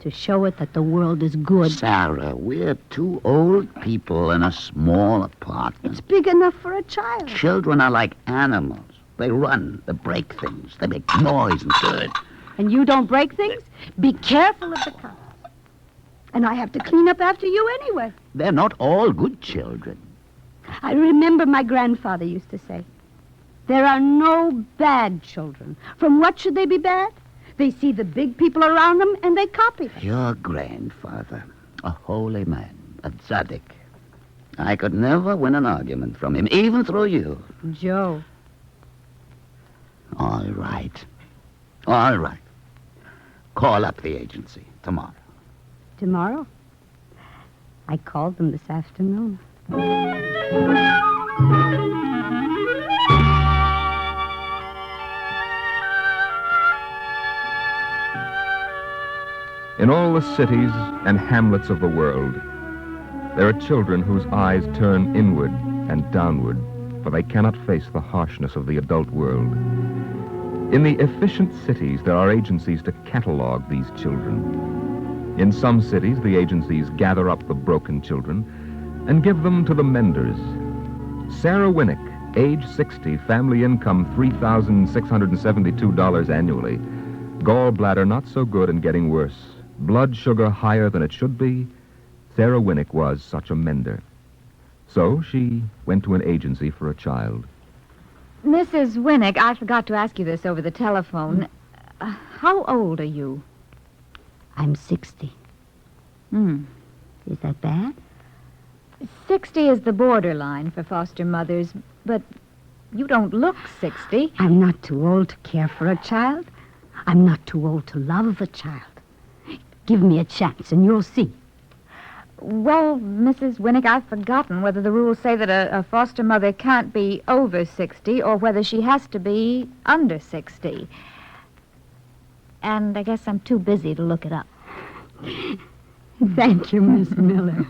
to show it that the world is good. Sarah, we're two old people in a small apartment. It's big enough for a child. Children are like animals. They run, they break things, they make noise and dirt. And you don't break things? Be careful of the cops. And I have to clean up after you anyway. They're not all good children. I remember my grandfather used to say, there are no bad children. From what should they be bad? They see the big people around them and they copy. Your grandfather, a holy man, a tzaddik. I could never win an argument from him, even through you. Joe. All right. All right. Call up the agency tomorrow. Tomorrow? I called them this afternoon. In all the cities and hamlets of the world, there are children whose eyes turn inward and downward, for they cannot face the harshness of the adult world. In the efficient cities, there are agencies to catalog these children. In some cities, the agencies gather up the broken children and give them to the menders. Sarah Winnick, age 60, family income $3,672 annually. Gallbladder not so good and getting worse. Blood sugar higher than it should be. Sarah Winnick was such a mender. So she went to an agency for a child. Mrs. Winnick, I forgot to ask you this over the telephone. How old are you? I'm 60. Is that bad? 60 is the borderline for foster mothers, but you don't look 60. I'm not too old to care for a child. I'm not too old to love a child. Give me a chance and you'll see. Well, Mrs. Winnick, I've forgotten whether the rules say that a foster mother can't be over 60 or whether she has to be under 60. And I guess I'm too busy to look it up. Thank you, Miss Miller.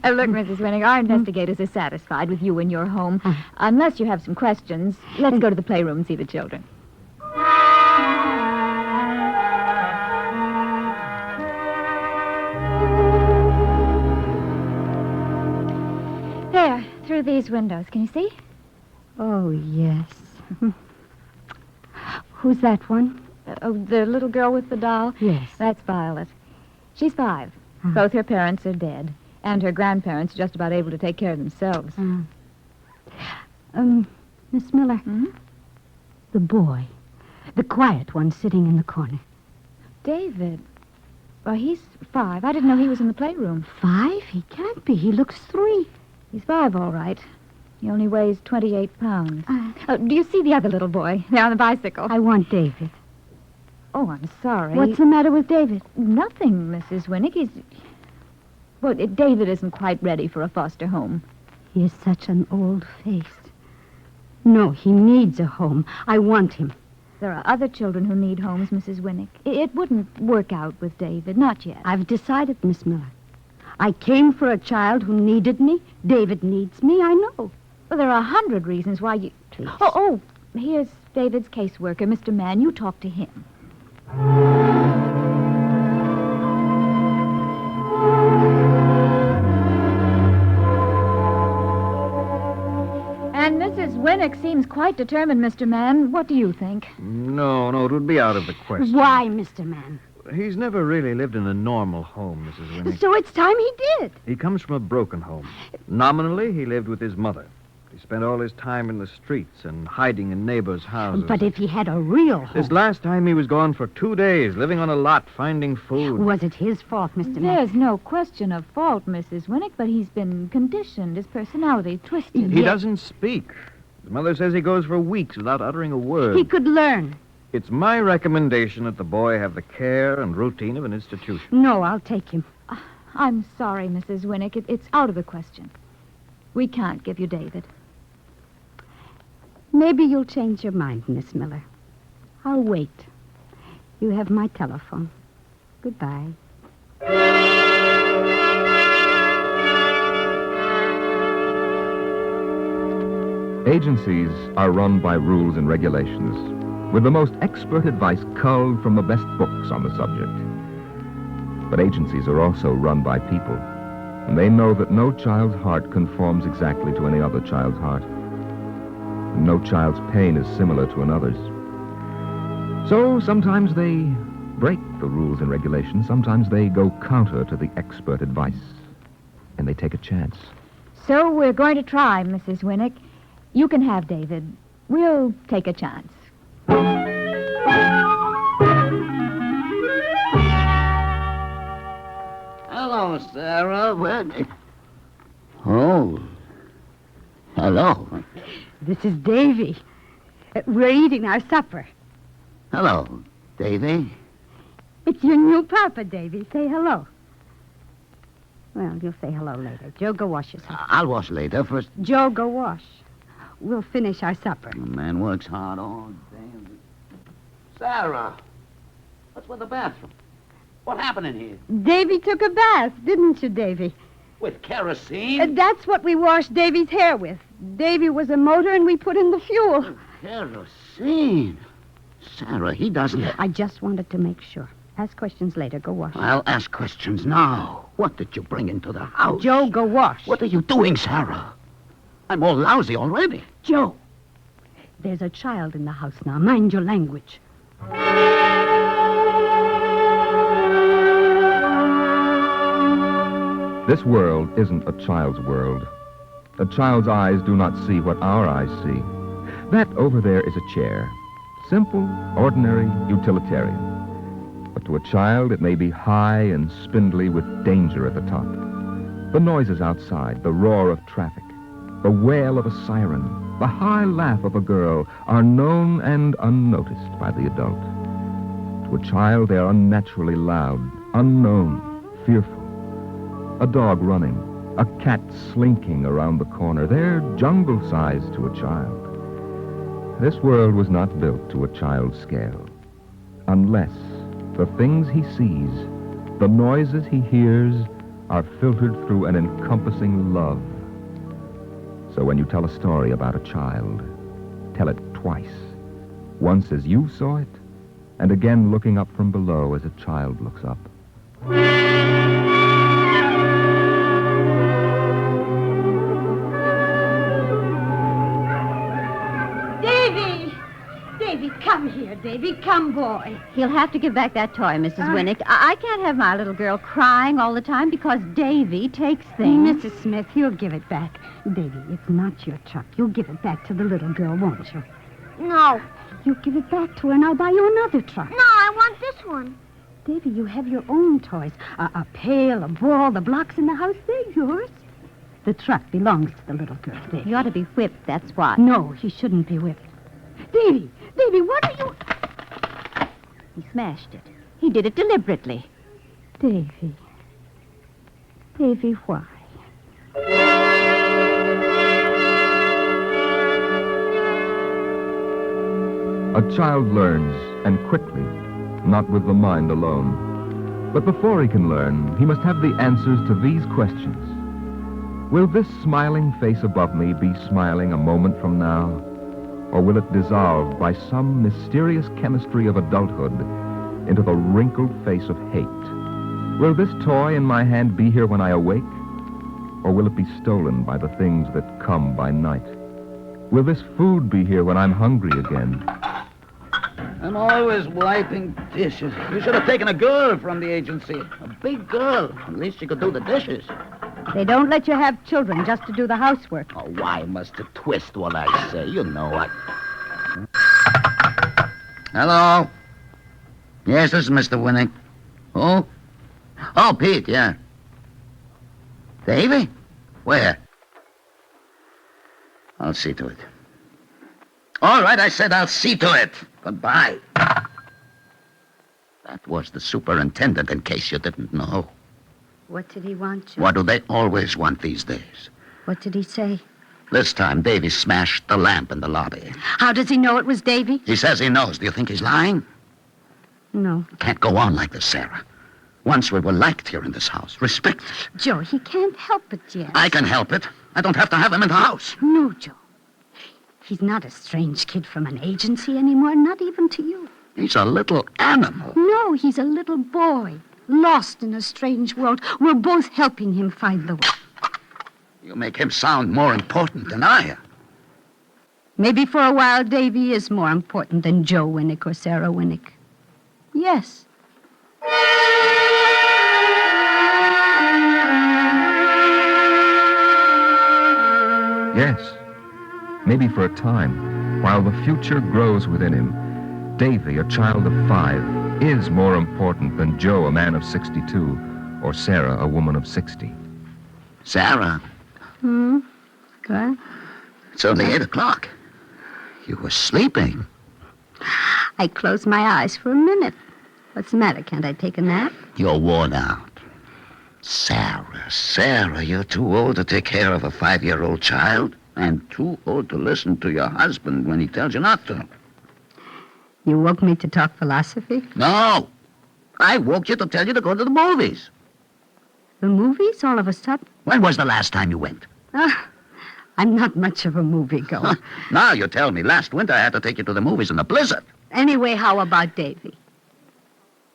Look, Mrs. Winning, our investigators are satisfied with you and your home. Unless you have some questions, let's go to the playroom and see the children. There, through these windows. Can you see? Oh, yes. Who's that one? The little girl with the doll? Yes. That's Violet. She's 5. Both her parents are dead, and her grandparents are just about able to take care of themselves. Miss Miller. The boy. The quiet one sitting in the corner. David. Well, he's 5. I didn't know he was in the playroom. 5? He can't be. He looks 3. He's 5, all right. He only weighs 28 pounds. Do you see the other little boy? They're on the bicycle. I want David. Oh, I'm sorry. What's the matter with David? Nothing, Mrs. Winnick. Well, David isn't quite ready for a foster home. He is such an old face. No, he needs a home. I want him. There are other children who need homes, Mrs. Winnick. It wouldn't work out with David, not yet. I've decided, Miss Miller. I came for a child who needed me. David needs me, I know. Well, there are 100 reasons why you... Please. Oh, here's David's caseworker, Mr. Mann. You talk to him. And Mrs. Winnick seems quite determined, Mr. Mann. What do you think? No, it would be out of the question. Why, Mr. Mann? He's never really lived in a normal home, Mrs. Winnick. So it's time he did. He comes from a broken home. Nominally, he lived with his mother. He spent all his time in the streets and hiding in neighbors' houses. But if he had a real home... This last time he was gone for 2 days, living on a lot, finding food. Was it his fault, Mr. Mann? There's no question of fault, Mrs. Winnick, but he's been conditioned, his personality twisted. He doesn't speak. His mother says he goes for weeks without uttering a word. He could learn. It's my recommendation that the boy have the care and routine of an institution. No, I'll take him. I'm sorry, Mrs. Winnick. It's out of the question. We can't give you David. Maybe you'll change your mind, Miss Miller. I'll wait. You have my telephone. Goodbye. Agencies are run by rules and regulations, with the most expert advice culled from the best books on the subject. But agencies are also run by people, and they know that no child's heart conforms exactly to any other child's heart. And no child's pain is similar to another's. So sometimes they break the rules and regulations, sometimes they go counter to the expert advice, and they take a chance. So we're going to try, Mrs. Winnick. You can have David. We'll take a chance. Hello, Sarah. Oh. Hello. This is Davy. We're eating our supper. Hello, Davy. It's your new papa, Davy. Say hello. Well, you'll say hello later. Joe, go wash yourself. I'll wash later. First, Joe, go wash. We'll finish our supper. the man works hard all day. Sarah, what's with the bathroom? What happened in here? Davy took a bath, didn't you, Davy? With kerosene? That's what we washed Davy's hair with. Davy was a motor, and we put in the fuel. Kerosene? Sarah, he doesn't... I just wanted to make sure. Ask questions later. Go wash. I'll ask questions now. What did you bring into the house? Joe, go wash. What are you doing, Sarah? I'm all lousy already. Joe, there's a child in the house now. Mind your language. This world isn't a child's world. A child's eyes do not see what our eyes see. That over there is a chair. Simple, ordinary, utilitarian. But to a child, it may be high and spindly with danger at the top. The noises outside, the roar of traffic, the wail of a siren, the high laugh of a girl are known and unnoticed by the adult. To a child, they are unnaturally loud, unknown, fearful. A dog running, a cat slinking around the corner. They're jungle size to a child. This world was not built to a child's scale, unless the things he sees The noises he hears are filtered through an encompassing love. So when you tell a story about a child, tell it twice. Once as you saw it, and again looking up from below as a child looks up. Davy, come here, Davy. Come, boy. He'll have to give back that toy, Mrs. Winnick. I can't have my little girl crying all the time because Davy takes things. Mrs. Smith, he'll give it back. Davy, it's not your truck. You'll give it back to the little girl, won't you? No. You give it back to her, and I'll buy you another truck. No, I want this one. Davy, you have your own toys. A pail, a ball, the blocks in the house, they're yours. The truck belongs to the little girl, Davy. You ought to be whipped, that's what. No, he shouldn't be whipped. Davy, what are you... He smashed it. He did it deliberately. Davy, why? A child learns, and quickly, not with the mind alone. But before he can learn, he must have the answers to these questions. Will this smiling face above me be smiling a moment from now? Or will it dissolve by some mysterious chemistry of adulthood into the wrinkled face of hate? Will this toy in my hand be here when I awake? Or will it be stolen by the things that come by night? Will this food be here when I'm hungry again? I'm always wiping dishes. You should have taken a girl from the agency. A big girl. At least she could do the dishes. They don't let you have children just to do the housework. Oh, why must you twist what I say? You know what. Hello? Yes, this is Mr. Winnick. Who? Oh, Pete, yeah. Davy? Where? I'll see to it. All right, I said I'll see to it. Goodbye. That was the superintendent, in case you didn't know. What did he want, Joe? What do they always want these days? What did he say? This time, Davy smashed the lamp in the lobby. How does he know it was Davy? He says he knows. Do you think he's lying? No. Can't go on like this, Sarah. Once we were liked here in this house, respected. Joe, he can't help it yet. I can help it. I don't have to have him in the house. No, Joe. He's not a strange kid from an agency anymore, not even to you. He's a little animal. No, he's a little boy, lost in a strange world. We're both helping him find the way. You make him sound more important than I am. Maybe for a while Davy is more important than Joe Winnick or Sarah Winnick. Yes. Yes. Maybe for a time, while the future grows within him, Davy, a child of 5, is more important than Joe, a man of 62, or Sarah, a woman of 60. Sarah, What? it's only 8 o'clock. You were sleeping. I closed my eyes for a minute. What's the matter? Can't I take a nap? You're worn out. Sarah, you're too old to take care of a 5-year-old child and too old to listen to your husband when he tells you not to. You woke me to talk philosophy? No. I woke you to tell you to go to the movies. The movies, all of a sudden? When was the last time you went? I'm not much of a moviegoer. Now you tell me. Last winter I had to take you to the movies in a blizzard. Anyway, how about Davy?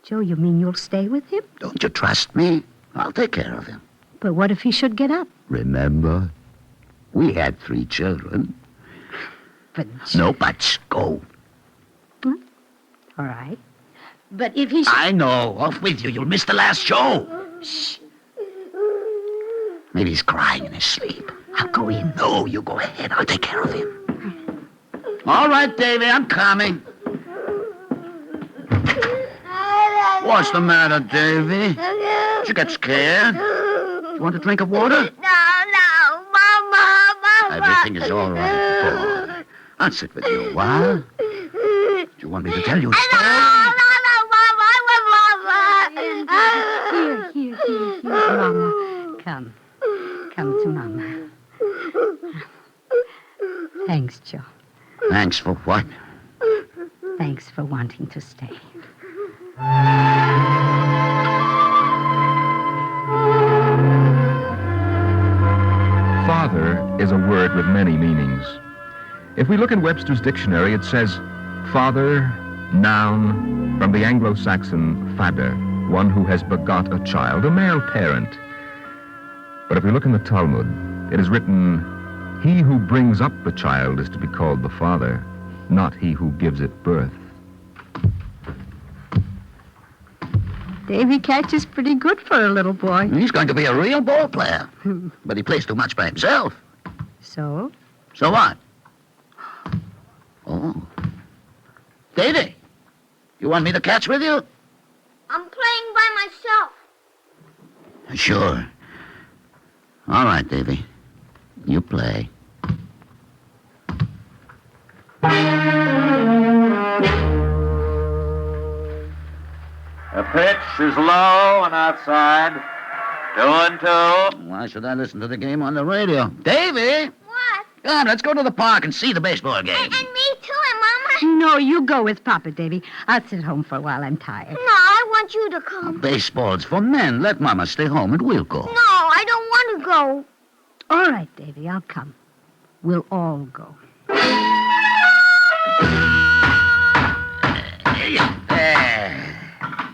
Joe, you mean you'll stay with him? Don't you trust me? I'll take care of him. But what if he should get up? Remember? We had 3 children. But... No buts. Go. All right. But if he... I know. Off with you. You'll miss the last show. Shh. Maybe he's crying in his sleep. I'll go in. No, you go ahead. I'll take care of him. All right, Davy. I'm coming. What's the matter, Davy? Did you get scared? You want a drink of water? No, Mama. Everything is all right, boy. I'll sit with you a while. Do you want me to tell you a story? No, Mama. I want Mama. Here, Mama. Come to Mama. Thanks, Joe. Thanks for what? Thanks for wanting to stay. is a word with many meanings. If we look in Webster's dictionary, it says father, noun, from the Anglo-Saxon fader, one who has begot a child, a male parent. But if we look in the Talmud, it is written, he who brings up the child is to be called the father, not he who gives it birth. Davy catches pretty good for a little boy. He's going to be a real ball player. But he plays too much by himself. So? So what? Oh. Davy, you want me to catch with you? I'm playing by myself. Sure. All right, Davy. You play. The pitch is low and outside. 2-2. Why should I listen to the game on the radio? Davy! What? Come, let's go to the park and see the baseball game. And me too, and Mama? No, you go with Papa, Davy. I'll sit home for a while. I'm tired. No, I want you to come. Baseball's for men. Let Mama stay home and we'll go. No, I don't want to go. All right, Davy, I'll come. We'll all go.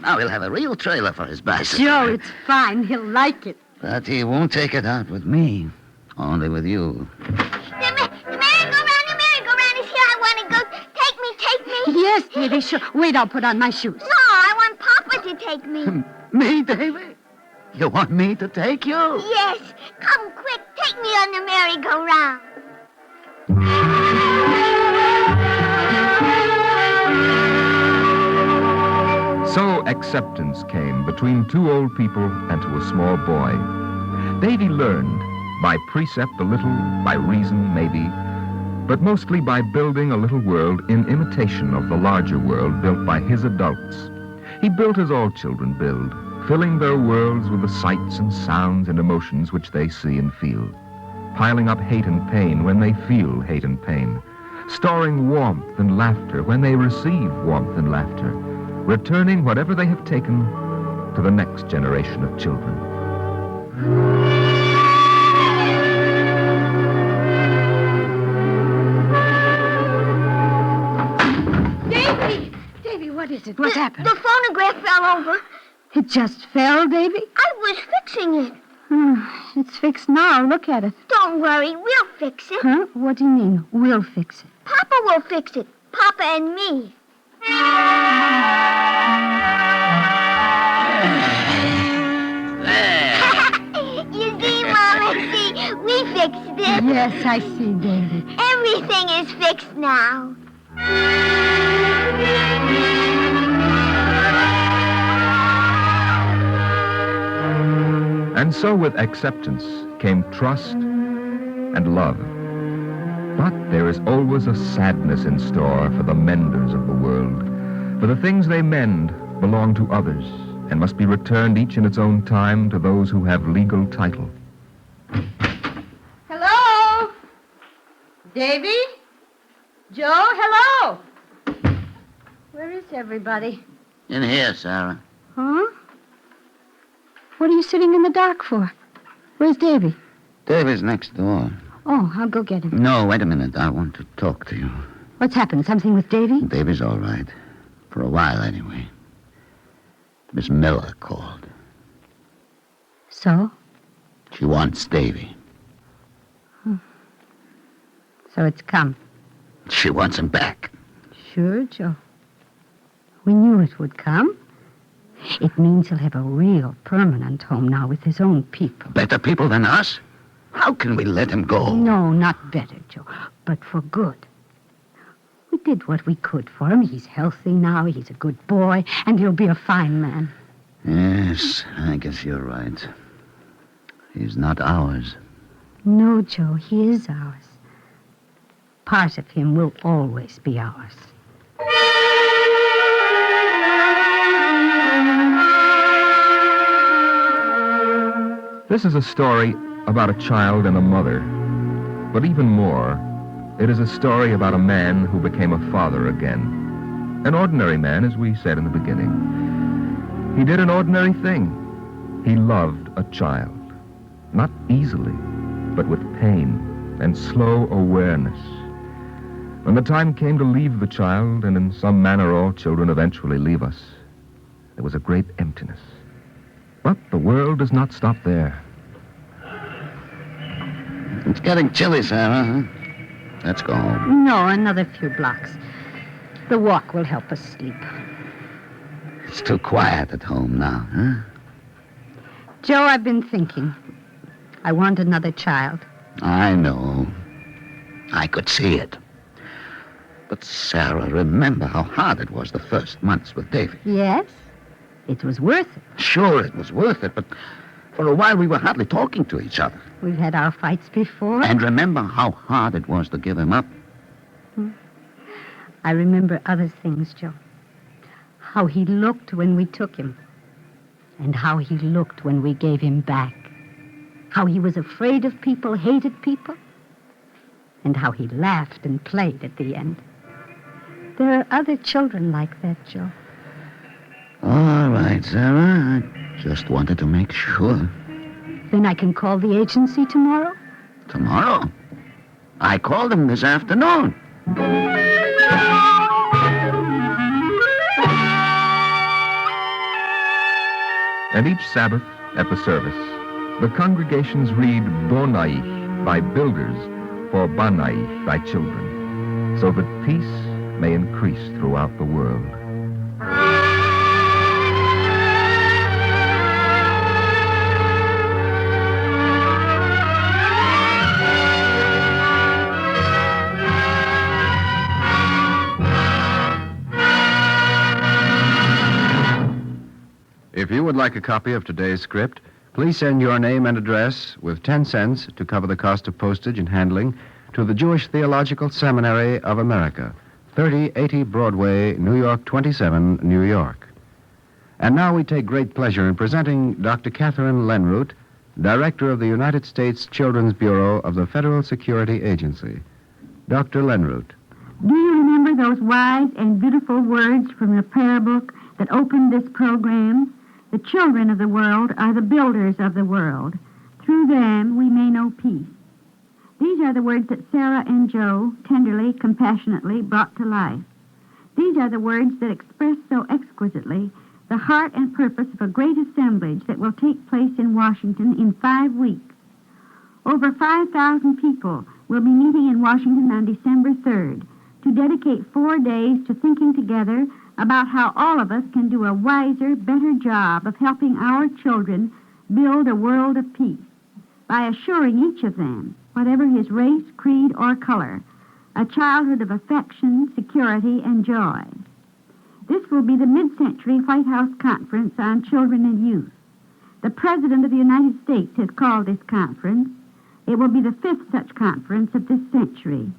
Now he'll have a real trailer for his bicycle. Joe, it's fine. He'll like it. But he won't take it out with me. Only with you. The merry-go-round is here. I want to go. Take me. Yes, Davy, sure. Wait, I'll put on my shoes. No, I want Papa to take me. Me, Davy? You want me to take you? Yes. Come quick. Take me on the merry-go-round. So acceptance came between two old people and to a small boy. Davy learned, by precept a little, by reason maybe, but mostly by building a little world in imitation of the larger world built by his adults. He built as all children build, filling their worlds with the sights and sounds and emotions which they see and feel, piling up hate and pain when they feel hate and pain, storing warmth and laughter when they receive warmth and laughter, returning whatever they have taken to the next generation of children. Davy, what is it? What happened? The phonograph fell over. It just fell, Davy? I was fixing it. It's fixed now. Look at it. Don't worry. We'll fix it. Huh? What do you mean, we'll fix it? Papa will fix it. Papa and me. You see, Mama, see, we fixed it. Yes, I see, Davy. Everything is fixed now. And so with acceptance came trust and love. But there is always a sadness in store for the menders of the world. For the things they mend belong to others and must be returned each in its own time to those who have legal title. Hello? Davy? Joe, hello? Where is everybody? In here, Sarah. Huh? What are you sitting in the dark for? Where's Davy? Davy's next door. Oh, I'll go get him. No, wait a minute. I want to talk to you. What's happened? Something with Davy? Davy's all right. For a while, anyway. Miss Miller called. So? She wants Davy. So it's come. She wants him back. Sure, Joe. We knew it would come. It means he'll have a real permanent home now with his own people. Better people than us? How can we let him go? No, not better, Joe, but for good. We did what we could for him. He's healthy now, he's a good boy, and he'll be a fine man. Yes, I guess you're right. He's not ours. No, Joe, he is ours. Part of him will always be ours. This is a story about a child and a mother. But even more, it is a story about a man who became a father again. An ordinary man, as we said in the beginning. He did an ordinary thing. He loved a child. Not easily, but with pain. and slow awareness. When the time came to leave the child, and in some manner all children eventually leave us, there was a great emptiness. But the world does not stop there. It's getting chilly, Sarah. Huh? Let's go home. No, another few blocks. The walk will help us sleep. It's too quiet at home now, huh? Joe, I've been thinking. I want another child. I know. I could see it. But, Sarah, remember how hard it was the first months with David. Yes, it was worth it. Sure, it was worth it, but for a while we were hardly talking to each other. We've had our fights before. And remember how hard it was to give him up. I remember other things, Joe. How he looked when we took him. And how he looked when we gave him back. How he was afraid of people, hated people. And how he laughed and played at the end. There are other children like that, Joe. All right, Sarah. I just wanted to make sure. Then I can call the agency tomorrow? Tomorrow? I called him this afternoon. And each Sabbath at the service, the congregations read Bonaich by builders for Banaich by children, so that peace may increase throughout the world. If you would like a copy of today's script, please send your name and address with 10 cents to cover the cost of postage and handling to the Jewish Theological Seminary of America, 3080 Broadway, New York 27, New York. And now we take great pleasure in presenting Dr. Catherine Lenroot, Director of the United States Children's Bureau of the Federal Security Agency. Dr. Lenroot. Do you remember those wise and beautiful words from the prayer book that opened this program? The children of the world are the builders of the world. Through them we may know peace. These are the words that Sarah and Joe tenderly, compassionately brought to life. These are the words that express so exquisitely the heart and purpose of a great assemblage that will take place in Washington in 5 weeks. Over 5,000 people will be meeting in Washington on December 3rd to dedicate 4 days to thinking together about how all of us can do a wiser, better job of helping our children build a world of peace by assuring each of them, whatever his race, creed, or color, a childhood of affection, security, and joy. This will be the mid-century White House Conference on Children and Youth. The President of the United States has called this conference. It will be the 5th such conference of this century.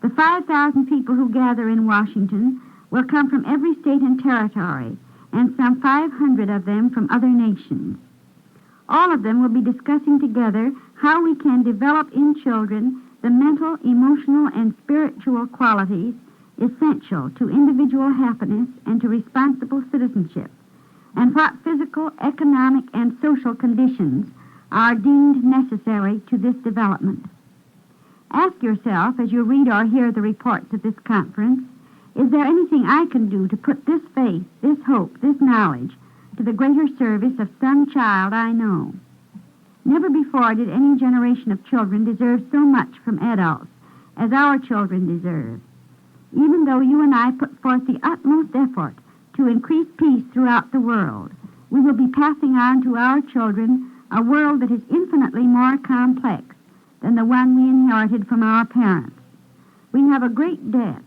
The 5,000 people who gather in Washington will come from every state and territory, and some 500 of them from other nations. All of them will be discussing together how we can develop in children the mental, emotional, and spiritual qualities essential to individual happiness and to responsible citizenship, and what physical, economic, and social conditions are deemed necessary to this development. Ask yourself, as you read or hear the reports of this conference, is there anything I can do to put this faith, this hope, this knowledge to the greater service of some child I know? Never before did any generation of children deserve so much from adults as our children deserve. Even though you and I put forth the utmost effort to increase peace throughout the world, we will be passing on to our children a world that is infinitely more complex than the one we inherited from our parents. We have a great debt,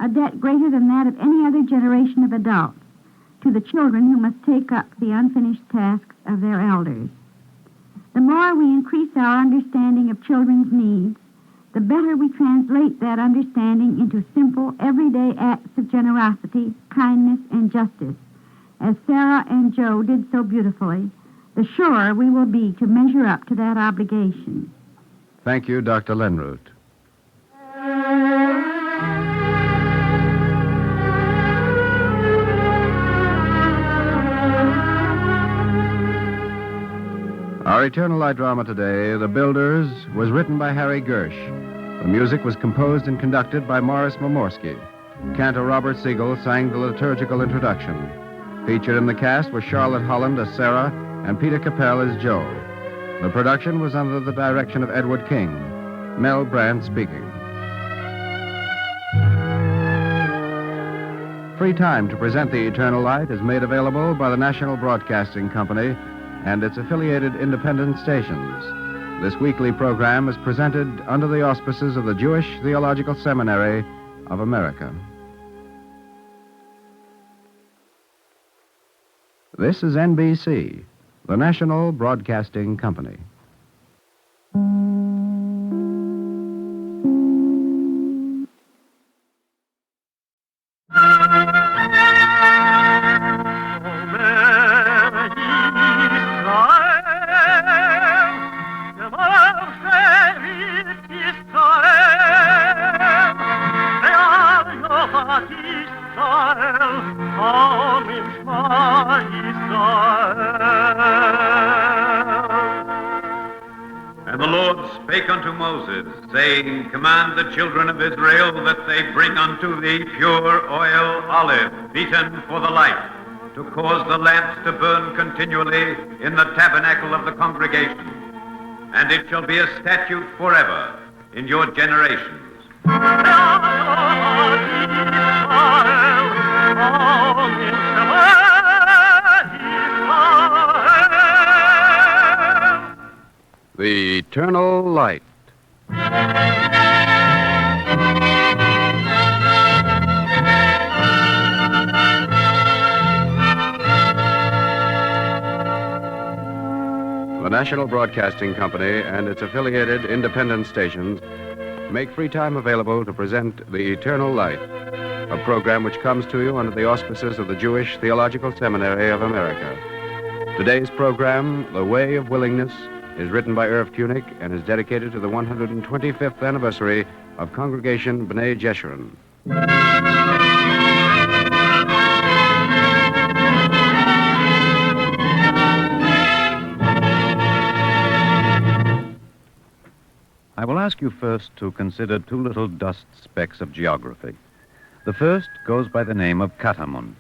a debt greater than that of any other generation of adults, to the children who must take up the unfinished tasks of their elders. The more we increase our understanding of children's needs, the better we translate that understanding into simple, everyday acts of generosity, kindness, and justice, as Sarah and Joe did so beautifully, the surer we will be to measure up to that obligation. Thank you, Dr. Lenroot. Our Our Eternal Light drama today, The Builders, was written by Harry Gersh. The music was composed and conducted by Morris Momorsky. Cantor Robert Siegel sang the liturgical introduction. Featured in the cast were Charlotte Holland as Sarah and Peter Capell as Joe. The production was under the direction of Edward King. Mel Brandt speaking. Free time to present The Eternal Light is made available by the National Broadcasting Company and its affiliated independent stations. This weekly program is presented under the auspices of the Jewish Theological Seminary of America. This is NBC, the National Broadcasting Company. And the Lord spake unto Moses, saying, Command the children of Israel that they bring unto thee pure oil olive, beaten for the light, to cause the lamps to burn continually in the tabernacle of the congregation. And it shall be a statute forever in your generations. The Eternal Light. The National Broadcasting Company and its affiliated independent stations make free time available to present The Eternal Light, a program which comes to you under the auspices of the Jewish Theological Seminary of America. Today's program, The Way of Willingness, is written by Irv Kunik and is dedicated to the 125th anniversary of Congregation B'nai Jeshurun. I will ask you first to consider two little dust specks of geography. The first goes by the name of Katamun.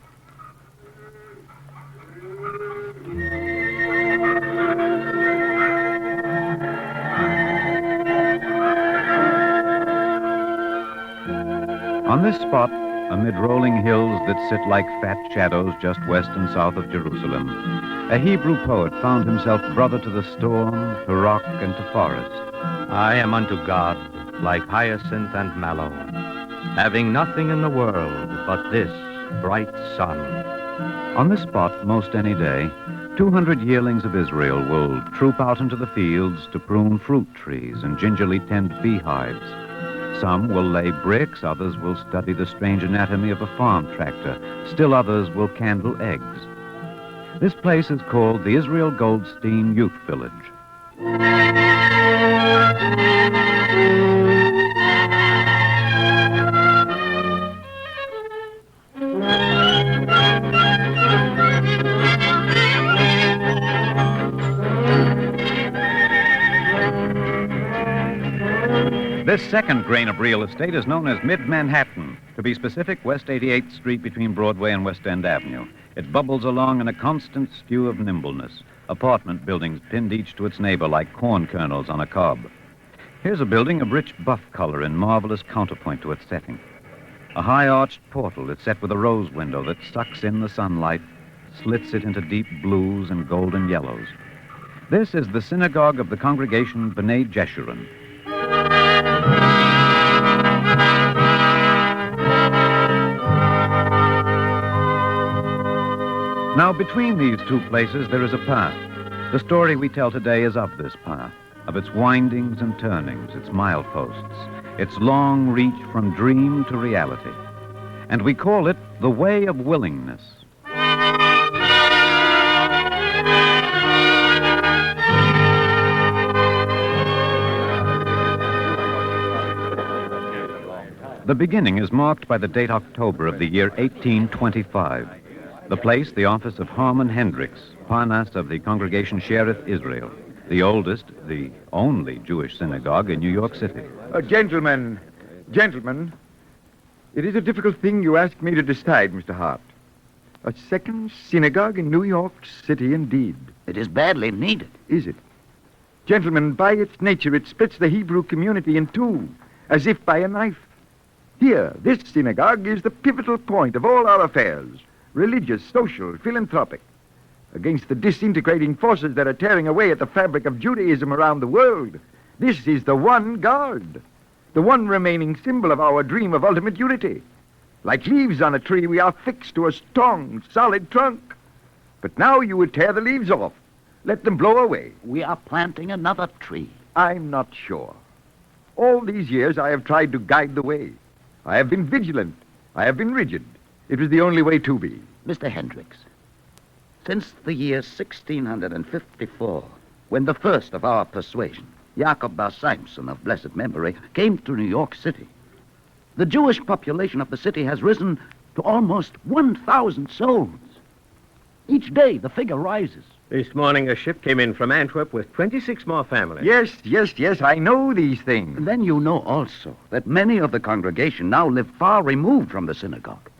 On this spot, amid rolling hills that sit like fat shadows just west and south of Jerusalem, a Hebrew poet found himself brother to the storm, to rock, and to forest. I am unto God like hyacinth and mallow, having nothing in the world but this bright sun. On this spot, most any day, 200 yearlings of Israel will troop out into the fields to prune fruit trees and gingerly tend beehives. Some will lay bricks, others will study the strange anatomy of a farm tractor, still others will candle eggs. This place is called the Israel Goldstein Youth Village. This second grain of real estate is known as Mid-Manhattan. To be specific, West 88th Street between Broadway and West End Avenue. It bubbles along in a constant stew of nimbleness. Apartment buildings pinned each to its neighbor like corn kernels on a cob. Here's a building of rich buff color in marvelous counterpoint to its setting. A high-arched portal is set with a rose window that sucks in the sunlight, slits it into deep blues and golden yellows. This is the synagogue of the congregation B'nai Jeshurun. Now, between these two places, there is a path. The story we tell today is of this path, of its windings and turnings, its mileposts, its long reach from dream to reality. And we call it the Way of Willingness. The beginning is marked by the date October of the year 1825. The place, the office of Harmon Hendricks, Parnas of the congregation Shereth Israel. the oldest, the only Jewish synagogue in New York City. Gentlemen, it is a difficult thing you ask me to decide, Mr. Hart. A second synagogue in New York City, indeed. It is badly needed. Is it? Gentlemen, by its nature, it splits the Hebrew community in two, as if by a knife. Here, this synagogue is the pivotal point of all our affairs, religious, social, philanthropic. Against the disintegrating forces that are tearing away at the fabric of Judaism around the world, this is the one guard, the one remaining symbol of our dream of ultimate unity. Like leaves on a tree, we are fixed to a strong, solid trunk. But now you would tear the leaves off. Let them blow away. We are planting another tree. I'm not sure. All these years I have tried to guide the way. I have been vigilant. I have been rigid. It was the only way to be. Mr. Hendricks, since the year 1654, when the first of our persuasion, Jacob Bar Simpson of blessed memory, came to New York City, the Jewish population of the city has risen to almost 1,000 souls. Each day, the figure rises. This morning, a ship came in from Antwerp with 26 more families. Yes, I know these things. And then you know also that many of the congregation now live far removed from the synagogue.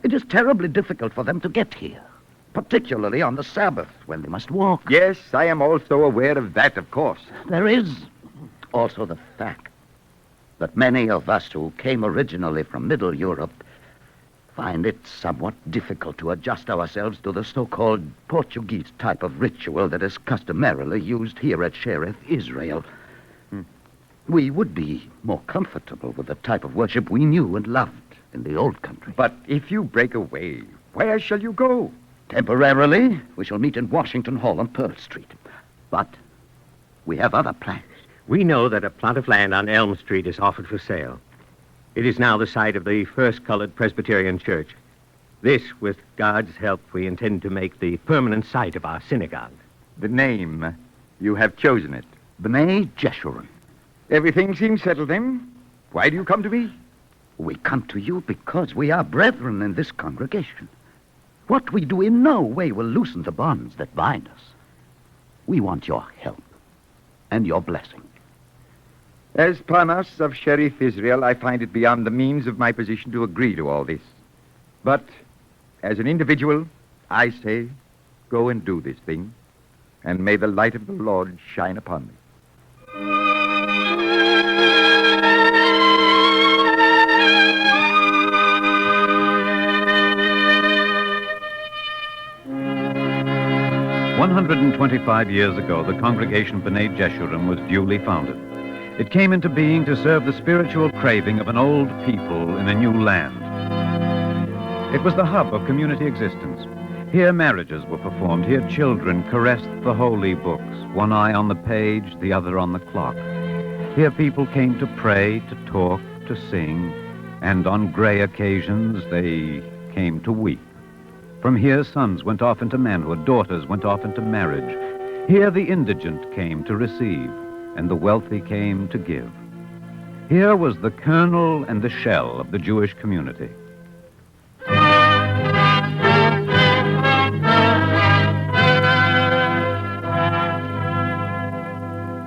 It is terribly difficult for them to get here, particularly on the Sabbath, when they must walk. Yes, I am also aware of that, of course. There is also the fact that many of us who came originally from Middle Europe find it somewhat difficult to adjust ourselves to the so-called Portuguese type of ritual that is customarily used here at Shereth, Israel. We would be more comfortable with the type of worship we knew and loved in the old country. But if you break away, where shall you go? Temporarily, we shall meet in Washington Hall on Pearl Street. But we have other plans. We know that a plot of land on Elm Street is offered for sale. It is now the site of the First Colored Presbyterian Church. This, with God's help, we intend to make the permanent site of our synagogue. The name, you have chosen it. B'nai Jeshurun. Everything seems settled then. Why do you come to me? We come to you because we are brethren in this congregation. What we do in no way will loosen the bonds that bind us. We want your help and your blessing. As Parnas of Shereth, Israel, I find it beyond the means of my position to agree to all this. But as an individual, I say, go and do this thing, and may the light of the Lord shine upon me. "125 years ago, the congregation B'nai Jeshurun was duly founded. It came into being to serve the spiritual craving of an old people in a new land. It was the hub of community existence. Here marriages were performed. Here children caressed the holy books, one eye on the page, the other on the clock. Here people came to pray, to talk, to sing, and on gray occasions they came to weep. From here sons went off into manhood, daughters went off into marriage. Here the indigent came to receive, and the wealthy came to give. Here was the kernel and the shell of the Jewish community.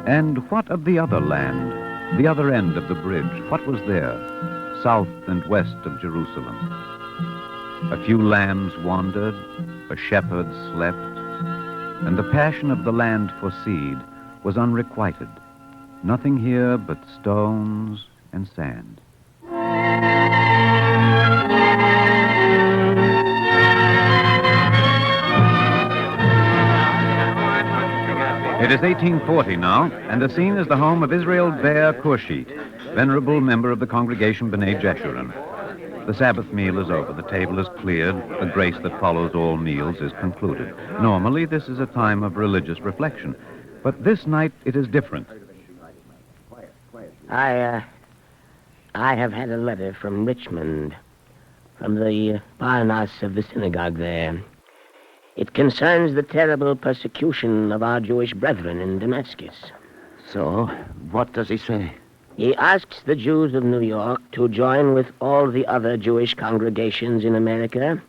And what of the other land, the other end of the bridge? What was there, south and west of Jerusalem? A few lambs wandered, a shepherd slept, and the passion of the land for seed was unrequited. Nothing here but stones and sand. It is 1840 now, and the scene is the home of Israel Ber Kurshit, venerable member of the congregation B'nai Jeshurun. The Sabbath meal is over. The table is cleared. The grace that follows all meals is concluded. Normally, this is a time of religious reflection. But this night, it is different. I have had a letter from Richmond, from the Parnas of the synagogue there. It concerns the terrible persecution of our Jewish brethren in Damascus. So, what does he say? He asks the Jews of New York to join with all the other Jewish congregations in America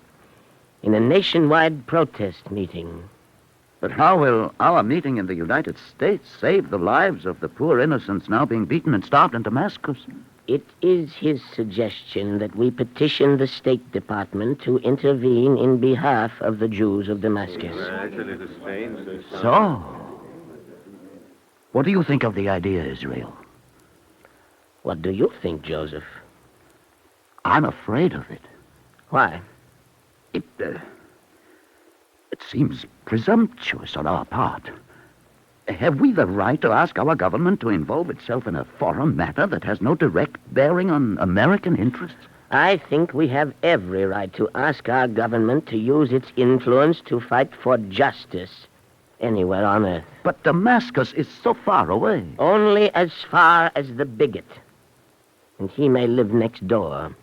in a nationwide protest meeting But how will our meeting in the United States save the lives of the poor innocents now being beaten and starved in Damascus? It is his suggestion that we petition the State Department to intervene in behalf of the Jews of Damascus. So, what do you think of the idea, Israel? What do you think, Joseph? I'm afraid of it. Why? It seems presumptuous on our part. Have we the right to ask our government to involve itself in a foreign matter that has no direct bearing on American interests? I think we have every right to ask our government to use its influence to fight for justice anywhere on earth. But Damascus is so far away. Only as far as the bigot. And he may live next door.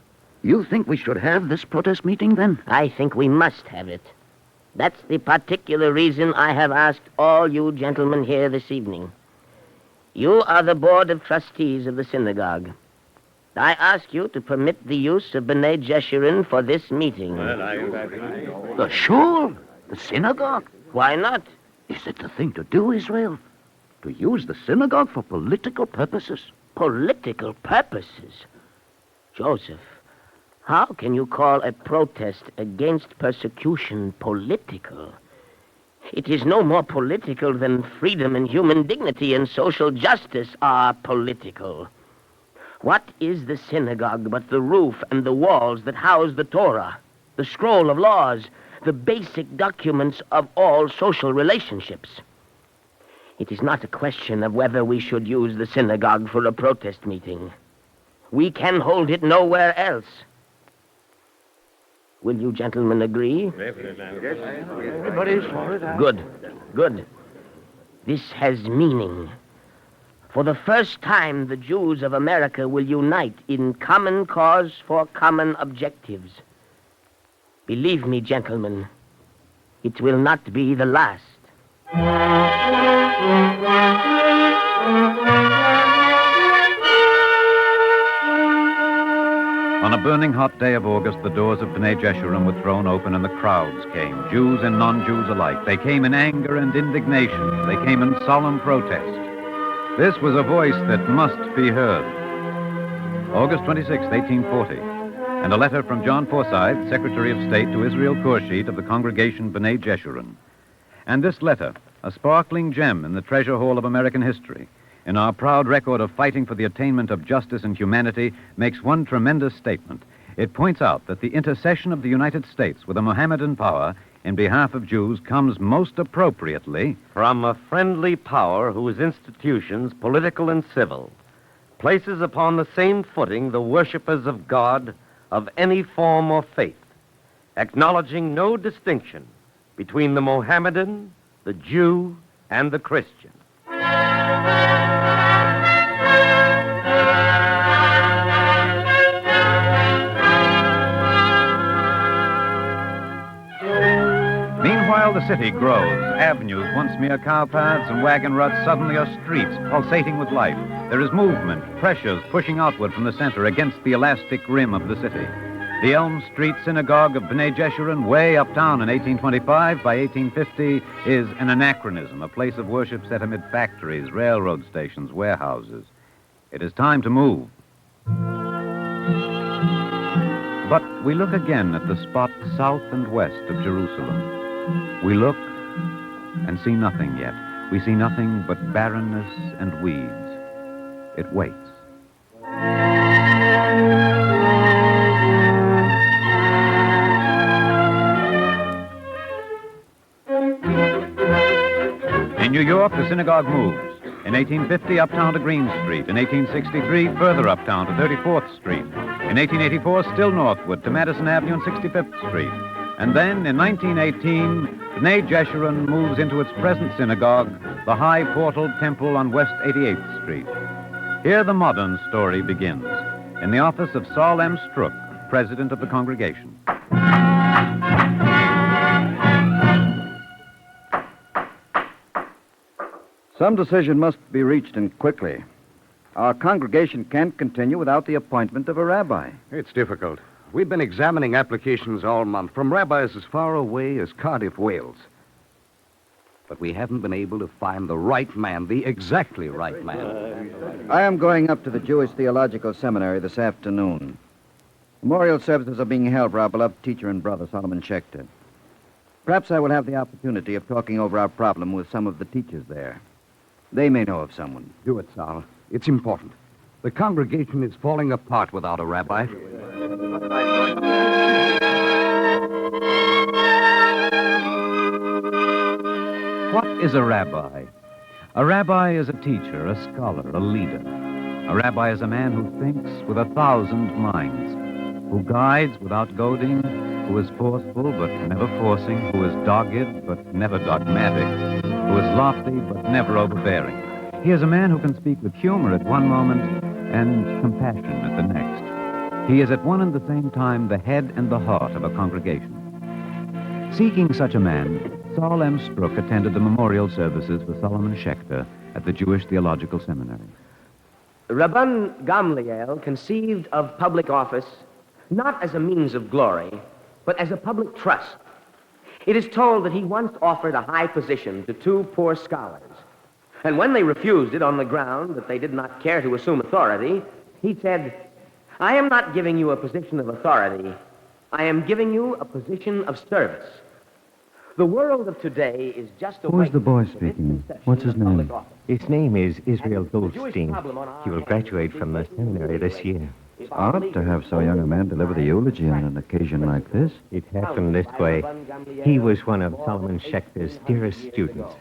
You think we should have this protest meeting, then? I think we must have it. That's the particular reason I have asked all you gentlemen here this evening. You are the board of trustees of the synagogue. I ask you to permit the use of B'nai Jeshurun for this meeting. The shul? The synagogue? Why not? Is it the thing to do, Israel? To use the synagogue for political purposes? Political purposes? Joseph, how can you call a protest against persecution political? It is no more political than freedom and human dignity and social justice are political. What is the synagogue but the roof and the walls that house the Torah, the scroll of laws, the basic documents of all social relationships? It is not a question of whether we should use the synagogue for a protest meeting. We can hold it nowhere else. Will you gentlemen agree? Everybody's for it. Good, good. This has meaning. For the first time, the Jews of America will unite in common cause for common objectives. Believe me, gentlemen, it will not be the last. On a burning hot day of August, the doors of B'nai Jeshurun were thrown open and the crowds came, Jews and non-Jews alike. They came in anger and indignation. They came in solemn protest. This was a voice that must be heard. August 26, 1840, and a letter from John Forsyth, Secretary of State to Israel Khurshid of the congregation B'nai Jeshurun. And this letter, a sparkling gem in the treasure hall of American history, in our proud record of fighting for the attainment of justice and humanity, makes one tremendous statement. It points out that the intercession of the United States with a Mohammedan power in behalf of Jews comes most appropriately from a friendly power whose institutions, political and civil, places upon the same footing the worshippers of God of any form or faith, acknowledging no distinction between the Mohammedan, the Jew, and the Christian. Meanwhile, the city grows. Avenues, once mere cow paths and wagon ruts, suddenly are streets pulsating with life. There is movement, pressures pushing outward from the center against the elastic rim of the city. The Elm Street Synagogue of B'nai Jeshurun, way uptown in 1825, by 1850, is an anachronism, a place of worship set amid factories, railroad stations, warehouses. It is time to move. But we look again at the spot south and west of Jerusalem. We look and see nothing yet. We see nothing but barrenness and weeds. It waits. In New York, the synagogue moves. In 1850, uptown to Green Street. In 1863, further uptown to 34th Street. In 1884, still northward to Madison Avenue and 65th Street. And then, in 1918, B'nai Jeshurun moves into its present synagogue, the high portaled temple on West 88th Street. Here the modern story begins, in the office of Salem Strook, president of the congregation. Some decision must be reached, and quickly. Our congregation can't continue without the appointment of a rabbi. It's difficult. We've been examining applications all month, from rabbis as far away as Cardiff, Wales. but we haven't been able to find the right man, the exactly right man. I am going up to the Jewish Theological Seminary this afternoon. Memorial services are being held for our beloved teacher and brother, Solomon Schechter. Perhaps I will have the opportunity of talking over our problem with some of the teachers there. They may know of someone. Do it, Sal. It's important. The congregation is falling apart without a rabbi. What is a rabbi? A rabbi is a teacher, a scholar, a leader. A rabbi is a man who thinks with 1,000 minds, who guides without goading, who is forceful but never forcing, who is dogged but never dogmatic, who is lofty but never overbearing. He is a man who can speak with humor at one moment and compassion at the next. He is at one and the same time the head and the heart of a congregation. Seeking such a man, Saul M. Strook attended the memorial services for Solomon Schechter at the Jewish Theological Seminary. Rabban Gamliel conceived of public office not as a means of glory, but as a public trust. It is told that he once offered a high position to 2 poor scholars. And when they refused it on the ground that they did not care to assume authority, he said, "I am not giving you a position of authority. I am giving you a position of service." The world of today is just a Who's the boy speaking? What's his name? His name is Israel Goldstein. He will graduate from the seminary this year. It's odd to have so young a man deliver the eulogy on an occasion like this. It happened this way. He was one of Solomon Schechter's dearest students.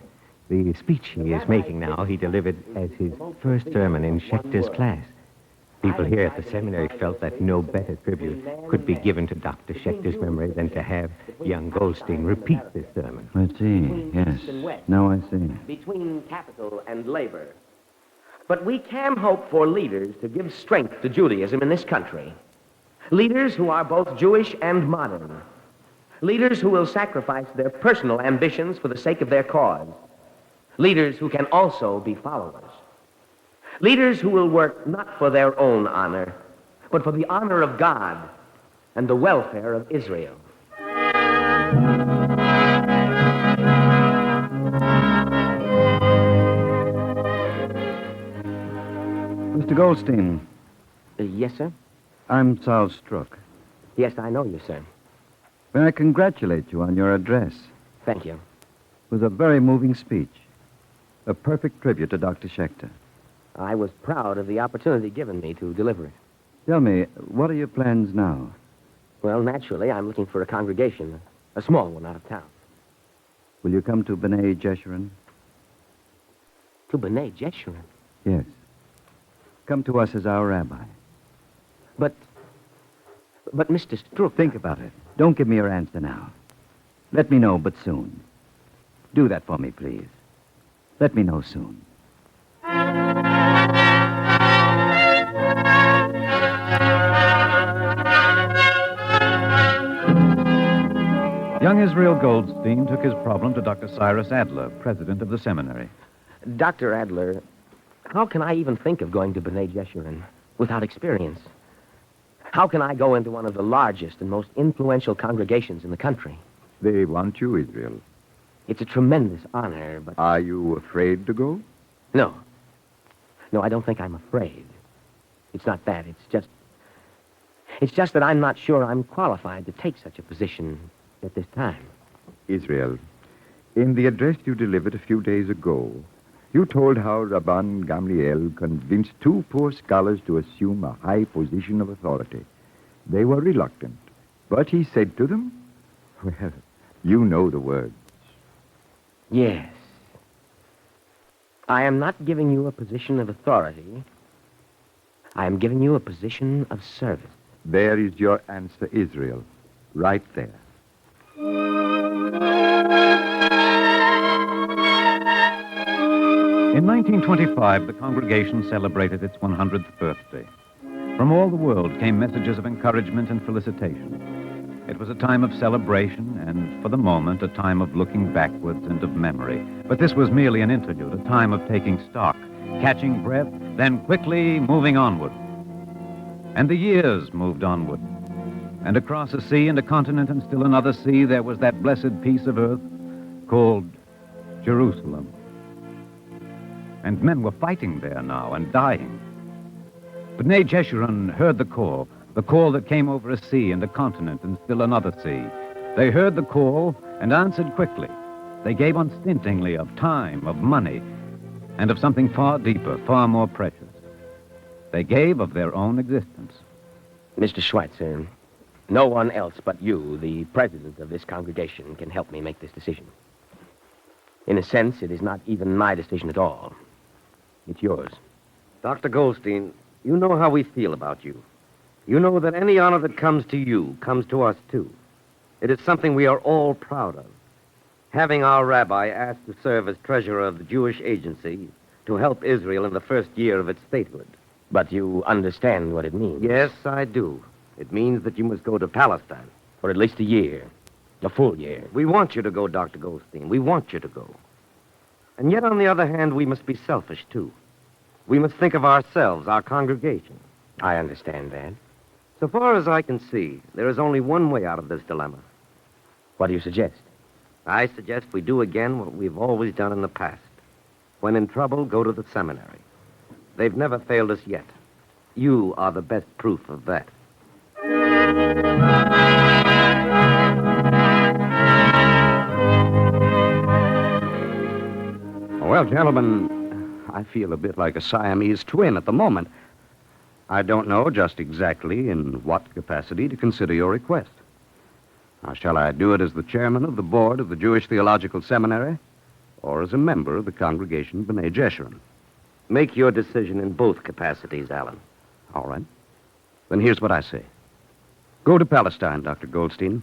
The speech he is making now, he delivered as his first sermon in Schechter's class. People here at the seminary felt that no better tribute could be given to Dr. Schechter's memory than to have young Goldstein repeat this sermon. I see, yes. Now I see. Between capital and labor. But we can hope for leaders to give strength to Judaism in this country. Leaders who are both Jewish and modern. Leaders who will sacrifice their personal ambitions for the sake of their cause. Leaders who can also be followers. Leaders who will work not for their own honor, but for the honor of God and the welfare of Israel. Mr. Goldstein. Yes, sir? I'm Saul Strook. Yes, I know you, sir. May I congratulate you on your address? Thank you. It was a very moving speech. A perfect tribute to Dr. Schechter. I was proud of the opportunity given me to deliver it. Tell me, what are your plans now? Well, naturally, I'm looking for a congregation, a small one out of town. Will you come to B'nai Jeshurun? To B'nai Jeshurun? Yes. Come to us as our rabbi. But Mr. Strook... Think about it. Don't give me your answer now. Let me know, but soon. Do that for me, please. Let me know soon. Young Israel Goldstein took his problem to Dr. Cyrus Adler, president of the seminary. Dr. Adler, how can I even think of going to B'nai Jeshurun without experience? How can I go into one of the largest and most influential congregations in the country? They want you, Israel. It's a tremendous honor, but... Are you afraid to go? No. No, I don't think I'm afraid. It's not that. It's just that I'm not sure I'm qualified to take such a position at this time. Israel, in the address you delivered a few days ago, you told how Rabban Gamliel convinced 2 poor scholars to assume a high position of authority. They were reluctant, but he said to them, well, you know the words. Yes. I am not giving you a position of authority. I am giving you a position of service. There is your answer, Israel. Right there. In 1925, the congregation celebrated its 100th birthday. From all the world came messages of encouragement and felicitation. It was a time of celebration and, for the moment, a time of looking backwards and of memory. But this was merely an interlude, a time of taking stock, catching breath, then quickly moving onward. And the years moved onward. And across a sea and a continent and still another sea, there was that blessed piece of earth called Jerusalem. And men were fighting there now and dying. B'nai Jeshurun heard the call that came over a sea and a continent and still another sea. They heard the call and answered quickly. They gave unstintingly of time, of money, and of something far deeper, far more precious. They gave of their own existence. Mr. Schweitzer, no one else but you, the president of this congregation, can help me make this decision. In a sense, it is not even my decision at all. It's yours. Dr. Goldstein, you know how we feel about you. You know that any honor that comes to you comes to us, too. It is something we are all proud of. Having our rabbi asked to serve as treasurer of the Jewish agency to help Israel in the first year of its statehood. But you understand what it means. Yes, I do. It means that you must go to Palestine. For at least a year. A full year. We want you to go, Dr. Goldstein. We want you to go. And yet, on the other hand, we must be selfish, too. We must think of ourselves, our congregation. I understand that. So far as I can see, there is only one way out of this dilemma. What do you suggest? I suggest we do again what we've always done in the past. When in trouble, go to the seminary. They've never failed us yet. You are the best proof of that. Well, gentlemen, I feel a bit like a Siamese twin at the moment. I don't know just exactly in what capacity to consider your request. Now, shall I do it as the chairman of the board of the Jewish Theological Seminary or as a member of the congregation B'nai Jeshurun? Make your decision in both capacities, Alan. All right. Then here's what I say. Go to Palestine, Dr. Goldstein.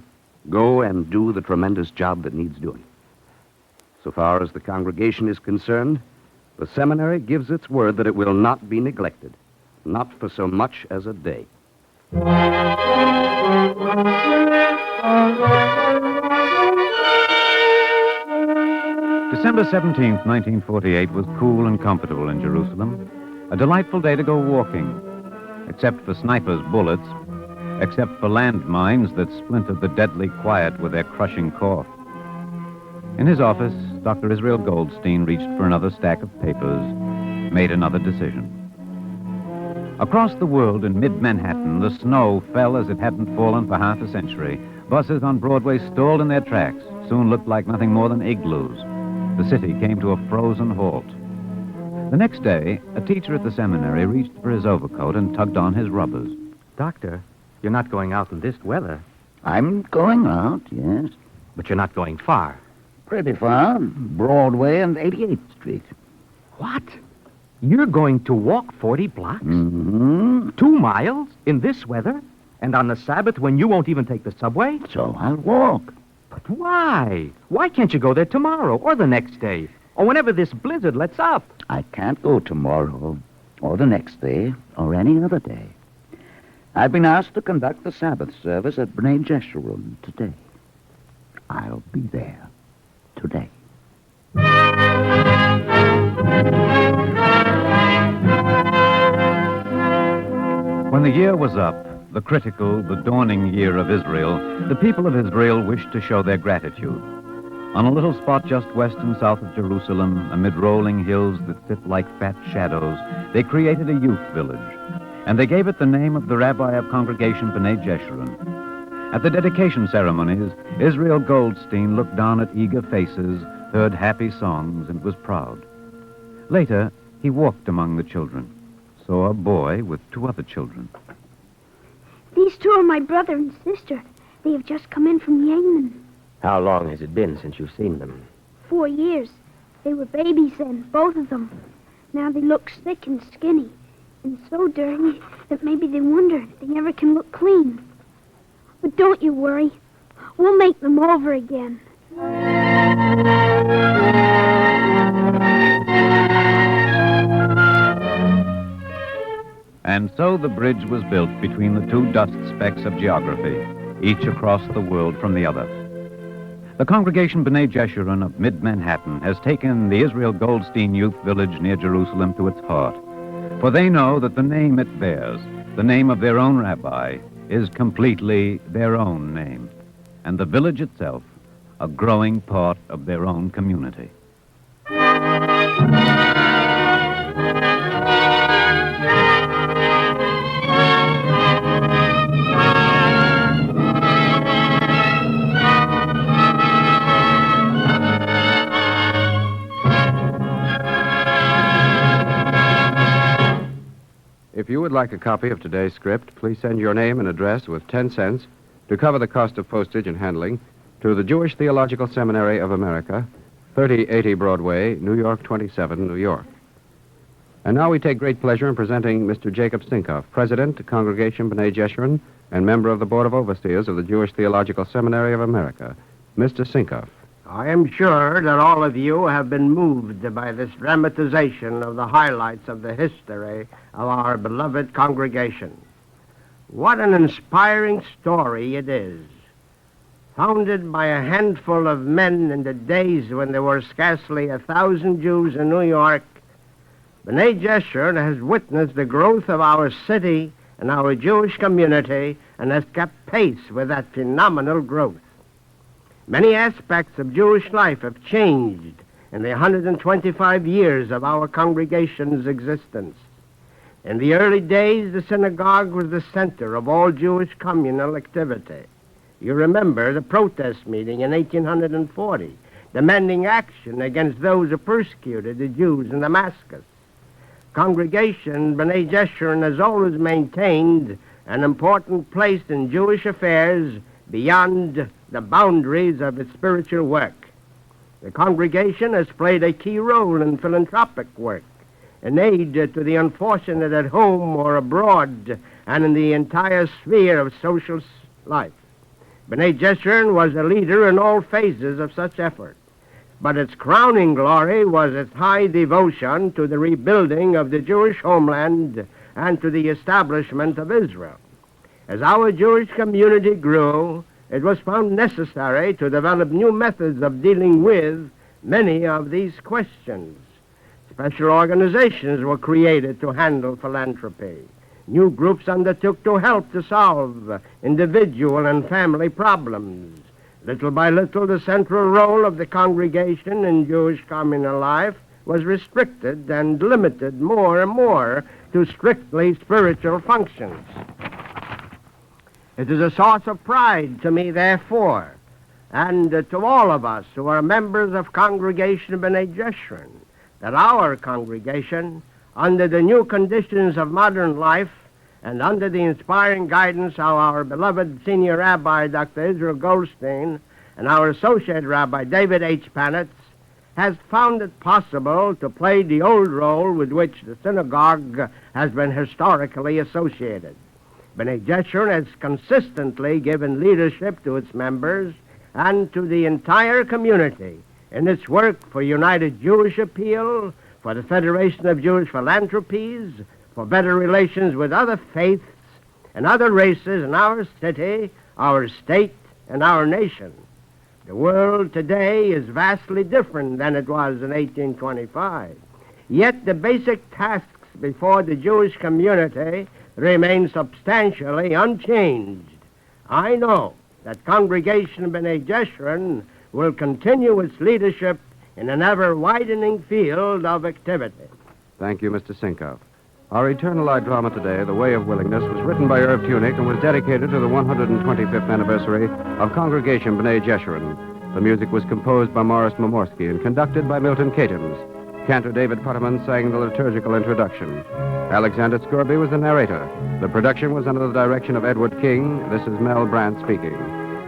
Go and do the tremendous job that needs doing. So far as the congregation is concerned, the seminary gives its word that it will not be neglected, not for so much as a day. December 17th, 1948 was cool and comfortable in Jerusalem. A delightful day to go walking, except for snipers' bullets, except for landmines that splintered the deadly quiet with their crushing cough. In his office, Dr. Israel Goldstein reached for another stack of papers, made another decision. Across the world in mid-Manhattan, the snow fell as it hadn't fallen for half a century. Buses on Broadway stalled in their tracks, soon looked like nothing more than igloos. The city came to a frozen halt. The next day, a teacher at the seminary reached for his overcoat and tugged on his rubbers. Doctor, you're not going out in this weather. I'm going out, yes. But you're not going far. Pretty far. Broadway and 88th Street. What? You're going to walk 40 blocks? Mm-hmm. 2 miles in this weather? And on the Sabbath when you won't even take the subway? So I'll walk. But why? Why can't you go there tomorrow or the next day? Or whenever this blizzard lets up? I can't go tomorrow or the next day or any other day. I've been asked to conduct the Sabbath service at B'nai Jeshurun today. I'll be there today. When the year was up, the critical, the dawning year of Israel, the people of Israel wished to show their gratitude. On a little spot just west and south of Jerusalem, amid rolling hills that sit like fat shadows, they created a youth village, and they gave it the name of the rabbi of congregation B'nai Jeshurun. At the dedication ceremonies, Israel Goldstein looked down at eager faces, heard happy songs, and was proud. Later, he walked among the children, saw a boy with 2 other children. These 2 are my brother and sister. They have just come in from Yemen. How long has it been since you've seen them? 4 years. They were babies then, both of them. Now they look sick and skinny, and so dirty that maybe they wonder if they ever can look clean. But don't you worry. We'll make them over again. And so the bridge was built between the 2 dust specks of geography, each across the world from the other. The congregation B'nai Jeshurun of mid-Manhattan has taken the Israel Goldstein Youth Village near Jerusalem to its heart, for they know that the name it bears, the name of their own rabbi, is completely their own name, and the village itself a growing part of their own community. you would like a copy of today's script, please send your name and address with 10 cents to cover the cost of postage and handling to the Jewish Theological Seminary of America, 3080 Broadway, New York 27, New York. And now we take great pleasure in presenting Mr. Jacob Sinkoff, President, Congregation B'nai Jeshurun, and member of the Board of Overseers of the Jewish Theological Seminary of America. Mr. Sinkoff. I am sure that all of you have been moved by this dramatization of the highlights of the history of our beloved congregation. What an inspiring story it is. Founded by a handful of men in the days when there were scarcely 1,000 Jews in New York, B'nai Jeshurun has witnessed the growth of our city and our Jewish community and has kept pace with that phenomenal growth. Many aspects of Jewish life have changed in the 125 years of our congregation's existence. In the early days, the synagogue was the center of all Jewish communal activity. You remember the protest meeting in 1840, demanding action against those who persecuted the Jews in Damascus. Congregation B'nai Jeshurun has always maintained an important place in Jewish affairs beyond the boundaries of its spiritual work. The congregation has played a key role in philanthropic work, in aid to the unfortunate at home or abroad, and in the entire sphere of social life. B'nai Jeshurun was a leader in all phases of such effort, but its crowning glory was its high devotion to the rebuilding of the Jewish homeland and to the establishment of Israel. As our Jewish community grew, it was found necessary to develop new methods of dealing with many of these questions. Special organizations were created to handle philanthropy. New groups undertook to help to solve individual and family problems. Little by little, the central role of the congregation in Jewish communal life was restricted and limited more and more to strictly spiritual functions. It is a source of pride to me, therefore, and to all of us who are members of Congregation B'nai Jeshurun, that our congregation, under the new conditions of modern life and under the inspiring guidance of our beloved senior rabbi, Dr. Israel Goldstein, and our associate rabbi, David H. Panitz, has found it possible to play the old role with which the synagogue has been historically associated. B'nai Jeshurun has consistently given leadership to its members and to the entire community in its work for United Jewish Appeal, for the Federation of Jewish Philanthropies, for better relations with other faiths and other races in our city, our state, and our nation. The world today is vastly different than it was in 1825. Yet the basic tasks before the Jewish community remain substantially unchanged. I know that Congregation B'nai Jeshurun will continue its leadership in an ever-widening field of activity. Thank you, Mr. Sinkoff. Our Eternal Light drama today, The Way of Willingness, was written by Irv Tunick and was dedicated to the 125th anniversary of Congregation B'nai Jeshurun. The music was composed by Morris Momorsky and conducted by Milton Katims. Cantor David Putterman sang the liturgical introduction. Alexander Scorby was the narrator. The production was under the direction of Edward King. This is Mel Brandt speaking.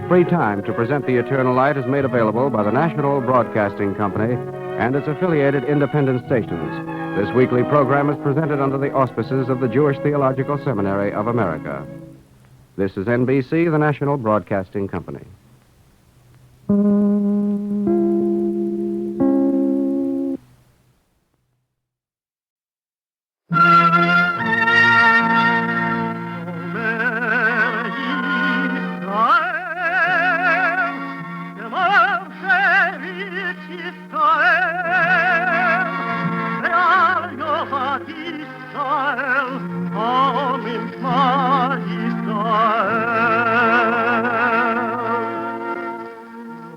Free time to present the Eternal Light is made available by the National Broadcasting Company and its affiliated independent stations. This weekly program is presented under the auspices of the Jewish Theological Seminary of America. This is NBC, the National Broadcasting Company.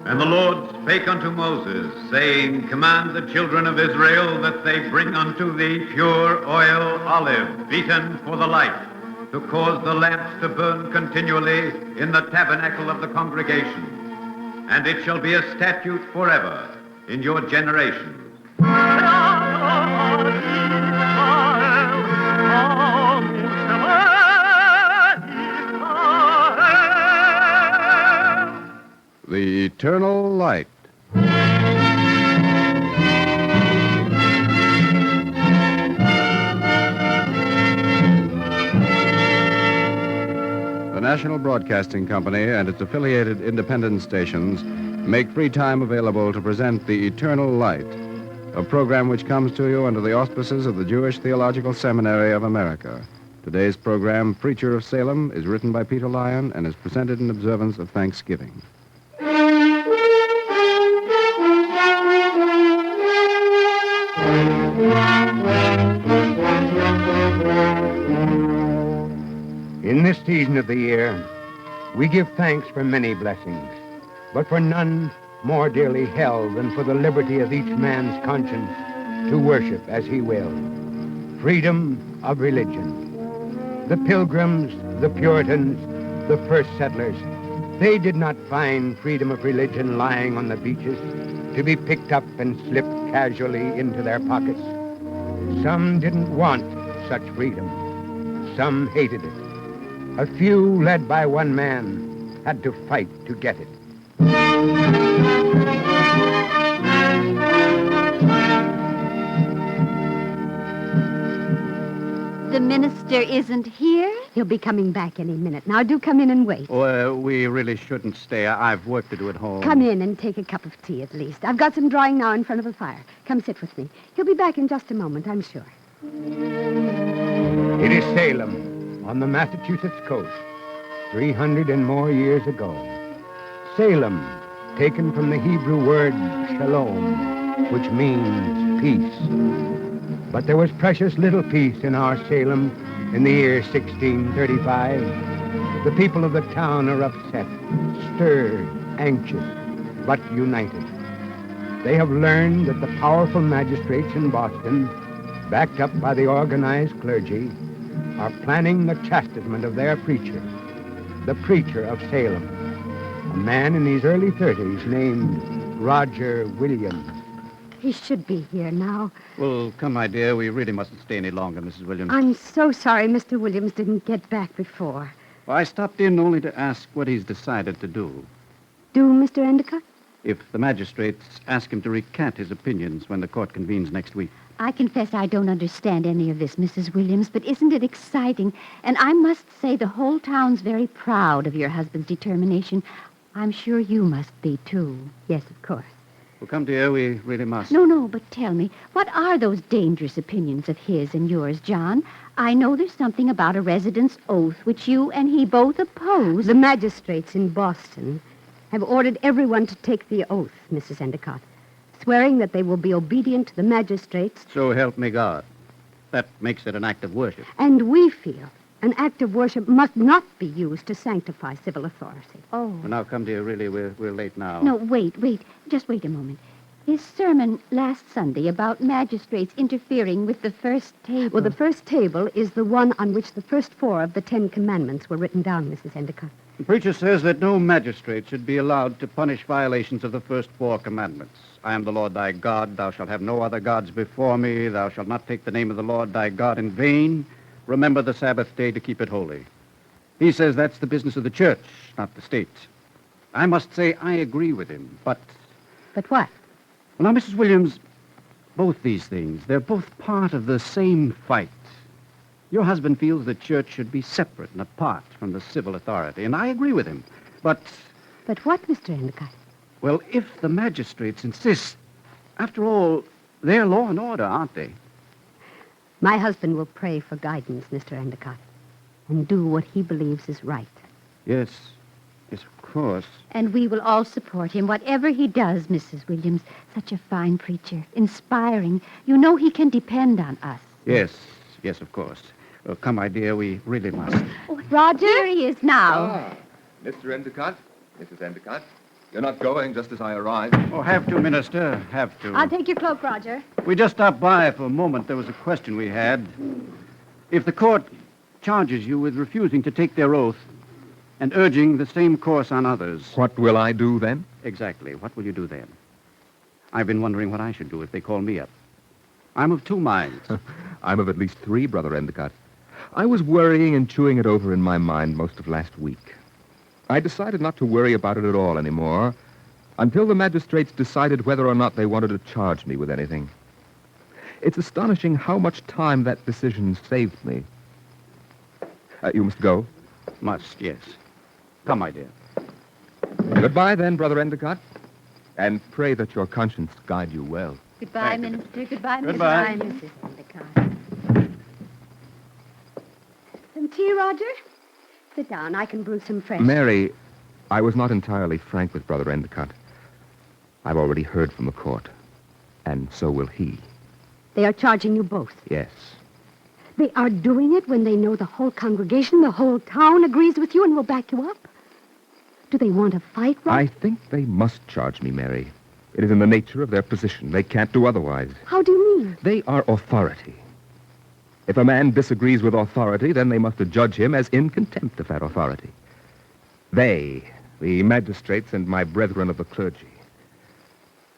And the Lord spake unto Moses, saying, Command the children of Israel that they bring unto thee pure oil olive, beaten for the light, to cause the lamps to burn continually in the tabernacle of the congregation. And it shall be a statute forever in your generations. the eternal light. The National Broadcasting Company and its affiliated independent stations make free time available to present The Eternal Light, a program which comes to you under the auspices of the Jewish Theological Seminary of America. Today's program, Preacher of Salem, is written by Peter Lyon and is presented in observance of Thanksgiving. In this season of the year, we give thanks for many blessings, but for none more dearly held than for the liberty of each man's conscience to worship as he will. Freedom of religion. The Pilgrims, the Puritans, the first settlers, they did not find freedom of religion lying on the beaches to be picked up and slipped casually into their pockets. Some didn't want such freedom. Some hated it. A few, led by one man, had to fight to get it. The minister isn't here? He'll be coming back any minute. Now, do come in and wait. We really shouldn't stay. I've work to do at home. Come in and take a cup of tea at least. I've got some drawing now in front of the fire. Come sit with me. He'll be back in just a moment, I'm sure. It is Salem, on the Massachusetts coast, 300 and more years ago. Salem, taken from the Hebrew word shalom, which means peace. But there was precious little peace in our Salem in the year 1635. The people of the town are upset, stirred, anxious, but united. They have learned that the powerful magistrates in Boston, backed up by the organized clergy, are planning the chastisement of their preacher, the preacher of Salem, a man in his early 30s named Roger Williams. He should be here now. Well, come, my dear. We really mustn't stay any longer, Mrs. Williams. I'm so sorry Mr. Williams didn't get back before. Well, I stopped in only to ask what he's decided to do. Do, Mr. Endicott? If the magistrates ask him to recant his opinions when the court convenes next week. I confess I don't understand any of this, Mrs. Williams, but isn't it exciting? And I must say the whole town's very proud of your husband's determination. I'm sure you must be, too. Yes, of course. Well, come, dear, we really must. No, but tell me, what are those dangerous opinions of his and yours, John? I know there's something about a resident's oath which you and he both oppose. The magistrates in Boston have ordered everyone to take the oath, Mrs. Endicott, swearing that they will be obedient to the magistrates. So help me God. That makes it an act of worship. And we feel an act of worship must not be used to sanctify civil authority. Oh. Well, now, come, dear, really, we're late now. No, wait. Just wait a moment. His sermon last Sunday about magistrates interfering with the first table. Well, the first table is the one on which the first 4 of the 10 Commandments were written down, Mrs. Endicott. The preacher says that no magistrate should be allowed to punish violations of the first 4 commandments. I am the Lord thy God. Thou shalt have no other gods before me. Thou shalt not take the name of the Lord thy God in vain. Remember the Sabbath day to keep it holy. He says that's the business of the church, not the state. I must say I agree with him, but... But what? Well, now, Mrs. Williams, both these things, they're both part of the same fight. Your husband feels the church should be separate and apart from the civil authority, and I agree with him. But... But what, Mr. Endicott? Well, if the magistrates insist, after all, they're law and order, aren't they? My husband will pray for guidance, Mr. Endicott, and do what he believes is right. Yes, of course. And we will all support him, whatever he does, Mrs. Williams. Such a fine preacher, inspiring. You know he can depend on us. Yes, of course. Well, come, my dear, we really must. Oh, Roger? Here he is now. Mr. Endicott, Mrs. Endicott, you're not going just as I arrived. Oh, have to, Minister, have to. I'll take your cloak, Roger. We just stopped by for a moment. There was a question we had. If the court charges you with refusing to take their oath and urging the same course on others... What will I do then? Exactly. What will you do then? I've been wondering what I should do if they call me up. I'm of 2 minds. I'm of at least 3, Brother Endicott. I was worrying and chewing it over in my mind most of last week. I decided not to worry about it at all anymore, until the magistrates decided whether or not they wanted to charge me with anything. It's astonishing how much time that decision saved me. You must go? Must, yes. Come, my dear. Goodbye, then, Brother Endicott. And pray that your conscience guide you well. Goodbye, Minister. Goodbye, Goodbye. Mrs. Endicott. Some tea, Roger? Sit down. I can brew some fresh. Mary, I was not entirely frank with Brother Endicott. I've already heard from the court, and so will he. They are charging you both. Yes. They are doing it when they know the whole congregation, the whole town agrees with you and will back you up. Do they want to fight, Roger? I think they must charge me, Mary. It is in the nature of their position. They can't do otherwise. How do you mean? They are authority. If a man disagrees with authority, then they must adjudge him as in contempt of that authority. They, the magistrates and my brethren of the clergy.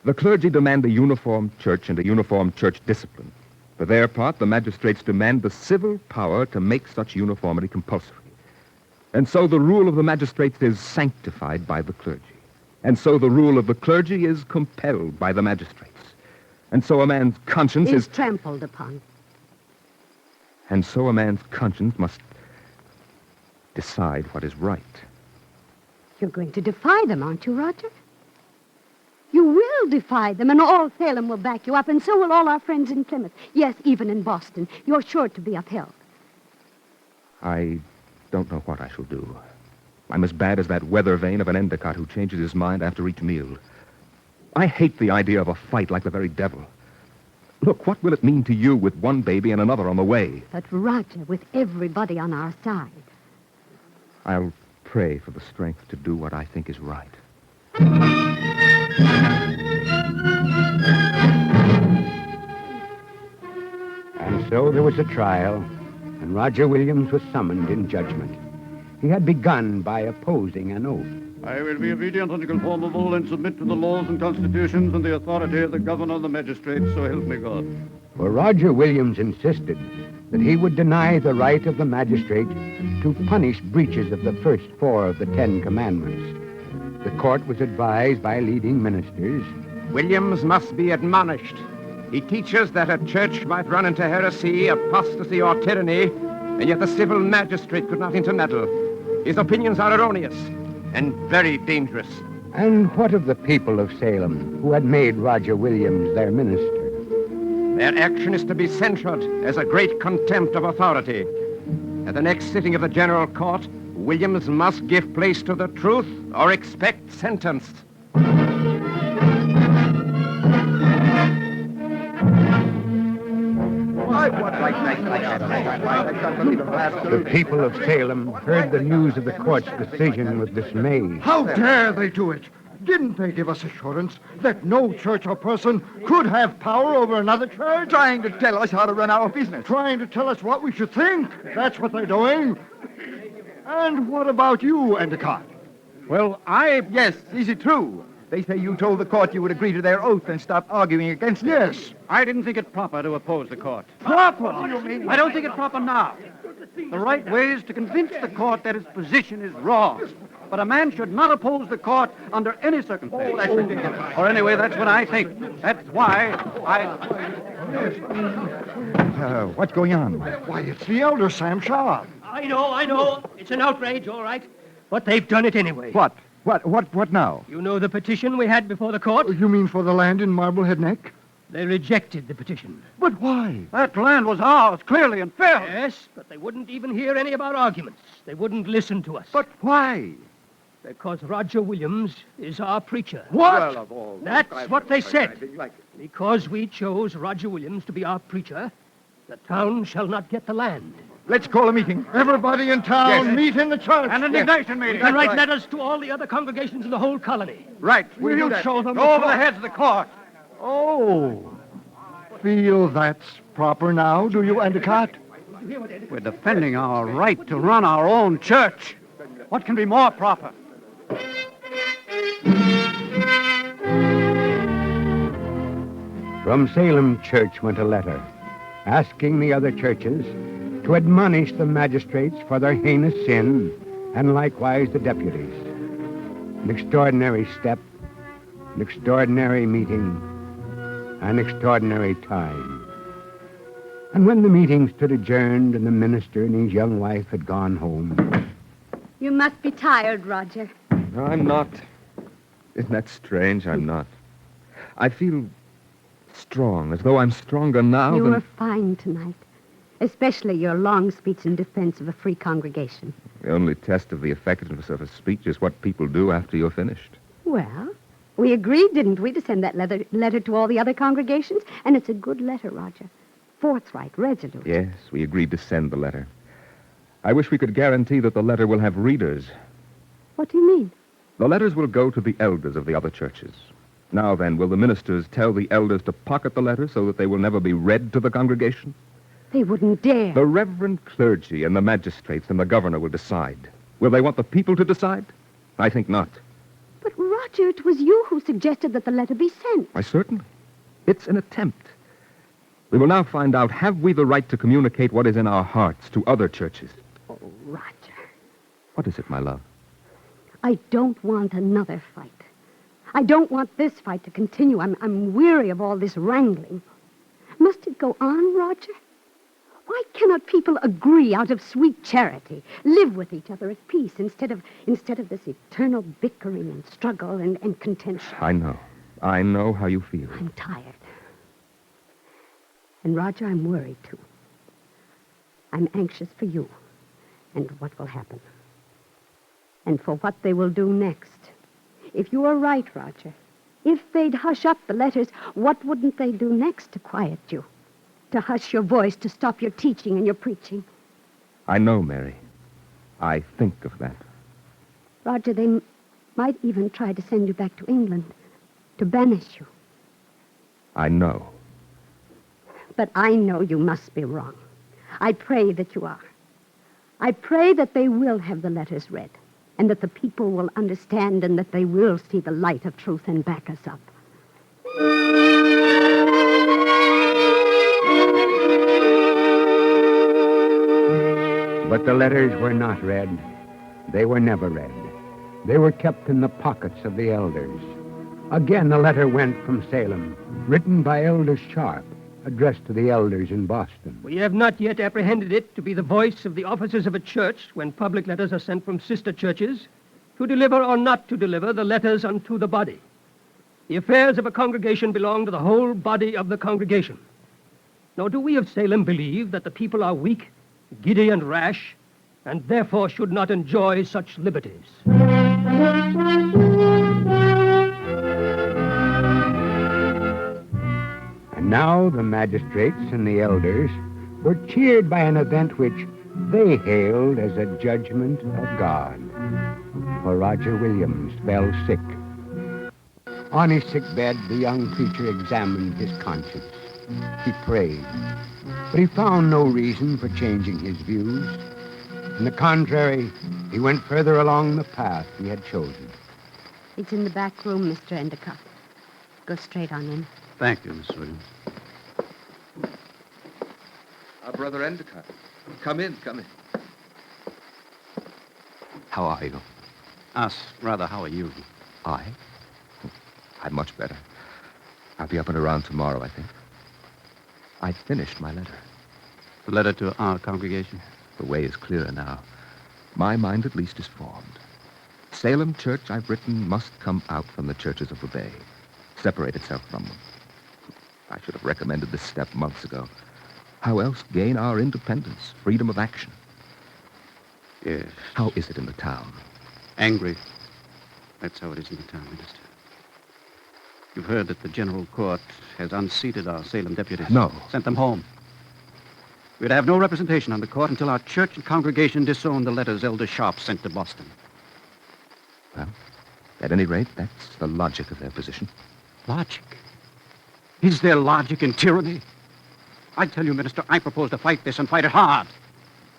The clergy demand a uniform church and a uniform church discipline. For their part, the magistrates demand the civil power to make such uniformity compulsory. And so the rule of the magistrates is sanctified by the clergy. And so the rule of the clergy is compelled by the magistrates. And so a man's conscience is trampled upon. And so a man's conscience must decide what is right. You're going to defy them, aren't you, Roger? You will defy them, and all Salem will back you up, and so will all our friends in Plymouth. Yes, even in Boston. You're sure to be upheld. I don't know what I shall do. I'm as bad as that weather vane of an Endicott who changes his mind after each meal. I hate the idea of a fight like the very devil. Look, what will it mean to you with one baby and another on the way? But, Roger, with everybody on our side. I'll pray for the strength to do what I think is right. And so there was a trial, and Roger Williams was summoned in judgment. He had begun by opposing an oath. I will be obedient and conformable and submit to the laws and constitutions and the authority of the governor and the magistrates, so help me God. For Roger Williams insisted that he would deny the right of the magistrate to punish breaches of the first 4 of the 10 commandments. The court was advised by leading ministers. Williams must be admonished. He teaches that a church might run into heresy, apostasy, or tyranny, and yet the civil magistrate could not intermeddle. His opinions are erroneous and very dangerous. And what of the people of Salem, who had made Roger Williams their minister? Their action is to be censured as a great contempt of authority. At the next sitting of the General Court, Williams must give place to the truth or expect sentence. The people of Salem heard the news of the court's decision with dismay. How dare they do it? Didn't they give us assurance that no church or person could have power over another church? Trying to tell us how to run our business. Trying to tell us what we should think. That's what they're doing. And what about you, Endicott? Well, yes, is it true? They say you told the court you would agree to their oath and stop arguing against it. Yes. I didn't think it proper to oppose the court. Proper? What do you mean? I don't think it proper now. The right way is to convince the court that its position is wrong. But a man should not oppose the court under any circumstance. Oh, that's ridiculous. Or anyway, that's what I think. That's why What's going on? Why, it's the elder, Sam Shaw. I know. It's an outrage, all right. But they've done it anyway. What? What now? You know the petition we had before the court? You mean for the land in Marblehead Neck? They rejected the petition. But why? that land was ours, clearly and fairly. Yes, but they wouldn't even hear any of our arguments. They wouldn't listen to us. But why? Because Roger Williams is our preacher. What? Well, of all That's what they said. Because we chose Roger Williams to be our preacher, the town shall not get the land. Let's call a meeting. Everybody in town, meet in the church. An indignation meeting. And write letters to all the other congregations in the whole colony. Right. We'll show them. Go over the heads of the court. Oh. Feel that's proper now, do you, Endicott? We're defending our right to run our own church. What can be more proper? From Salem Church went a letter asking the other churches to admonish the magistrates for their heinous sin, and likewise the deputies. An extraordinary step, An extraordinary meeting, an extraordinary time. And when the meeting stood adjourned and the minister and his young wife had gone home... You must be tired, Roger. No, I'm not. Isn't that strange? I'm not. I feel strong, as though I'm stronger now You than... were fine tonight, especially your long speech in defense of a free congregation. The only test of the effectiveness of a speech is what people do after you're finished. Well, we agreed, didn't we, to send that letter to all the other congregations? And it's a good letter, Roger. Forthright, resolute. Yes, we agreed to send the letter. I wish we could guarantee that the letter will have readers. What do you mean? The letters will go to the elders of the other churches. Now then, will the ministers tell the elders to pocket the letter so that they will never be read to the congregation? They wouldn't dare. The reverend clergy and the magistrates and the governor will decide. Will they want the people to decide? I think not. But, Roger, it was you who suggested that the letter be sent. Why, certainly. It's an attempt. We will now find out, have we the right to communicate what is in our hearts to other churches? Oh, Roger. What is it, my love? I don't want another fight. I don't want this fight to continue. I'm weary of all this wrangling. Must it go on, Roger? Why cannot people agree out of sweet charity, live with each other at peace instead of this eternal bickering and struggle and contention? I know. I know how you feel. I'm tired. And, Roger, I'm worried, too. I'm anxious for you and what will happen. And for what they will do next. If you are right, Roger, if they'd hush up the letters, what wouldn't they do next to quiet you? To hush your voice, to stop your teaching and your preaching? I know, Mary. I think of that. Roger, they might even try to send you back to England, to banish you. I know. But I know you must be wrong. I pray that you are. I pray that they will have the letters read, and that the people will understand, and that they will see the light of truth and back us up. But the letters were not read. They were never read. They were kept in the pockets of the elders. Again, a letter went from Salem, written by Elder Sharp, addressed to the elders in Boston. We have not yet apprehended it to be the voice of the officers of a church when public letters are sent from sister churches to deliver or not to deliver the letters unto the body. The affairs of a congregation belong to the whole body of the congregation. Nor do we of Salem believe that the people are weak, giddy, and rash, and therefore should not enjoy such liberties. And now the magistrates and the elders were cheered by an event which they hailed as a judgment of God. For Roger Williams fell sick. On his sick bed, the young preacher examined his conscience. He prayed, but he found no reason for changing his views. On the contrary, he went further along the path he had chosen. It's in the back room, Mr. Endicott. Go straight on in. Thank you, Miss Williams. Our brother Endicott. Come in, come in. How are you? Us, rather, how are you? I'm much better. I'll be up and around tomorrow, I think. I finished my letter. The letter to our congregation? The way is clearer now. My mind, at least, is formed. Salem Church, I've written, must come out from the churches of the Bay. Separate itself from them. I should have recommended this step months ago. How else gain our independence, freedom of action? Yes. How is it in the town? Angry. That's how it is in the town, Minister. You've heard that the General Court has unseated our Salem deputies. No. Sent them home. We're to have no representation on the court until our church and congregation disown the letters Elder Sharp sent to Boston. Well, at any rate, that's the logic of their position. Logic? Is there logic in tyranny? I tell you, Minister, I propose to fight this and fight it hard.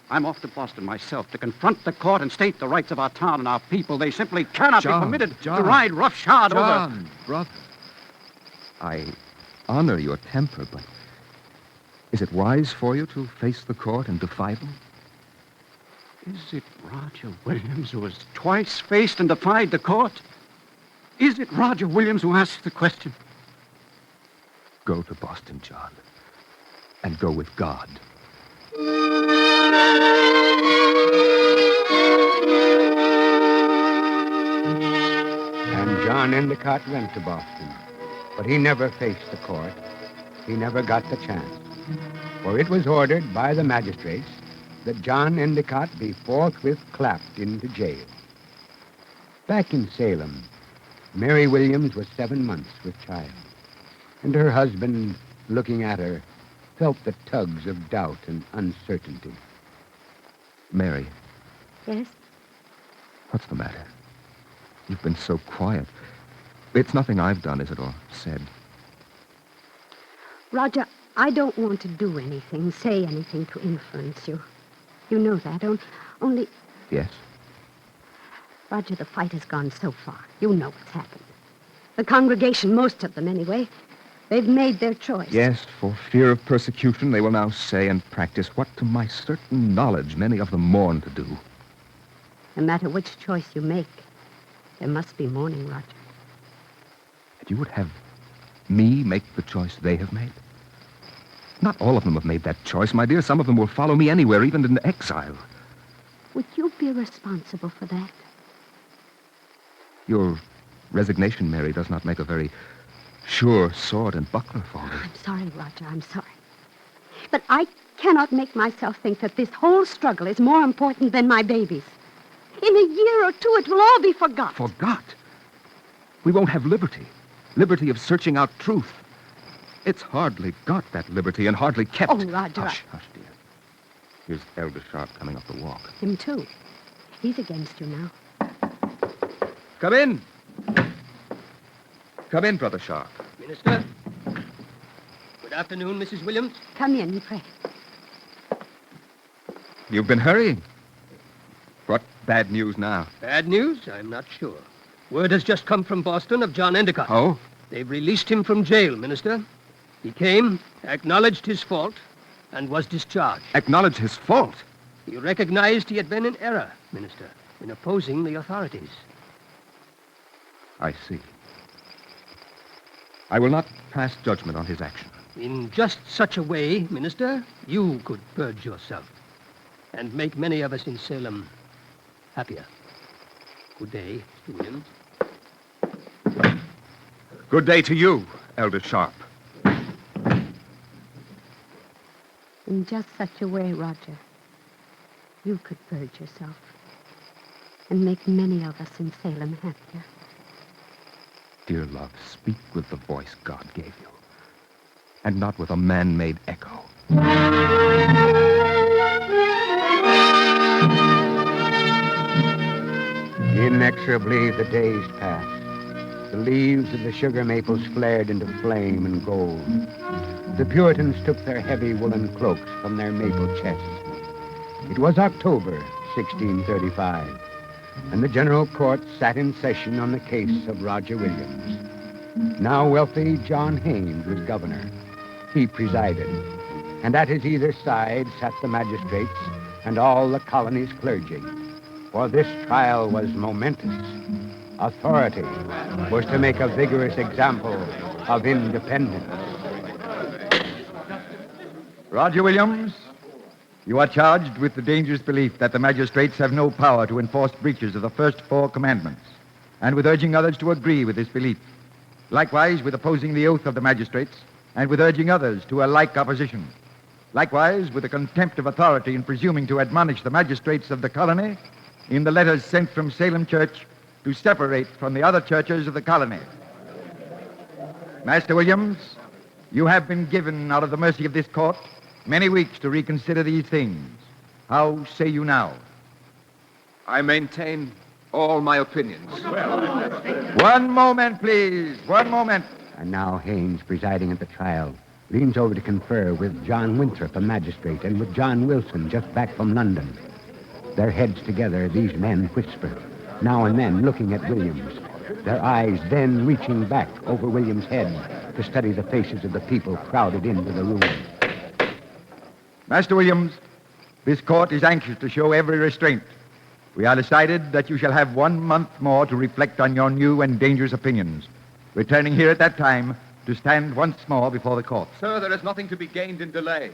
I'm off to Boston myself to confront the court and state the rights of our town and our people. They simply cannot be permitted to ride roughshod over... John, brother, I honor your temper, but is it wise for you to face the court and defy them? Is it Roger Williams who has twice faced and defied the court? Is it Roger Williams who asks the question? Go to Boston, John, and go with God. And John Endicott went to Boston, but he never faced the court. He never got the chance, for it was ordered by the magistrates that John Endicott be forthwith clapped into jail. Back in Salem, Mary Williams was 7 months with child, and her husband, looking at her, felt the tugs of doubt and uncertainty. Mary, Yes? what's the matter? You've been so quiet. It's nothing I've done, is it, or said? Roger, I don't want to do anything, say anything to influence you. You know that. Only, Yes? Roger, the fight has gone so far. You know what's happened. The congregation, most of them anyway, they've made their choice. Yes, for fear of persecution, they will now say and practice what, to my certain knowledge, many of them mourn to do. No matter which choice you make, there must be mourning, Roger. And you would have me make the choice they have made? Not all of them have made that choice, my dear. Some of them will follow me anywhere, even in exile. Would you be responsible for that? Your resignation, Mary, does not make a very sure sword and buckler for me. I'm sorry, Roger, I'm sorry. But I cannot make myself think that this whole struggle is more important than my babies. In a year or two, it will all be forgot. Forgot? We won't have liberty. Liberty of searching out truth. It's hardly got that liberty and hardly kept. Oh, Roger. Hush, dear. Here's Elder Sharp coming up the walk. Him, too. He's against you now. Come in. Come in, Brother Sharp. Minister. Good afternoon, Mrs. Williams. Come in, pray. You've been hurrying. What bad news now? Bad news? I'm not sure. Word has just come from Boston of John Endicott. Oh? They've released him from jail, Minister. He came, acknowledged his fault, and was discharged. Acknowledged his fault? He recognized he had been in error, Minister, in opposing the authorities. I see. I will not pass judgment on his action. In just such a way, Minister, you could purge yourself and make many of us in Salem happier. Good day, Mr. Williams. Good day to you, Elder Sharp. In just such a way, Roger, you could purge yourself and make many of us in Salem happier. Dear love, speak with the voice God gave you, and not with a man-made echo. Inexorably, the days passed. The leaves of the sugar maples flared into flame and gold. The Puritans took their heavy woolen cloaks from their maple chests. It was October, 1635, and the General Court sat in session on the case of Roger Williams. Now wealthy John Haynes was governor. He presided, and at his either side sat the magistrates and all the colony's clergy. For this trial was momentous. Authority was to make a vigorous example of independence. Roger Williams, you are charged with the dangerous belief that the magistrates have no power to enforce breaches of the first 4 commandments, and with urging others to agree with this belief. Likewise, with opposing the oath of the magistrates, and with urging others to a like opposition. Likewise, with the contempt of authority in presuming to admonish the magistrates of the colony in the letters sent from Salem Church to separate from the other churches of the colony. Master Williams, you have been given, out of the mercy of this court, many weeks to reconsider these things. How say you now? I maintain all my opinions. One moment, please. One moment. And now Haynes, presiding at the trial, leans over to confer with John Winthrop, a magistrate, and with John Wilson, just back from London. Their heads together, these men whisper, now and then looking at Williams, their eyes then reaching back over Williams' head to study the faces of the people crowded into the room. Master Williams, this court is anxious to show every restraint. We are decided that you shall have 1 month more to reflect on your new and dangerous opinions, returning here at that time to stand once more before the court. Sir, there is nothing to be gained in delay.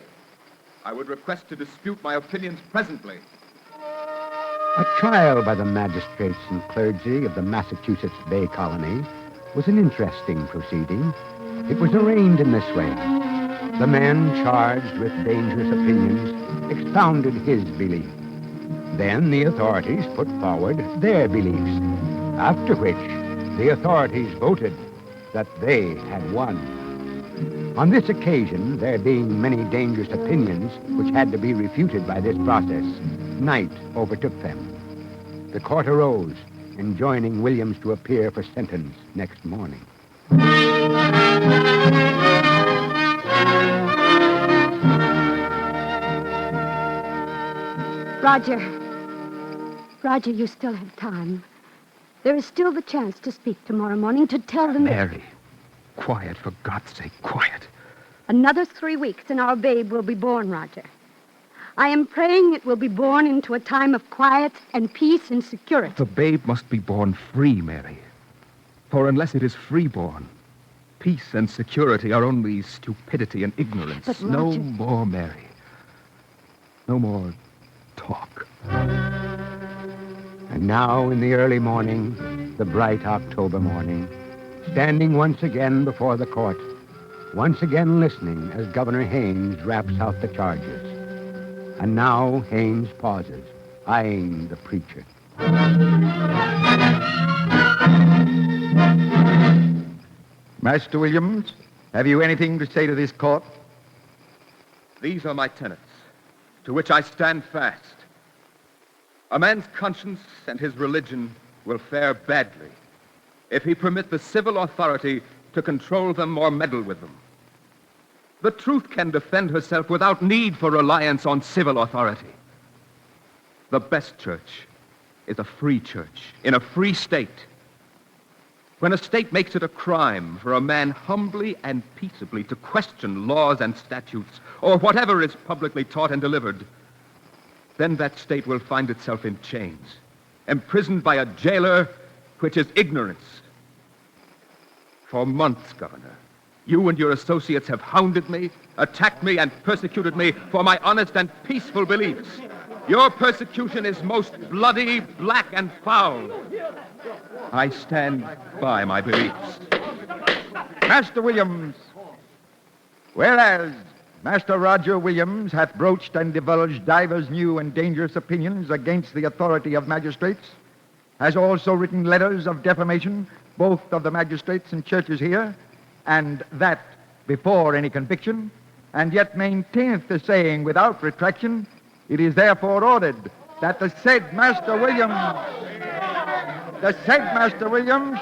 I would request to dispute my opinions presently. A trial by the magistrates and clergy of the Massachusetts Bay Colony was an interesting proceeding. It was arranged in this way. The man charged with dangerous opinions expounded his belief. Then the authorities put forward their beliefs, after which the authorities voted that they had won. On this occasion, there being many dangerous opinions which had to be refuted by this process, night overtook them. The court arose, enjoining Williams to appear for sentence next morning. Roger, you still have time. There is still the chance to speak tomorrow morning, to tell them... Mary, quiet, for God's sake, quiet. Another 3 weeks and our babe will be born, Roger. I am praying it will be born into a time of quiet and peace and security. The babe must be born free, Mary. For unless it is freeborn, peace and security are only stupidity and ignorance. But, Roger... No more, Mary. No more talk. And now, in the early morning, the bright October morning, standing once again before the court, once again listening as Governor Haynes raps out the charges. And now Haynes pauses, eyeing the preacher. Master Williams, have you anything to say to this court? These are my tenets, to which I stand fast. A man's conscience and his religion will fare badly if he permit the civil authority to control them or meddle with them. The truth can defend herself without need for reliance on civil authority. The best church is a free church in a free state. When a state makes it a crime for a man humbly and peaceably to question laws and statutes or whatever is publicly taught and delivered, then that state will find itself in chains, imprisoned by a jailer, which is ignorance. For months, Governor, you and your associates have hounded me, attacked me, and persecuted me for my honest and peaceful beliefs. Your persecution is most bloody, black, and foul. I stand by my beliefs. Master Williams, whereas Master Roger Williams hath broached and divulged divers new and dangerous opinions against the authority of magistrates, has also written letters of defamation, both of the magistrates and churches here, and that before any conviction, and yet maintaineth the saying without retraction, it is therefore ordered that the said Master Williams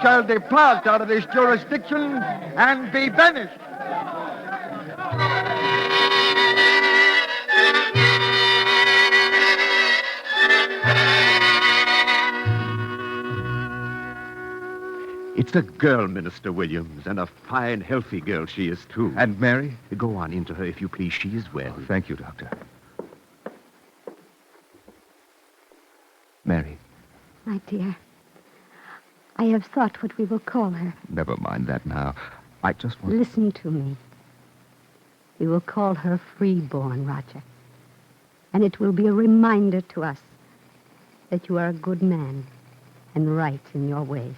shall depart out of this jurisdiction and be banished. It's a girl, Minister Williams, and a fine, healthy girl she is, too. And Mary? Go on into her, if you please. She is well. Oh, thank you, Doctor. Mary. My dear, I have thought what we will call her. Never mind that now. I just want... Listen to me. We will call her Freeborn, Roger. And it will be a reminder to us that you are a good man and right in your ways.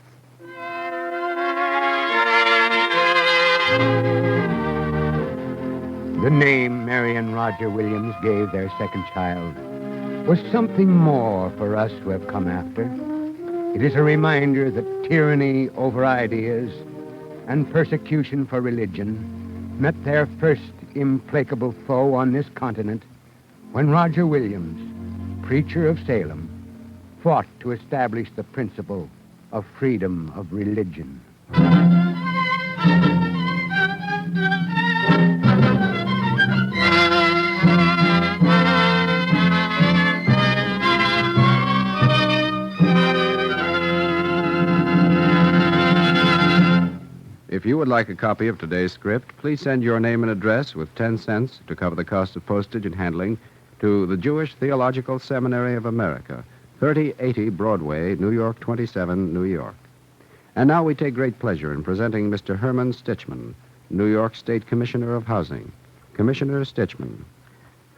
The name Mary and Roger Williams gave their second child was something more for us who have come after. It is a reminder that tyranny over ideas and persecution for religion met their first implacable foe on this continent when Roger Williams, preacher of Salem, fought to establish the principle of freedom of religion. If you would like a copy of today's script, please send your name and address with 10 cents to cover the cost of postage and handling to the Jewish Theological Seminary of America, 3080 Broadway, New York 27, New York. And now we take great pleasure in presenting Mr. Herman Stitchman, New York State Commissioner of Housing. Commissioner Stitchman.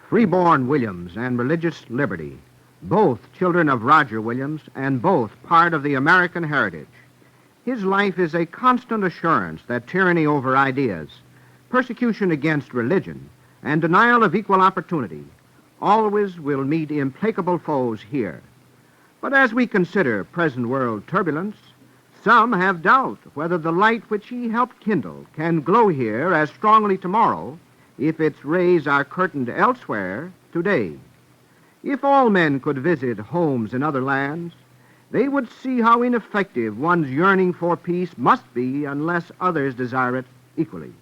Freeborn Williams and religious liberty, both children of Roger Williams and both part of the American heritage. His life is a constant assurance that tyranny over ideas, persecution against religion, and denial of equal opportunity always will meet implacable foes here. But as we consider present world turbulence, some have doubt whether the light which he helped kindle can glow here as strongly tomorrow if its rays are curtained elsewhere today. If all men could visit homes in other lands, they would see how ineffective one's yearning for peace must be unless others desire it equally.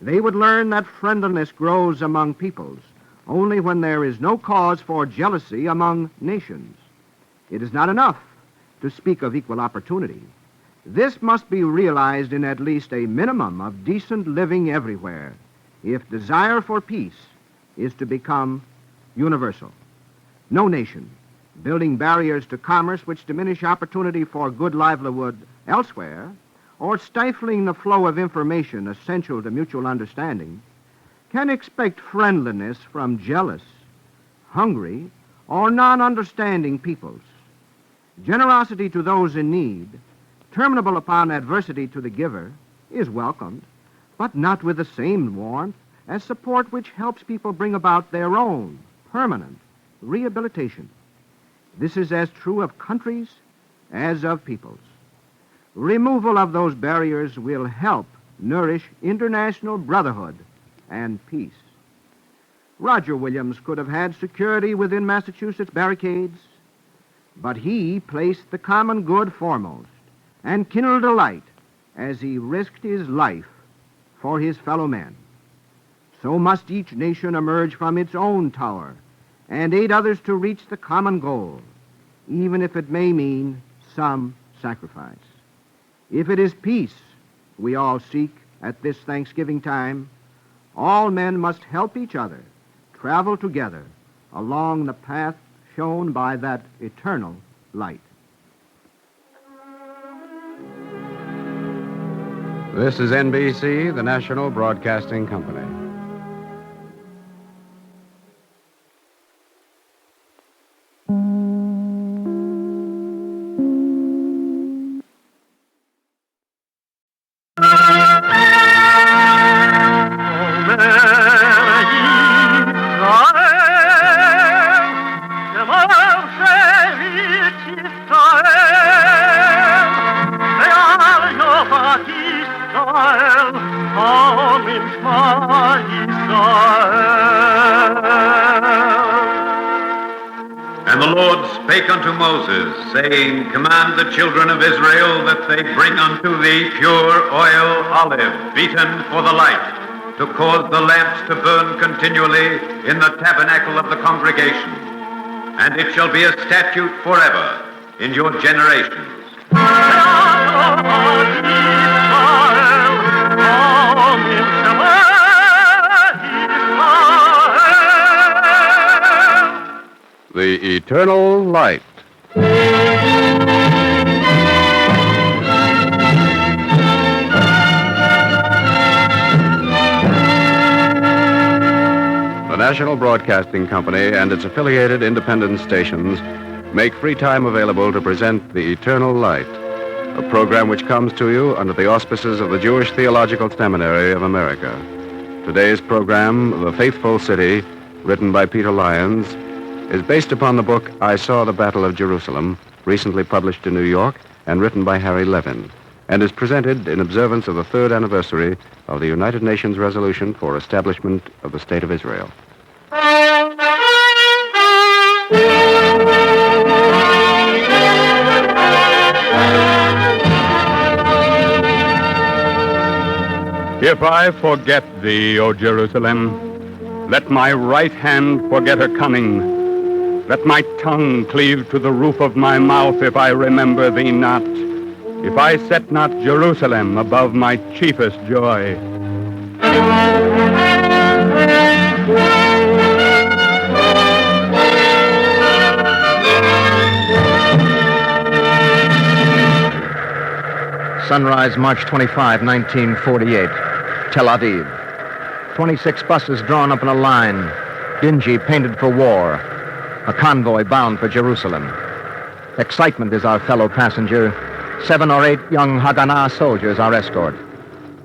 They would learn that friendliness grows among peoples only when there is no cause for jealousy among nations. It is not enough to speak of equal opportunity. This must be realized in at least a minimum of decent living everywhere if desire for peace is to become universal. No nation, building barriers to commerce which diminish opportunity for good livelihood elsewhere, or stifling the flow of information essential to mutual understanding, can expect friendliness from jealous, hungry, or non-understanding peoples. Generosity to those in need, terminable upon adversity to the giver, is welcomed, but not with the same warmth as support which helps people bring about their own permanent rehabilitation. This is as true of countries as of peoples. Removal of those barriers will help nourish international brotherhood and peace. Roger Williams could have had security within Massachusetts barricades, but he placed the common good foremost and kindled a light as he risked his life for his fellow men. So must each nation emerge from its own tower and aid others to reach the common goal, even if it may mean some sacrifice. If it is peace we all seek at this Thanksgiving time, all men must help each other travel together along the path shown by that eternal light. This is NBC, the National Broadcasting Company. And the Lord spake unto Moses, saying, Command the children of Israel that they bring unto thee pure oil olive, beaten for the light, to cause the lamps to burn continually in the tabernacle of the congregation. And it shall be a statute forever in your generations. The Eternal Light. The National Broadcasting Company and its affiliated independent stations make free time available to present The Eternal Light, a program which comes to you under the auspices of the Jewish Theological Seminary of America. Today's program, The Faithful City, written by Peter Lyons, is based upon the book I Saw the Battle of Jerusalem, recently published in New York and written by Harry Levin, and is presented in observance of the third anniversary of the United Nations resolution for establishment of the State of Israel. If I forget thee, O Jerusalem, let my right hand forget her coming. Let my tongue cleave to the roof of my mouth if I remember thee not, if I set not Jerusalem above my chiefest joy. Sunrise, March 25, 1948. Tel Aviv. 26 buses drawn up in a line, dingy, painted for war. A convoy bound for Jerusalem. Excitement is our fellow passenger. 7 or 8 young Haganah soldiers our escort.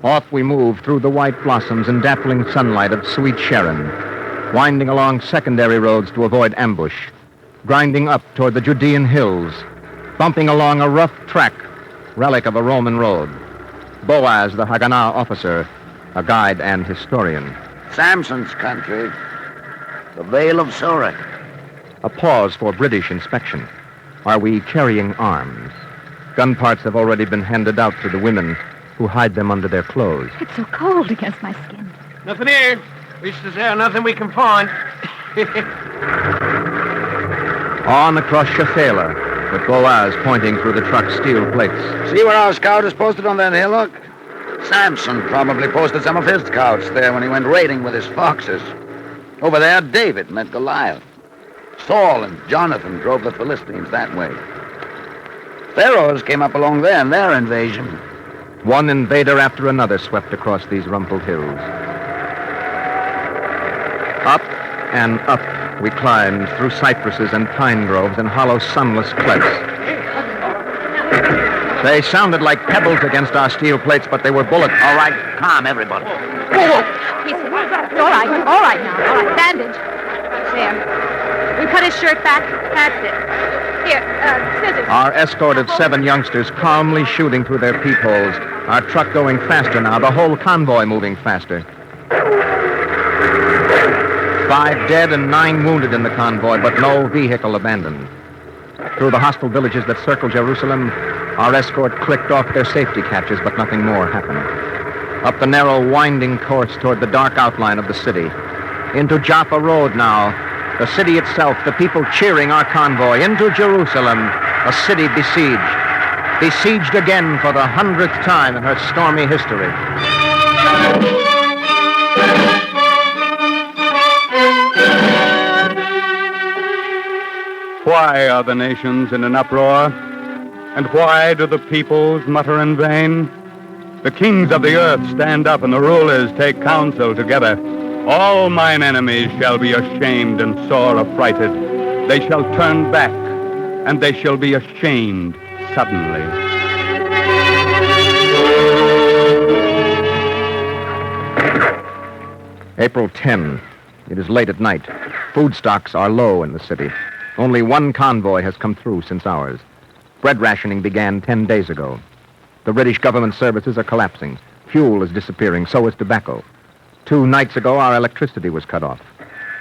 Off we move through the white blossoms and dappling sunlight of sweet Sharon, winding along secondary roads to avoid ambush, grinding up toward the Judean hills, bumping along a rough track, relic of a Roman road. Boaz, the Haganah officer, a guide and historian. Samson's country, the Vale of Sorek. A pause for British inspection. Are we carrying arms? Gun parts have already been handed out to the women who hide them under their clothes. It's so cold against my skin. Nothing here. Least is there nothing we can find. On across Shafela, with Boaz pointing through the truck's steel plates. See where our scout is posted on that hillock? Samson probably posted some of his scouts there when he went raiding with his foxes. Over there, David met Goliath. Saul and Jonathan drove the Philistines that way. Pharaohs came up along there in their invasion. One invader after another swept across these rumpled hills. Up and up we climbed through cypresses and pine groves and hollow, sunless clefts. They sounded like pebbles against our steel plates, but they were bullets. All right, calm everybody. It's all right now. All right. Bandage. There. We cut his shirt back. That's it. Here, scissors. Our escort of 7 youngsters calmly shooting through their peepholes. Our truck going faster now, the whole convoy moving faster. 5 dead and 9 wounded in the convoy, but no vehicle abandoned. Through the hostile villages that circle Jerusalem, our escort clicked off their safety catches, but nothing more happened. Up the narrow, winding course toward the dark outline of the city. Into Jaffa Road now. The city itself, the people cheering our convoy. Into Jerusalem, a city besieged. Besieged again for the 100th time in her stormy history. Why are the nations in an uproar? And why do the peoples mutter in vain? The kings of the earth stand up and the rulers take counsel together. All mine enemies shall be ashamed and sore affrighted. They shall turn back, and they shall be ashamed suddenly. April 10. It is late at night. Food stocks are low in the city. Only 1 convoy has come through since ours. Bread rationing began 10 days ago. The British government services are collapsing. Fuel is disappearing, so is tobacco. 2 nights ago, our electricity was cut off.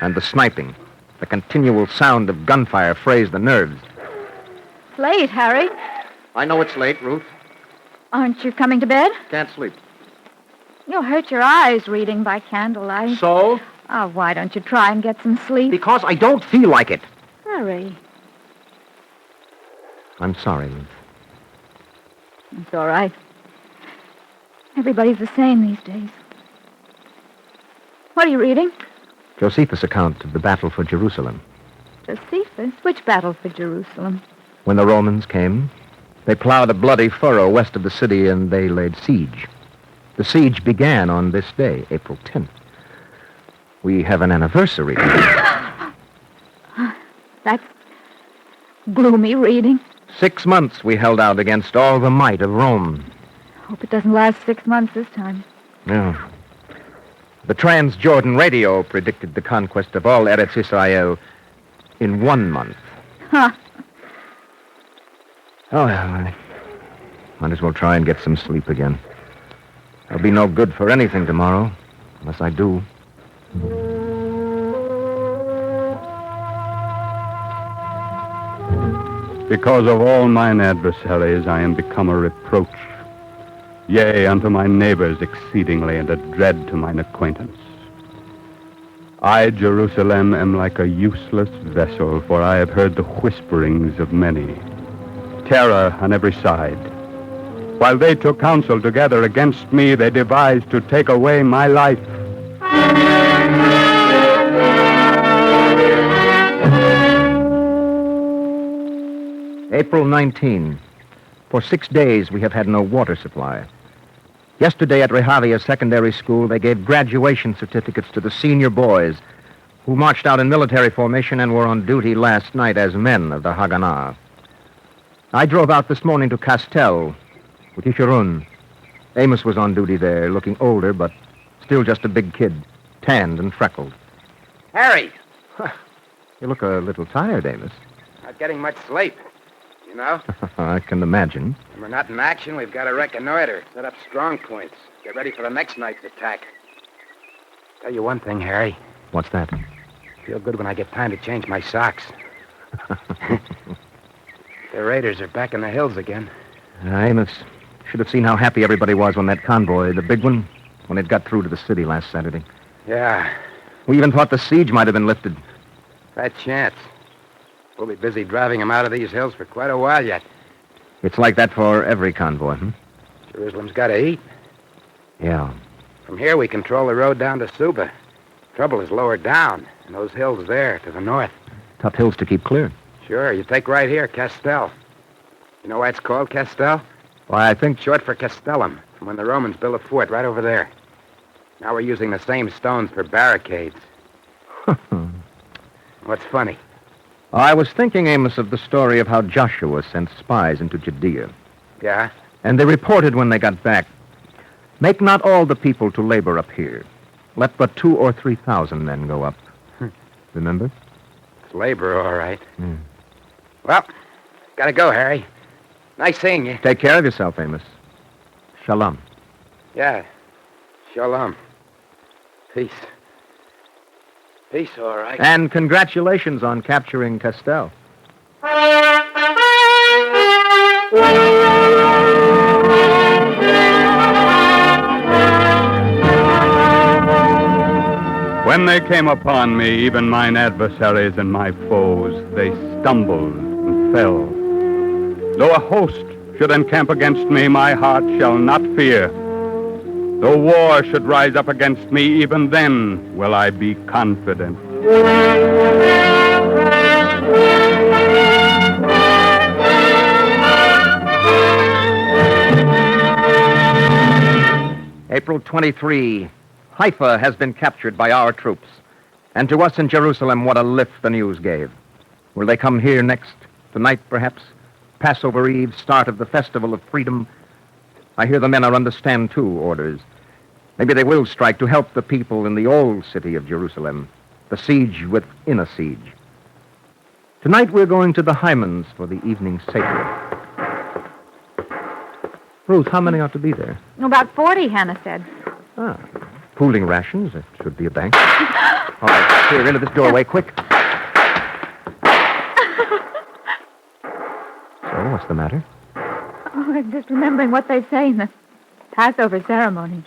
And the sniping, the continual sound of gunfire frays the nerves. Late, Harry. I know it's late, Ruth. Aren't you coming to bed? Can't sleep. You'll hurt your eyes reading by candlelight. So? Oh, why don't you try and get some sleep? Because I don't feel like it. Harry. I'm sorry, Ruth. It's all right. Everybody's the same these days. What are you reading? Josephus' account of the battle for Jerusalem. Josephus? Which battle for Jerusalem? When the Romans came, they plowed a bloody furrow west of the city and they laid siege. The siege began on this day, April 10th. We have an anniversary. That's gloomy reading. 6 months we held out against all the might of Rome. Hope it doesn't last 6 months this time. No. The Transjordan radio predicted the conquest of all Eretz Israel in 1 month. Huh. Oh, well, I might as well try and get some sleep again. I'll be no good for anything tomorrow, unless I do. Because of all mine adversaries I am become a reproach. Yea, unto my neighbors exceedingly, and a dread to mine acquaintance. I, Jerusalem, am like a useless vessel, for I have heard the whisperings of many. Terror on every side. While they took counsel together against me, they devised to take away my life. April 19. For 6 days, we have had no water supply. Yesterday at Rehavia Secondary School, they gave graduation certificates to the senior boys who marched out in military formation and were on duty last night as men of the Haganah. I drove out this morning to Castel with Isharun. Amos was on duty there, looking older, but still just a big kid, tanned and freckled. Harry! You look a little tired, Amos. Not getting much sleep, you know? I can imagine. When we're not in action, we've got to reconnoiter, set up strong points, get ready for the next night's attack. Tell you one thing, Harry. What's that? Feel good when I get time to change my socks. The raiders are back in the hills again. Amos should have seen how happy everybody was when that convoy, the big one, when it got through to the city last Saturday. Yeah. We even thought the siege might have been lifted. Fat chance. We'll be busy driving them out of these hills for quite a while yet. It's like that for every convoy, hmm? Jerusalem's got to eat. Yeah. From here, we control the road down to Suba. Trouble is lower down, in those hills there to the north. Tough hills to keep clear. Sure, you take right here, Castel. You know why it's called Castel? Why, I think... Short for Castellum, from when the Romans built a fort right over there. Now we're using the same stones for barricades. What's funny? I was thinking, Amos, of the story of how Joshua sent spies into Judea. Yeah? And they reported when they got back, make not all the people to labor up here. Let but 2,000 or 3,000 men go up. Remember? It's labor, all right. Hmm. Well, gotta go, Harry. Nice seeing you. Take care of yourself, Amos. Shalom. Yeah. Shalom. Peace. Peace, all right. And congratulations on capturing Castel. When they came upon me, even mine adversaries and my foes, they stumbled and fell. Though a host should encamp against me, my heart shall not fear. Though war should rise up against me, even then will I be confident. April 23. Haifa has been captured by our troops. And to us in Jerusalem, what a lift the news gave. Will they come here next? Tonight, perhaps? Passover Eve, start of the Festival of Freedom. I hear the men are under stand to orders. Maybe they will strike to help the people in the old city of Jerusalem, the siege within a siege. Tonight we're going to the Hymans for the evening sacred. Ruth, how many ought to be there? About 40, Hannah said. Ah, pooling rations. It should be a bank. All right, here, into this doorway, quick. So, what's the matter? Oh, I'm just remembering what they say in the Passover ceremony.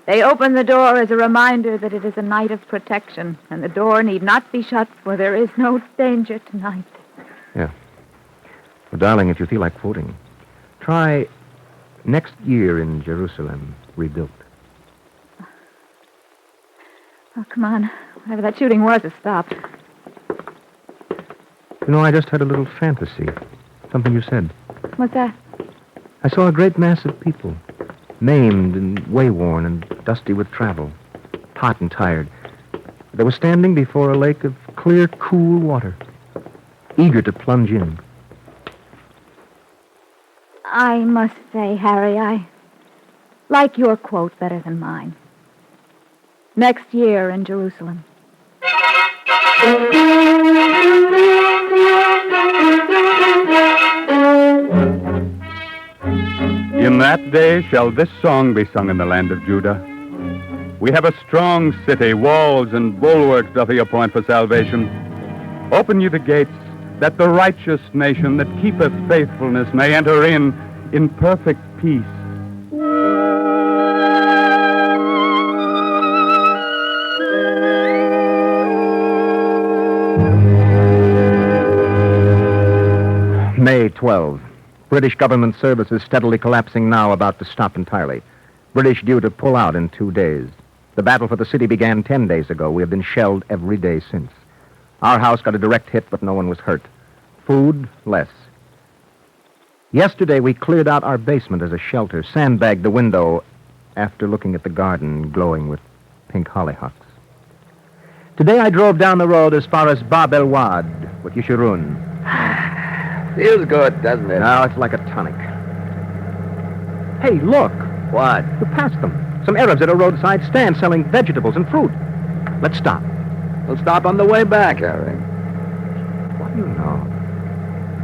They open the door as a reminder that it is a night of protection, and the door need not be shut, for there is no danger tonight. Yeah. Well, darling, if you feel like quoting, try next year in Jerusalem rebuilt. Oh, come on. Whatever that shooting was has stopped. You know, I just had a little fantasy. Something you said. What's that? I saw a great mass of people, maimed and wayworn and dusty with travel, hot and tired. They were standing before a lake of clear, cool water, eager to plunge in. I must say, Harry, I like your quote better than mine. Next year in Jerusalem. In that day shall this song be sung in the land of Judah. We have a strong city, walls and bulwarks doth he appoint for salvation. Open ye the gates, that the righteous nation that keepeth faithfulness may enter in perfect peace. May 12. British government services steadily collapsing now, about to stop entirely. British due to pull out in 2 days. The battle for the city began 10 days ago. We have been shelled every day since. Our house got a direct hit, but no one was hurt. Food, less. Yesterday, we cleared out our basement as a shelter, sandbagged the window after looking at the garden glowing with pink hollyhocks. Today, I drove down the road as far as Bab El Wad with Yeshurun. Feels good, doesn't it? Now it's like a tonic. Hey, look. What? We passed them. Some Arabs at a roadside stand selling vegetables and fruit. Let's stop. We'll stop on the way back, Harry. What do you know?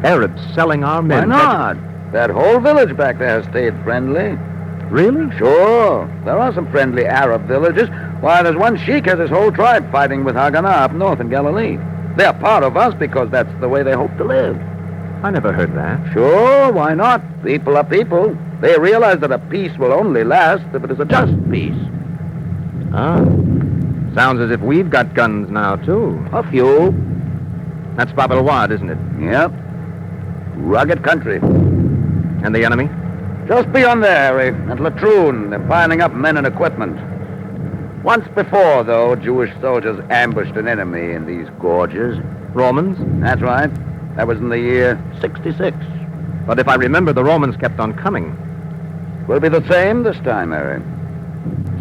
Arabs selling our Why men. not? That whole village back there stayed friendly. Really? Sure. There are some friendly Arab villages. Why, there's one sheik has his whole tribe fighting with Haganah up north in Galilee. They're part of us because that's the way they hope to live. I never heard that. Sure, why not? People are people. They realize that a peace will only last if it is a just peace. Ah. Sounds as if we've got guns now, too. A few. That's Bab El Wad, isn't it? Yep. Rugged country. And the enemy? Just beyond there, Harry. At Latroon, they're piling up men and equipment. Once before, though, Jewish soldiers ambushed an enemy in these gorges. Romans? That's right. That was in the year 66. But if I remember, the Romans kept on coming. Will be the same this time, Harry.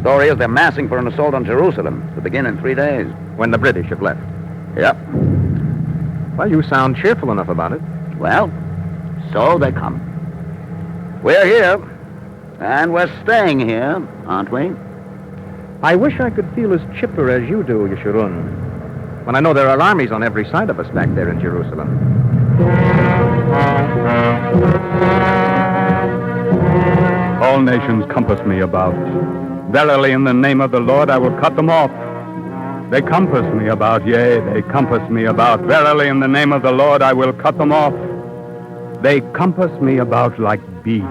Story is they're massing for an assault on Jerusalem to begin in 3 days. When the British have left. Yep. Well, you sound cheerful enough about it. Well, so they come. We're here, and we're staying here, aren't we? I wish I could feel as chipper as you do, Yeshurun, when I know there are armies on every side of us back there in Jerusalem. All nations compass me about. Verily, in the name of the Lord, I will cut them off. They compass me about, yea, they compass me about. Verily, in the name of the Lord, I will cut them off. They compass me about like bees.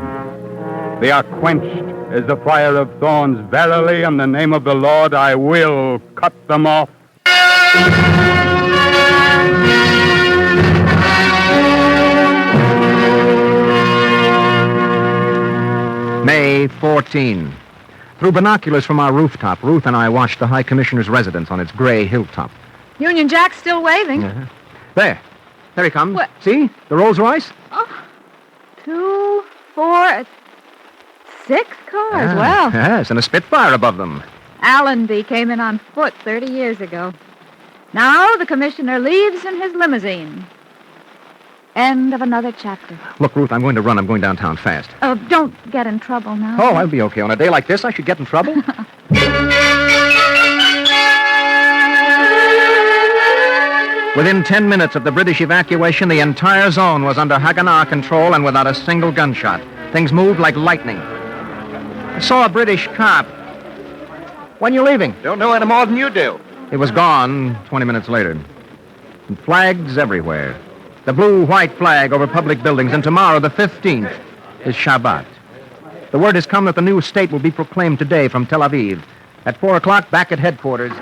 They are quenched as the fire of thorns. Verily, in the name of the Lord, I will cut them off. May 14. Through binoculars from our rooftop, Ruth and I watched the High Commissioner's residence on its gray hilltop. Union Jack's still waving. There he comes. What? See? The Rolls Royce? Oh, 2, 4, 6 cars. Well, Yes, and a Spitfire above them. Allenby came in on foot 30 years ago. Now the commissioner leaves in his limousine. End of another chapter. Look, Ruth, I'm going to run. I'm going downtown fast. Oh, don't get in trouble now. Oh, I'll be okay. On a day like this, I should get in trouble? Within 10 minutes of the British evacuation, the entire zone was under Haganah control and without a single gunshot. Things moved like lightning. I saw a British cop. When you leaving? Don't know any more than you do. He was gone 20 minutes later. And flags everywhere. The blue-white flag over public buildings. And tomorrow, the 15th, is Shabbat. The word has come that the new state will be proclaimed today from Tel Aviv. At 4 o'clock, back at headquarters.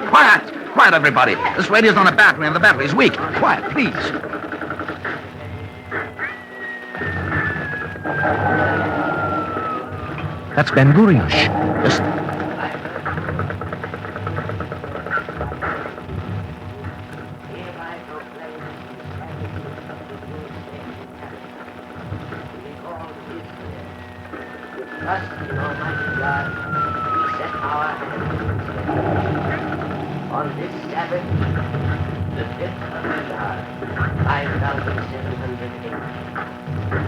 Quiet! Quiet, everybody. This radio's on a battery, and the battery's weak. Quiet, please. That's Ben Gurion. Listen. Trust in Almighty God, we set our hands on this Sabbath, the 5th of Adar, 5708,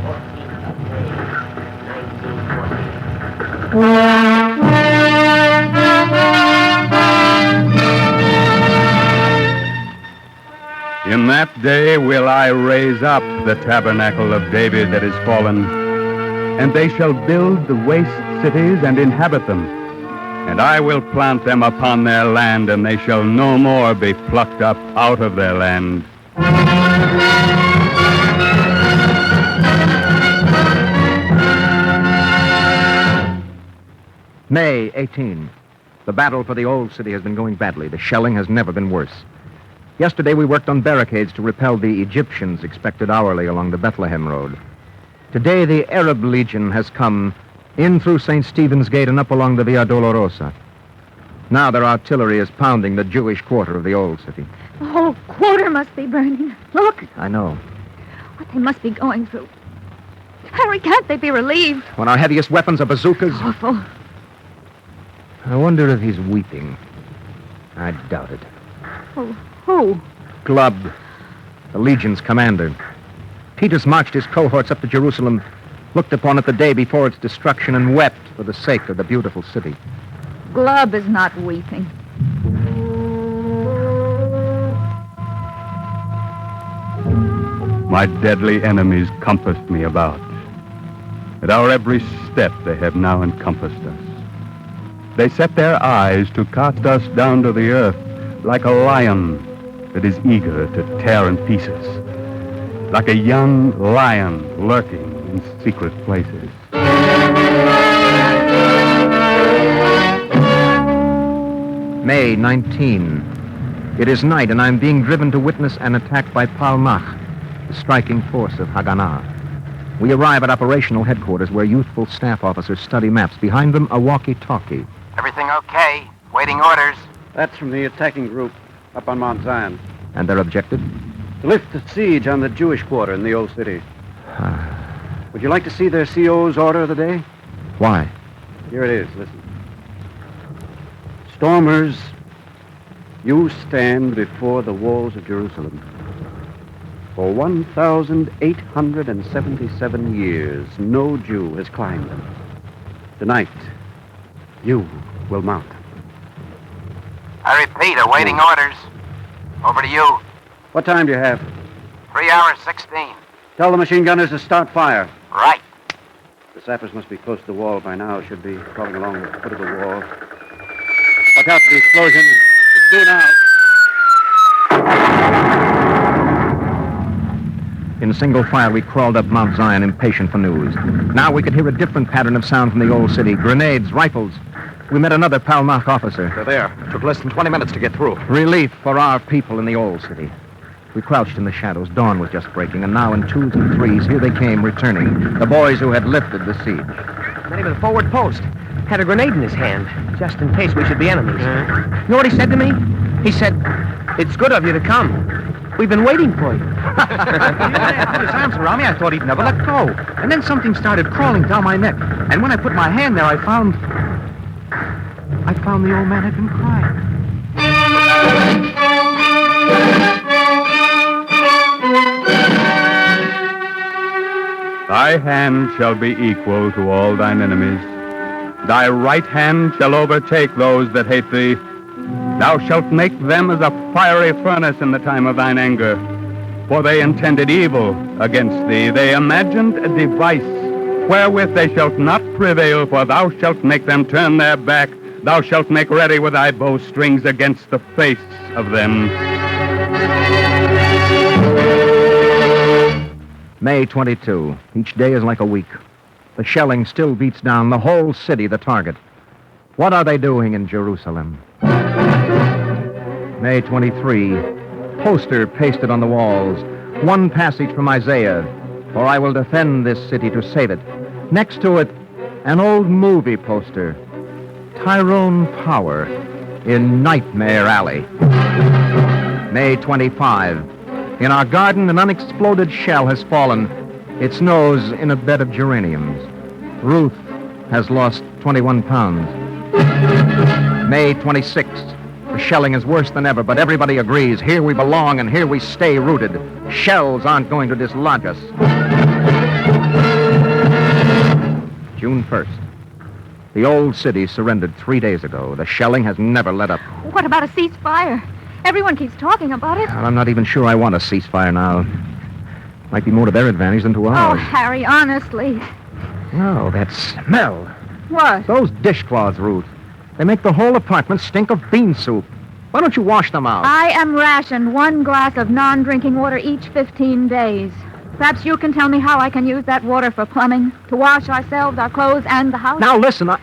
14th of May, 1948. In that day will I raise up the tabernacle of David that is fallen, and they shall build the waste cities and inhabit them. And I will plant them upon their land, and they shall no more be plucked up out of their land. May 18. The battle for the old city has been going badly. The shelling has never been worse. Yesterday we worked on barricades to repel the Egyptians expected hourly along the Bethlehem road. Today the Arab Legion has come in through St. Stephen's Gate and up along the Via Dolorosa. Now their artillery is pounding the Jewish quarter of the old city. The whole quarter must be burning. Look, I know. What they must be going through. Harry, can't they be relieved? When our heaviest weapons are bazookas? Awful. I wonder if he's weeping. I doubt it. Oh, who? Glubb, the Legion's commander. Peter's marched his cohorts up to Jerusalem, looked upon it the day before its destruction, and wept for the sake of the beautiful city. Glubb is not weeping. My deadly enemies compassed me about. At our every step they have now encompassed us. They set their eyes to cast us down to the earth like a lion that is eager to tear in pieces, like a young lion lurking in secret places. May 19. It is night, and I'm being driven to witness an attack by Palmach, the striking force of Haganah. We arrive at operational headquarters where youthful staff officers study maps. Behind them, a walkie-talkie. Everything okay? Waiting orders. That's from the attacking group up on Mount Zion. And their objective? To lift the siege on the Jewish quarter in the old city. Would you like to see their CO's order of the day? Why? Here it is. Listen. Stormers, you stand before the walls of Jerusalem. For 1,877 years, no Jew has climbed them. Tonight, you will mount. I repeat, awaiting orders. Over to you. What time do you have? 3 hours, 16. Tell the machine gunners to start fire. Right. The sappers must be close to the wall by now. Should be crawling along the foot of the wall. Watch out for the explosion. It's due now. In single file, we crawled up Mount Zion, impatient for news. Now we could hear a different pattern of sound from the old city. Grenades, rifles. We met another Palmach officer. They're there. It took less than 20 minutes to get through. Relief for our people in the old city. We crouched in the shadows. Dawn was just breaking, and now in twos and threes, here they came, returning. The boys who had lifted the siege. Went to the forward post. Had a grenade in his hand, just in case we should be enemies. You know what he said to me? He said, "It's good of you to come. We've been waiting for you." I put his arms around me. I thought he'd never let go. And then something started crawling down my neck. And when I put my hand there, I found the old man had been crying. Thy hand shall be equal to all thine enemies. Thy right hand shall overtake those that hate thee. Thou shalt make them as a fiery furnace in the time of thine anger. For they intended evil against thee. They imagined a device wherewith they shalt not prevail, for thou shalt make them turn their back. Thou shalt make ready with thy bowstrings against the face of them. May 22. Each day is like a week. The shelling still beats down the whole city, the target. What are they doing in Jerusalem? May 23. Poster pasted on the walls. One passage from Isaiah. For I will defend this city to save it. Next to it, an old movie poster. Tyrone Power in Nightmare Alley. May 25. In our garden, an unexploded shell has fallen, its nose in a bed of geraniums. Ruth has lost 21 pounds. May 26th. The shelling is worse than ever, but everybody agrees. Here we belong, and here we stay rooted. Shells aren't going to dislodge us. June 1st. The old city surrendered 3 days ago. The shelling has never let up. What about a ceasefire? Everyone keeps talking about it. I'm not even sure I want a ceasefire now. Might be more to their advantage than to Oh, ours. Harry, honestly. Oh, that smell. What? Those dishcloths, Ruth. They make the whole apartment stink of bean soup. Why don't you wash them out? I am rationed 1 glass of non-drinking water each 15 days. Perhaps you can tell me how I can use that water for plumbing, to wash ourselves, our clothes, and the house. Now, listen, Oh,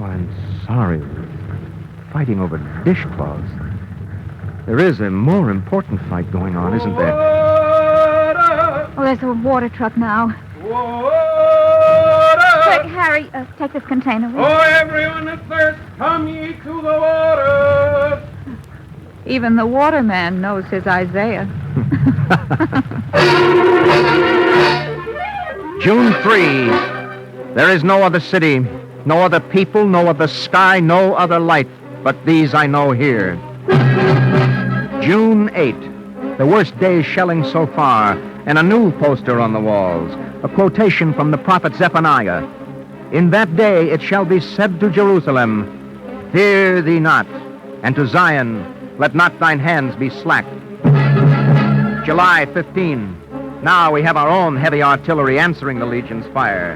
I'm sorry, Ruth. Fighting over dishcloths. There is a more important fight going on, isn't there? Oh, there's a water truck now. Quick, Harry, take this container. will you? Oh, everyone that thirsts, come ye to the water. Even the waterman knows his Isaiah. June 3. There is no other city, no other people, no other sky, no other light, but these I know here. June 8. The worst day's shelling so far, and a new poster on the walls, a quotation from the prophet Zephaniah. In that day it shall be said to Jerusalem, fear thee not, and to Zion, let not thine hands be slack. July 15. Now we have our own heavy artillery answering the Legion's fire.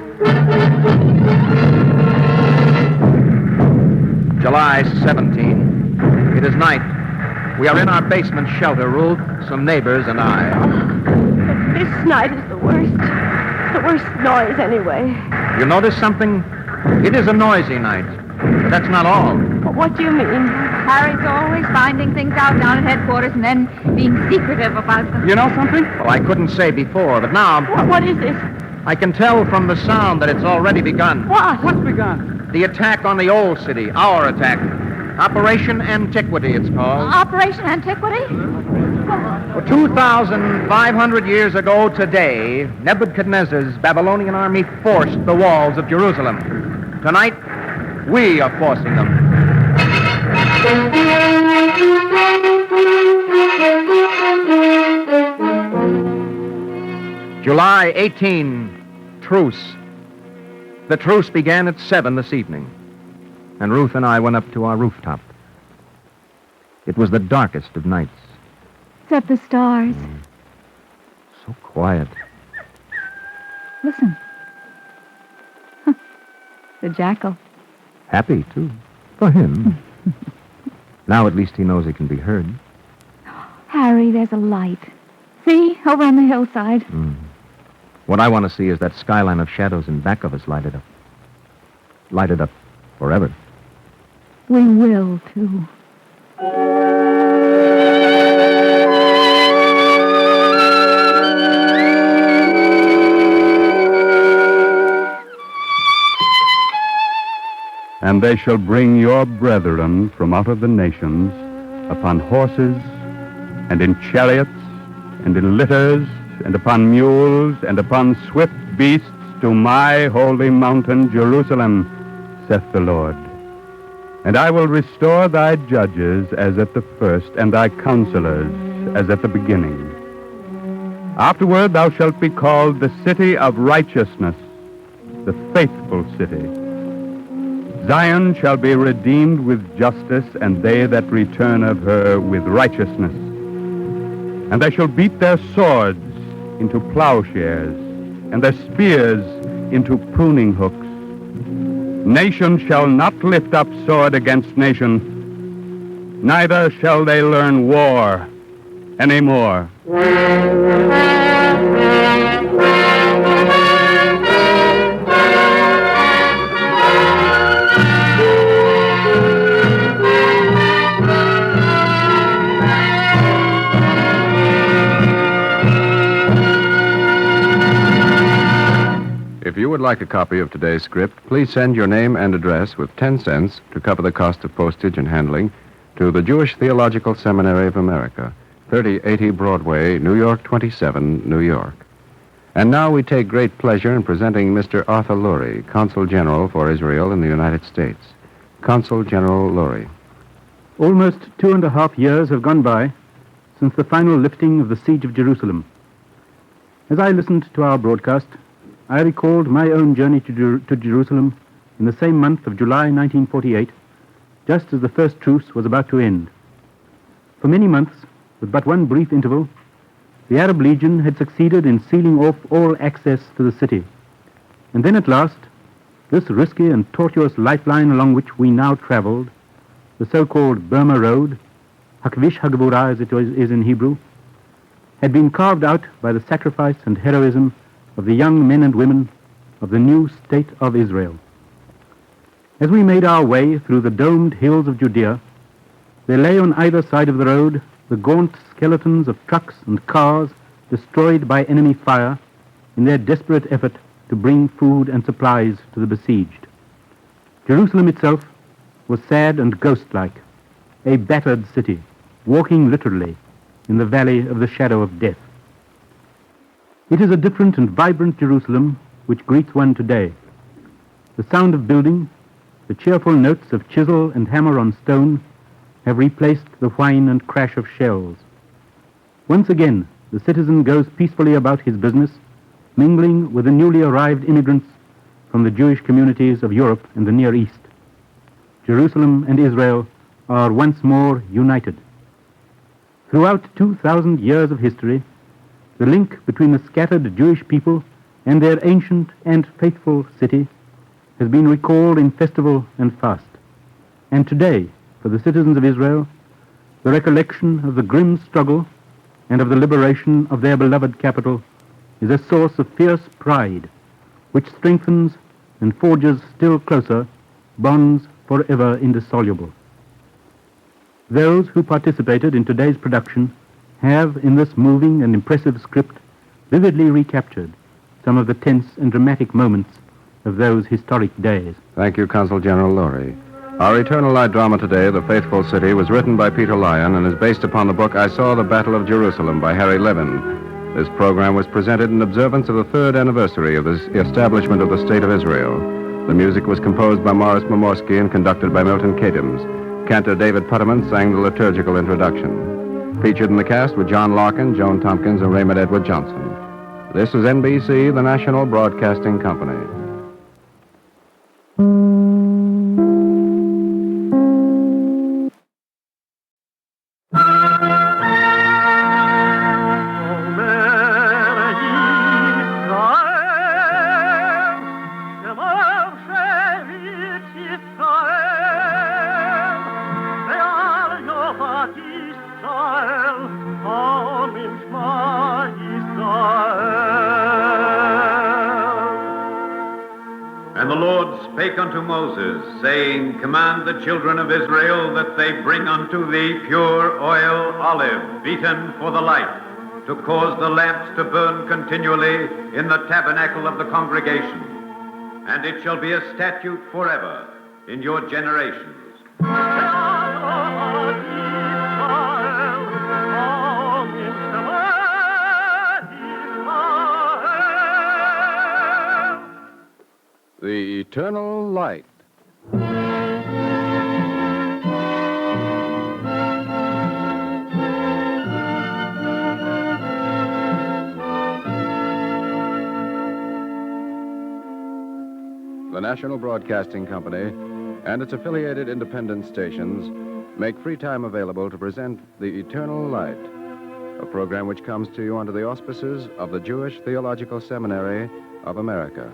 July 17. It is night. We are in our basement shelter, Ruth, some neighbors, and I. This night is the worst. The worst noise, anyway. You notice something? It is a noisy night. But that's not all. What do you mean? Harry's always finding things out down at headquarters and then being secretive about them. You know something? Well, I couldn't say before, but now... What is this? I can tell from the sound that it's already begun. What? What's begun? The attack on the old city, our attack. Operation Antiquity, it's called. Operation Antiquity? 2,500 years ago today, Nebuchadnezzar's Babylonian army forced the walls of Jerusalem. Tonight, we are forcing them. July 18, truce. The truce began at 7 this evening, and Ruth and I went up to our rooftop. It was the darkest of nights. Except the stars. So quiet. Listen. Huh. The jackal. Happy, too. For him. Now at least he knows he can be heard. Harry, there's a light. See? Over on the hillside. What I want to see is that skyline of shadows in back of us lighted up. Lighted up forever. We will, too. And they shall bring your brethren from out of the nations upon horses, and in chariots, and in litters, and upon mules, and upon swift beasts to my holy mountain Jerusalem, saith the Lord. And I will restore thy judges as at the first, and thy counselors as at the beginning. Afterward thou shalt be called the city of righteousness, the faithful city. Zion shall be redeemed with justice, and they that return of her with righteousness. And they shall beat their swords into plowshares, and their spears into pruning hooks. Nation shall not lift up sword against nation, neither shall they learn war any more. If you would like a copy of today's script, please send your name and address with 10 cents to cover the cost of postage and handling to the Jewish Theological Seminary of America, 3080 Broadway, New York 27, New York. And now we take great pleasure in presenting Mr. Arthur Lurie, Consul General for Israel in the United States. Consul General Lurie. Almost 2.5 years have gone by since the final lifting of the siege of Jerusalem. As I listened to our broadcast, I recalled my own journey to Jerusalem in the same month of July 1948, just as the first truce was about to end. For many months, with but one brief interval, the Arab Legion had succeeded in sealing off all access to the city. And then at last, this risky and tortuous lifeline along which we now traveled, the so-called Burma Road, Hakvish Hagvura as it is in Hebrew, had been carved out by the sacrifice and heroism of the young men and women of the new state of Israel. As we made our way through the domed hills of Judea, there lay on either side of the road the gaunt skeletons of trucks and cars destroyed by enemy fire in their desperate effort to bring food and supplies to the besieged. Jerusalem itself was sad and ghost-like, a battered city, walking literally, in the valley of the shadow of death. It is a different and vibrant Jerusalem which greets one today. The sound of building, the cheerful notes of chisel and hammer on stone have replaced the whine and crash of shells. Once again, the citizen goes peacefully about his business, mingling with the newly arrived immigrants from the Jewish communities of Europe and the Near East. Jerusalem and Israel are once more united. Throughout 2,000 years of history, the link between the scattered Jewish people and their ancient and faithful city has been recalled in festival and fast. And today, for the citizens of Israel, the recollection of the grim struggle and of the liberation of their beloved capital is a source of fierce pride, which strengthens and forges still closer bonds forever indissoluble. Those who participated in today's production have, in this moving and impressive script, vividly recaptured some of the tense and dramatic moments of those historic days. Thank you, Consul General Laurie. Our Eternal Light drama today, The Faithful City, was written by Peter Lyon and is based upon the book I Saw the Battle of Jerusalem by Harry Levin. This program was presented in observance of the 3rd anniversary of the establishment of the State of Israel. The music was composed by Morris Momorsky and conducted by Milton Katims. Cantor David Putterman sang the liturgical introduction. Featured in the cast were John Larkin, Joan Tompkins, and Raymond Edward Johnson. This is NBC, the National Broadcasting Company. And the Lord spake unto Moses, saying, Command the children of Israel that they bring unto thee pure oil olive, beaten for the light, to cause the lamps to burn continually in the tabernacle of the congregation. And it shall be a statute forever in your generations. The Eternal Light. The National Broadcasting Company and its affiliated independent stations make free time available to present The Eternal Light, a program which comes to you under the auspices of the Jewish Theological Seminary of America.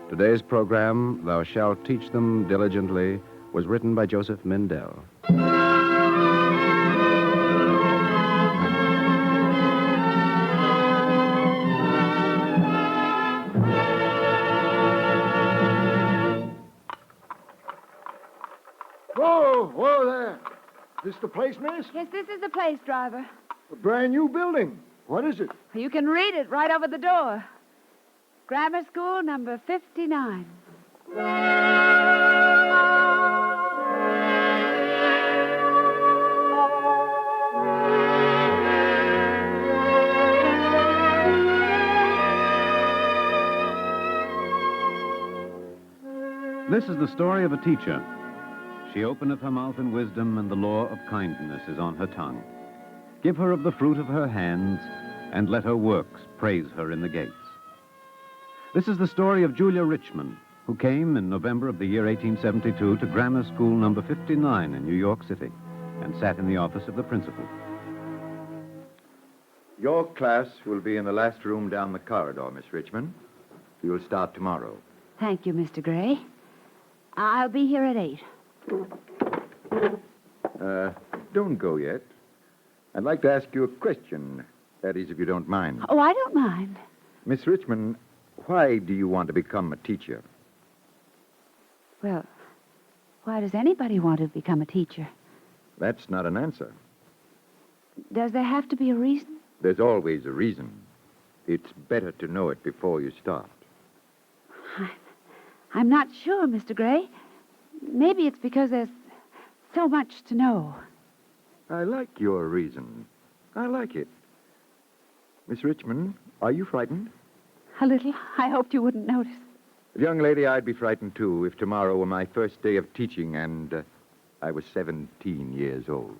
Today's program, Thou Shalt Teach Them Diligently, was written by Joseph Mindell. Whoa there. This the place, miss? Yes, this is the place, driver. A brand new building. What is it? You can read it right over the door. Grammar School, number 59. This is the story of a teacher. She openeth her mouth in wisdom, and the law of kindness is on her tongue. Give her of the fruit of her hands, and let her works praise her in the gates. This is the story of Julia Richmond, who came in November of the year 1872 to Grammar School number 59 in New York City and sat in the office of the principal. Your class will be in the last room down the corridor, Miss Richmond. You'll start tomorrow. Thank you, Mr. Gray. I'll be here at 8. Don't go yet. I'd like to ask you a question. That is, if you don't mind. Oh, I don't mind. Miss Richmond, why do you want to become a teacher? Well, why does anybody want to become a teacher? That's not an answer. Does there have to be a reason? There's always a reason. It's better to know it before you start. I'm not sure, Mr. Gray. Maybe it's because there's so much to know. I like your reason. I like it. Miss Richmond, are you frightened? A little. I hoped you wouldn't notice. Young lady, I'd be frightened, too, if tomorrow were my first day of teaching and I was 17 years old.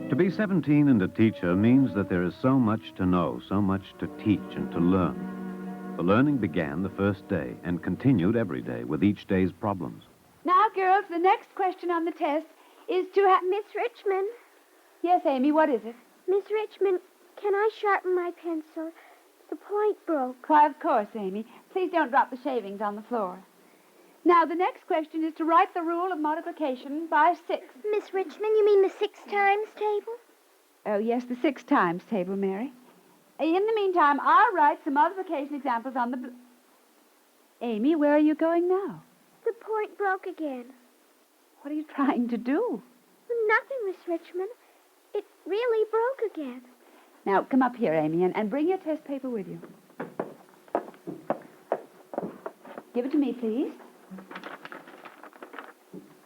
To be 17 and a teacher means that there is so much to know, so much to teach and to learn. The learning began the first day and continued every day with each day's problems. Now, girls, the next question on the test is to have... Miss Richmond. Yes, Amy, what is it? Miss Richmond, can I sharpen my pencil? The point broke. Why, of course, Amy. Please don't drop the shavings on the floor. Now, the next question is to write the rule of multiplication by 6. Miss Richmond, you mean the 6 times table? Oh, yes, the 6 times table, Mary. In the meantime, I'll write some multiplication examples on the... Amy, where are you going now? The point broke again. What are you trying to do? Nothing, Miss Richmond. It really broke again. Now, come up here, Amy, and bring your test paper with you. Give it to me, please.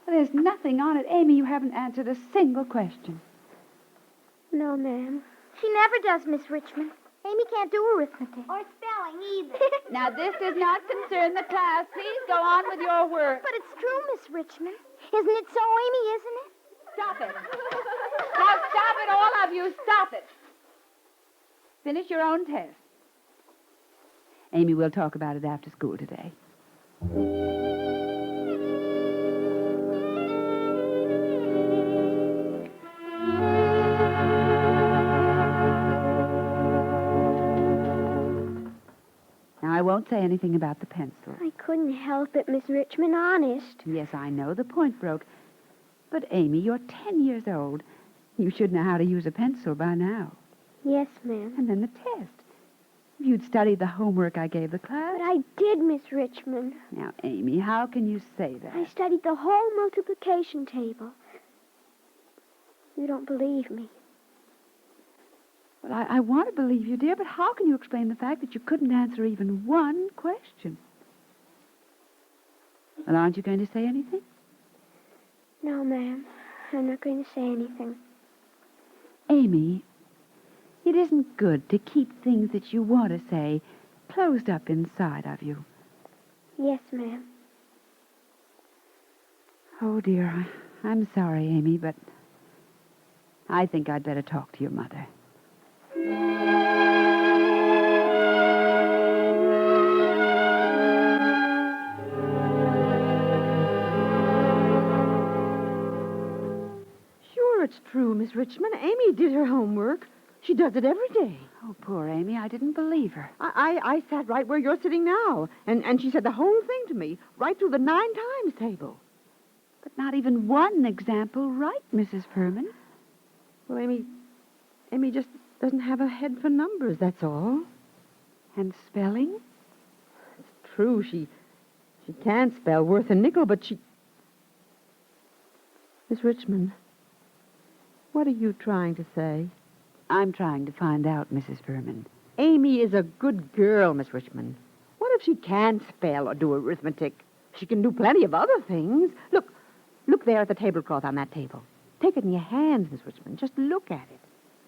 There's nothing on it. Amy, you haven't answered a single question. No, ma'am. She never does, Miss Richmond. Amy can't do arithmetic. Or spelling, either. Now, this does not concern the class. Please go on with your work. But it's true, Miss Richmond. Isn't it so, Amy, isn't it? Stop it. Now, stop it, all of you. Stop it. Finish your own test. Amy, we'll talk about it after school today. Now, I won't say anything about the pencil. I couldn't help it, Miss Richmond, honest. Yes, I know the point broke. But, Amy, you're 10 years old. You should know how to use a pencil by now. Yes, ma'am. And then the test. If you'd studied the homework I gave the class. But I did, Miss Richmond. Now, Amy, how can you say that? I studied the whole multiplication table. You don't believe me. Well, I want to believe you, dear, but how can you explain the fact that you couldn't answer even one question? Well, aren't you going to say anything? No, ma'am. I'm not going to say anything. Amy, it isn't good to keep things that you want to say closed up inside of you. Yes, ma'am. Oh, dear, I'm sorry, Amy, but I think I'd better talk to your mother. Sure, it's true, Miss Richmond. Amy did her homework. She does it every day. Oh, poor Amy. I didn't believe her. I sat right where you're sitting now, and she said the whole thing to me, right through the 9 times table. But not even one example right, Mrs. Furman. Well, Amy just doesn't have a head for numbers, that's all. And spelling? It's true, she can spell worth a nickel, but she... Miss Richmond, what are you trying to say? I'm trying to find out, Mrs. Furman. Amy is a good girl, Miss Richmond. What if she can spell or do arithmetic? She can do plenty of other things. Look there at the tablecloth on that table. Take it in your hands, Miss Richmond. Just look at it.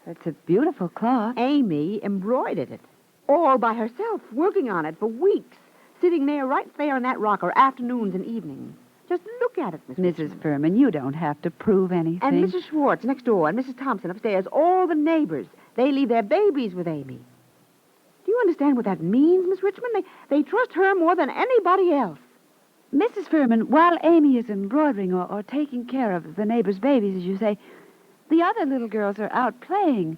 It's a beautiful cloth. Amy embroidered it. All by herself, working on it for weeks. Sitting there, right there on that rocker, afternoons and evenings. Just look at it, Mrs. Furman, you don't have to prove anything. And Mrs. Schwartz next door and Mrs. Thompson upstairs, all the neighbors, they leave their babies with Amy. Do you understand what that means, Miss Richmond? They trust her more than anybody else. Mrs. Furman, while Amy is embroidering or taking care of the neighbors' babies, as you say, the other little girls are out playing.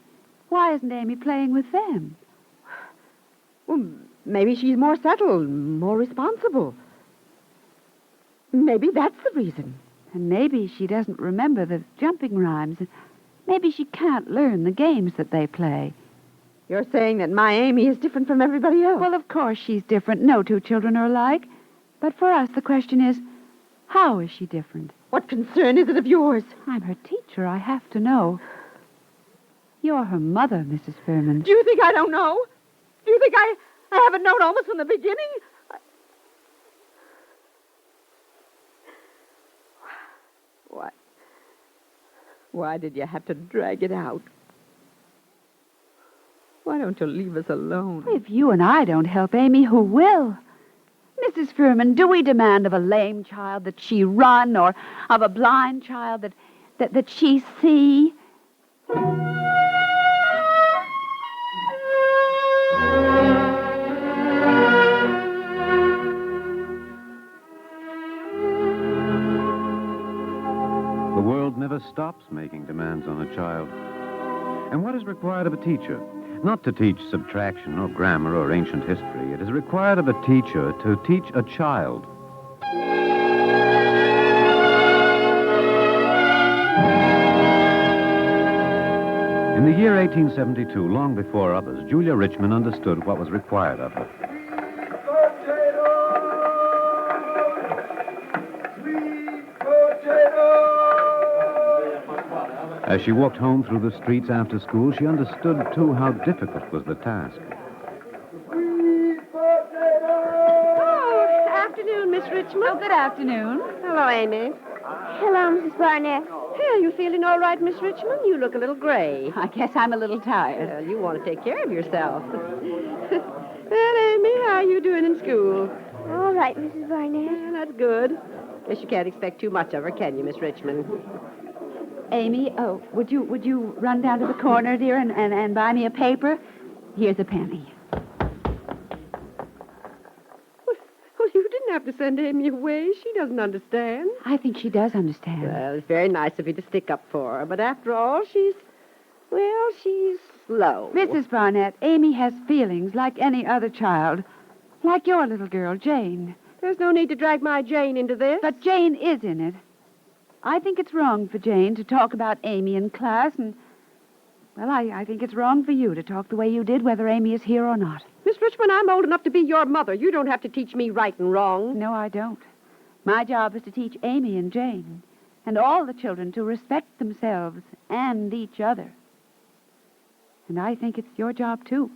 Why isn't Amy playing with them? Well, maybe she's more settled, more responsible. Maybe that's the reason. And maybe she doesn't remember the jumping rhymes. Maybe she can't learn the games that they play. You're saying that my Amy is different from everybody else? Well, of course she's different. No two children are alike. But for us, the question is, how is she different? What concern is it of yours? I'm her teacher. I have to know. You're her mother, Mrs. Furman. Do you think I don't know? Do you think I haven't known almost from the beginning? What? Why did you have to drag it out? Why don't you leave us alone? If you and I don't help Amy, who will? Mrs. Furman, do we demand of a lame child that she run, or of a blind child that she see? The world never stops making demands on a child. And what is required of a teacher? Not to teach subtraction or grammar or ancient history. It is required of a teacher to teach a child. In the year 1872, long before others, Julia Richmond understood what was required of her. As she walked home through the streets after school, she understood, too, how difficult was the task. Oh, afternoon, Miss Richmond. Oh, good afternoon. Hello, Amy. Hello, Mrs. Barnett. Hey, are you feeling all right, Miss Richmond? You look a little gray. I guess I'm a little tired. Well, you want to take care of yourself. Well, Amy, how are you doing in school? All right, Mrs. Barnett. Yeah, that's good. Guess you can't expect too much of her, can you, Miss Richmond? Amy, would you run down to the corner, dear, and buy me a paper? Here's a penny. Well, you didn't have to send Amy away. She doesn't understand. I think she does understand. Well, it's very nice of you to stick up for her. But after all, she's slow. Mrs. Barnett, Amy has feelings like any other child. Like your little girl, Jane. There's no need to drag my Jane into this. But Jane is in it. I think it's wrong for Jane to talk about Amy in class, and, well, I think it's wrong for you to talk the way you did, whether Amy is here or not. Miss Richmond, I'm old enough to be your mother. You don't have to teach me right and wrong. No, I don't. My job is to teach Amy and Jane, and all the children, to respect themselves and each other. And I think it's your job, too.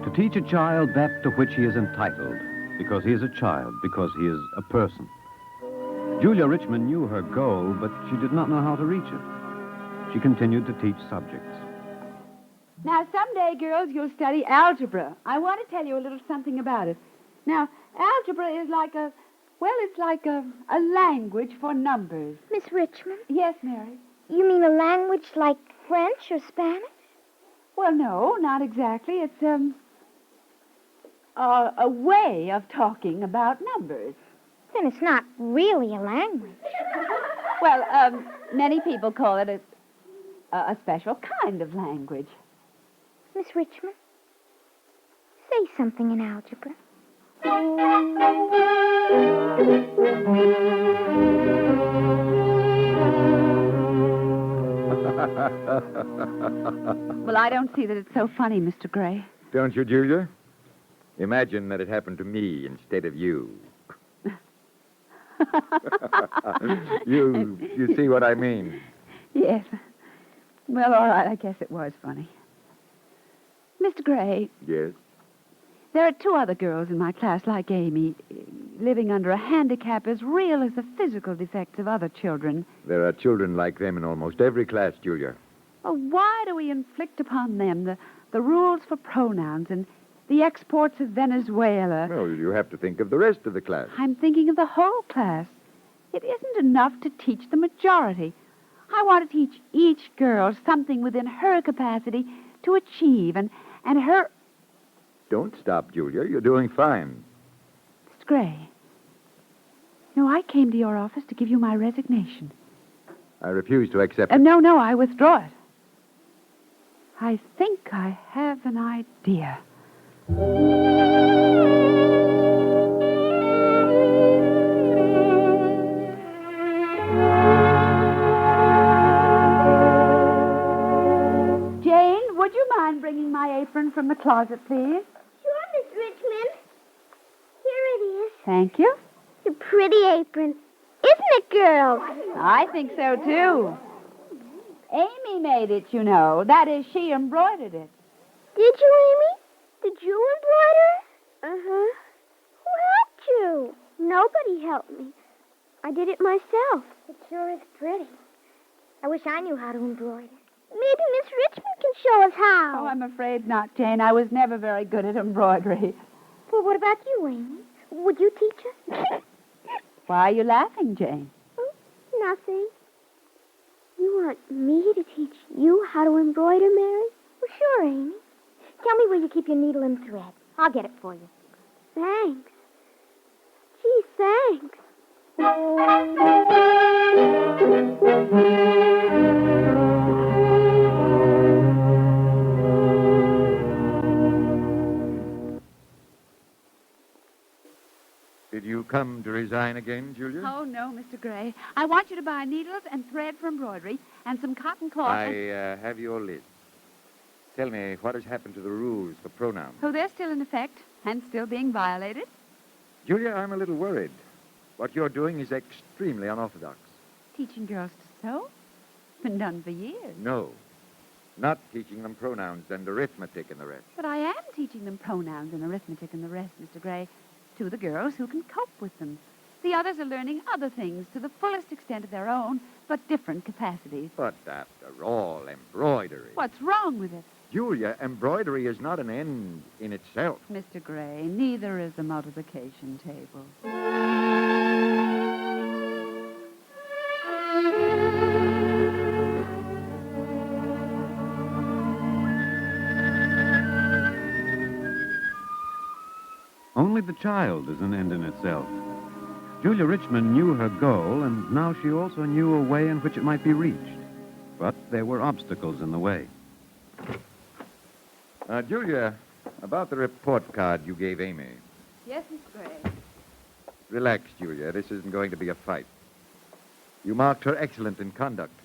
To teach a child that to which he is entitled, because he is a child, because he is a person. Julia Richmond knew her goal, but she did not know how to reach it. She continued to teach subjects. Now, someday, girls, you'll study algebra. I want to tell you a little something about it. Now, algebra is like it's like a language for numbers. Miss Richmond? Yes, Mary? You mean a language like French or Spanish? Well, no, not exactly. It's, a way of talking about numbers. Then it's not really a language. Well, many people call it a special kind of language. Miss Richmond, say something in algebra. Well, I don't see that it's so funny, Mr. Gray. Don't you, Julia? Imagine that it happened to me instead of you. You see what I mean? Yes. Well, all right, I guess it was funny. Mr. Gray. Yes? There are two other girls in my class like Amy, living under a handicap as real as the physical defects of other children. There are children like them in almost every class, Julia. Oh, why do we inflict upon them the rules for pronouns and the exports of Venezuela? Well, you have to think of the rest of the class. I'm thinking of the whole class. It isn't enough to teach the majority. I want to teach each girl something within her capacity to achieve, and her... Don't stop, Julia. You're doing fine. Mr. Gray, you know, I came to your office to give you my resignation. I refuse to accept it. No, I withdraw it. I think I have an idea. Jane, would you mind bringing my apron from the closet, please? Sure, Miss Richmond. Here it is. Thank you. Your pretty apron. Isn't it, girls? I think so, too. Amy made it, you know. That is, she embroidered it. Did you, Amy? Did you embroider? Uh-huh. Who helped you? Nobody helped me. I did it myself. It sure is pretty. I wish I knew how to embroider. Maybe Miss Richmond can show us how. Oh, I'm afraid not, Jane. I was never very good at embroidery. Well, what about you, Amy? Would you teach us? Why are you laughing, Jane? Nothing. You want me to teach you how to embroider, Mary? Well, sure, Amy. Tell me where you keep your needle and thread. I'll get it for you. Thanks. Gee, thanks. Did you come to resign again, Julia? Oh, no, Mr. Gray. I want you to buy needles and thread for embroidery and some cotton cloth. I have your list. Tell me, what has happened to the rules for pronouns? Oh, they're still in effect and still being violated. Julia, I'm a little worried. What you're doing is extremely unorthodox. Teaching girls to sew? Been done for years. No, not teaching them pronouns and arithmetic and the rest. But I am teaching them pronouns and arithmetic and the rest, Mr. Gray, to the girls who can cope with them. The others are learning other things to the fullest extent of their own, but different capacities. But after all, embroidery. What's wrong with it? Julia, embroidery is not an end in itself. Mr. Gray, neither is the multiplication table. Only the child is an end in itself. Julia Richmond knew her goal, and now she also knew a way in which it might be reached. But there were obstacles in the way. Julia, about the report card you gave Amy. Yes, Mr. Gray. Relax, Julia. This isn't going to be a fight. You marked her excellent in conduct.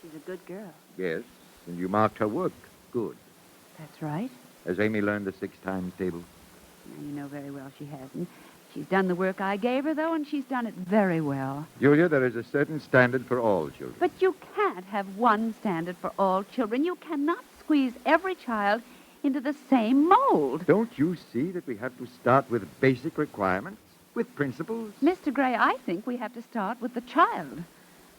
She's a good girl. Yes, and you marked her work good. That's right. Has Amy learned the 6 times table? You know very well she hasn't. She's done the work I gave her, though, and she's done it very well. Julia, there is a certain standard for all children. But you can't have one standard for all children. You cannot squeeze every child into the same mold. Don't you see that we have to start with basic requirements, with principles? Mr. Gray, I think we have to start with the child.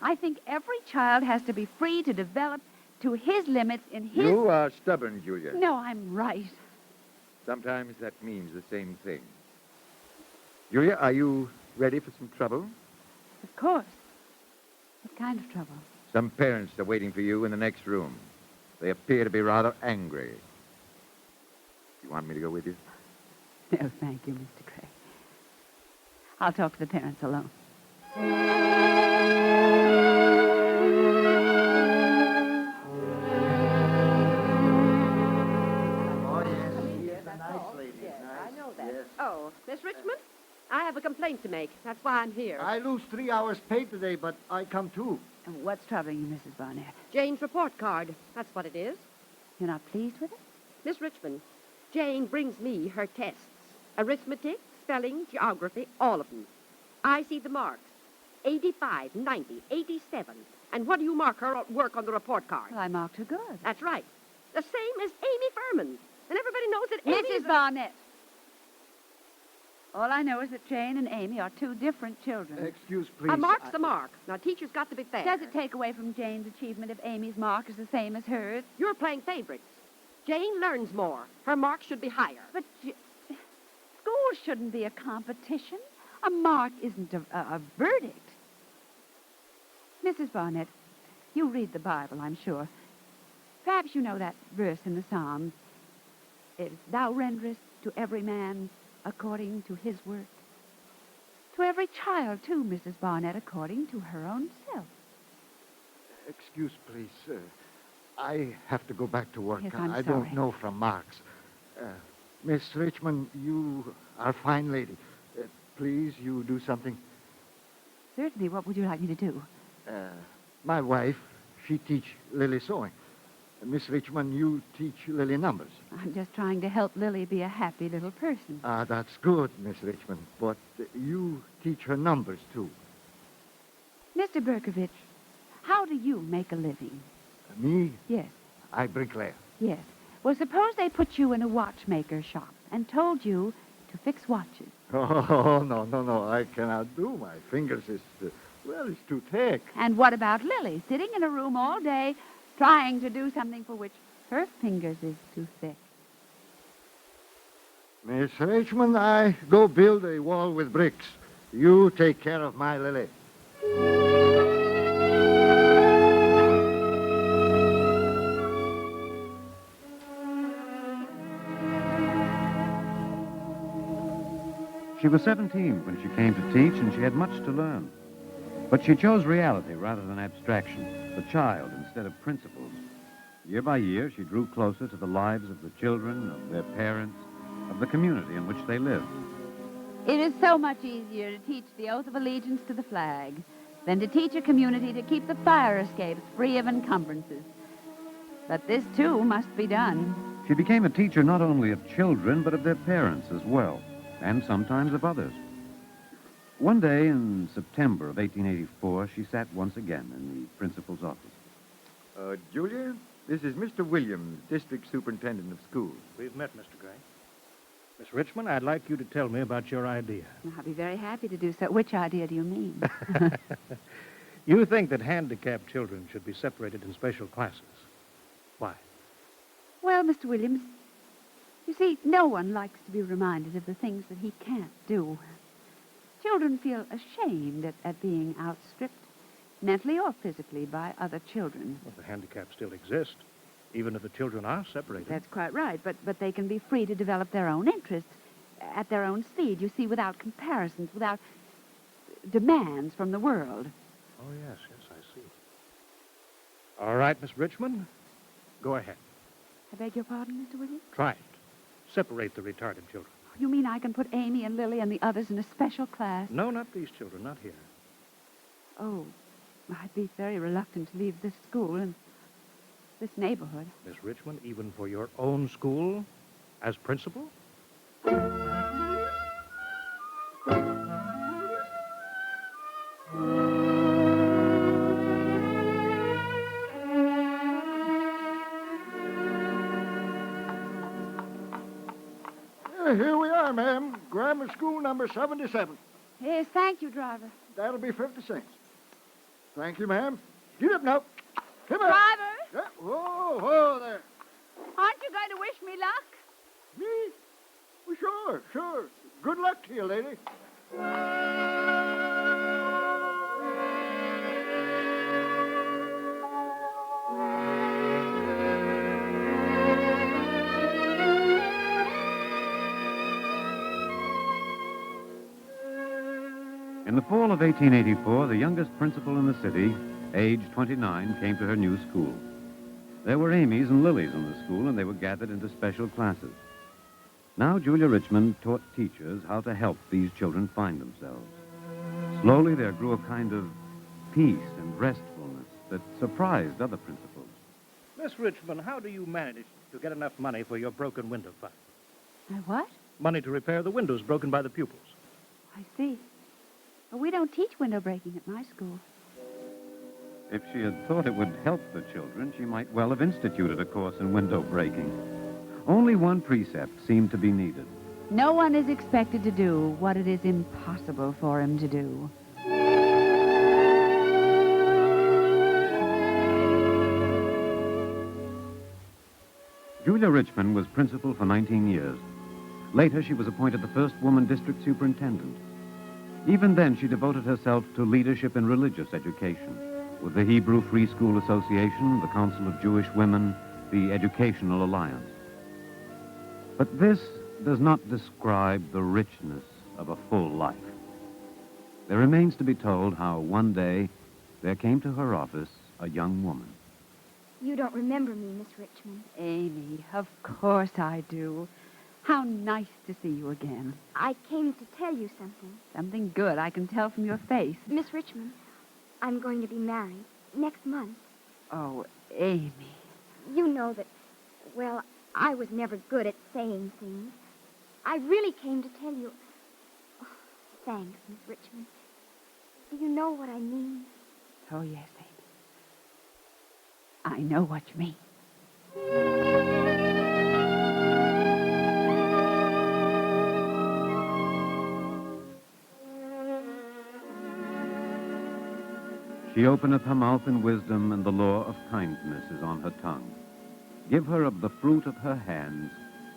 I think every child has to be free to develop to his limits in his... You are stubborn, Julia. No, I'm right. Sometimes that means the same thing. Julia, are you ready for some trouble? Of course. What kind of trouble? Some parents are waiting for you in the next room. They appear to be rather angry. You want me to go with you? No, thank you, Mr. Gray. I'll talk to the parents alone. Oh, Miss Richmond? I have a complaint to make. That's why I'm here. I lose 3 hours pay today, but I come too. What's troubling you, Mrs. Barnett? Jane's report card. That's what it is. You're not pleased with it? Miss Richmond, Jane brings me her tests. Arithmetic, spelling, geography, all of them. I see the marks. 85, 90, 87. And what do you mark her work on the report card? Well, I marked her good. That's right. The same as Amy Furman. And everybody knows that Amy... Mrs. Barnett. All I know is that Jane and Amy are 2 different children. Excuse, please. A mark's the mark. Now, teacher's got to be fair. Does it take away from Jane's achievement if Amy's mark is the same as hers? You're playing favorites. Jane learns more. Her mark should be higher. But school shouldn't be a competition. A mark isn't a verdict. Mrs. Barnett, you read the Bible, I'm sure. Perhaps you know that verse in the Psalms. Thou renderest to every man according to his work. To every child, too, Mrs. Barnett, according to her own self. Excuse, please. I have to go back to work. Yes, I'm I sorry. don't know from marks. Miss Richmond, you are a fine lady. Please, you do something. Certainly. What would you like me to do? My wife, she teach Lily sewing. Miss Richmond, you teach Lily numbers. I'm just trying to help Lily be a happy little person. That's good, Miss Richmond. But you teach her numbers, too. Mr. Berkovich, how do you make a living? Me? Yes, I bricklayer. yes. Well, suppose they put you in a watchmaker shop and told you to fix watches. Oh, no. I cannot do. My fingers is, it's too thick. And what about Lily, sitting in a room all day trying to do something for which her fingers is too thick? Miss Richmond, I go build a wall with bricks. You take care of my Lily. She was 17 when she came to teach, and she had much to learn. But she chose reality rather than abstraction, the child instead of principles. Year by year, she drew closer to the lives of the children, of their parents, of the community in which they lived. It is so much easier to teach the oath of allegiance to the flag than to teach a community to keep the fire escapes free of encumbrances. But this, too, must be done. She became a teacher not only of children, but of their parents as well, and sometimes of others. One day in September of 1884, she sat once again in the principal's office. Julia, this is Mr. Williams, District Superintendent of Schools. We've met, Mr. Gray. Miss Richmond, I'd like you to tell me about your idea. I'll be very happy to do so. Which idea do you mean? You think that handicapped children should be separated in special classes. Why? Well, Mr. Williams, you see, no one likes to be reminded of the things that he can't do. Children feel ashamed at being outstripped, mentally or physically, by other children. Well, the handicaps still exist, even if the children are separated. That's quite right, but they can be free to develop their own interests at their own speed, you see, without comparisons, without demands from the world. Oh, yes, I see. All right, Miss Richmond, go ahead. I beg your pardon, Mr. Williams? Try it. Separate the retarded children. You mean I can put Amy and Lily and the others in a special class? No, not these children, not here. Oh, I'd be very reluctant to leave this school and this neighborhood. Miss Richmond, even for your own school, as principal? Here we are, ma'am. Grammar school number 77. Yes, thank you, driver. That'll be 50 cents. Thank you, ma'am. Get up now. Come on. Driver? Yeah. Whoa, there. Aren't you going to wish me luck? Me? Well, sure. Good luck to you, lady. In the fall of 1884, the youngest principal in the city, aged 29, came to her new school. There were Amy's and Lily's in the school, and they were gathered into special classes. Now Julia Richmond taught teachers how to help these children find themselves. Slowly there grew a kind of peace and restfulness that surprised other principals. Miss Richmond, how do you manage to get enough money for your broken window fund? My what? Money to repair the windows broken by the pupils. I see. But we don't teach window breaking at my school. If she had thought it would help the children, she might well have instituted a course in window breaking. Only one precept seemed to be needed. No one is expected to do what it is impossible for him to do. Julia Richmond was principal for 19 years. Later, she was appointed the first woman district superintendent. Even then, she devoted herself to leadership in religious education with the Hebrew Free School Association, the Council of Jewish Women, the Educational Alliance. But this does not describe the richness of a full life. There remains to be told how one day there came to her office a young woman. You don't remember me, Miss Richmond. Amy, of course I do. How nice to see you again. I came to tell you something. Something good, I can tell from your face. Miss Richmond, I'm going to be married next month. Oh, Amy. You know that, well, I was never good at saying things. I really came to tell you... Oh, thanks, Miss Richmond. Do you know what I mean? Oh, yes, Amy. I know what you mean. She openeth her mouth in wisdom, and the law of kindness is on her tongue. Give her of the fruit of her hands,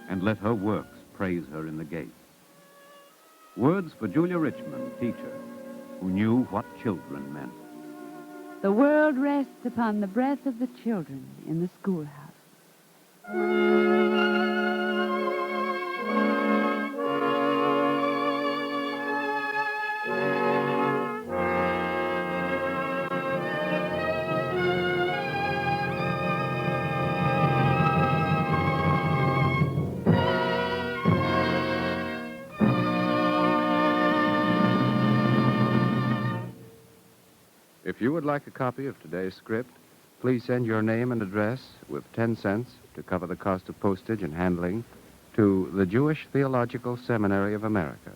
and let her works praise her in the gate. Words for Julia Richmond, teacher, who knew what children meant. The world rests upon the breath of the children in the schoolhouse. If you would like a copy of today's script, please send your name and address with 10 cents to cover the cost of postage and handling to the Jewish Theological Seminary of America,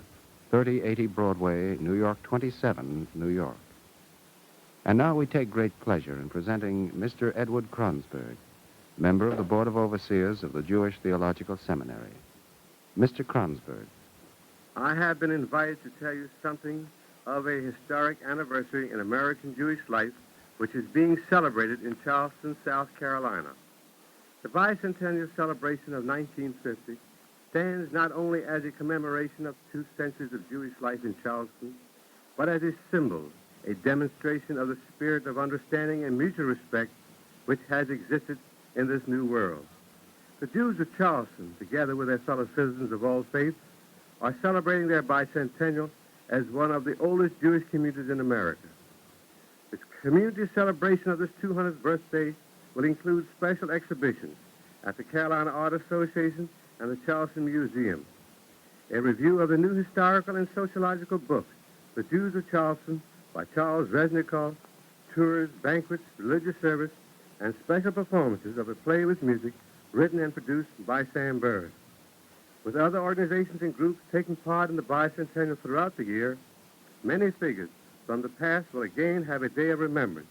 3080 Broadway, New York 27, New York. And now we take great pleasure in presenting Mr. Edward Kronsberg, member of the Board of Overseers of the Jewish Theological Seminary. Mr. Kronsberg. I have been invited to tell you something of a historic anniversary in American Jewish life, which is being celebrated in Charleston, South Carolina. The bicentennial celebration of 1950 stands not only as a commemoration of 2 centuries of Jewish life in Charleston, but as a symbol, a demonstration of the spirit of understanding and mutual respect which has existed in this new world. The Jews of Charleston, together with their fellow citizens of all faiths, are celebrating their bicentennial as one of the oldest Jewish communities in America. The community celebration of this 200th birthday will include special exhibitions at the Carolina Art Association and the Charleston Museum, a review of the new historical and sociological book, The Jews of Charleston, by Charles Resnicoff, tours, banquets, religious service, and special performances of a play with music written and produced by Steinberg. With other organizations and groups taking part in the bicentennial throughout the year, many figures from the past will again have a day of remembrance.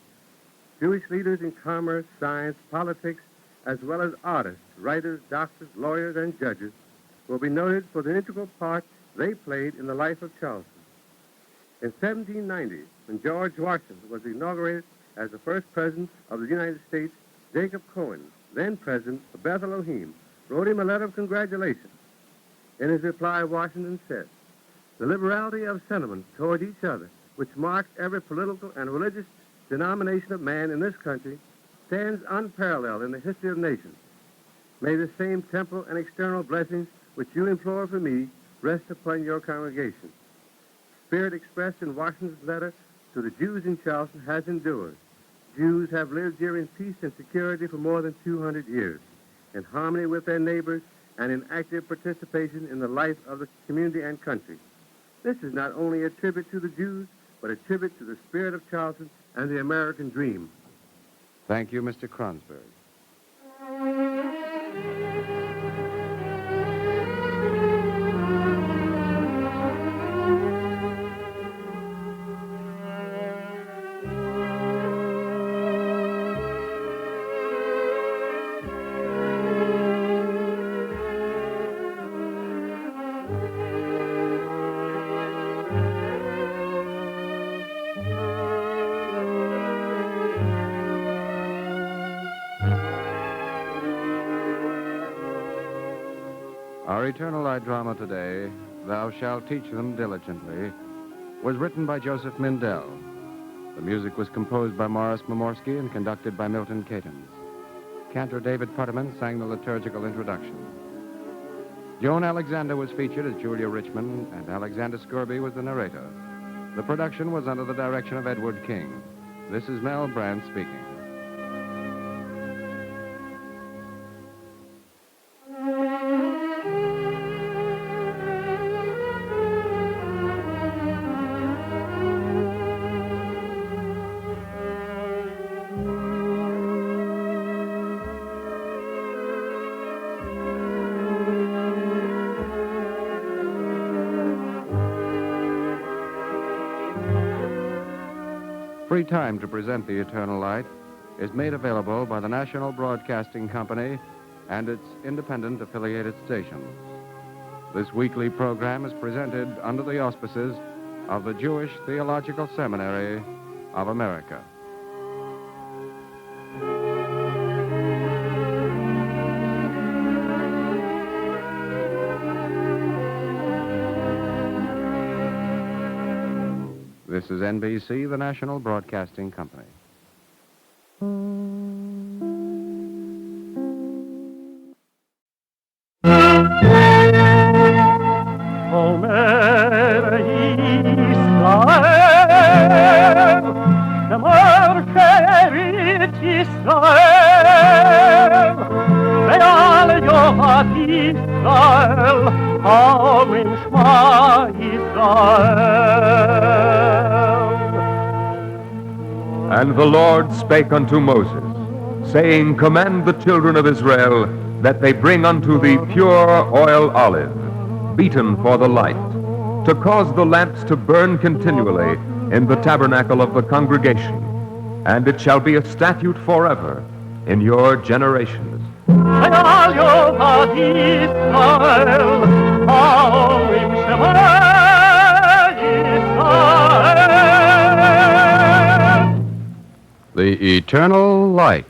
Jewish leaders in commerce, science, politics, as well as artists, writers, doctors, lawyers, and judges will be noted for the integral part they played in the life of Charleston. In 1790, when George Washington was inaugurated as the first president of the United States, Jacob Cohen, then president of Beth Elohim, wrote him a letter of congratulations. In his reply, Washington said, "The liberality of sentiment toward each other, which marks every political and religious denomination of man in this country, stands unparalleled in the history of nations. May the same temporal and external blessings which you implore for me rest upon your congregation." The spirit expressed in Washington's letter to the Jews in Charleston has endured. Jews have lived here in peace and security for more than 200 years, in harmony with their neighbors and in active participation in the life of the community and country. This is not only a tribute to the Jews, but a tribute to the spirit of Charleston and the American dream. Thank you, Mr. Kronsberg. Our Eternal Light drama today, Thou Shalt Teach Them Diligently, was written by Joseph Mindell. The music was composed by Morris Momorsky and conducted by Milton Cadens. Cantor David Putterman sang the liturgical introduction. Joan Alexander was featured as Julia Richmond, and Alexander Scorby was the narrator. The production was under the direction of Edward King. This is Mel Brand speaking. Free time to present the eternal light is made available by the National Broadcasting Company and its independent affiliated stations. This weekly program is presented under the auspices of the Jewish Theological Seminary of America. This is NBC, the National Broadcasting Company. Omer Yisrael, Shemar Kerit Yisrael, Ve'al Yohat Yisrael, Omrim Shma Yisrael. And the Lord spake unto Moses, saying, Command the children of Israel that they bring unto thee pure oil olive, beaten for the light, to cause the lamps to burn continually in the tabernacle of the congregation, and it shall be a statute forever in your generations. Ve'al Yohat Yisrael, Omrim Shema Yisrael. The Eternal Light.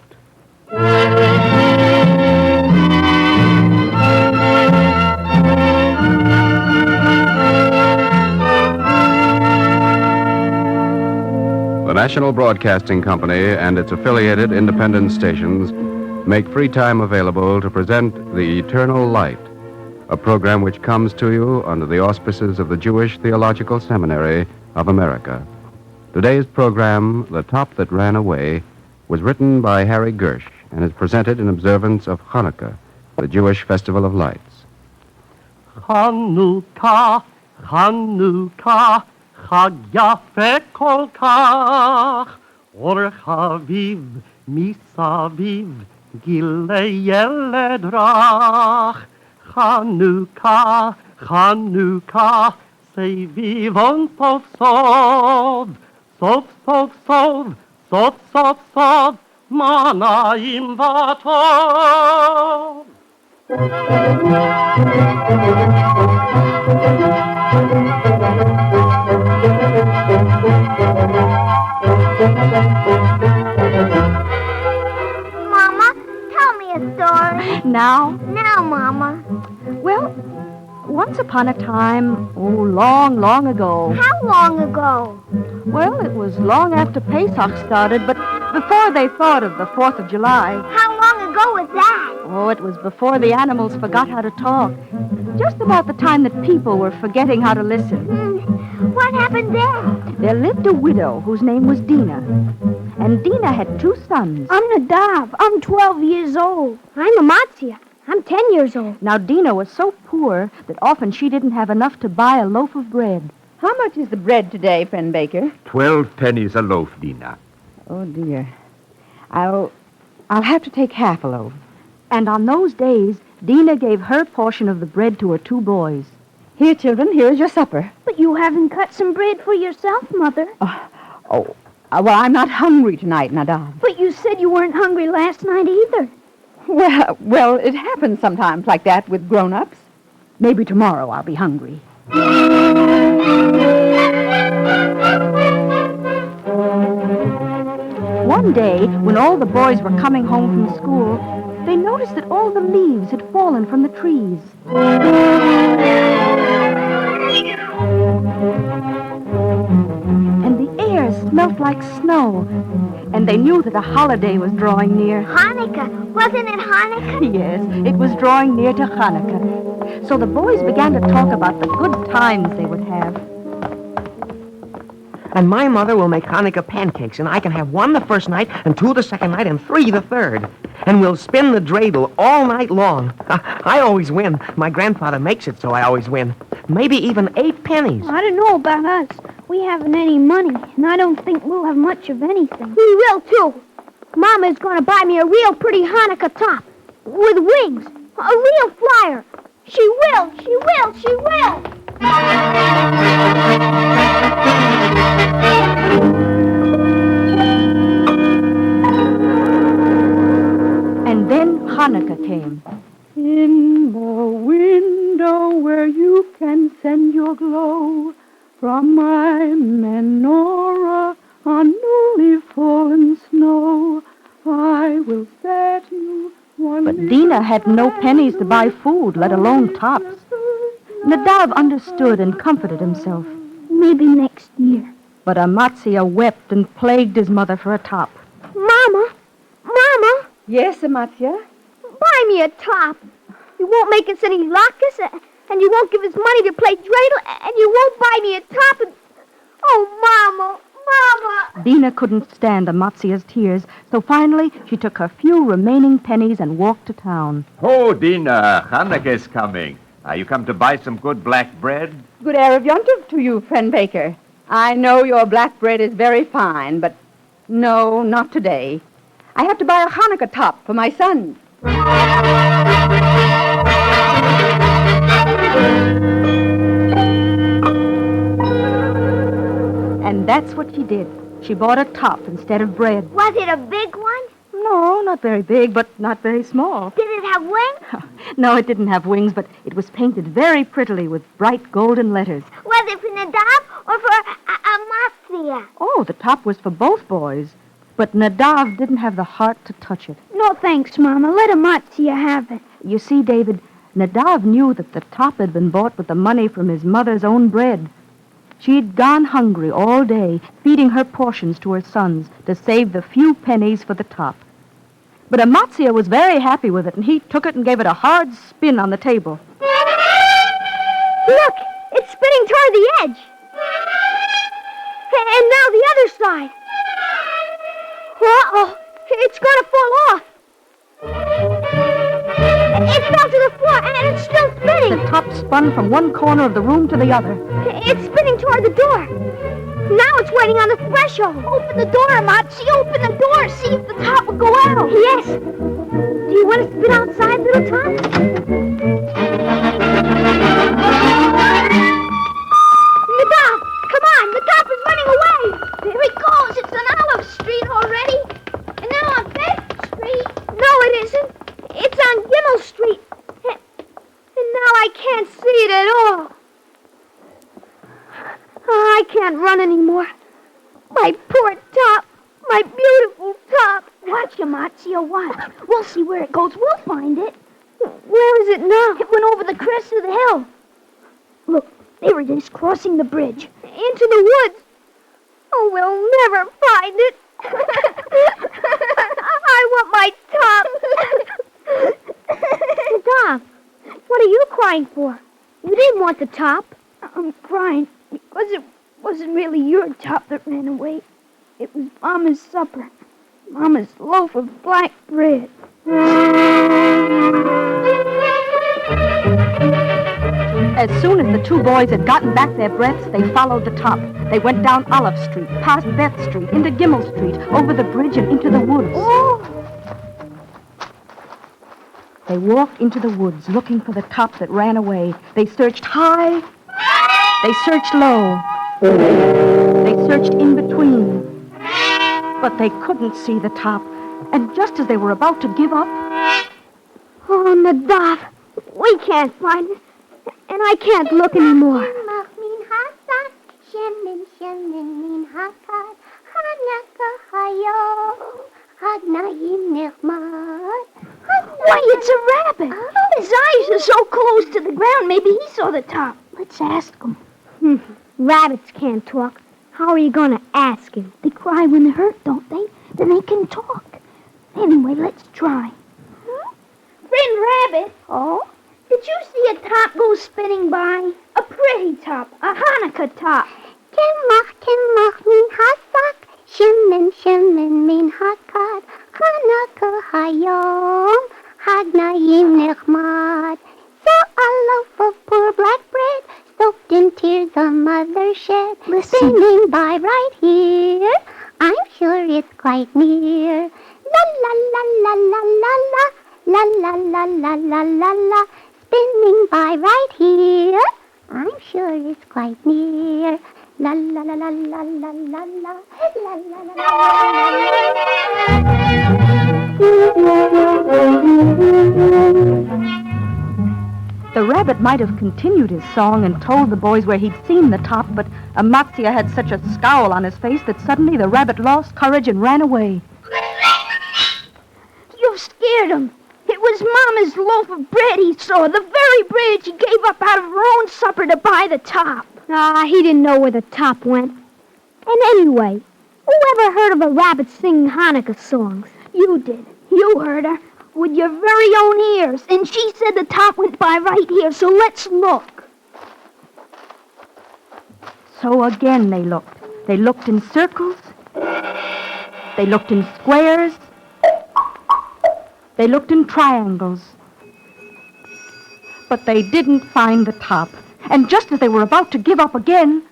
The National Broadcasting Company and its affiliated independent stations make free time available to present The Eternal Light, a program which comes to you under the auspices of the Jewish Theological Seminary of America. Today's program, The Top That Ran Away, was written by Harry Gersh and is presented in observance of Hanukkah, the Jewish Festival of Lights. Hanukkah, Hanukkah, Chag yafe kol kach, Or chaviv misaviv, Gilei yeled rach. Hanukkah, Hanukkah, Seviv on sof sov, Sof sof sov, sof sof sov, Manayim vatov. Mama, tell me a story. Now? Now, Mama. Well, once upon a time, long, long ago. How long ago? Well, it was long after Pesach started, but before they thought of the 4th of July. How long ago was that? Oh, it was before the animals forgot how to talk. Just about the time that people were forgetting how to listen. What happened then? There lived a widow whose name was Dina. And Dina had 2 sons. I'm Nadav. I'm 12 years old. I'm Amatzia. I'm 10 years old. Now, Dina was so poor that often she didn't have enough to buy a loaf of bread. How much is the bread today, friend Baker? 12 pennies a loaf, Dina. Oh, dear. I'll have to take half a loaf. And on those days, Dina gave her portion of the bread to her 2 boys. Here, children, here is your supper. But you haven't cut some bread for yourself, Mother. Well, I'm not hungry tonight, Nadav. But you said you weren't hungry last night either. Well, it happens sometimes like that with grown-ups. Maybe tomorrow I'll be hungry. One day, when all the boys were coming home from school, they noticed that all the leaves had fallen from the trees. And the air smelt like snow. And they knew that a holiday was drawing near. Hanukkah. Wasn't it Hanukkah? Yes, it was drawing near to Hanukkah. So the boys began to talk about the good times they would have. And my mother will make Hanukkah pancakes, and I can have 1 the first night, and 2 the second night, and 3 the third. And we'll spin the dreidel all night long. I always win. My grandfather makes it, so I always win. Maybe even 8 pennies. I don't know about us. We haven't any money, and I don't think we'll have much of anything. We will, too. Mama's going to buy me a real pretty Hanukkah top with wings. A real flyer. She will, she will, she will. Hanukkah, Hanukkah came. In the window where you can send your glow from my menorah on newly fallen snow, I will set you one. But Dina had no pennies to buy food, let alone tops. Nadav understood and comforted himself. Maybe next year. But Amatzia wept and plagued his mother for a top. Mama! Mama! Yes, Amatzia? Buy me a top. You won't make us any latkes, and you won't give us money to play dreidel, and you won't buy me a top. And... Oh, Mama! Mama! Dina couldn't stand Amatzia's tears, so finally she took her few remaining pennies and walked to town. Oh, Dina, Hanukkah is coming. You come to buy some good black bread? Good Erev Yontiv to you, friend baker. I know your black bread is very fine, but no, not today. I have to buy a Hanukkah top for my son. And that's what she did. She bought a top instead of bread. Was it a big one? No, not very big, but not very small. Did it have wings? No, it didn't have wings, but it was painted very prettily with bright golden letters. Was it for Nadav or for Amatzia? Oh, the top was for both boys. But Nadav didn't have the heart to touch it. No thanks, Mama. Let Amatzia have it. You see, David, Nadav knew that the top had been bought with the money from his mother's own bread. She'd gone hungry all day, feeding her portions to her sons to save the few pennies for the top. But Amatzia was very happy with it, and he took it and gave it a hard spin on the table. Look, it's spinning toward the edge. And now the other side. Uh-oh, it's going to fall off. It fell to the floor, and it's still spinning. The top spun from one corner of the room to the other. It's spinning toward the door. Now it's waiting on the threshold. Open the door, Amatzi. Open the door. See if the top will go out. Yes. Do you want to spin outside, little top? Nadav, come on. The top is running away. There it goes. It's on Olive Street already. And now on 5th Street. No, it isn't. It's on Gimmel Street. And now I can't see it at all. I can't run anymore. My poor top. My beautiful top. Watch, Amatzia, watch. We'll see where it goes. We'll find it. Where is it now? It went over the crest of the hill. Look, they were just crossing the bridge. Into the woods. Oh, we'll never find it. I want my top. Nadav, what are you crying for? You didn't want the top. I'm crying because it wasn't really your top that ran away. It was Mama's supper. Mama's loaf of black bread. As soon as the two boys had gotten back their breaths, they followed the top. They went down Olive Street, past Beth Street, into Gimmel Street, over the bridge and into the woods. They walked into the woods, looking for the top that ran away. They searched high. They searched low. They searched in between. But they couldn't see the top. And just as they were about to give up... Oh, Nadav, we can't find it. And I can't look anymore. Why, it's a rabbit. His eyes are so close to the ground, maybe he saw the top. Let's ask him. Rabbits can't talk. How are you going to ask him? They cry when they're hurt, don't they? Then they can talk. Anyway, let's try. Friend Rabbit. Oh? Did you see a top go spinning by? A pretty top. A Hanukkah top. Kimach, min hasak. Shimmin, min hakad. Hanukkah hayom. Hagnayim nechmad. So a loaf of poor black bread, soaked in tears a mother shed. Spinning by right here. I'm sure it's quite near. La la la la la la la. La la la la la la la. Spinning by right here. I'm sure it's quite near. La la la la la la la la. La la la la la la. rabbit might have continued his song and told the boys where he'd seen the top, but Amatzia had such a scowl on his face that suddenly the rabbit lost courage and ran away. You scared him. It was Mama's loaf of bread he saw, the very bread she gave up out of her own supper to buy the top. Ah, he didn't know where the top went. And anyway, who ever heard of a rabbit singing Hanukkah songs? You did. You heard her with your very own ears. And she said the top went by right here, so let's look. So again they looked. They looked in circles. They looked in squares. They looked in triangles. But they didn't find the top. And just as they were about to give up again...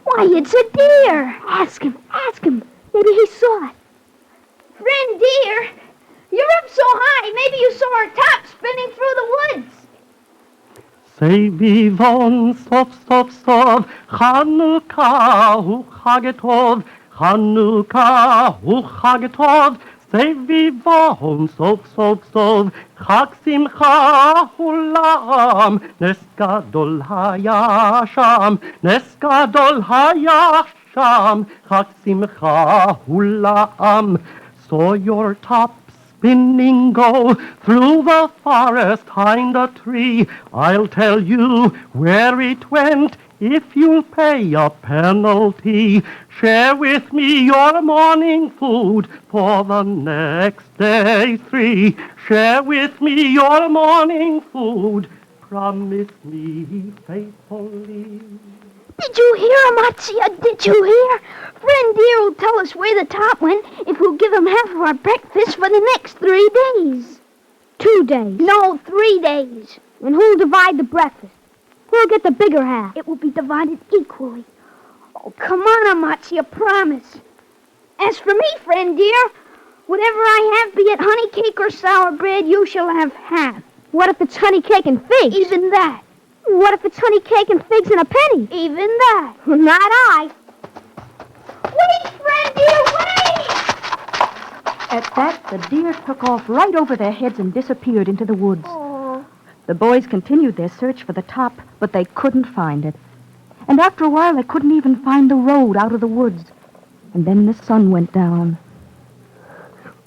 Why, it's a deer. Ask him. Maybe he saw it. Friend deer, you're up so high, maybe you saw our top spinning through the woods. Say vivon sof sof sof Chanukah hu chagetov Chanukah hu chagetov Say vivon sof sof sof Chag simcha hulam Nes gadol hayasham Nes gadol hayasham Chag simcha hulam Saw your top spinning go through the forest behind a tree. I'll tell you where it went if you'll pay a penalty. Share with me your morning food for the next day 3. Share with me your morning food. Promise me faithfully. Did you hear, Amatzia? Did you hear? Friend deer will tell us where the top went if we'll give him half of our breakfast for the next 3 days. 2 days. No, 3 days. And who'll divide the breakfast? Who'll get the bigger half? It will be divided equally. Oh, come on, Amatzia, promise. As for me, friend dear, whatever I have, be it honey cake or sour bread, you shall have half. What if it's honey cake and figs? Even that. What if it's honey cake and figs and a penny? Even that. Not I. Wait, friend dear, wait! At that, the deer took off right over their heads and disappeared into the woods. Oh. The boys continued their search for the top, but they couldn't find it. And after a while, they couldn't even find the road out of the woods. And then the sun went down.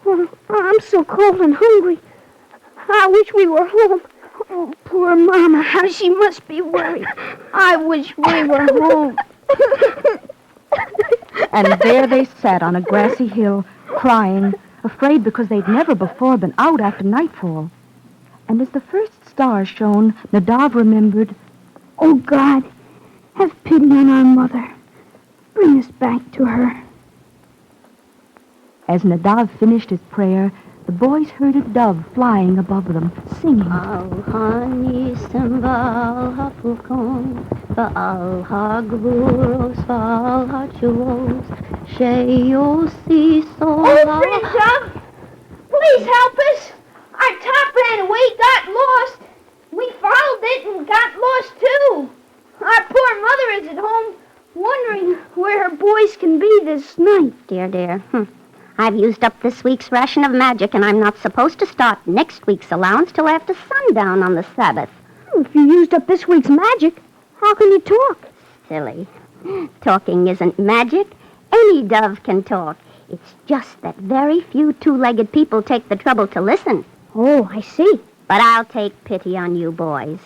Oh, I'm so cold and hungry. I wish we were home. Oh, poor Mama, how she must be worried. I wish we were home. And there they sat on a grassy hill, crying, afraid because they'd never before been out after nightfall. And as the first stars shone, Nadav remembered, Oh, God, have pity on our mother. Bring us back to her. As Nadav finished his prayer, the boys heard a dove flying above them, singing. Al-Hanisem v'al-Hafukon v'al-Hagvuros v'al-Hachuos sheyosi so. Oh, friend dove, please help us. Our top ran away, got lost. We followed it and got lost, too. Our poor mother is at home, wondering where her boys can be this night. Dear. I've used up this week's ration of magic, and I'm not supposed to start next week's allowance till after sundown on the Sabbath. If you used up this week's magic, how can you talk? Silly. Talking isn't magic. Any dove can talk. It's just that very few two-legged people take the trouble to listen. Oh, I see. But I'll take pity on you boys,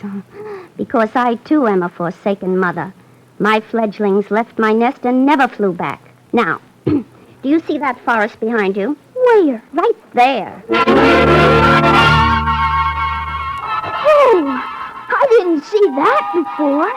because I, too, am a forsaken mother. My fledglings left my nest and never flew back. Now, do you see that forest behind you? Where? Right there. Oh, I didn't see that before.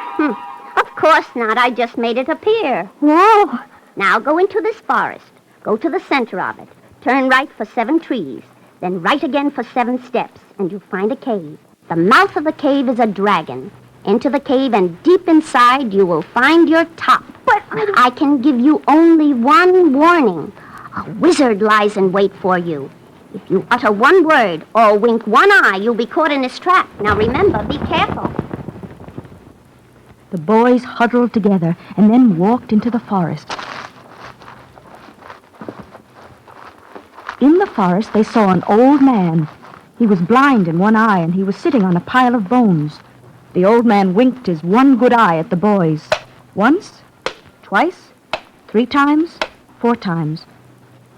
Of course not. I just made it appear. Whoa. Now go into this forest. Go to the center of it. Turn right for 7 trees. Then right again for 7 steps, and you'll find a cave. The mouth of the cave is a dragon. Enter the cave, and deep inside you will find your top. But I can give you only one warning. A wizard lies in wait for you. If you utter one word or wink one eye, you'll be caught in his trap. Now remember, be careful. The boys huddled together and then walked into the forest. In the forest, they saw an old man. He was blind in one eye, and he was sitting on a pile of bones. The old man winked his one good eye at the boys. Once, twice, 3 times, 4 times.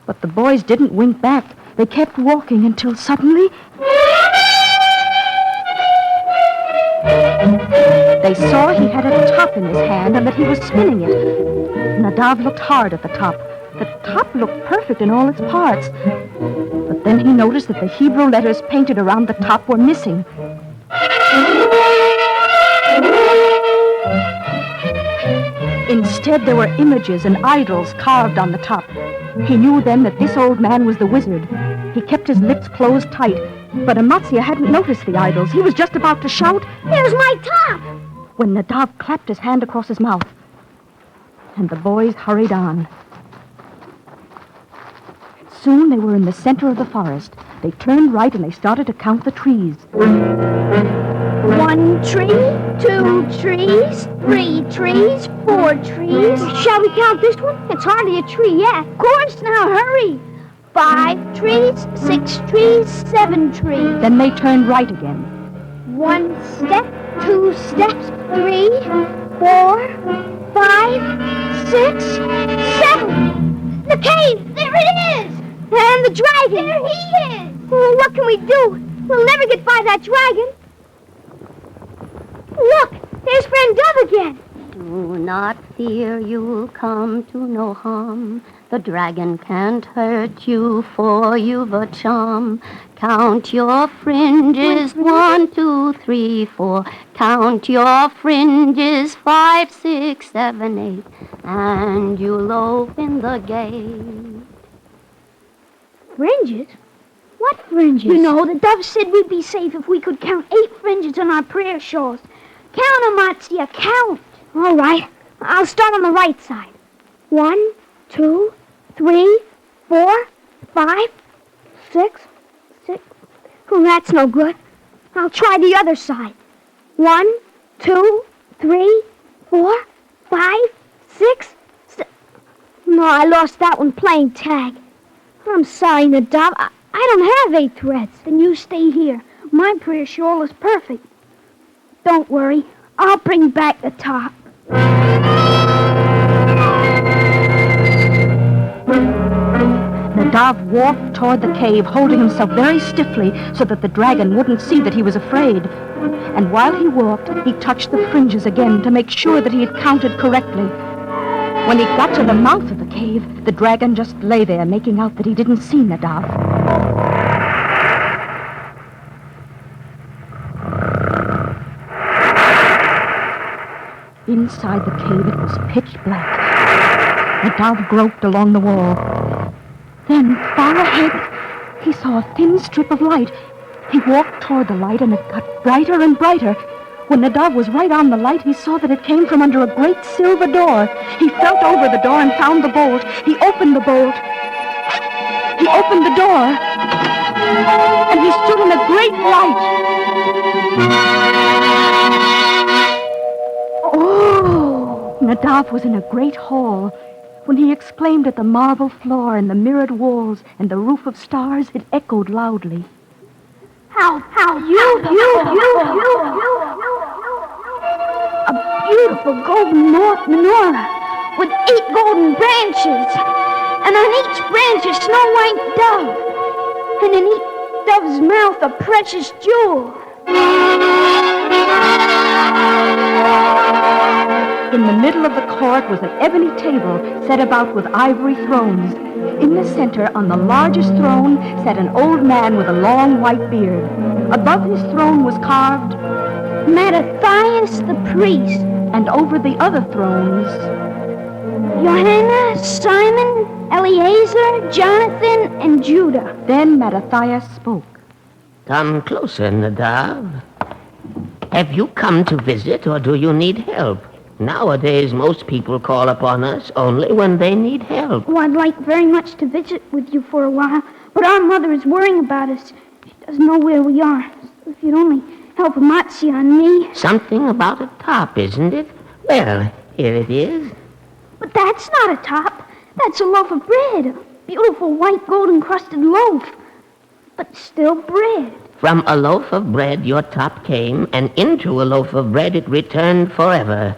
But the boys didn't wink back. They kept walking until suddenly they saw he had a top in his hand and that he was spinning it. Nadav looked hard at the top. The top looked perfect in all its parts. But then he noticed that the Hebrew letters painted around the top were missing. Instead, there were images and idols carved on the top. He knew then that this old man was the wizard. He kept his lips closed tight, but Amatzia hadn't noticed the idols. He was just about to shout, "There's my top!" when Nadav clapped his hand across his mouth. And the boys hurried on. Soon they were in the center of the forest. They turned right and they started to count the trees. 1 tree, 2 trees, 3 trees, 4 trees. Shall we count this one? It's hardly a tree yet. Of course, now hurry. 5 trees, 6 trees, 7 trees. Then they turned right again. 1 step, 2 steps, 3, 4, 5, 6, 7. The cave! There it is! And the dragon! There he is! Well, what can we do? We'll never get by that dragon. Look! There's Friend Dove again. Do not fear, you'll come to no harm. The dragon can't hurt you, for you've a charm. Count your fringes, 1, 2, 3, 4. Count your fringes, 5, 6, 7, 8. And you'll open the gate. Fringes? What fringes? You know, the dove said we'd be safe if we could count 8 fringes on our prayer shawls. Count, Amatzia, count. All right. I'll start on the right side. 1, 2, 3, 4, 5, 6. Oh, that's no good. I'll try the other side. 1, 2, 3, 4, 5, 6. No, I lost that one playing tag. I'm sorry, Nadav. I don't have 8 threads. Then you stay here. My prayer shawl is perfect. Don't worry. I'll bring back the top. Nadav walked toward the cave, holding himself very stiffly so that the dragon wouldn't see that he was afraid. And while he walked, he touched the fringes again to make sure that he had counted correctly. When he got to the mouth of the cave, the dragon just lay there, making out that he didn't see Nadav. Inside the cave, it was pitch black. Nadav groped along the wall. Then, far ahead, he saw a thin strip of light. He walked toward the light, and it got brighter and brighter. When Nadav was right on the light, he saw that it came from under a great silver door. He felt over the door and found the bolt. He opened the bolt. He opened the door. And he stood in a great light. Oh! Nadav was in a great hall. When he exclaimed at the marble floor and the mirrored walls and the roof of stars, it echoed loudly. You. A beautiful golden menorah with 8 golden branches. And on each branch a snow-white dove. And in each dove's mouth a precious jewel. In the middle of the court was an ebony table set about with ivory thrones. In the center, on the largest throne, sat an old man with a long white beard. Above his throne was carved Mattathias the priest. And over the other thrones, Johanna, Simon, Eleazar, Jonathan, and Judah. Then Mattathias spoke. Come closer, Nadav. Have you come to visit, or do you need help? Nowadays, most people call upon us only when they need help. Oh, I'd like very much to visit with you for a while, but our mother is worrying about us. She doesn't know where we are. So if you'd only help Amatzia and me. Something about a top, isn't it? Well, here it is. But that's not a top. That's a loaf of bread. A beautiful white gold-encrusted loaf. But still bread. From a loaf of bread your top came, and into a loaf of bread it returned forever.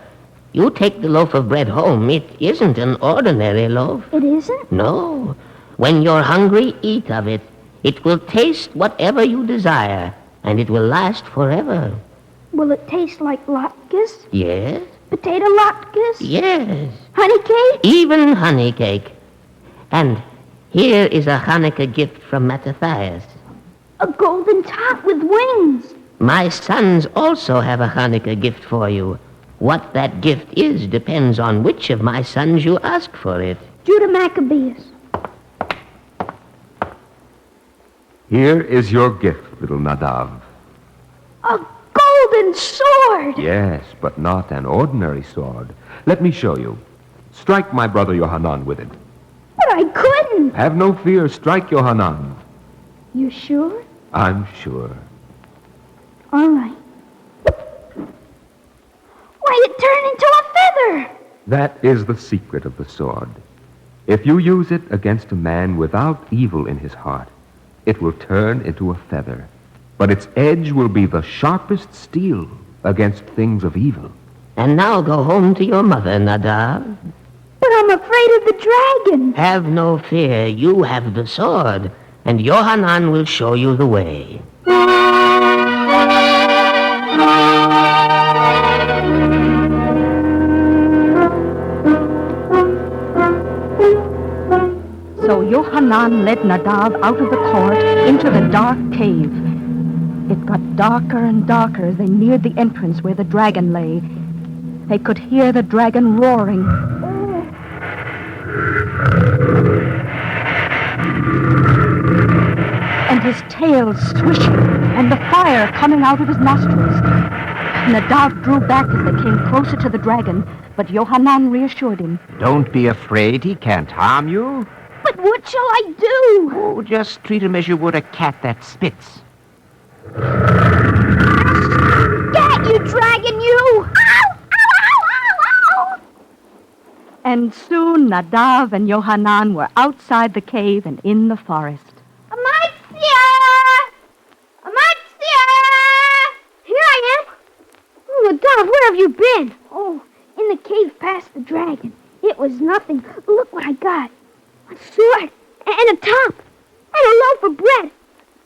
You take the loaf of bread home. It isn't an ordinary loaf. It isn't? No. When you're hungry, eat of it. It will taste whatever you desire, and it will last forever. Will it taste like latkes? Yes? Potato latkes? Yes. Honey cake? Even honey cake. And here is a Hanukkah gift from Mattathias. A golden top with wings. My sons also have a Hanukkah gift for you. What that gift is depends on which of my sons you ask for it. Judah Maccabeus. Here is your gift, little Nadav. A golden sword! Yes, but not an ordinary sword. Let me show you. Strike my brother Yohanan with it. But I couldn't. Have no fear. Strike Yohanan. You sure? I'm sure. All right. Why, it turned into a feather! That is the secret of the sword. If you use it against a man without evil in his heart, it will turn into a feather. But its edge will be the sharpest steel against things of evil. And now go home to your mother, Nadav. But I'm afraid of the dragon. Have no fear. You have the sword, and Yohanan will show you the way. So Yohanan led Nadav out of the court into the dark cave. It got darker and darker as they neared the entrance where the dragon lay. They could hear the dragon roaring. And his tail swishing, and the fire coming out of his nostrils. Nadav drew back as they came closer to the dragon, but Yohanan reassured him. Don't be afraid. He can't harm you. But what shall I do? Oh, just treat him as you would a cat that spits. Scat, you dragon, you! Ow! Ow, ow, ow, ow! And soon Nadav and Yohanan were outside the cave and in the forest. Amatzia! Amatzia! Here I am. Oh, Nadav, where have you been? Oh, in the cave past the dragon. It was nothing. Look what I got. A sword, and a top, and a loaf of bread.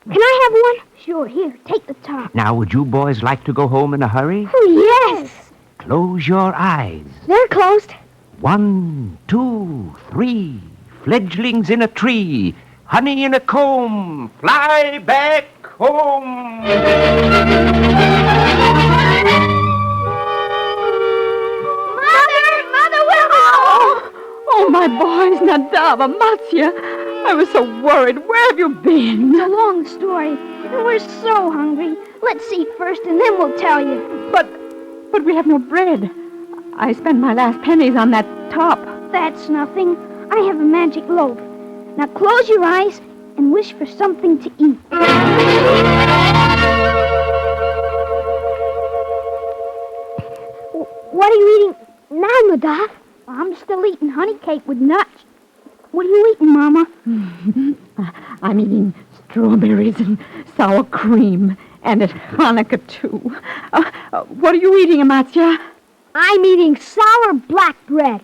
Can I have one? Sure, here, take the top. Now, would you boys like to go home in a hurry? Oh, yes. Close your eyes. They're closed. 1, 2, 3. Fledglings in a tree. Honey in a comb. Fly back home. Oh, my boys, Nadav, Amatzia. I was so worried. Where have you been? It's a long story, and we're so hungry. Let's eat first, and then we'll tell you. But we have no bread. I spent my last pennies on that top. That's nothing. I have a magic loaf. Now close your eyes and wish for something to eat. What are you eating now, Nadav? I'm still eating honey cake with nuts. What are you eating, Mama? I'm eating strawberries and sour cream. And it's Hanukkah, too. What are you eating, Amatzia? I'm eating sour black bread,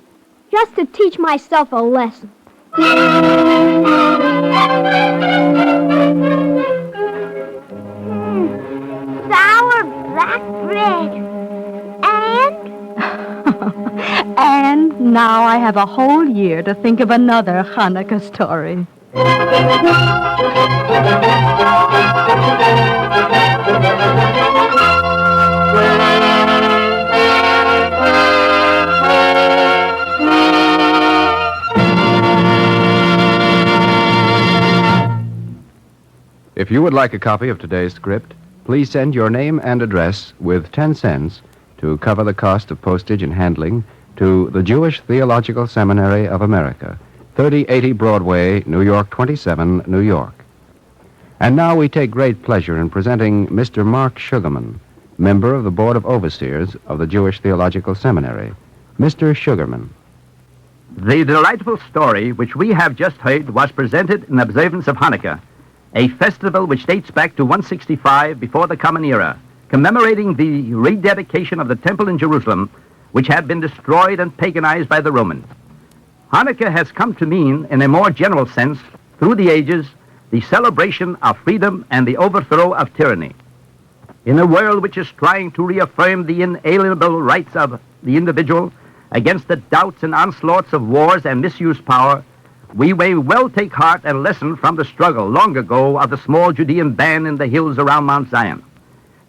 just to teach myself a lesson. Sour black bread. And? And now I have a whole year to think of another Hanukkah story. If you would like a copy of today's script, please send your name and address with 10 cents to cover the cost of postage and handling to the Jewish Theological Seminary of America, 3080 Broadway, New York 27, New York. And now we take great pleasure in presenting Mr. Mark Sugarman, member of the Board of Overseers of the Jewish Theological Seminary, Mr. Sugarman. The delightful story which we have just heard was presented in observance of Hanukkah, a festival which dates back to 165 before the Common Era, commemorating the rededication of the temple in Jerusalem, which had been destroyed and paganized by the Romans. Hanukkah has come to mean, in a more general sense, through the ages, the celebration of freedom and the overthrow of tyranny. In a world which is trying to reaffirm the inalienable rights of the individual against the doubts and onslaughts of wars and misused power, we may well take heart and lesson from the struggle long ago of the small Judean band in the hills around Mount Zion.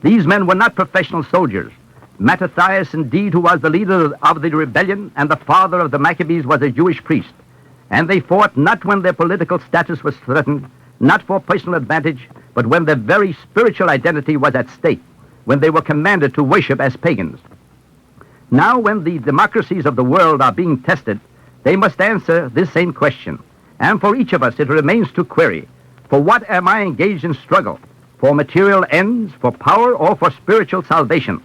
These men were not professional soldiers. Mattathias, indeed, who was the leader of the rebellion and the father of the Maccabees, was a Jewish priest. And they fought not when their political status was threatened, not for personal advantage, but when their very spiritual identity was at stake, when they were commanded to worship as pagans. Now, when the democracies of the world are being tested, they must answer this same question. And for each of us, it remains to query, for what am I engaged in struggle? For material ends, for power, or for spiritual salvation?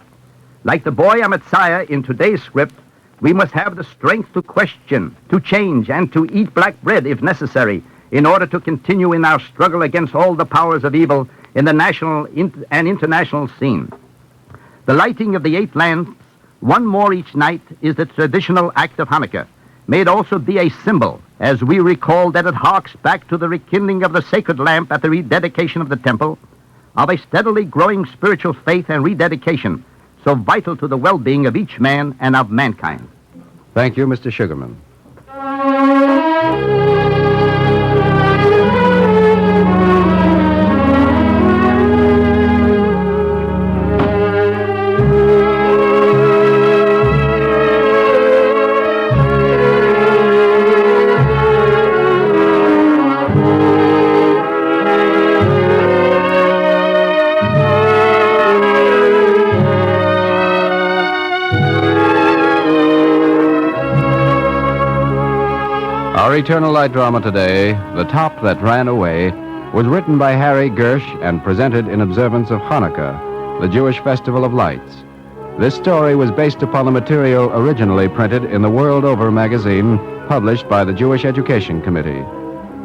Like the boy Amaziah in today's script, we must have the strength to question, to change, and to eat black bread if necessary, in order to continue in our struggle against all the powers of evil in the national and international scene. The lighting of the 8 lamps, one more each night, is the traditional act of Hanukkah. May it also be a symbol, as we recall that it harks back to the rekindling of the sacred lamp at the rededication of the temple, of a steadily growing spiritual faith and rededication, so vital to the well-being of each man and of mankind. Thank you, Mr. Sugarman. Our Eternal Light drama today, The Top That Ran Away, was written by Harry Gersh and presented in observance of Hanukkah, the Jewish Festival of Lights. This story was based upon the material originally printed in the World Over magazine, published by the Jewish Education Committee.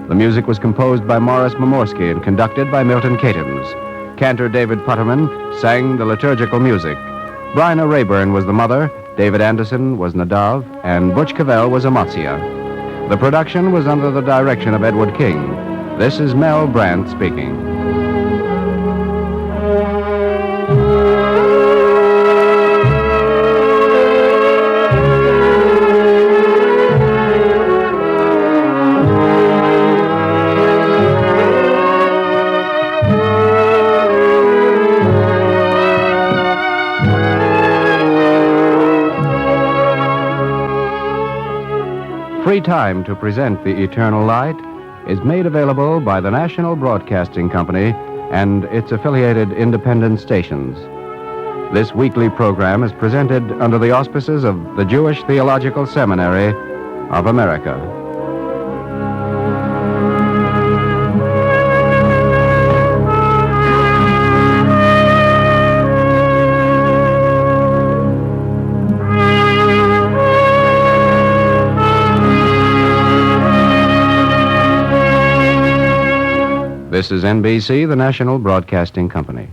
The music was composed by Morris Momorsky and conducted by Milton Catons. Cantor David Putterman sang the liturgical music. Bryna Rayburn was the mother, David Anderson was Nadav, and Butch Cavell was Amaziah. The production was under the direction of Edward King. This is Mel Brandt speaking. Free time to present the Eternal Light is made available by the National Broadcasting Company and its affiliated independent stations. This weekly program is presented under the auspices of the Jewish Theological Seminary of America. This is NBC, the National Broadcasting Company.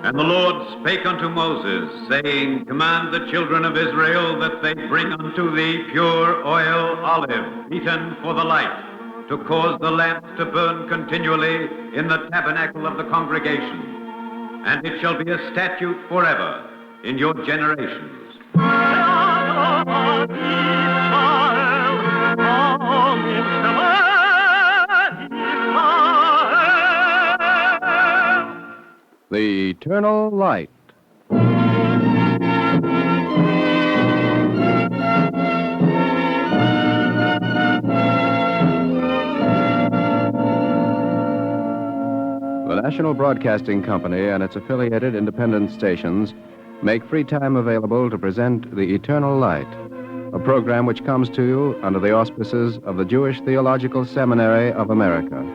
And the Lord spake unto Moses, saying, Command the children of Israel that they bring unto thee pure oil olive, beaten for the light, to cause the lamps to burn continually in the tabernacle of the congregation. And it shall be a statute forever in your generations. The Eternal Light, National Broadcasting Company and its affiliated independent stations make free time available to present The Eternal Light, a program which comes to you under the auspices of the Jewish Theological Seminary of America.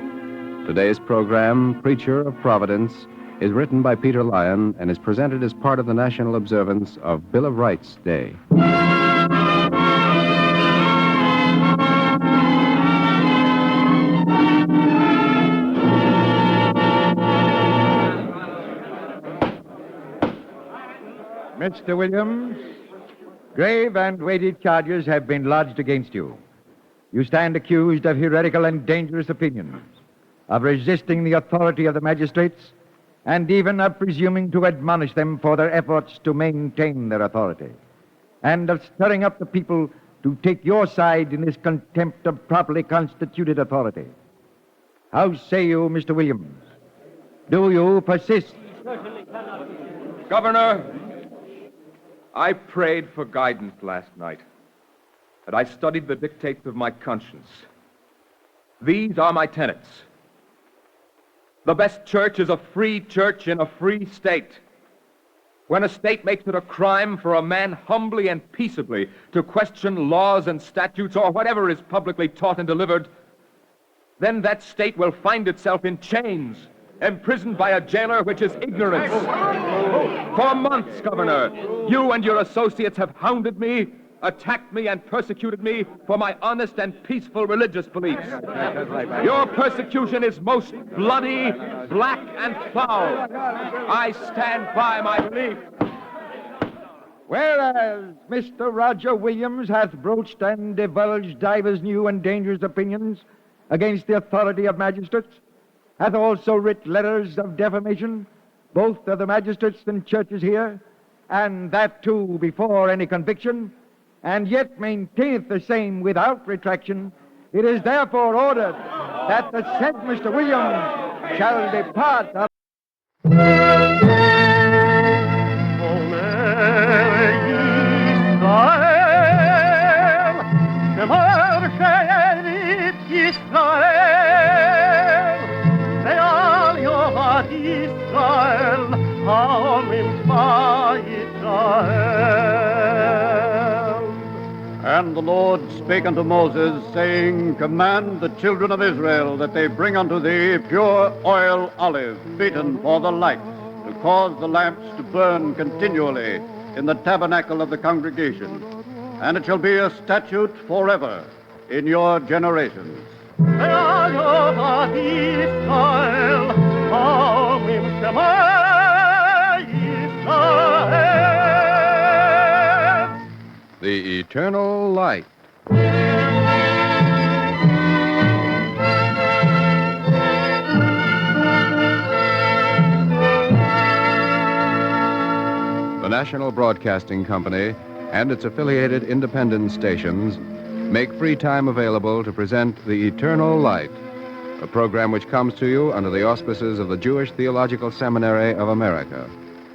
Today's program, Preacher of Providence, is written by Peter Lyon and is presented as part of the national observance of Bill of Rights Day. Mr. Williams, grave and weighty charges have been lodged against you. You stand accused of heretical and dangerous opinions, of resisting the authority of the magistrates, and even of presuming to admonish them for their efforts to maintain their authority, and of stirring up the people to take your side in this contempt of properly constituted authority. How say you, Mr. Williams? Do you persist? Governor, I prayed for guidance last night, and I studied the dictates of my conscience. These are my tenets. The best church is a free church in a free state. When a state makes it a crime for a man humbly and peaceably to question laws and statutes or whatever is publicly taught and delivered, then that state will find itself in chains, imprisoned by a jailer which is ignorance. For months, Governor, you and your associates have hounded me, attacked me, and persecuted me for my honest and peaceful religious beliefs. Your persecution is most bloody, black, and foul. I stand by my belief. Whereas Mr. Roger Williams hath broached and divulged divers new and dangerous opinions against the authority of magistrates, hath also writ letters of defamation, both of the magistrates and churches here, and that too before any conviction, and yet maintaineth the same without retraction, it is therefore ordered that the said Mr. Williams shall depart of... And the Lord spake unto Moses, saying, Command the children of Israel that they bring unto thee pure oil olive, beaten for the light, to cause the lamps to burn continually in the tabernacle of the congregation. And it shall be a statute forever in your generations. The Eternal Light. The National Broadcasting Company and its affiliated independent stations make free time available to present The Eternal Light, a program which comes to you under the auspices of the Jewish Theological Seminary of America.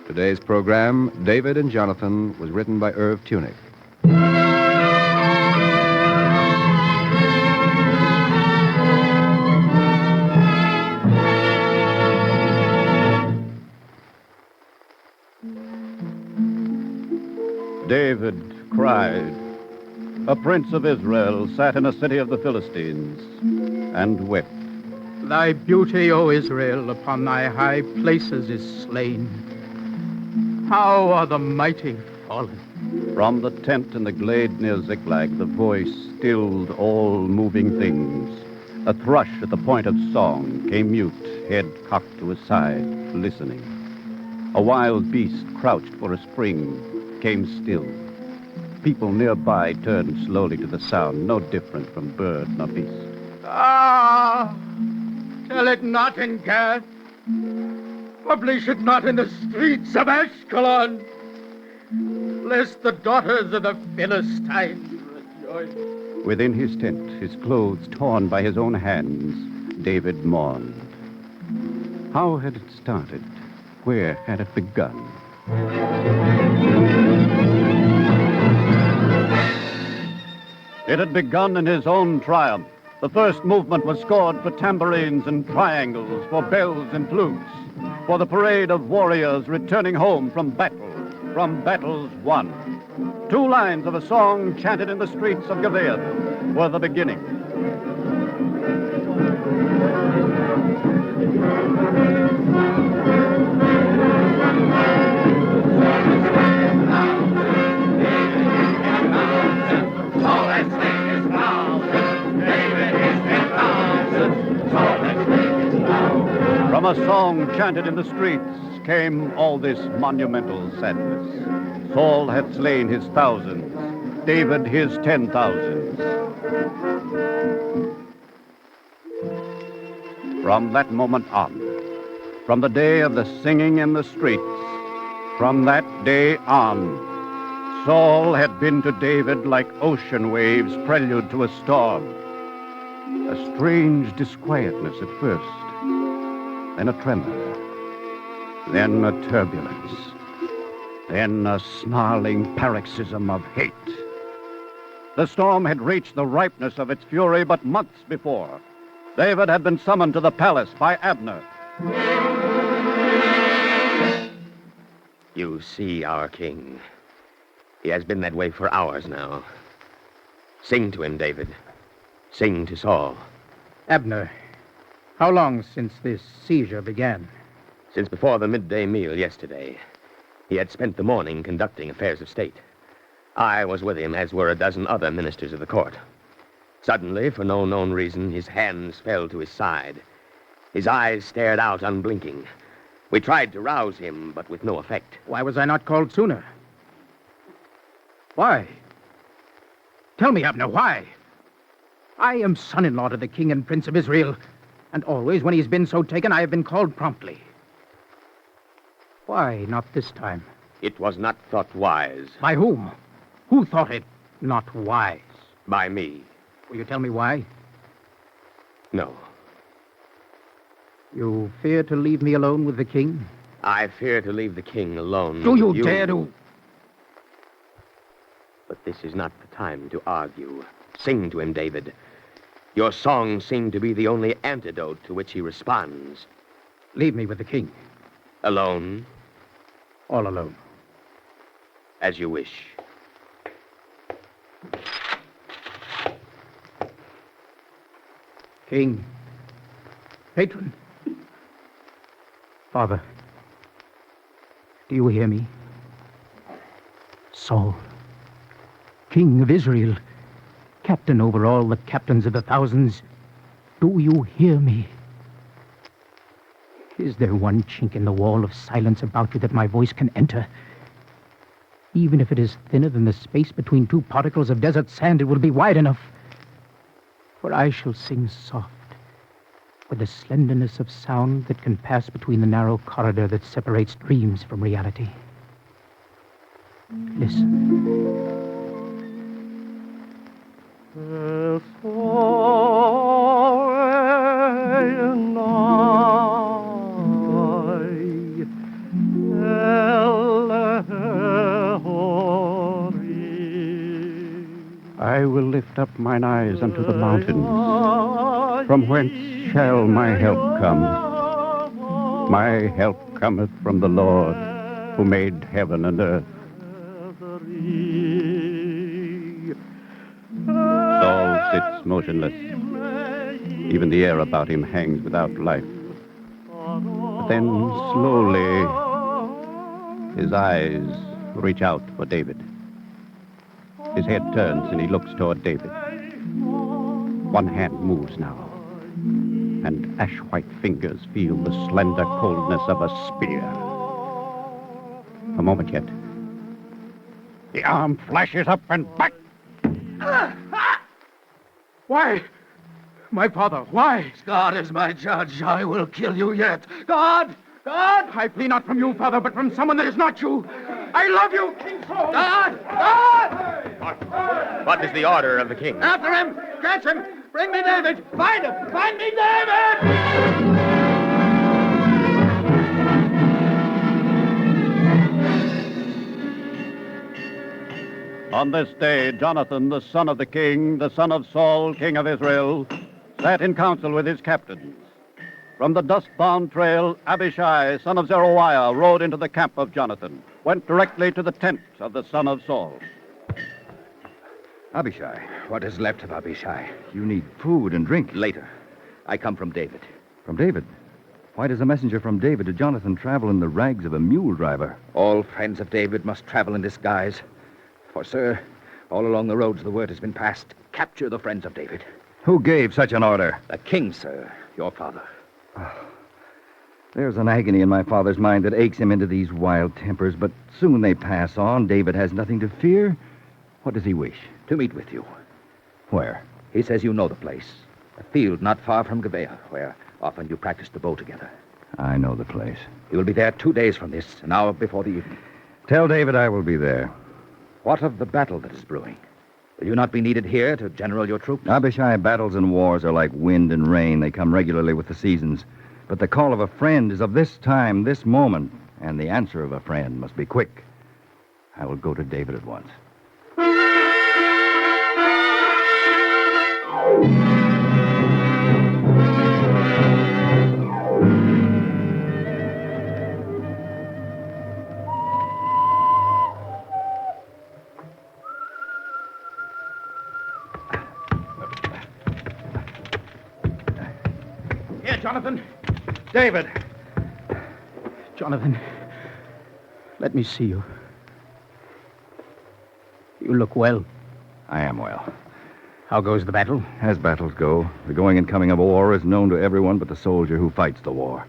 Today's program, David and Jonathan, was written by Irv Tunick. David cried. A prince of Israel sat in a city of the Philistines and wept. Thy beauty, O Israel, upon thy high places is slain. How are the mighty fallen? From the tent in the glade near Ziklag, the voice stilled all moving things. A thrush at the point of song came mute, head cocked to his side, listening. A wild beast crouched for a spring came still. People nearby turned slowly to the sound, no different from bird nor beast. Ah! Tell it not in Gath. Publish it not in the streets of Ashkelon, lest the daughters of the Philistines rejoice. Within his tent, his clothes torn by his own hands, David mourned. How had it started? Where had it begun? It had begun in his own triumph, The first movement was scored for tambourines and triangles, for bells and flutes, for the parade of warriors returning home from battles won. 2 lines of a song chanted in the streets of Gibeon were the beginning. From a song chanted in the streets came all this monumental sadness. Saul had slain his thousands, David his 10,000s. From that moment on, from the day of the singing in the streets, from that day on, Saul had been to David like ocean waves prelude to a storm. A strange disquietness at first, then a tremor, then a turbulence, then a snarling paroxysm of hate. The storm had reached the ripeness of its fury but months before. David had been summoned to the palace by Abner. You see our king. He has been that way for hours now. Sing to him, David. Sing to Saul. Abner, how long since this seizure began? Since before the midday meal yesterday. He had spent the morning conducting affairs of state. I was with him, as were a dozen other ministers of the court. Suddenly, for no known reason, his hands fell to his side. His eyes stared out unblinking. We tried to rouse him, but with no effect. Why was I not called sooner? Why? Tell me, Abner, why? I am son-in-law to the king and prince of Israel, and always when he's been so taken, I have been called promptly. Why not this time? It was not thought wise. By whom? Who thought it not wise? By me. Will you tell me why? No. You fear to leave me alone with the king? I fear to leave the king alone. Do you dare to? But this is not the time to argue. Sing to him, David. Your songs seem to be the only antidote to which he responds. Leave me with the king. Alone? All alone. As you wish. King. Patron. Father. Do you hear me? Saul. King of Israel. Captain over all the captains of the thousands. Do you hear me? Is there one chink in the wall of silence about you that my voice can enter? Even if it is thinner than the space between 2 particles of desert sand, it will be wide enough. For I shall sing soft, with the slenderness of sound that can pass between the narrow corridor that separates dreams from reality. Listen. I will lift up mine eyes unto the mountains. From whence shall my help come? My help cometh from the Lord, who made heaven and earth. Saul sits motionless. Even the air about him hangs without life. But then, slowly, his eyes reach out for David. His head turns and he looks toward David. One hand moves now, and ash-white fingers feel the slender coldness of a spear. A moment yet. The arm flashes up and back. Why? My father, why? God is my judge. I will kill you yet. God! God! I flee not from you, father, but from someone that is not you. I love you, King Saul. God! God! What is the order of the king? After him! Catch him! Bring me David! Find him! Find me David! On this day, Jonathan, the son of the king, the son of Saul, king of Israel, sat in council with his captains. From the dust-bound trail, Abishai, son of Zeruiah, rode into the camp of Jonathan, went directly to the tent of the son of Saul. Abishai, what is left of Abishai? You need food and drink. Later. I come from David. From David? Why does a messenger from David to Jonathan travel in the rags of a mule driver? All friends of David must travel in disguise. For, sir, all along the roads the word has been passed. Capture the friends of David. Who gave such an order? The king, sir, your father. There's an agony in my father's mind that aches him into these wild tempers, but soon they pass on. David has nothing to fear. What does he wish? To meet with you. Where? He says you know the place. A field not far from Gibeah, where often you practice the bow together. I know the place. He will be there 2 days from this, an hour before the evening. Tell David I will be there. What of the battle that is brewing? Will you not be needed here to general your troops? Abishai, battles and wars are like wind and rain. They come regularly with the seasons. But the call of a friend is of this time, this moment, and the answer of a friend must be quick. I will go to David at once. Here, Jonathan. David. Jonathan, let me see you. You look well. I am well. How goes the battle? As battles go, the going and coming of a war is known to everyone but the soldier who fights the war.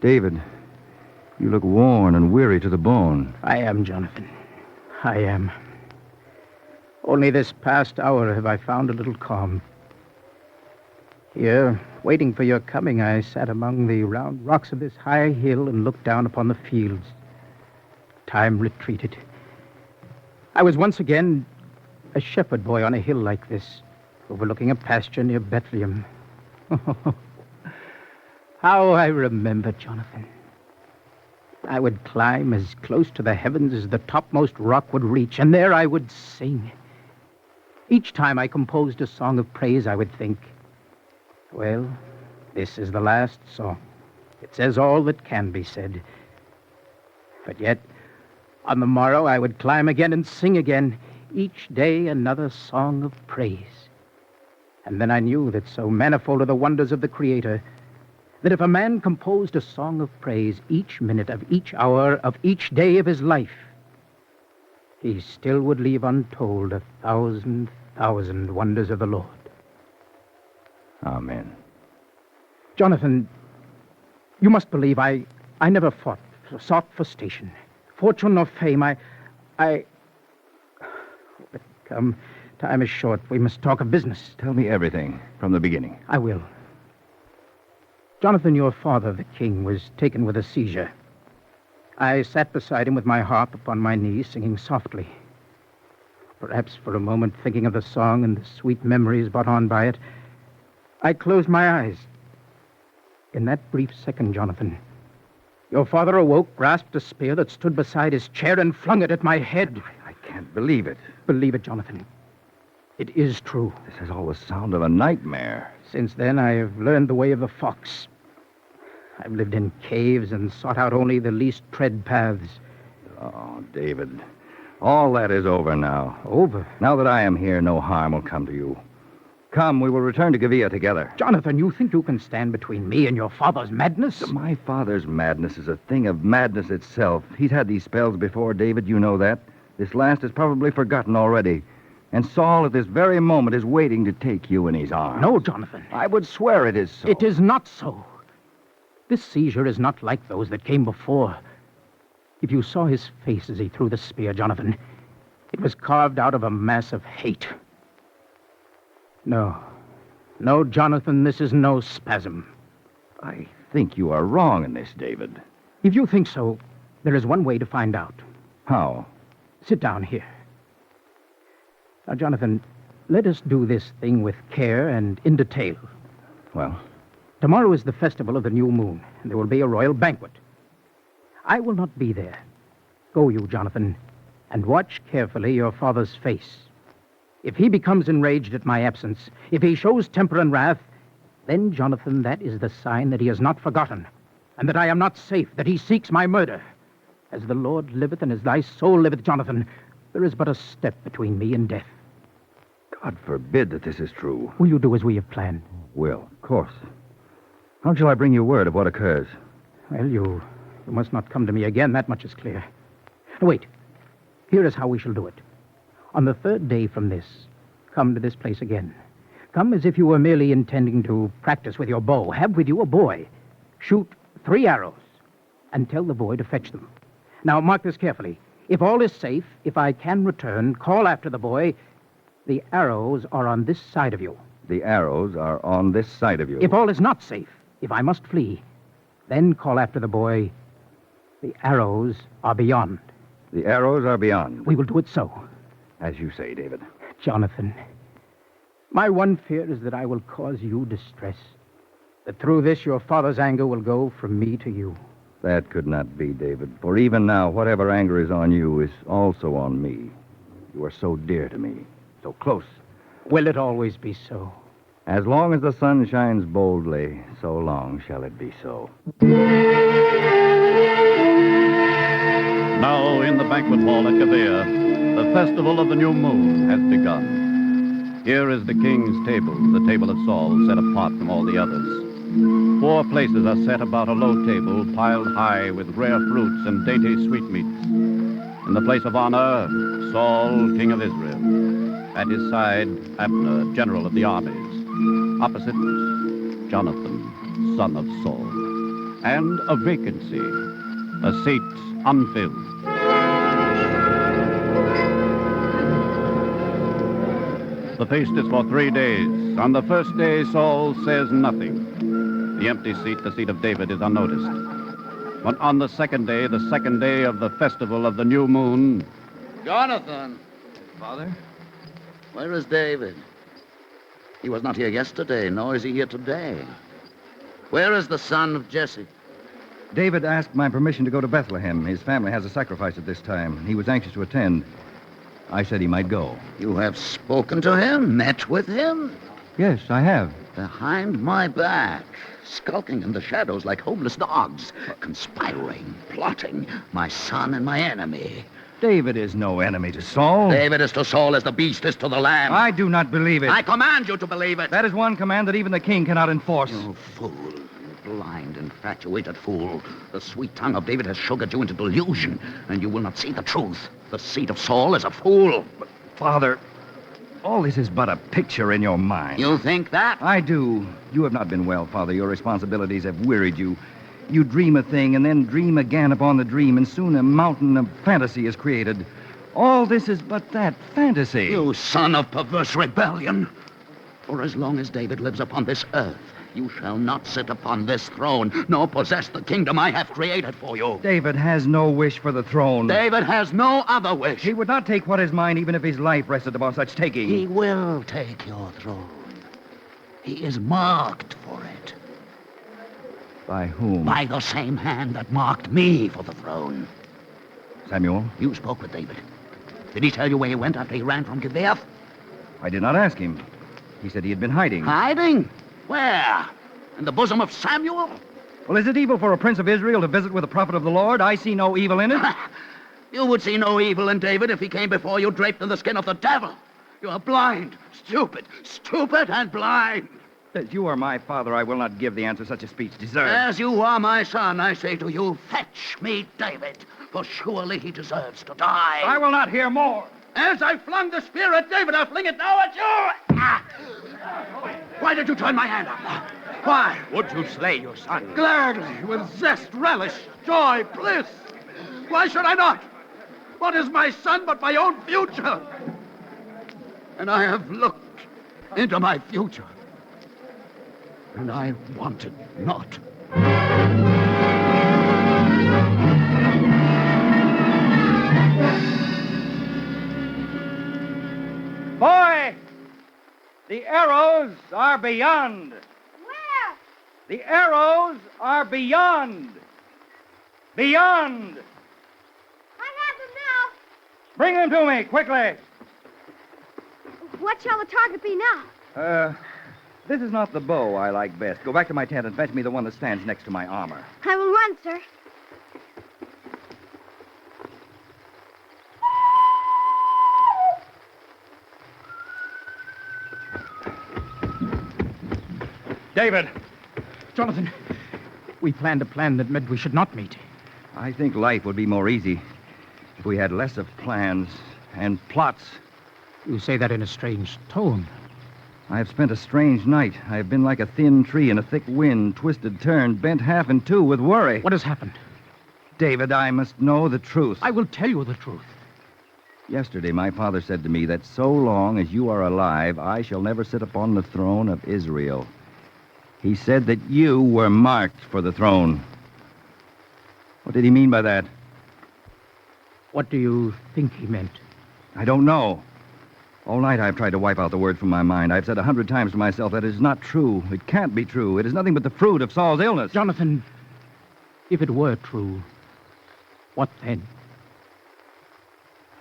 David, you look worn and weary to the bone. I am, Jonathan. I am. Only this past hour have I found a little calm. Here, waiting for your coming, I sat among the round rocks of this high hill and looked down upon the fields. Time retreated. I was once again a shepherd boy on a hill like this, overlooking a pasture near Bethlehem. How I remember, Jonathan. I would climb as close to the heavens as the topmost rock would reach, and there I would sing. Each time I composed a song of praise, I would think, well, this is the last song. It says all that can be said. But yet, on the morrow, I would climb again and sing again, each day another song of praise. And then I knew that so manifold are the wonders of the Creator, that if a man composed a song of praise each minute of each hour of each day of his life, he still would leave untold 1,000 wonders of the Lord. Amen. Jonathan, you must believe I never sought for station, fortune or fame. But come, time is short. We must talk of business. Tell me everything from the beginning. I will. Jonathan, your father, the king, was taken with a seizure. I sat beside him with my harp upon my knees, singing softly. Perhaps for a moment thinking of the song and the sweet memories brought on by it, I closed my eyes. In that brief second, Jonathan, your father awoke, grasped a spear that stood beside his chair, and flung it at my head. I can't believe it. Believe it, Jonathan. It is true. This has all the sound of a nightmare. Since then, I have learned the way of the fox. I've lived in caves and sought out only the least tread paths. Oh, David, all that is over now. Over? Now that I am here, no harm will come to you. Come, we will return to Gibeah together. Jonathan, you think you can stand between me and your father's madness? My father's madness is a thing of madness itself. He's had these spells before, David, you know that. This last is probably forgotten already. And Saul, at this very moment, is waiting to take you in his arms. No, Jonathan. I would swear it is so. It is not so. This seizure is not like those that came before. If you saw his face as he threw the spear, Jonathan, it was carved out of a mass of hate. No, Jonathan, this is no spasm. I think you are wrong in this, David. If you think so, there is one way to find out. How? Sit down here. Now, Jonathan, let us do this thing with care and in detail. Well? Tomorrow is the festival of the new moon, and there will be a royal banquet. I will not be there. Go you, Jonathan, And watch carefully your father's face. If he becomes enraged at my absence, if he shows temper and wrath, then, Jonathan, that is the sign that he has not forgotten, and that I am not safe, that he seeks my murder. As the Lord liveth and as thy soul liveth, Jonathan, there is but a step between me and death. God forbid that this is true. Will you do as we have planned? Will, of course. How shall I bring you word of what occurs? Well, you must not come to me again. That much is clear. Wait. Here is how we shall do it. On the third day from this, come to this place again. Come as if you were merely intending to practice with your bow. Have with you a boy. Shoot 3 arrows and tell the boy to fetch them. Now, mark this carefully. If all is safe, if I can return, call after the boy. The arrows are on this side of you. The arrows are on this side of you. If all is not safe, if I must flee, then call after the boy. The arrows are beyond. The arrows are beyond. We will do it so. As you say, David. Jonathan, my one fear is that I will cause you distress. That through this your father's anger will go from me to you. That could not be, David. For even now, whatever anger is on you is also on me. You are so dear to me. So close. Will it always be so? As long as the sun shines boldly, so long shall it be so. Now, in the banquet hall at Gibeah, the festival of the new moon has begun. Here is the king's table, the table of Saul, set apart from all the others. 4 places are set about a low table, piled high with rare fruits and dainty sweetmeats. In the place of honor, Saul, king of Israel. At his side, Abner, general of the armies. Opposite, Jonathan, son of Saul. And a vacancy, a seat unfilled. The feast is for 3 days. On the first day, Saul says nothing. The empty seat, the seat of David, is unnoticed. But on the second day of the festival of the new moon... Jonathan! Father? Where is David? He was not here yesterday, nor is he here today. Where is the son of Jesse? David asked my permission to go to Bethlehem. His family has a sacrifice at this time. He was anxious to attend. I said he might go. You have spoken to him, met with him? Yes, I have. Behind my back, skulking in the shadows like homeless dogs, conspiring, plotting, my son and my enemy. David is no enemy to Saul. David is to Saul as the beast is to the lamb. I do not believe it. I command you to believe it. That is one command that even the king cannot enforce. You fool. You blind, infatuated fool. The sweet tongue of David has sugared you into delusion, and you will not see the truth. The seed of Saul is a fool. But, Father, all this is but a picture in your mind. You think that? I do. You have not been well, Father. Your responsibilities have wearied you. You dream a thing and then dream again upon the dream, and soon a mountain of fantasy is created. All this is but that fantasy. You son of perverse rebellion. For as long as David lives upon this earth, you shall not sit upon this throne, nor possess the kingdom I have created for you. David has no wish for the throne. David has no other wish. He would not take what is mine, even if his life rested upon such taking. He will take your throne. He is marked for it. By whom? By the same hand that marked me for the throne. Samuel? You spoke with David. Did he tell you where he went after he ran from Gibeah? I did not ask him. He said he had been hiding. Hiding? Where? In the bosom of Samuel? Well, is it evil for a prince of Israel to visit with a prophet of the Lord? I see no evil in it. You would see no evil in David if he came before you draped in the skin of the devil. You are blind, stupid and blind. As you are my father, I will not give the answer such a speech deserves. As you are my son, I say to you, fetch me David, for surely he deserves to die. I will not hear more. As I flung the spear at David, I fling it now at you. Why did you turn my hand up? Why? Would you slay your son? Gladly, with zest, relish, joy, bliss. Why should I not? What is my son but my own future? And I have looked into my future. And I wanted not. Boy, the arrows are beyond. Where? The arrows are beyond. Beyond. I have them now. Bring them to me, quickly. What shall the target be now? This is not the bow I like best. Go back to my tent and fetch me the one that stands next to my armor. I will run, sir. David! Jonathan, we planned a plan that meant we should not meet. I think life would be more easy if we had less of plans and plots. You say that in a strange tone. I have spent a strange night. I have been like a thin tree in a thick wind, twisted, turned, bent half in two with worry. What has happened? David, I must know the truth. I will tell you the truth. Yesterday, my father said to me that so long as you are alive, I shall never sit upon the throne of Israel. He said that you were marked for the throne. What did he mean by that? What do you think he meant? I don't know. All night I've tried to wipe out the word from my mind. I've said 100 times to myself that it is not true. It can't be true. It is nothing but the fruit of Saul's illness. Jonathan, if it were true, what then?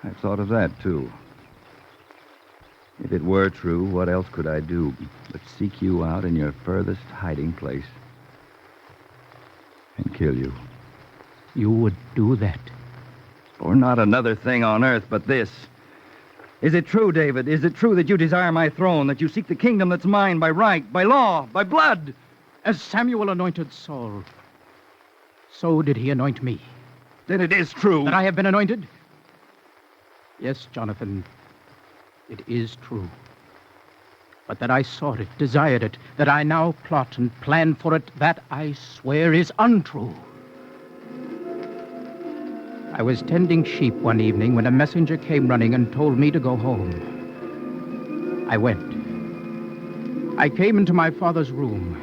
I've thought of that, too. If it were true, what else could I do but seek you out in your furthest hiding place and kill you? You would do that? For not another thing on earth but this. Is it true, David? Is it true that you desire my throne, that you seek the kingdom that's mine by right, by law, by blood? As Samuel anointed Saul, so did he anoint me. Then it is true. That I have been anointed? Yes, Jonathan, it is true. But that I sought it, desired it, that I now plot and plan for it, that I swear is untrue. I was tending sheep one evening when a messenger came running and told me to go home. I went. I came into my father's room,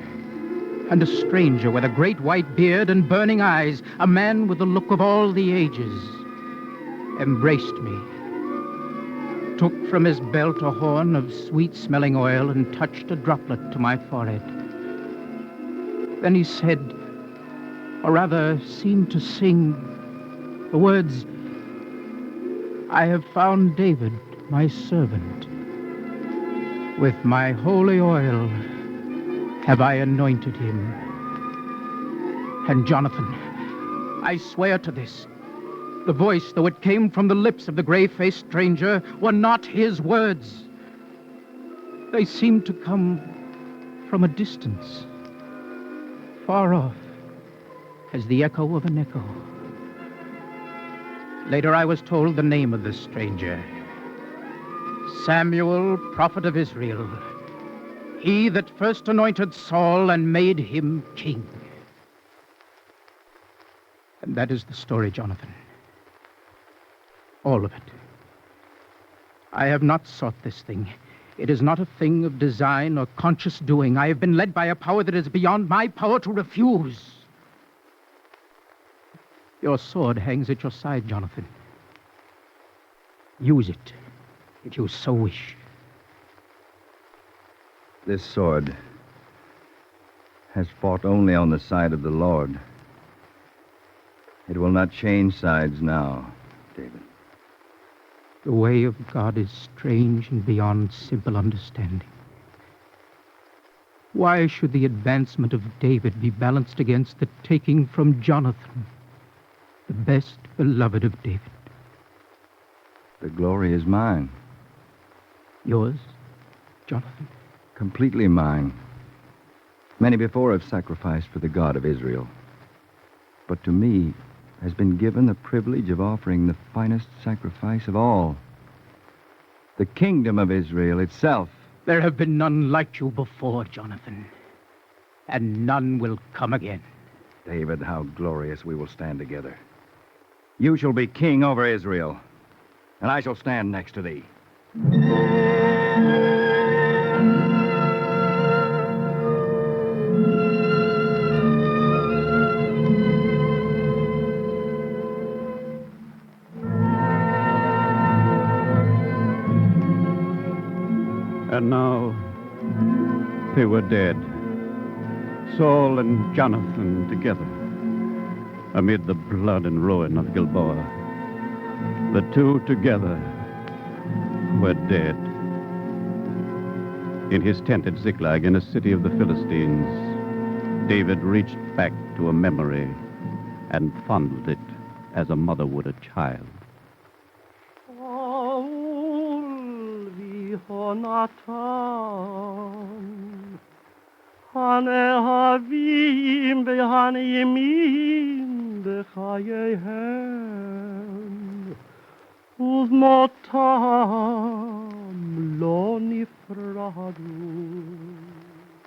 and a stranger with a great white beard and burning eyes, a man with the look of all the ages, embraced me, took from his belt a horn of sweet-smelling oil and touched a droplet to my forehead. Then he said, or rather seemed to sing, the words, "I have found David, my servant. With my holy oil have I anointed him." And Jonathan, I swear to this, the voice, though it came from the lips of the gray-faced stranger, were not his words. They seemed to come from a distance, far off, as the echo of an echo. Later I was told the name of this stranger. Samuel, prophet of Israel. He that first anointed Saul and made him king. And that is the story, Jonathan. All of it. I have not sought this thing. It is not a thing of design or conscious doing. I have been led by a power that is beyond my power to refuse. Your sword hangs at your side, Jonathan. Use it, if you so wish. This sword has fought only on the side of the Lord. It will not change sides now, David. The way of God is strange and beyond simple understanding. Why should the advancement of David be balanced against the taking from Jonathan, the best beloved of David? The glory is mine. Yours, Jonathan? Completely mine. Many before have sacrificed for the God of Israel. But to me has been given the privilege of offering the finest sacrifice of all. The kingdom of Israel itself. There have been none like you before, Jonathan. And none will come again. David, how glorious we will stand together. You shall be king over Israel, and I shall stand next to thee. And now they were dead, Saul and Jonathan together, amid the blood and ruin of Gilboa. The two together were dead. In his tent at Ziklag, in a city of the Philistines, David reached back to a memory and fondled it as a mother would a child.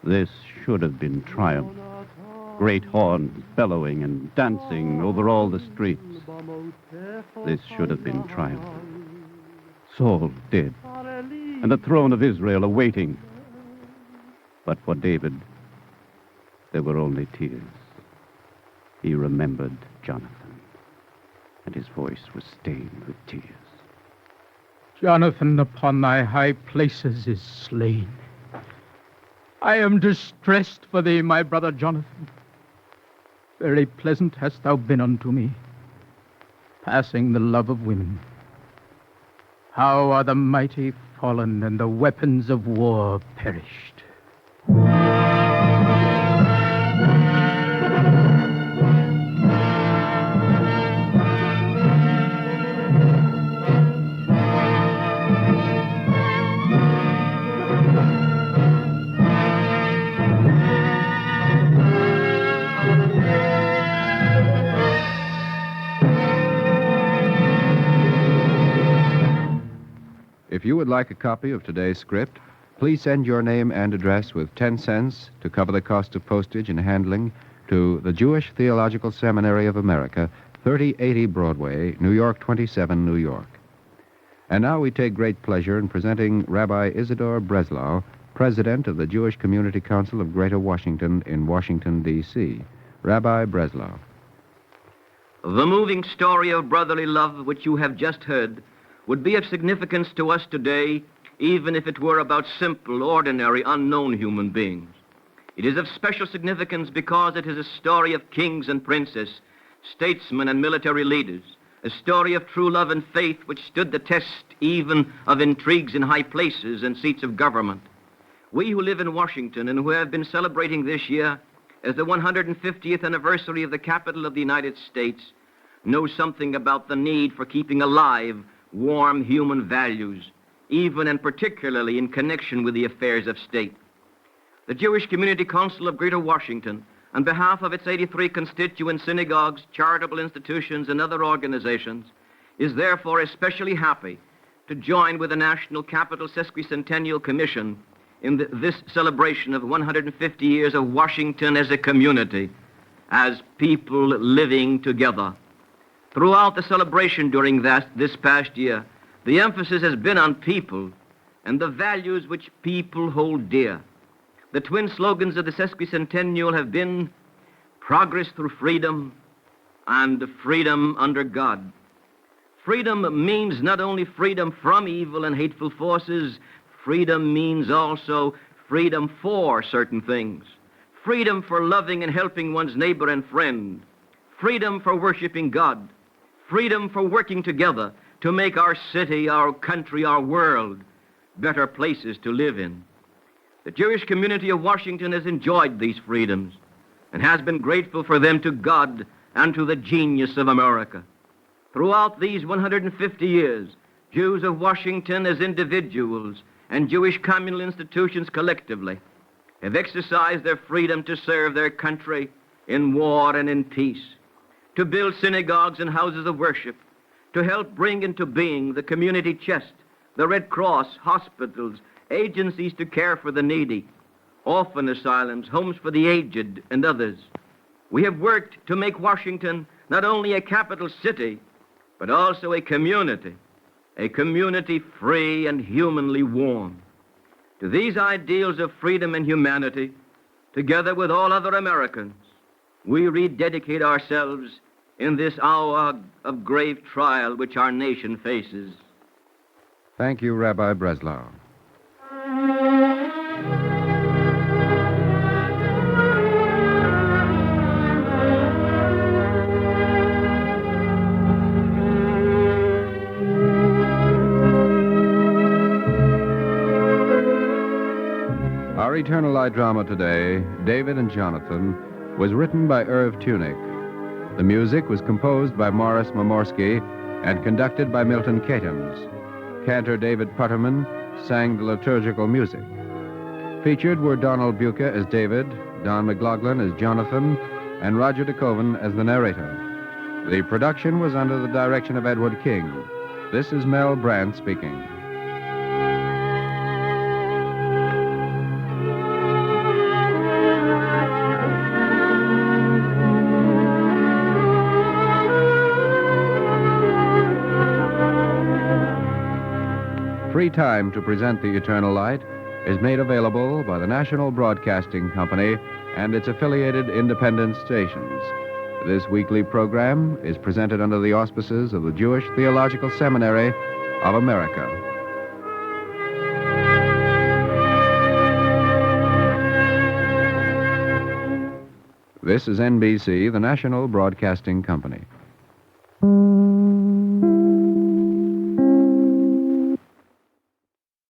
This should have been triumph. Great horns bellowing and dancing over all the streets. This should have been triumph. Saul dead, and the throne of Israel awaiting. But for David, there were only tears. He remembered Jonathan, and his voice was stained with tears. Jonathan upon thy high places is slain. I am distressed for thee, my brother Jonathan. Very pleasant hast thou been unto me, passing the love of women. How are the mighty fallen and the weapons of war perished. If you would like a copy of today's script, please send your name and address with 10 cents to cover the cost of postage and handling to the Jewish Theological Seminary of America, 3080 Broadway, New York 27, New York. And now we take great pleasure in presenting Rabbi Isidore Breslau, President of the Jewish Community Council of Greater Washington in Washington, D.C. Rabbi Breslau. The moving story of brotherly love which you have just heard would be of significance to us today, even if it were about simple, ordinary, unknown human beings. It is of special significance because it is a story of kings and princes, statesmen and military leaders, a story of true love and faith which stood the test even of intrigues in high places and seats of government. We who live in Washington and who have been celebrating this year as the 150th anniversary of the capital of the United States know something about the need for keeping alive warm human values, even and particularly in connection with the affairs of state. The Jewish Community Council of Greater Washington, on behalf of its 83 constituent synagogues, charitable institutions, and other organizations, is therefore especially happy to join with the National Capital Sesquicentennial Commission in this celebration of 150 years of Washington as a community, as people living together. Throughout the celebration during this past year, the emphasis has been on people and the values which people hold dear. The twin slogans of the sesquicentennial have been progress through freedom and freedom under God. Freedom means not only freedom from evil and hateful forces, freedom means also freedom for certain things. Freedom for loving and helping one's neighbor and friend. Freedom for worshiping God. Freedom for working together to make our city, our country, our world better places to live in. The Jewish community of Washington has enjoyed these freedoms and has been grateful for them to God and to the genius of America. Throughout these 150 years, Jews of Washington as individuals and Jewish communal institutions collectively have exercised their freedom to serve their country in war and in peace, to build synagogues and houses of worship, to help bring into being the community chest, the Red Cross, hospitals, agencies to care for the needy, orphan asylums, homes for the aged, and others. We have worked to make Washington not only a capital city, but also a community free and humanly warm. To these ideals of freedom and humanity, together with all other Americans, we rededicate ourselves in this hour of grave trial which our nation faces. Thank you, Rabbi Breslau. Eternal Light drama today, David and Jonathan, was written by Irv Tunick. The music was composed by Morris Momorsky and conducted by Milton Catums. Cantor David Putterman sang the liturgical music. Featured were Donald Buca as David, Don McLaughlin as Jonathan, and Roger DeKoven as the narrator. The production was under the direction of Edward King. This is Mel Brandt speaking. Free time to present the Eternal Light is made available by the National Broadcasting Company and its affiliated independent stations. This weekly program is presented under the auspices of the Jewish Theological Seminary of America. This is NBC, the National Broadcasting Company.